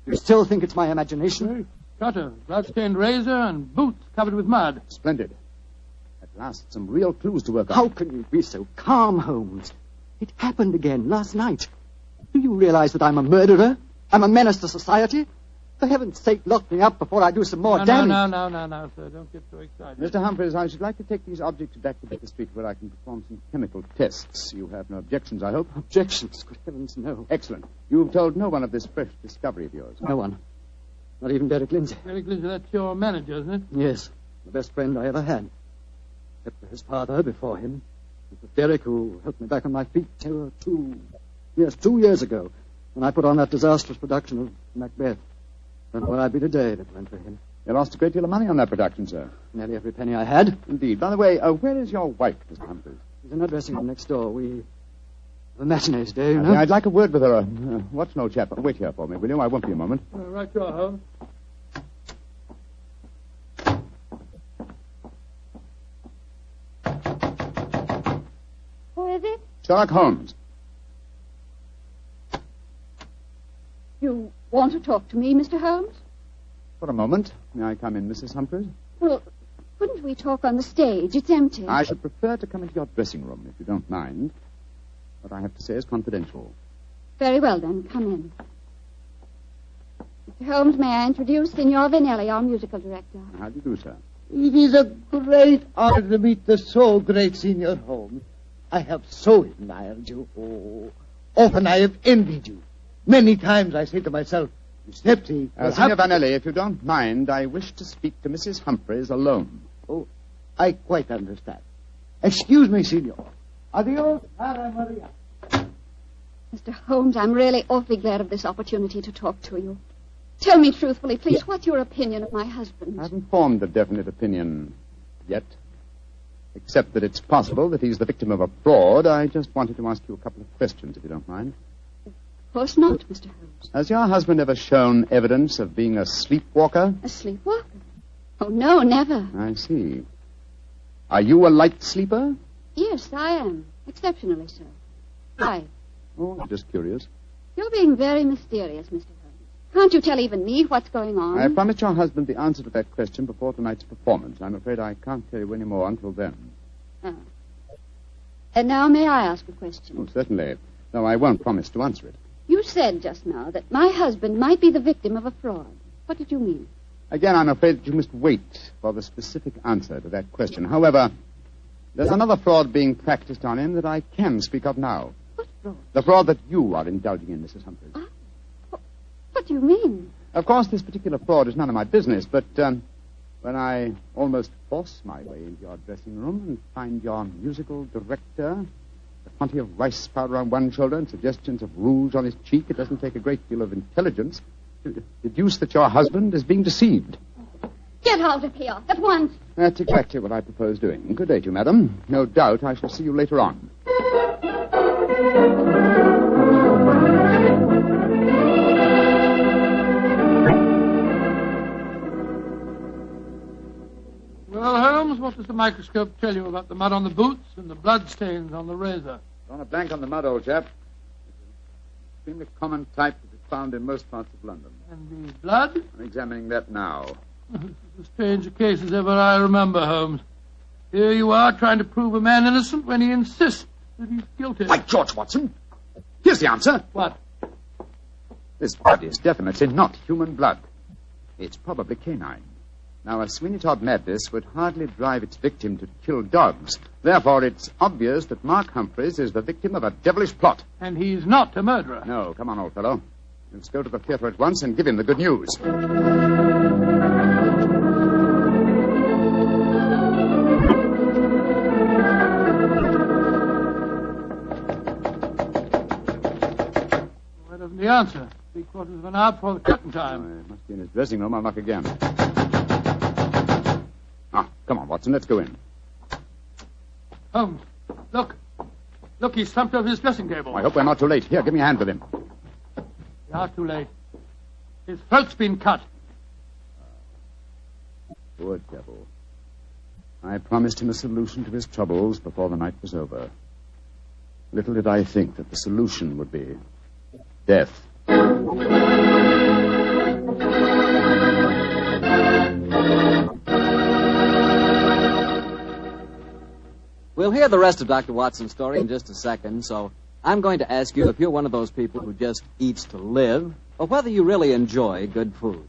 You still think it's my imagination? Got a blood-stained razor and boots covered with mud. Splendid. At last, some real clues to work on. How can you be so calm, Holmes? It happened again last night. Do you realize that I'm a murderer? I'm a menace to society? For heaven's sake, lock me up before I do some more damage. No, sir. Don't get so excited. Mr. Humphreys, I should like to take these objects back to Baker Street where I can perform some chemical tests. You have no objections, I hope? Objections? Good heavens, no. Excellent. You've told no one of this fresh discovery of yours? No one. Not even Derek Lindsay. Derek Lindsay, that's your manager, isn't it? Yes. The best friend I ever had. Except for his father before him. It was Derek who helped me back on my feet 2 years ago, when I put on that disastrous production of Macbeth. Don't know where I'd be today if it weren't for him. You lost a great deal of money on that production, sir. Nearly every penny I had. Indeed. By the way, where is your wife, Mr. Humphreys? She's in her dressing room next door. We have a matinee today, you know. I'd like a word with her. Watson, old chap, wait here for me, will you? I won't be a moment. Right you are, Holmes. Who is it? Sherlock Holmes. You want to talk to me, Mr. Holmes? For a moment. May I come in, Mrs. Humphreys? Well, couldn't we talk on the stage? It's empty. I should prefer to come into your dressing room, if you don't mind. What I have to say is confidential. Very well, then. Come in. Mr. Holmes, may I introduce Signor Vanelli, our musical director? How do you do, sir? It is a great honor to meet the so great Signor Holmes. I have so admired you. Oh, often I have envied you. Many times I say to myself, Snipsy, Signor Vanelli, if you don't mind, I wish to speak to Mrs. Humphreys alone. Oh, I quite understand. Excuse me, Signor. Adios, Cara Maria. Mr. Holmes, I'm really awfully glad of this opportunity to talk to you. Tell me truthfully, please, what's your opinion of my husband? I haven't formed a definite opinion yet. Except that it's possible that he's the victim of a fraud, I just wanted to ask you a couple of questions, if you don't mind. Of course not, Mr. Holmes. Has your husband ever shown evidence of being a sleepwalker? A sleepwalker? Oh, no, never. I see. Are you a light sleeper? Yes, I am. Exceptionally so. Why? Oh, I'm just curious. You're being very mysterious, Mr. Holmes. Can't you tell even me what's going on? I promised your husband the answer to that question before tonight's performance. I'm afraid I can't tell you any more until then. Oh. And now may I ask a question? Oh, certainly. No, I won't promise to answer it. You said just now that my husband might be the victim of a fraud. What did you mean? Again, I'm afraid that you must wait for the specific answer to that question. However, there's another fraud being practiced on him that I can speak of now. What fraud? The fraud that you are indulging in, Mrs. Humphreys. What do you mean? Of course, this particular fraud is none of my business, but when I almost force my way into your dressing room and find your musical director, a quantity of rice powder on one shoulder and suggestions of rouge on his cheek, it doesn't take a great deal of intelligence to deduce that your husband is being deceived. Get out of here at once. That's exactly what I propose doing. Good day to you, madam. No doubt I shall see you later on. Well, Holmes, what does the microscope tell you about the mud on the boots and the blood stains on the razor? Drawn a blank on the mud, old chap. It's an extremely common type that is found in most parts of London. And the blood? I'm examining that now. It's as strange a case as ever I remember, Holmes. Here you are trying to prove a man innocent when he insists that he's guilty. By George, Watson! Here's the answer. What? This blood is definitely not human blood. It's probably canine. Now, a Sweeney Todd madness would hardly drive its victim to kill dogs. Therefore, it's obvious that Mark Humphreys is the victim of a devilish plot. And he's not a murderer. No, come on, old fellow. Let's go to the theater at once and give him the good news. Where doesn't he answer? 3/4 of an hour before the curtain time. He must be in his dressing room. I'll knock again. Come on, Watson, let's go in. Holmes, look. Look, he's slumped over his dressing table. I hope we're not too late. Here, give me a hand with him. We are too late. His throat's been cut. Poor devil. I promised him a solution to his troubles before the night was over. Little did I think that the solution would be death. We'll hear the rest of Dr. Watson's story in just a second, so I'm going to ask you if you're one of those people who just eats to live, or whether you really enjoy good food.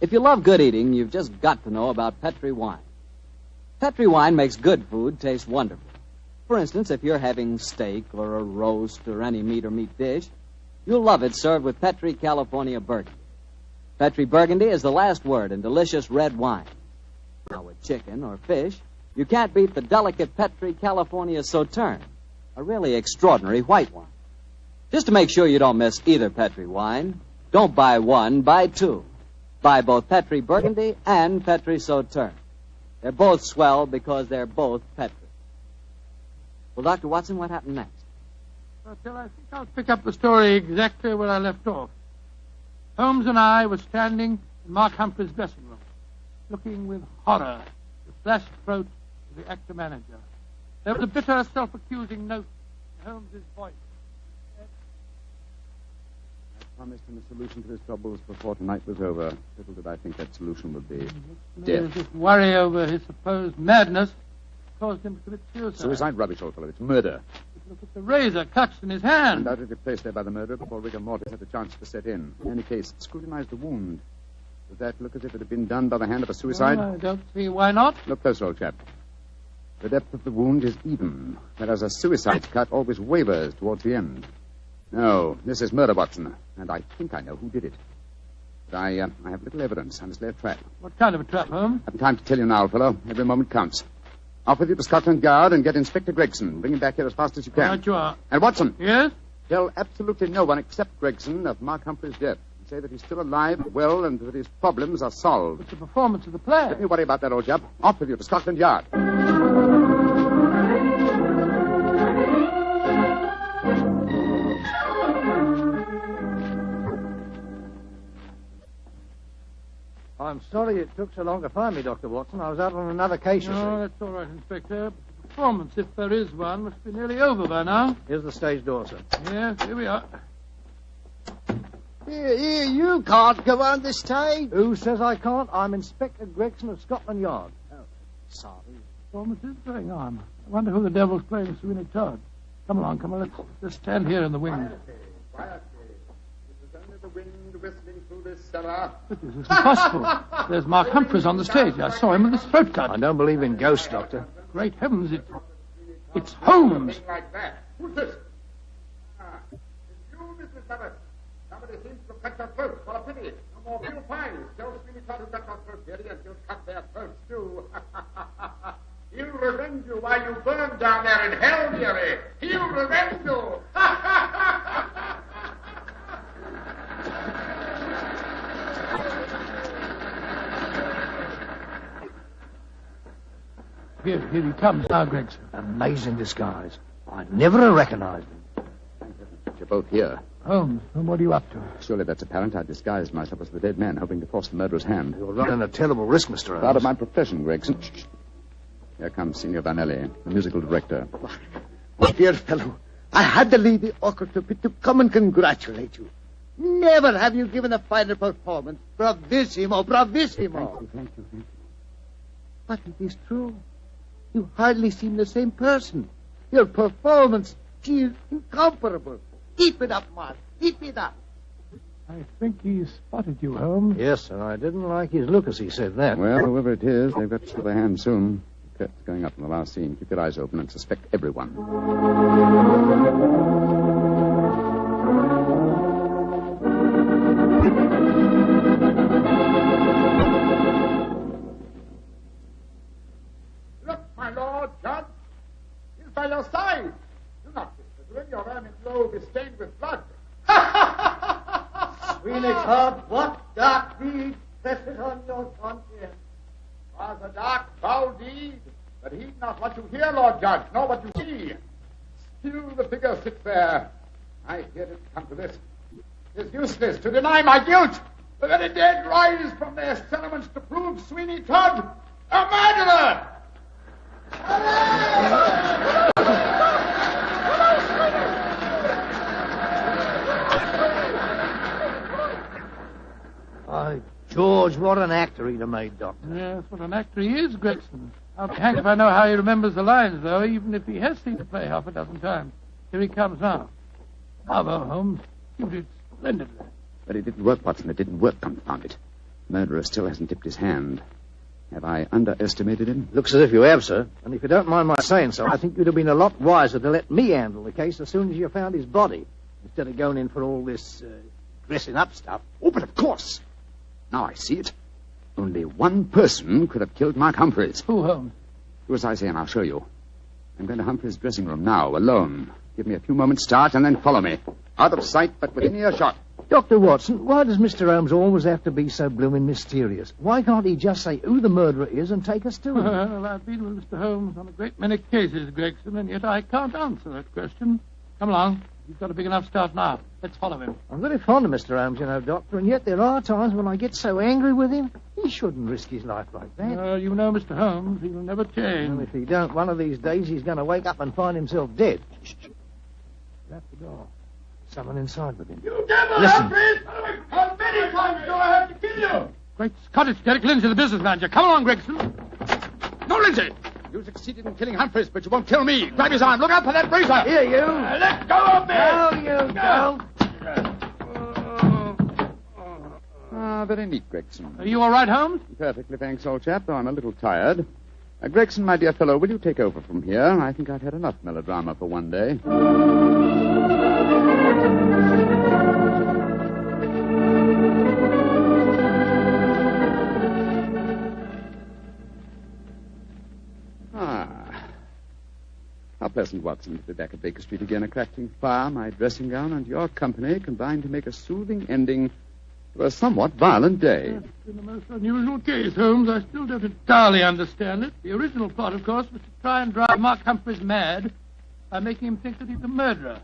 If you love good eating, you've just got to know about Petri wine. Petri wine makes good food taste wonderful. For instance, if you're having steak or a roast or any meat or meat dish, you'll love it served with Petri California Burgundy. Petri Burgundy is the last word in delicious red wine. Now, with chicken or fish, you can't beat the delicate Petri California Sauterne, a really extraordinary white wine. Just to make sure you don't miss either Petri wine, don't buy one, buy two. Buy both Petri Burgundy and Petri Sauterne. They're both swell because they're both Petri. Well, Dr. Watson, what happened next? Well, Phil, I think I'll pick up the story exactly where I left off. Holmes and I were standing in Mark Humphrey's dressing room, looking with horror at the flashed throat of the actor manager. There was a bitter, self-accusing note in Holmes's voice. I promised him a solution to his troubles before tonight was over. Little did I think that solution would be death. This worry over his supposed madness caused him to commit suicide. Suicide rubbish, old fellow. It's murder. Look at the razor cuts in his hand. Undoubtedly placed there by the murderer before rigor mortis had a chance to set in. In any case, scrutinize the wound. Does that look as if it had been done by the hand of a suicide? Well, I don't see why not. Look closer, old chap. The depth of the wound is even, whereas a suicide cut always wavers towards the end. No, this is murder, Watson, and I think I know who did it. But I have little evidence. I must lay a trap. What kind of a trap, Holmes? I haven't time to tell you now, fellow. Every moment counts. Off with you to Scotland Yard and get Inspector Gregson. Bring him back here as fast as you can. Right you are. And Watson. Yes? Tell absolutely no one except Gregson of Mark Humphrey's death. And say that he's still alive, well, and that his problems are solved. It's the performance of the play. Don't you worry about that, old chap. Off with you to Scotland Yard. I'm sorry it took so long to find me, Dr. Watson. I was out on another case, you see. No, that's all right, Inspector. The performance, if there is one, must be nearly over by now. Here's the stage door, sir. Yes, here we are. Here, you can't go on the stage. Who says I can't? I'm Inspector Gregson of Scotland Yard. Oh, sorry. Performance is going on. I wonder who the devil's playing Sweeney Todd. Come along. Let's just stand here in the wings. Quietly. It is only the wind whistling through this cellar. But this is impossible. There's Mark Humphreys on the stage. I saw him with his throat cut. I don't believe in ghosts, Doctor. Great heavens, it's Holmes. Like that. Who's this? It's you, Mrs. Abbott. Somebody seems to cut your throat. What a pity. No more real pies. Tell Sweeney Todd who cut your throat, dearie, and he'll cut their throats, too. He'll revenge you while you burn down there in hell, dearie. He'll revenge you. Here he comes now, Gregson. Amazing disguise. I never have recognized him. You're both here. Holmes, what are you up to? Surely that's apparent. I disguised myself as the dead man, hoping to force the murderer's hand. You're running a terrible risk, Mr. Holmes. Part of my profession, Gregson. Shh. Here comes Signor Vanelli, the musical director. My dear fellow, I had to leave the orchestra pit to come and congratulate you. Never have you given a finer performance. Bravissimo, bravissimo. Thank you. But it is true. You hardly seem the same person. Your performance is incomparable. Keep it up, Mark. Keep it up. I think he spotted you, Holmes. Yes, sir. I didn't like his look as he said that. Well, whoever it is, they've got to show their hand soon. The curtain's going up in the last scene. Keep your eyes open and suspect everyone. Look, my lord, Judge. He's by your side. Do not disappear. Your ermine robe is stained with blood. Sweeney Todd, what dark deed presses on your conscience? Was a dark, foul deed, but heed not what you hear, Lord Judge, nor what you see. Still the figure sits there. I hear it come to this. It is useless to deny my guilt. The very dead rise from their settlements to prove Sweeney Todd a murderer. By George, what an actor he'd have made, Doctor. Yes, what an actor he is, Gregson. I'll be hanged if I know how he remembers the lines, though, even if he has seen the play half a dozen times. Here he comes now. Bravo, Holmes. You did splendidly. But it didn't work, Watson. It didn't work, confound it. The murderer still hasn't tipped his hand. Have I underestimated him? Looks as if you have, sir. And if you don't mind my saying so, I think you'd have been a lot wiser to let me handle the case as soon as you found his body, instead of going in for all this dressing up stuff. Oh, but of course. Now I see it. Only one person could have killed Mark Humphreys. Who, Holmes? Do as I say, and I'll show you. I'm going to Humphreys' dressing room now, alone. Give me a few moments' start, and then follow me. Out of sight, but within earshot. Dr. Watson, why does Mr. Holmes always have to be so blooming mysterious? Why can't he just say who the murderer is and take us to him? Well, I've been with Mr. Holmes on a great many cases, Gregson, and yet I can't answer that question. Come along. You've got a big enough start now. Let's follow him. I'm very fond of Mr. Holmes, you know, Doctor, and yet there are times when I get so angry with him. He shouldn't risk his life like that. You know Mr. Holmes. He'll never change. And if he don't, one of these days he's going to wake up and find himself dead. Shut the door. Someone inside with him. You devil! Listen. How many times do I have to kill you? Great Scott, it's Derek Lindsay, the business manager. Come along, Gregson. No, Lindsay! You succeeded in killing Humphreys, but you won't kill me. Grab his arm. Look out for that razor. Here, you. Let go of me! No, you don't. Very neat, Gregson. Are you all right, Holmes? Perfectly, thanks, old chap, though I'm a little tired. Gregson, my dear fellow, will you take over from here? I think I've had enough melodrama for one day. How pleasant, Watson, to be back at Baker Street again. A crackling fire, my dressing gown, and your company combined to make a soothing ending to a somewhat violent day. It's been a most unusual case, Holmes. I still don't entirely understand it. The original plot, of course, was to try and drive Mark Humphreys mad by making him think that he's the murderer.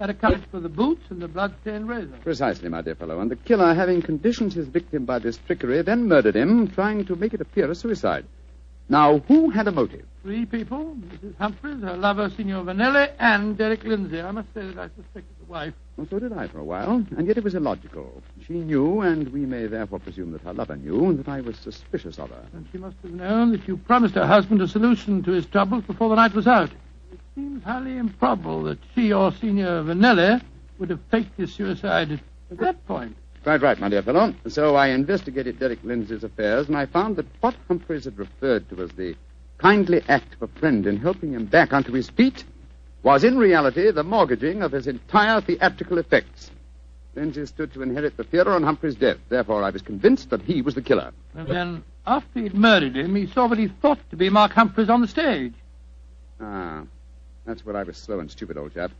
Had a coverage for the boots and the blood-stained razor. Precisely, my dear fellow. And the killer, having conditioned his victim by this trickery, then murdered him, trying to make it appear a suicide. Now, who had a motive? 3 people. Mrs. Humphreys, her lover, Signor Vanelli, and Derek Lindsay. I must say that I suspected the wife. Well, so did I for a while, and yet it was illogical. She knew, and we may therefore presume that her lover knew, that I was suspicious of her. And she must have known that you promised her husband a solution to his troubles before the night was out. It seems highly improbable that she or Signor Vanelli would have faked his suicide at that point. Quite right, my dear fellow. So I investigated Derek Lindsay's affairs, and I found that what Humphreys had referred to as the kindly act of a friend in helping him back onto his feet was in reality the mortgaging of his entire theatrical effects. Lindsay stood to inherit the theater on Humphrey's death. Therefore, I was convinced that he was the killer. And then, after he'd murdered him, he saw what he thought to be Mark Humphreys on the stage. Ah, that's where I was slow and stupid, old chap.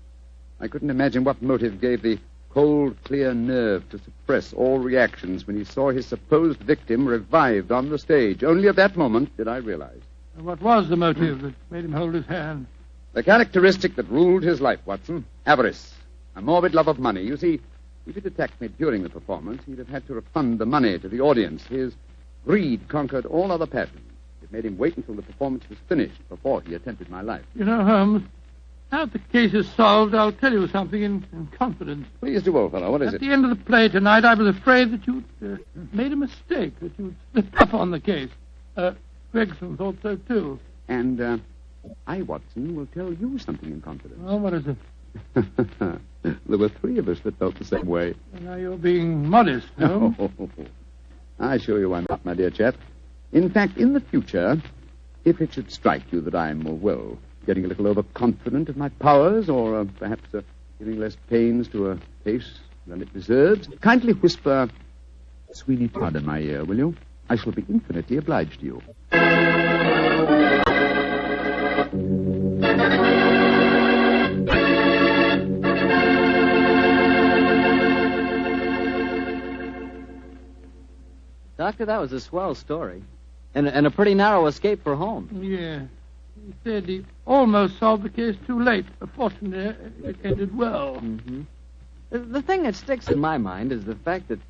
I couldn't imagine what motive gave the cold, clear nerve to suppress all reactions when he saw his supposed victim revived on the stage. Only at that moment did I realize. And what was the motive that made him hold his hand? The characteristic that ruled his life, Watson. Avarice. A morbid love of money. You see, if he'd attacked me during the performance, he'd have had to refund the money to the audience. His greed conquered all other passions. It made him wait until the performance was finished before he attempted my life. You know, Holmes, now that the case is solved, I'll tell you something in confidence. Please do, old fellow. What is At it? the end of the play tonight, I was afraid that you'd made a mistake, that you'd slipped up on the case. Gregson thought so, too. And I, Watson, will tell you something in confidence. Well, what is it? There were 3 of us that felt the same way. Well, now you're being modest, no? I assure you I'm not, my dear chap. In fact, in the future, if it should strike you that I'm, well, getting a little overconfident of my powers, or perhaps giving less pains to a case than it deserves, kindly whisper Sweeney Todd in my ear, will you? I shall be infinitely obliged to you. Doctor, that was a swell story. And a pretty narrow escape for Holmes. Yeah. He said he almost solved the case too late. Fortunately, it ended well. Mm-hmm. The thing that sticks in my mind is the fact that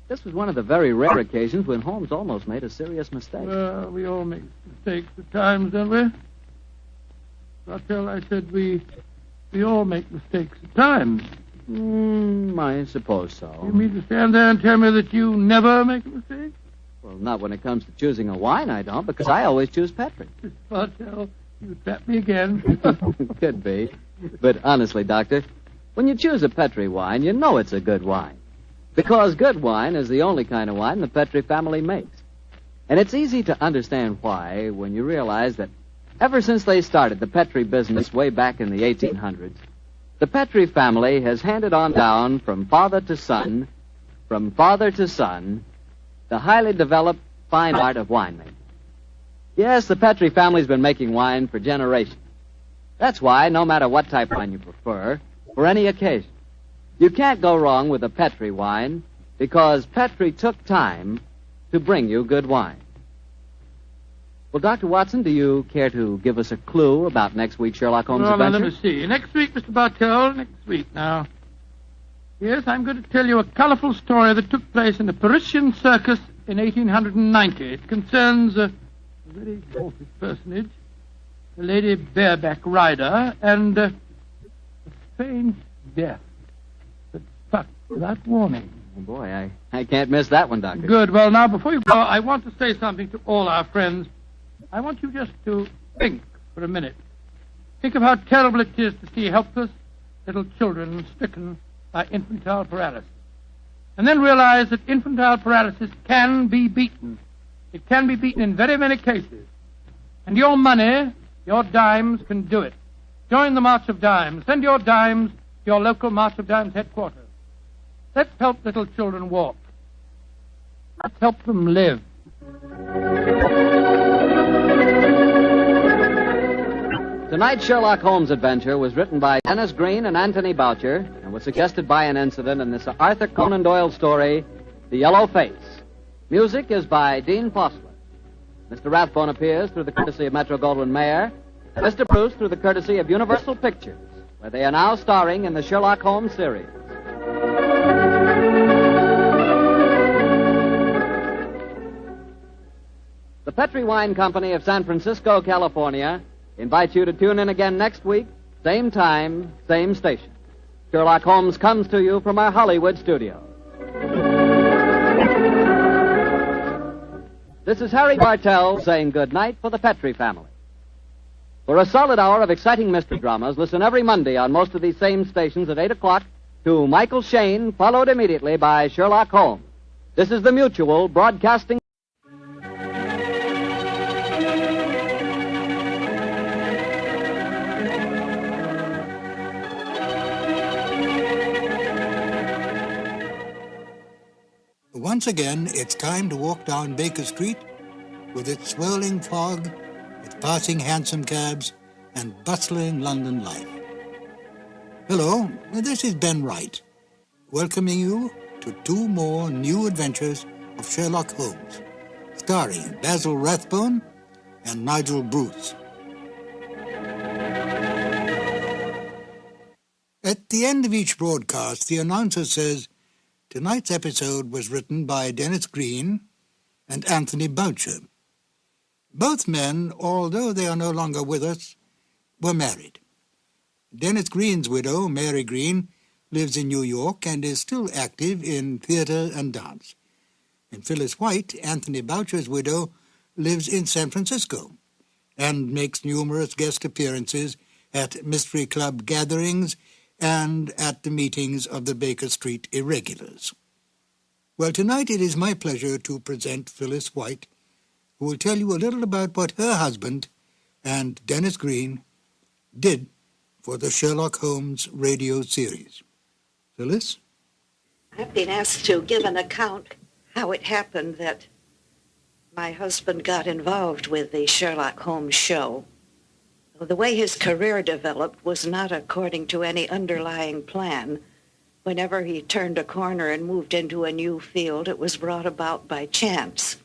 this was one of the very rare occasions when Holmes almost made a serious mistake. Well, we all make mistakes at times, don't we? Rathbone, I said we all make mistakes at times. I suppose so. You mean to stand there and tell me that you never make a mistake? Well, not when it comes to choosing a wine, I don't, because I always choose Petri. Rathbone, you trap me again. Could be. But honestly, Doctor, when you choose a Petri wine, you know it's a good wine. Because good wine is the only kind of wine the Petri family makes. And it's easy to understand why when you realize that ever since they started the Petri business way back in the 1800s, the Petri family has handed on down from father to son, the highly developed fine art of winemaking. Yes, the Petri family's been making wine for generations. That's why, no matter what type of wine you prefer, for any occasion, you can't go wrong with a Petri wine because Petri took time to bring you good wine. Well, Dr. Watson, do you care to give us a clue about next week's Sherlock Holmes adventure? Let me see. Next week, Mr. Bartell, next week now. Yes, I'm going to tell you a colorful story that took place in a Parisian circus in 1890. It concerns a very exalted personage, a lady bareback rider, and a strange death that struck without warning. Oh, boy, I can't miss that one, Doctor. Good. Well, now, before you go, I want to say something to all our friends. I want you just to think for a minute. Think of how terrible it is to see helpless little children stricken by infantile paralysis. And then realize that infantile paralysis can be beaten. It can be beaten in very many cases. And your money, your dimes, can do it. Join the March of Dimes. Send your dimes to your local March of Dimes headquarters. Let's help little children walk. Let's help them live. Tonight's Sherlock Holmes adventure was written by Dennis Green and Anthony Boucher and was suggested by an incident in this Arthur Conan Doyle story, The Yellow Face. Music is by Dean Fossler. Mr. Rathbone appears through the courtesy of Metro-Goldwyn-Mayer, and Mr. Bruce through the courtesy of Universal Pictures. where they are now starring in the Sherlock Holmes series. The Petri Wine Company of San Francisco, California, invites you to tune in again next week, same time, same station. Sherlock Holmes comes to you from our Hollywood studio. This is Harry Bartell saying good night for the Petri family. For a solid hour of exciting mystery dramas, listen every Monday on most of these same stations at 8 o'clock to Michael Shayne, followed immediately by Sherlock Holmes. This is the Mutual Broadcasting. Once again, it's time to walk down Baker Street with its swirling fog, its passing hansom cabs, and bustling London life. Hello, this is Ben Wright, welcoming you to 2 more new adventures of Sherlock Holmes, starring Basil Rathbone and Nigel Bruce. At the end of each broadcast, the announcer says, tonight's episode was written by Dennis Green and Anthony Boucher. Both men, although they are no longer with us, were married. Dennis Green's widow, Mary Green, lives in New York and is still active in theater and dance. And Phyllis White, Anthony Boucher's widow, lives in San Francisco and makes numerous guest appearances at Mystery Club gatherings and at the meetings of the Baker Street Irregulars. Well, tonight it is my pleasure to present Phyllis White, who will tell you a little about what her husband and Dennis Green did for the Sherlock Holmes radio series. Phyllis? I've been asked to give an account how it happened that my husband got involved with the Sherlock Holmes show. The way his career developed was not according to any underlying plan. Whenever he turned a corner and moved into a new field, it was brought about by chance.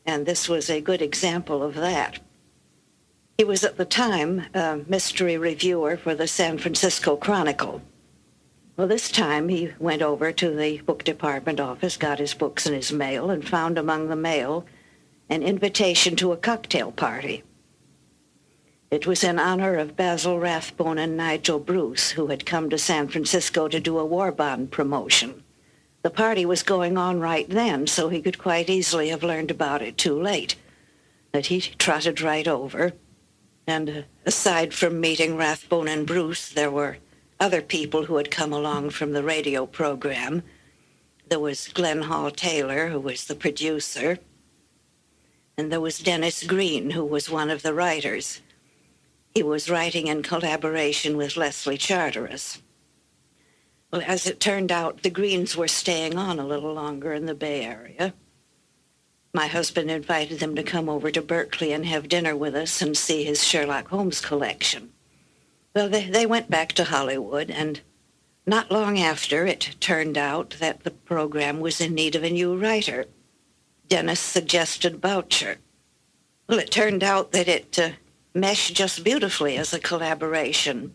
And this was a good example of that. He was at the time a mystery reviewer for the San Francisco Chronicle. Well, this time he went over to the book department office, got his books in his mail, and found among the mail an invitation to a cocktail party. It was in honor of Basil Rathbone and Nigel Bruce, who had come to San Francisco to do a war bond promotion. The party was going on right then, so he could quite easily have learned about it too late. But he trotted right over, and aside from meeting Rathbone and Bruce, there were other people who had come along from the radio program. There was Glenn Hall Taylor, who was the producer, and there was Dennis Green, who was one of the writers. He was writing in collaboration with Leslie Charteris. Well, as it turned out, the Greens were staying on a little longer in the Bay Area. My husband invited them to come over to Berkeley and have dinner with us and see his Sherlock Holmes collection. Well, they went back to Hollywood, and not long after, it turned out that the program was in need of a new writer. Dennis suggested Boucher. Well, it turned out that it meshed just beautifully as a collaboration.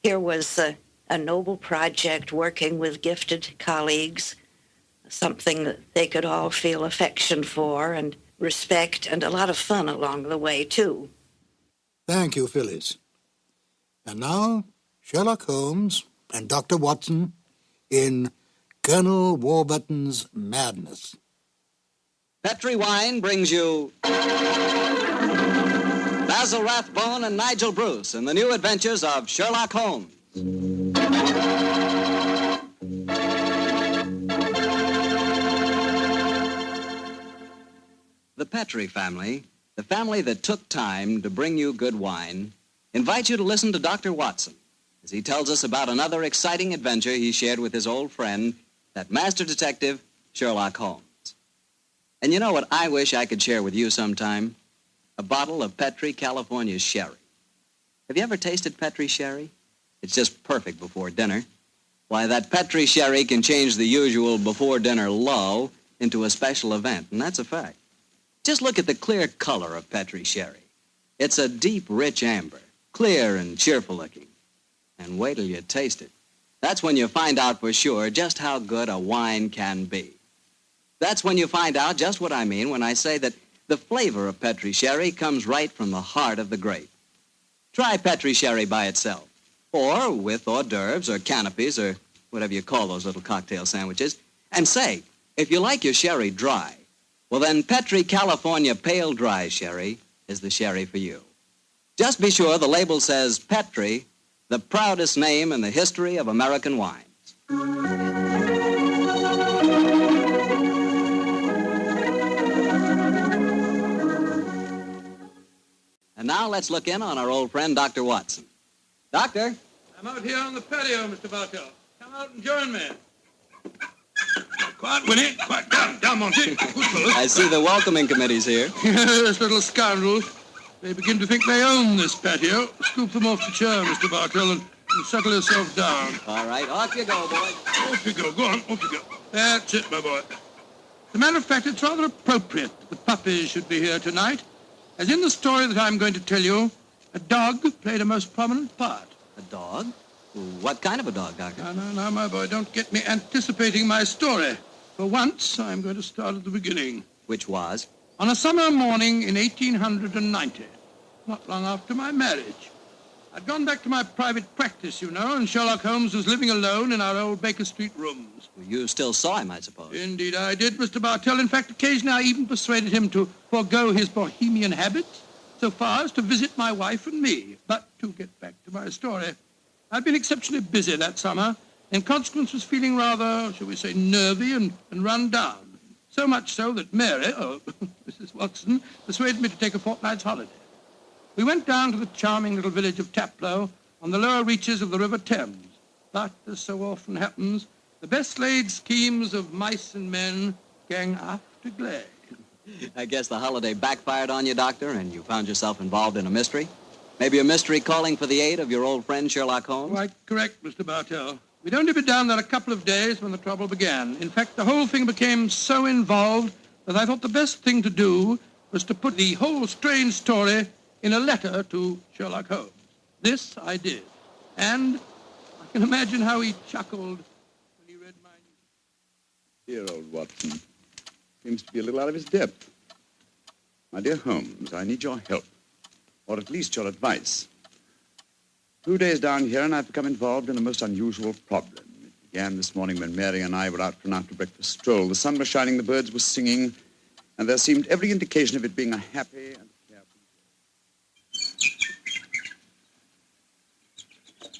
Here was a noble project working with gifted colleagues, something that they could all feel affection for and respect, and a lot of fun along the way, too. Thank you, Phyllis. And now, Sherlock Holmes and Dr. Watson in Colonel Warburton's Madness. Petri Wine brings you Basil Rathbone and Nigel Bruce in the new adventures of Sherlock Holmes. The Petri family, the family that took time to bring you good wine, invites you to listen to Dr. Watson as he tells us about another exciting adventure he shared with his old friend, that master detective, Sherlock Holmes. And you know what I wish I could share with you sometime? A bottle of Petri California sherry. Have you ever tasted Petri sherry? It's just perfect before dinner. Why, that Petri sherry can change the usual before-dinner lull into a special event, and that's a fact. Just look at the clear color of Petri sherry. It's a deep, rich amber, clear and cheerful looking. And wait till you taste it. That's when you find out for sure just how good a wine can be. That's when you find out just what I mean when I say that the flavor of Petri Sherry comes right from the heart of the grape. Try Petri Sherry by itself, or with hors d'oeuvres or canopies or whatever you call those little cocktail sandwiches, and say, if you like your sherry dry, well then Petri California Pale Dry Sherry is the sherry for you. Just be sure the label says Petri, the proudest name in the history of American wines. And now let's look in on our old friend, Dr. Watson. Doctor? I'm out here on the patio, Mr. Bartell. Come out and join me. Quiet, Winnie. Quiet. Down, Monty. I see the welcoming committee's here. Yes, little scoundrels. They begin to think they own this patio. Scoop them off the chair, Mr. Bartell, and settle yourself down. All right, off you go, boy. Off you go. Go on, off you go. That's it, my boy. As a matter of fact, it's rather appropriate that the puppies should be here tonight. As in the story that I'm going to tell you, a dog played a most prominent part. A dog? What kind of a dog, Doctor? No, my boy, don't get me anticipating my story. For once, I'm going to start at the beginning. Which was? On a summer morning in 1890, not long after my marriage. I'd gone back to my private practice, you know, and Sherlock Holmes was living alone in our old Baker Street rooms. Well, you still saw him, I suppose. Indeed I did, Mr. Bartell. In fact, occasionally I even persuaded him to forego his bohemian habits so far as to visit my wife and me. But to get back to my story, I'd been exceptionally busy that summer, in consequence was feeling rather, shall we say, nervy and run down. So much so that Mary, Mrs. Watson, persuaded me to take a fortnight's holiday. We went down to the charming little village of Taplow on the lower reaches of the River Thames. But, as so often happens, the best laid schemes of mice and men gang after glade. I guess the holiday backfired on you, Doctor, and you found yourself involved in a mystery? Maybe a mystery calling for the aid of your old friend Sherlock Holmes? Quite correct, Mr. Bartell. We'd only been down there a couple of days when the trouble began. In fact, the whole thing became so involved that I thought the best thing to do was to put the whole strange story in a letter to Sherlock Holmes. This I did. And I can imagine how he chuckled when he read my news. Dear old Watson. Seems to be a little out of his depth. My dear Holmes, I need your help. Or at least your advice. 2 days down here, and I've become involved in a most unusual problem. It began this morning when Mary and I were out for an after-breakfast stroll. The sun was shining, the birds were singing, and there seemed every indication of it being a happy and carefree day.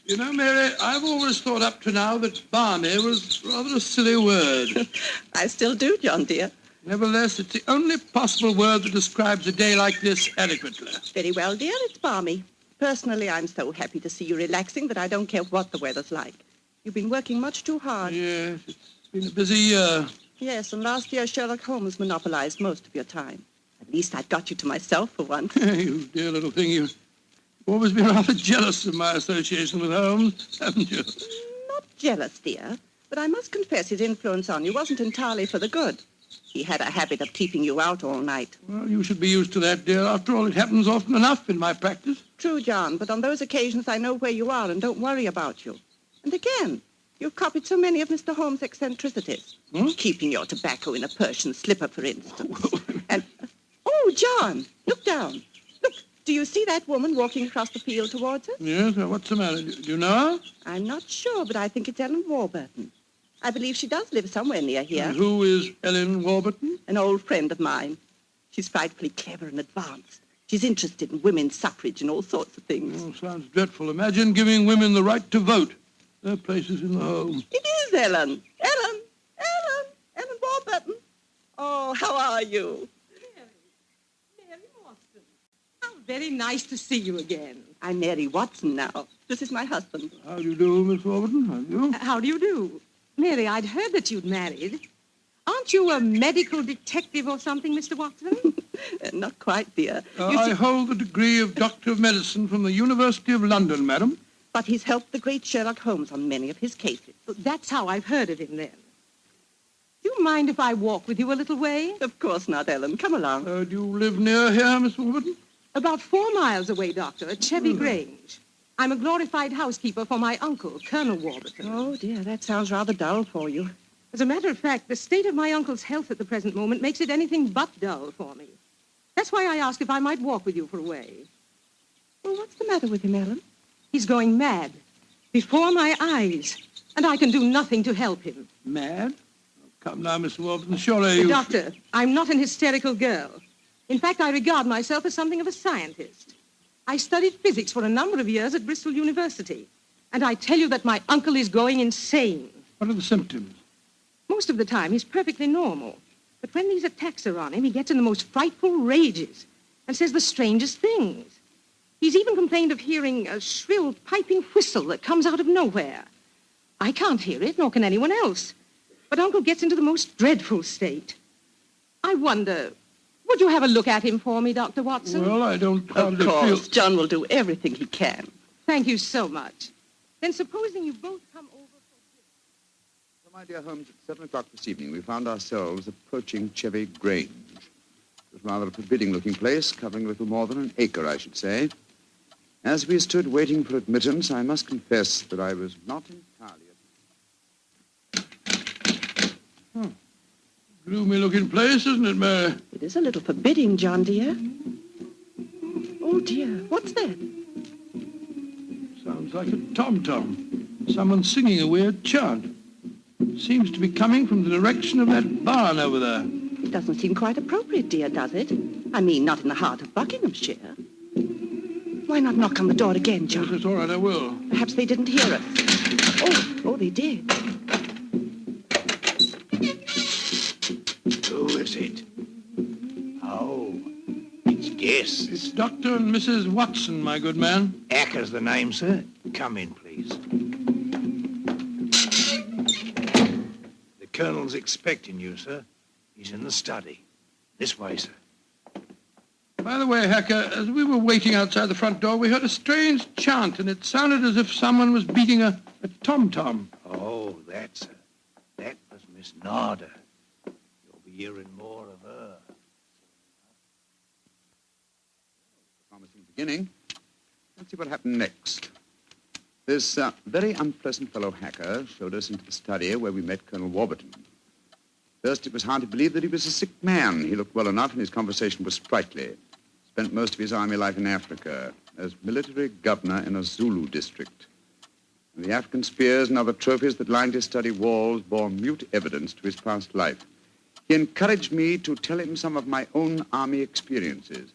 You know, Mary, I've always thought up to now that balmy was rather a silly word. I still do, John, dear. Nevertheless, it's the only possible word that describes a day like this adequately. Very well, dear, it's balmy. Personally, I'm so happy to see you relaxing that I don't care what the weather's like. You've been working much too hard. Yes, it's been a busy year. Yes, and last year Sherlock Holmes monopolized most of your time. At least I've got you to myself for once. You dear little thing, you've always been rather jealous of my association with Holmes, haven't you? Not jealous, dear, but I must confess his influence on you wasn't entirely for the good. He had a habit of keeping you out all night. Well, you should be used to that, dear. After all, it happens often enough in my practice. True, John, but on those occasions I know where you are and don't worry about you. And again, you've copied so many of Mr. Holmes' eccentricities. Keeping your tobacco in a Persian slipper, for instance. And, oh, John, look down. Look, do you see that woman walking across the field towards us? Yes, what's the matter? Do you know her? I'm not sure, but I think it's Ellen Warburton. I believe she does live somewhere near here. And who is Ellen Warburton? An old friend of mine. She's frightfully clever and advanced. She's interested in women's suffrage and all sorts of things. Oh, sounds dreadful. Imagine giving women the right to vote. Their place is in the home. It is Ellen. Ellen Warburton. Oh, how are you? Mary Watson. How very nice to see you again. I'm Mary Watson now. This is my husband. How do you do, Miss Warburton? How do you? How do you do? Mary, I'd heard that you'd married. Aren't you a medical detective or something, Mr. Watson? Not quite, dear. I hold the degree of Doctor of Medicine from the University of London, madam. But he's helped the great Sherlock Holmes on many of his cases. That's how I've heard of him, then. Do you mind if I walk with you a little way? Of course not, Ellen. Come along. Do you live near here, Miss Warburton? About 4 miles away, Doctor, at Chevy Grange. I'm a glorified housekeeper for my uncle, Colonel Warburton. Oh, dear, that sounds rather dull for you. As a matter of fact, the state of my uncle's health at the present moment makes it anything but dull for me. That's why I asked if I might walk with you for a way. Well, what's the matter with him, Ellen? He's going mad. Before my eyes. And I can do nothing to help him. Mad? Come now, Miss Warburton, surely you... Doctor, I'm not an hysterical girl. In fact, I regard myself as something of a scientist. I studied physics for a number of years at Bristol University. And I tell you that my uncle is going insane. What are the symptoms? Most of the time, he's perfectly normal. But when these attacks are on him, he gets in the most frightful rages and says the strangest things. He's even complained of hearing a shrill, piping whistle that comes out of nowhere. I can't hear it, nor can anyone else. But Uncle gets into the most dreadful state. I wonder, would you have a look at him for me, Dr. Watson? Well, I don't Of course, John will do everything he can. Thank you so much. Then supposing you both come over... So, my dear Holmes, at 7 o'clock this evening, we found ourselves approaching Chevy Grange. It was rather a forbidding-looking place, covering a little more than an acre, I should say. As we stood waiting for admittance, I must confess that I was not entirely... Gloomy-looking place, isn't it, Mary? It is a little forbidding, John, dear. Oh, dear, what's that? Sounds like a tom-tom. Someone singing a weird chant. Seems to be coming from the direction of that barn over there. It doesn't seem quite appropriate, dear, does it? I mean, not in the heart of Buckinghamshire. Why not knock on the door again, John? Yes, it's all right, I will. Perhaps they didn't hear us. Oh, they did. Who is it? Oh, it's guests. It's Dr. and Mrs. Watson, my good man. Acker's the name, sir. Come in, please. The Colonel's expecting you, sir. He's in the study. This way, sir. By the way, Hacker, as we were waiting outside the front door, we heard a strange chant, and it sounded as if someone was beating a tom-tom. Oh, that was Miss Narder. You'll be hearing more of her. Promising beginning. Let's see what happened next. This very unpleasant fellow Hacker showed us into the study where we met Colonel Warburton. First, it was hard to believe that he was a sick man. He looked well enough, and his conversation was sprightly. Spent most of his army life in Africa as military governor in a Zulu district. And the African spears and other trophies that lined his study walls bore mute evidence to his past life. He encouraged me to tell him some of my own army experiences.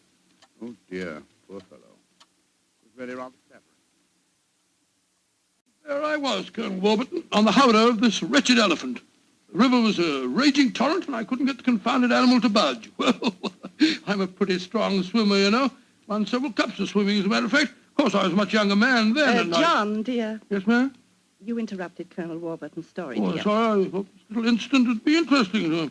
Oh, dear, poor fellow. It was really rather clever. There I was, Colonel Warburton, on the howdah of this wretched elephant. The river was a raging torrent, and I couldn't get the confounded animal to budge. Well, I'm a pretty strong swimmer, you know. Won several cups of swimming, as a matter of fact. Of course, I was a much younger man then. and John, dear. Yes, ma'am? You interrupted Colonel Warburton's story, Oh, dear. sorry. I thought this little incident would be interesting.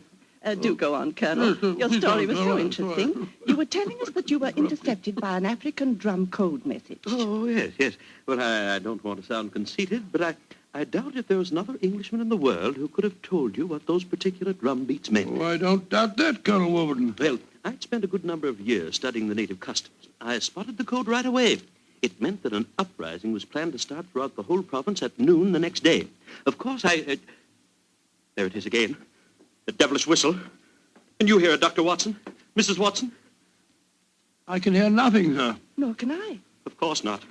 Do go on, Colonel. Yes, Your please story don't. was All so right, interesting. all right. You were telling us that you were intercepted by an African drum code message. Oh, yes. Well, I don't want to sound conceited, but I doubt if there was another Englishman in the world who could have told you what those particular drum beats meant. Oh, I don't doubt that, Colonel Warburton. Well, I'd spent a good number of years studying the native customs. I spotted the code right away. It meant that an uprising was planned to start throughout the whole province at noon the next day. Of course, there it is again. The devilish whistle. Can you hear it, Dr. Watson? Mrs. Watson? I can hear nothing, sir. Nor can I. Of course not.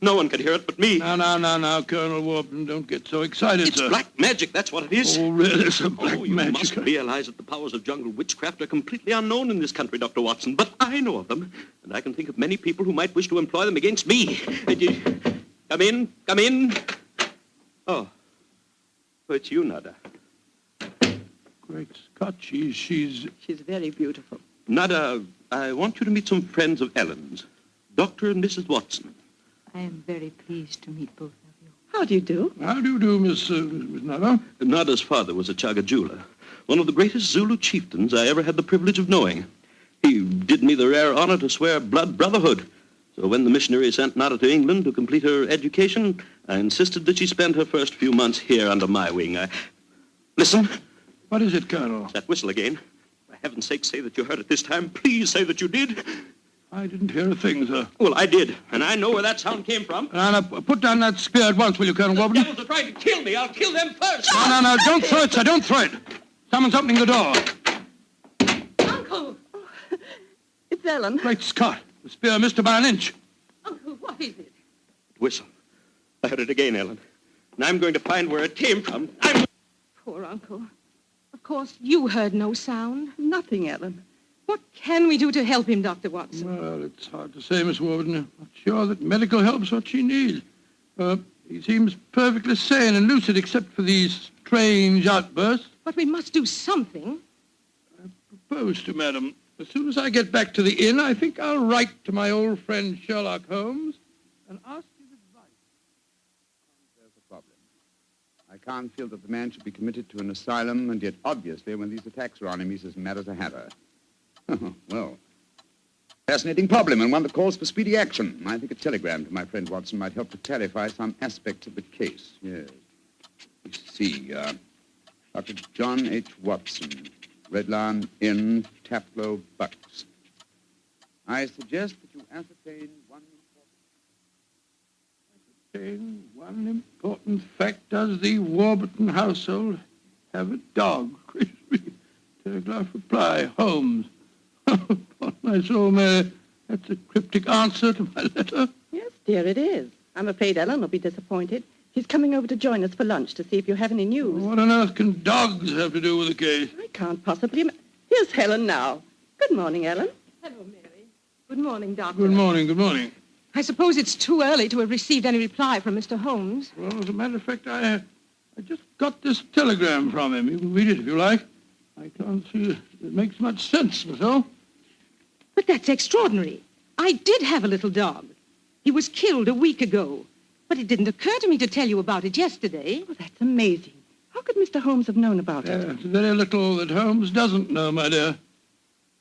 No one can hear it but me. Now, Colonel Warburton, don't get so excited, It's sir. black magic, that's what it is. Oh, really, sir, black you magic. must realize that the powers of jungle witchcraft are completely unknown in this country, Dr. Watson. But I know of them, and I can think of many people who might wish to employ them against me. Come in. Oh, it's you, Nada. Great Scott, she's... She's very beautiful. Nada, I want you to meet some friends of Ellen's, Dr. and Mrs. Watson. I am very pleased to meet both of you. How do you do? How do you do, Miss Nada? Nada's father was a Chagajula, one of the greatest Zulu chieftains I ever had the privilege of knowing. He did me the rare honor to swear blood brotherhood. So when the missionary sent Nada to England to complete her education, I insisted that she spend her first few months here under my wing. Listen. What is it, Colonel? That whistle again. For heaven's sake, say that you heard it this time. Please say that you did. I didn't hear a thing, sir. Well, I did, and I know where that sound came from. Now, put down that spear at once, will you, Colonel Warburton? Devils are trying to kill me. I'll kill them first. No, don't throw it, sir. Don't throw it. Someone's opening the door. Uncle! Oh, it's Ellen. Great Scott. The spear missed her by an inch. Uncle, what is it? Whistle. I heard it again, Ellen. And I'm going to find where it came from. Poor Uncle. Of course, you heard no sound. Nothing, Ellen. What can we do to help him, Dr. Watson? Well, it's hard to say, Miss Warburton. I'm not sure that medical help's what she needs. He seems perfectly sane and lucid except for these strange outbursts. But we must do something. I propose to, madam. As soon as I get back to the inn, I think I'll write to my old friend Sherlock Holmes and ask his advice. There's a problem. I can't feel that the man should be committed to an asylum, and yet obviously when these attacks are on him, he's as mad as a hatter. Well, fascinating problem, and one that calls for speedy action. I think a telegram to my friend Watson might help to clarify some aspects of the case. Yes. You see, Dr. John H. Watson, Red Lion Inn, Taplow, Bucks. I suggest that you ascertain one important fact. Does the Warburton household have a dog? Crispy. Telegraph reply. Holmes. Upon my soul, Mary, that's a cryptic answer to my letter. Yes, dear, it is. I'm afraid Ellen will be disappointed. He's coming over to join us for lunch to see if you have any news. What on earth can dogs have to do with the case? I can't possibly... Here's Helen now. Good morning, Ellen. Hello, Mary. Good morning, Doctor. Good morning, good morning. I suppose it's too early to have received any reply from Mr. Holmes. Well, as a matter of fact, I just got this telegram from him. You can read it if you like. I can't see it makes much sense, so. But that's extraordinary. I did have a little dog. He was killed a week ago. But it didn't occur to me to tell you about it yesterday. Oh, that's amazing. How could Mr. Holmes have known about it? It's very little that Holmes doesn't know, my dear.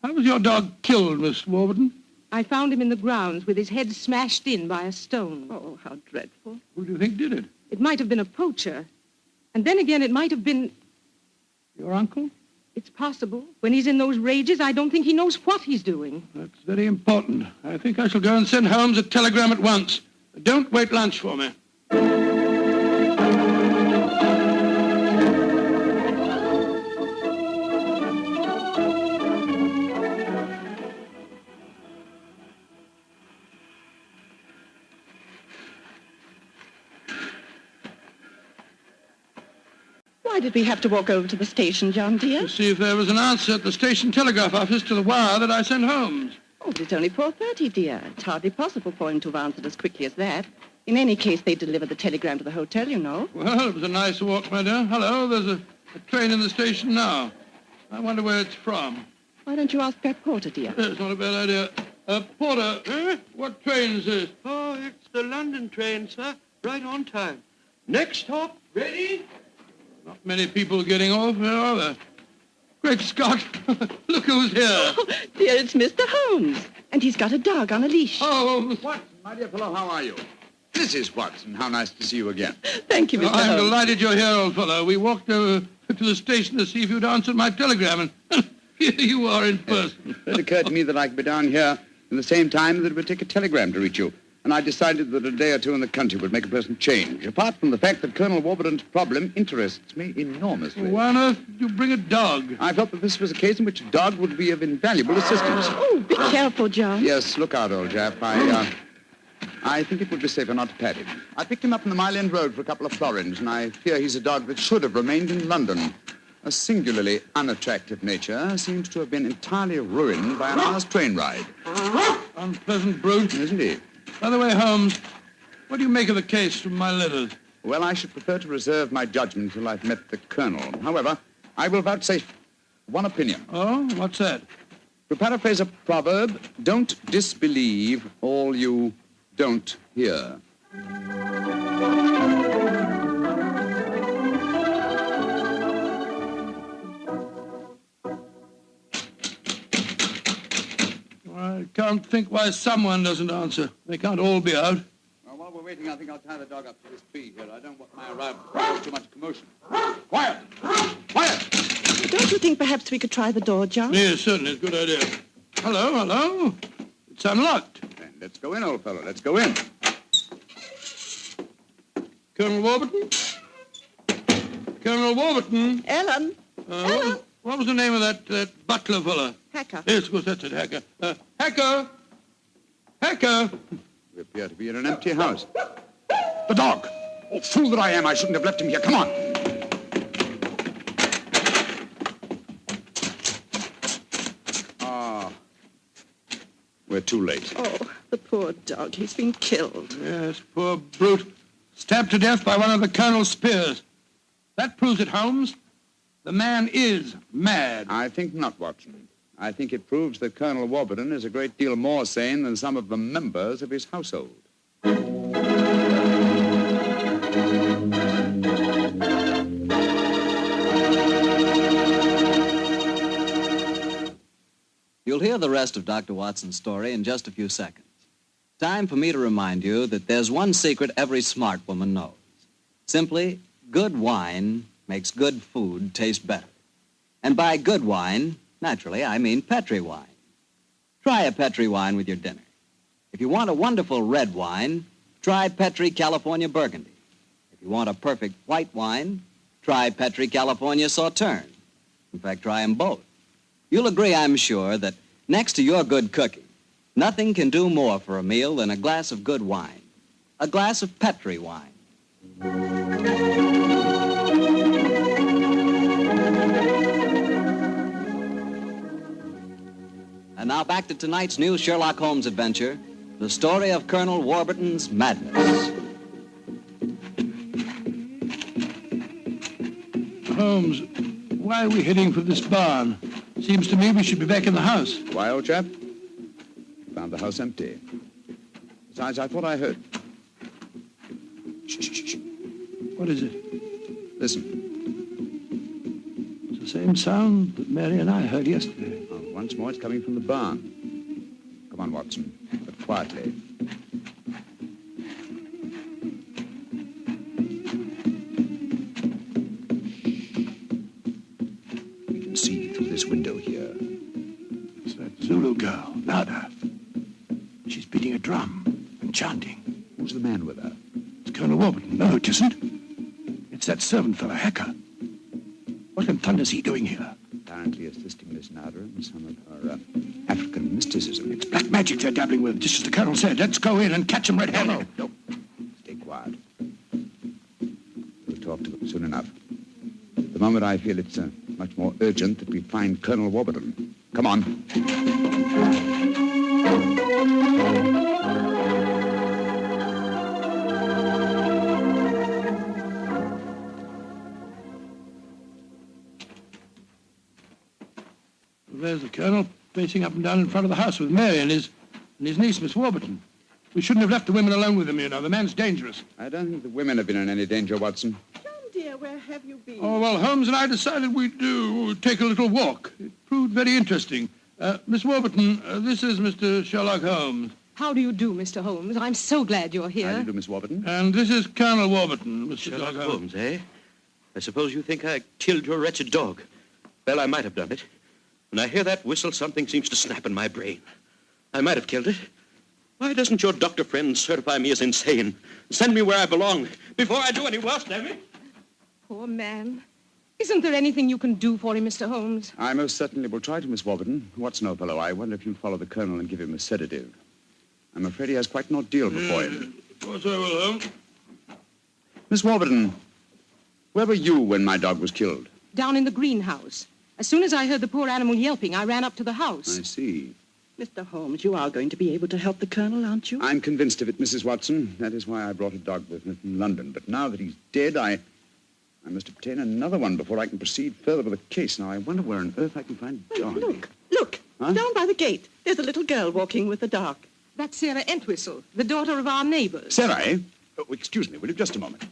How was your dog killed, Miss Warburton? I found him in the grounds with his head smashed in by a stone. Oh, how dreadful. Who do you think did it? It might have been a poacher. And then again, it might have been... Your uncle? It's possible. When he's in those rages, I don't think he knows what he's doing. That's very important. I think I shall go and send Holmes a telegram at once. Don't wait lunch for me. Why did we have to walk over to the station, John, dear? To see if there was an answer at the station telegraph office to the wire that I sent Holmes. Oh, but it's only 4:30, dear. It's hardly possible for him to have answered as quickly as that. In any case, they delivered the telegram to the hotel, you know. Well, it was a nice walk, my dear. Hello, there's a train in the station now. I wonder where it's from. Why don't you ask that porter, dear? It's not a bad idea. Porter, what train is this? Oh, it's the London train, sir. Right on time. Next stop, ready? Not many people getting off here, are there? Great Scott! Look who's here. Oh, dear, it's Mr. Holmes. And he's got a dog on a leash. Oh, Watson, my dear fellow, how are you? Mrs. Watson, how nice to see you again. Thank you, Mr. I'm Holmes. delighted you're here, old fellow. We walked over to the station to see if you'd answered my telegram, and here you are in person. It occurred to me that I could be down here in the same time that it would take a telegram to reach you. And I decided that a day or two in the country would make a pleasant change, apart from the fact that Colonel Warburton's problem interests me enormously. Why on earth did you bring a dog? I felt that this was a case in which a dog would be of invaluable assistance. Oh, be careful, John. Yes, look out, old chap. I think it would be safer not to pat him. I picked him up on the Mile End Road for a couple of florins, and I fear he's a dog that should have remained in London. A singularly unattractive nature seems to have been entirely ruined by an hour's train ride. Unpleasant brute. Isn't he? By the way, Holmes, what do you make of the case from my letters? Well, I should prefer to reserve my judgment until I've met the Colonel. However, I will vouchsafe one opinion. Oh, what's that? To paraphrase a proverb, don't disbelieve all you don't hear. I can't think why someone doesn't answer. They can't all be out. Well, while we're waiting, I think I'll tie the dog up to this tree here. I don't want my arrival to cause too much commotion. Quiet! Quiet! Don't you think perhaps we could try the door, John? Yes, certainly. It's a good idea. Hello, hello. It's unlocked. Then let's go in, old fellow. Let's go in. Colonel Warburton? Colonel Warburton? Ellen? Ellen? What was the name of that butler fella? Hacker. Yes, of course, that's it, Hacker. Hacker! Hacker! We appear to be in an empty house. The dog! Oh, fool that I am, I shouldn't have left him here. Come on! Ah. We're too late. Oh, the poor dog. He's been killed. Yes, poor brute. Stabbed to death by one of the Colonel's spears. That proves it, Holmes. The man is mad. I think not, Watson. I think it proves that Colonel Warburton is a great deal more sane than some of the members of his household. You'll hear the rest of Dr. Watson's story in just a few seconds. Time for me to remind you that there's one secret every smart woman knows. Simply, good wine makes good food taste better. And by good wine, naturally, I mean Petri wine. Try a Petri wine with your dinner. If you want a wonderful red wine, try Petri California Burgundy. If you want a perfect white wine, try Petri California Sauterne. In fact, try them both. You'll agree, I'm sure, that next to your good cooking, nothing can do more for a meal than a glass of good wine. A glass of Petri wine. And now back to tonight's new Sherlock Holmes adventure, the story of Colonel Warburton's madness. Holmes, why are we heading for this barn? Seems to me we should be back in the house. Why, old chap? Found the house empty. Besides, I thought I heard... Shh, shh, shh. What is it? Listen. It's the same sound that Mary and I heard yesterday. Oh, once more, it's coming from the barn. Come on, Watson, but quietly. We can see through this window here. It's that Zulu girl, Nada. She's beating a drum and chanting. Who's the man with her? It's Colonel Warburton. No, it isn't. It's that servant fellow, Hacker. What in thunder is he doing here? Apparently assisting Miss Nada in some of her African mysticism. It's black magic they're dabbling with, just as the Colonel said. Let's go in and catch them red-handed. No. Stay quiet. We'll talk to them soon enough. The moment I feel it's much more urgent that we find Colonel Warburton. Come on. There's the Colonel pacing up and down in front of the house with Mary and his niece, Miss Warburton. We shouldn't have left the women alone with him, you know. The man's dangerous. I don't think the women have been in any danger, Watson. John, dear, where have you been? Oh, well, Holmes and I decided we'd take a little walk. It proved very interesting. Miss Warburton, this is Mr. Sherlock Holmes. How do you do, Mr. Holmes? I'm so glad you're here. How do you do, Miss Warburton? And this is Colonel Warburton, Mr. Sherlock Holmes, eh? I suppose you think I killed your wretched dog. Well, I might have done it. When I hear that whistle, something seems to snap in my brain. I might have killed it. Why doesn't your doctor friend certify me as insane? Send me where I belong before I do any worse, damn it. Poor man. Isn't there anything you can do for him, Mr. Holmes? I most certainly will try to, Miss Warburton. Watson, old fellow, I wonder if you'll follow the Colonel and give him a sedative. I'm afraid he has quite an ordeal before him. Of course I will, Holmes. Miss Warburton, where were you when my dog was killed? Down in the greenhouse. As soon as I heard the poor animal yelping, I ran up to the house. I see. Mr. Holmes, you are going to be able to help the Colonel, aren't you? I'm convinced of it, Mrs. Watson. That is why I brought a dog with me from London. But now that he's dead, I must obtain another one before I can proceed further with the case. Now, I wonder where on earth I can find a dog. Look. Huh? Down by the gate. There's a little girl walking with a dog. That's Sarah Entwistle, the daughter of our neighbors. Sarah, eh? Oh, excuse me, will you just a moment?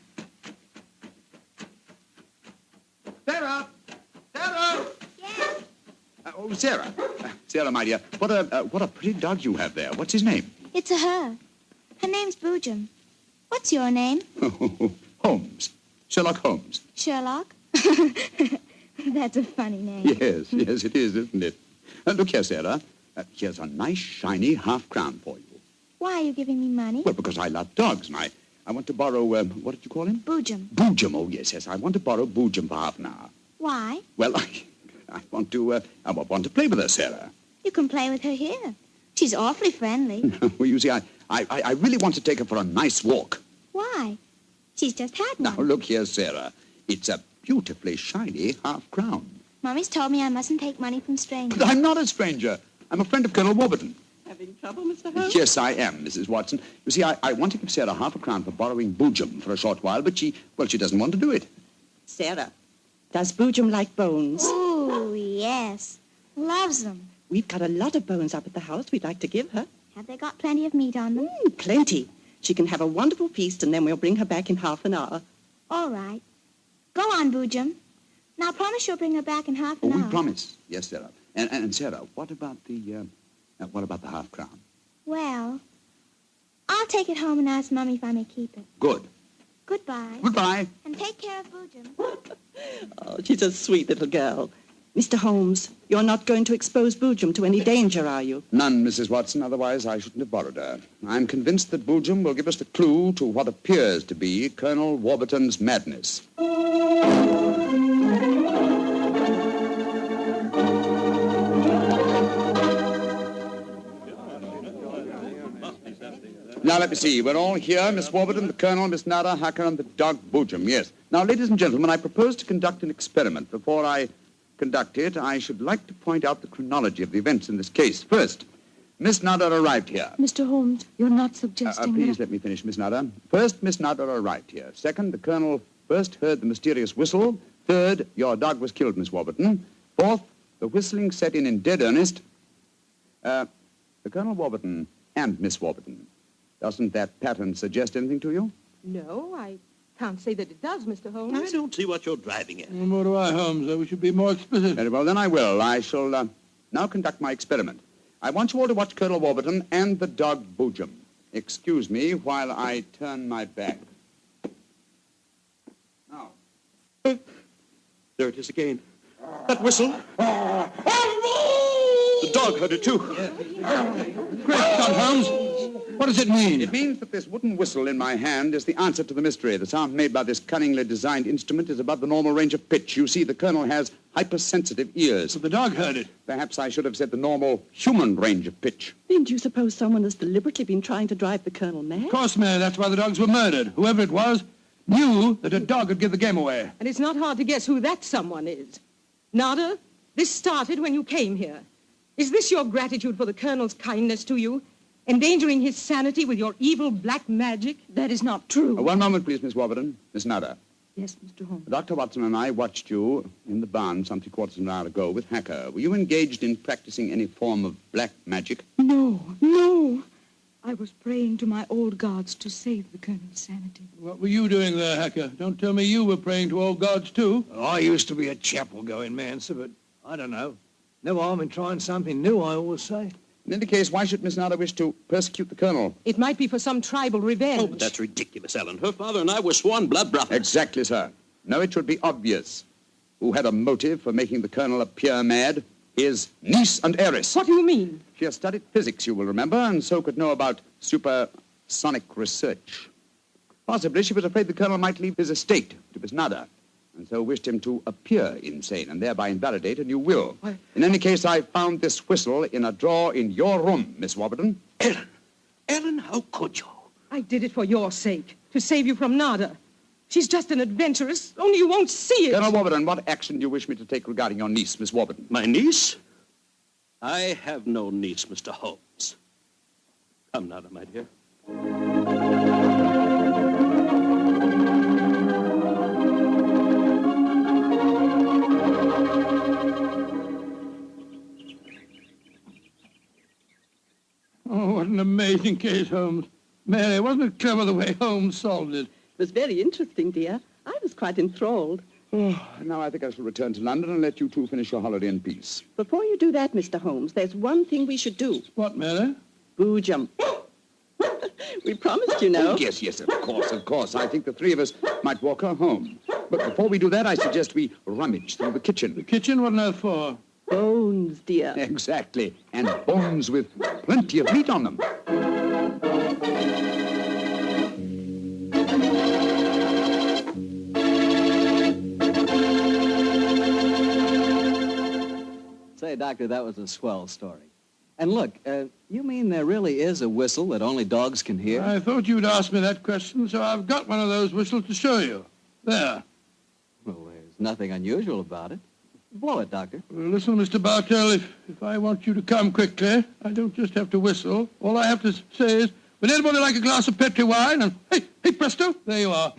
Sarah! Sarah! Yes? Oh, Sarah. Sarah, my dear, what a pretty dog you have there. What's his name? It's a her. Her name's Boojum. What's your name? Holmes. Sherlock Holmes. Sherlock? That's a funny name. Yes, it is, isn't it? Look here, Sarah. Here's a nice, shiny half-crown for you. Why are you giving me money? Well, because I love dogs, and I want to borrow, what did you call him? Boojum. Boojum, oh, yes. I want to borrow Boojum for half an hour. Why? Well, I want to play with her, Sarah. You can play with her here. She's awfully friendly. Well, you see, I really want to take her for a nice walk. Why? She's just had one. Now, look here, Sarah. It's a beautifully shiny half-crown. Mommy's told me I mustn't take money from strangers. But I'm not a stranger. I'm a friend of Colonel Warburton. Having trouble, Mr. Holmes? Yes, I am, Mrs. Watson. You see, I want to give Sarah half a crown for borrowing Boojum for a short while, but she doesn't want to do it. Sarah, does Boojum like bones? Oh, yes. Loves them. We've got a lot of bones up at the house we'd like to give her. Have they got plenty of meat on them? Plenty. She can have a wonderful feast, and then we'll bring her back in half an hour. All right. Go on, Boojum. Now, promise you'll bring her back in half an hour. We promise. Yes, Sarah. And Sarah, what about the half crown? Well, I'll take it home and ask Mummy if I may keep it. Good. Goodbye. Goodbye. And take care of Boojum. Oh, she's a sweet little girl. Mr. Holmes, you're not going to expose Boojum to any danger, are you? None, Mrs. Watson. Otherwise, I shouldn't have borrowed her. I'm convinced that Boojum will give us the clue to what appears to be Colonel Warburton's madness. Now, let me see. We're all here. Miss Warburton, the Colonel, Miss Nada, Hacker, and the dog Boojum. Yes. Now, ladies and gentlemen, I propose to conduct an experiment. Before I conduct it, I should like to point out the chronology of the events in this case. First, Miss Nada arrived here. Mr. Holmes, you're not suggesting Please let me finish, Miss Nada. First, Miss Nada arrived here. Second, the Colonel first heard the mysterious whistle. Third, your dog was killed, Miss Warburton. Fourth, the whistling set in dead earnest. The Colonel Warburton and Miss Warburton. Doesn't that pattern suggest anything to you? No, I can't say that it does, Mr. Holmes. I don't see what you're driving at. Nor do I, Holmes. We should be more explicit. Very well, then I will. I shall now conduct my experiment. I want you all to watch Colonel Warburton and the dog Boojum. Excuse me while I turn my back. Now. There it is again. That whistle. The dog heard it, too. Great Scott, Holmes. What does it mean? It means that this wooden whistle in my hand is the answer to the mystery. The sound made by this cunningly designed instrument is above the normal range of pitch. You see, the Colonel has hypersensitive ears. But the dog heard it. Perhaps I should have said the normal human range of pitch. Then do you suppose someone has deliberately been trying to drive the Colonel mad? Of course, Mary. That's why the dogs were murdered. Whoever it was knew that a dog would give the game away. And it's not hard to guess who that someone is. Nada, this started when you came here. Is this your gratitude for the Colonel's kindness to you? Endangering his sanity with your evil black magic? That is not true. One moment, please, Miss Warburton. Miss Nada. Yes, Mr. Holmes. Dr. Watson and I watched you in the barn some 3/4 of an hour ago with Hacker. Were you engaged in practicing any form of black magic? No, no. I was praying to my old gods to save the Colonel's sanity. What were you doing there, Hacker? Don't tell me you were praying to old gods, too. I used to be a chapel-going man, sir, but I don't know. No harm in trying something new, I always say. In any case, why should Miss Nada wish to persecute the Colonel? It might be for some tribal revenge. Oh, but that's ridiculous, Ellen. Her father and I were sworn blood brothers. Exactly, sir. No, it should be obvious. Who had a motive for making the Colonel appear mad? His niece and heiress. What do you mean? She has studied physics, you will remember, and so could know about supersonic research. Possibly she was afraid the Colonel might leave his estate to Miss Nada, and so wished him to appear insane and thereby invalidate a new will. What? In any case, I found this whistle in a drawer in your room, Miss Warburton. Ellen, how could you? I did it for your sake, to save you from Nada. She's just an adventuress, only you won't see it. Colonel Warburton, what action do you wish me to take regarding your niece, Miss Warburton? My niece? I have no niece, Mr. Holmes. Come, Nada, my dear. Oh, what an amazing case, Holmes. Mary, wasn't it clever the way Holmes solved it? It was very interesting, dear. I was quite enthralled. Oh, now I think I shall return to London and let you two finish your holiday in peace. Before you do that, Mr. Holmes, there's one thing we should do. What, Mary? Boojum. We promised, you know. Oh, yes, of course. I think the three of us might walk her home. But before we do that, I suggest we rummage through the kitchen. The kitchen? What on earth for? Bones, dear. Exactly. And bones with plenty of meat on them. Say, Doctor, that was a swell story. And look, you mean there really is a whistle that only dogs can hear? I thought you'd ask me that question, so I've got one of those whistles to show you. There. Well, there's nothing unusual about it. Blow it, Doctor. Well, listen, Mr. Bartell, if I want you to come quickly, I don't just have to whistle. All I have to say is, would anybody like a glass of Petri wine? And hey, presto, there you are.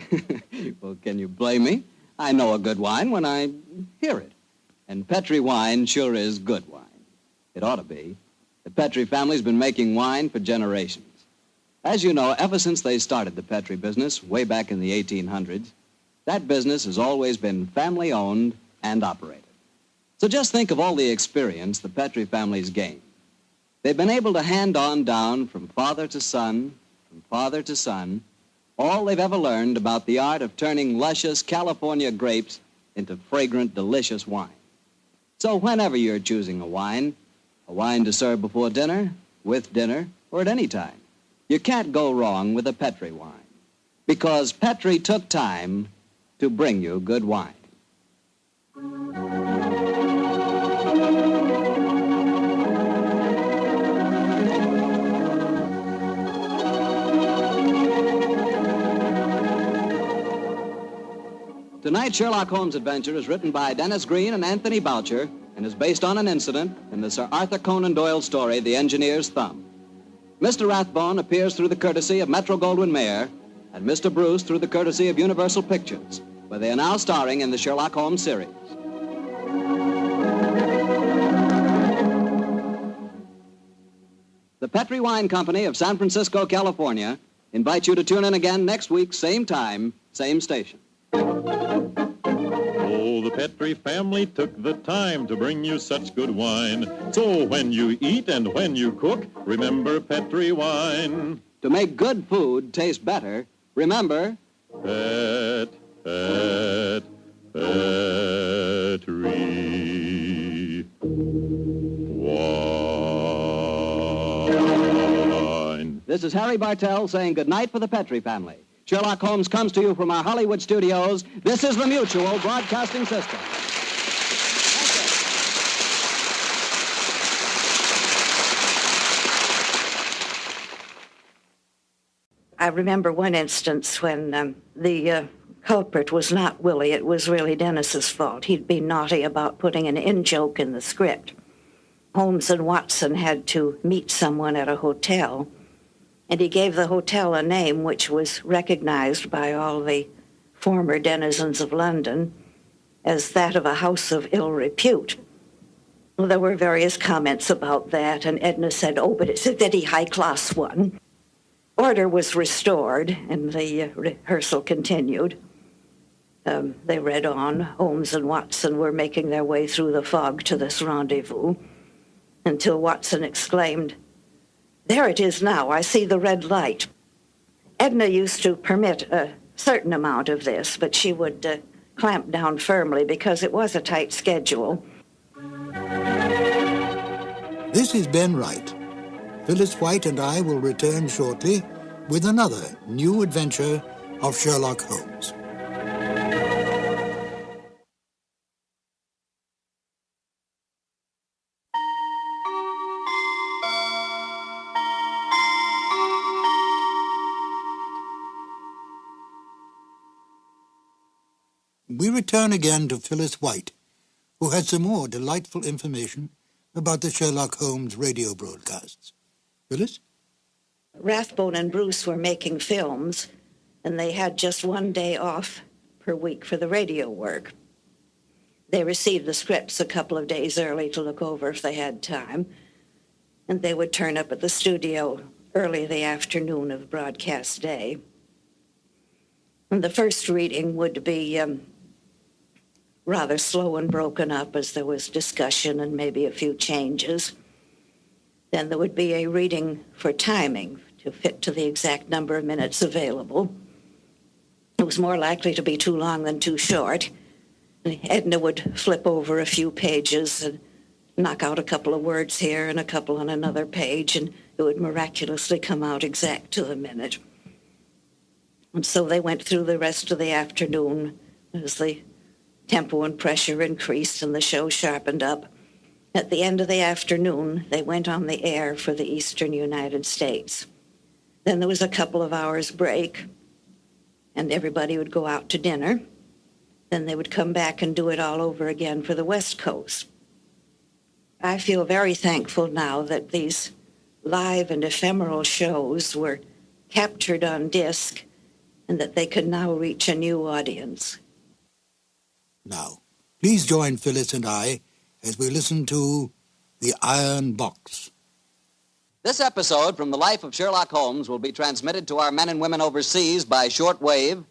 Well, can you blame me? I know a good wine when I hear it. And Petri wine sure is good wine. It ought to be. The Petri family's been making wine for generations. As you know, ever since they started the Petri business way back in the 1800s, that business has always been family-owned and operated. So just think of all the experience the Petri family's gained. They've been able to hand on down from father to son, all they've ever learned about the art of turning luscious California grapes into fragrant, delicious wine. So whenever you're choosing a wine to serve before dinner, with dinner, or at any time, you can't go wrong with a Petri wine. Because Petri took time to bring you good wine. Tonight's Sherlock Holmes adventure is written by Dennis Green and Anthony Boucher and is based on an incident in the Sir Arthur Conan Doyle story, The Engineer's Thumb. Mr. Rathbone appears through the courtesy of Metro-Goldwyn-Mayer and Mr. Bruce through the courtesy of Universal Pictures, where they are now starring in the Sherlock Holmes series. The Petri Wine Company of San Francisco, California, invites you to tune in again next week, same time, same station. Oh, the Petri family took the time to bring you such good wine. So when you eat and when you cook, remember Petri wine. To make good food taste better, remember... Petri wine. This is Harry Bartell saying goodnight for the Petri family. Sherlock Holmes comes to you from our Hollywood studios. This is the Mutual Broadcasting System. I remember one instance when the culprit was not Willie. It was really Dennis's fault. He'd been naughty about putting an in-joke in the script. Holmes and Watson had to meet someone at a hotel, and he gave the hotel a name which was recognized by all the former denizens of London as that of a house of ill repute. Well, there were various comments about that, and Edna said, oh, but it's a very high-class one. Order was restored, and the rehearsal continued. They read on. Holmes and Watson were making their way through the fog to this rendezvous, until Watson exclaimed, there it is now. I see the red light. Edna used to permit a certain amount of this, but she would clamp down firmly because it was a tight schedule. This is Ben Wright. Phyllis White and I will return shortly with another new adventure of Sherlock Holmes. We return again to Phyllis White, who has some more delightful information about the Sherlock Holmes radio broadcasts. Phyllis? Rathbone and Bruce were making films, and they had just one day off per week for the radio work. They received the scripts a couple of days early to look over if they had time, and they would turn up at the studio early the afternoon of broadcast day. And the first reading would be rather slow and broken up as there was discussion and maybe a few changes. Then there would be a reading for timing to fit to the exact number of minutes available. It was more likely to be too long than too short. Edna would flip over a few pages and knock out a couple of words here and a couple on another page, and it would miraculously come out exact to the minute. And so they went through the rest of the afternoon as the tempo and pressure increased and the show sharpened up. At the end of the afternoon, they went on the air for the eastern United States. Then there was a couple of hours break, and everybody would go out to dinner. Then they would come back and do it all over again for the West Coast. I feel very thankful now that these live and ephemeral shows were captured on disc and that they could now reach a new audience. Now, please join Phyllis and I as we listen to The Iron Box. This episode from the life of Sherlock Holmes will be transmitted to our men and women overseas by short wave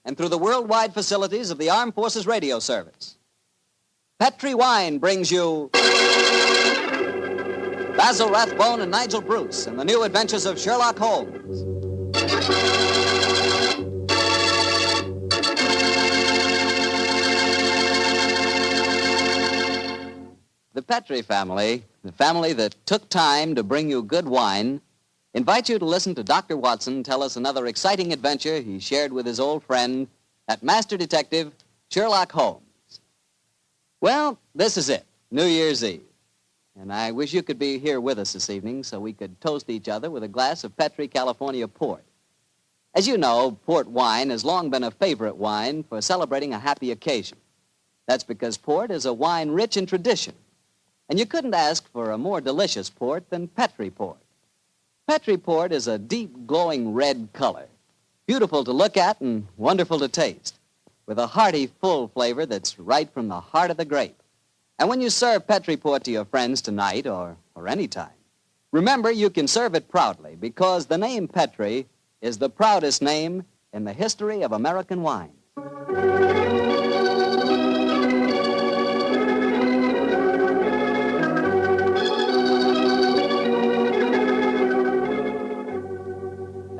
and through the worldwide facilities of the Armed Forces Radio Service. Petri Wine brings you Basil Rathbone and Nigel Bruce in the new adventures of Sherlock Holmes. The Petri family, the family that took time to bring you good wine, invites you to listen to Dr. Watson tell us another exciting adventure he shared with his old friend, that master detective, Sherlock Holmes. Well, this is it, New Year's Eve. And I wish you could be here with us this evening so we could toast each other with a glass of Petri California port. As you know, port wine has long been a favorite wine for celebrating a happy occasion. That's because port is a wine rich in tradition. And you couldn't ask for a more delicious port than Petri port. Petri port is a deep, glowing red color, beautiful to look at and wonderful to taste, with a hearty, full flavor that's right from the heart of the grape. And when you serve Petri port to your friends tonight or any time, remember you can serve it proudly because the name Petri is the proudest name in the history of American wine.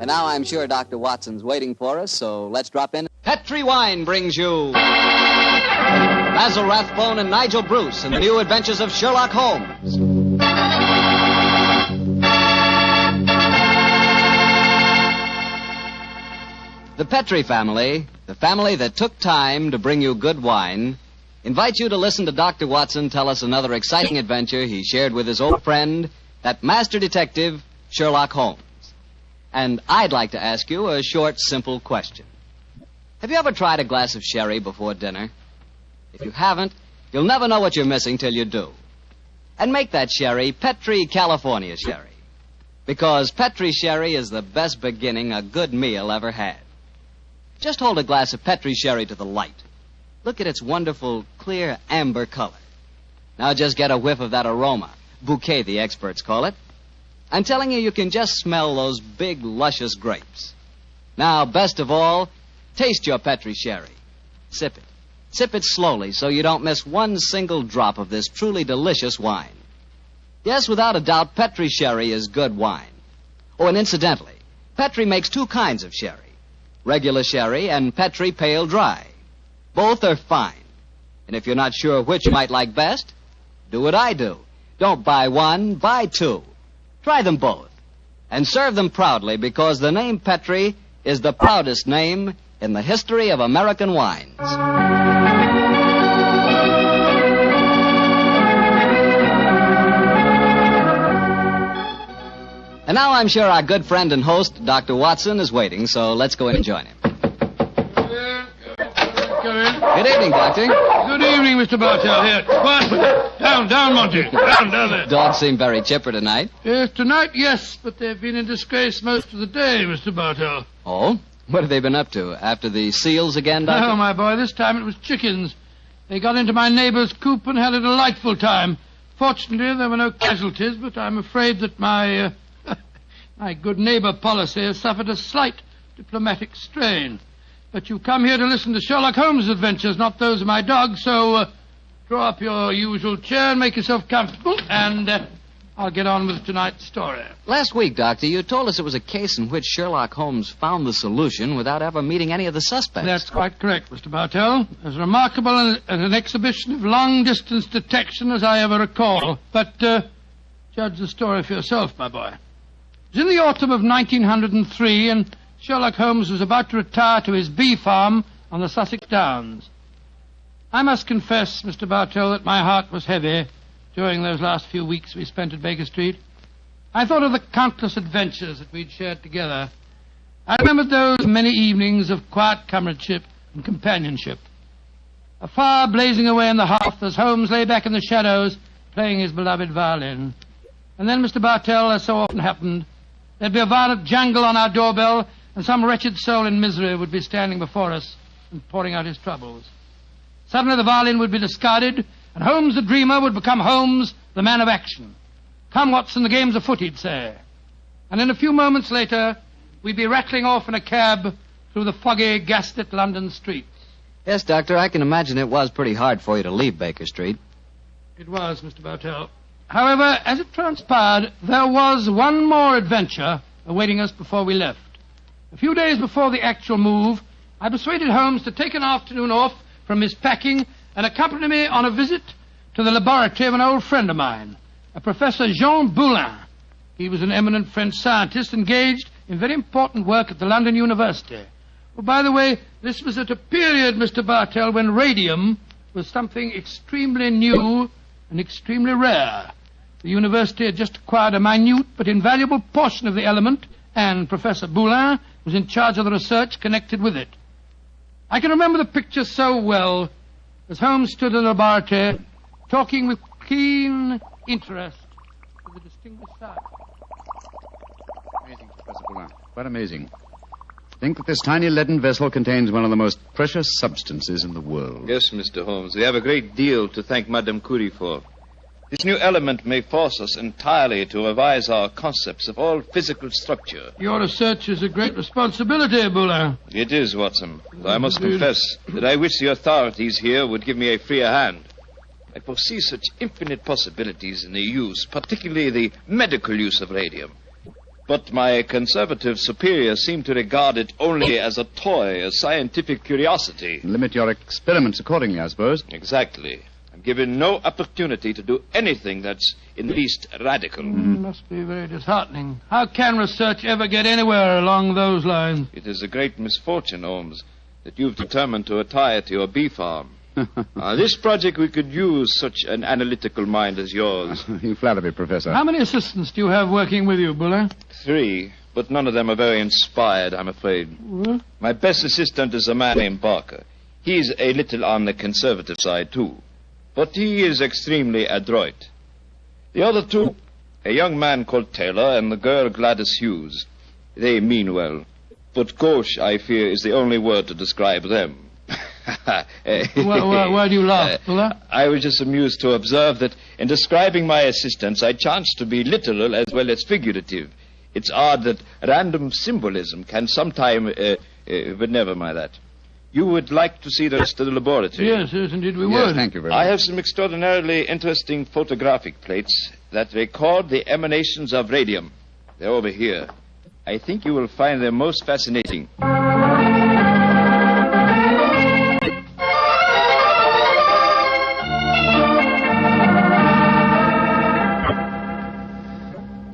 And now I'm sure Dr. Watson's waiting for us, so let's drop in. Petri Wine brings you Basil Rathbone and Nigel Bruce in the new adventures of Sherlock Holmes. The Petri family, the family that took time to bring you good wine, invites you to listen to Dr. Watson tell us another exciting adventure he shared with his old friend, that master detective, Sherlock Holmes. And I'd like to ask you a short, simple question. Have you ever tried a glass of sherry before dinner? If you haven't, you'll never know what you're missing till you do. And make that sherry Petri California sherry. Because Petri sherry is the best beginning a good meal ever had. Just hold a glass of Petri sherry to the light. Look at its wonderful, clear amber color. Now just get a whiff of that aroma. Bouquet, the experts call it. I'm telling you, you can just smell those big, luscious grapes. Now, best of all, taste your Petri sherry. Sip it. Sip it slowly so you don't miss one single drop of this truly delicious wine. Yes, without a doubt, Petri sherry is good wine. Oh, and incidentally, Petri makes two kinds of sherry. Regular sherry and Petri pale dry. Both are fine. And if you're not sure which you might like best, do what I do. Don't buy one, buy two. Try them both. And serve them proudly because the name Petri is the proudest name in the history of American wines. And now I'm sure our good friend and host, Dr. Watson, is waiting, so let's go in and join him. Good evening, Doctor. Good evening, Mr. Bartell. Here, quiet. Down, Monty. Down there. Dogs seem very chipper tonight. Yes, tonight, yes, but they've been in disgrace most of the day, Mr. Bartell. Oh? What have they been up to? After the seals again, Doctor? No, my boy, this time it was chickens. They got into my neighbor's coop and had a delightful time. Fortunately, there were no casualties, but I'm afraid that my good neighbor policy has suffered a slight diplomatic strain. But you've come here to listen to Sherlock Holmes' adventures, not those of my dog, so draw up your usual chair and make yourself comfortable, and I'll get on with tonight's story. Last week, Doctor, you told us it was a case in which Sherlock Holmes found the solution without ever meeting any of the suspects. That's quite correct, Mr. Bartell. As remarkable an exhibition of long-distance detection as I ever recall. But judge the story for yourself, my boy. It was in the autumn of 1903, and Sherlock Holmes was about to retire to his bee farm on the Sussex Downs. I must confess, Mr. Bartell, that my heart was heavy during those last few weeks we spent at Baker Street. I thought of the countless adventures that we'd shared together. I remembered those many evenings of quiet comradeship and companionship. A fire blazing away in the hearth as Holmes lay back in the shadows playing his beloved violin. And then, Mr. Bartell, as so often happened, there'd be a violent jangle on our doorbell, and some wretched soul in misery would be standing before us and pouring out his troubles. Suddenly the violin would be discarded, and Holmes the dreamer would become Holmes the man of action. Come, Watson, the game's afoot, he'd say. And in a few moments later, we'd be rattling off in a cab through the foggy, gaslit London streets. Yes, Doctor, I can imagine it was pretty hard for you to leave Baker Street. It was, Mr. Bartell. However, as it transpired, there was one more adventure awaiting us before we left. A few days before the actual move, I persuaded Holmes to take an afternoon off from his packing and accompany me on a visit to the laboratory of an old friend of mine, a Professor Jean Boulin. He was an eminent French scientist engaged in very important work at the London University. Oh, by the way, this was at a period, Mr. Bartell, when radium was something extremely new and extremely rare. The university had just acquired a minute but invaluable portion of the element, and Professor Boulin was in charge of the research connected with it. I can remember the picture so well as Holmes stood in the laboratory talking with keen interest to the distinguished scientist. Amazing, Professor Boulin. Quite amazing. Think that this tiny leaden vessel contains one of the most precious substances in the world. Yes, Mr. Holmes. We have a great deal to thank Madame Curie for. This new element may force us entirely to revise our concepts of all physical structure. Your research is a great responsibility, Boulin. It is, Watson. I must confess that I wish the authorities here would give me a freer hand. I foresee such infinite possibilities in the use, particularly the medical use of radium. But my conservative superiors seem to regard it only as a toy, a scientific curiosity. Limit your experiments accordingly, I suppose. Exactly. I'm given no opportunity to do anything that's in the least radical. Must be very disheartening. How can research ever get anywhere along those lines? It is a great misfortune, Holmes, that you've determined to retire to your bee farm. This project we could use such an analytical mind as yours. You flatter me, Professor. How many assistants do you have working with you, Boulin? 3, but none of them are very inspired, I'm afraid. What? My best assistant is a man named Barker. He's a little on the conservative side, too. But he is extremely adroit. The other 2, a young man called Taylor and the girl Gladys Hughes. They mean well. But gauche, I fear, is the only word to describe them. Why do you laugh, Boulin? I was just amused to observe that in describing my assistants, I chanced to be literal as well as figurative. It's odd that random symbolism can sometime... but never mind that. You would like to see the rest of the laboratory? Yes, indeed we would. Thank you very much. I have some extraordinarily interesting photographic plates that record the emanations of radium. They're over here. I think you will find them most fascinating.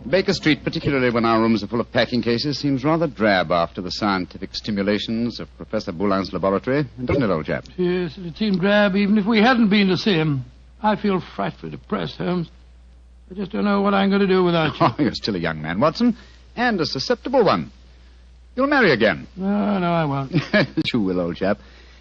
Baker Street, particularly when our rooms are full of packing cases, seems rather drab after the scientific stimulations of Professor Boulin's laboratory, doesn't it, old chap? Yes, it seemed drab even if we hadn't been to see him. I feel frightfully depressed, Holmes. I just don't know what I'm going to do without you. Oh, you're still a young man, Watson, and a susceptible one. You'll marry again. No, I won't. You will, old chap.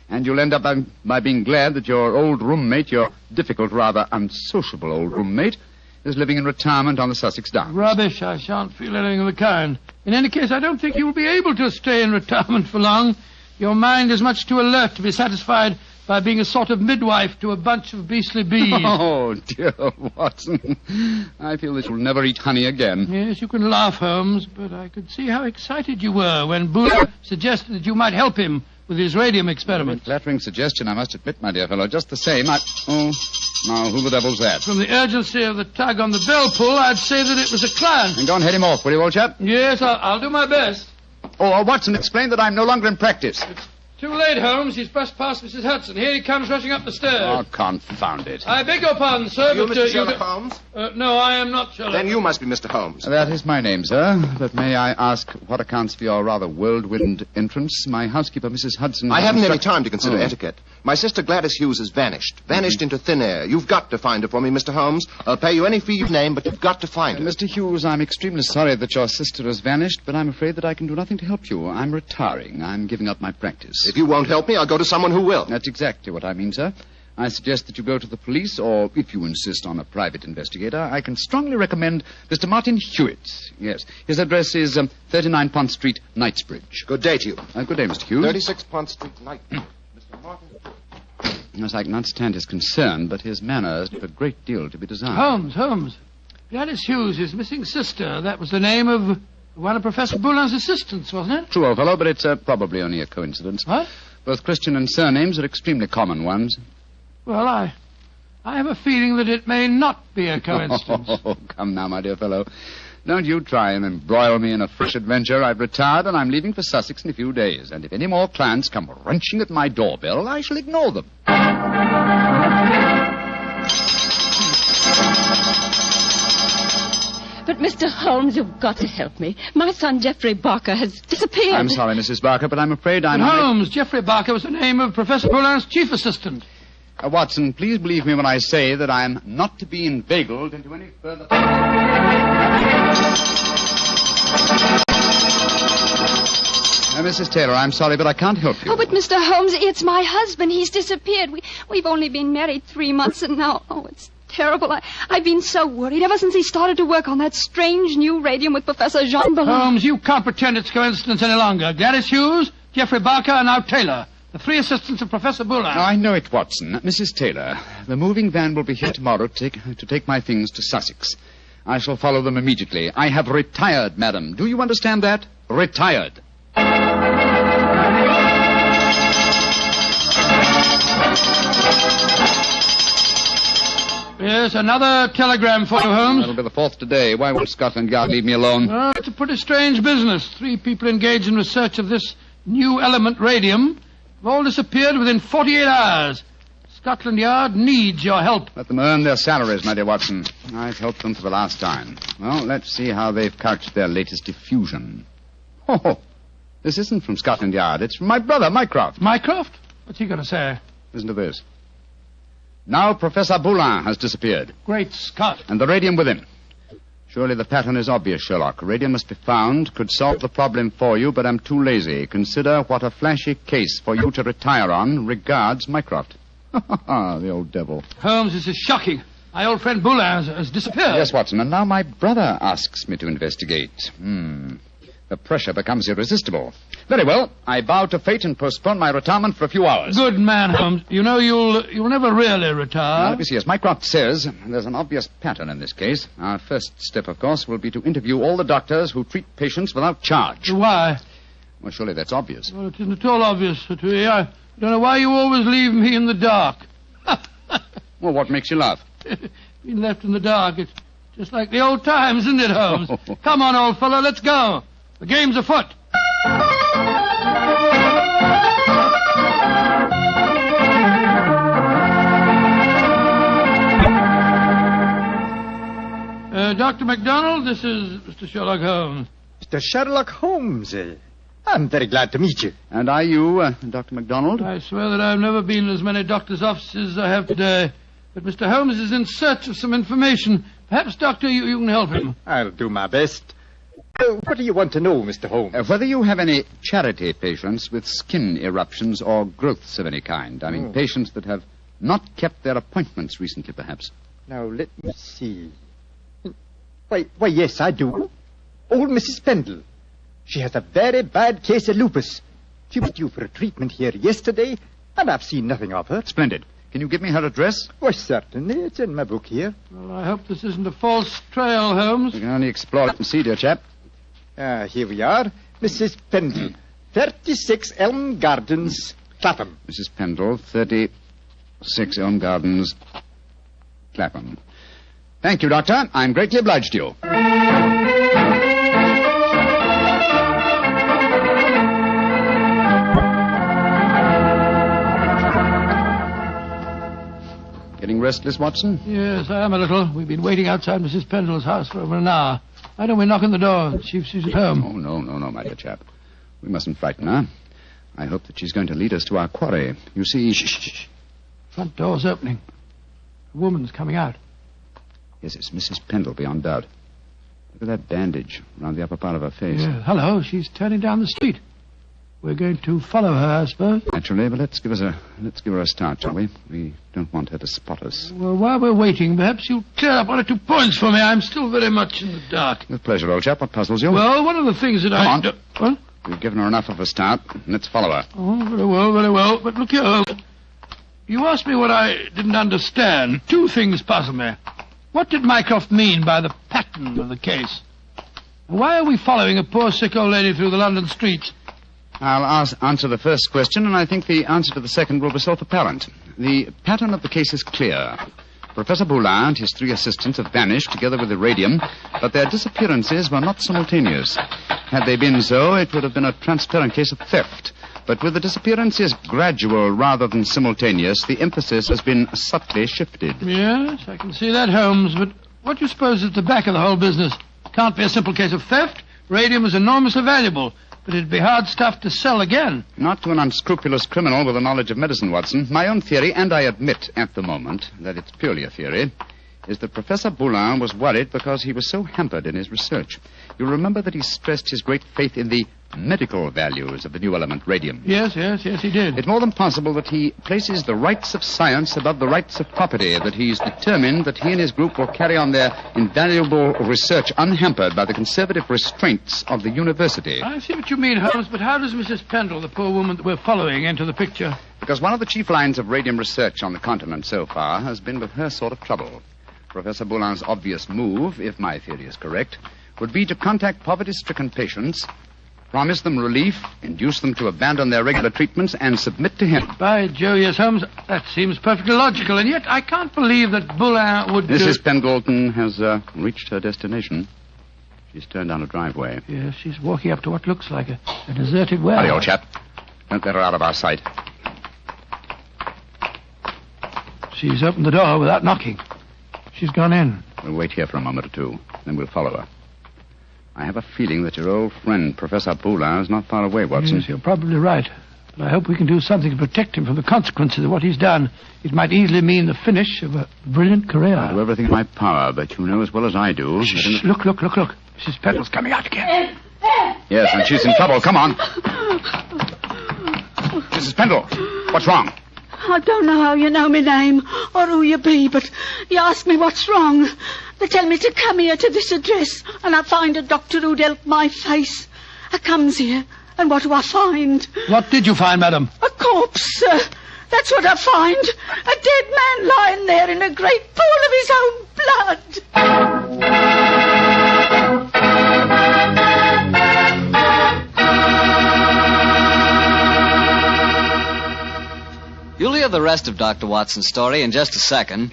And you'll end up by being glad that your old roommate, your difficult, rather unsociable old roommate, is living in retirement on the Sussex Downs. Rubbish. I shan't feel anything of the kind. In any case, I don't think you will be able to stay in retirement for long. Your mind is much too alert to be satisfied by being a sort of midwife to a bunch of beastly bees. Oh, dear Watson. I feel that you'll never eat honey again. Yes, you can laugh, Holmes, but I could see how excited you were when Boulin suggested that you might help him with his radium experiments. Flattering suggestion, I must admit, my dear fellow. Just the same, Oh, Now, who the devil's that? From the urgency of the tug on the bell pull, I'd say that it was a client. And go and head him off, will you, old chap? Yes, I'll do my best. Oh, Watson, explain that I'm no longer in practice. Too late, Holmes. He's brushed past Mrs. Hudson. Here he comes rushing up the stairs. Oh, confound it. I beg your pardon, sir, You, but... Mr. Sherlock Holmes? No, I am not Sherlock. Then you must be Mr. Holmes. That is my name, sir. But may I ask what accounts for your rather whirlwind entrance? My housekeeper, Mrs. Hudson... I haven't any time to consider etiquette. My sister Gladys Hughes has vanished. Vanished into thin air. You've got to find her for me, Mr. Holmes. I'll pay you any fee you name, but you've got to find her. Mr. Hughes, I'm extremely sorry that your sister has vanished, but I'm afraid that I can do nothing to help you. I'm retiring. I'm giving up my practice. If you won't help me, I'll go to someone who will. That's exactly what I mean, sir. I suggest that you go to the police, or if you insist on a private investigator, I can strongly recommend Mr. Martin Hewitt. Yes. His address is 39 Pont Street, Knightsbridge. Good day to you. Good day, Mr. Hughes. 36 Pont Street, Knightsbridge. Mr. Martin. Yes, I can understand his concern, but his manners leave a great deal to be desired. Holmes. Gladys Hughes, his missing sister. That was the name of one of Professor Boulin's assistants, wasn't it? True, old fellow, but it's probably only a coincidence. What? Both Christian and surnames are extremely common ones. Well, I have a feeling that it may not be a coincidence. Oh, come now, my dear fellow. Don't you try and embroil me in a fresh adventure. I've retired and I'm leaving for Sussex in a few days. And if any more clients come wrenching at my doorbell, I shall ignore them. But, Mr. Holmes, you've got to help me. My son, Geoffrey Barker, has disappeared. I'm sorry, Mrs. Barker, but I'm afraid I'm... Holmes, Geoffrey Barker was the name of Professor Boulin's chief assistant. Watson, please believe me when I say that I'm not to be inveigled into any further... Mrs. Taylor, I'm sorry, but I can't help you. Oh, but Mr. Holmes, it's my husband. He's disappeared. We've only been married 3 months, and now... Oh, it's terrible. I've been so worried ever since he started to work on that strange new radium with Professor Jean Ballon. Holmes, you can't pretend it's coincidence any longer. Gladys Hughes, Geoffrey Barker, and now Taylor. The 3 assistants of Professor Boulin. I know it, Watson. Mrs. Taylor, the moving van will be here tomorrow to take my things to Sussex. I shall follow them immediately. I have retired, madam. Do you understand that? Retired. Yes, another telegram for you, Holmes. That'll be the 4th today. Why won't Scotland Yard leave me alone? Well, it's a pretty strange business. 3 people engaged in research of this new element radium have all disappeared within 48 hours. Scotland Yard needs your help. Let them earn their salaries, my dear Watson. I've helped them for the last time. Well, let's see how they've couched their latest diffusion. Oh, this isn't from Scotland Yard. It's from my brother, Mycroft. Mycroft? What's he going to say? Listen to this. Now Professor Boulin has disappeared. Great Scott. And the radium with him. Surely the pattern is obvious, Sherlock. Radium must be found, could solve the problem for you, but I'm too lazy. Consider what a flashy case for you to retire on. Regards, Mycroft. The old devil. Holmes, this is shocking. My old friend Boulin has disappeared. Yes, Watson, and now my brother asks me to investigate. The pressure becomes irresistible. Very well. I bow to fate and postpone my retirement for a few hours. Good man, Holmes. You know you'll never really retire. Now, let me see. As Mycroft says, there's an obvious pattern in this case. Our first step, of course, will be to interview all the doctors who treat patients without charge. Why? Well, surely that's obvious. Well, it isn't at all obvious to me. I don't know why you always leave me in the dark. Well, what makes you laugh? Being left in the dark. It's just like the old times, isn't it, Holmes? Come on, old fellow, let's go. The game's afoot. Dr. MacDonald, this is Mr. Sherlock Holmes. Mr. Sherlock Holmes. I'm very glad to meet you. And are you, Dr. MacDonald? I swear that I've never been in as many doctors' offices as I have today. But Mr. Holmes is in search of some information. Perhaps, Doctor, you can help him. I'll do my best. What do you want to know, Mr. Holmes? Whether you have any charity patients with skin eruptions or growths of any kind. I mean, patients that have not kept their appointments recently, perhaps. Now, let me see. Why, yes, I do. Old Mrs. Pendle. She has a very bad case of lupus. She was due for a treatment here yesterday, and I've seen nothing of her. Splendid. Can you give me her address? Why, certainly. It's in my book here. Well, I hope this isn't a false trail, Holmes. We can only explore it and see, dear chap. Here we are. Mrs. Pendle, 36 Elm Gardens, Clapham. Mrs. Pendle, 36 Elm Gardens, Clapham. Thank you, Doctor. I'm greatly obliged to you. Getting restless, Watson? Yes, I am a little. We've been waiting outside Mrs. Pendle's house for over an hour. Why don't we knock on the door? See if she's at home. Oh, no, my dear chap. We mustn't frighten her. I hope that she's going to lead us to our quarry. You see... Shh. Front door's opening. A woman's coming out. Yes, it's Mrs. Pendle, beyond doubt. Look at that bandage around the upper part of her face. Yeah. Hello, she's turning down the street. We're going to follow her, I suppose. Naturally, but let's give her a start, shall we? We don't want her to spot us. Well, while we're waiting, perhaps you'll clear up 1 or 2 points for me. I'm still very much in the dark. With pleasure, old chap. What puzzles you? Well, one of the things that Come on. What? We've given her enough of a start. Let's follow her. Oh, very well. But look here. You asked me what I didn't understand. 2 things puzzle me. What did Mycroft mean by the pattern of the case? Why are we following a poor sick old lady through the London streets? I'll answer the first question, and I think the answer to the second will be self-apparent. The pattern of the case is clear. Professor Boulin and his 3 assistants have vanished together with the radium, but their disappearances were not simultaneous. Had they been so, it would have been a transparent case of theft. But with the disappearances gradual rather than simultaneous, the emphasis has been subtly shifted. Yes, I can see that, Holmes, but what do you suppose is at the back of the whole business? Can't be a simple case of theft. Radium is enormously valuable, but it'd be hard stuff to sell again. Not to an unscrupulous criminal with a knowledge of medicine, Watson. My own theory, and I admit at the moment that it's purely a theory, is that Professor Boulin was worried because he was so hampered in his research. You'll remember that he stressed his great faith in the medical values of the new element, radium. Yes, he did. It's more than possible that he places the rights of science above the rights of property, that he's determined that he and his group will carry on their invaluable research unhampered by the conservative restraints of the university. I see what you mean, Holmes, but how does Mrs. Pendle, the poor woman that we're following, enter the picture? Because one of the chief lines of radium research on the continent so far has been with her sort of trouble. Professor Boulin's obvious move, if my theory is correct, would be to contact poverty-stricken patients, promise them relief, induce them to abandon their regular treatments, and submit to him. By Jove, yes, Holmes, that seems perfectly logical, and yet I can't believe that Boulin would... Mrs. Pendleton has reached her destination. She's turned down a driveway. Yes, she's walking up to what looks like a deserted warehouse. Hurry, old chap. Don't let her out of our sight. She's opened the door without knocking. She's gone in. We'll wait here for a moment or 2, then we'll follow her. I have a feeling that your old friend, Professor Boulin, is not far away, Watson. Yes, you're probably right. But I hope we can do something to protect him from the consequences of what he's done. It might easily mean the finish of a brilliant career. I'll do everything in my power, but you know as well as I do... Shh, look. Mrs. Pendle's coming out again. Yes, and she's in trouble. Come on. Mrs. Pendle, what's wrong? I don't know how you know my name or who you be, but you ask me what's wrong. They tell me to come here to this address, and I find a doctor who'd help my face. I comes here, and what do I find? What did you find, madam? A corpse, sir. That's what I find. A dead man lying there in a great pool of his own blood. You'll hear the rest of Dr. Watson's story in just a second.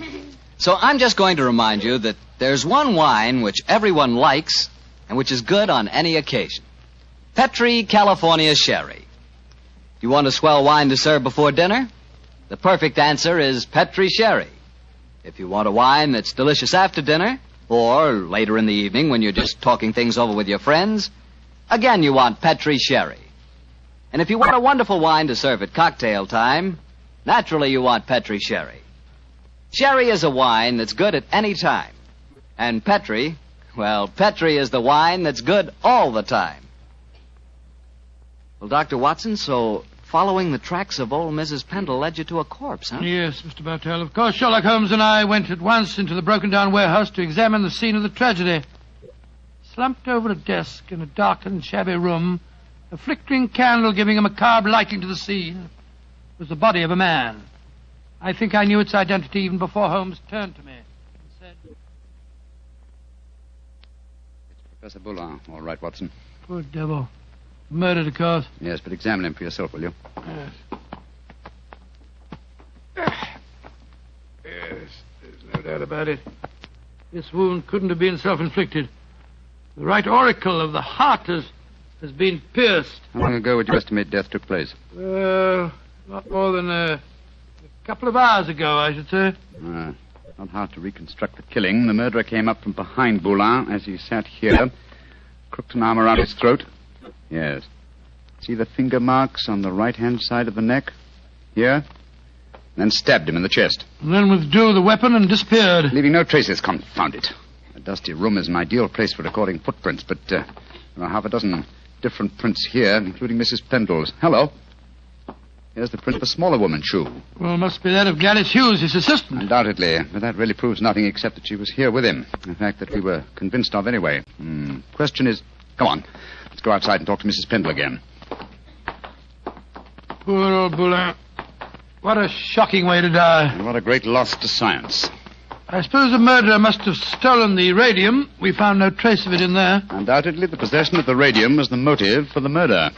So I'm just going to remind you that there's one wine which everyone likes and which is good on any occasion. Petri California Sherry. You want a swell wine to serve before dinner? The perfect answer is Petri Sherry. If you want a wine that's delicious after dinner, or later in the evening when you're just talking things over with your friends, again you want Petri Sherry. And if you want a wonderful wine to serve at cocktail time, naturally you want Petri Sherry. Sherry is a wine that's good at any time. And Petri, well, Petri is the wine that's good all the time. Well, Dr. Watson, so following the tracks of old Mrs. Pendle led you to a corpse, huh? Yes, Mr. Bartell. Of course, Sherlock Holmes and I went at once into the broken-down warehouse to examine the scene of the tragedy. Slumped over a desk in a dark and shabby room, a flickering candle giving a macabre lighting to the scene, was the body of a man. I think I knew its identity even before Holmes turned to me and said... It's Professor Boulin. All right, Watson. Poor devil. Murdered, of course. Yes, but examine him for yourself, will you? Yes. Yes, there's no sad about it. This wound couldn't have been self-inflicted. The right auricle of the heart has been pierced. How long ago would you estimate death took place? Not more than a couple of hours ago, I should say. Not hard to reconstruct the killing. The murderer came up from behind Boulin as he sat here, crooked an arm around his throat. Yes. See the finger marks on the right-hand side of the neck? Here? Then stabbed him in the chest. And then withdrew the weapon and disappeared. Leaving no traces, confound it. A dusty room is an ideal place for recording footprints, but there are half a dozen different prints here, including Mrs. Pendle's. Hello. Here's the print of a smaller woman's shoe. Well, must be that of Gladys Hughes, his assistant. Undoubtedly, but that really proves nothing except that she was here with him. A fact that we were convinced of anyway. Question is, come on, let's go outside and talk to Mrs. Pendle again. Poor old Boulin. What a shocking way to die. And what a great loss to science. I suppose the murderer must have stolen the radium. We found no trace of it in there. Undoubtedly, the possession of the radium was the motive for the murder.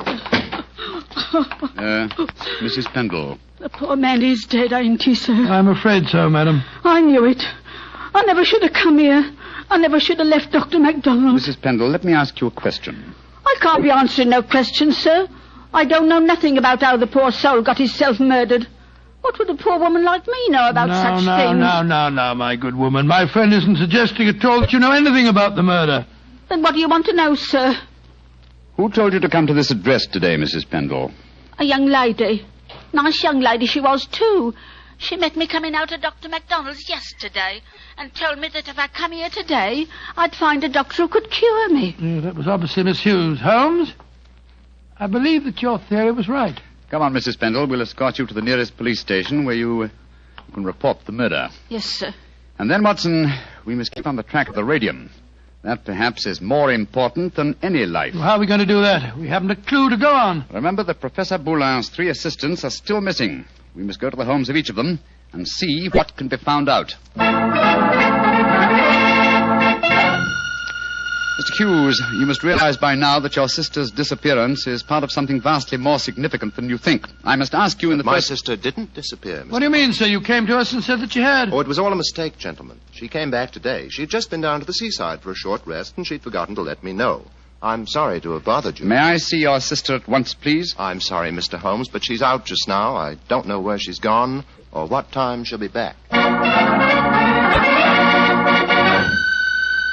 Mrs. Pendle. The poor man is dead, ain't he, sir? I'm afraid so, madam. I knew it. I never should have come here. I never should have left Dr. MacDonald. Mrs. Pendle, let me ask you a question. I can't be answering no questions, sir. I don't know nothing about how the poor soul got himself murdered. What would a poor woman like me know about such things? No, my good woman. My friend isn't suggesting at all that you know anything about the murder. Then what do you want to know, sir? Who told you to come to this address today, Mrs. Pendle? A young lady. Nice young lady she was, too. She met me coming out of Dr. MacDonald's yesterday and told me that if I come here today, I'd find a doctor who could cure me. Yeah, that was obviously Miss Hughes. Holmes, I believe that your theory was right. Come on, Mrs. Pendle. We'll escort you to the nearest police station where you can report the murder. Yes, sir. And then, Watson, we must keep on the track of the radium. That, perhaps, is more important than any life. Well, how are we going to do that? We haven't a clue to go on. Remember that Professor Boulin's 3 assistants are still missing. We must go to the homes of each of them and see what can be found out. Mr. Hughes, you must realize by now that your sister's disappearance is part of something vastly more significant than you think. I must ask you in the My first... sister didn't disappear, Mr. What do you mean, sir? You came to us and said that she had. Oh, it was all a mistake, gentlemen. She came back today. She'd just been down to the seaside for a short rest, and she'd forgotten to let me know. I'm sorry to have bothered you. May I see your sister at once, please? I'm sorry, Mr. Holmes, but she's out just now. I don't know where she's gone or what time she'll be back.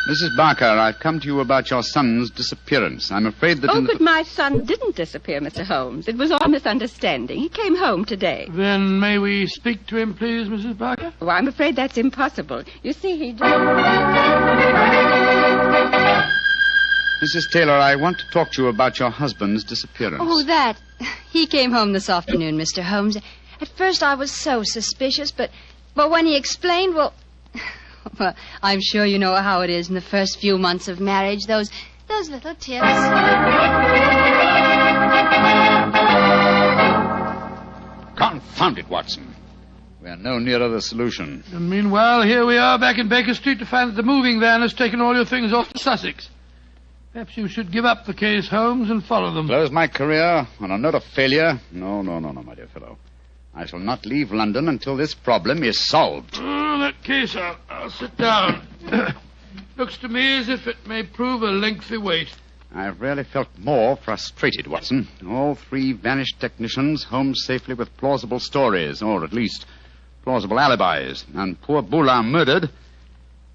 Mrs. Barker, I've come to you about your son's disappearance. I'm afraid that... but my son didn't disappear, Mr. Holmes. It was all a misunderstanding. He came home today. Then may we speak to him, please, Mrs. Barker? Oh, I'm afraid that's impossible. You see, he... Mrs. Taylor, I want to talk to you about your husband's disappearance. Oh, that. He came home this afternoon, Mr. Holmes. At first I was so suspicious, but when he explained, well, I'm sure you know how it is in the first few months of marriage, those little tips. Confound it, Watson. We are no nearer the solution. And meanwhile, here we are back in Baker Street to find that the moving van has taken all your things off to Sussex. Perhaps you should give up the case, Holmes, and follow them. Close my career on a note of failure? No, my dear fellow. I shall not leave London until this problem is solved. Oh, that case, I'll sit down. Looks to me as if it may prove a lengthy wait. I've rarely felt more frustrated, Watson. All 3 vanished technicians home safely with plausible stories, or at least plausible alibis. And poor Boulin murdered,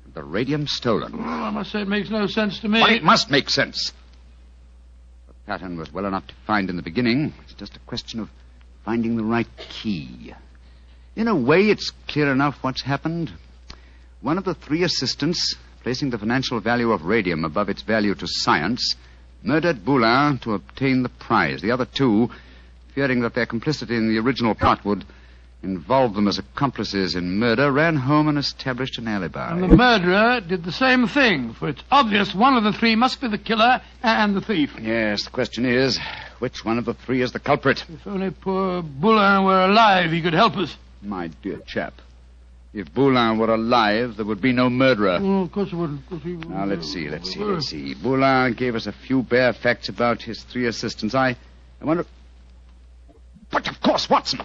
and the radium stolen. Well, I must say it makes no sense to me. But it must make sense. The pattern was well enough to find in the beginning. It's just a question of finding the right key. In a way, it's clear enough what's happened. One of the 3 assistants, placing the financial value of radium above its value to science, murdered Boulin to obtain the prize. The other 2, fearing that their complicity in the original plot would involve them as accomplices in murder, ran home and established an alibi. And the murderer did the same thing, for it's obvious one of the 3 must be the killer and the thief. Yes, the question is, which one of the 3 is the culprit? If only poor Boulin were alive, he could help us. My dear chap, if Boulin were alive, there would be no murderer. Oh, of course it wouldn't. Now, let's see. Boulin gave us a few bare facts about his 3 assistants. I wonder... But, of course, Watson!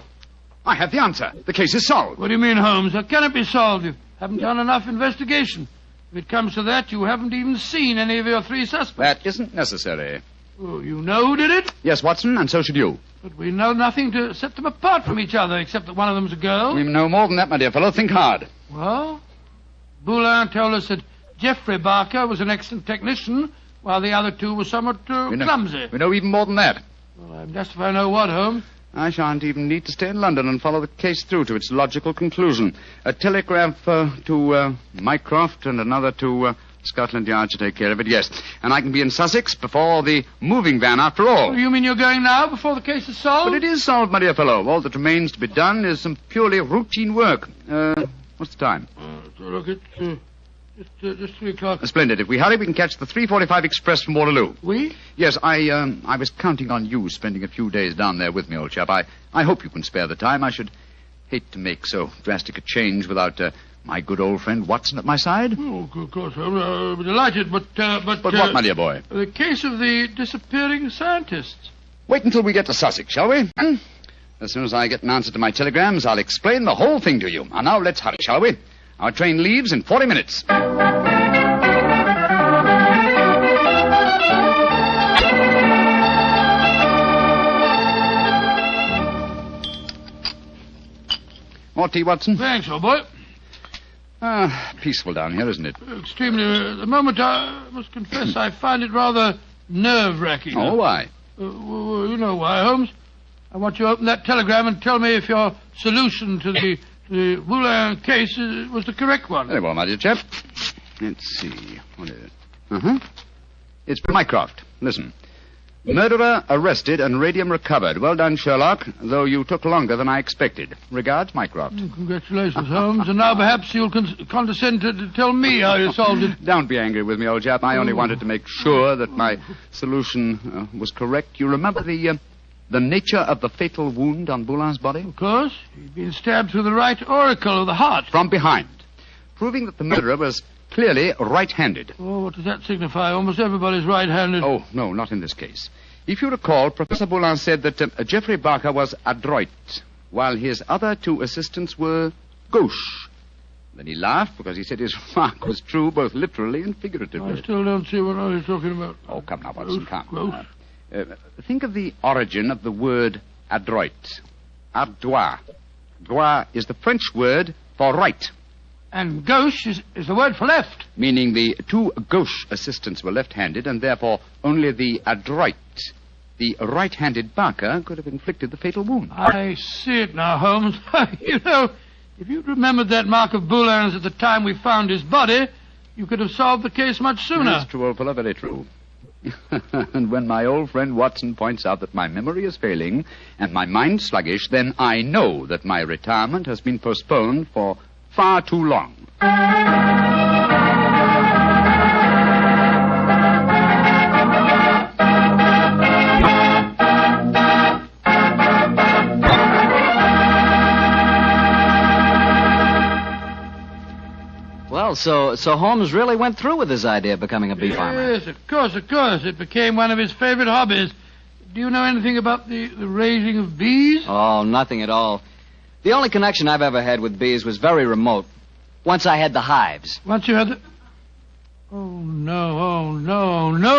I have the answer. The case is solved. What do you mean, Holmes? How can it be solved? You haven't done enough investigation. If it comes to that, you haven't even seen any of your three suspects. That isn't necessary. Oh, you know who did it? Yes, Watson, and so should you. But we know nothing to set them apart from each other, except that one of them's a girl. We know more than that, my dear fellow. Think hard. Well, Boulin told us that Geoffrey Barker was an excellent technician, while the other two were somewhat clumsy. We know even more than that. Well, I'm just if I know what, Holmes. I shan't even need to stay in London and follow the case through to its logical conclusion. A telegraph to Mycroft and another to Scotland Yard to take care of it, yes. And I can be in Sussex before the moving van, after all. Oh, you mean you're going now, before the case is solved? But it is solved, my dear fellow. All that remains to be done is some purely routine work. What's the time? Look, it's just 3 o'clock. Splendid. If we hurry, we can catch the 3:45 express from Waterloo. We? Yes, I was counting on you spending a few days down there with me, old chap. I hope you can spare the time. I should hate to make so drastic a change without my good old friend Watson at my side. Oh, of course, I'll be delighted, but what, my dear boy? The case of the disappearing scientists. Wait until we get to Sussex, shall we? As soon as I get an answer to my telegrams, I'll explain the whole thing to you. And now let's hurry, shall we? Our train leaves in 40 minutes. More tea, Watson? Thanks, old boy. Peaceful down here, isn't it? Extremely. At the moment, I must confess, I find it rather nerve-wracking. Oh, why? Well, you know why, Holmes. I want you to open that telegram and tell me if your solution to the Boulin case was the correct one. Very well, my dear chap. Let's see. What is it? It's from Mycroft. Listen. Murderer arrested and radium recovered. Well done, Sherlock, though you took longer than I expected. Regards, Mycroft. Congratulations, Holmes. And now perhaps you'll condescend to tell me how you solved it. Don't be angry with me, old chap. I only wanted to make sure that my solution was correct. You remember the nature of the fatal wound on Boulin's body? Of course. He'd been stabbed through the right auricle of the heart. From behind. Proving that the murderer was clearly right-handed. Oh, what does that signify? Almost everybody's right-handed. Oh, no, not in this case. If you recall, Professor Boulin said that Geoffrey Barker was adroit, while his other two assistants were gauche. Then he laughed because he said his remark was true both literally and figuratively. I still don't see what I was talking about. Oh, come now, Watson, come. Think of the origin of the word adroit. Ardois. Droit is the French word for right. And gauche is the word for left. Meaning the two gauche assistants were left-handed, and therefore only the adroit, the right-handed Barker, could have inflicted the fatal wound. I see it now, Holmes. You know, if you'd remembered that mark of Boulin's at the time we found his body, you could have solved the case much sooner. That's true, old fellow, very true. And when my old friend Watson points out that my memory is failing and my mind sluggish, then I know that my retirement has been postponed for far too long. Well, so Holmes really went through with his idea of becoming a bee farmer. Yes, of course. It became one of his favorite hobbies. Do you know anything about the raising of bees? Oh, nothing at all. The only connection I've ever had with bees was very remote. Once I had the hives. Once you had the... Oh, no,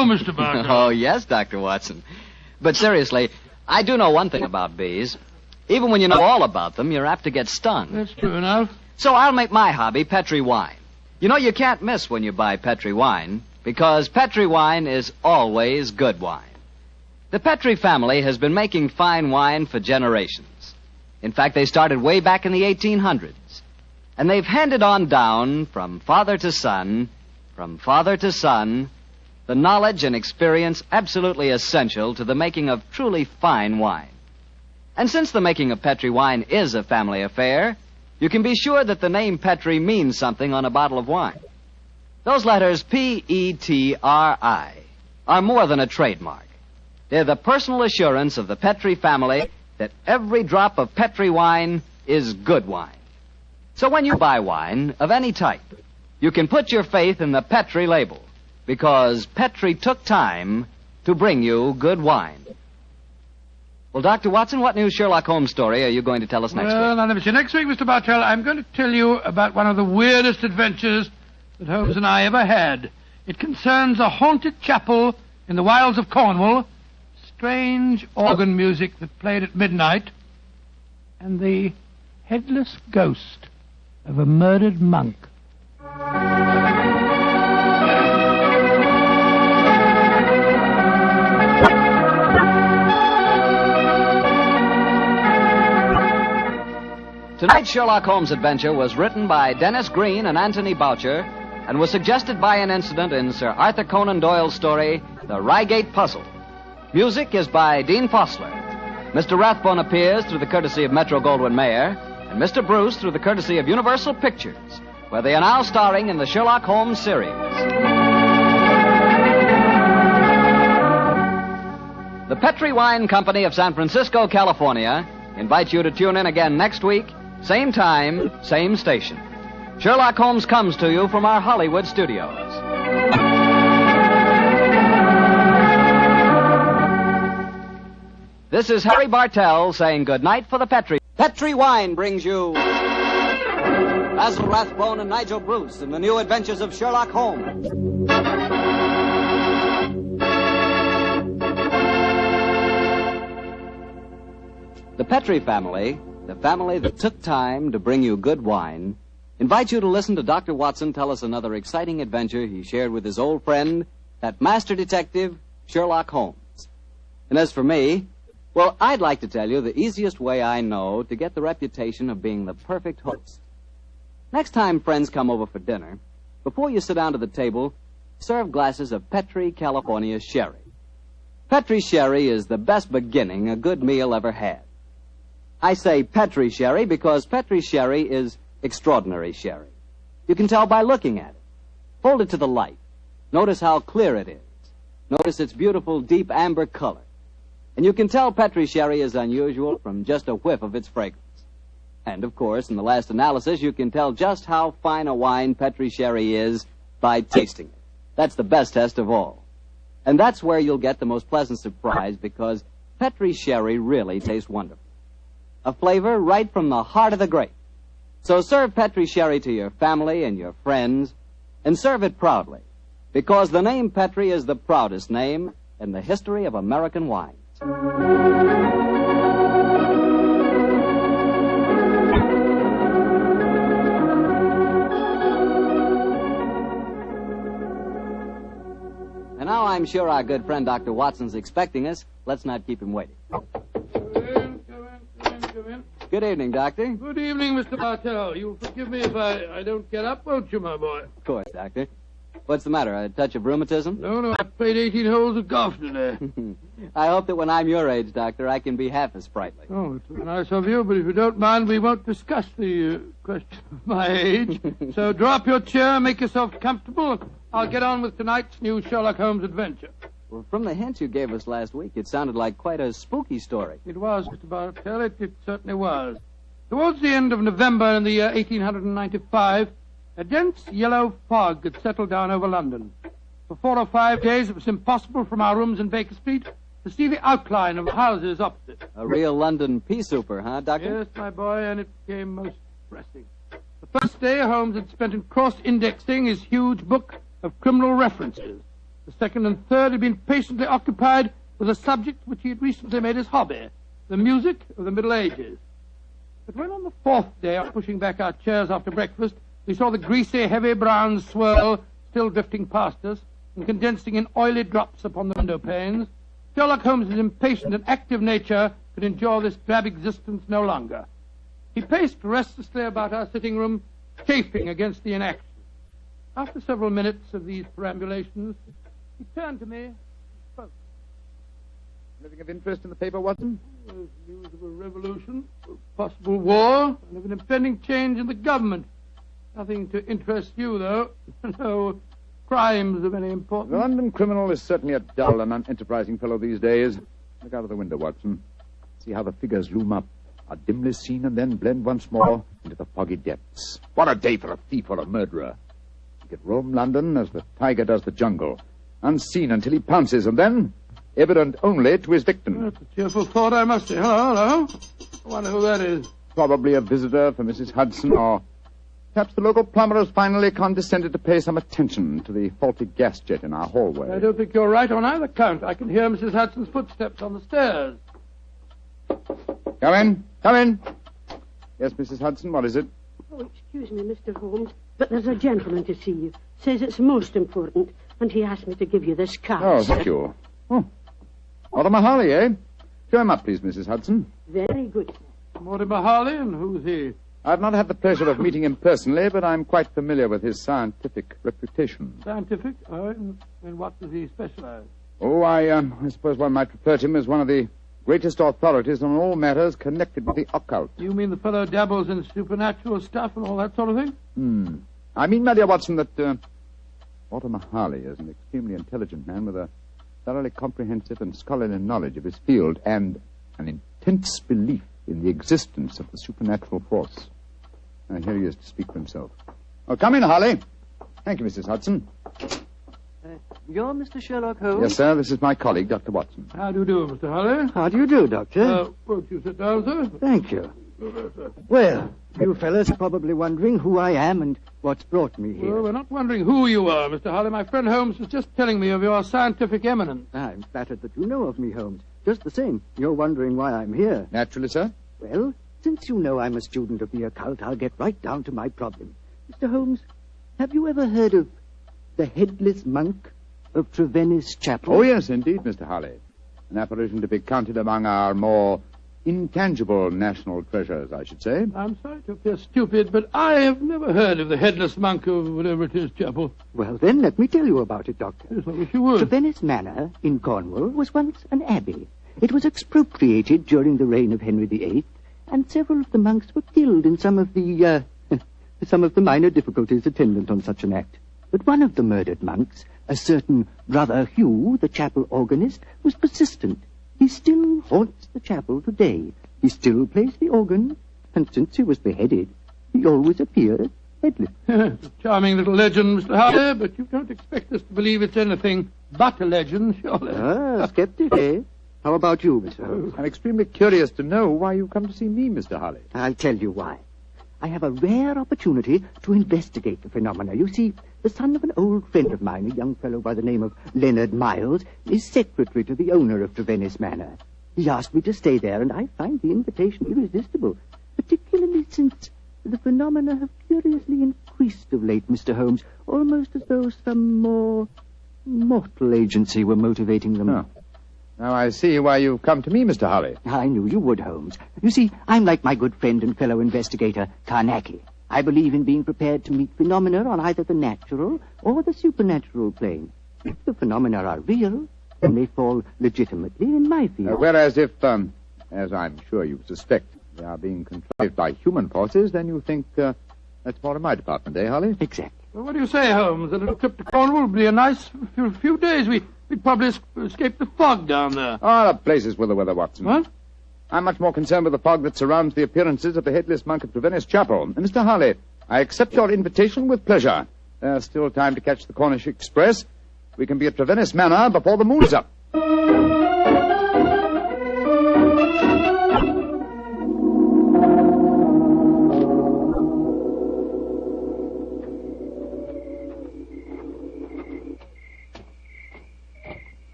Mr. Barker. Oh, yes, Dr. Watson. But seriously, I do know one thing about bees. Even when you know all about them, you're apt to get stung. That's true enough. So I'll make my hobby Petri wine. You know, you can't miss when you buy Petri wine, because Petri wine is always good wine. The Petri family has been making fine wine for generations. In fact, they started way back in the 1800s. And they've handed on down from father to son, the knowledge and experience absolutely essential to the making of truly fine wine. And since the making of Petri wine is a family affair, you can be sure that the name Petri means something on a bottle of wine. Those letters P-E-T-R-I are more than a trademark. They're the personal assurance of the Petri family that every drop of Petri wine is good wine. So when you buy wine of any type, you can put your faith in the Petri label, because Petri took time to bring you good wine. Well, Dr. Watson, what new Sherlock Holmes story are you going to tell us next week? Well, now, let me see. Next week, Mr. Bartell, I'm going to tell you about one of the weirdest adventures that Holmes and I ever had. It concerns a haunted chapel in the wilds of Cornwall, strange organ music that played at midnight, and the headless ghost of a murdered monk. Tonight's Sherlock Holmes adventure was written by Dennis Green and Anthony Boucher and was suggested by an incident in Sir Arthur Conan Doyle's story, The Reigate Puzzle. Music is by Dean Fossler. Mr. Rathbone appears through the courtesy of Metro-Goldwyn-Mayer, and Mr. Bruce through the courtesy of Universal Pictures, where they are now starring in the Sherlock Holmes series. The Petri Wine Company of San Francisco, California, invites you to tune in again next week, same time, same station. Sherlock Holmes comes to you from our Hollywood studios. This is Harry Bartell saying goodnight for the Petri. Petri Wine brings you Basil Rathbone and Nigel Bruce in the new adventures of Sherlock Holmes. The Petri family, the family that took time to bring you good wine, invites you to listen to Dr. Watson tell us another exciting adventure he shared with his old friend, that master detective, Sherlock Holmes. And as for me, well, I'd like to tell you the easiest way I know to get the reputation of being the perfect host. Next time friends come over for dinner, before you sit down to the table, serve glasses of Petri California sherry. Petri sherry is the best beginning a good meal ever had. I say Petri sherry because Petri sherry is extraordinary sherry. You can tell by looking at it. Hold it to the light. Notice how clear it is. Notice its beautiful deep amber color. And you can tell Petri sherry is unusual from just a whiff of its fragrance. And, of course, in the last analysis, you can tell just how fine a wine Petri sherry is by tasting it. That's the best test of all. And that's where you'll get the most pleasant surprise because Petri sherry really tastes wonderful. A flavor right from the heart of the grape. So serve Petri sherry to your family and your friends, and serve it proudly, because the name Petri is the proudest name in the history of American wines. And now I'm sure our good friend Dr. Watson's expecting us. Let's not keep him waiting. Come in. Good evening, Doctor. Good evening, Mr. Bartell. You'll forgive me if I don't get up, won't you, my boy? Of course, Doctor. What's the matter, a touch of rheumatism? No, I've played 18 holes of golf today. I hope that when I'm your age, Doctor, I can be half as sprightly. Oh, it's nice of you, but if you don't mind, we won't discuss the question of my age. So draw up your chair, make yourself comfortable, and I'll get on with tonight's new Sherlock Holmes adventure. Well, from the hints you gave us last week, it sounded like quite a spooky story. It was, Mr. Bartell. It certainly was. Towards the end of November in the year 1895, a dense yellow fog had settled down over London. For 4 or 5 days, it was impossible from our rooms in Baker Street to see the outline of the houses opposite. A real London pea souper, huh, Doctor? Yes, my boy, and it became most depressing. The first day, Holmes had spent in cross-indexing his huge book of criminal references. The second and third had been patiently occupied with a subject which he had recently made his hobby, the music of the Middle Ages. But when on the fourth day, after pushing back our chairs after breakfast, we saw the greasy, heavy brown swirl still drifting past us and condensing in oily drops upon the window panes, Sherlock Holmes' impatient and active nature could endure this drab existence no longer. He paced restlessly about our sitting room, chafing against the inaction. After several minutes of these perambulations, he turned to me and spoke. Anything of interest in the paper, Watson? There's news of a revolution, of possible war, and of an impending change in the government. Nothing to interest you, though. No crimes of any importance. The London criminal is certainly a dull and unenterprising fellow these days. Look out of the window, Watson. See how the figures loom up, are dimly seen and then blend once more into the foggy depths. What a day for a thief or a murderer. He could roam London as the tiger does the jungle, unseen until he pounces, and then evident only to his victim. That's a cheerful thought, I must say. Hello. I wonder who that is. Probably a visitor for Mrs. Hudson, or perhaps the local plumber has finally condescended to pay some attention to the faulty gas jet in our hallway. I don't think you're right on either count. I can hear Mrs. Hudson's footsteps on the stairs. Come in. Come in. Yes, Mrs. Hudson, what is it? Oh, excuse me, Mr. Holmes, but there's a gentleman to see you. Says it's most important, and he asked me to give you this card. Oh, sir. thank you. Oh, Mortimer Harley, eh? Show him up, please, Mrs. Hudson. Very good. Mortimer Harley, and who's he? I've not had the pleasure of meeting him personally, but I'm quite familiar with his scientific reputation. Scientific? In what does he specialize? Oh, I suppose one might refer to him as one of the greatest authorities on all matters connected with the occult. You mean the fellow dabbles in supernatural stuff and all that sort of thing? I mean, my dear Watson, that Mortimer Harley is an extremely intelligent man with a thoroughly comprehensive and scholarly knowledge of his field and an intense belief in the existence of the supernatural force. Now, here he is to speak for himself. Oh, come in, Harley. Thank you, Mrs. Hudson. You're Mr. Sherlock Holmes? Yes, sir. This is my colleague, Dr. Watson. How do you do, Mr. Harley? How do you do, Doctor? Won't you sit down, sir? Thank you. Well, you fellas are probably wondering who I am and what's brought me here. Well, we're not wondering who you are, Mr. Harley. My friend Holmes was just telling me of your scientific eminence. I'm flattered that you know of me, Holmes. Just the same, you're wondering why I'm here. Naturally, sir. Well, since you know I'm a student of the occult, I'll get right down to my problem. Mr. Holmes, have you ever heard of the headless monk of Trevennis Chapel? Oh, yes, indeed, Mr. Harley. An apparition to be counted among our more intangible national treasures, I should say. I'm sorry to appear stupid, but I have never heard of the headless monk of whatever it is, Chapel. Well, then, let me tell you about it, Doctor. Yes, I wish you would. Trevennis Manor in Cornwall was once an abbey. It was expropriated during the reign of Henry VIII, and several of the monks were killed in some of the minor difficulties attendant on such an act. But one of the murdered monks, a certain Brother Hugh, the chapel organist, was persistent. He still haunts the chapel today. He still plays the organ, and since he was beheaded, he always appears headless. Charming little legend, Mr. Harley, but you don't expect us to believe it's anything but a legend, surely. Skeptic, eh? How about you, Mr. Holmes? I'm extremely curious to know why you come to see me, Mr. Harley. I'll tell you why. I have a rare opportunity to investigate the phenomena. You see, the son of an old friend of mine, a young fellow by the name of Leonard Miles, is secretary to the owner of Trevennis Manor. He asked me to stay there, and I find the invitation irresistible, particularly since the phenomena have curiously increased of late, Mr. Holmes, almost as though some more mortal agency were motivating them. Oh. Now I see why you've come to me, Mr. Harley. I knew you would, Holmes. You see, I'm like my good friend and fellow investigator, Carnacki. I believe in being prepared to meet phenomena on either the natural or the supernatural plane. If the phenomena are real, then they fall legitimately in my field. Whereas if, as I'm sure you suspect, they are being contrived by human forces, then you think that's more in my department, eh, Harley? Exactly. Well, what do you say, Holmes? A little trip to Cornwall would be a nice few days. We'd probably escape the fog down there. Oh, the place is with the weather, Watson. What? I'm much more concerned with the fog that surrounds the appearances of the headless monk of Trevennis Chapel. And Mr. Harley, I accept your invitation with pleasure. There's still time to catch the Cornish Express. We can be at Trevennis Manor before the moon's up.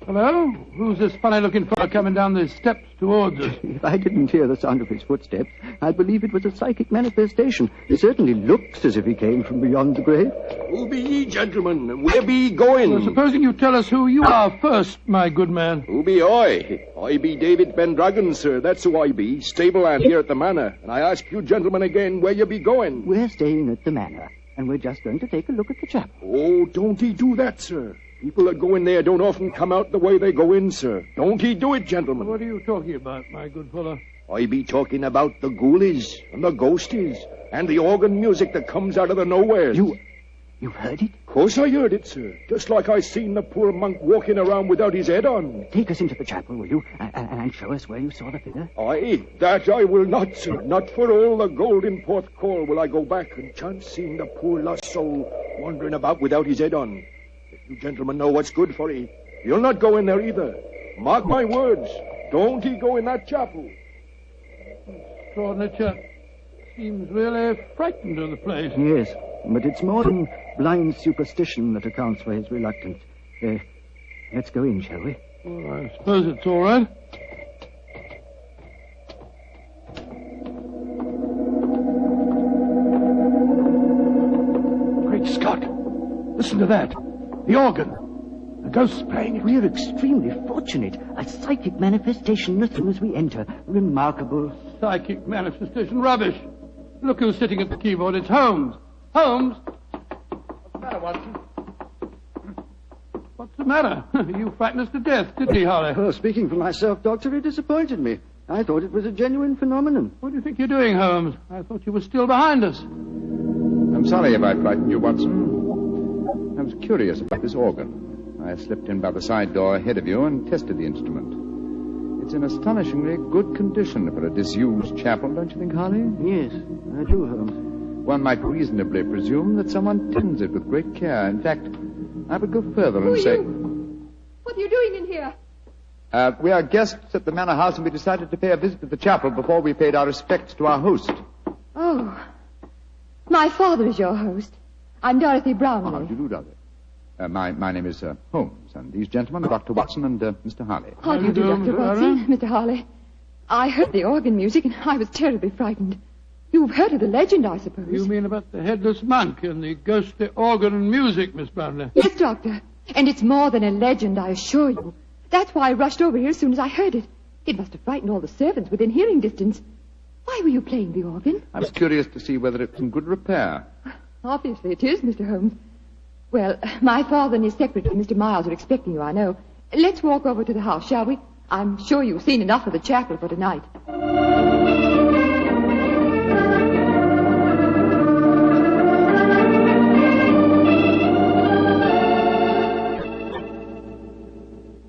Hello? Who's this funny-looking fellow coming down the steps towards us? If I didn't hear the sound of his footsteps, I'd believe it was a psychic manifestation. He certainly looks as if he came from beyond the grave. Who be ye, gentlemen? Where be ye going? Well, supposing you tell us who you are first, my good man. Who be I? I be David Pendragon, sir. That's who I be. Stable hand here at the manor. And I ask you gentlemen again where you be going. We're staying at the manor, and we're just going to take a look at the chapel. Oh, don't ye do that, sir. People that go in there don't often come out the way they go in, sir. Don't ye do it, gentlemen. What are you talking about, my good fellow? I be talking about the ghoulies and the ghosties and the organ music that comes out of the nowheres. You heard it? Of course I heard it, sir. Just like I seen the poor monk walking around without his head on. Take us into the chapel, will you? And show us where you saw the figure. Aye, that I will not, sir. Not for all the gold in Port Call will I go back and chance seeing the poor lost soul wandering about without his head on. You gentlemen know what's good for ye. You'll not go in there either. Mark my words. Don't he go in that chapel. Extraordinary chap. Seems really frightened of the place. Yes, but it's more than blind superstition that accounts for his reluctance. Let's go in, shall we? Well, I suppose it's all right. Great Scott! Listen to that. The organ. The ghost's playing it. We're extremely fortunate. A psychic manifestation as soon as we enter. Remarkable. Psychic manifestation. Rubbish. Look who's sitting at the keyboard. It's Holmes. Holmes? What's the matter, Watson? What's the matter? You frightened us to death, didn't he, Holly? Oh, speaking for myself, Doctor, it disappointed me. I thought it was a genuine phenomenon. What do you think you're doing, Holmes? I thought you were still behind us. I'm sorry if I frightened you, Watson. I was curious about this organ. I slipped in by the side door ahead of you and tested the instrument. It's in astonishingly good condition for a disused chapel, don't you think, Harley? Yes, I do, Holmes. One might reasonably presume that someone tends it with great care. In fact, I would go further and say... What are you doing in here? We are guests at the manor house, and we decided to pay a visit to the chapel before we paid our respects to our host. Oh. My father is your host. I'm Dorothy Brownlee. How do you do, Dorothy? My name is Holmes, and these gentlemen are Dr. Watson and Mr. Harley. How do you do, Dr. Watson? Mr. Harley. I heard the organ music, and I was terribly frightened. You've heard of the legend, I suppose. You mean about the headless monk and the ghostly organ and music, Miss Brownlee? Yes, Doctor. And it's more than a legend, I assure you. That's why I rushed over here as soon as I heard it. It must have frightened all the servants within hearing distance. Why were you playing the organ? I was curious to see whether it's in good repair. Obviously it is, Mr. Holmes. Well, my father and his secretary, Mr. Miles, are expecting you, I know. Let's walk over to the house, shall we? I'm sure you've seen enough of the chapel for tonight.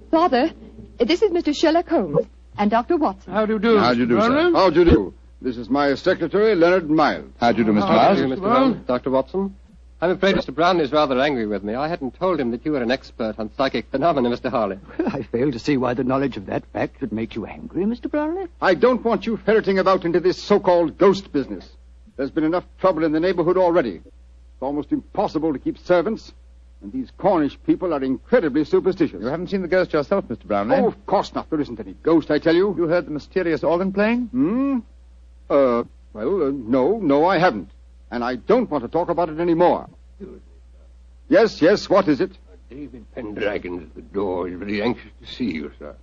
Father, this is Mr. Sherlock Holmes and Dr. Watson. How do you do? How do you do, sir? How do you do? This is my secretary, Leonard Miles. How do you do, Mr. How Miles? do you, Mr. Holmes? Dr. Watson? I'm afraid Mr. Brown is rather angry with me. I hadn't told him that you were an expert on psychic phenomena, Mr. Harley. Well, I fail to see why the knowledge of that fact should make you angry, Mr. Brownlee. I don't want you ferreting about into this so-called ghost business. There's been enough trouble in the neighborhood already. It's almost impossible to keep servants, and these Cornish people are incredibly superstitious. You haven't seen the ghost yourself, Mr. Brownlee? Oh, of course not. There isn't any ghost, I tell you. You heard the mysterious organ playing? No, I haven't. And I don't want to talk about it anymore. Yes, what is it? David Pendragon's at the door. He's very anxious to see you, sir.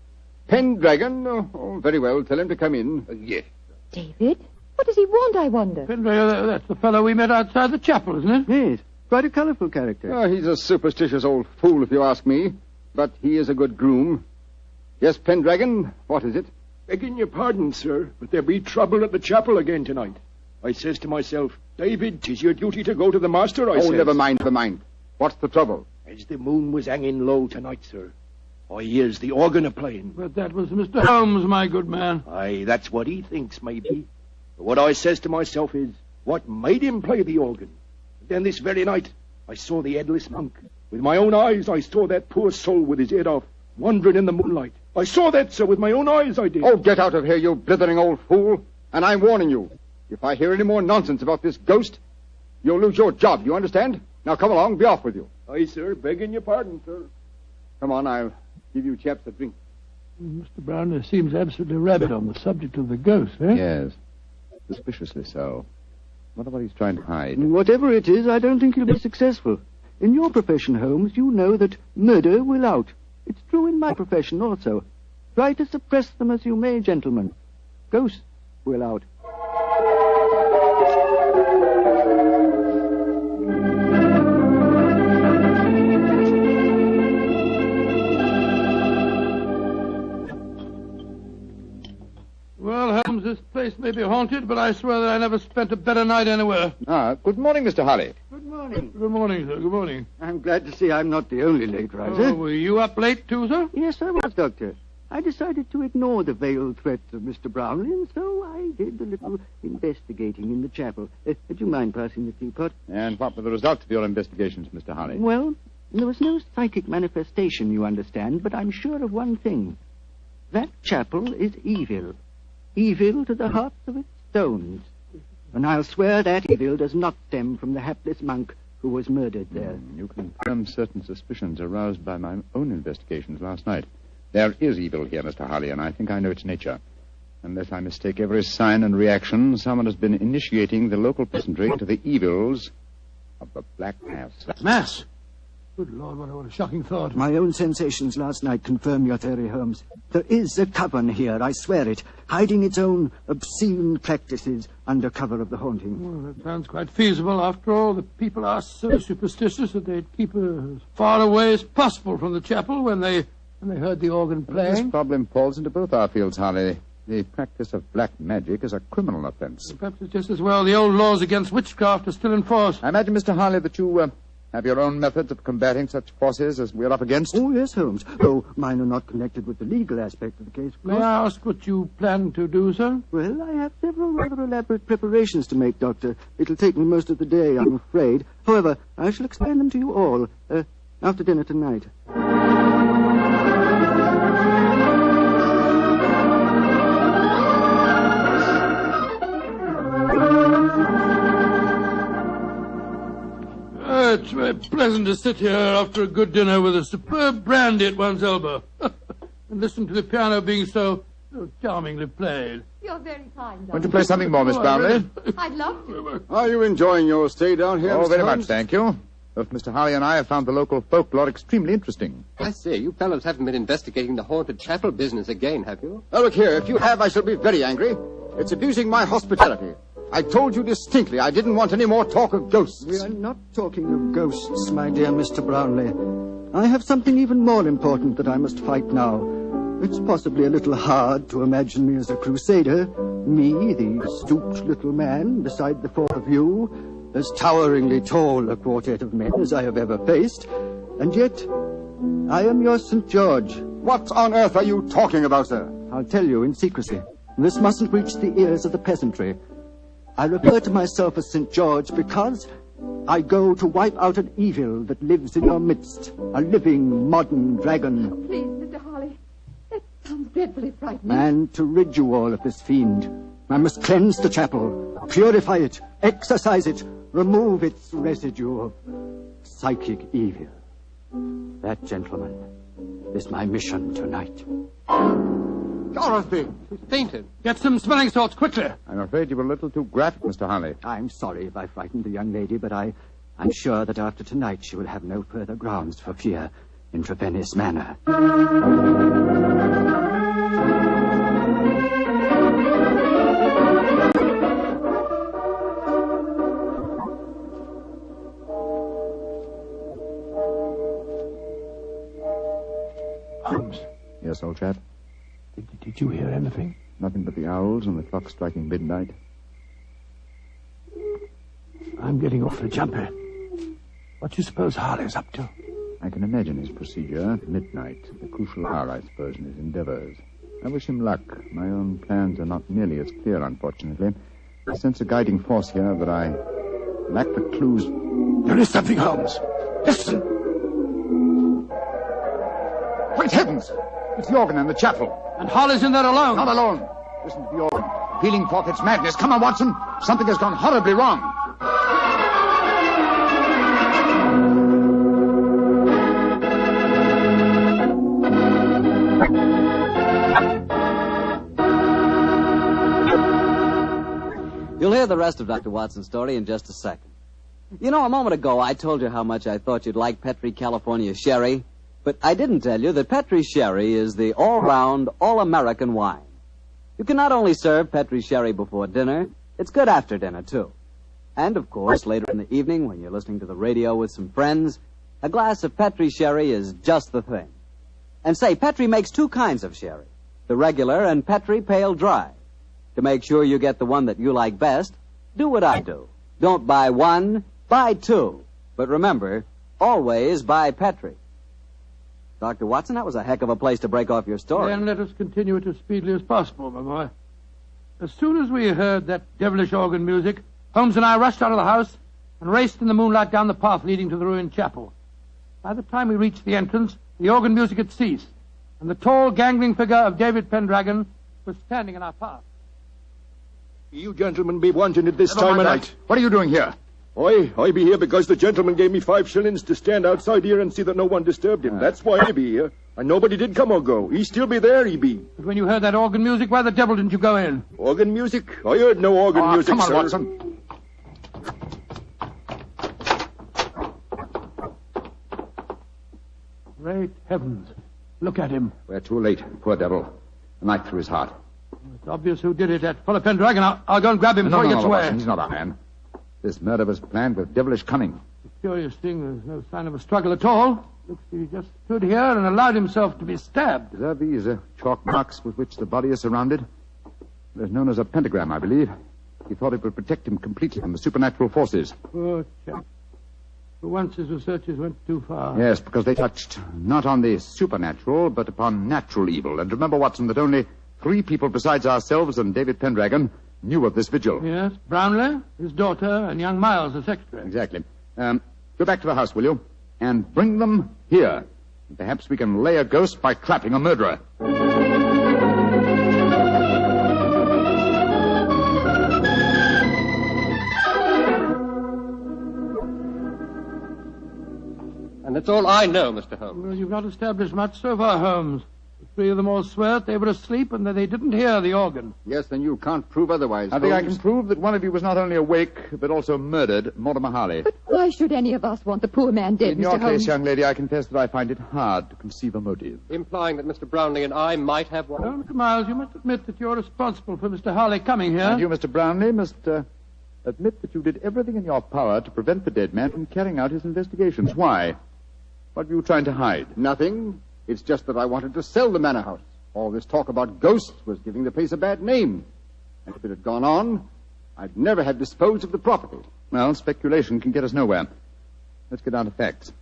Pendragon? Oh, very well. Tell him to come in. Yes. David? What does he want, I wonder? Pendragon, that's the fellow we met outside the chapel, isn't it? Yes. Quite a colourful character. He's a superstitious old fool, if you ask me. But he is a good groom. Yes, Pendragon, what is it? Begging your pardon, sir, but there be trouble at the chapel again tonight. I says to myself, David, 'tis your duty to go to the master, I says. never mind. What's the trouble? As the moon was hanging low tonight, sir, I hears the organ a-playing. But that was Mr. Holmes, my good man. Aye, that's what he thinks, maybe. But what I says to myself is, what made him play the organ? And then this very night, I saw the headless monk. With my own eyes, I saw that poor soul with his head off, wandering in the moonlight. I saw that, sir, with my own eyes, I did. Oh, get out of here, you blithering old fool. And I'm warning you. If I hear any more nonsense about this ghost, you'll lose your job, you understand? Now, come along, be off with you. Aye, sir, begging your pardon, sir. Come on, I'll give you chaps a drink. Mr. Brownlee seems absolutely rabid on the subject of the ghost, eh? Yes. Suspiciously so. Wonder what he's trying to hide. Whatever it is, I don't think he'll be successful. In your profession, Holmes, you know that murder will out. It's true in my profession also. Try to suppress them as you may, gentlemen. Ghosts will out. Well, Holmes, this place may be haunted, but I swear that I never spent a better night anywhere. Good morning, Mr. Harley. Good morning. Good morning, sir. Good morning. I'm glad to see I'm not the only late riser. Oh, were you up late too, sir? Yes, I was, Doctor. I decided to ignore the veiled threats of Mr. Brownlee, and so I did a little investigating in the chapel. Would you mind passing the teapot? And what were the results of your investigations, Mr. Harley? Well, there was no psychic manifestation, you understand, but I'm sure of one thing. That chapel is evil. Evil to the hearts of its stones. And I'll swear that evil does not stem from the hapless monk who was murdered there. You confirm certain suspicions aroused by my own investigations last night. There is evil here, Mr. Harley, and I think I know its nature. Unless I mistake every sign and reaction, someone has been initiating the local peasantry into the evils of the Black Mass. Mass? Good Lord, what a shocking thought. My own sensations last night confirm your theory, Holmes. There is a coven here, I swear it, hiding its own obscene practices under cover of the haunting. Well, that sounds quite feasible. After all, the people are so superstitious that they'd keep as far away as possible from the chapel when they heard the organ playing. This problem falls into both our fields, Harley. The practice of black magic is a criminal offense. Perhaps it's just as well the old laws against witchcraft are still in force. I imagine, Mr. Harley, that you have your own methods of combating such forces as we're up against. Oh, yes, Holmes. Though mine are not connected with the legal aspect of the case. May I ask what you plan to do, sir? Well, I have several rather elaborate preparations to make, Doctor. It'll take me most of the day, I'm afraid. However, I shall explain them to you all after dinner tonight. It's very pleasant to sit here after a good dinner with a superb brandy at one's elbow and listen to the piano being so charmingly played. You're very kind, Doctor. Want to play something more, Miss Brownlee? I'd love to. Are you enjoying your stay down here, Oh, Mr. very Holmes? much, thank you. Both Mr. Harley and I have found the local folklore extremely interesting. I say, you fellows haven't been investigating the haunted chapel business again, have you? Now, look here. If you have, I shall be very angry. It's abusing my hospitality. I told you distinctly I didn't want any more talk of ghosts. We are not talking of ghosts, my dear Mr. Brownlee. I have something even more important that I must fight now. It's possibly a little hard to imagine me as a crusader. Me, the stooped little man, beside the four of you, as toweringly tall a quartet of men as I have ever faced. And yet, I am your St. George. What on earth are you talking about, sir? I'll tell you in secrecy. This mustn't reach the ears of the peasantry. I refer to myself as St. George because I go to wipe out an evil that lives in your midst. A living, modern dragon. Please, Mr. Harley. That sounds dreadfully frightening. And to rid you all of this fiend, I must cleanse the chapel, purify it, exorcise it, remove its residue of psychic evil. That, gentlemen, is my mission tonight. Dorothy! She's fainted. Get some smelling salts, quickly. I'm afraid you were a little too graphic, Mr. Harley. I'm sorry if I frightened the young lady, but I'm sure that after tonight she will have no further grounds for fear in Trevennis Manor. Holmes. Yes, old chap? Did you hear anything? Nothing but the owls and the clock striking midnight. I'm getting awfully jumpy. What do you suppose Harley's up to? I can imagine his procedure. Midnight, the crucial hour, I suppose, in his endeavors. I wish him luck. My own plans are not nearly as clear, unfortunately. I sense a guiding force here, but I lack the clues. There is something, Holmes. Listen. Great heavens! It's the organ in the chapel. And Harley's in there alone. Not alone. Listen to the organ. Pealing forth its madness. Come on, Watson. Something has gone horribly wrong. You'll hear the rest of Dr. Watson's story in just a second. You know, a moment ago I told you how much I thought you'd like Petri California Sherry. But I didn't tell you that Petri Sherry is the all-round, all-American wine. You can not only serve Petri Sherry before dinner, it's good after dinner, too. And, of course, later in the evening, when you're listening to the radio with some friends, a glass of Petri Sherry is just the thing. And say, Petri makes two kinds of sherry, the regular and Petri Pale Dry. To make sure you get the one that you like best, do what I do. Don't buy one, buy two. But remember, always buy Petri. Dr. Watson, that was a heck of a place to break off your story. Then let us continue it as speedily as possible, my boy. As soon as we heard that devilish organ music, Holmes and I rushed out of the house and raced in the moonlight down the path leading to the ruined chapel. By the time we reached the entrance, the organ music had ceased, and the tall, gangling figure of David Pendragon was standing in our path. You gentlemen be wanting it this time of night. What are you doing here? I be here because the gentleman gave me 5 shillings to stand outside here and see that no one disturbed him. That's why I be here. And nobody did come or go. He still be there, he be. But when you heard that organ music, why the devil didn't you go in? Organ music? I heard no organ music, come on, sir. Watson. Great heavens. Look at him. We're too late. Poor devil. A knife through his heart. It's obvious who did it. That fellow Pendragon. I'll go and grab him before he gets away. Watson, he's not our man. This murder was planned with devilish cunning. The curious thing, there's no sign of a struggle at all. Looks like he just stood here and allowed himself to be stabbed. Are these chalk marks with which the body is surrounded? It is known as a pentagram, I believe. He thought it would protect him completely from the supernatural forces. Poor chap. For once his researches went too far. Yes, because they touched not on the supernatural, but upon natural evil. And remember, Watson, that only 3 people besides ourselves and David Pendragon knew of this vigil. Yes, Brownlee, his daughter, and young Miles, the secretary. Exactly. Go back to the house, will you? And bring them here. Perhaps we can lay a ghost by trapping a murderer. And that's all I know, Mr. Holmes. Well, you've not established much so far, Holmes. The 3 of them all swear they were asleep and that they didn't hear the organ. Yes, then you can't prove otherwise, I think I Holmes. can prove that one of you was not only awake, but also murdered Mortimer Harley. But why should any of us want the poor man dead, In Mr. your Holmes? case, young lady, I confess that I find it hard to conceive a motive. Implying that Mr. Brownlee and I might have one. Well, Mr. Miles, you must admit that you're responsible for Mr. Harley coming here. And you, Mr. Brownlee, must admit that you did everything in your power to prevent the dead man from carrying out his investigations. Why? What were you trying to hide? Nothing. It's just that I wanted to sell the manor house. All this talk about ghosts was giving the place a bad name. And if it had gone on, I'd never have disposed of the property. Well, speculation can get us nowhere. Let's get down to facts.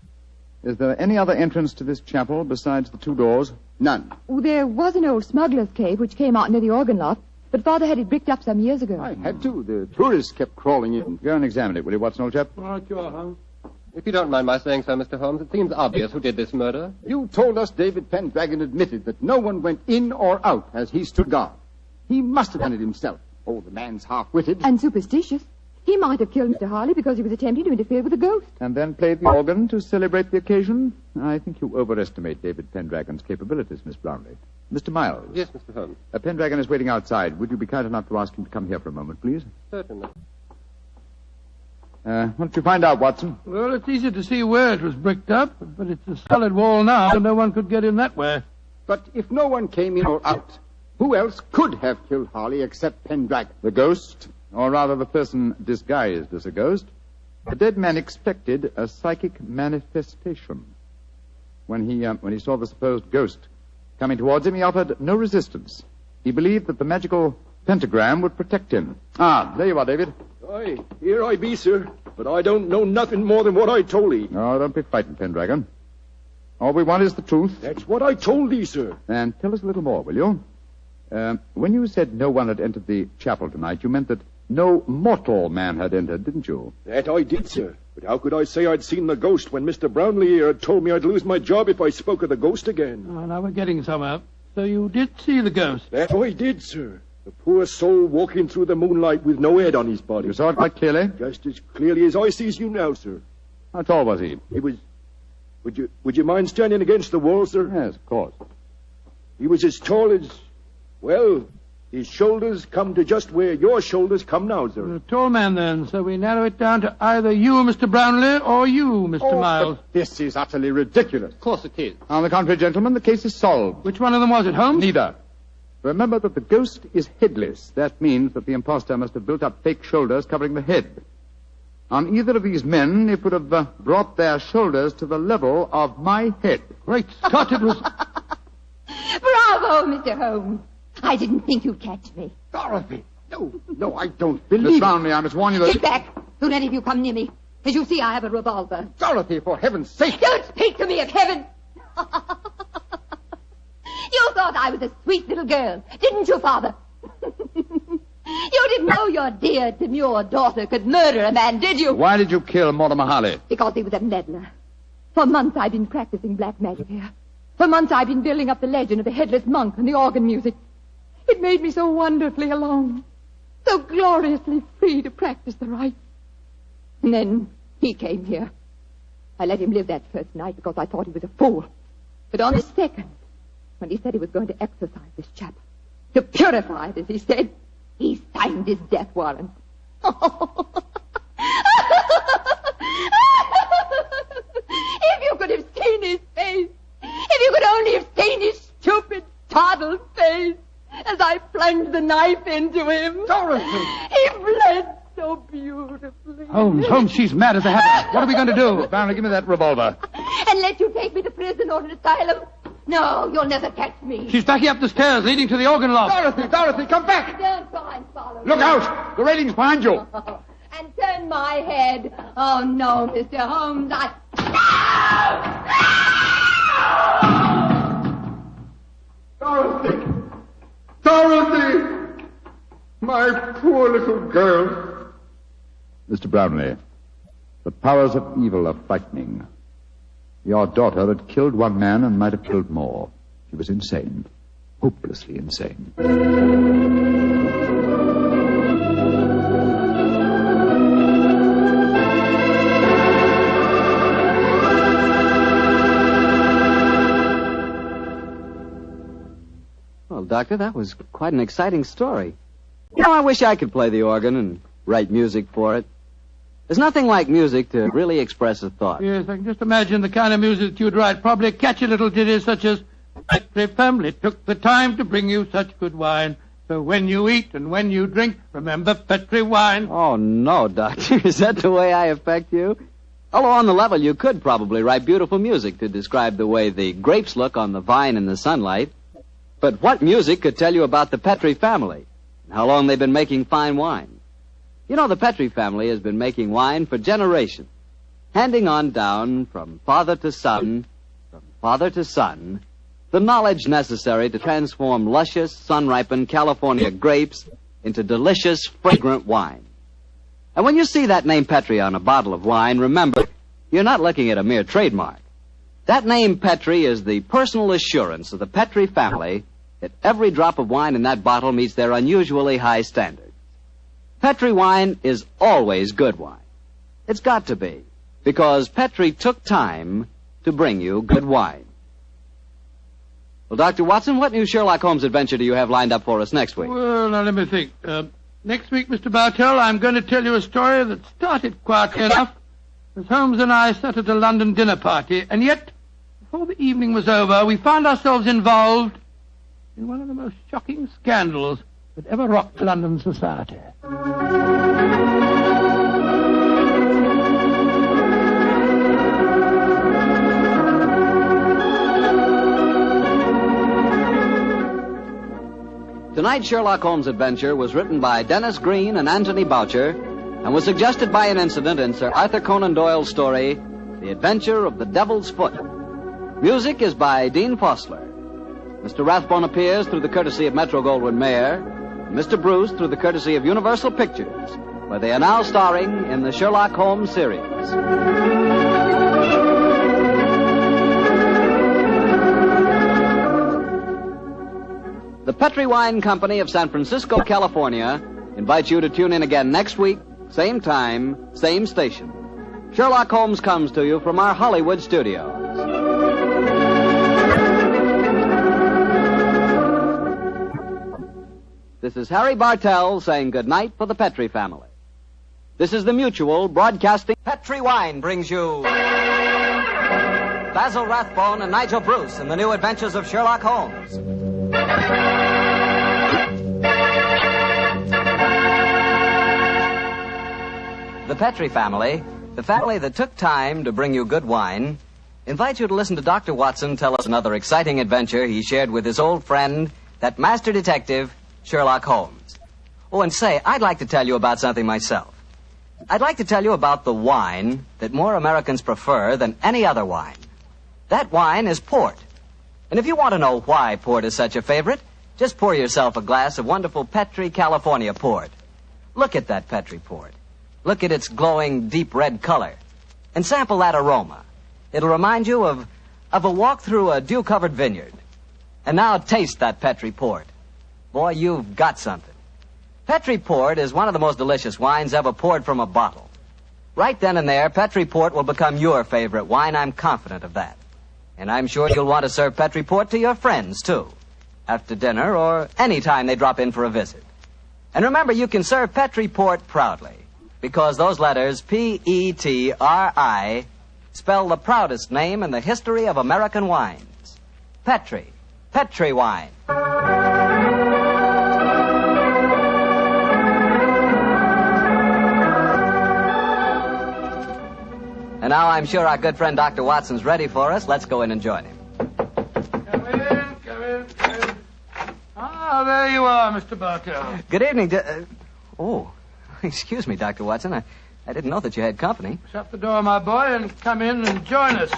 Is there any other entrance to this chapel besides the 2 doors? None. Oh, there was an old smuggler's cave which came out near the organ loft, but Father had it bricked up some years ago. I had to. The tourists kept crawling in. Go and examine it, will you, Watson, old chap? All right, you are, Holmes. If you don't mind my saying so, Mr. Holmes, it seems obvious who did this murder. You told us David Pendragon admitted that no one went in or out as he stood guard. He must have done it himself. Oh, the man's half-witted. And superstitious. He might have killed Mr. Harley because he was attempting to interfere with a ghost. And then played the organ to celebrate the occasion? I think you overestimate David Pendragon's capabilities, Miss Brownlee. Mr. Miles. Yes, Mr. Holmes. Pendragon is waiting outside. Would you be kind enough to ask him to come here for a moment, please? Certainly. What did you find out, Watson? Well, it's easy to see where it was bricked up, but it's a solid wall now, so no one could get in that way. But if no one came in or out, who else could have killed Harley except Pendragon? The ghost, or rather the person disguised as a ghost. The dead man expected a psychic manifestation. When he saw the supposed ghost coming towards him, he offered no resistance. He believed that the magical pentagram would protect him. Ah, there you are, David. Aye, here I be, sir. But I don't know nothing more than what I told thee. No, don't be frightened, Pendragon. All we want is the truth. That's what I told thee, sir. And tell us a little more, will you? When you said no one had entered the chapel tonight, you meant that no mortal man had entered, didn't you? That I did, sir. But how could I say I'd seen the ghost when Mr. Brownlee here had told me I'd lose my job if I spoke of the ghost again? Oh, now we're getting somewhere. So you did see the ghost? That I did, sir. The poor soul walking through the moonlight with no head on his body. You saw it quite clearly? Just as clearly as I sees you now, sir. How tall was he? He was... Would you mind standing against the wall, sir? Yes, of course. He was as tall as... Well, his shoulders come to just where your shoulders come now, sir. You're a tall man, then, so we narrow it down to either you, Mr. Brownlee, or you, Mr. Miles. But this is utterly ridiculous. Of course it is. On the contrary, gentlemen, the case is solved. Which one of them was it, Holmes? Neither. Remember that the ghost is headless. That means that the impostor must have built up fake shoulders covering the head. On either of these men, it would have brought their shoulders to the level of my head. Great Scott, it was... Bravo, Mr. Holmes. I didn't think you'd catch me. Dorothy! No, I don't believe Miss it. Brownlee, I must warn you that... Get back. Don't any of you come near me. As you see, I have a revolver. Dorothy, for heaven's sake! Don't speak to me of heaven. You thought I was a sweet little girl, didn't you, Father? You didn't know your dear, demure daughter could murder a man, did you? Why did you kill Mortimer Harley? Because he was a meddler. For months I've been practicing black magic here. For months I've been building up the legend of the headless monk and the organ music. It made me so wonderfully alone, so gloriously free to practice the rite. And then he came here. I let him live that first night because I thought he was a fool. But on the second, when he said he was going to exorcise this chapel, to purify it, as he said, he signed his death warrant. If you could have seen his face, if you could only have seen his stupid, startled face as I plunged the knife into him. Dorothy! He bled so beautifully. Holmes, she's mad as a hatter. What are we going to do? Brownlee, give me that revolver. And let you take me to prison or an asylum? No, you'll never catch me. She's backing up the stairs leading to the organ loft. Dorothy, come back! Don't try and follow Look me. out! The railing's behind you. And turn my head. Oh, no, Mr. Holmes, Dorothy! My poor little girl. Mr. Brownlee, the powers of evil are frightening. Your daughter had killed one man and might have killed more. She was insane. Hopelessly insane. Well, Doctor, that was quite an exciting story. You know, I wish I could play the organ and write music for it. There's nothing like music to really express a thought. Yes, I can just imagine the kind of music you'd write. Probably catchy little ditties such as, "Petri family took the time to bring you such good wine. So when you eat and when you drink, remember Petri wine." Oh, no, Doctor. Is that the way I affect you? Although on the level, you could probably write beautiful music to describe the way the grapes look on the vine in the sunlight. But what music could tell you about the Petri family and how long they've been making fine wine? You know, the Petri family has been making wine for generations, handing on down from father to son, the knowledge necessary to transform luscious, sun-ripened California grapes into delicious, fragrant wine. And when you see that name Petri on a bottle of wine, remember, you're not looking at a mere trademark. That name Petri is the personal assurance of the Petri family that every drop of wine in that bottle meets their unusually high standards. Petri wine is always good wine. It's got to be, because Petri took time to bring you good wine. Well, Dr. Watson, what new Sherlock Holmes adventure do you have lined up for us next week? Well, now let me think. Next week, Mr. Bartell, I'm going to tell you a story that started quietly enough as Holmes and I sat at a London dinner party, and yet, before the evening was over, we found ourselves involved in one of the most shocking scandals that ever rocked London society. Tonight's Sherlock Holmes adventure was written by Dennis Green and Anthony Boucher and was suggested by an incident in Sir Arthur Conan Doyle's story, The Adventure of the Devil's Foot. Music is by Dean Fossler. Mr. Rathbone appears through the courtesy of Metro-Goldwyn-Mayer, and Mr. Bruce through the courtesy of Universal Pictures, where they are now starring in the Sherlock Holmes series. The Petri Wine Company of San Francisco, California, invites you to tune in again next week, same time, same station. Sherlock Holmes comes to you from our Hollywood studios. This is Harry Bartell saying good night for the Petri family. This is the Mutual Broadcasting. Petri Wine brings you Basil Rathbone and Nigel Bruce in the new adventures of Sherlock Holmes. The Petri family, the family that took time to bring you good wine, invites you to listen to Dr. Watson tell us another exciting adventure he shared with his old friend, that master detective, Sherlock Holmes. Oh, and say, I'd like to tell you about something myself. I'd like to tell you about the wine that more Americans prefer than any other wine. That wine is port. And if you want to know why port is such a favorite, just pour yourself a glass of wonderful Petri California port. Look at that Petri port. Look at its glowing deep red color. And sample that aroma. It'll remind you of of a walk through a dew-covered vineyard. And now taste that Petri port. Boy, you've got something. Petri port is one of the most delicious wines ever poured from a bottle. Right then and there, Petri port will become your favorite wine. I'm confident of that. And I'm sure you'll want to serve Petri port to your friends, too, after dinner or any time they drop in for a visit. And remember, you can serve Petri port proudly, because those letters, P-E-T-R-I, spell the proudest name in the history of American wines. Petri. Petri wine. And now I'm sure our good friend Dr. Watson's ready for us. Let's go in and join him. Come in. Ah, there you are, Mr. Bartell. Good evening. Excuse me, Dr. Watson. I didn't know that you had company. Shut the door, my boy, and come in and join us.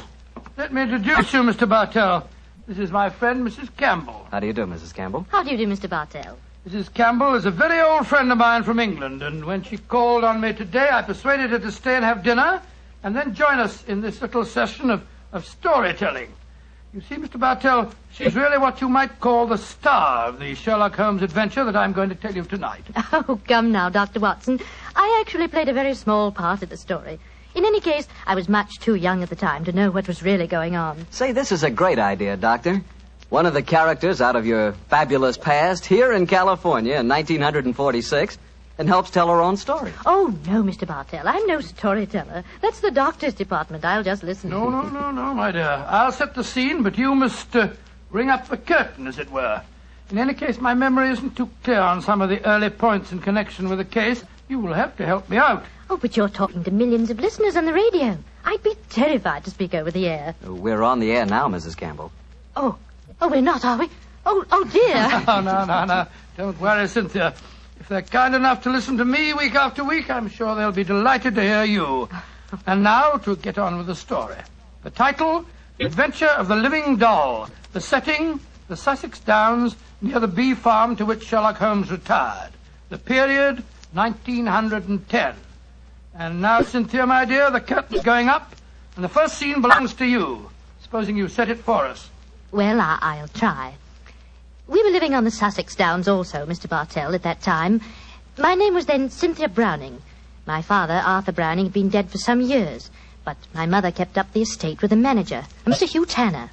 Let me introduce you, Mr. Bartell. This is my friend, Mrs. Campbell. How do you do, Mrs. Campbell? How do you do, Mr. Bartell? Mrs. Campbell is a very old friend of mine from England, and when she called on me today, I persuaded her to stay and have dinner and then join us in this little session of storytelling. You see, Mr. Bartell, she's really what you might call the star of the Sherlock Holmes adventure that I'm going to tell you tonight. Oh, come now, Dr. Watson. I actually played a very small part in the story. In any case, I was much too young at the time to know what was really going on. Say, this is a great idea, Doctor. One of the characters out of your fabulous past here in California in 1946 and helps tell her own story. Oh, no, Mr. Bartell. I'm no storyteller. That's the doctor's department. I'll just listen. No, my dear. I'll set the scene, but you must ring up the curtain, as it were. In any case, my memory isn't too clear on some of the early points in connection with the case. You will have to help me out. Oh, but you're talking to millions of listeners on the radio. I'd be terrified to speak over the air. We're on the air now, Mrs. Campbell. Oh, we're not, are we? Oh, dear. No. Don't worry, Cynthia. If they're kind enough to listen to me week after week, I'm sure they'll be delighted to hear you. And now, to get on with the story. The title, The Adventure of the Living Doll. The setting, the Sussex Downs, near the bee farm to which Sherlock Holmes retired. The period, 1910. And now, Cynthia, my dear, the curtain's going up, and the first scene belongs to you. Supposing you set it for us. Well, I'll try. We were living on the Sussex Downs also, Mr. Bartell, at that time. My name was then Cynthia Browning. My father, Arthur Browning, had been dead for some years, but my mother kept up the estate with a manager, Mr. Hugh Tanner.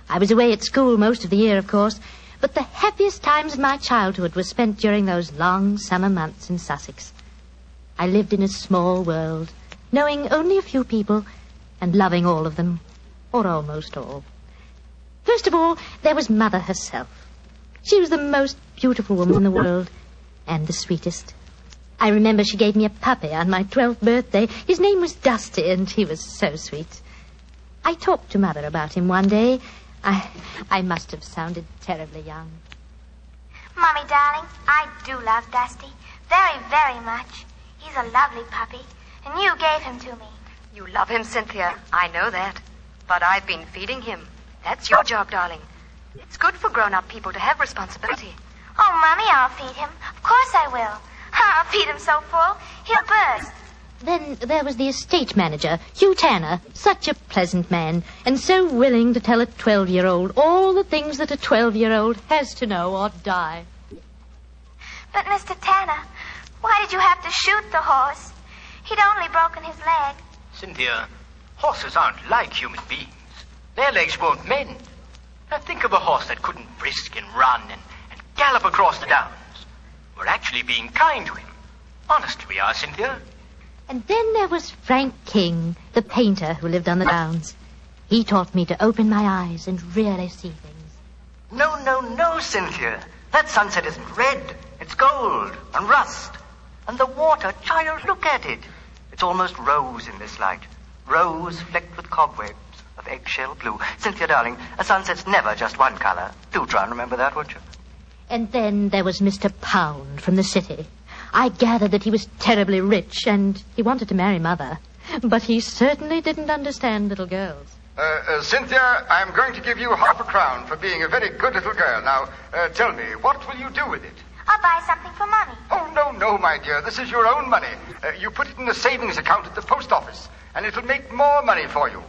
I was away at school most of the year, of course, but the happiest times of my childhood were spent during those long summer months in Sussex. I lived in a small world, knowing only a few people and loving all of them, or almost all. First of all, there was Mother herself. She was the most beautiful woman in the world, and the sweetest. I remember she gave me a puppy on my 12th birthday. His name was Dusty, and he was so sweet. I talked to Mother about him one day. I must have sounded terribly young. Mommy, darling, I do love Dusty. Very, very much. He's a lovely puppy, and you gave him to me. You love him, Cynthia. I know that. But I've been feeding him. That's your job, darling. It's good for grown-up people to have responsibility. Oh, Mommy, I'll feed him. Of course I will. I'll feed him so full, he'll burst. Then there was the estate manager, Hugh Tanner, such a pleasant man, and so willing to tell a 12-year-old all the things that a 12-year-old has to know or die. But, Mr. Tanner, why did you have to shoot the horse? He'd only broken his leg. Cynthia, horses aren't like human beings. Their legs won't mend. Now think of a horse that couldn't brisk and run and gallop across the downs. We're actually being kind to him. Honest we are, Cynthia. And then there was Frank King, the painter who lived on the downs. He taught me to open my eyes and really see things. No, Cynthia. That sunset isn't red. It's gold and rust. And the water, child, look at it. It's almost rose in this light. Rose flecked with cobwebs of eggshell blue. Cynthia, darling, a sunset's never just one color. Do try and remember that, won't you? And then there was Mr. Pound from the city. I gathered that he was terribly rich, and he wanted to marry Mother. But he certainly didn't understand little girls. Cynthia, I'm going to give you half a crown for being a very good little girl. Now, tell me, what will you do with it? I'll buy something for Mommy. Oh, no, my dear. This is your own money. You put it in the savings account at the post office, and it'll make more money for you.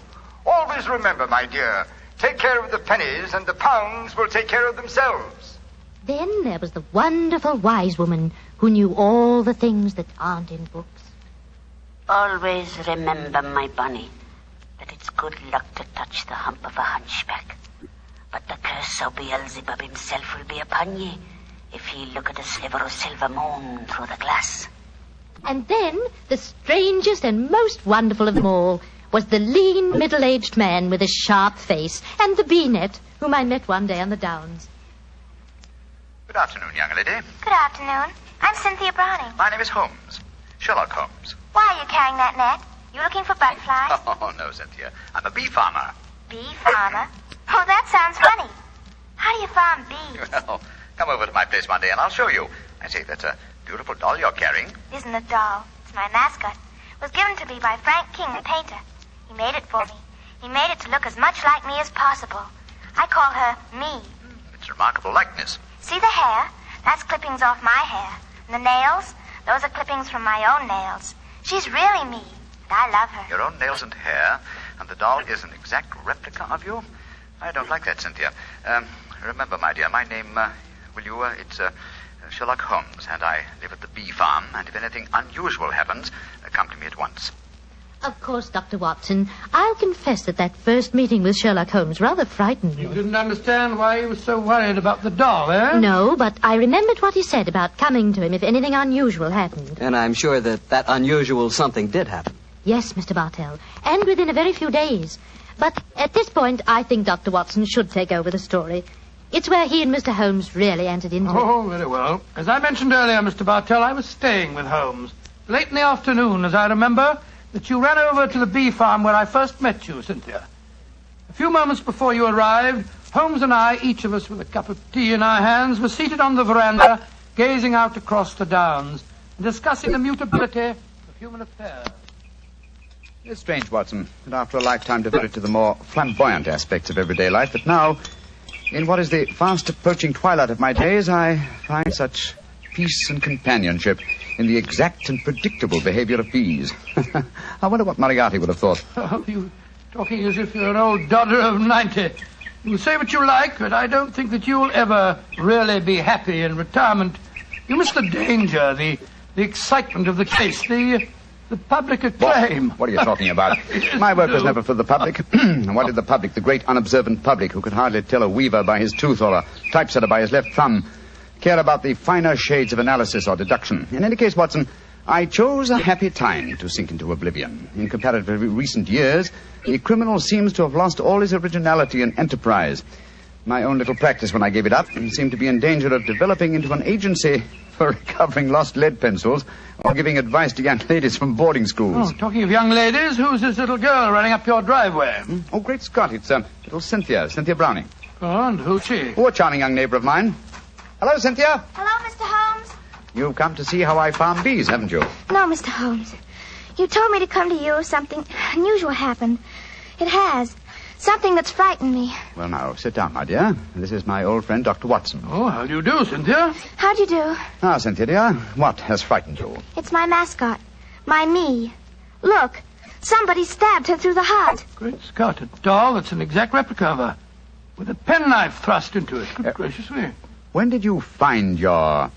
Always remember, my dear, take care of the pennies, and the pounds will take care of themselves. Then there was the wonderful wise woman who knew all the things that aren't in books. Always remember, my bunny, that it's good luck to touch the hump of a hunchback. But the curse of Beelzebub himself will be upon ye if he look at a sliver of silver moon through the glass. And then the strangest and most wonderful of them all was the lean, middle-aged man with a sharp face and the bee-net whom I met one day on the Downs. Good afternoon, young lady. Good afternoon. I'm Cynthia Browning. My name is Holmes. Sherlock Holmes. Why are you carrying that net? You looking for butterflies? Oh, no, Cynthia. I'm a bee farmer. Bee farmer? Oh, that sounds funny. How do you farm bees? Well, come over to my place one day and I'll show you. I say, that's a beautiful doll you're carrying. It isn't a doll. It's my mascot. It was given to me by Frank King, the painter. He made it for me. He made it to look as much like me as possible. I call her me. It's a remarkable likeness. See the hair? That's clippings off my hair. And the nails? Those are clippings from my own nails. She's really me, and I love her. Your own nails and hair, and the doll is an exact replica of you? I don't like that, Cynthia. Remember, my dear, my name, it's Sherlock Holmes, and I live at the bee farm, and if anything unusual happens, come to me at once. Of course, Dr. Watson. I'll confess that first meeting with Sherlock Holmes rather frightened me. You didn't understand why he was so worried about the doll, eh? No, but I remembered what he said about coming to him if anything unusual happened. And I'm sure that unusual something did happen. Yes, Mr. Bartell, and within a very few days. But at this point, I think Dr. Watson should take over the story. It's where he and Mr. Holmes really entered into it. Oh, very well. As I mentioned earlier, Mr. Bartell, I was staying with Holmes. Late in the afternoon, as I remember, that you ran over to the bee farm where I first met you, Cynthia. A few moments before you arrived, Holmes and I, each of us with a cup of tea in our hands, were seated on the veranda, gazing out across the downs and discussing the mutability of human affairs. It's strange, Watson, that after a lifetime devoted to the more flamboyant aspects of everyday life, that now, in what is the fast approaching twilight of my days, I find such peace and companionship in the exact and predictable behavior of bees. I wonder what Moriarty would have thought. Oh, you talking as if you're an old dodder of 90. You say what you like, but I don't think that you'll ever really be happy in retirement. You miss the danger, the excitement of the case, the public acclaim. What are you talking about? My work was never for the public. What did the public, the great unobservant public, who could hardly tell a weaver by his tooth or a typesetter by his left thumb, care about the finer shades of analysis or deduction? In any case, Watson, I chose a happy time to sink into oblivion. In comparatively recent years, the criminal seems to have lost all his originality and enterprise. My own little practice, when I gave it up, seemed to be in danger of developing into an agency for recovering lost lead pencils or giving advice to young ladies from boarding schools. Oh, talking of young ladies, who's this little girl running up your driveway? Oh, great Scott, it's little Cynthia Browning. Oh, and who's she? Oh, a charming young neighbor of mine. Hello, Cynthia. Hello, Mr. Holmes. You've come to see how I farm bees, haven't you? No, Mr. Holmes. You told me to come to you if something unusual happened. It has. Something that's frightened me. Well, now, sit down, my dear. This is my old friend, Dr. Watson. Oh, how do you do, Cynthia? How do you do? Now, Cynthia, dear, what has frightened you? It's my mascot. My me. Look, somebody stabbed her through the heart. Great Scott, a doll that's an exact replica of her, with a penknife thrust into it. Good gracious me. When did you find your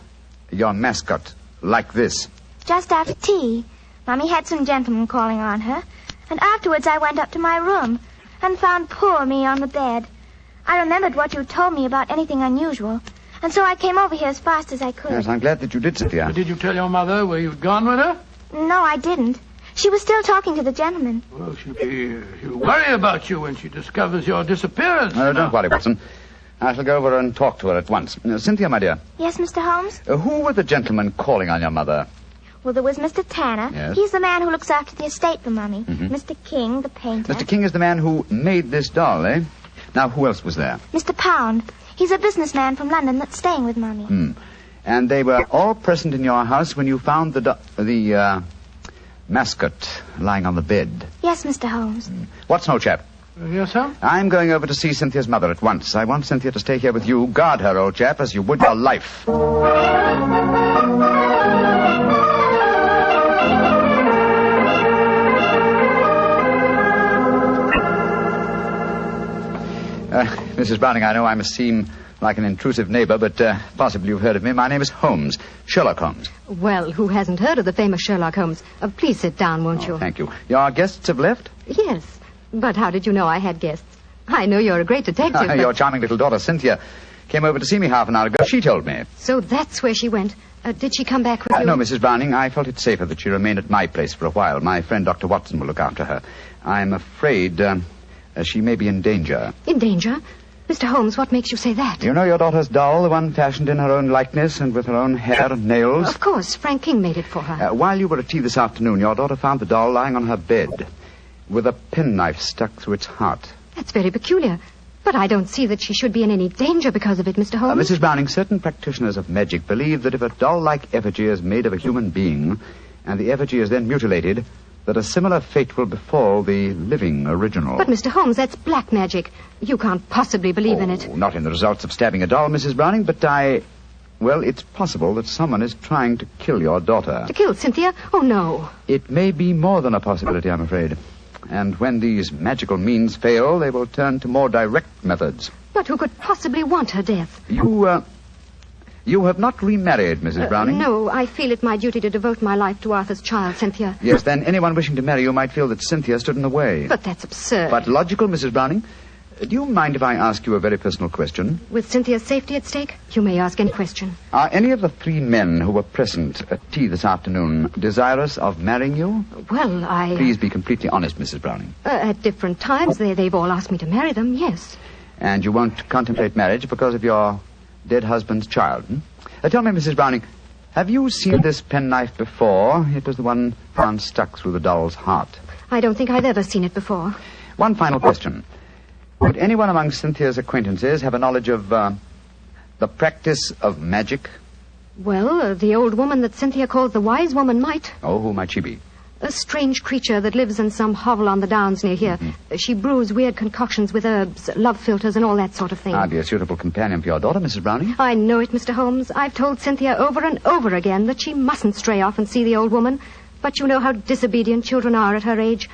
mascot like this? Just after tea. Mommy had some gentlemen calling on her, and afterwards I went up to my room and found poor me on the bed. I remembered what you told me about anything unusual, and so I came over here as fast as I could. Yes, I'm glad that you did, Cynthia. But did you tell your mother where you'd gone with her? No, I didn't. She was still talking to the gentleman. Well, she'll worry about you when she discovers your disappearance. No, don't worry, Watson. I shall go over and talk to her at once. Cynthia, my dear. Yes, Mr. Holmes? Who were the gentlemen calling on your mother? Well, there was Mr. Tanner. Yes. He's the man who looks after the estate for Mummy. Mm-hmm. Mr. King, the painter. Mr. King is the man who made this doll, eh? Now, who else was there? Mr. Pound. He's a businessman from London that's staying with Mummy. Hmm. And they were all present in your house when you found the mascot lying on the bed. Yes, Mr. Holmes. What's no, chap? Yes, sir? I'm going over to see Cynthia's mother at once. I want Cynthia to stay here with you. Guard her, old chap, as you would your life. Mrs. Browning, I know I must seem like an intrusive neighbor, but possibly you've heard of me. My name is Holmes, Sherlock Holmes. Well, who hasn't heard of the famous Sherlock Holmes? Please sit down, won't you? Thank you. Your guests have left? Yes. But how did you know I had guests? I know you're a great detective. But... Your charming little daughter, Cynthia, came over to see me half an hour ago. She told me. So that's where she went. Did she come back with you? No, Mrs. Browning. I felt it safer that she remained at my place for a while. My friend Dr. Watson will look after her. I'm afraid she may be in danger. In danger? Mr. Holmes, what makes you say that? You know your daughter's doll, the one fashioned in her own likeness and with her own hair and nails? Of course. Frank King made it for her. While you were at tea this afternoon, your daughter found the doll lying on her bed with a penknife stuck through its heart. That's very peculiar. But I don't see that she should be in any danger because of it, Mr. Holmes. Mrs. Browning, certain practitioners of magic believe that if a doll-like effigy is made of a human being and the effigy is then mutilated, that a similar fate will befall the living original. But, Mr. Holmes, that's black magic. You can't possibly believe in it. Not in the results of stabbing a doll, Mrs. Browning, but well, it's possible that someone is trying to kill your daughter. To kill Cynthia? Oh, no. It may be more than a possibility, I'm afraid. And when these magical means fail, they will turn to more direct methods. But who could possibly want her death? You have not remarried, Mrs. Browning? No, I feel it my duty to devote my life to Arthur's child, Cynthia. Yes, then anyone wishing to marry you might feel that Cynthia stood in the way. But that's absurd. But logical, Mrs. Browning. Do you mind if I ask you a very personal question? With Cynthia's safety at stake, you may ask any question. Are any of the three men who were present at tea this afternoon desirous of marrying you? Well, Please be completely honest, Mrs. Browning. At different times, they've all asked me to marry them, yes. And you won't contemplate marriage because of your dead husband's child, Tell me, Mrs. Browning, have you seen this penknife before? It was the one found stuck through the doll's heart. I don't think I've ever seen it before. One final question. Would anyone among Cynthia's acquaintances have a knowledge of the practice of magic? Well, the old woman that Cynthia called the wise woman might. Oh, who might she be? A strange creature that lives in some hovel on the downs near here. She brews weird concoctions with herbs, love philters, and all that sort of thing. I'd be a suitable companion for your daughter, Mrs. Browning. I know it, Mr. Holmes. I've told Cynthia over and over again that she mustn't stray off and see the old woman. But you know how disobedient children are at her age.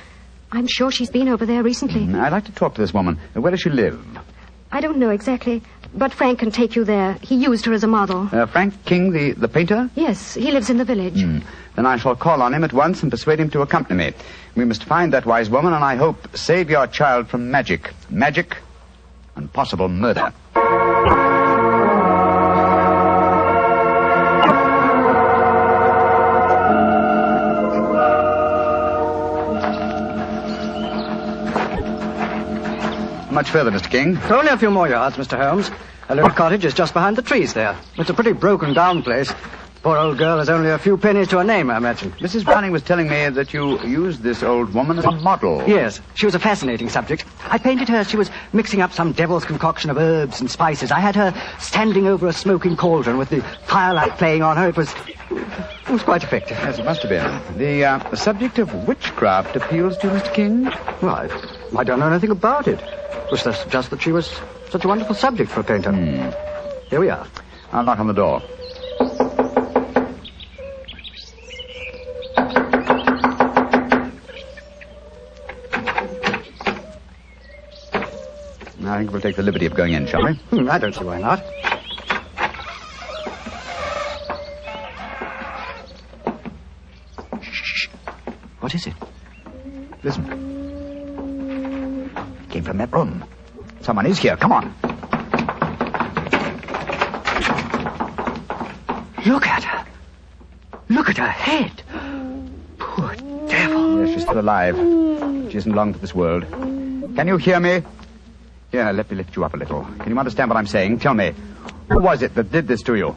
I'm sure she's been over there recently. I'd like to talk to this woman. Where does she live? I don't know exactly, but Frank can take you there. He used her as a model. Frank King, the painter? Yes, he lives in the village. Then I shall call on him at once and persuade him to accompany me. We must find that wise woman and I hope save your child from magic. Magic and possible murder. Much further, Mr. King? Only a few more yards, Mr. Holmes. A little cottage is just behind the trees there. It's a pretty broken-down place. Poor old girl has only a few pennies to her name, I imagine. Mrs. Browning was telling me that you used this old woman as a model. Yes, she was a fascinating subject. I painted her. She was mixing up some devil's concoction of herbs and spices. I had her standing over a smoking cauldron with the firelight playing on her. It was quite effective. Yes, it must have been. The subject of witchcraft appeals to you, Mr. King? Well, I don't know anything about it. It was just that she was such a wonderful subject for a painter. Here we are. I'll knock on the door. I think we'll take the liberty of going in, shall we? I don't see why not. Shh. What is it? Listen. It came from that room. Someone is here. Come on. Look at her. Look at her head. Poor devil. Yes, she's still alive. She isn't long for this world. Can you hear me? Here, let me lift you up a little. Can you understand what I'm saying? Tell me, who was it that did this to you?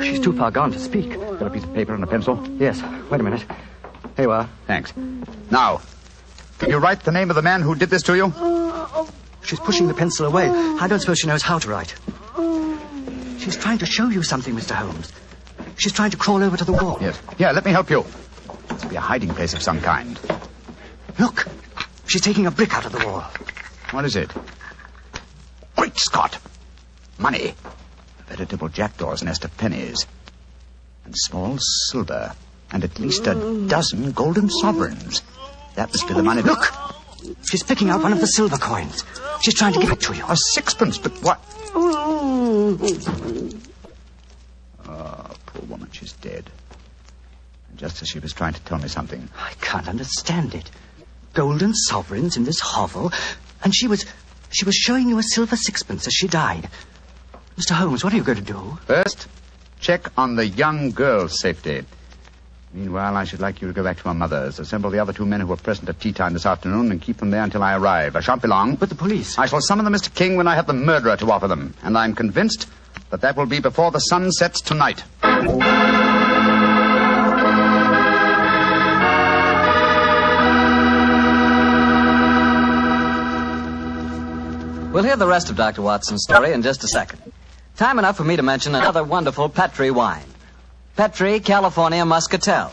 She's too far gone to speak. Got a piece of paper and a pencil? Yes. Wait a minute. Here you are. Thanks. Now, can you write the name of the man who did this to you? She's pushing the pencil away. I don't suppose she knows how to write. She's trying to show you something, Mr. Holmes. She's trying to crawl over to the wall. Yes. Here, let me help you. This will be a hiding place of some kind. Look. She's taking a brick out of the wall. What is it? Great Scott! Money. A veritable jackdaw's nest of pennies. And small silver. And at least a dozen golden sovereigns. That must be the money. Look! She's picking out one of the silver coins. She's trying to give it to you. A sixpence, but what? Oh, poor woman, she's dead. And just as she was trying to tell me something. I can't understand it. Golden sovereigns in this hovel, and she was showing you a silver sixpence as she died. Mr. Holmes, what are you going to do? First, check on the young girl's safety. Meanwhile, I should like you to go back to my mother's. Assemble the other 2 men who were present at tea time this afternoon and keep them there until I arrive. I shan't be long. But the police? I shall summon them, Mr. King, when I have the murderer to offer them. And I'm convinced that will be before the sun sets tonight. We'll hear the rest of Dr. Watson's story in just a second. Time enough for me to mention another wonderful Petri wine. Petri California Muscatel.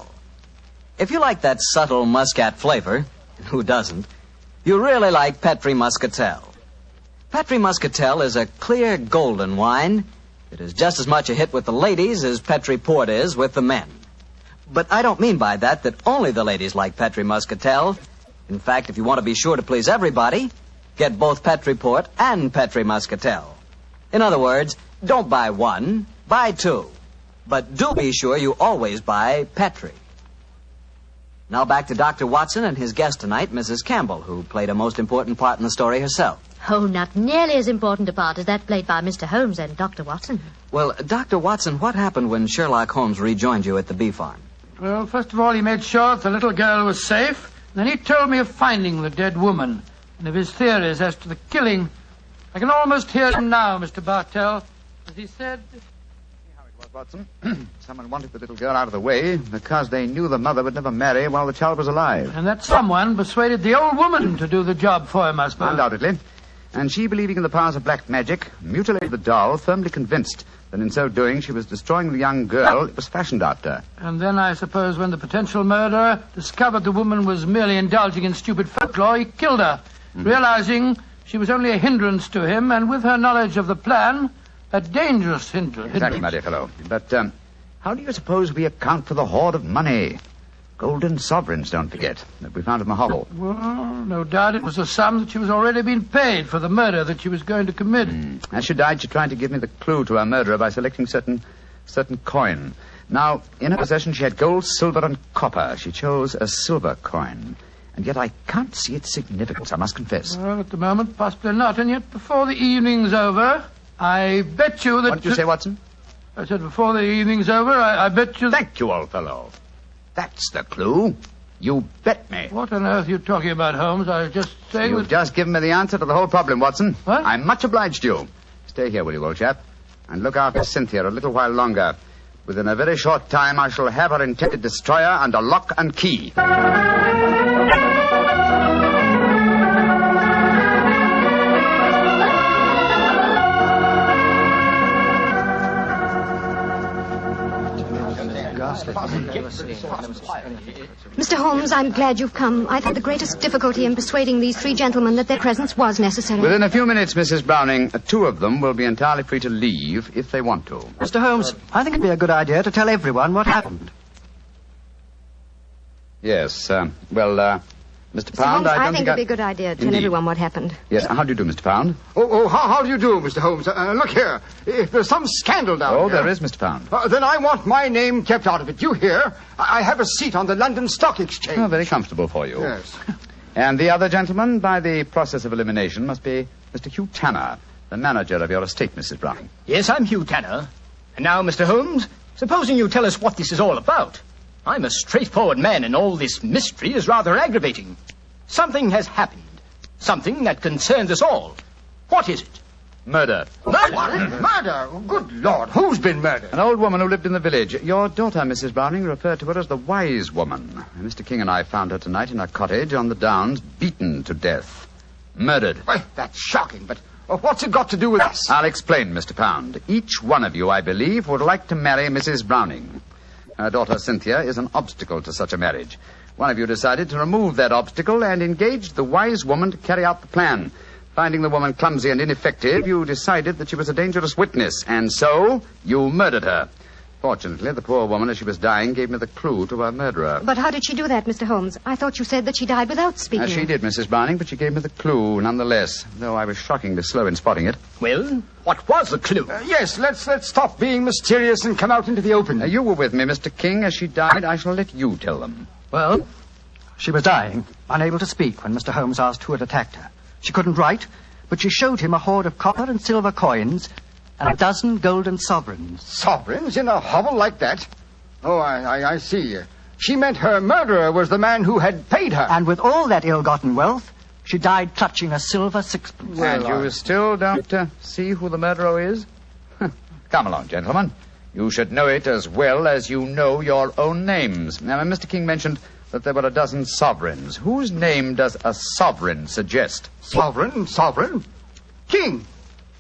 If you like that subtle muscat flavor, and who doesn't, you really like Petri Muscatel. Petri Muscatel is a clear golden wine that is just as much a hit with the ladies as Petri Port is with the men. But I don't mean by that only the ladies like Petri Muscatel. In fact, if you want to be sure to please everybody, get both Petri Port and Petri Muscatel. In other words, don't buy one, buy two. But do be sure you always buy Petri. Now back to Dr. Watson and his guest tonight, Mrs. Campbell, who played a most important part in the story herself. Oh, not nearly as important a part as that played by Mr. Holmes and Dr. Watson. Well, Dr. Watson, what happened when Sherlock Holmes rejoined you at the bee farm? Well, first of all, he made sure that the little girl was safe. Then he told me of finding the dead woman and of his theories as to the killing. I can almost hear him now, Mr. Bartell, as he said... Watson. Someone wanted the little girl out of the way because they knew the mother would never marry while the child was alive. And that someone persuaded the old woman to do the job for him, I suppose. Undoubtedly. And she, believing in the powers of black magic, mutilated the doll, firmly convinced that in so doing she was destroying the young girl it was fashioned after. And then, I suppose, when the potential murderer discovered the woman was merely indulging in stupid folklore, he killed her, realizing she was only a hindrance to him, and with her knowledge of the plan... a dangerous hindrance. Exactly, my dear fellow. But how do you suppose we account for the hoard of money? Golden sovereigns, don't forget, that we found in the hovel. Well, no doubt it was a sum that she was already being paid for the murder that she was going to commit. As she died, she tried to give me the clue to her murderer by selecting certain coin. Now, in her possession, she had gold, silver, and copper. She chose a silver coin. And yet I can't see its significance, I must confess. Well, at the moment, possibly not. And yet, before the evening's over... I bet you that... What did you say, Watson? I said before the evening's over, I bet you... Thank you, old fellow. That's the clue. You bet me. What on earth are you talking about, Holmes? I was just saying You've just given me the answer to the whole problem, Watson. What? I'm much obliged to you. Stay here, will you, old chap? And look after Cynthia a little while longer. Within a very short time, I shall have her intended destroyer under lock and key. Mr. Holmes, I'm glad you've come. I've had the greatest difficulty in persuading these three gentlemen that their presence was necessary. Within a few minutes, Mrs. Browning, two of them will be entirely free to leave if they want to. Mr. Holmes, I think it'd be a good idea to tell everyone what happened. Yes, Mr. Pound, I think it'd be a good idea to tell everyone what happened. Yes, how do you do, Mr. Pound? How do you do, Mr. Holmes? Look here. If there's some scandal down here... Oh, there is, Mr. Pound. Then I want my name kept out of it. You hear? I have a seat on the London Stock Exchange. Oh, very comfortable for you. Yes. And the other gentleman, by the process of elimination, must be Mr. Hugh Tanner, the manager of your estate, Mrs. Browning. Yes, I'm Hugh Tanner. And now, Mr. Holmes, supposing you tell us what this is all about. I'm a straightforward man, and all this mystery is rather aggravating. Something has happened. Something that concerns us all. What is it? Murder. Murder? Murder? Good Lord, who's been murdered? An old woman who lived in the village. Your daughter, Mrs. Browning, referred to her as the wise woman. Mr. King and I found her tonight in her cottage on the Downs, beaten to death. Murdered. Well, that's shocking, but what's it got to do with us? I'll explain, Mr. Pound. Each one of you, I believe, would like to marry Mrs. Browning. Her daughter, Cynthia, is an obstacle to such a marriage. One of you decided to remove that obstacle and engaged the wise woman to carry out the plan. Finding the woman clumsy and ineffective, you decided that she was a dangerous witness, and so you murdered her. Fortunately, the poor woman, as she was dying, gave me the clue to her murderer. But how did she do that, Mr. Holmes? I thought you said that she died without speaking. She did, Mrs. Browning, but she gave me the clue nonetheless, though I was shockingly slow in spotting it. Well, what was the clue? Yes, let's stop being mysterious and come out into the open. You were with me, Mr. King. As she died, I shall let you tell them. Well, she was dying, unable to speak when Mr. Holmes asked who had attacked her. She couldn't write, but she showed him a hoard of copper and silver coins and a dozen golden sovereigns. Sovereigns in a hovel like that? Oh, I see. She meant her murderer was the man who had paid her. And with all that ill-gotten wealth, she died clutching a silver sixpence. And you still don't see who the murderer is? Come along, gentlemen. You should know it as well as you know your own names. Now, Mr. King mentioned that there were a dozen sovereigns. Whose name does a sovereign suggest? Sovereign? King!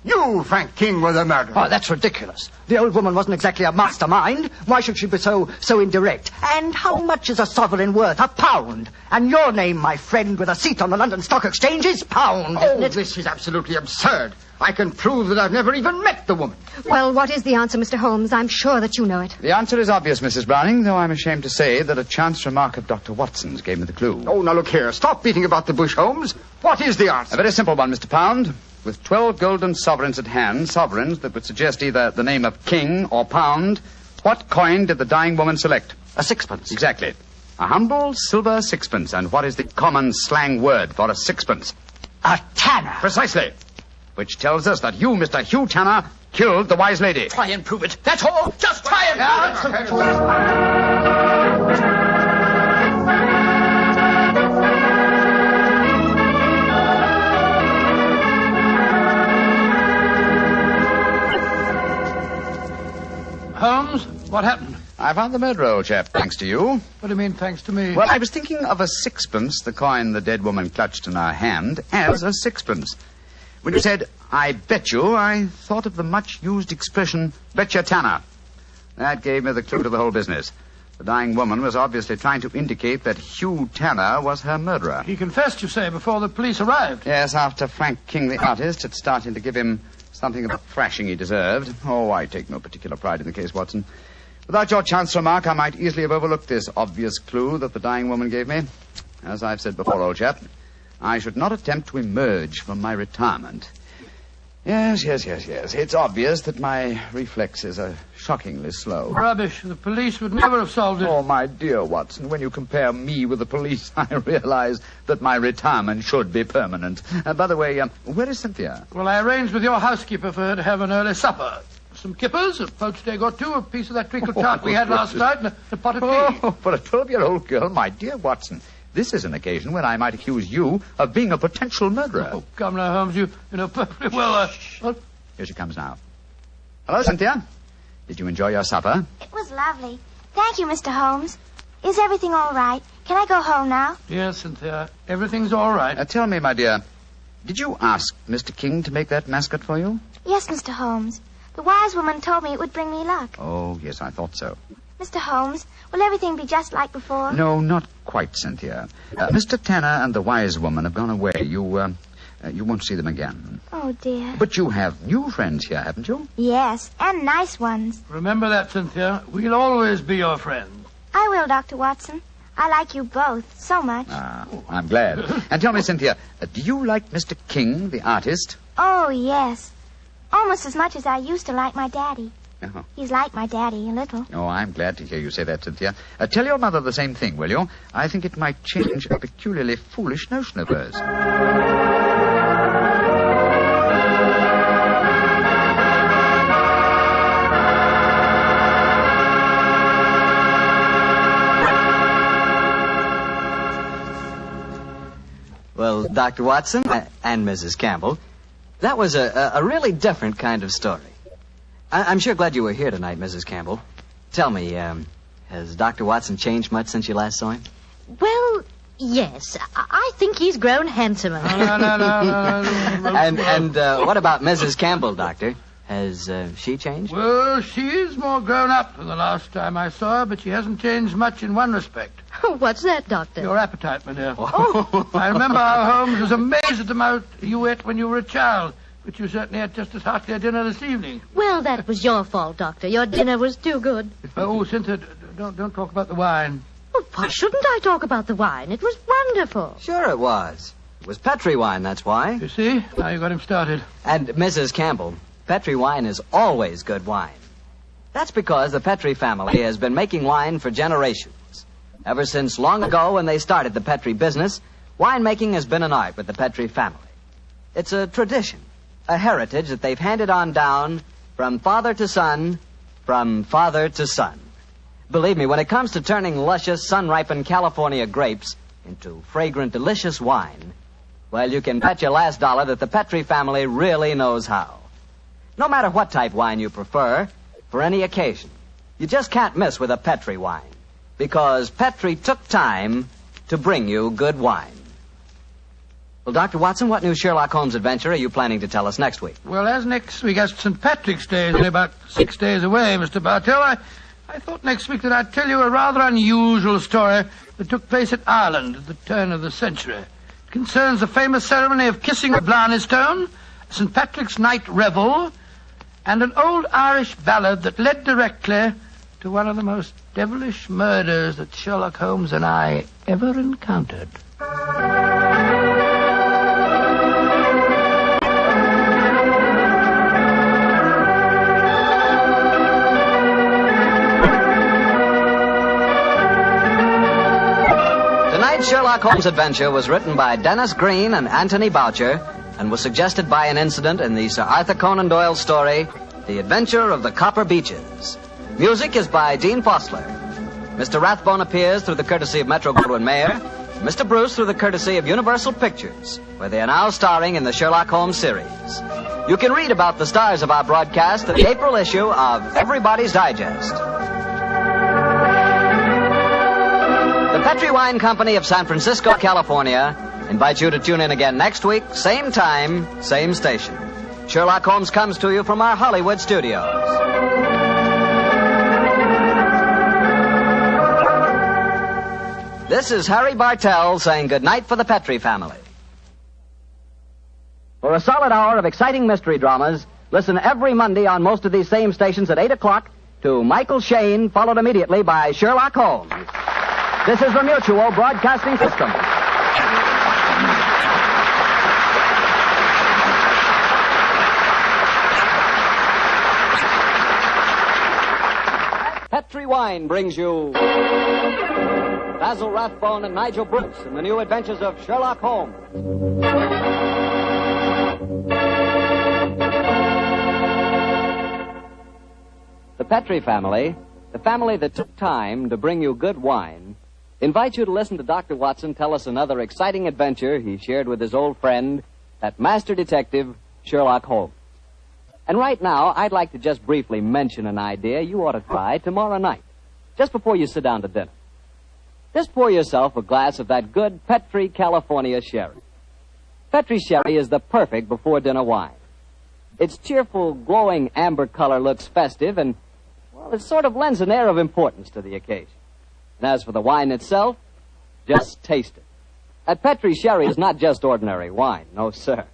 You, Frank King, were the murderer. Oh, that's ridiculous. The old woman wasn't exactly a mastermind. Why should she be so indirect? And how much is a sovereign worth? £1. And your name, my friend, with a seat on the London Stock Exchange is Pound, isn't it? This is absolutely absurd. I can prove that I've never even met the woman. Well, what is the answer, Mr. Holmes? I'm sure that you know it. The answer is obvious, Mrs. Browning, though I'm ashamed to say that a chance remark of Dr. Watson's gave me the clue. Oh, now look here. Stop beating about the bush, Holmes. What is the answer? A very simple one, Mr. Pound. With 12 golden sovereigns at hand, sovereigns that would suggest either the name of King or Pound, what coin did the dying woman select? A sixpence. Exactly. A humble silver sixpence. And what is the common slang word for a sixpence? A tanner. Precisely. Which tells us that you, Mr. Hugh Tanner, killed the wise lady. Try and prove it. That's all. Just try and prove it. Holmes, what happened? I found the murderer, old chap, thanks to you. What do you mean, thanks to me? Well, I was thinking of a sixpence, the coin the dead woman clutched in her hand, as a sixpence. When you said, I bet you, I thought of the much-used expression, bet your Tanner. That gave me the clue to the whole business. The dying woman was obviously trying to indicate that Hugh Tanner was her murderer. He confessed, you say, before the police arrived. Yes, after Frank King, the artist, had started to give him something of the thrashing he deserved. Oh, I take no particular pride in the case, Watson. Without your chance remark, I might easily have overlooked this obvious clue that the dying woman gave me. As I've said before, old chap, I should not attempt to emerge from my retirement. Yes. It's obvious that my reflexes are shockingly slow. Rubbish. The police would never have solved it. Oh, my dear Watson, when you compare me with the police, I realize that my retirement should be permanent. By the way, where is Cynthia? Well, I arranged with your housekeeper for her to have an early supper. Some kippers, a poached egg or two, a piece of that treacle tart we had last night, and a pot of tea. Oh, for a 12-year-old girl, my dear Watson, this is an occasion when I might accuse you of being a potential murderer. Oh, come now, Holmes, you know perfectly well, Here she comes now. Hello, Cynthia. Did you enjoy your supper? It was lovely. Thank you, Mr. Holmes. Is everything all right? Can I go home now? Yes, Cynthia. Everything's all right. Tell me, my dear, did you ask Mr. King to make that mascot for you? Yes, Mr. Holmes. The wise woman told me it would bring me luck. Oh, yes, I thought so. Mr. Holmes, will everything be just like before? No, not quite, Cynthia. Mr. Tanner and the wise woman have gone away. You won't see them again. Oh, dear. But you have new friends here, haven't you? Yes, and nice ones. Remember that, Cynthia. We'll always be your friends. I will, Dr. Watson. I like you both so much. Ah, I'm glad. And tell me, Cynthia, do you like Mr. King, the artist? Oh, yes. Almost as much as I used to like my daddy. Oh. He's like my daddy, a little. Oh, I'm glad to hear you say that, Cynthia. Tell your mother the same thing, will you? I think it might change a peculiarly foolish notion of hers. Well, Dr. Watson and Mrs. Campbell, that was a really different kind of story. I'm sure glad you were here tonight, Mrs. Campbell. Tell me, has Dr. Watson changed much since you last saw him? Well, yes. I think he's grown handsomer. No. And what about Mrs. Campbell, Doctor? Has she changed? Well, she is more grown up than the last time I saw her, but she hasn't changed much in one respect. What's that, Doctor? Your appetite, my dear. Oh. I remember how Holmes was amazed at the amount you ate when you were a child. But you certainly had just as hearty a dinner this evening. Well, that was your fault, Doctor. Your dinner was too good. Oh, Cynthia, don't talk about the wine. Well, why shouldn't I talk about the wine? It was wonderful. Sure it was. It was Petri wine, that's why. You see? Now you got him started. And Mrs. Campbell, Petri wine is always good wine. That's because the Petri family has been making wine for generations. Ever since long ago when they started the Petri business, winemaking has been an art with the Petri family. It's a tradition, a heritage that they've handed on down from father to son, from father to son. Believe me, when it comes to turning luscious, sun-ripened California grapes into fragrant, delicious wine, well, you can bet your last dollar that the Petri family really knows how. No matter what type wine you prefer, for any occasion, you just can't miss with a Petri wine, because Petri took time to bring you good wine. Well, Dr. Watson, what new Sherlock Holmes adventure are you planning to tell us next week? Well, as next week as St. Patrick's Day is only about 6 days away, Mr. Bartell, I thought next week that I'd tell you a rather unusual story that took place in Ireland at the turn of the century. It concerns the famous ceremony of kissing the Blarney Stone, St. Patrick's Night Revel, and an old Irish ballad that led directly to one of the most devilish murders that Sherlock Holmes and I ever encountered. Tonight's Sherlock Holmes adventure was written by Dennis Green and Anthony Boucher and was suggested by an incident in the Sir Arthur Conan Doyle story, The Adventure of the Copper Beeches. Music is by Dean Fossler. Mr. Rathbone appears through the courtesy of Metro-Goldwyn-Mayer, Mr. Bruce through the courtesy of Universal Pictures, where they are now starring in the Sherlock Holmes series. You can read about the stars of our broadcast in the April issue of Everybody's Digest. The Petri Wine Company of San Francisco, California, invites you to tune in again next week, same time, same station. Sherlock Holmes comes to you from our Hollywood studios. This is Harry Bartell saying goodnight for the Petri family. For a solid hour of exciting mystery dramas, listen every Monday on most of these same stations at 8 o'clock to Michael Shayne, followed immediately by Sherlock Holmes. This is the Mutual Broadcasting System. Petri Wine brings you Basil Rathbone and Nigel Bruce in the new adventures of Sherlock Holmes. The Petri family, the family that took time to bring you good wine, invites you to listen to Dr. Watson tell us another exciting adventure he shared with his old friend, that master detective, Sherlock Holmes. And right now, I'd like to just briefly mention an idea you ought to try tomorrow night, just before you sit down to dinner. Just pour yourself a glass of that good Petri California sherry. Petri sherry is the perfect before-dinner wine. Its cheerful, glowing amber color looks festive and, well, it sort of lends an air of importance to the occasion. And as for the wine itself, just taste it. That Petri sherry is not just ordinary wine, no, sir.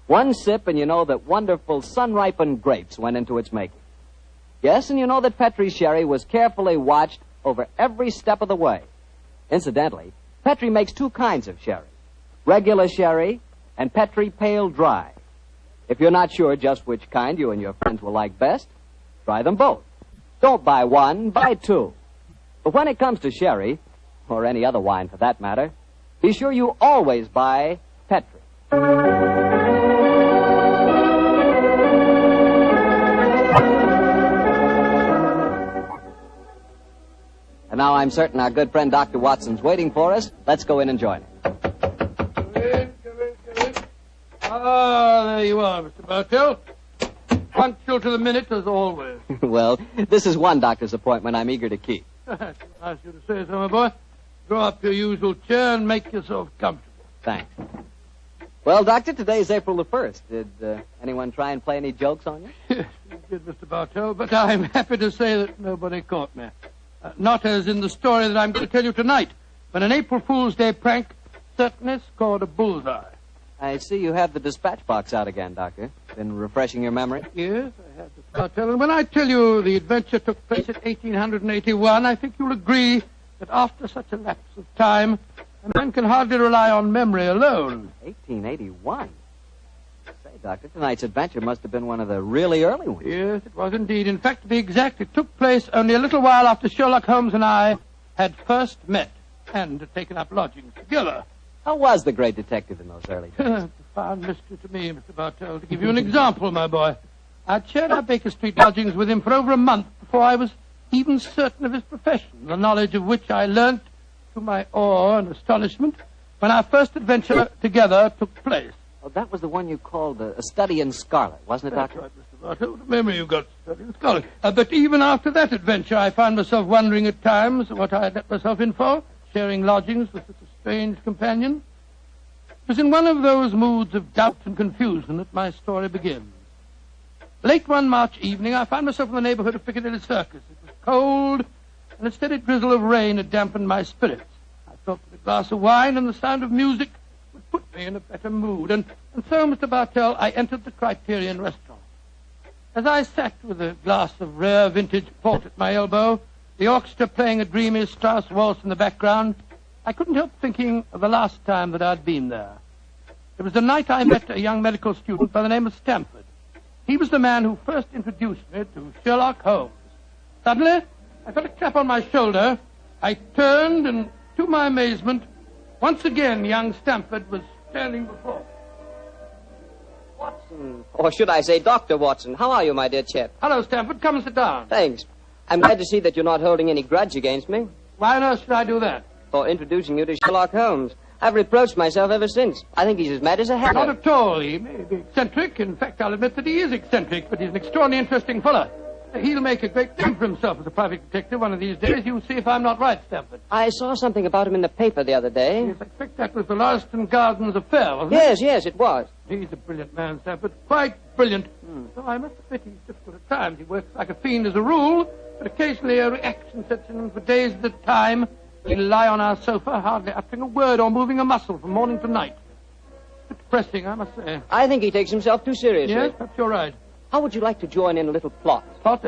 One sip and you know that wonderful sun-ripened grapes went into its making. Yes, and you know that Petri sherry was carefully watched over every step of the way. Incidentally, Petri makes two kinds of sherry, regular sherry and Petri Pale Dry. If you're not sure just which kind you and your friends will like best, try them both. Don't buy one, buy two. But when it comes to sherry, or any other wine for that matter, be sure you always buy Petri. And now I'm certain our good friend Dr. Watson's waiting for us. Let's go in and join him. Come in. Ah, there you are, Mr. Bartell. Punctual to the minute, as always. Well, this is one doctor's appointment I'm eager to keep. Nice of you to say so, my boy. Draw up your usual chair and make yourself comfortable. Thanks. Well, Doctor, today's April the 1st. Did anyone try and play any jokes on you? Yes, you did, Mr. Bartell, but I'm happy to say that nobody caught me. Not as in the story that I'm going to tell you tonight, but an April Fool's Day prank certainly scored a bullseye. I see you have the dispatch box out again, Doctor. Been refreshing your memory? Yes, I have the cartel. And when I tell you the adventure took place in 1881, I think you'll agree that after such a lapse of time, a man can hardly rely on memory alone. 1881? Say, Doctor, tonight's adventure must have been one of the really early ones. Yes, it was indeed. In fact, to be exact, it took place only a little while after Sherlock Holmes and I had first met and had taken up lodgings together. How was the great detective in those early days? Profound mystery to me, Mr. Bartell. To give you an example, my boy, I'd shared our Baker Street lodgings with him for over a month before I was even certain of his profession, the knowledge of which I learnt to my awe and astonishment when our first adventure together took place. Oh, that was the one you called a study in scarlet, wasn't it, That's Doctor? right, Mr. Bartell. What a memory you've got, study in scarlet. But even after that adventure, I found myself wondering at times what I had let myself in for, sharing lodgings with such a strange companion. It was in one of those moods of doubt and confusion that my story begins. Late one March evening, I found myself in the neighborhood of Piccadilly Circus. It was cold, and a steady drizzle of rain had dampened my spirits. I thought that a glass of wine and the sound of music would put me in a better mood. And so, Mr. Bartell, I entered the Criterion restaurant. As I sat with a glass of rare vintage port at my elbow, the orchestra playing a dreamy Strauss waltz in the background, I couldn't help thinking of the last time that I'd been there. It was the night I met a young medical student by the name of Stamford. He was the man who first introduced me to Sherlock Holmes. Suddenly, I felt a tap on my shoulder. I turned, and to my amazement, once again young Stamford was standing before me. Watson, or should I say Dr. Watson. How are you, my dear chap? Hello, Stamford. Come and sit down. Thanks. I'm glad to see that you're not holding any grudge against me. Why on earth should I do that? For introducing you to Sherlock Holmes. I've reproached myself ever since. I think he's as mad as a hatter. Not at all. He may be eccentric. In fact, I'll admit that he is eccentric, but he's an extraordinarily interesting fellow. He'll make a great name for himself as a private detective one of these days. You'll see if I'm not right, Stamford. I saw something about him in the paper the other day. Yes, I expect that was the Larston Gardens affair, wasn't it? Yes, it was. He's a brilliant man, Stamford. Quite brilliant. Though I must admit he's difficult at times. He works like a fiend as a rule, but occasionally a reaction sets in, and for days at a time he'll lie on our sofa, hardly uttering a word or moving a muscle from morning to night. It's depressing, I must say. I think he takes himself too seriously. Yes, perhaps you're right. How would you like to join in a little plot? Plot,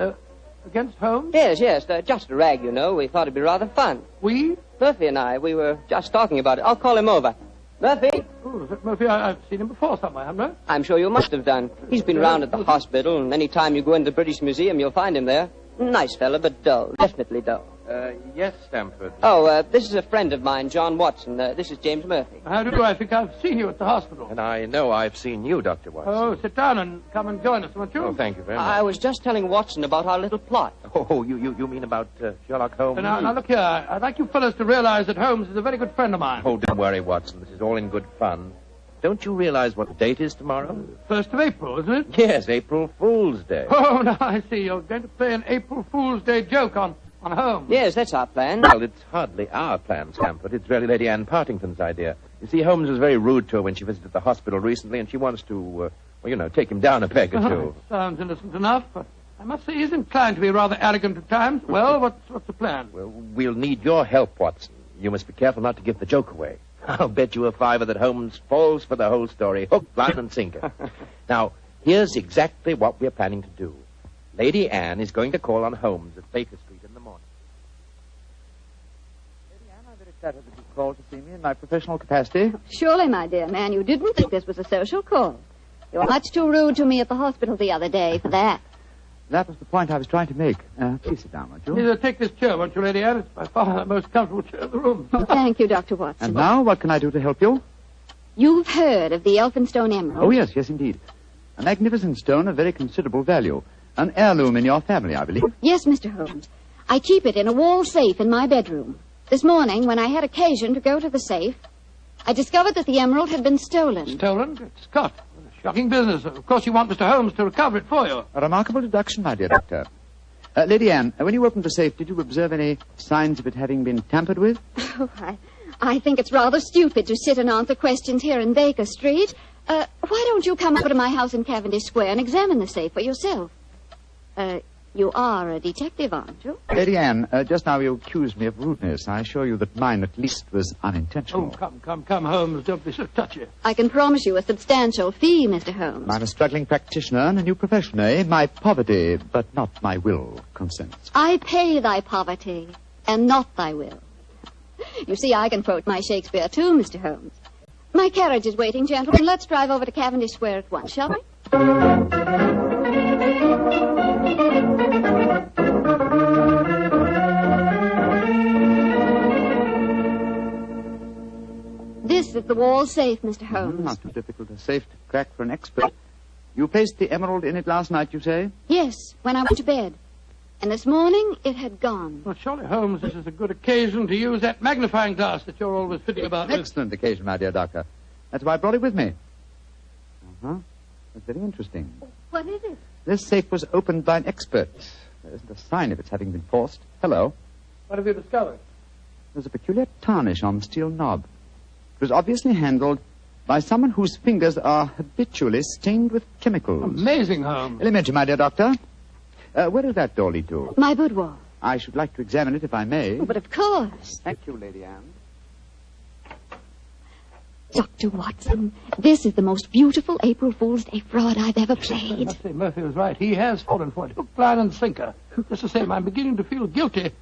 against Holmes? Yes, just a rag, you know. We thought it'd be rather fun. We? Murphy and I, we were just talking about it. I'll call him over. Murphy? Oh, is that Murphy? I've seen him before somewhere, haven't I? I'm sure you must have done. He's been round at the hospital, and any time you go into the British Museum, you'll find him there. Nice fella, but dull. Definitely dull. Yes, Stamford. Oh, this is a friend of mine, John Watson. This is James Murphy. How do I think I've seen you at the hospital? And I know I've seen you, Dr. Watson. Oh, sit down and come and join us, won't you? Oh, thank you very much. I was just telling Watson about our little plot. Oh, you mean about Sherlock Holmes? Now, look here. I'd like you fellows to realize that Holmes is a very good friend of mine. Oh, don't worry, Watson. This is all in good fun. Don't you realize what the date is tomorrow? 1st of April, isn't it? Yes, April Fool's Day. Oh, now I see. You're going to play an April Fool's Day joke on Holmes. Yes, that's our plan. Well, it's hardly our plan, Stamford. It's really Lady Anne Partington's idea. You see, Holmes was very rude to her when she visited the hospital recently, and she wants to, take him down a peg or two. Sounds innocent enough. I must say he's inclined to be rather arrogant at times. Well, what's the plan? Well, we'll need your help, Watson. You must be careful not to give the joke away. I'll bet you a $5 that Holmes falls for the whole story, hook, line, and sinker. Now, here's exactly what we're planning to do. Lady Anne is going to call on Holmes at Baker Street in the morning. Lady Anne, I'm very flattered that you've called to see me in my professional capacity. Surely, my dear man, you didn't think this was a social call. You were much too rude to me at the hospital the other day for that. That was the point I was trying to make. Please sit down, won't you? Please take this chair, won't you, Lady Anne? It's by far the most comfortable chair in the room. Oh, thank you, Dr. Watson. And now, what can I do to help you? You've heard of the Elphinstone Emerald? Oh, yes, indeed. A magnificent stone of very considerable value. An heirloom in your family, I believe. Yes, Mr. Holmes. I keep it in a wall safe in my bedroom. This morning, when I had occasion to go to the safe, I discovered that the emerald had been stolen. Stolen? Good Scott. Shocking business. Of course, you want Mr. Holmes to recover it for you. A remarkable deduction, my dear doctor. Lady Anne, when you opened the safe, did you observe any signs of it having been tampered with? Oh, I think it's rather stupid to sit and answer questions here in Baker Street. Why don't you come over to my house in Cavendish Square and examine the safe for yourself? You are a detective, aren't you? Lady Anne, just now you accused me of rudeness. I assure you that mine at least was unintentional. Oh, come, Holmes. Don't be so touchy. I can promise you a substantial fee, Mr. Holmes. I'm a struggling practitioner and a new profession, eh? My poverty, but not my will, consents. I pay thy poverty, and not thy will. You see, I can quote my Shakespeare, too, Mr. Holmes. My carriage is waiting, gentlemen. Let's drive over to Cavendish Square at once, shall we? This is the wall safe, Mr. Holmes. Not too difficult a safe to crack for an expert. You placed the emerald in it last night, you say? Yes, when I went to bed. And this morning, it had gone. Well, surely, Holmes, this is a good occasion to use that magnifying glass that you're always fiddling about with. Excellent occasion, my dear doctor. That's why I brought it with me. Uh-huh. That's very interesting. What is it? This safe was opened by an expert. There isn't a sign of its having been forced. Hello. What have you discovered? There's a peculiar tarnish on the steel knob. It was obviously handled by someone whose fingers are habitually stained with chemicals. Amazing, Holmes. Elementary, my dear doctor. Where does that door lead to? My boudoir. I should like to examine it if I may. Oh, but of course. Thank you, Lady Anne. Dr. Watson, this is the most beautiful April Fool's Day fraud I've ever I played. must say, Murphy was right. He has fallen for it. Hook, line, and sinker. Just the same, I'm beginning to feel guilty.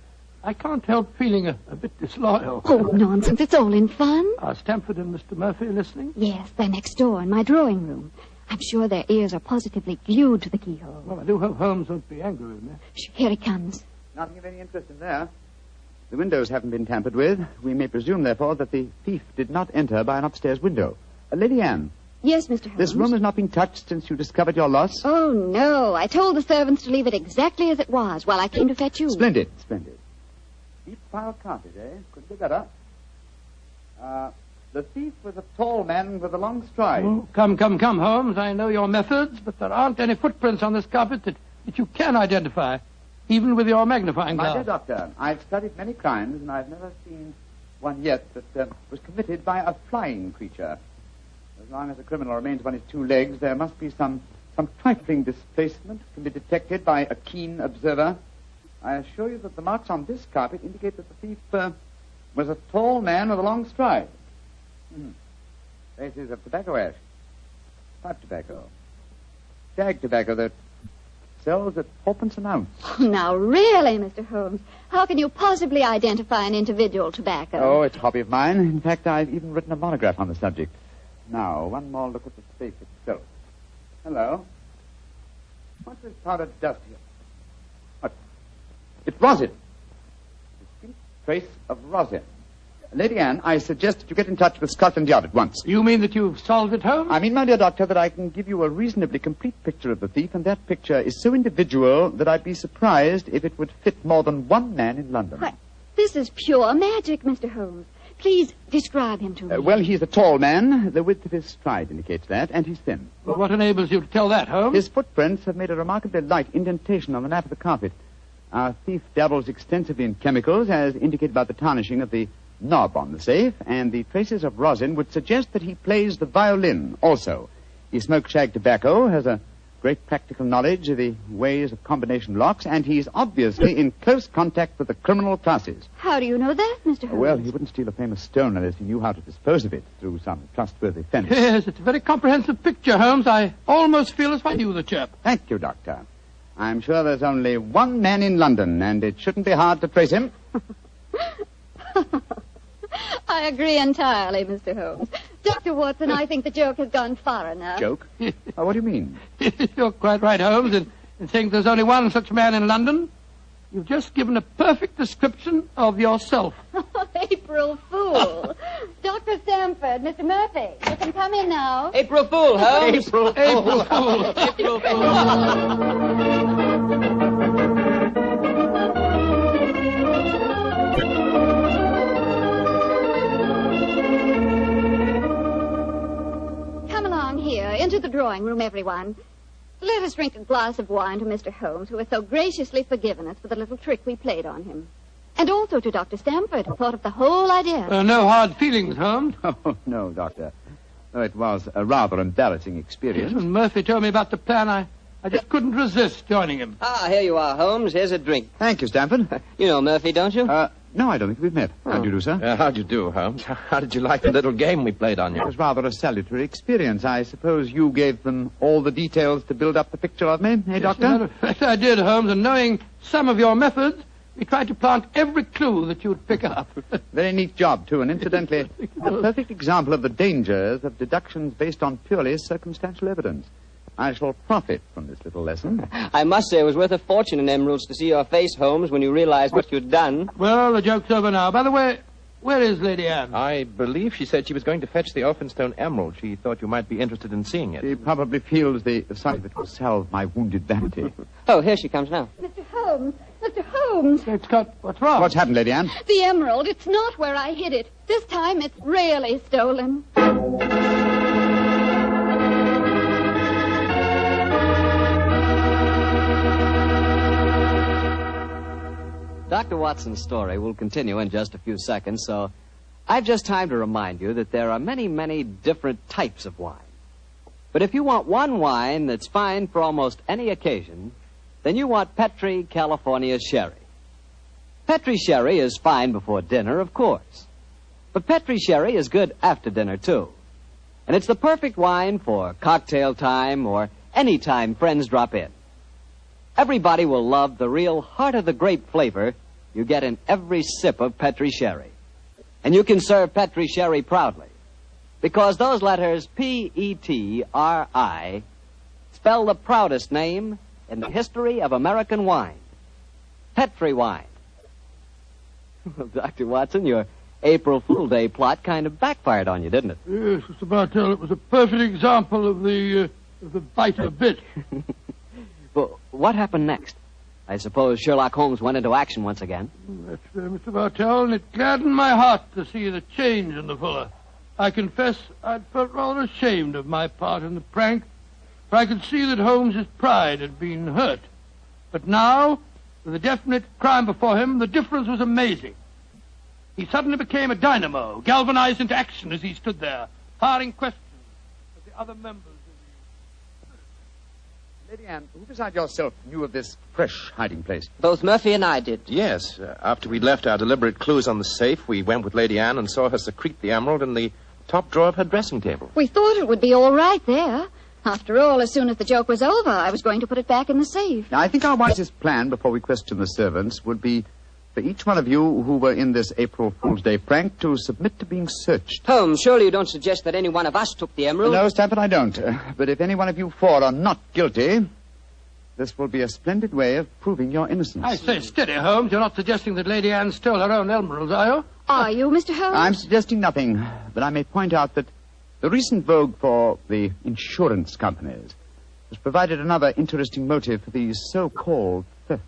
I can't help feeling a bit disloyal. Oh, nonsense. It's all in fun. Are Stamford and Mr. Murphy listening? Yes, they're next door in my drawing room. I'm sure their ears are positively glued to the keyhole. Well, I do hope Holmes won't be angry with me. Here he comes. Nothing of any interest in there. The windows haven't been tampered with. We may presume, therefore, that the thief did not enter by an upstairs window. Lady Anne. Yes, Mr. Holmes. This room has not been touched since you discovered your loss? Oh, no. I told the servants to leave it exactly as it was while I came to fetch you. Splendid. Deep pile carpet, eh? Could be better. The thief was a tall man with a long stride. Oh, come, Holmes. I know your methods, but there aren't any footprints on this carpet that you can identify, even with your magnifying glass. My dear doctor, I've studied many crimes, and I've never seen one yet that was committed by a flying creature. As long as a criminal remains upon his two legs, there must be some trifling displacement can be detected by a keen observer. I assure you that the marks on this carpet indicate that the thief was a tall man with a long stride. Traces of tobacco ash, pipe tobacco, shag tobacco that sells at 4p an ounce. Now, really, Mr. Holmes, how can you possibly identify an individual tobacco? Oh, it's a hobby of mine. In fact, I've even written a monograph on the subject. Now, one more look at the safe itself. Hello. What's this powdered dust here? What? It's rosin. Distinct trace of rosin. Lady Anne, I suggest that you get in touch with Scotland Yard at once. You mean that you've solved it, Holmes? I mean, my dear doctor, that I can give you a reasonably complete picture of the thief, and that picture is so individual that I'd be surprised if it would fit more than one man in London. Why, this is pure magic, Mr. Holmes. Please describe him to me. Well, he's a tall man. The width of his stride indicates that, and he's thin. Well, what enables you to tell that, Holmes? His footprints have made a remarkably light indentation on the nap of the carpet. Our thief dabbles extensively in chemicals, as indicated by the tarnishing of the knob on the safe, and the traces of rosin would suggest that he plays the violin also. He smokes shag tobacco, has a great practical knowledge of the ways of combination locks, and he's obviously in close contact with the criminal classes. How do you know that, Mr. Holmes? Well, he wouldn't steal a famous stone unless he knew how to dispose of it through some trustworthy fence. Yes, it's a very comprehensive picture, Holmes. I almost feel as if I knew the chap. Thank you, Doctor. I'm sure there's only one man in London, and it shouldn't be hard to trace him. I agree entirely, Mr. Holmes. Dr. Watson, I think the joke has gone far enough. Joke? Oh, what do you mean? You're quite right, Holmes, in saying there's only one such man in London. You've just given a perfect description of yourself. April Fool. Dr. Stamford, Mr. Murphy, you can come in now. April Fool, Holmes. April Fool. April Fool. Into the drawing room, everyone. Let us drink a glass of wine to Mr. Holmes, who has so graciously forgiven us for the little trick we played on him. And also to Dr. Stamford, who thought of the whole idea. No hard feelings, Holmes. Oh, no, Doctor. Though it was a rather embarrassing experience. Yes, when Murphy told me about the plan, I I just couldn't resist joining him. Ah, here you are, Holmes. Here's a drink. Thank you, Stamford. You know Murphy, don't you? No, I don't think we've met. How do you do, sir? How'd you do, Holmes? How did you like the little game we played on you? It was rather a salutary experience. I suppose you gave them all the details to build up the picture of me, eh, Doctor? As a matter of fact, I did, Holmes, and knowing some of your methods, we tried to plant every clue that you'd pick up. Very neat job, too, and incidentally, a perfect example of the dangers of deductions based on purely circumstantial evidence. I shall profit from this little lesson. I must say it was worth a fortune in emeralds to see your face, Holmes, when you realized what you'd done. Well, the joke's over now. By the way, where is Lady Anne? I believe she said she was going to fetch the Elphinstone emerald. She thought you might be interested in seeing it. She probably feels the sight of it will salve my wounded vanity. Oh, here she comes now. Mr. Holmes! Mr. Holmes! It's got... What's wrong? What's happened, Lady Anne? The emerald. It's not where I hid it. This time it's really stolen. Dr. Watson's story will continue in just a few seconds, so I've just time to remind you that there are many, many different types of wine. But if you want one wine that's fine for almost any occasion, then you want Petri California Sherry. Petri Sherry is fine before dinner, of course. But Petri Sherry is good after dinner, too. And it's the perfect wine for cocktail time or any time friends drop in. Everybody will love the real heart-of-the-grape flavor you get in every sip of Petri Sherry. And you can serve Petri Sherry proudly, because those letters P-E-T-R-I spell the proudest name in the history of American wine. Petri wine. Well, Dr. Watson, your April Fool Day plot kind of backfired on you, didn't it? Yes, Mr. Bartell, it was a perfect example of the biter bit. Well, what happened next? I suppose Sherlock Holmes went into action once again. That's Mr. Bartell, and it gladdened my heart to see the change in the fella. I confess I'd felt rather ashamed of my part in the prank, for I could see that Holmes's pride had been hurt. But now, with a definite crime before him, the difference was amazing. He suddenly became a dynamo, galvanized into action as he stood there, firing questions at the other members. Lady Anne, who beside yourself knew of this fresh hiding place? Both Murphy and I did. Yes. After we'd left our deliberate clues on the safe, we went with Lady Anne and saw her secrete the emerald in the top drawer of her dressing table. We thought it would be all right there. After all, as soon as the joke was over, I was going to put it back in the safe. Now, I think our wisest plan before we question the servants would be for each one of you who were in this April Fool's Day prank to submit to being searched. Holmes, surely you don't suggest that any one of us took the emerald? No, Stamford, I don't. But if any one of you four are not guilty, this will be a splendid way of proving your innocence. I say, steady, Holmes. You're not suggesting that Lady Anne stole her own emeralds, are you? Are you, Mr. Holmes? I'm suggesting nothing, but I may point out that the recent vogue for the insurance companies has provided another interesting motive for these so-called thefts.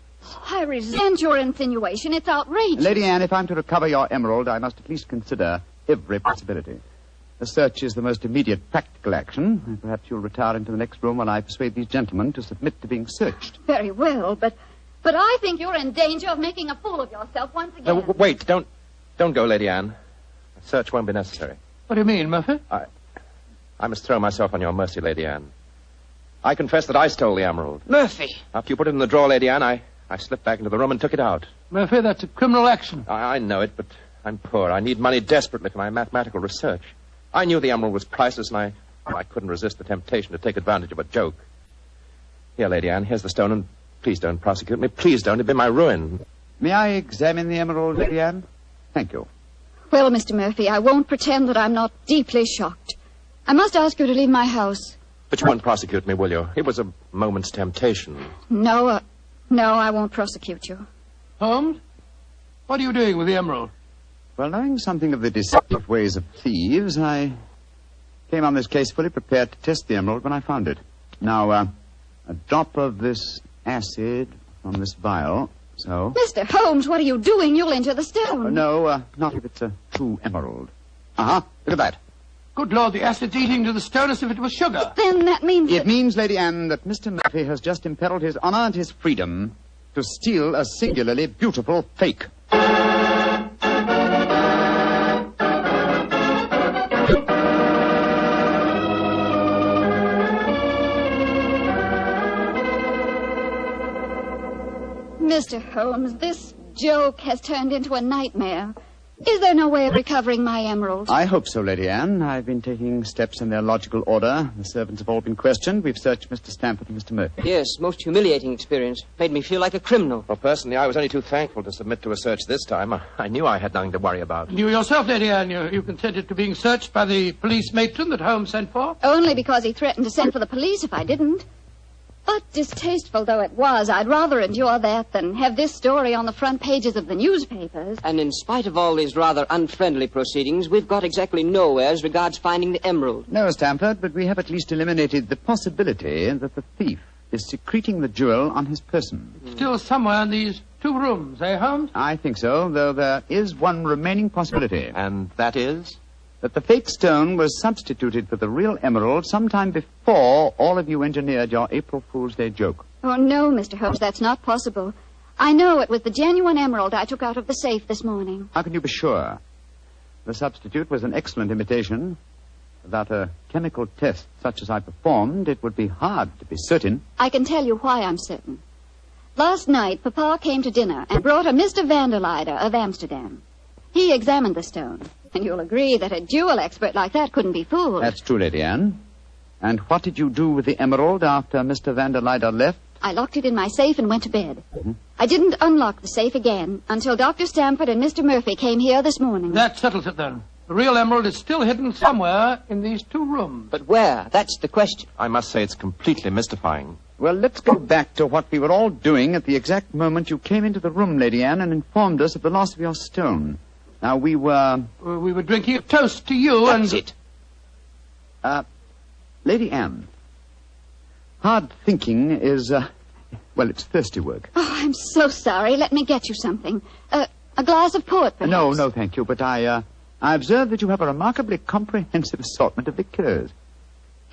I resent your insinuation. It's outrageous. Lady Anne, if I'm to recover your emerald, I must at least consider every possibility. A search is the most immediate practical action. And perhaps you'll retire into the next room while I persuade these gentlemen to submit to being searched. Very well, but I think you're in danger of making a fool of yourself once again. No, wait, don't go, Lady Anne. A search won't be necessary. What do you mean, Murphy? I must throw myself on your mercy, Lady Anne. I confess that I stole the emerald. Murphy! After you put it in the drawer, Lady Anne, I slipped back into the room and took it out. Murphy, that's a criminal action. I know it, but I'm poor. I need money desperately for my mathematical research. I knew the emerald was priceless, and I couldn't resist the temptation to take advantage of a joke. Here, Lady Anne, here's the stone, and please don't prosecute me. Please don't. It'd be my ruin. May I examine the emerald, Lady Anne? Thank you. Well, Mr. Murphy, I won't pretend that I'm not deeply shocked. I must ask you to leave my house. But you won't prosecute me, will you? It was a moment's temptation. No, I won't prosecute you. Holmes, what are you doing with the emerald? Well, knowing something of the deceptive ways of thieves, I came on this case fully prepared to test the emerald when I found it. Now, a drop of this acid from this vial, so... Mr. Holmes, what are you doing? You'll injure the stone. No, not if it's a true emerald. Uh-huh, look at that. Good Lord, the acid's eating to the stone as if it was sugar. But then that means... It means, Lady Anne, that Mr. Murphy has just imperiled his honor and his freedom to steal a singularly beautiful fake. Mr. Holmes, this joke has turned into a nightmare. Is there no way of recovering my emerald? I hope so, Lady Anne. I've been taking steps in their logical order. The servants have all been questioned. We've searched Mr. Stamford and Mr. Murphy. Yes, most humiliating experience. Made me feel like a criminal. Well, personally, I was only too thankful to submit to a search this time. I knew I had nothing to worry about. You yourself, Lady Anne, you consented to being searched by the police matron that Holmes sent for? Only because he threatened to send for the police if I didn't. But distasteful though it was, I'd rather endure that than have this story on the front pages of the newspapers. And in spite of all these rather unfriendly proceedings, we've got exactly nowhere as regards finding the emerald. No, Stamford, but we have at least eliminated the possibility that the thief is secreting the jewel on his person. Still somewhere in these 2 rooms, eh, Holmes? I think so, though there is one remaining possibility. And that is? That the fake stone was substituted for the real emerald sometime before all of you engineered your April Fool's Day joke. Oh, no, Mr. Holmes, that's not possible. I know it was the genuine emerald I took out of the safe this morning. How can you be sure? The substitute was an excellent imitation. Without a chemical test such as I performed, it would be hard to be certain. I can tell you why I'm certain. Last night, Papa came to dinner and brought a Mr. Vanderleider of Amsterdam. He examined the stone. And you'll agree that a jewel expert like that couldn't be fooled. That's true, Lady Anne. And what did you do with the emerald after Mr. Vanderleider left? I locked it in my safe and went to bed. I didn't unlock the safe again until Dr. Stamford and Mr. Murphy came here this morning. That settles it, then. The real emerald is still hidden somewhere in these 2 rooms. But where? That's the question. I must say it's completely mystifying. Well, let's go back to what we were all doing at the exact moment you came into the room, Lady Anne, and informed us of the loss of your stone. Now, we were... We were drinking a toast to you That's it. Lady Anne, hard thinking is, well, it's thirsty work. Oh, I'm so sorry. Let me get you something. A glass of port, perhaps? No, thank you. But I observe that you have a remarkably comprehensive assortment of liqueurs.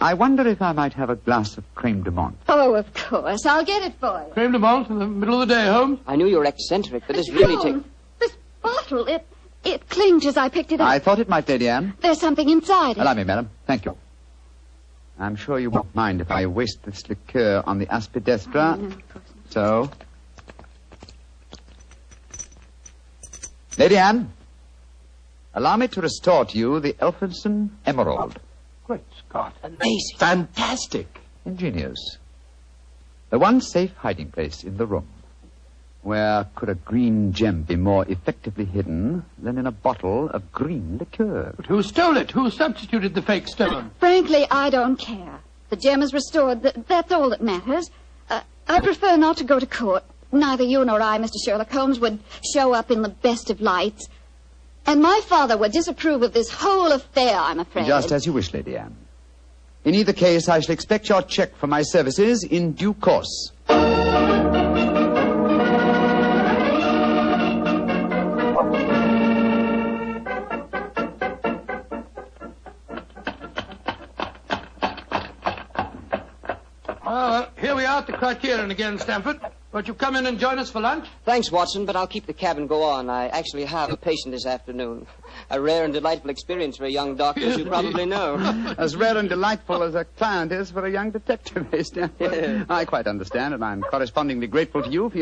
I wonder if I might have a glass of creme de menthe. Oh, of course. I'll get it for you. Creme de menthe in the middle of the day, Holmes? I knew you were eccentric, but this really takes... This bottle, it clinked as I picked it up. I thought it might, Lady Anne. There's something inside it. Allow me, madam. Thank you. I'm sure you won't mind if I waste this liqueur on the aspidestra. No, of course not. So... Lady Anne, allow me to restore to you the Elphinstone Emerald. Great Scott. Amazing. Fantastic. Ingenious. The one safe hiding place in the room. Where could a green gem be more effectively hidden than in a bottle of green liqueur? But who stole it? Who substituted the fake stone? Frankly, I don't care. The gem is restored. That's all that matters. I prefer not to go to court. Neither you nor I, Mr. Sherlock Holmes, would show up in the best of lights. And my father would disapprove of this whole affair, I'm afraid. Just as you wish, Lady Anne. In either case, I shall expect your check for my services in due course. Here we are at the Criterion again, Stamford. Won't you come in and join us for lunch? Thanks, Watson, but I'll keep the cab and go on. I actually have a patient this afternoon. A rare and delightful experience for a young doctor, as you probably know. As rare and delightful as a client is for a young detective, eh, Stanford? I quite understand, and I'm correspondingly grateful to you for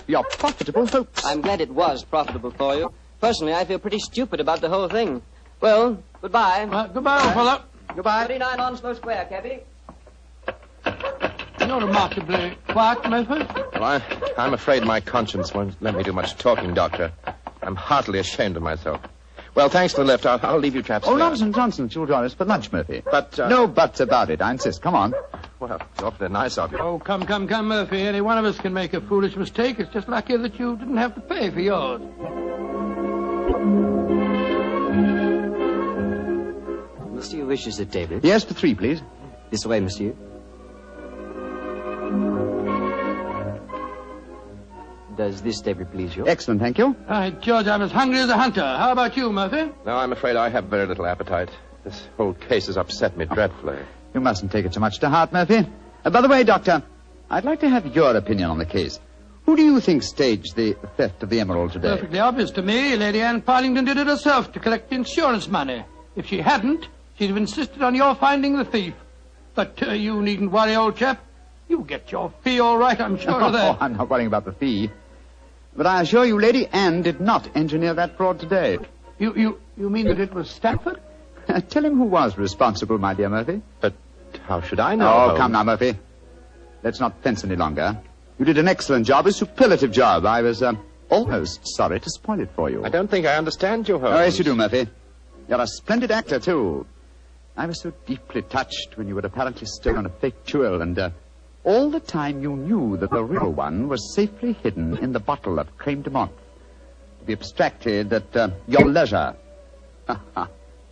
your profitable hopes. I'm glad it was profitable for you. Personally, I feel pretty stupid about the whole thing. Well, goodbye. Goodbye, old fellow. Goodbye. 39 Onslow Square, cabby. You're remarkably quiet, Murphy. Well, I'm afraid my conscience won't let me do much talking, Doctor. I'm heartily ashamed of myself. Well, thanks for the lift. I'll leave you chaps Oh, there. nonsense. You'll join us for lunch, Murphy. But, No buts about it. I insist. Come on. Well, it's awfully nice of you. Oh, come, Murphy. Any one of us can make a foolish mistake. It's just lucky that you didn't have to pay for yours. Monsieur wishes a table. Yes, for 3, please. This way, monsieur. Does this table please you? Excellent, thank you. George, I'm as hungry as a hunter. How about you, Murphy? No, I'm afraid I have very little appetite. This whole case has upset me dreadfully. You mustn't take it so much to heart, Murphy. By the way, Doctor, I'd like to have your opinion on the case. Who do you think staged the theft of the emerald today? Perfectly obvious to me. Lady Anne Partington did it herself to collect insurance money. If she hadn't, she'd have insisted on your finding the thief. But you needn't worry, old chap. You'll get your fee all right, I'm sure of that. I'm not worrying about the fee. But I assure you, Lady Anne did not engineer that fraud today. You mean that it was Stanford? Tell him who was responsible, my dear Murphy. But how should I know? Oh, come now, Murphy. Let's not fence any longer. You did an excellent job, a superlative job. I was almost sorry to spoil it for you. I don't think I understand you, Holmes. Oh, yes, you do, Murphy. You're a splendid actor, too. I was so deeply touched when you had apparently stolen a fake jewel, and all the time you knew that the real one was safely hidden in the bottle of creme de menthe, to be abstracted at your leisure.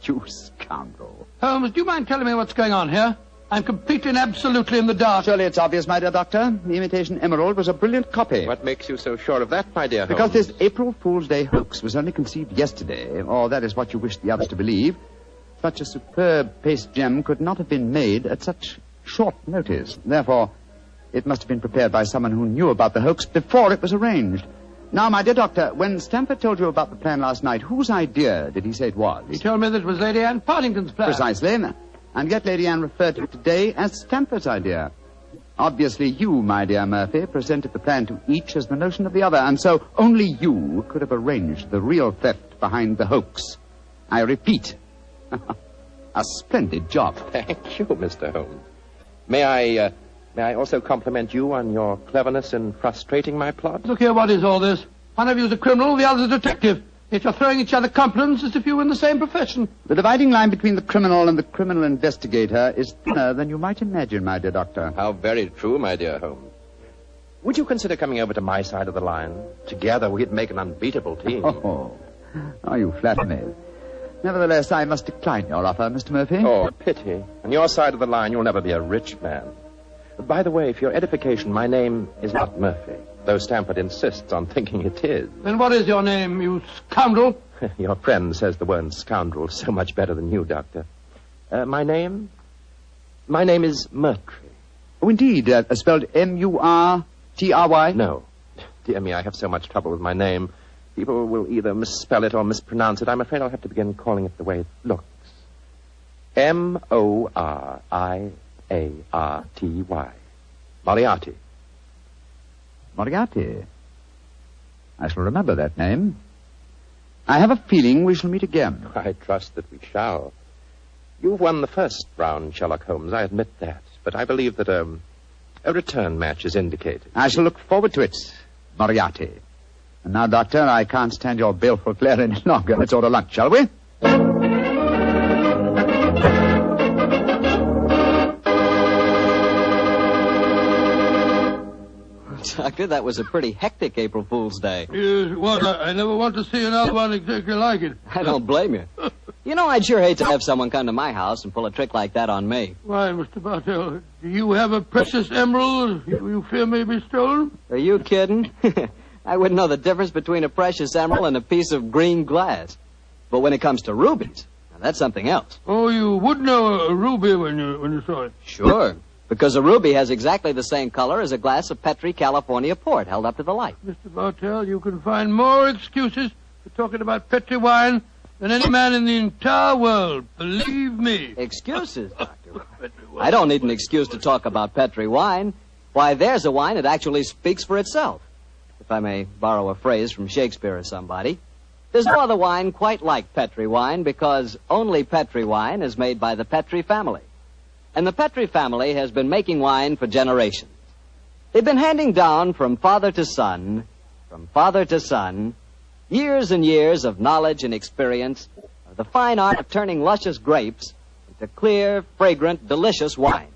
You scoundrel. Holmes, do you mind telling me what's going on here? I'm completely and absolutely in the dark. Surely it's obvious, my dear doctor. The imitation emerald was a brilliant copy. What makes you so sure of that, my dear Holmes? Because this April Fool's Day hoax was only conceived yesterday, or that is what you wish the others to believe. Such a superb paste gem could not have been made at such short notice. Therefore, it must have been prepared by someone who knew about the hoax before it was arranged. Now, my dear doctor, when Stamford told you about the plan last night, whose idea did he say it was? He told me that it was Lady Anne Partington's plan. Precisely. And yet Lady Anne referred to it today as Stamford's idea. Obviously, you, my dear Murphy, presented the plan to each as the notion of the other, and so only you could have arranged the real theft behind the hoax. I repeat, a splendid job. Thank you, Mr. Holmes. May I also compliment you on your cleverness in frustrating my plot? Look here, what is all this? One of you is a criminal, the other is a detective. Yet you're throwing each other compliments as if you were in the same profession. The dividing line between the criminal and the criminal investigator is thinner than you might imagine, my dear doctor. How very true, my dear Holmes. Would you consider coming over to my side of the line? Together we'd make an unbeatable team. Oh, you flatter me. Nevertheless, I must decline your offer, Mr. Murphy. Oh, pity. On your side of the line, you'll never be a rich man. By the way, for your edification, my name is not Murphy, though Stamford insists on thinking it is. Then what is your name, you scoundrel? Your friend says the word scoundrel so much better than you, Doctor. My name is Murtry. Oh, indeed. Spelled M-U-R-T-R-Y? No. Dear me, I have so much trouble with my name. People will either misspell it or mispronounce it. I'm afraid I'll have to begin calling it the way it looks. M-O-R-I-A-R-T-Y. Moriarty. Moriarty. I shall remember that name. I have a feeling we shall meet again. I trust that we shall. You've won the first round, Sherlock Holmes, I admit that. But I believe that a return match is indicated. I shall look forward to it, Moriarty. And now, Doctor, I can't stand your baleful glare any longer. Let's order lunch, shall we? Doctor, that was a pretty hectic April Fool's Day. Yes, it was. I never want to see another one exactly like it. I don't blame you. You know, I'd sure hate to have someone come to my house and pull a trick like that on me. Why, Mr. Bartell, do you have a precious emerald you fear may be stolen? Are you kidding? I wouldn't know the difference between a precious emerald and a piece of green glass. But when it comes to rubies, now that's something else. Oh, you would know a ruby when you saw it? Sure, because a ruby has exactly the same color as a glass of Petri California port held up to the light. Mr. Bartell, you can find more excuses for talking about Petri wine than any man in the entire world. Believe me. Excuses, Doctor? I don't need an excuse to talk about Petri wine. Why, there's a wine that actually speaks for itself. If I may borrow a phrase from Shakespeare or somebody. There's no other wine quite like Petri wine because only Petri wine is made by the Petri family. And the Petri family has been making wine for generations. They've been handing down from father to son, years and years of knowledge and experience of the fine art of turning luscious grapes into clear, fragrant, delicious wine.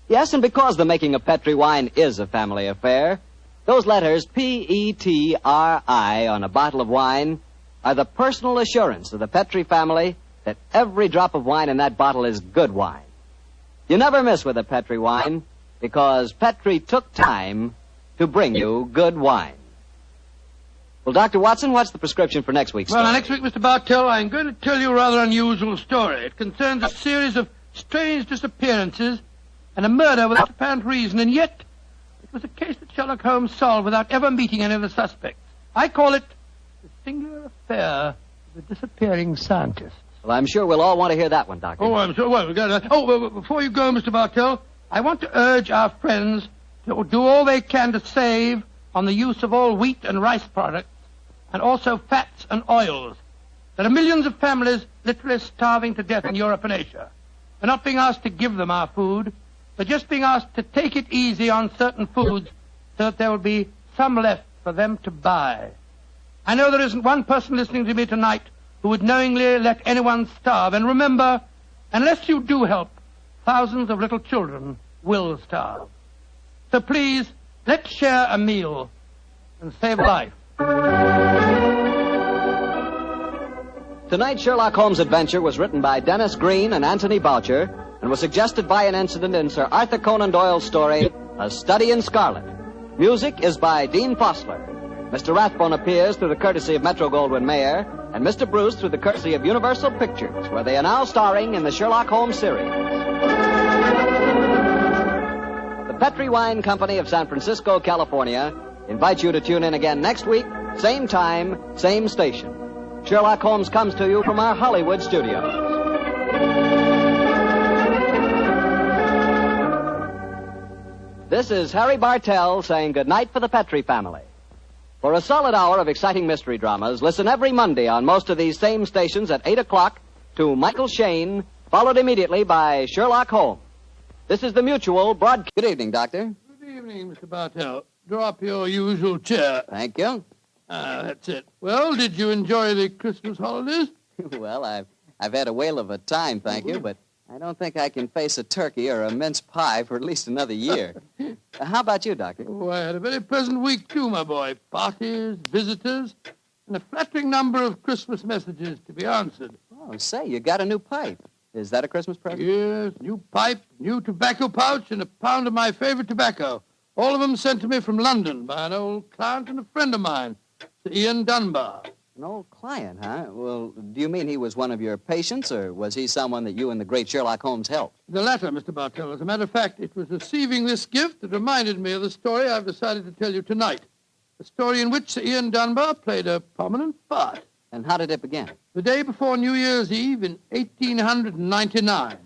Yes, and because the making of Petri wine is a family affair, those letters P-E-T-R-I on a bottle of wine are the personal assurance of the Petri family that every drop of wine in that bottle is good wine. You never miss with a Petri wine because Petri took time to bring you good wine. Well, Dr. Watson, what's the prescription for next week's story? Well, next week, Mr. Bartell, I'm going to tell you a rather unusual story. It concerns a series of strange disappearances and a murder without apparent reason, and yet it was a case that Sherlock Holmes solved without ever meeting any of the suspects. I call it the singular affair of the disappearing scientist. Well, I'm sure we'll all want to hear that one, Doctor. Oh, I'm sure. Well, before you go, Mr. Bartell, I want to urge our friends to do all they can to save on the use of all wheat and rice products, and also fats and oils. There are millions of families literally starving to death in Europe and Asia. We're not being asked to give them our food. We're just being asked to take it easy on certain foods so that there will be some left for them to buy. I know there isn't one person listening to me tonight who would knowingly let anyone starve. And remember, unless you do help, thousands of little children will starve. So please, let's share a meal and save a life. Tonight's Sherlock Holmes adventure was written by Dennis Green and Anthony Boucher and was suggested by an incident in Sir Arthur Conan Doyle's story, A Study in Scarlet. Music is by Dean Fossler. Mr. Rathbone appears through the courtesy of Metro-Goldwyn-Mayer, and Mr. Bruce through the courtesy of Universal Pictures, where they are now starring in the Sherlock Holmes series. The Petri Wine Company of San Francisco, California, invites you to tune in again next week, same time, same station. Sherlock Holmes comes to you from our Hollywood studios. This is Harry Bartell saying goodnight for the Petri family. For a solid hour of exciting mystery dramas, listen every Monday on most of these same stations at 8 o'clock to Michael Shayne, followed immediately by Sherlock Holmes. This is the Mutual broadcast. Good evening, Doctor. Good evening, Mr. Bartell. Draw up your usual chair. Thank you. That's it. Well, did you enjoy the Christmas holidays? Well, I've had a whale of a time, thank you, but I don't think I can face a turkey or a mince pie for at least another year. How about you, Doctor? Oh, I had a very pleasant week, too, my boy. Parties, visitors, and a flattering number of Christmas messages to be answered. Oh, say, you got a new pipe. Is that a Christmas present? Yes, new pipe, new tobacco pouch, and a pound of my favorite tobacco. All of them sent to me from London by an old client and a friend of mine, Sir Ian Dunbar. An old client, huh? Well, do you mean he was one of your patients, or was he someone that you and the great Sherlock Holmes helped? The latter, Mr. Bartell. As a matter of fact, it was receiving this gift that reminded me of the story I've decided to tell you tonight. A story in which Sir Ian Dunbar played a prominent part. And how did it begin? The day before New Year's Eve in 1899.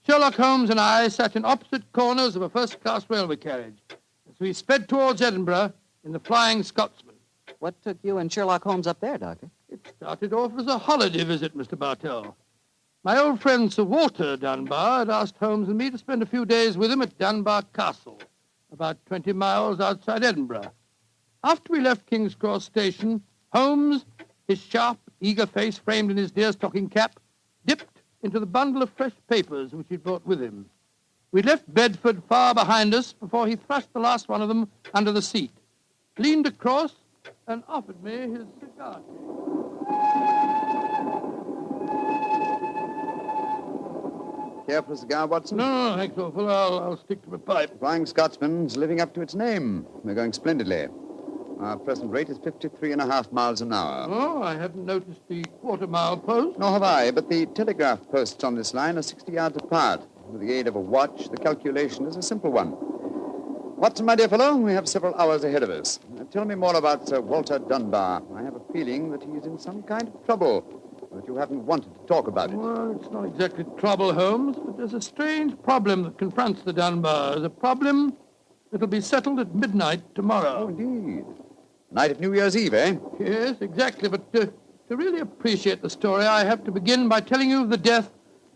Sherlock Holmes and I sat in opposite corners of a first-class railway carriage as we sped towards Edinburgh in the Flying Scotsman. What took you and Sherlock Holmes up there, Doctor? It started off as a holiday visit, Mr. Bartell. My old friend Sir Walter Dunbar had asked Holmes and me to spend a few days with him at Dunbar Castle, about 20 miles outside Edinburgh. After we left King's Cross Station, Holmes, his sharp, eager face framed in his deerstalking cap, dipped into the bundle of fresh papers which he'd brought with him. We'd left Bedford far behind us before he thrust the last one of them under the seat, leaned across, and offered me his cigar. Care for a cigar, Watson? No, thanks awful. I'll stick to my pipe. Flying Scotsman's living up to its name. We're going splendidly. Our present rate is 53.5 miles an hour. Oh, I hadn't noticed the quarter-mile post. Nor have I, but the telegraph posts on this line are 60 yards apart. With the aid of a watch, the calculation is a simple one. Watson, my dear fellow, we have several hours ahead of us. Tell me more about Sir Walter Dunbar. I have a feeling that he's in some kind of trouble, but you haven't wanted to talk about it. Well, it's not exactly trouble, Holmes, but there's a strange problem that confronts the Dunbars. A problem that'll be settled at midnight tomorrow. Oh, indeed. Night of New Year's Eve, eh? Yes, exactly. But to really appreciate the story, I have to begin by telling you of the death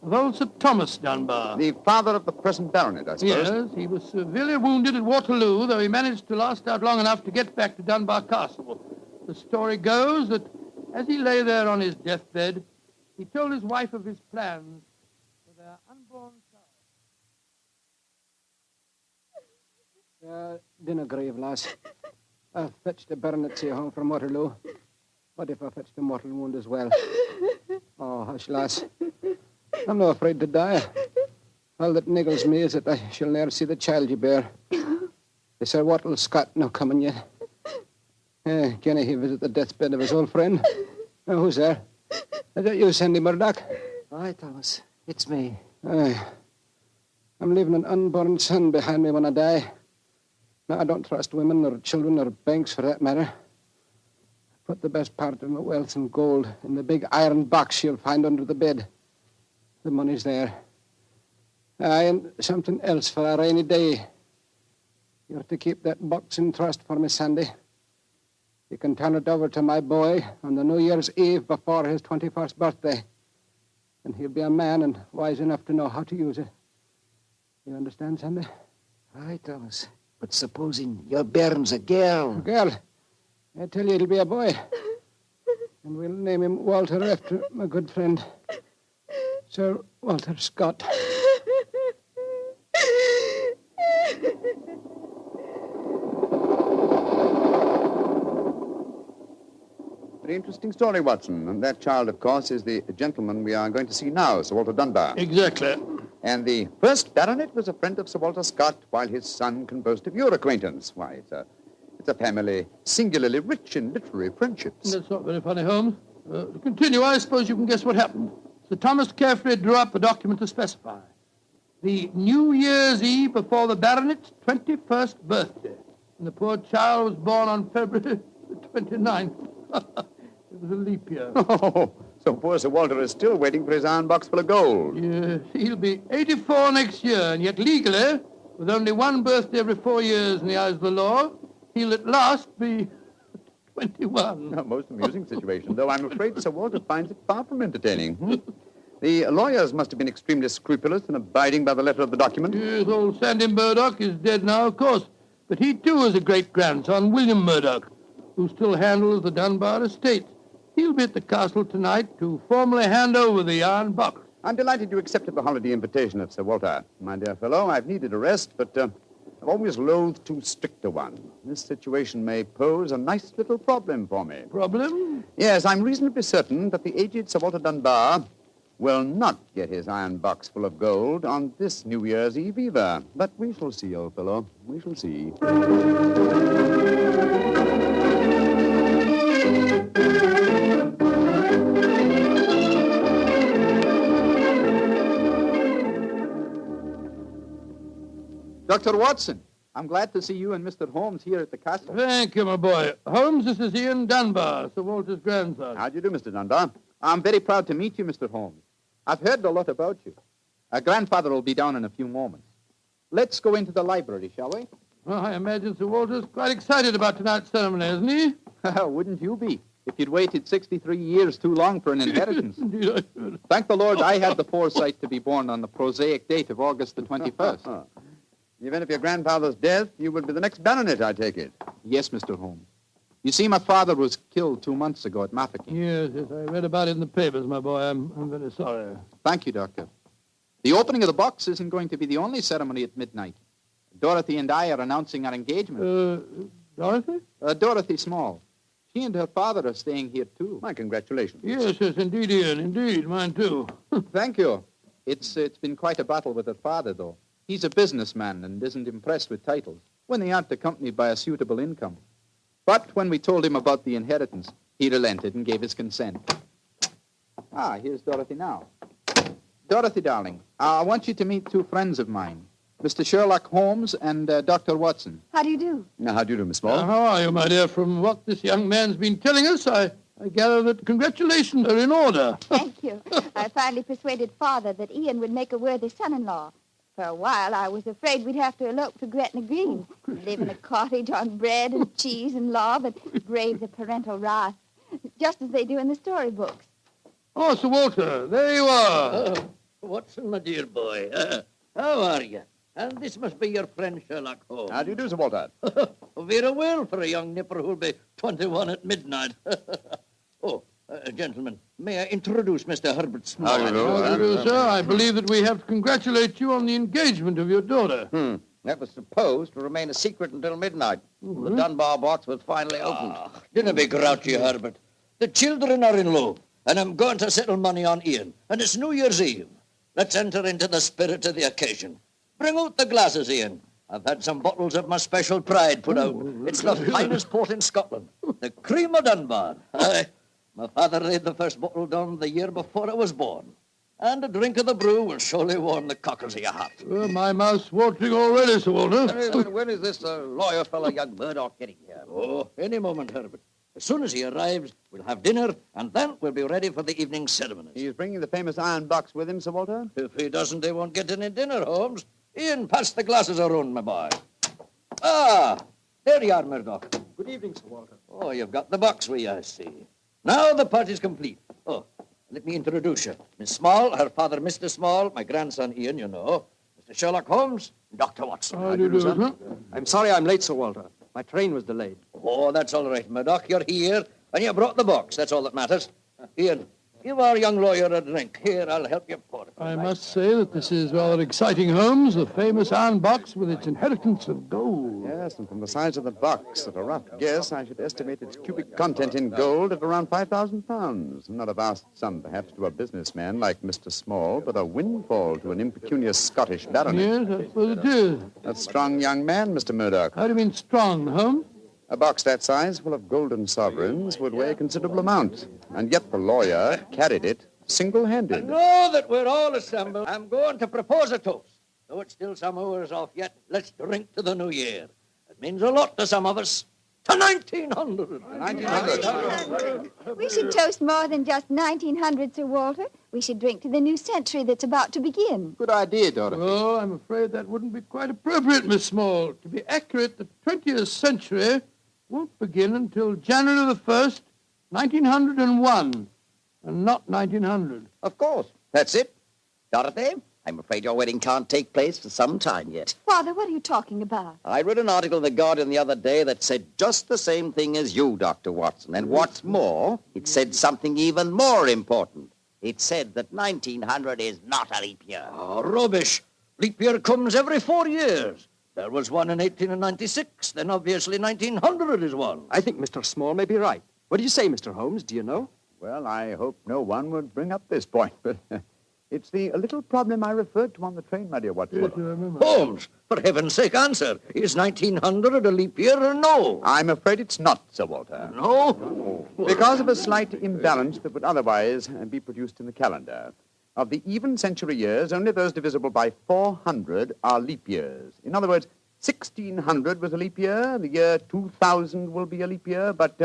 of old Sir Thomas Dunbar. The father of the present baronet, I suppose. Yes, he was severely wounded at Waterloo, though he managed to last out long enough to get back to Dunbar Castle. The story goes that as he lay there on his deathbed, he told his wife of his plans for their unborn child. Dinna grieve, lass. I fetched the baronetcy home from Waterloo. What if I fetched a mortal wound as well? Oh, hush, lass. I'm no afraid to die. All that niggles me is that I shall ne'er see the child you bear. Is Sir Wattle Scott no coming yet? Can he visit the deathbed of his old friend? Who's there? Is that you, Sandy Murdoch? Aye, Thomas. It's me. Aye. I'm leaving an unborn son behind me when I die. Now, I don't trust women or children or banks for that matter. Put the best part of my wealth and gold in the big iron box you'll find under the bed. The money's there. Aye, and something else for a rainy day. You're to keep that box in trust for me, Sandy. You can turn it over to my boy on the New Year's Eve before his 21st birthday. And he'll be a man and wise enough to know how to use it. You understand, Sandy? Aye, Thomas. But supposing your bairn's a girl. A girl? I tell you, it'll be a boy. And we'll name him Walter after my good friend, Sir Walter Scott. Very interesting story, Watson. And that child, of course, is the gentleman we are going to see now, Sir Walter Dunbar. Exactly. And the first baronet was a friend of Sir Walter Scott, while his son can boast of your acquaintance. Why, it's a family singularly rich in literary friendships. That's not very funny, Holmes. To continue, I suppose you can guess what happened. Sir Thomas carefully drew up a document to specify the New Year's Eve before the baronet's 21st birthday. And the poor child was born on February 29th. It was a leap year. Oh, so poor Sir Walter is still waiting for his iron box full of gold. Yes, he'll be 84 next year, and yet legally, with only one birthday every 4 years in the eyes of the law, he'll at last be 21. A most amusing situation, though I'm afraid Sir Walter finds it far from entertaining. The lawyers must have been extremely scrupulous in abiding by the letter of the document. Yes, old Sandy Murdoch is dead now, of course. But he, too, is a great-grandson, William Murdoch, who still handles the Dunbar estate. He'll be at the castle tonight to formally hand over the iron box. I'm delighted you accepted the holiday invitation of Sir Walter. My dear fellow, I've needed a rest, but I've always loathed too strict a one. This situation may pose a nice little problem for me. Problem? Yes, I'm reasonably certain that the aged Sir Walter Dunbar will not get his iron box full of gold on this New Year's Eve either. But we shall see, old fellow. We shall see. Dr. Watson, I'm glad to see you and Mr. Holmes here at the castle. Thank you, my boy. Holmes, this is Ian Dunbar, Sir Walter's grandson. How do you do, Mr. Dunbar? I'm very proud to meet you, Mr. Holmes. I've heard a lot about you. Grandfather will be down in a few moments. Let's go into the library, shall we? Well, I imagine Sir Walter's quite excited about tonight's ceremony, isn't he? Wouldn't you be, if you'd waited 63 years too long for an inheritance? Indeed, I should. Thank the Lord I had the foresight to be born on the prosaic date of August the 21st. In the event of your grandfather's death, you will be the next baronet, I take it. Yes, Mr. Holmes. You see, my father was killed 2 months ago at Mafeking. Yes, I read about it in the papers, my boy. I'm very sorry. Thank you, Doctor. The opening of the box isn't going to be the only ceremony at midnight. Dorothy and I are announcing our engagement. Dorothy? Dorothy Small. She and her father are staying here, too. My congratulations. Yes, indeed, Ian. Indeed, mine, too. Thank you. It's been quite a battle with her father, though. He's a businessman and isn't impressed with titles when they aren't accompanied by a suitable income. But when we told him about the inheritance, he relented and gave his consent. Here's Dorothy now. Dorothy, darling, I want you to meet 2 friends of mine, Mr. Sherlock Holmes and Dr. Watson. How do you do? Now, how do you do, Miss Small? How are you, my dear? From what this young man's been telling us, I gather that congratulations are in order. Thank you. I finally persuaded Father that Ian would make a worthy son-in-law. For a while, I was afraid we'd have to elope to Gretna Green, live in a cottage on bread and cheese and law, but brave the parental wrath, just as they do in the storybooks. Oh, Sir Walter, there you are. Watson, my dear boy. How are you? And this must be your friend Sherlock Holmes. How do you do, Sir Walter? Very well for a young nipper who'll be 21 at midnight. Gentlemen, may I introduce Mr. Herbert Small? How do you do, sir? I believe that we have to congratulate you on the engagement of your daughter. That was supposed to remain a secret until midnight. The Dunbar box was finally opened. Didn't be grouchy, Herbert. The children are in love, and I'm going to settle money on Ian. And it's New Year's Eve. Let's enter into the spirit of the occasion. Bring out the glasses, Ian. I've had some bottles of my special pride put out. It's the finest port in Scotland. The cream of Dunbar. Aye. My father laid the first bottle down the year before I was born. And a drink of the brew will surely warm the cockles of your heart. My mouth's watering already, Sir Walter. When is this lawyer fellow, young Murdoch, getting here? Oh, any moment, Herbert. As soon as he arrives, we'll have dinner, and then we'll be ready for the evening ceremonies. He's bringing the famous iron box with him, Sir Walter? If he doesn't, they won't get any dinner, Holmes. Ian, pass the glasses around, my boy. Ah, there you are, Murdoch. Good evening, Sir Walter. Oh, you've got the box with you, I see. Now the party's complete. Oh, let me introduce you. Miss Small, her father, Mr. Small, my grandson, Ian, you know. Mr. Sherlock Holmes, Dr. Watson. How do you do, sir? I'm sorry I'm late, Sir Walter. My train was delayed. Oh, that's all right, Murdoch. You're here, and you brought the box. That's all that matters. Ian, give our young lawyer a drink. Here, I'll help you pour it. I must say that this is rather exciting, Holmes. The famous iron box with its inheritance of gold. Yes, and from the size of the box, at a rough guess, I should estimate its cubic content in gold at around 5,000 pounds. Not a vast sum, perhaps, to a businessman like Mr. Small, but a windfall to an impecunious Scottish baronet. Yes, I suppose it is. A strong young man, Mr. Murdoch. How do you mean strong, Holmes? A box that size, full of golden sovereigns, would weigh a considerable amount. And yet the lawyer carried it single-handed. Now that we're all assembled, I'm going to propose a toast. Though it's still some hours off yet, let's drink to the new year. It means a lot to some of us. To 1900. 1900. We should toast more than just 1900, Sir Walter. We should drink to the new century that's about to begin. Good idea, Dorothy. Oh, I'm afraid that wouldn't be quite appropriate, Miss Small. To be accurate, the 20th century won't begin until January the 1st, 1901, and not 1900. Of course. That's it. Dorothy, I'm afraid your wedding can't take place for some time yet. Father, what are you talking about? I read an article in The Guardian the other day that said just the same thing as you, Dr. Watson. And what's more, it said something even more important. It said that 1900 is not a leap year. Oh, rubbish. Leap year comes every 4 years. There was one in 1896. Then obviously 1900 is one. I think Mr. Small may be right. What do you say, Mr. Holmes? Do you know? Well, I hope no one would bring up this point, but it's the little problem I referred to on the train, my dear Watson. Yes, I remember. Holmes, for heaven's sake, answer. Is 1900 a leap year or no? I'm afraid it's not, Sir Walter. No? Because of a slight imbalance that would otherwise be produced in the calendar. Of the even century years, only those divisible by 400 are leap years. In other words, 1600 was a leap year, the year 2000 will be a leap year, but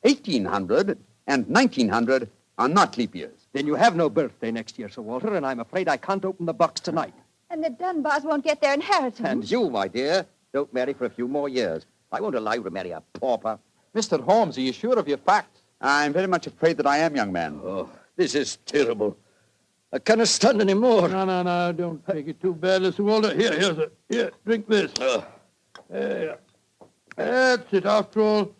1800 and 1900 are not leap years. Then you have no birthday next year, Sir Walter, and I'm afraid I can't open the box tonight. And the Dunbars won't get their inheritance. And you, my dear, don't marry for a few more years. I won't allow you to marry a pauper. Mr. Holmes, are you sure of your facts? I'm very much afraid that I am, young man. Oh, this is terrible. I cannot stand any more. No, don't take it too bad, Mr. Walter. Here, drink this. There. That's it. After all,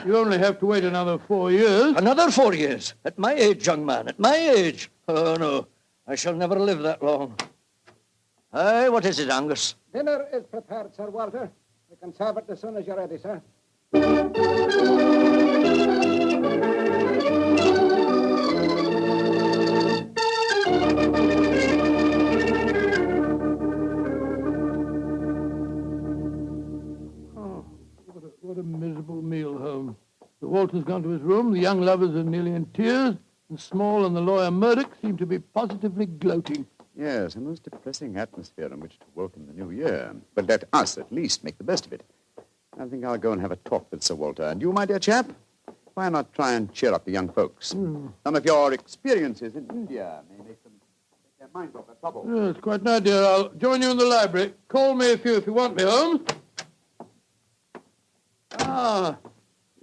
you only have to wait another 4 years. Another 4 years? At my age, young man, at my age. Oh, no, I shall never live that long. Hey, what is it, Angus? Dinner is prepared, Sir Walter. You can serve it as soon as you're ready, sir. What a miserable meal, Holmes. Sir Walter's gone to his room, the young lovers are nearly in tears, and Small and the lawyer Murdoch seem to be positively gloating. Yes, a most depressing atmosphere in which to welcome the new year. But let us at least make the best of it. I think I'll go and have a talk with Sir Walter. And you, my dear chap, why not try and cheer up the young folks? Some of your experiences in India may make them take their minds off their trouble. Yes, quite an idea. I'll join you in the library. Call me if you want me, Holmes. Ah,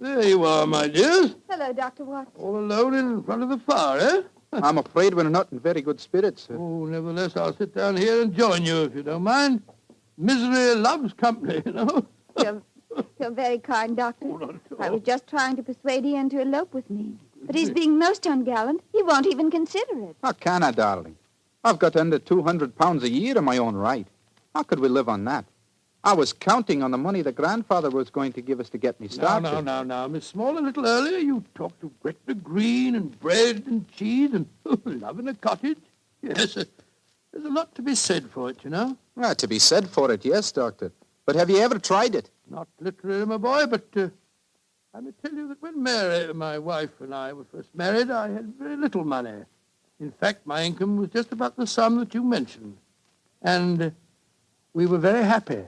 there you are, my dears. Hello, Dr. Watson. All alone in front of the fire, eh? I'm afraid we're not in very good spirits, sir. Oh, nevertheless, I'll sit down here and join you, if you don't mind. Misery loves company, you know. You're very kind, Doctor. I was just trying to persuade Ian to elope with me. But he's being most ungallant. He won't even consider it. How can I, darling? I've got under 200 pounds a year in my own right. How could we live on that? I was counting on the money the grandfather was going to give us to get me started. Now, Miss Small, a little earlier you talked of Gretna Green and bread and cheese and love in a cottage. Yes, there's a lot to be said for it, you know. Well, to be said for it, yes, Doctor. But have you ever tried it? Not literally, my boy, but I may tell you that when Mary, my wife, and I were first married, I had very little money. In fact, my income was just about the sum that you mentioned. And we were very happy.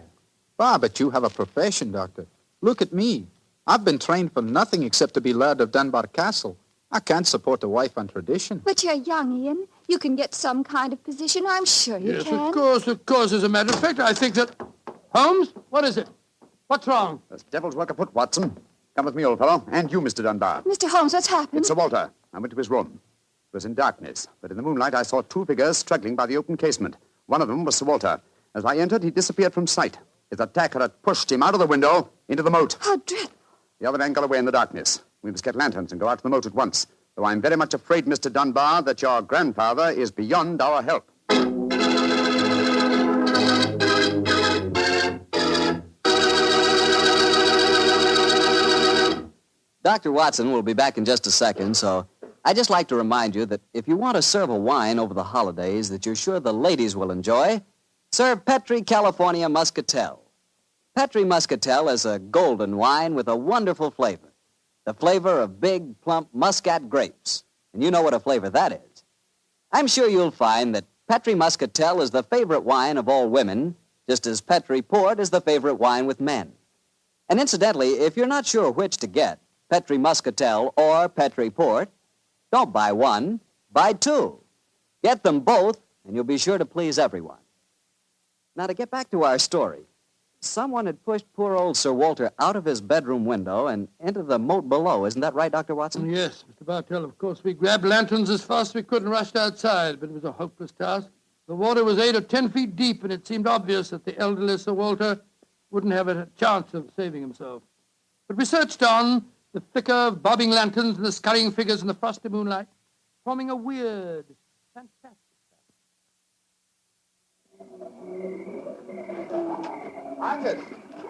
Ah, but you have a profession, Doctor. Look at me. I've been trained for nothing except to be Laird of Dunbar Castle. I can't support a wife on tradition. But you're young, Ian. You can get some kind of position. I'm sure you can. Yes, of course. As a matter of fact, I think that... Holmes, what is it? What's wrong? There's devil's work afoot, Watson. Come with me, old fellow. And you, Mr. Dunbar. Mr. Holmes, what's happened? It's Sir Walter. I went to his room. It was in darkness, but in the moonlight I saw two figures struggling by the open casement. One of them was Sir Walter. As I entered, he disappeared from sight. His attacker had pushed him out of the window into the moat. How dreadful. The other man got away in the darkness. We must get lanterns and go out to the moat at once. Though I'm very much afraid, Mr. Dunbar, that your grandfather is beyond our help. Dr. Watson will be back in just a second, so I'd just like to remind you that if you want to serve a wine over the holidays that you're sure the ladies will enjoy, serve Petri California Muscatel. Petri Muscatel is a golden wine with a wonderful flavor. The flavor of big, plump Muscat grapes. And you know what a flavor that is. I'm sure you'll find that Petri Muscatel is the favorite wine of all women, just as Petri Port is the favorite wine with men. And incidentally, if you're not sure which to get, Petri Muscatel or Petri Port, don't buy one, buy two. Get them both, and you'll be sure to please everyone. Now, to get back to our story, someone had pushed poor old Sir Walter out of his bedroom window and into the moat below. Isn't that right, Dr. Watson? Yes, Mr. Bartell. Of course, we grabbed lanterns as fast as we could and rushed outside, but it was a hopeless task. The water was 8 or 10 feet deep, and it seemed obvious that the elderly Sir Walter wouldn't have a chance of saving himself. But we searched on, the flicker of bobbing lanterns and the scurrying figures in the frosty moonlight, forming a weird, fantastic Angus,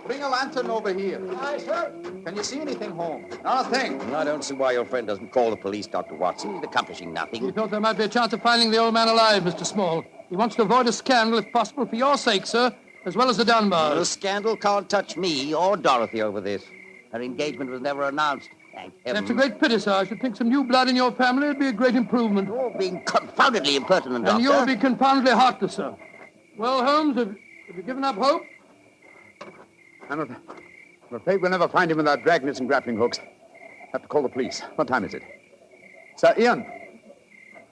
bring a lantern over here. Aye, sir. Can you see anything, Holmes? Not a thing. I don't see why your friend doesn't call the police, Dr. Watson. He's accomplishing nothing. He thought there might be a chance of finding the old man alive, Mr. Small. He wants to avoid a scandal, if possible, for your sake, sir, as well as the Dunbars. The scandal can't touch me or Dorothy over this. Her engagement was never announced. Thank heaven. That's a great pity, sir. I should think some new blood in your family would be a great improvement. You're being confoundedly impertinent, Doctor. And you'll be confoundedly heartless, sir. Well, Holmes, have you given up hope? I'm afraid we'll never find him without dragnets and grappling hooks. Have to call the police. What time is it? Sir Ian,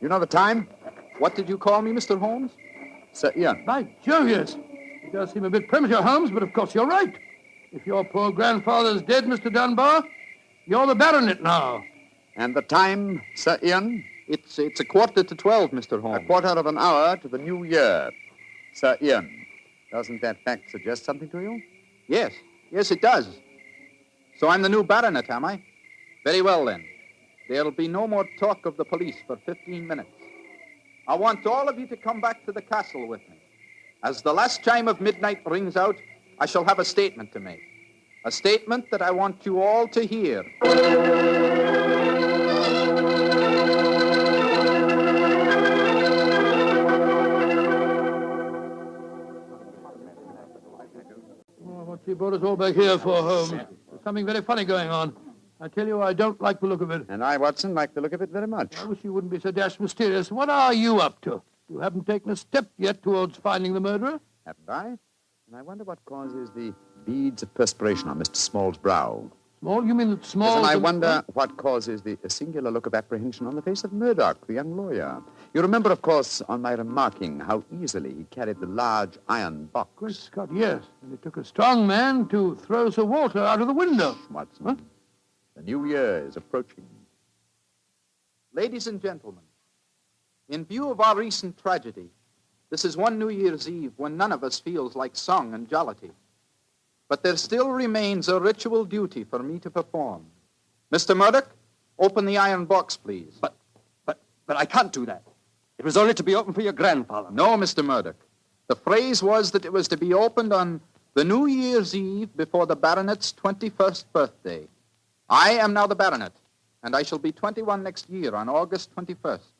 you know the time? What did you call me, Mr. Holmes? Sir Ian. By Jove, yes. It does seem a bit premature, Holmes, but of course you're right. If your poor grandfather's dead, Mr. Dunbar, you're the baronet now. And the time, Sir Ian? It's 11:45, Mr. Holmes. A quarter of an hour to the new year. Sir Ian, doesn't that fact suggest something to you? Yes, it does. So I'm the new baronet, am I? Very well, then. There'll be no more talk of the police for 15 minutes. I want all of you to come back to the castle with me. As the last chime of midnight rings out, I shall have a statement to make. A statement that I want you all to hear. What you brought us all back here for, Holmes? There's something very funny going on. I tell you, I don't like the look of it. And I, Watson, like the look of it very much. I wish you wouldn't be so dashed mysterious. What are you up to? You haven't taken a step yet towards finding the murderer. Haven't I? And I wonder what causes the beads of perspiration on Mr. Small's brow. Small? You mean that Small... Yes, and I wonder what causes the singular look of apprehension on the face of Murdoch, the young lawyer. You remember, of course, on my remarking how easily he carried the large iron box. Great Scott, yes. And it took a strong man to throw Sir Walter out of the window. Watson, huh? The new year is approaching. Ladies and gentlemen, in view of our recent tragedy, this is one New Year's Eve when none of us feels like song and jollity. But there still remains a ritual duty for me to perform. Mr. Murdoch, open the iron box, please. But I can't do that. It was only to be opened for your grandfather. No, Mr. Murdoch. The phrase was that it was to be opened on the New Year's Eve before the baronet's 21st birthday. I am now the baronet, and I shall be 21 next year on August 21st.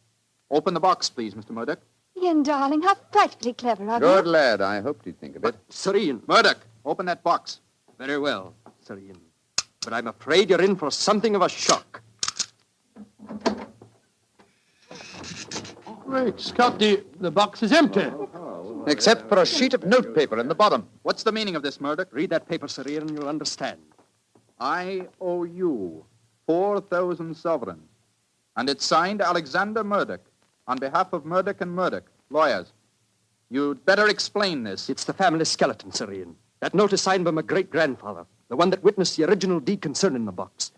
Open the box, please, Mr. Murdoch. Ian, darling, how frightfully clever of you. Good lad. I hoped he'd think of it. Sir Ian. Murdoch, open that box. Very well, Sir Ian. But I'm afraid you're in for something of a shock. Great Scott, the box is empty. Except for a sheet of notepaper in the bottom. What's the meaning of this, Murdoch? Read that paper, Sir Ian, and you'll understand. I owe you 4,000 sovereigns. And it's signed Alexander Murdoch on behalf of Murdoch and Murdoch, lawyers. You'd better explain this. It's the family skeleton, Sir Ian. That note is signed by my great-grandfather, the one that witnessed the original deed concerning the box.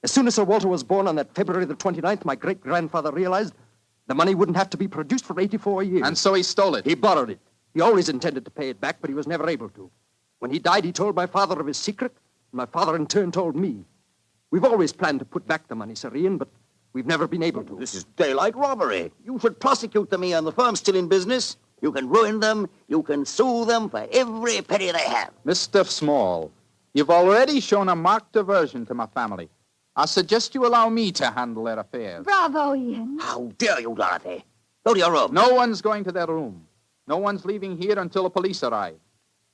As soon as Sir Walter was born on that February the 29th, my great-grandfather realized the money wouldn't have to be produced for 84 years. And so he stole it. He borrowed it. He always intended to pay it back, but he was never able to. When he died, he told my father of his secret, and my father in turn told me. We've always planned to put back the money, Sir Ian, but we've never been able to. This is daylight robbery. You should prosecute them, Ian. The firm's still in business. You can ruin them. You can sue them for every penny they have. Mr. Small, you've already shown a marked aversion to my family. I suggest you allow me to handle their affairs. Bravo, Ian. How dare you, Dorothy? Go to your room. No one's going to their room. No one's leaving here until the police arrive.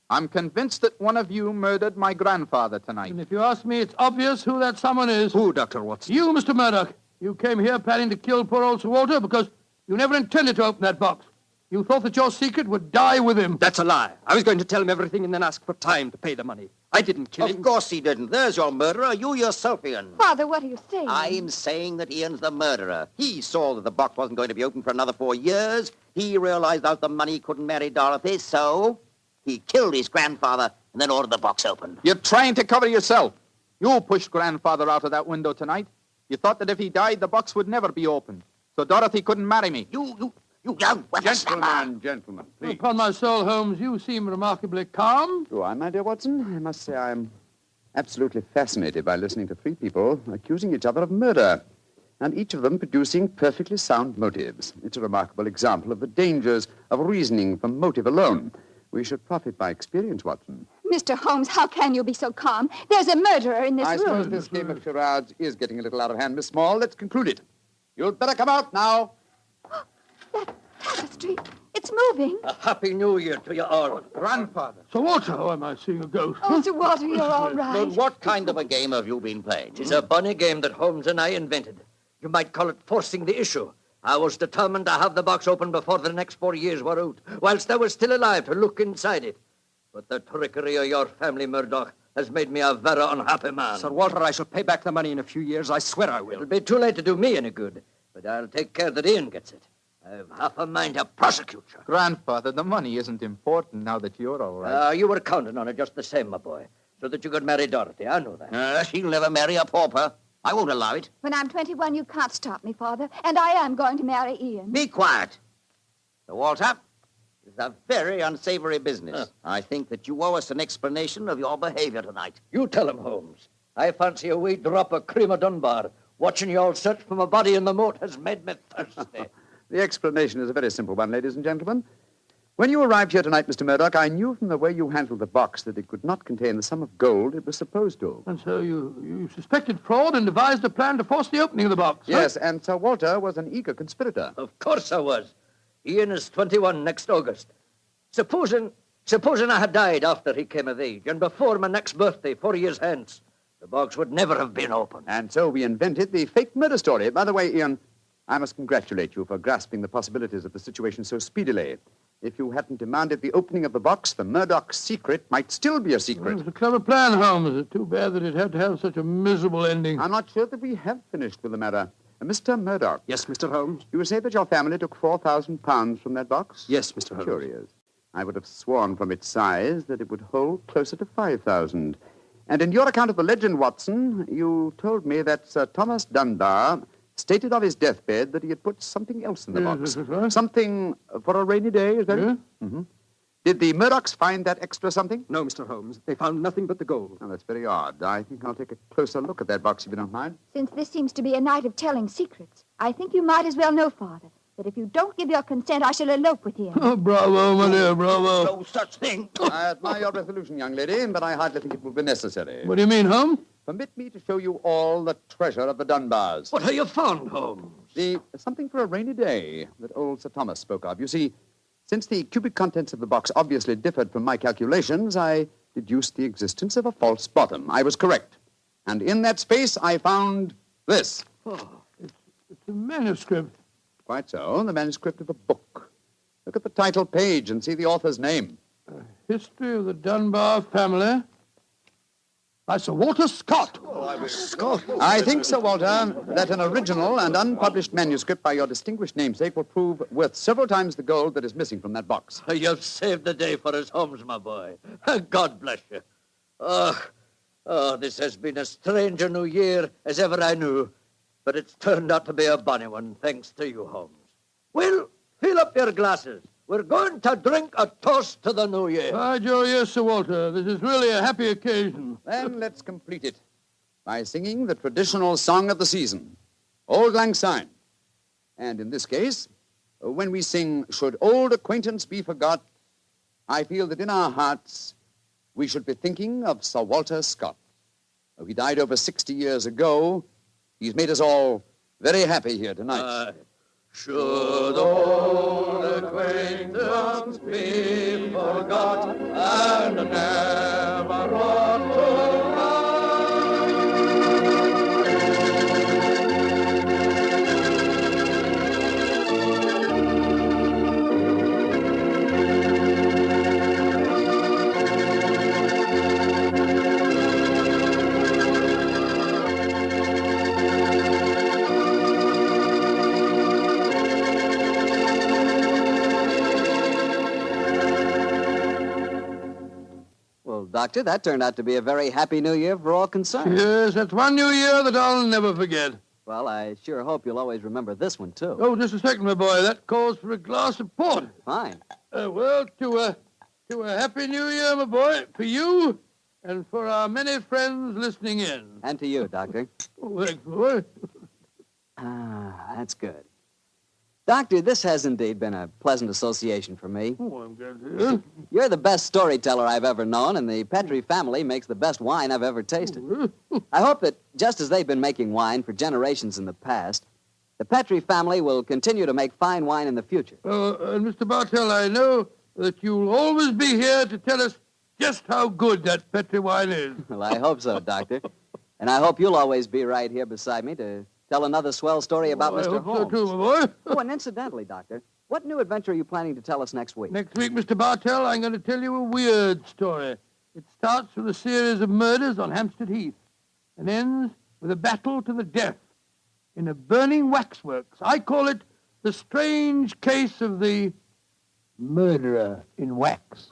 I'm convinced that one of you murdered my grandfather tonight. And if you ask me, it's obvious who that someone is. Who, Dr. Watson? You, Mr. Murdoch. You came here planning to kill poor old Sir Walter because you never intended to open that box. You thought that your secret would die with him. That's a lie. I was going to tell him everything and then ask for time to pay the money. I didn't kill him. Of course he didn't. There's your murderer. You yourself, Ian. Father, what are you saying? I'm saying that Ian's the murderer. He saw that the box wasn't going to be open for another 4 years. He realized out the money couldn't marry Dorothy, so he killed his grandfather and then ordered the box opened. You're trying to cover yourself. You pushed grandfather out of that window tonight. You thought that if he died, the box would never be opened. So Dorothy couldn't marry me. You young Gentlemen, please. Upon my soul, Holmes, you seem remarkably calm. Do I, my dear Watson? I must say I'm absolutely fascinated by listening to three people accusing each other of murder, and each of them producing perfectly sound motives. It's a remarkable example of the dangers of reasoning from motive alone. We should profit by experience, Watson. Mr. Holmes, how can you be so calm? There's a murderer in this I room. suppose this game of charades is getting a little out of hand, Miss Small. Let's conclude it. You'd better come out now. That tapestry, it's moving. A happy new year to you all. Grandfather. Sir Walter, oh, am I seeing a ghost? Oh, Sir Walter, you're all right. But what kind of a game have you been playing? It's a bunny game that Holmes and I invented. You might call it forcing the issue. I was determined to have the box open before the next 4 years were out, whilst I was still alive to look inside it. But the trickery of your family, Murdoch, has made me a very unhappy man. Sir Walter, I shall pay back the money in a few years. I swear I will. It'll be too late to do me any good, but I'll take care that Ian gets it. I've half a mind to prosecute you. Grandfather, the money isn't important now that you're all right. You were counting on it just the same, my boy, so that you could marry Dorothy. I know that. She'll never marry a pauper. I won't allow it. When I'm 21, you can't stop me, Father, and I am going to marry Ian. Be quiet. Sir Walter, it's a very unsavory business. I think that you owe us an explanation of your behavior tonight. You tell him, Holmes. I fancy a wee drop of cream of Dunbar. Watching you all search for my body in the moat has made me thirsty. The explanation is a very simple one, ladies and gentlemen. When you arrived here tonight, Mr. Murdoch, I knew from the way you handled the box that it could not contain the sum of gold it was supposed to. And so you suspected fraud and devised a plan to force the opening of the box, Yes, and Sir Walter was an eager conspirator. Of course I was. Ian is 21 next August. Supposing I had died after he came of age, and before my next birthday, 4 years hence, the box would never have been opened. And so we invented the fake murder story. By the way, Ian, I must congratulate you for grasping the possibilities of the situation so speedily. If you hadn't demanded the opening of the box, the Murdoch secret might still be a secret. Well, it's a clever plan, Holmes. It's too bad that it had to have such a miserable ending. I'm not sure that we have finished with the matter. Mr. Murdoch. Yes, Mr. Holmes? You say that your family took £4,000 from that box? Yes, Mr. Holmes. Curious. I would have sworn from its size that it would hold closer to 5,000. And in your account of the legend, Watson, you told me that Sir Thomas Dunbar stated on his deathbed that he had put something else in the box. Right. Something for a rainy day, is that it? Mm-hmm. Did the Murdochs find that extra something? No, Mr. Holmes. They found nothing but the gold. Oh, that's very odd. I think I'll take a closer look at that box, if you don't mind. Since this seems to be a night of telling secrets, I think you might as well know, Father, that if you don't give your consent, I shall elope with him. Oh, bravo, my dear, bravo. No such thing. I admire your resolution, young lady, but I hardly think it will be necessary. What do you mean, Holmes? Permit me to show you all the treasure of the Dunbars. What have you found, Holmes? Something for a rainy day that old Sir Thomas spoke of. You see, since the cubic contents of the box obviously differed from my calculations, I deduced the existence of a false bottom. I was correct. And in that space, I found this. Oh, it's a manuscript. Quite so, the manuscript of a book. Look at the title page and see the author's name. History of the Dunbar family. by Sir Walter Scott. Scott. I think, Sir Walter, that an original and unpublished manuscript by your distinguished namesake will prove worth several times the gold that is missing from that box. You've saved the day for us, Holmes, my boy. God bless you. Oh, this has been a stranger new year as ever I knew, but it's turned out to be a bonny one, thanks to you, Holmes. Well, fill up your glasses. We're going to drink a toast to the new year. By Joe, yes, Sir Walter. This is really a happy occasion. Then let's complete it by singing the traditional song of the season, Auld Lang Syne. And in this case, when we sing, Should Old Acquaintance Be Forgot, I feel that in our hearts we should be thinking of Sir Walter Scott. Though he died over 60 years ago, he's made us all very happy here tonight. Should old acquaintance be forgot and never brought to Doctor, that turned out to be a very happy new year for all concerned. Yes, that's one new year that I'll never forget. Well, I sure hope you'll always remember this one, too. Oh, just a second, my boy. That calls for a glass of port. Fine. Well, to a happy new year, my boy, for you and for our many friends listening in. And to you, Doctor. Oh, thanks, boy. That's good. Doctor, this has indeed been a pleasant association for me. Oh, I'm glad to hear. You're the best storyteller I've ever known, and the Petrie family makes the best wine I've ever tasted. I hope that just as they've been making wine for generations in the past, the Petrie family will continue to make fine wine in the future. And Mr. Bartell, I know that you'll always be here to tell us just how good that Petrie wine is. Well, I hope so, Doctor. And I hope you'll always be right here beside me to tell another swell story about Mr. I hope Holmes. so, too, my boy. Oh, and incidentally, Doctor, what new adventure are you planning to tell us next week? Next week, Mr. Bartell, I'm going to tell you a weird story. It starts with a series of murders on Hampstead Heath and ends with a battle to the death in a burning waxworks. I call it the strange case of the murderer in wax.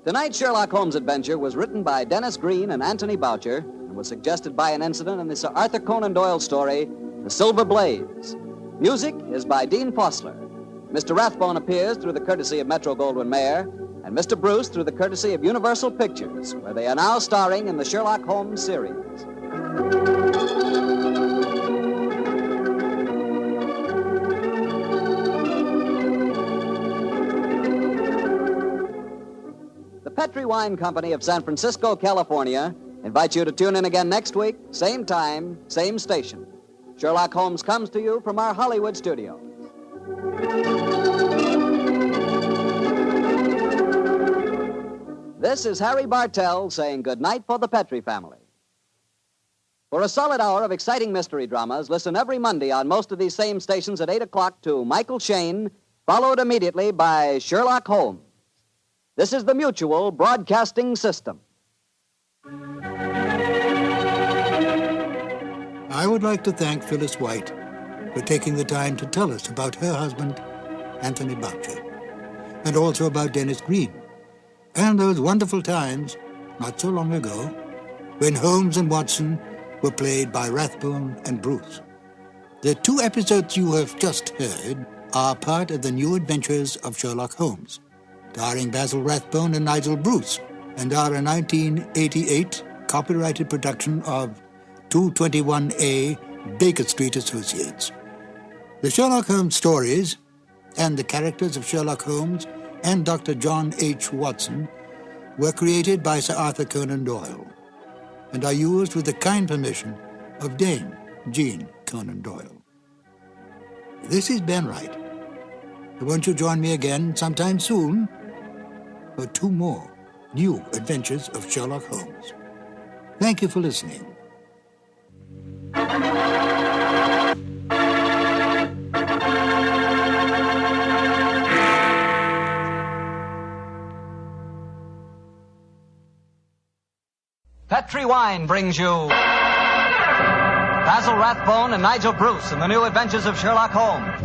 Tonight's Sherlock Holmes adventure was written by Dennis Green and Anthony Boucher and was suggested by an incident in the Sir Arthur Conan Doyle story, The Silver Blaze. Music is by Dean Fossler. Mr. Rathbone appears through the courtesy of Metro-Goldwyn-Mayer, and Mr. Bruce through the courtesy of Universal Pictures, where they are now starring in the Sherlock Holmes series. The Petrie Wine Company of San Francisco, California, invites you to tune in again next week, same time, same station. Sherlock Holmes comes to you from our Hollywood studios. This is Harry Bartell saying goodnight for the Petrie family. For a solid hour of exciting mystery dramas, listen every Monday on most of these same stations at 8 o'clock to Michael Shayne, followed immediately by Sherlock Holmes. This is the Mutual Broadcasting System. I would like to thank Phyllis White for taking the time to tell us about her husband, Anthony Boucher, and also about Dennis Green, and those wonderful times, not so long ago, when Holmes and Watson were played by Rathbone and Bruce. The 2 episodes you have just heard are part of the new adventures of Sherlock Holmes, starring Basil Rathbone and Nigel Bruce, and are a 1988 copyrighted production of 221A Baker Street Associates. The Sherlock Holmes stories and the characters of Sherlock Holmes and Dr. John H. Watson were created by Sir Arthur Conan Doyle and are used with the kind permission of Dame Jean Conan Doyle. This is Ben Wright. Won't you join me again sometime soon for 2 more new adventures of Sherlock Holmes? Thank you for listening. Petri Wine brings you Basil Rathbone and Nigel Bruce in the new adventures of Sherlock Holmes.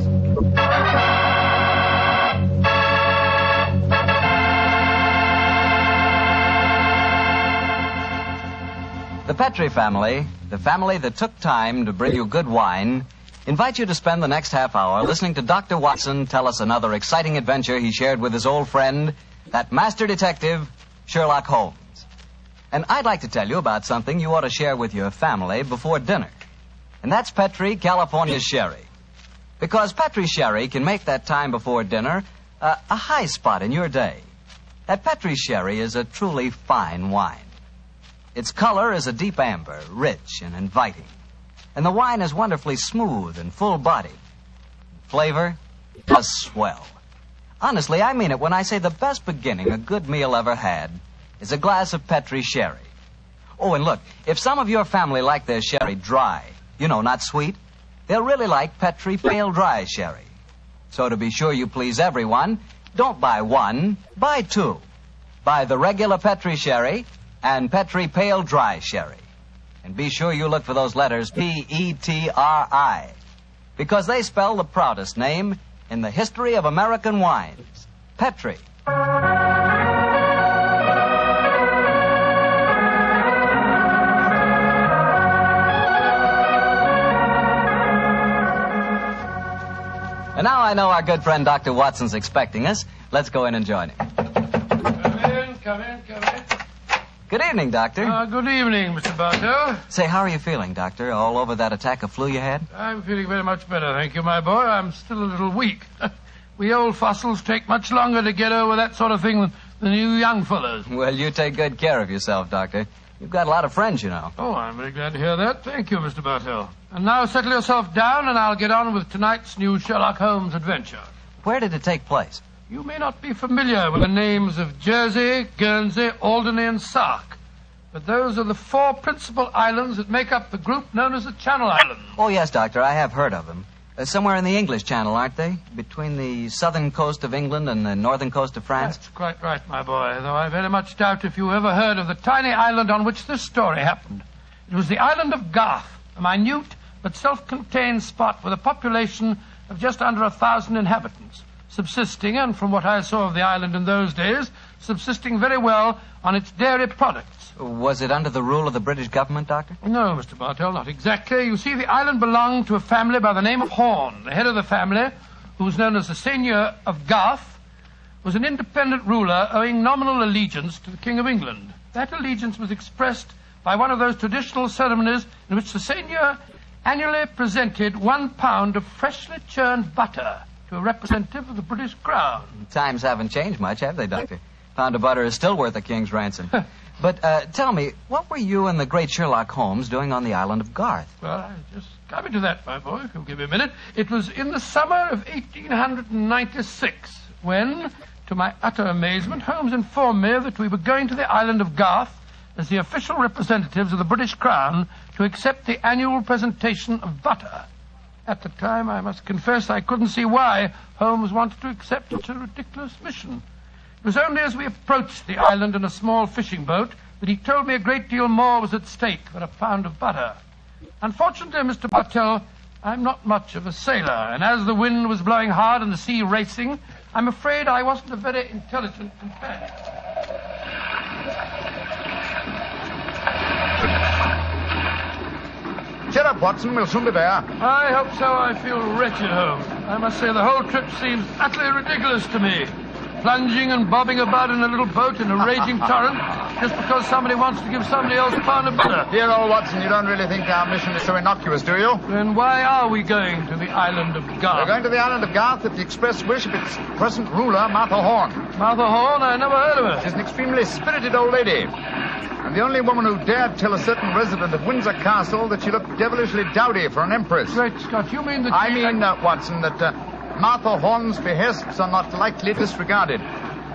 The Petri family, the family that took time to bring you good wine, invite you to spend the next half hour listening to Dr. Watson tell us another exciting adventure he shared with his old friend, that master detective, Sherlock Holmes. And I'd like to tell you about something you ought to share with your family before dinner. And that's Petri California Sherry. Because Petri Sherry can make that time before dinner a high spot in your day. That Petri Sherry is a truly fine wine. Its color is a deep amber, rich and inviting. And the wine is wonderfully smooth and full-bodied. Flavor is swell. Honestly, I mean it when I say the best beginning a good meal ever had is a glass of Petri Sherry. Oh, and look, if some of your family like their sherry dry, you know, not sweet, they'll really like Petri Pale Dry Sherry. So to be sure you please everyone, don't buy one, buy two. Buy the regular Petri Sherry and Petri Pale Dry Sherry. And be sure you look for those letters P-E-T-R-I, because they spell the proudest name in the history of American wines, Petri. And now I know our good friend Dr. Watson's expecting us. Let's go in and join him. Come in. Good evening, Doctor. Good evening, Mr. Bartell. Say, how are you feeling, Doctor? All over that attack of flu you had? I'm feeling very much better, thank you, my boy. I'm still a little weak. We old fossils take much longer to get over that sort of thing than you young fellows. Well, you take good care of yourself, Doctor. You've got a lot of friends, you know. Oh, I'm very glad to hear that. Thank you, Mr. Bartell. And now settle yourself down, and I'll get on with tonight's new Sherlock Holmes adventure. Where did it take place? You may not be familiar with the names of Jersey, Guernsey, Alderney, and Sark, but those are the four principal islands that make up the group known as the Channel Islands. Oh, yes, Doctor, I have heard of them. Somewhere in the English Channel, aren't they? Between the southern coast of England and the northern coast of France? That's quite right, my boy, though I very much doubt if you ever heard of the tiny island on which this story happened. It was the island of Garth, a minute but self-contained spot with a population of just under 1,000 inhabitants, subsisting, and from what I saw of the island in those days, subsisting very well on its dairy products. Was it under the rule of the British government, Doctor? No, Mr. Bartell, not exactly. You see, the island belonged to a family by the name of Horn. The head of the family, who was known as the Seigneur of Garth, was an independent ruler owing nominal allegiance to the King of England. That allegiance was expressed by one of those traditional ceremonies in which the Seigneur annually presented 1 pound of freshly churned butter to a representative of the British Crown. Times haven't changed much, have they, Doctor? Pound of butter is still worth a king's ransom. But tell me, what were you and the great Sherlock Holmes doing on the island of Garth? Well, I just coming to that, my boy, if you'll give me a minute. It was in the summer of 1896 when, to my utter amazement, Holmes informed me that we were going to the island of Garth as the official representatives of the British Crown to accept the annual presentation of butter. At the time, I must confess, I couldn't see why Holmes wanted to accept such a ridiculous mission. It was only as we approached the island in a small fishing boat that he told me a great deal more was at stake than a pound of butter. Unfortunately, Mr. Bartell, I'm not much of a sailor, and as the wind was blowing hard and the sea racing, I'm afraid I wasn't a very intelligent companion. Cheer up, Watson. We'll soon be there. I hope so. I feel wretched, Holmes. I must say the whole trip seems utterly ridiculous to me. Plunging and bobbing about in a little boat in a raging torrent just because somebody wants to give somebody else a pound of butter. Dear old Watson, you don't really think our mission is so innocuous, do you? Then why are we going to the island of Garth? We're going to the island of Garth at the express wish of its present ruler, Martha Horn. Martha Horn? I never heard of her. She's an extremely spirited old lady, and the only woman who dared tell a certain resident of Windsor Castle that she looked devilishly dowdy for an empress. Great Scott, you mean that I mean, Watson, that Martha Horn's behests are not lightly disregarded.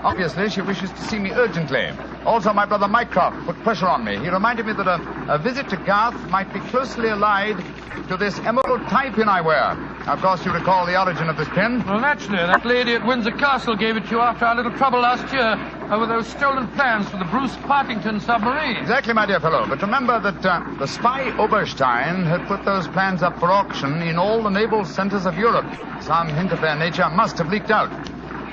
Obviously, she wishes to see me urgently. Also, my brother Mycroft put pressure on me. He reminded me that a visit to Garth might be closely allied to this emerald tie pin I wear. Of course, you recall the origin of this pin? Well, naturally. That lady at Windsor Castle gave it to you after our little trouble last year over those stolen plans for the Bruce Partington submarine. Exactly, my dear fellow. But remember that the spy Oberstein had put those plans up for auction in all the naval centers of Europe. Some hint of their nature must have leaked out.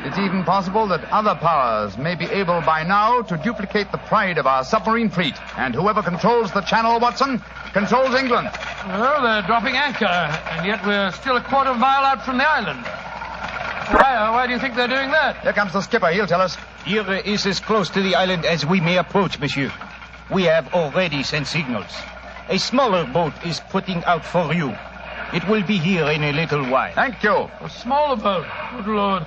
It's even possible that other powers may be able by now to duplicate the pride of our submarine fleet. And whoever controls the channel, Watson, controls England. Well, they're dropping anchor, and yet we're still a quarter mile out from the island. Why do you think they're doing that? Here comes the skipper. He'll tell us. Here is as close to the island as we may approach, monsieur. We have already sent signals. A smaller boat is putting out for you. It will be here in a little while. Thank you. A smaller boat? Good Lord.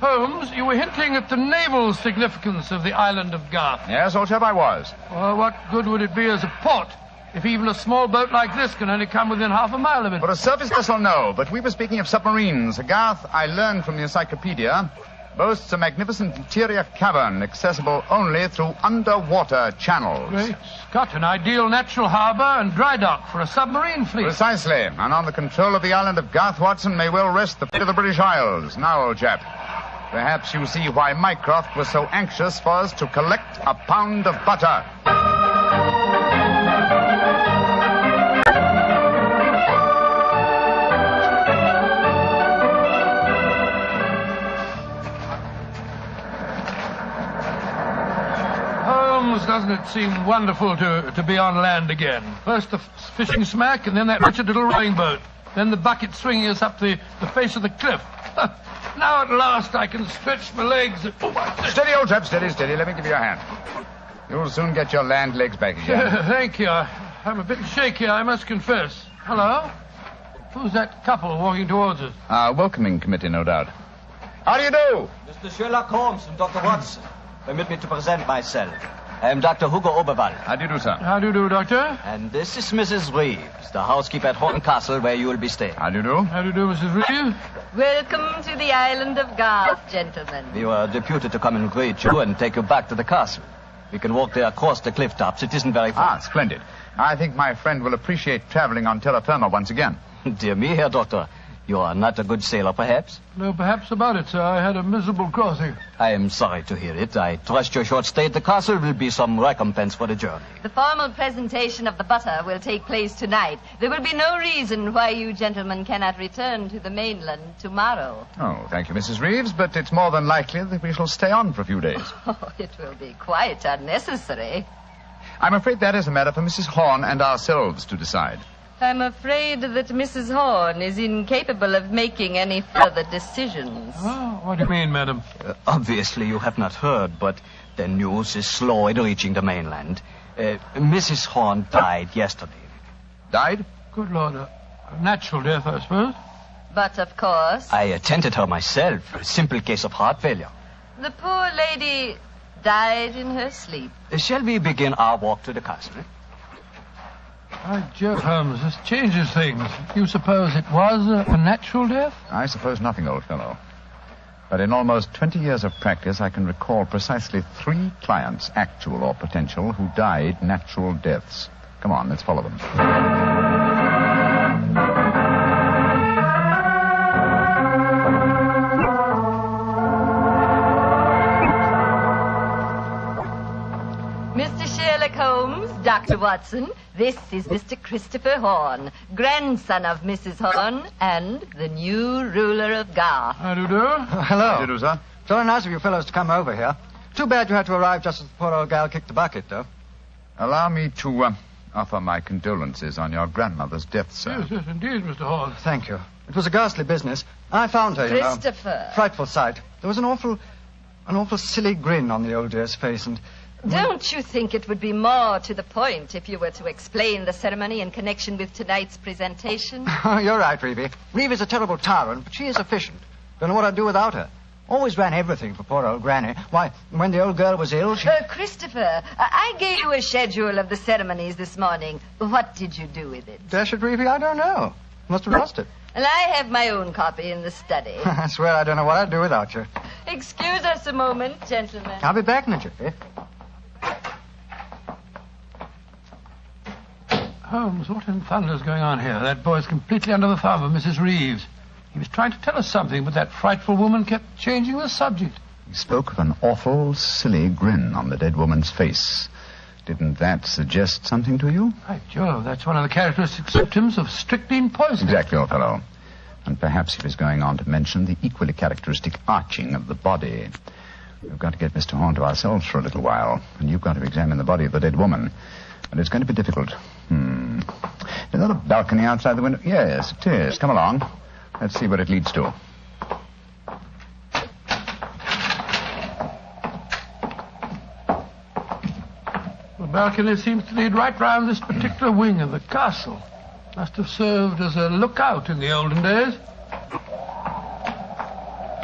Holmes, you were hinting at the naval significance of the island of Garth. Yes, old chap, I was. Well, what good would it be as a port if even a small boat like this can only come within half a mile of it? For a surface vessel, no. But we were speaking of submarines. Garth, I learned from the encyclopedia, boasts a magnificent interior cavern accessible only through underwater channels. Great Scott, an ideal natural harbor and dry dock for a submarine fleet. Precisely. And on the control of the island of Garth, Watson, may well rest the fate of the British Isles. Now, old chap, perhaps you see why Mycroft was so anxious for us to collect a pound of butter. Holmes, doesn't it seem wonderful to be on land again? First the fishing smack, and then that wretched little rowing boat. Then the bucket swinging us up the face of the cliff. Now at last I can stretch my legs. Steady, old chap, steady. Let me give you a hand. You'll soon get your land legs back again. Thank you. I'm a bit shaky, I must confess. Hello? Who's that couple walking towards us? Our welcoming committee, no doubt. How do you do? Mr. Sherlock Holmes and Dr. Watson. Permit me to present myself. I am Dr. Hugo Oberwald. How do you do, sir? How do you do, Doctor? And this is Mrs. Reeves, the housekeeper at Horton Castle, where you will be staying. How do you do? How do you do, Mrs. Reeves? Welcome to the island of Garth, gentlemen. We were deputed to come and greet you and take you back to the castle. We can walk there across the cliff tops. It isn't very far. Splendid. I think my friend will appreciate traveling on terra firma once again. Dear me, Herr Doctor. You are not a good sailor, perhaps? No, perhaps about it, sir. I had a miserable crossing. I am sorry to hear it. I trust your short stay at the castle will be some recompense for the journey. The formal presentation of the butter will take place tonight. There will be no reason why you gentlemen cannot return to the mainland tomorrow. Oh, thank you, Mrs. Reeves, but it's more than likely that we shall stay on for a few days. Oh, it will be quite unnecessary. I'm afraid that is a matter for Mrs. Horn and ourselves to decide. I'm afraid that Mrs. Horn is incapable of making any further decisions. Oh, what do you mean, madam? Obviously, you have not heard, but the news is slow in reaching the mainland. Mrs. Horn died yesterday. Died? Good Lord. A natural death, I suppose. But, of course... I attended her myself. A simple case of heart failure. The poor lady died in her sleep. Shall we begin our walk to the castle? By Jove, Holmes, this changes things. You suppose it was a natural death? I suppose nothing, old fellow. But in almost 20 years of practice, I can recall precisely 3 clients, actual or potential, who died natural deaths. Come on, let's follow them. Mr. Sherlock Holmes, Dr. Watson, this is Mr. Christopher Horn, grandson of Mrs. Horn and the new ruler of Garth. How do you do? Hello. How do you do, sir? Very nice of you fellows to come over here. Too bad you had to arrive just as the poor old gal kicked the bucket, though. Allow me to offer my condolences on your grandmother's death, sir. Yes, indeed, Mr. Horn. Thank you. It was a ghastly business. I found her, you know. Christopher. Frightful sight. There was an awful silly grin on the old dear's face, and... Don't you think it would be more to the point if you were to explain the ceremony in connection with tonight's presentation? You're right, Reeve. Reeve is a terrible tyrant, but she is efficient. Don't know what I'd do without her. Always ran everything for poor old Granny. Why, when the old girl was ill, she... Christopher, I gave you a schedule of the ceremonies this morning. What did you do with it? Dash it, Reeve, I don't know. Must have lost it. Well, I have my own copy in the study. I swear I don't know what I'd do without you. Excuse us a moment, gentlemen. I'll be back in a jiffy. Holmes, what in thunder's going on here? That boy's completely under the thumb of Mrs. Reeves. He was trying to tell us something, but that frightful woman kept changing the subject. He spoke of an awful, silly grin on the dead woman's face. Didn't that suggest something to you? By Jove, that's one of the characteristic symptoms of strychnine poisoning. Exactly, old fellow. And perhaps he was going on to mention the equally characteristic arching of the body. We've got to get Mr. Horn to ourselves for a little while, and you've got to examine the body of the dead woman. And it's going to be difficult. Is that a balcony outside the window? Yes, it is. Come along. Let's see what it leads to. The balcony seems to lead right round this particular wing of the castle. Must have served as a lookout in the olden days.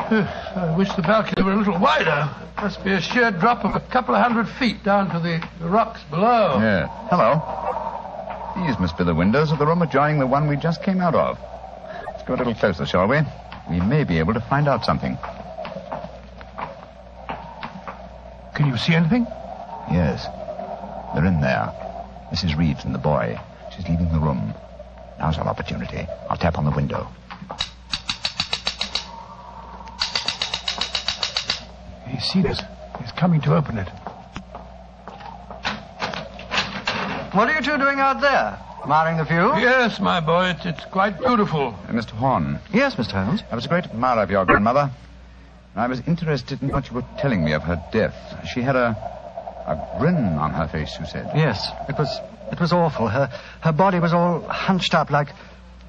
I wish the balcony were a little wider. It must be a sheer drop of a couple of 100 feet down to the rocks below. Yeah. Hello. These must be the windows of the room adjoining the one we just came out of. Let's go a little closer, shall we? We may be able to find out something. Can you see anything? Yes. They're in there. Mrs. Reeves and the boy. She's leaving the room. Now's our opportunity. I'll tap on the window. He's seen us. He's coming to open it. What are you two doing out there? Admiring the view? Yes, my boy. It's quite beautiful. Mr. Horn. Yes, Mr. Holmes. I was a great admirer of your grandmother. And I was interested in what you were telling me of her death. She had a grin on her face, you said. Yes, it was awful. Her body was all hunched up like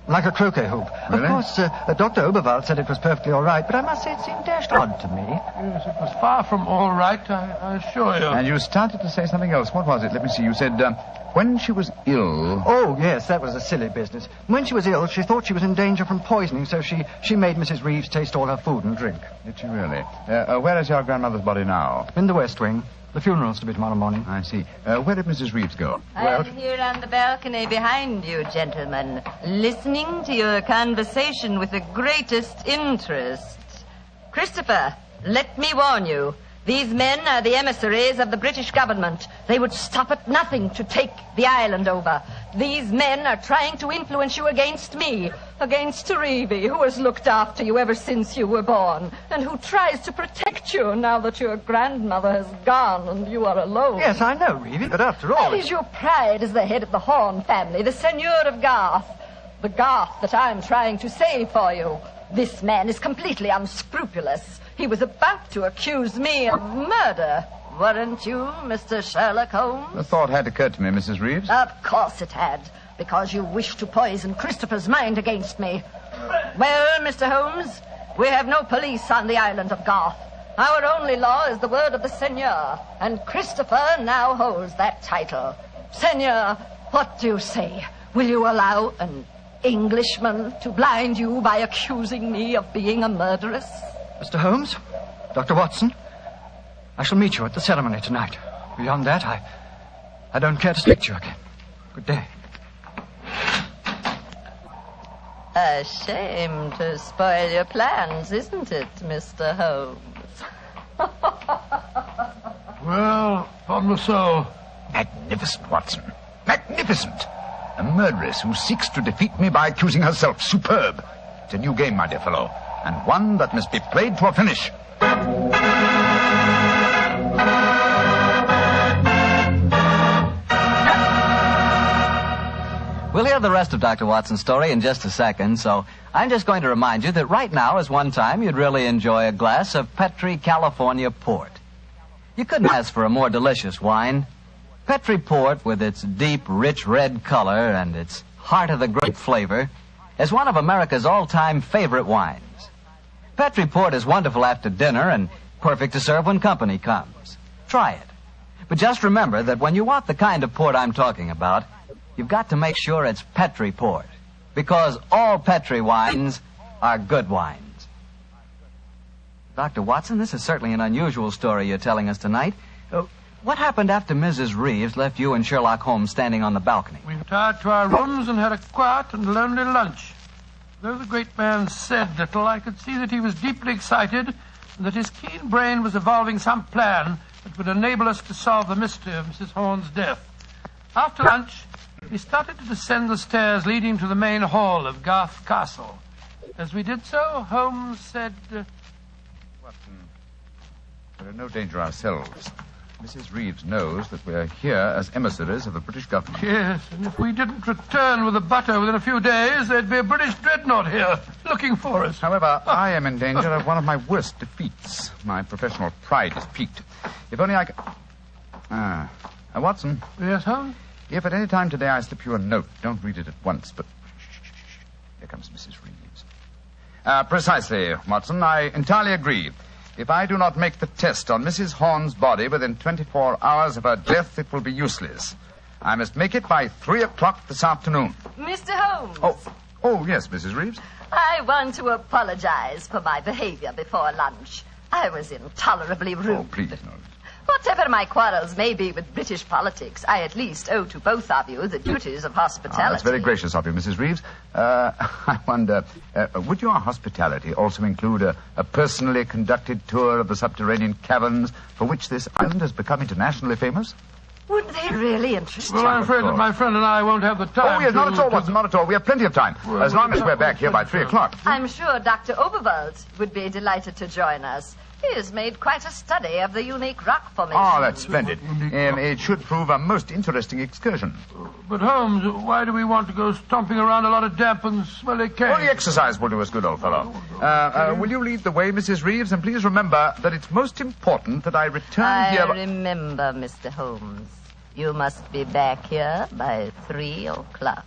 a croquet hoop. Really? Of course, Dr. Oberwald said it was perfectly all right, but I must say it seemed dashed odd to me. Yes, it was far from all right, I assure you. And you started to say something else. What was it? Let me see. You said, when she was ill... Oh, yes, that was a silly business. When she was ill, she thought she was in danger from poisoning, so she made Mrs. Reeves taste all her food and drink. Did she really? Where is your grandmother's body now? In the West Wing. The funeral's to be tomorrow morning. I see. Where did Mrs. Reeves go? I'm here on the balcony behind you, gentlemen, listening to your conversation with the greatest interest. Christopher, let me warn you. These men are the emissaries of the British government. They would stop at nothing to take the island over. These men are trying to influence you against me, against Reevy, who has looked after you ever since you were born, and who tries to protect you now that your grandmother has gone and you are alone. Yes, I know, Reevy, but after all... That is your pride as the head of the Horn family, the Seigneur of Garth. The Garth that I'm trying to save for you. This man is completely unscrupulous. He was about to accuse me of murder. Weren't you, Mr. Sherlock Holmes? The thought had occurred to me, Mrs. Reeves. Of course it had, because you wished to poison Christopher's mind against me. Well, Mr. Holmes, we have no police on the island of Garth. Our only law is the word of the Seigneur, and Christopher now holds that title. Seigneur, what do you say? Will you allow an Englishman to blind you by accusing me of being a murderess? Mr. Holmes, Dr. Watson, I shall meet you at the ceremony tonight. Beyond that, I don't care to speak to you again. Good day. A shame to spoil your plans, isn't it, Mr. Holmes? Well, upon my soul. Magnificent, Watson. Magnificent. A murderess who seeks to defeat me by accusing herself. Superb. It's a new game, my dear fellow, and one that must be played to a finish. We'll hear the rest of Dr. Watson's story in just a second, so I'm just going to remind you that right now is one time you'd really enjoy a glass of Petri California Port. You couldn't ask for a more delicious wine. Petri Port, with its deep, rich red color and its heart-of-the-grape flavor, is one of America's all-time favorite wines. Petri Port is wonderful after dinner and perfect to serve when company comes. Try it. But just remember that when you want the kind of port I'm talking about, you've got to make sure it's Petri Port, because all Petri wines are good wines. Dr. Watson, this is certainly an unusual story you're telling us tonight. What happened after Mrs. Reeves left you and Sherlock Holmes standing on the balcony? We retired to our rooms and had a quiet and lonely lunch. Though the great man said little, I could see that he was deeply excited and that his keen brain was evolving some plan that would enable us to solve the mystery of Mrs. Horn's death. After lunch, He started to descend the stairs leading to the main hall of Garth Castle. As we did so, Holmes said... Watson, we're in no danger ourselves. Mrs. Reeves knows that we're here as emissaries of the British government. Yes, and if we didn't return with the butter within a few days, there'd be a British dreadnought here looking for us. However, I am in danger of one of my worst defeats. My professional pride is piqued. If only I could... Watson. Yes, Holmes? If at any time today I slip you a note, don't read it at once, but... Here comes Mrs. Reeves. Precisely, Watson. I entirely agree. If I do not make the test on Mrs. Horn's body within 24 hours of her death, it will be useless. I must make it by 3 o'clock this afternoon. Mr. Holmes. Oh, yes, Mrs. Reeves. I want to apologize for my behavior before lunch. I was intolerably rude. Oh, please, no. Whatever my quarrels may be with British politics, I at least owe to both of you the duties of hospitality. That's very gracious of you, Mrs. Reeves. I wonder, would your hospitality also include a personally conducted tour of the subterranean caverns for which this island has become internationally famous? Would they really interest you? Well, I'm afraid that my friend and I won't have the time. Oh, yes, not at all, Watson, not at all. We have plenty of time, as long as we're back here by 3 o'clock. I'm sure Dr. Oberwald would be delighted to join us. He has made quite a study of the unique rock formation. Oh, that's splendid. It should prove a most interesting excursion. But, Holmes, why do we want to go stomping around a lot of damp and smelly caves? Well, the exercise will do us good, old fellow. Will you lead the way, Mrs. Reeves? And please remember that it's most important that I return here... I remember, Mr. Holmes. You must be back here by 3 o'clock.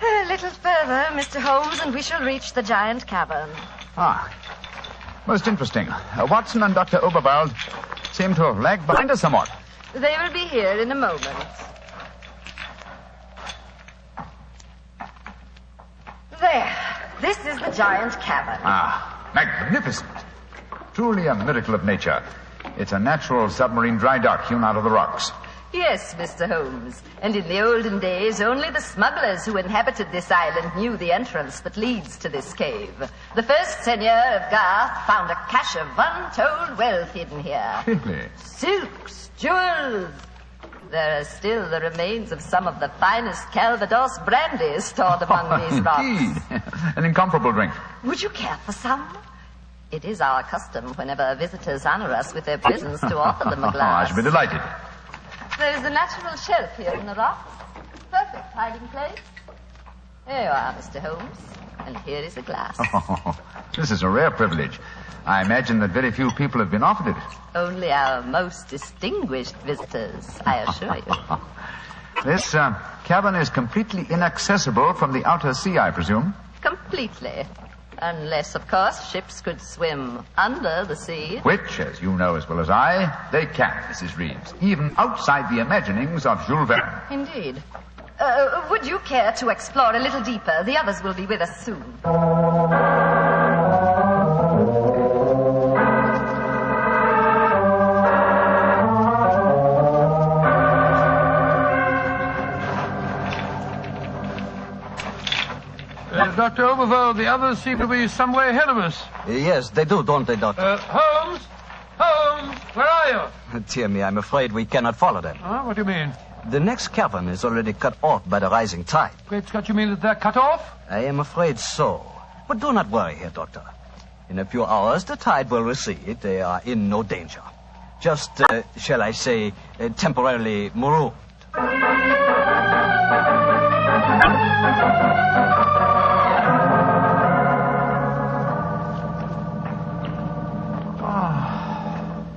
A little further, Mr. Holmes, and we shall reach the giant cavern. Most interesting. Watson and Dr. Oberwald seem to have lagged behind us somewhat. They will be here in a moment. There. This is the giant cavern. Magnificent. Truly a miracle of nature. It's a natural submarine dry dock hewn out of the rocks. Yes, Mr. Holmes. And in the olden days, only the smugglers who inhabited this island knew the entrance that leads to this cave. The first seigneur of Garth found a cache of untold wealth hidden here. Really? Silks, jewels. There are still the remains of some of the finest Calvados brandy stored among these rocks. Indeed. An incomparable drink. Would you care for some? It is our custom whenever visitors honor us with their presence to offer them a glass. I should be delighted. There is a natural shelf here in the rocks. Perfect hiding place. There you are, Mr. Holmes. And here is a glass. This is a rare privilege. I imagine that very few people have been offered it. Only our most distinguished visitors, I assure you. This cavern is completely inaccessible from the outer sea, I presume? Completely. Unless, of course, ships could swim under the sea. Which, as you know as well as I, they can, Mrs. Reeves, even outside the imaginings of Jules Verne. Indeed. Would you care to explore a little deeper? The others will be with us soon. Dr. Oberwald, the others seem to be some way ahead of us. Yes, they do, don't they, Doctor? Holmes? Holmes, where are you? Dear me, I'm afraid we cannot follow them. What do you mean? The next cavern is already cut off by the rising tide. Great Scott, you mean that they're cut off? I am afraid so. But do not worry here, Doctor. In a few hours, the tide will recede. They are in no danger. Just, shall I say, temporarily marooned.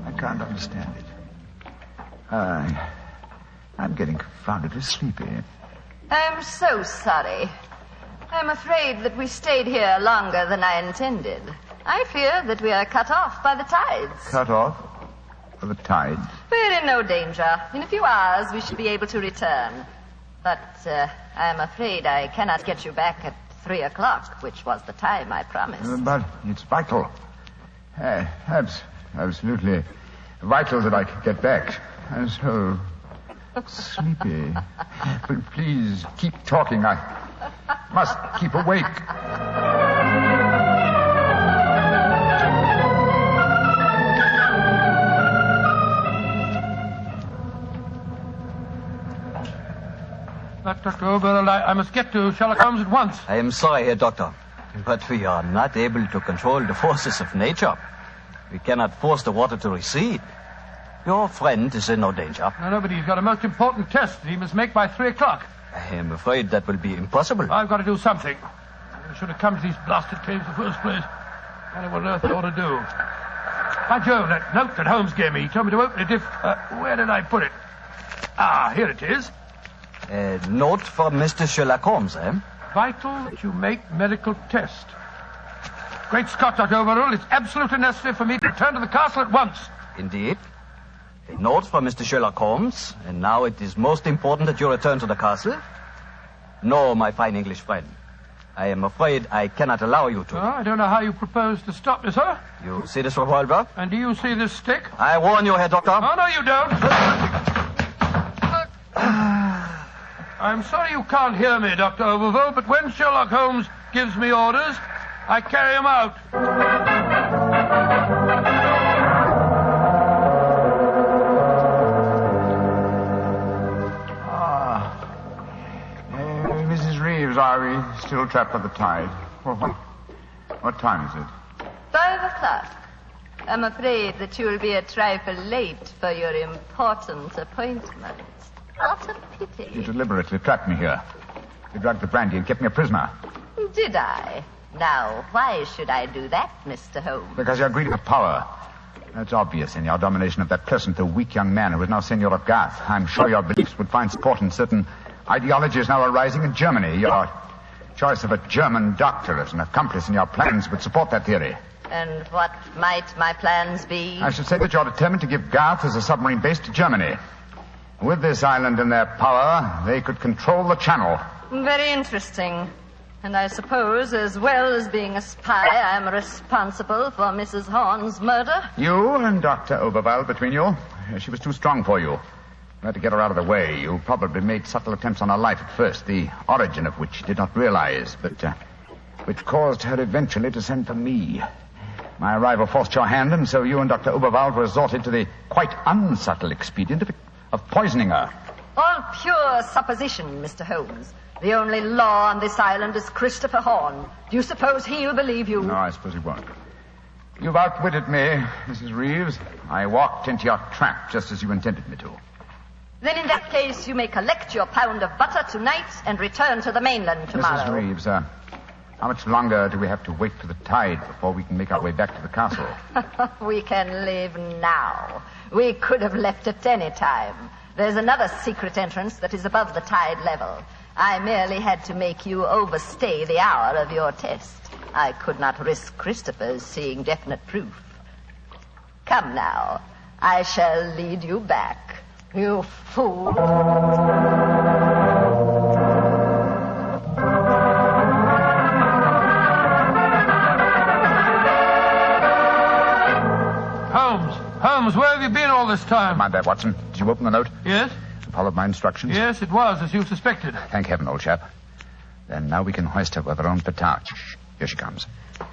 I can't understand it. I'm getting confoundedly sleepy. I'm so sorry. I'm afraid that we stayed here longer than I intended. I fear that we are cut off by the tides. Cut off? By the tides? We're in no danger. In a few hours, we should be able to return. But I'm afraid I cannot get you back at 3 o'clock, which was the time I promised. But it's vital. Absolutely vital that I could get back. I'm so sleepy. But please keep talking. Must keep awake. Dr. Oberl, I must get to Sherlock Holmes at once. I am sorry, Herr Doctor, but we are not able to control the forces of nature. We cannot force the water to recede. Your friend is in no danger. No, but he's got a most important test that he must make by 3 o'clock. I am afraid that will be impossible. I've got to do something. I should have come to these blasted caves in the first place. I don't know what on earth I ought to do. By Jove, that note that Holmes gave me, he told me to open it if... where did I put it? Ah, here it is. A note from Mr. Sherlock Holmes, eh? Vital that you make medical test. Great Scott, Dr. Overall, it's absolutely necessary for me to return to the castle at once. Indeed. A note from Mr. Sherlock Holmes, and now it is most important that you return to the castle. No, my fine English friend. I am afraid I cannot allow you to. I don't know how you propose to stop me, sir. You see this revolver? And do you see this stick? I warn you, Herr Doctor. Oh, no, you don't. I'm sorry you can't hear me, Dr. Overville, but when Sherlock Holmes gives me orders, I carry them out. Mrs. Reeves, are we still trapped by the tide? What time is it? 5 o'clock. I'm afraid that you will be a trifle late for your important appointment. What a pity. You deliberately trapped me here. You drugged the brandy and kept me a prisoner. Did I? Now, why should I do that, Mr. Holmes? Because you're greedy for power. That's obvious in your domination of that pleasant though weak young man who is now Senior of Garth. I'm sure your beliefs would find support in certain ideologies now arising in Germany. Your choice of a German doctor as an accomplice in your plans would support that theory. And what might my plans be? I should say that you're determined to give Garth as a submarine base to Germany. With this island in their power, they could control the channel. Very interesting. And I suppose, as well as being a spy, I'm responsible for Mrs. Horn's murder? You and Dr. Oberval between you. She was too strong for you. You had to get her out of the way. You probably made subtle attempts on her life at first, the origin of which you did not realize, but which caused her eventually to send for me. My arrival forced your hand, and so you and Dr. Oberval resorted to the quite unsubtle expedient of poisoning her. All pure supposition, Mr. Holmes. The only law on this island is Christopher Horn. Do you suppose he'll believe you? No, I suppose he won't. You've outwitted me, Mrs. Reeves. I walked into your trap just as you intended me to. Then in that case, you may collect your pound of butter tonight and return to the mainland tomorrow. Mrs. Reeves, how much longer do we have to wait for the tide before we can make our way back to the castle? We can leave now. We could have left at any time. There's another secret entrance that is above the tide level. I merely had to make you overstay the hour of your test. I could not risk Christopher's seeing definite proof. Come now. I shall lead you back. You fool. Holmes, where have you been all this time? Mind that, Watson. Did you open the note? Yes. You followed my instructions? Yes, it was, as you suspected. Thank heaven, old chap. Then now we can hoist her with our own petard. Here she comes.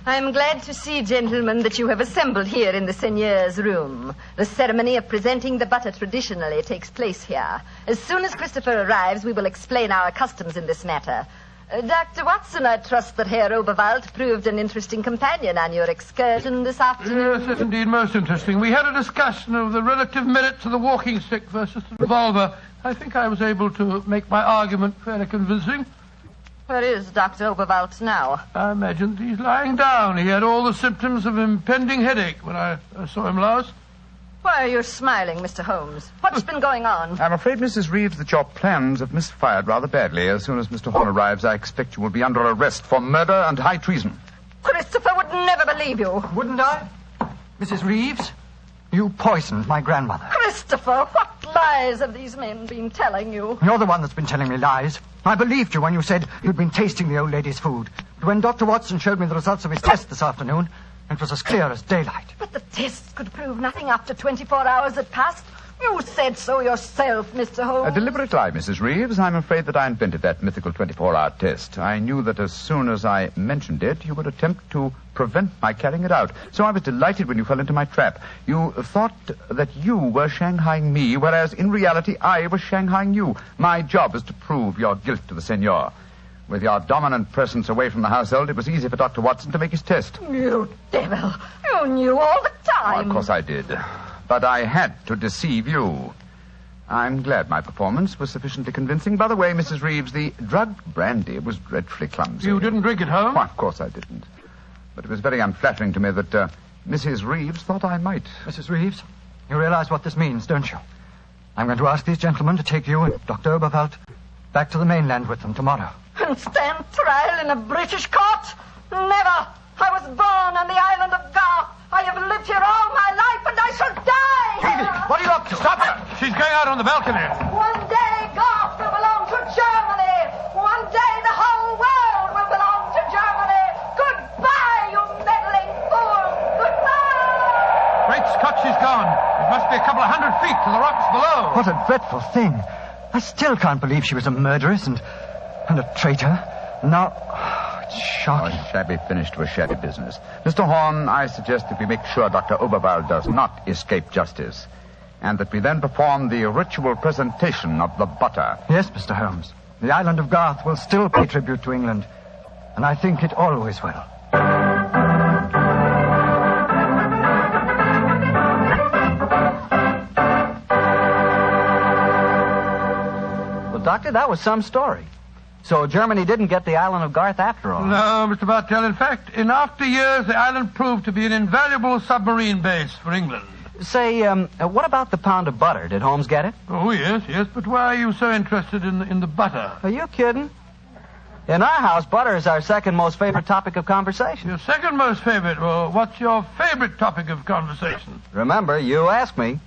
I'm glad to see, gentlemen, that you have assembled here in the seigneur's room. The ceremony of presenting the butter traditionally takes place here. As soon as Christopher arrives, we will explain our customs in this matter. Dr. Watson, I trust that Herr Oberwald proved an interesting companion on your excursion this afternoon. Yes, indeed, most interesting. We had a discussion of the relative merits of the walking stick versus the revolver. I think I was able to make my argument fairly convincing. Where is Dr. Oberwald now? I imagine he's lying down. He had all the symptoms of impending headache when I saw him last. Why are you smiling, Mr. Holmes? What's been going on? I'm afraid, Mrs. Reeves, that your plans have misfired rather badly. As soon as Mr. Horn arrives, I expect you will be under arrest for murder and high treason. Christopher would never believe you. Wouldn't I? Mrs. Reeves, you poisoned my grandmother. Christopher, what lies have these men been telling you? You're the one that's been telling me lies. I believed you when you said you'd been tasting the old lady's food. But when Dr. Watson showed me the results of his test this afternoon, it was as clear as daylight. But the tests could prove nothing after 24 hours had passed. You said so yourself, Mr. Holmes. A deliberate lie, Mrs. Reeves. I'm afraid that I invented that mythical 24-hour test. I knew that as soon as I mentioned it, you would attempt to prevent my carrying it out. So I was delighted when you fell into my trap. You thought that you were shanghaiing me, whereas in reality I was shanghaiing you. My job is to prove your guilt to the senor. With your dominant presence away from the household, it was easy for Dr. Watson to make his test. You devil. You knew all the time. Well, of course I did. But I had to deceive you. I'm glad my performance was sufficiently convincing. By the way, Mrs. Reeves, the drugged brandy was dreadfully clumsy. You didn't drink it home? Why, of course I didn't. But it was very unflattering to me that Mrs. Reeves thought I might. Mrs. Reeves, you realize what this means, don't you? I'm going to ask these gentlemen to take you and Dr. Oberwald back to the mainland with them tomorrow. And stand trial in a British court? Never. I was born on the island of Garth. I have lived here all my life, and I shall die. Katie, what are you up to? Stop her. She's going out on the balcony. One day, Garth will belong to Germany. One day, the whole world will belong to Germany. Goodbye, you meddling fool. Goodbye. Great Scott, she's gone. It must be a couple of 100 feet to the rocks below. What a dreadful thing. I still can't believe she was a murderess and a traitor. Now, it's shocking. A shabby finish to a shabby business. Mr. Horn, I suggest that we make sure Dr. Oberwald does not escape justice, and that we then perform the ritual presentation of the butter. Yes, Mr. Holmes. The island of Garth will still pay tribute to England, and I think it always will. Well, Doctor, that was some story. So Germany didn't get the island of Garth after all. No, Mr. Bartell. In fact, in after years, the island proved to be an invaluable submarine base for England. Say, what about the pound of butter? Did Holmes get it? Oh, yes. But why are you so interested in the butter? Are you kidding? In our house, butter is our second most favorite topic of conversation. Your second most favorite? Well, what's your favorite topic of conversation? Remember, you asked me.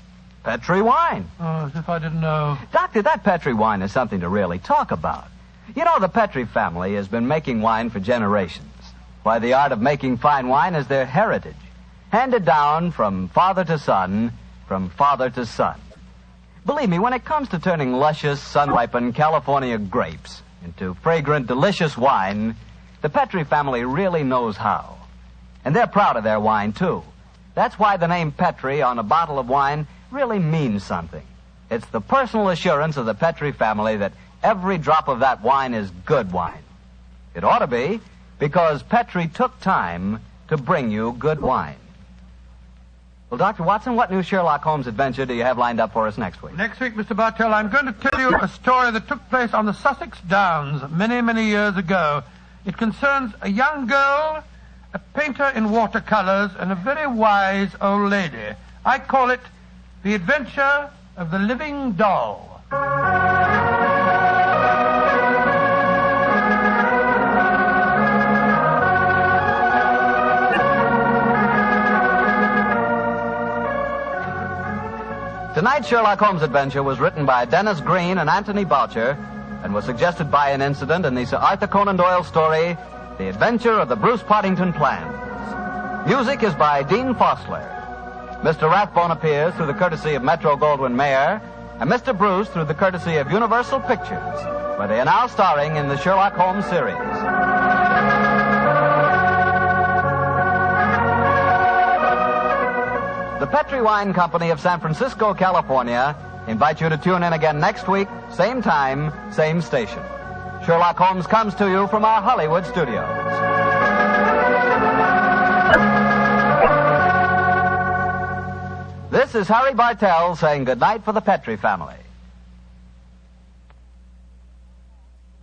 Petri wine. Oh, as if I didn't know. Doctor, that Petri wine is something to really talk about. You know, the Petri family has been making wine for generations. Why, the art of making fine wine is their heritage, handed down from father to son, from father to son. Believe me, when it comes to turning luscious, sun-ripened California grapes into fragrant, delicious wine, the Petri family really knows how. And they're proud of their wine, too. That's why the name Petri on a bottle of wine really means something. It's the personal assurance of the Petri family that every drop of that wine is good wine. It ought to be, because Petri took time to bring you good wine. Well, Dr. Watson, what new Sherlock Holmes adventure do you have lined up for us next week? Next week, Mr. Bartell, I'm going to tell you a story that took place on the Sussex Downs many, many years ago. It concerns a young girl, a painter in watercolors, and a very wise old lady. I call it The Adventure of the Living Doll. Tonight's Sherlock Holmes adventure was written by Dennis Green and Anthony Boucher and was suggested by an incident in the Sir Arthur Conan Doyle story, The Adventure of the Bruce Partington Plans. Music is by Dean Fosler. Mr. Rathbone appears through the courtesy of Metro-Goldwyn-Mayer, and Mr. Bruce through the courtesy of Universal Pictures, where they are now starring in the Sherlock Holmes series. The Petri Wine Company of San Francisco, California, invite you to tune in again next week, same time, same station. Sherlock Holmes comes to you from our Hollywood studios. This is Harry Bartell saying goodnight for the Petri family.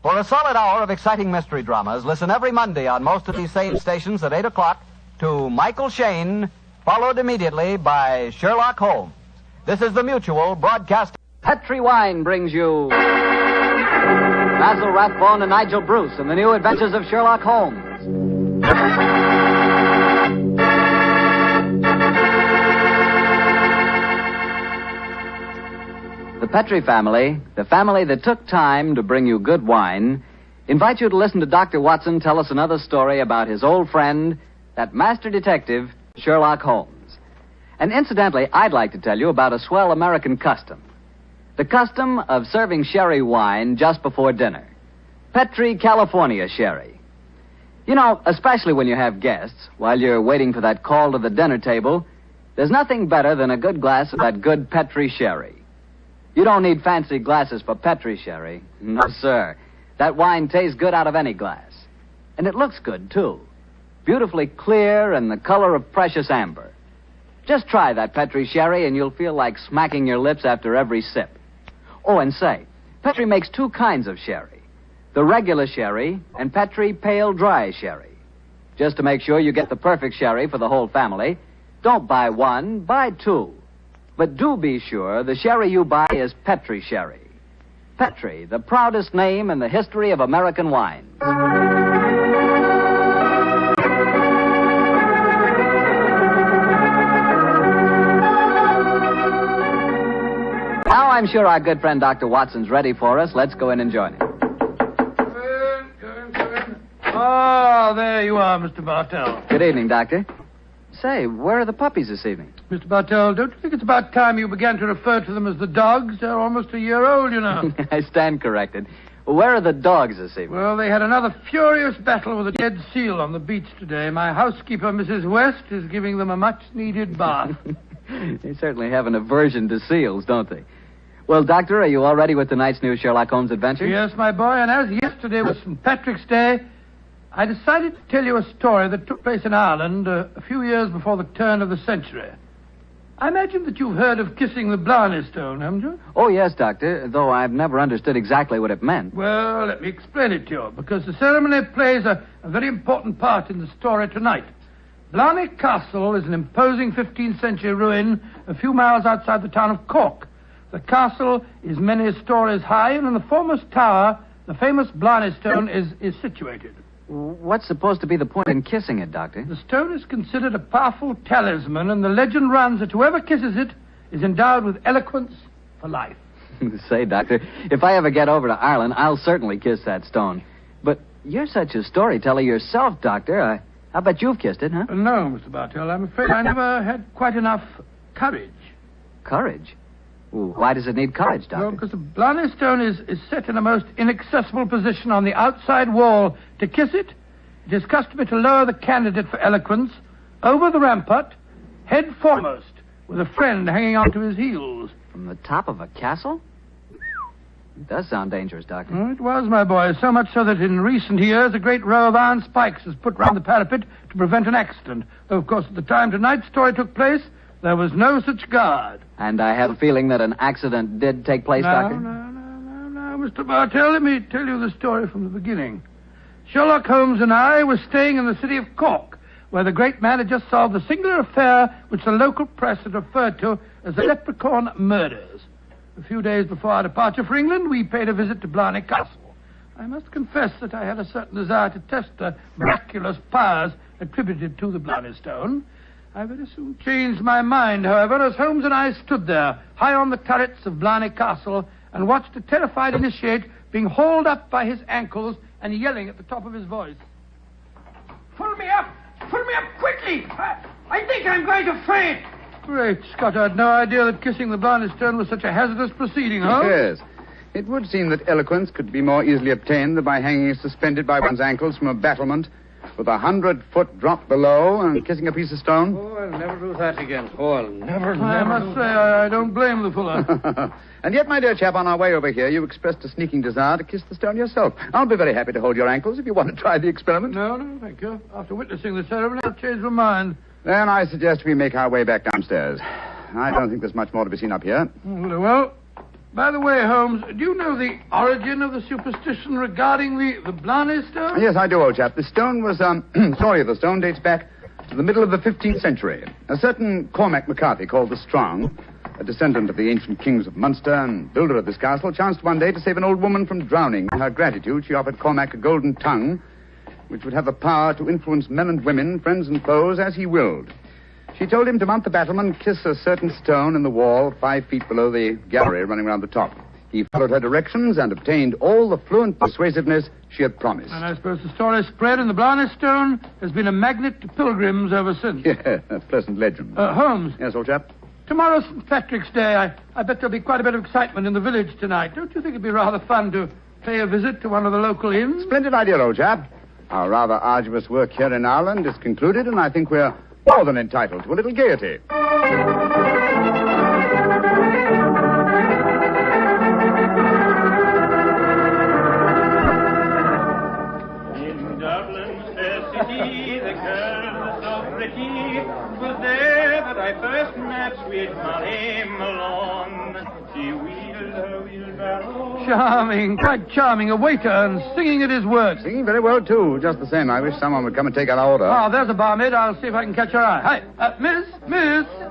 For a solid hour of exciting mystery dramas, listen every Monday on most of these same stations at 8 o'clock to Michael Shayne, followed immediately by Sherlock Holmes. This is the Mutual Broadcasting. Petri Wine brings you Basil Rathbone and Nigel Bruce in the new adventures of Sherlock Holmes. The Petri family, the family that took time to bring you good wine, invite you to listen to Dr. Watson tell us another story about his old friend, that master detective, Sherlock Holmes. And incidentally, I'd like to tell you about a swell American custom. The custom of serving sherry wine just before dinner. Petri California sherry. You know, especially when you have guests, while you're waiting for that call to the dinner table, there's nothing better than a good glass of that good Petri sherry. You don't need fancy glasses for Petri sherry. No, sir. That wine tastes good out of any glass. And it looks good, too. Beautifully clear and the color of precious amber. Just try that Petri sherry and you'll feel like smacking your lips after every sip. Oh, and say, Petri makes two kinds of sherry. The regular sherry and Petri pale dry sherry. Just to make sure you get the perfect sherry for the whole family, don't buy one, buy two. But do be sure the sherry you buy is Petri sherry. Petri, the proudest name in the history of American wine. Now I'm sure our good friend Dr. Watson's ready for us. Let's go in and join him. Oh, there you are, Mr. Bartell. Good evening, Doctor. Say, where are the puppies this evening? Mr. Bartell, don't you think it's about time you began to refer to them as the dogs? They're almost a year old, you know. I stand corrected. Where are the dogs this evening? Well, they had another furious battle with a dead seal on the beach today. My housekeeper, Mrs. West, is giving them a much-needed bath. They certainly have an aversion to seals, don't they? Well, Doctor, are you all ready with tonight's new Sherlock Holmes adventure? Yes, my boy, and as yesterday was St. Patrick's Day, I decided to tell you a story that took place in Ireland a few years before the turn of the century. I imagine that you've heard of kissing the Blarney Stone, haven't you? Oh, yes, Doctor, though I've never understood exactly what it meant. Well, let me explain it to you, because the ceremony plays a very important part in the story tonight. Blarney Castle is an imposing 15th century ruin a few miles outside the town of Cork. The castle is many stories high, and in the foremost tower, the famous Blarney Stone is situated. What's supposed to be the point in kissing it, Doctor? The stone is considered a powerful talisman, and the legend runs that whoever kisses it is endowed with eloquence for life. Say, Doctor, if I ever get over to Ireland, I'll certainly kiss that stone. But you're such a storyteller yourself, Doctor. I bet you've kissed it, huh? No, Mr. Bartell. I'm afraid I never had quite enough courage. Courage? Ooh, why does it need courage, Doctor? Well, because the Blarney Stone is set in a most inaccessible position on the outside wall. To kiss it, it is customary to lower the candidate for eloquence over the rampart, head foremost, with a friend hanging onto his heels. From the top of a castle? It does sound dangerous, Doctor. Oh, it was, my boy, so much so that in recent years a great row of iron spikes was put round the parapet to prevent an accident. Though, of course, at the time tonight's story took place, there was no such guard. And I have a feeling that an accident did take place, Doctor? No, Mr. Bartell, let me tell you the story from the beginning. Sherlock Holmes and I were staying in the city of Cork, where the great man had just solved the singular affair which the local press had referred to as the Leprechaun Murders. A few days before our departure for England, we paid a visit to Blarney Castle. I must confess that I had a certain desire to test the miraculous powers attributed to the Blarney Stone. I very soon changed my mind, however, as Holmes and I stood there, high on the turrets of Blarney Castle, and watched a terrified initiate being hauled up by his ankles and yelling at the top of his voice. Pull me up! Pull me up quickly! I think I'm going to faint! Great Scott, I had no idea that kissing the Blarney Stone was such a hazardous proceeding, huh? Yes. It would seem that eloquence could be more easily obtained than by hanging suspended by one's ankles from a battlement with 100-foot drop below and kissing a piece of stone. Oh, I'll never do that again. Oh, I'll never I must say, I don't blame the fellow. And yet, my dear chap, on our way over here, you expressed a sneaking desire to kiss the stone yourself. I'll be very happy to hold your ankles if you want to try the experiment. No, thank you. After witnessing the ceremony, I've changed my mind. Then I suggest we make our way back downstairs. I don't think there's much more to be seen up here. Well, by the way, Holmes, do you know the origin of the superstition regarding the Blarney Stone? Yes, I do, old chap. The stone was, the stone dates back to the middle of the 15th century. A certain Cormac McCarthy, called the Strong, a descendant of the ancient kings of Munster and builder of this castle, chanced one day to save an old woman from drowning. In her gratitude, she offered Cormac a golden tongue, which would have the power to influence men and women, friends and foes, as he willed. She told him to mount the battlement and kiss a certain stone in the wall 5 feet below the gallery running round the top. He followed her directions and obtained all the fluent persuasiveness she had promised. And I suppose the story spread in the Blarney Stone has been a magnet to pilgrims ever since. Yeah, a pleasant legend. Holmes. Yes, old chap? Tomorrow's St. Patrick's Day. I bet there'll be quite a bit of excitement in the village tonight. Don't you think it'd be rather fun to pay a visit to one of the local inns? Splendid idea, old chap. Our rather arduous work here in Ireland is concluded, and I think we're more than entitled to a little gaiety. In Dublin's fair city, the girl so pretty, 'twas there that I first met sweet Molly Malone. She wheeled her wheelbarrow. Charming, quite charming. A waiter and singing at his work. Singing very well, too. Just the same. I wish someone would come and take our order. Oh, there's a barmaid. I'll see if I can catch her eye. Hi, miss.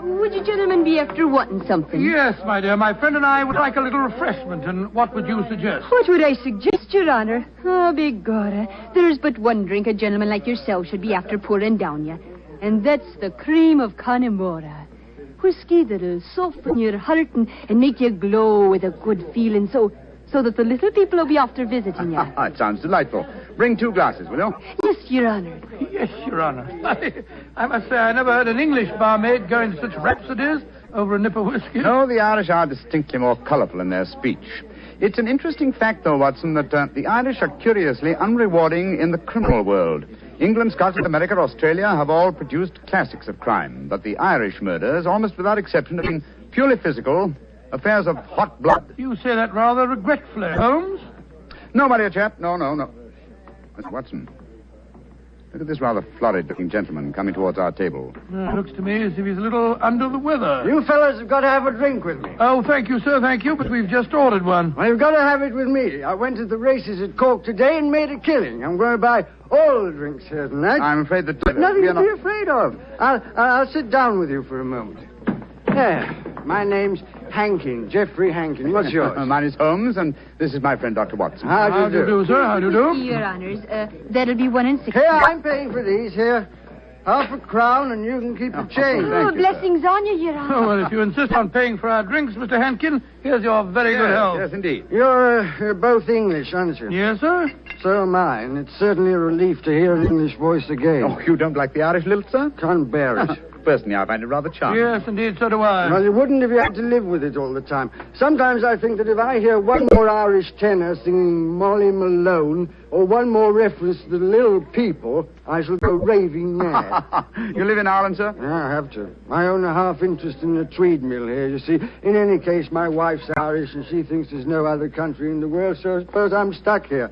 Would you gentlemen be after wanting something? Yes, my dear. My friend and I would like a little refreshment. And what would you suggest? What would I suggest, Your Honor? Oh, begorra. There's but one drink a gentleman like yourself should be after pouring down you. And that's the cream of Connemara. Whiskey that'll soften your heart and make you glow with a good feeling so that the little people will be after visiting you. It sounds delightful. Bring 2 glasses, will you? Yes, Your Honor. Yes, Your Honor. I must say I never heard an English barmaid go into such rhapsodies over a nip of whiskey. No, the Irish are distinctly more colourful in their speech. It's an interesting fact, though, Watson, that the Irish are curiously unrewarding in the criminal world. England, Scotland, America, Australia have all produced classics of crime, but the Irish murders, almost without exception, have been purely physical, affairs of hot blood. You say that rather regretfully, Holmes. No, my dear chap. No. Mr. Watson, look at this rather florid-looking gentleman coming towards our table. Looks to me as if he's a little under the weather. You fellas have got to have a drink with me. Oh, thank you, sir, thank you, but we've just ordered one. Well, you've got to have it with me. I went to the races at Cork today and made a killing. I'm going to buy all the drinks here tonight. I'm afraid that... Nothing to be afraid of. I'll sit down with you for a moment. There. My name's Hankin, Geoffrey Hankin. What's yours? Mine is Holmes, and this is my friend, Dr. Watson. How do you do, sir? How do you do? Your Honors, that'll be 1 and 6. Here, I'm paying for these. Here. Half a crown, and you can keep the change. Oh, blessings on you, Your Honor. Oh, well, if you insist on paying for our drinks, Mr. Hankin, here's your very good health. Yes, indeed. You're both English, aren't you? Yes, sir. So am I, and it's certainly a relief to hear an English voice again. Oh, you don't like the Irish lilt, sir? Can't bear it. Personally, I find it rather charming. Yes, indeed, so do I. Well, you wouldn't if you had to live with it all the time. Sometimes I think that if I hear one more Irish tenor singing Molly Malone, or one more reference to the little people, I shall go raving mad. You live in Ireland, sir? Yeah, I have to. I own a half interest in the Tweed mill here, you see. In any case, my wife's Irish, and she thinks there's no other country in the world, so I suppose I'm stuck here.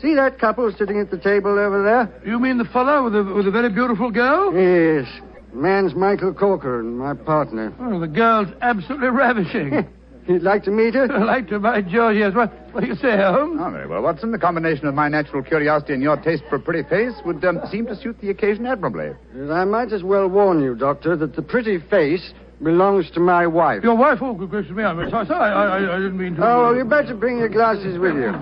See that couple sitting at the table over there? You mean the fellow with a very beautiful girl? Yes. The man's Michael Corcoran, my partner. Oh, the girl's absolutely ravishing. You'd like to meet her? I'd like to, by George, yes. What do you say, Holmes? Oh, very well, Watson. The combination of my natural curiosity and your taste for a pretty face would seem to suit the occasion admirably. I might as well warn you, Doctor, that the pretty face belongs to my wife. Your wife? Oh, good gracious me. I didn't mean to... Oh, well, you better bring your glasses with you.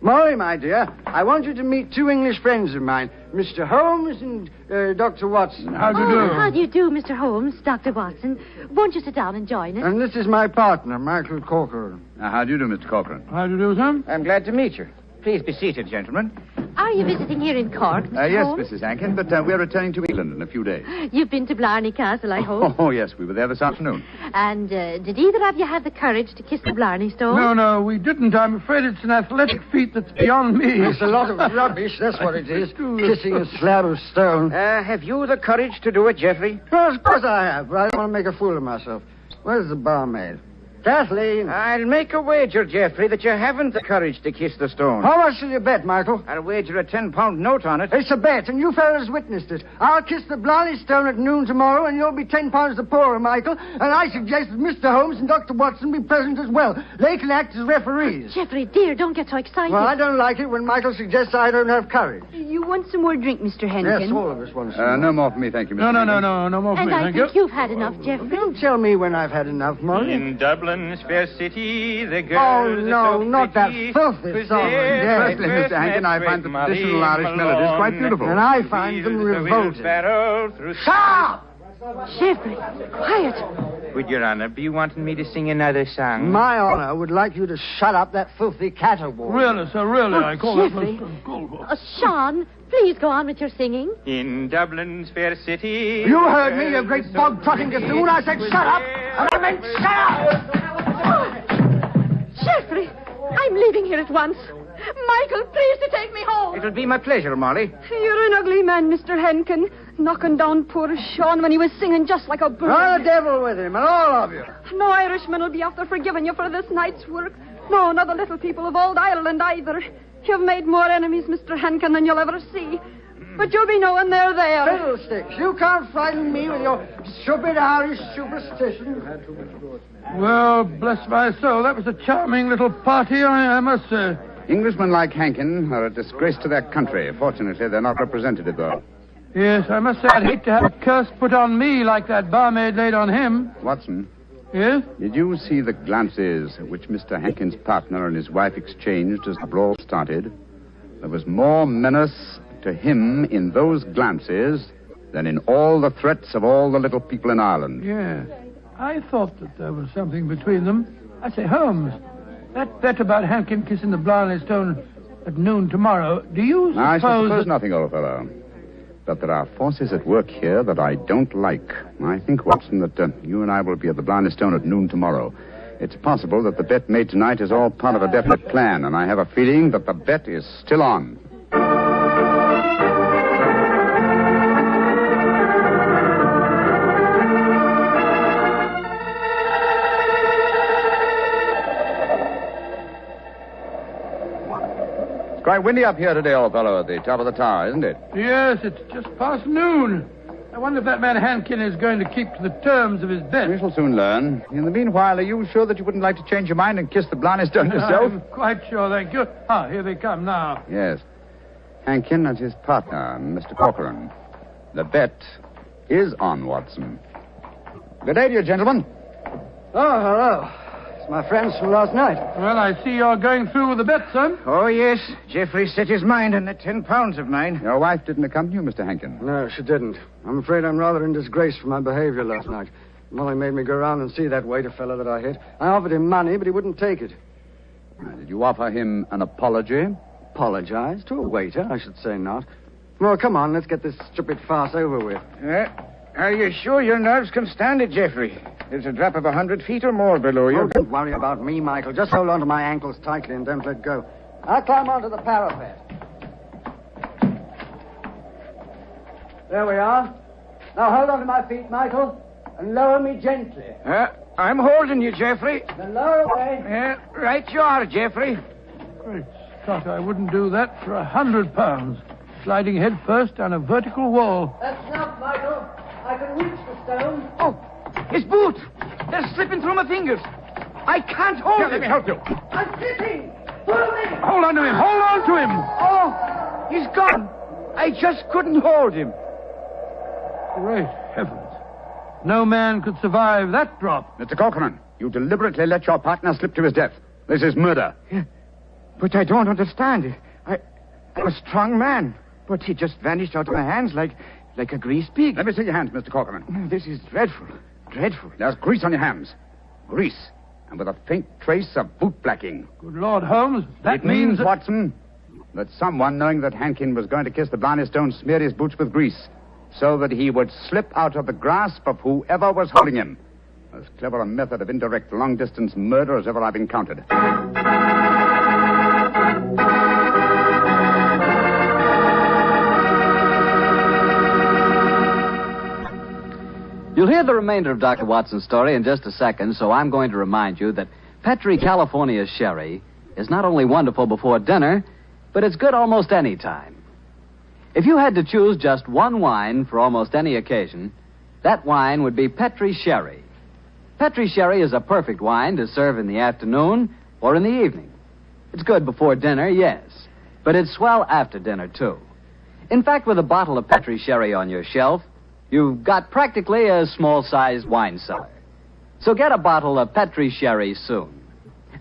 Molly, my dear, I want you to meet 2 English friends of mine, Mr. Holmes and Dr. Watson. How do you do? How do you do, Mr. Holmes, Dr. Watson? Won't you sit down and join us? And this is my partner, Michael Corcoran. How do you do, Mr. Corcoran? How do you do, sir? I'm glad to meet you. Please be seated, gentlemen. Are you visiting here in Cork, Mr. Yes, Holmes? Mrs. Hankin, but we're returning to England in a few days. You've been to Blarney Castle, I hope. Oh, yes, we were there this afternoon. And did either of you have the courage to kiss the Blarney Stone? No, we didn't. I'm afraid it's an athletic feat that's beyond me. It's a lot of rubbish, that's what it is. Kissing a slab of stone. Have you the courage to do it, Geoffrey? Well, of course I have, but I don't want to make a fool of myself. Where's the barmaid? Kathleen. I'll make a wager, Geoffrey, that you haven't the courage to kiss the stone. How much shall you bet, Michael? I'll wager a £10 note on it. It's a bet, and you fellas witnessed it. I'll kiss the Blarney Stone at noon tomorrow, and you'll be £10 the poorer, Michael. And I suggest that Mr. Holmes and Dr. Watson be present as well. They can act as referees. Geoffrey, dear, don't get so excited. Well, I don't like it when Michael suggests I don't have courage. You want some more drink, Mr. Henkin? Yes, all of us want some. No more for me, thank you, Mr. No more for and me, I thank you. think you've had enough, Geoffrey. Don't tell me when I've had enough, Molly. In Dublin's fair city, the girls Oh, no, so not that pretty, filthy song. Firstly, Mr. Hankin, I find the traditional Irish melodies quite beautiful. And I find them revolting. Stop! Jeffrey, quiet. Would Your Honor be wanting me to sing another song? My honor would like you to shut up that filthy caterwaul. Really, sir, really, I call Jeffrey. Sean, please go on with your singing. In Dublin's fair city. You heard me, you great bog-trotting gaffoon. I said shut up, and I meant shut up! Jeffrey, I'm leaving here at once. Michael, please to take me home. It'll be my pleasure, Molly. You're an ugly man, Mr. Henkin. Knocking down poor Sean when he was singing just like a bird. Oh, the devil with him, and all of you. No Irishman will be after forgiving you for this night's work. No, not the little people of old Ireland either. You've made more enemies, Mr. Henkin, than you'll ever see. But you'll be knowing they're there. Fiddlesticks, you can't frighten me with your stupid Irish superstition. Well, bless my soul, that was a charming little party, I must say. Englishmen like Hankin are a disgrace to their country. Fortunately, they're not represented, though. Yes, I must say I'd hate to have a curse put on me like that barmaid laid on him. Watson. Yes? Did you see the glances which Mr. Hankin's partner and his wife exchanged as the brawl started? There was more menace to him in those glances than in all the threats of all the little people in Ireland. Yes. I thought that there was something between them. I say, Holmes, that bet about Hankin kissing the Blarney Stone at noon tomorrow, do you suppose... I suppose nothing, old fellow. But there are forces at work here that I don't like. I think, Watson, that you and I will be at the Blarney Stone at noon tomorrow. It's possible that the bet made tonight is all part of a definite plan, and I have a feeling that the bet is still on. It's quite windy up here today, old fellow, at the top of the tower, isn't it? Yes, it's just past noon. I wonder if that man Hankin is going to keep to the terms of his bet. We shall soon learn. In the meanwhile, are you sure that you wouldn't like to change your mind and kiss the Blarney Stone yourself? I'm quite sure, thank you. Ah, here they come now. Yes. Hankin and his partner, Mr. Corcoran. The bet is on, Watson. Good day to you, gentlemen. Oh, hello. It's my friends from last night. Well, I see you're going through with the bet, son. Oh, yes. Jeffrey set his mind on the 10 pounds of mine. Your wife didn't accompany you, Mr. Hankin? No, she didn't. I'm afraid I'm rather in disgrace for my behavior last night. Molly made me go around and see that waiter fellow that I hit. I offered him money, but he wouldn't take it. Did you offer him an apology? Apologize? To a waiter? I should say not. Well, come on, let's get this stupid farce over with. Are you sure your nerves can stand it, Jeffrey? There's a drop of 100 feet or more below you. Oh, don't worry about me, Michael. Just hold on to my ankles tightly and don't let go. I'll climb onto the parapet. There we are. Now hold on to my feet, Michael, and lower me gently. I'm holding you, Jeffrey. Then lower away. Right you are, Jeffrey. Great Scott, I wouldn't do that for £100. Sliding head first down a vertical wall. That's enough, Michael. I can reach the stone. Oh, his boot! They're slipping through my fingers. I can't hold him. Let me help you. I'm slipping. Pull me. Hold on to him. Hold on to him. Oh, he's gone. I just couldn't hold him. Great heavens. No man could survive that drop. Mr. Corcoran, you deliberately let your partner slip to his death. This is murder. Yeah, but I don't understand it. I'm a strong man, but he just vanished out of my hands like a greased pig. Let me see your hands, Mr. Corcoran. This is dreadful. Dreadful. There's grease on your hands. Grease. And with a faint trace of boot blacking. Good Lord, Holmes, It means, Watson, that someone, knowing that Hankin was going to kiss the Blarney Stone, smeared his boots with grease so that he would slip out of the grasp of whoever was holding him. As clever a method of indirect long-distance murder as ever I've encountered. You'll hear the remainder of Dr. Watson's story in just a second, so I'm going to remind you that Petri California Sherry is not only wonderful before dinner, but it's good almost any time. If you had to choose just one wine for almost any occasion, that wine would be Petri Sherry. Petri Sherry is a perfect wine to serve in the afternoon or in the evening. It's good before dinner, yes, but it's swell after dinner, too. In fact, with a bottle of Petri Sherry on your shelf, you've got practically a small-sized wine cellar. So get a bottle of Petri Sherry soon.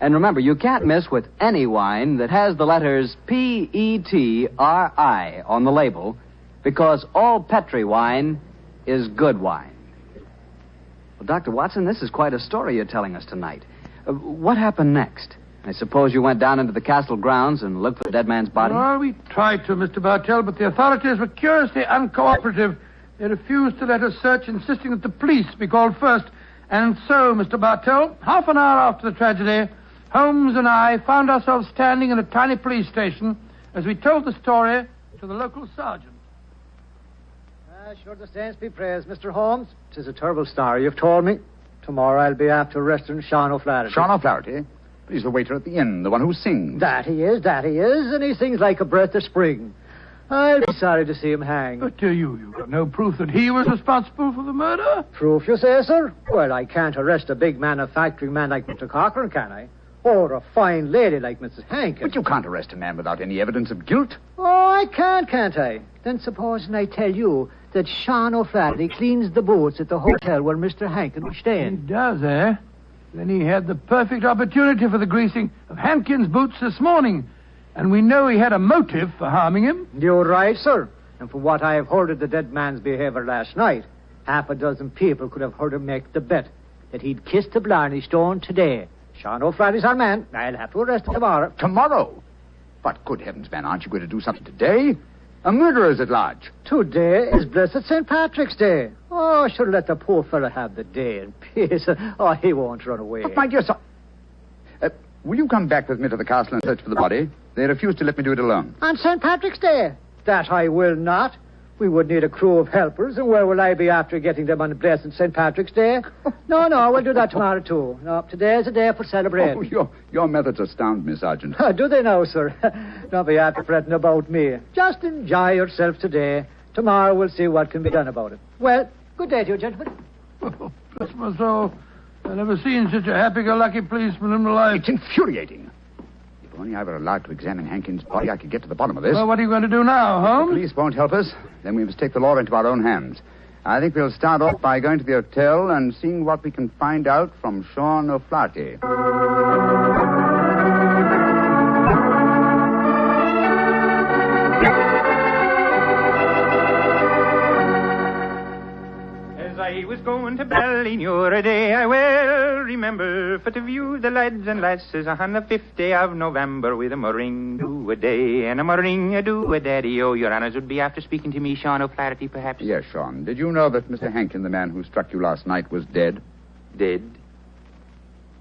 And remember, you can't miss with any wine that has the letters Petri on the label, because all Petri wine is good wine. Well, Dr. Watson, this is quite a story you're telling us tonight. What happened next? I suppose you went down into the castle grounds and looked for the dead man's body? Well, we tried to, Mr. Bartell, but the authorities were curiously uncooperative. They refused to let us search, insisting that the police be called first. And so, Mr. Bartell, half an hour after the tragedy, Holmes and I found ourselves standing in a tiny police station as we told the story to the local sergeant. Sure the saints be praised, Mr. Holmes. 'Tis a terrible story you've told me. Tomorrow I'll be after arresting Sean O'Flaherty. Sean O'Flaherty? But he's the waiter at the inn, the one who sings. That he is, and he sings like a breath of spring. I'll be sorry to see him hang. But you've got no proof that he was responsible for the murder? Proof, you say, sir? Well, I can't arrest a big manufacturing man like Mr. Cochran, can I? Or a fine lady like Mrs. Hankin. But you can't arrest a man without any evidence of guilt. Oh, I can't I? Then supposing I tell you that Sean O'Flaherty cleans the boots at the hotel where Mr. Hankin was staying. He does, eh? Then he had the perfect opportunity for the greasing of Hankin's boots this morning. And we know he had a motive for harming him. You're right, sir. And from what I have heard of the dead man's behavior last night, half a dozen people could have heard him make the bet that he'd kiss the Blarney Stone today. Sean O'Flaherty's our man. I'll have to arrest him tomorrow. Tomorrow? But good heavens, man, aren't you going to do something today? A murderer's at large. Today is blessed St. Patrick's Day. Oh, I should let the poor fellow have the day in peace. Oh, he won't run away. But my dear son... will you come back with me to the castle and search for the body? They refuse to let me do it alone. On St. Patrick's Day? That I will not. We would need a crew of helpers, and where will I be after getting them on blessed St. Patrick's Day? No, we'll do that tomorrow, too. No, today's a day for celebrating. Oh, your methods astound me, Sergeant. Do they now, sir? Don't be after fretting about me. Just enjoy yourself today. Tomorrow we'll see what can be done about it. Well, good day to you, gentlemen. Oh, bless my soul. I've never seen such a happy-go-lucky policeman in my life. It's infuriating. If only I were allowed to examine Hankin's body, I could get to the bottom of this. Well, what are you going to do now, Holmes? The police won't help us. Then we must take the law into our own hands. I think we'll start off by going to the hotel and seeing what we can find out from Sean O'Flaherty. I was going to Ballynewer a day, I well remember, for to view the lads and lasses on the 5th day of November with a murring do a day and a murring a do a daddy. Oh, your honors would be after speaking to me, Sean O'Flaherty, perhaps? Yes, Sean. Did you know that Mr. Hankin, the man who struck you last night, was dead? Dead?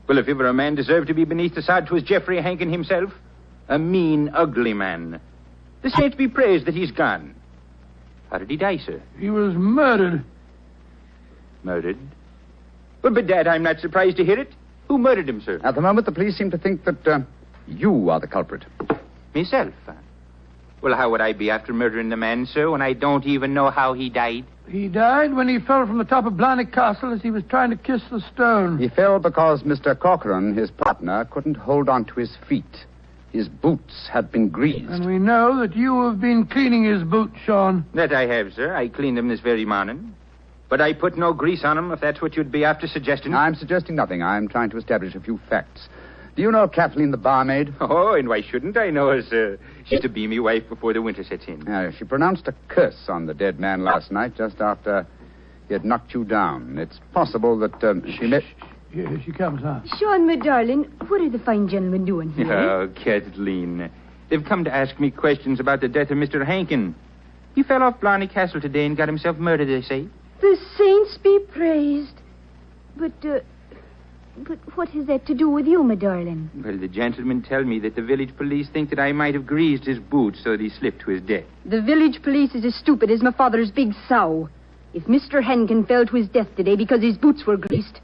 Well, if ever a man deserved to be beneath the sod, 'twas Geoffrey Hankin himself. A mean, ugly man. The saints be praised that he's gone. How did he die, sir? He was murdered. Murdered? Well, bedad, I'm not surprised to hear it. Who murdered him, sir? At the moment, the police seem to think that you are the culprit. Myself? Well, how would I be after murdering the man, sir, when I don't even know how he died? He died when he fell from the top of Blarney Castle as he was trying to kiss the stone. He fell because Mr. Cochran, his partner, couldn't hold on to his feet. His boots had been greased. And we know that you have been cleaning his boots, Sean. That I have, sir. I cleaned them this very morning. But I put no grease on them, if that's what you'd be after suggesting. I'm suggesting nothing. I'm trying to establish a few facts. Do you know Kathleen, the barmaid? Oh, and why shouldn't I know her, sir? She's to be me wife before the winter sets in. She pronounced a curse on the dead man last night, just after he had knocked you down. It's possible that she met... Here she comes, huh? Sean, my darling, what are the fine gentlemen doing here? Oh, Kathleen. They've come to ask me questions about the death of Mr. Hankin. He fell off Blarney Castle today and got himself murdered, they say. The saints be praised. But what has that to do with you, my darling? Well, the gentlemen tell me that the village police think that I might have greased his boots so that he slipped to his death. The village police is as stupid as my father's big sow. If Mr. Hankin fell to his death today because his boots were greased,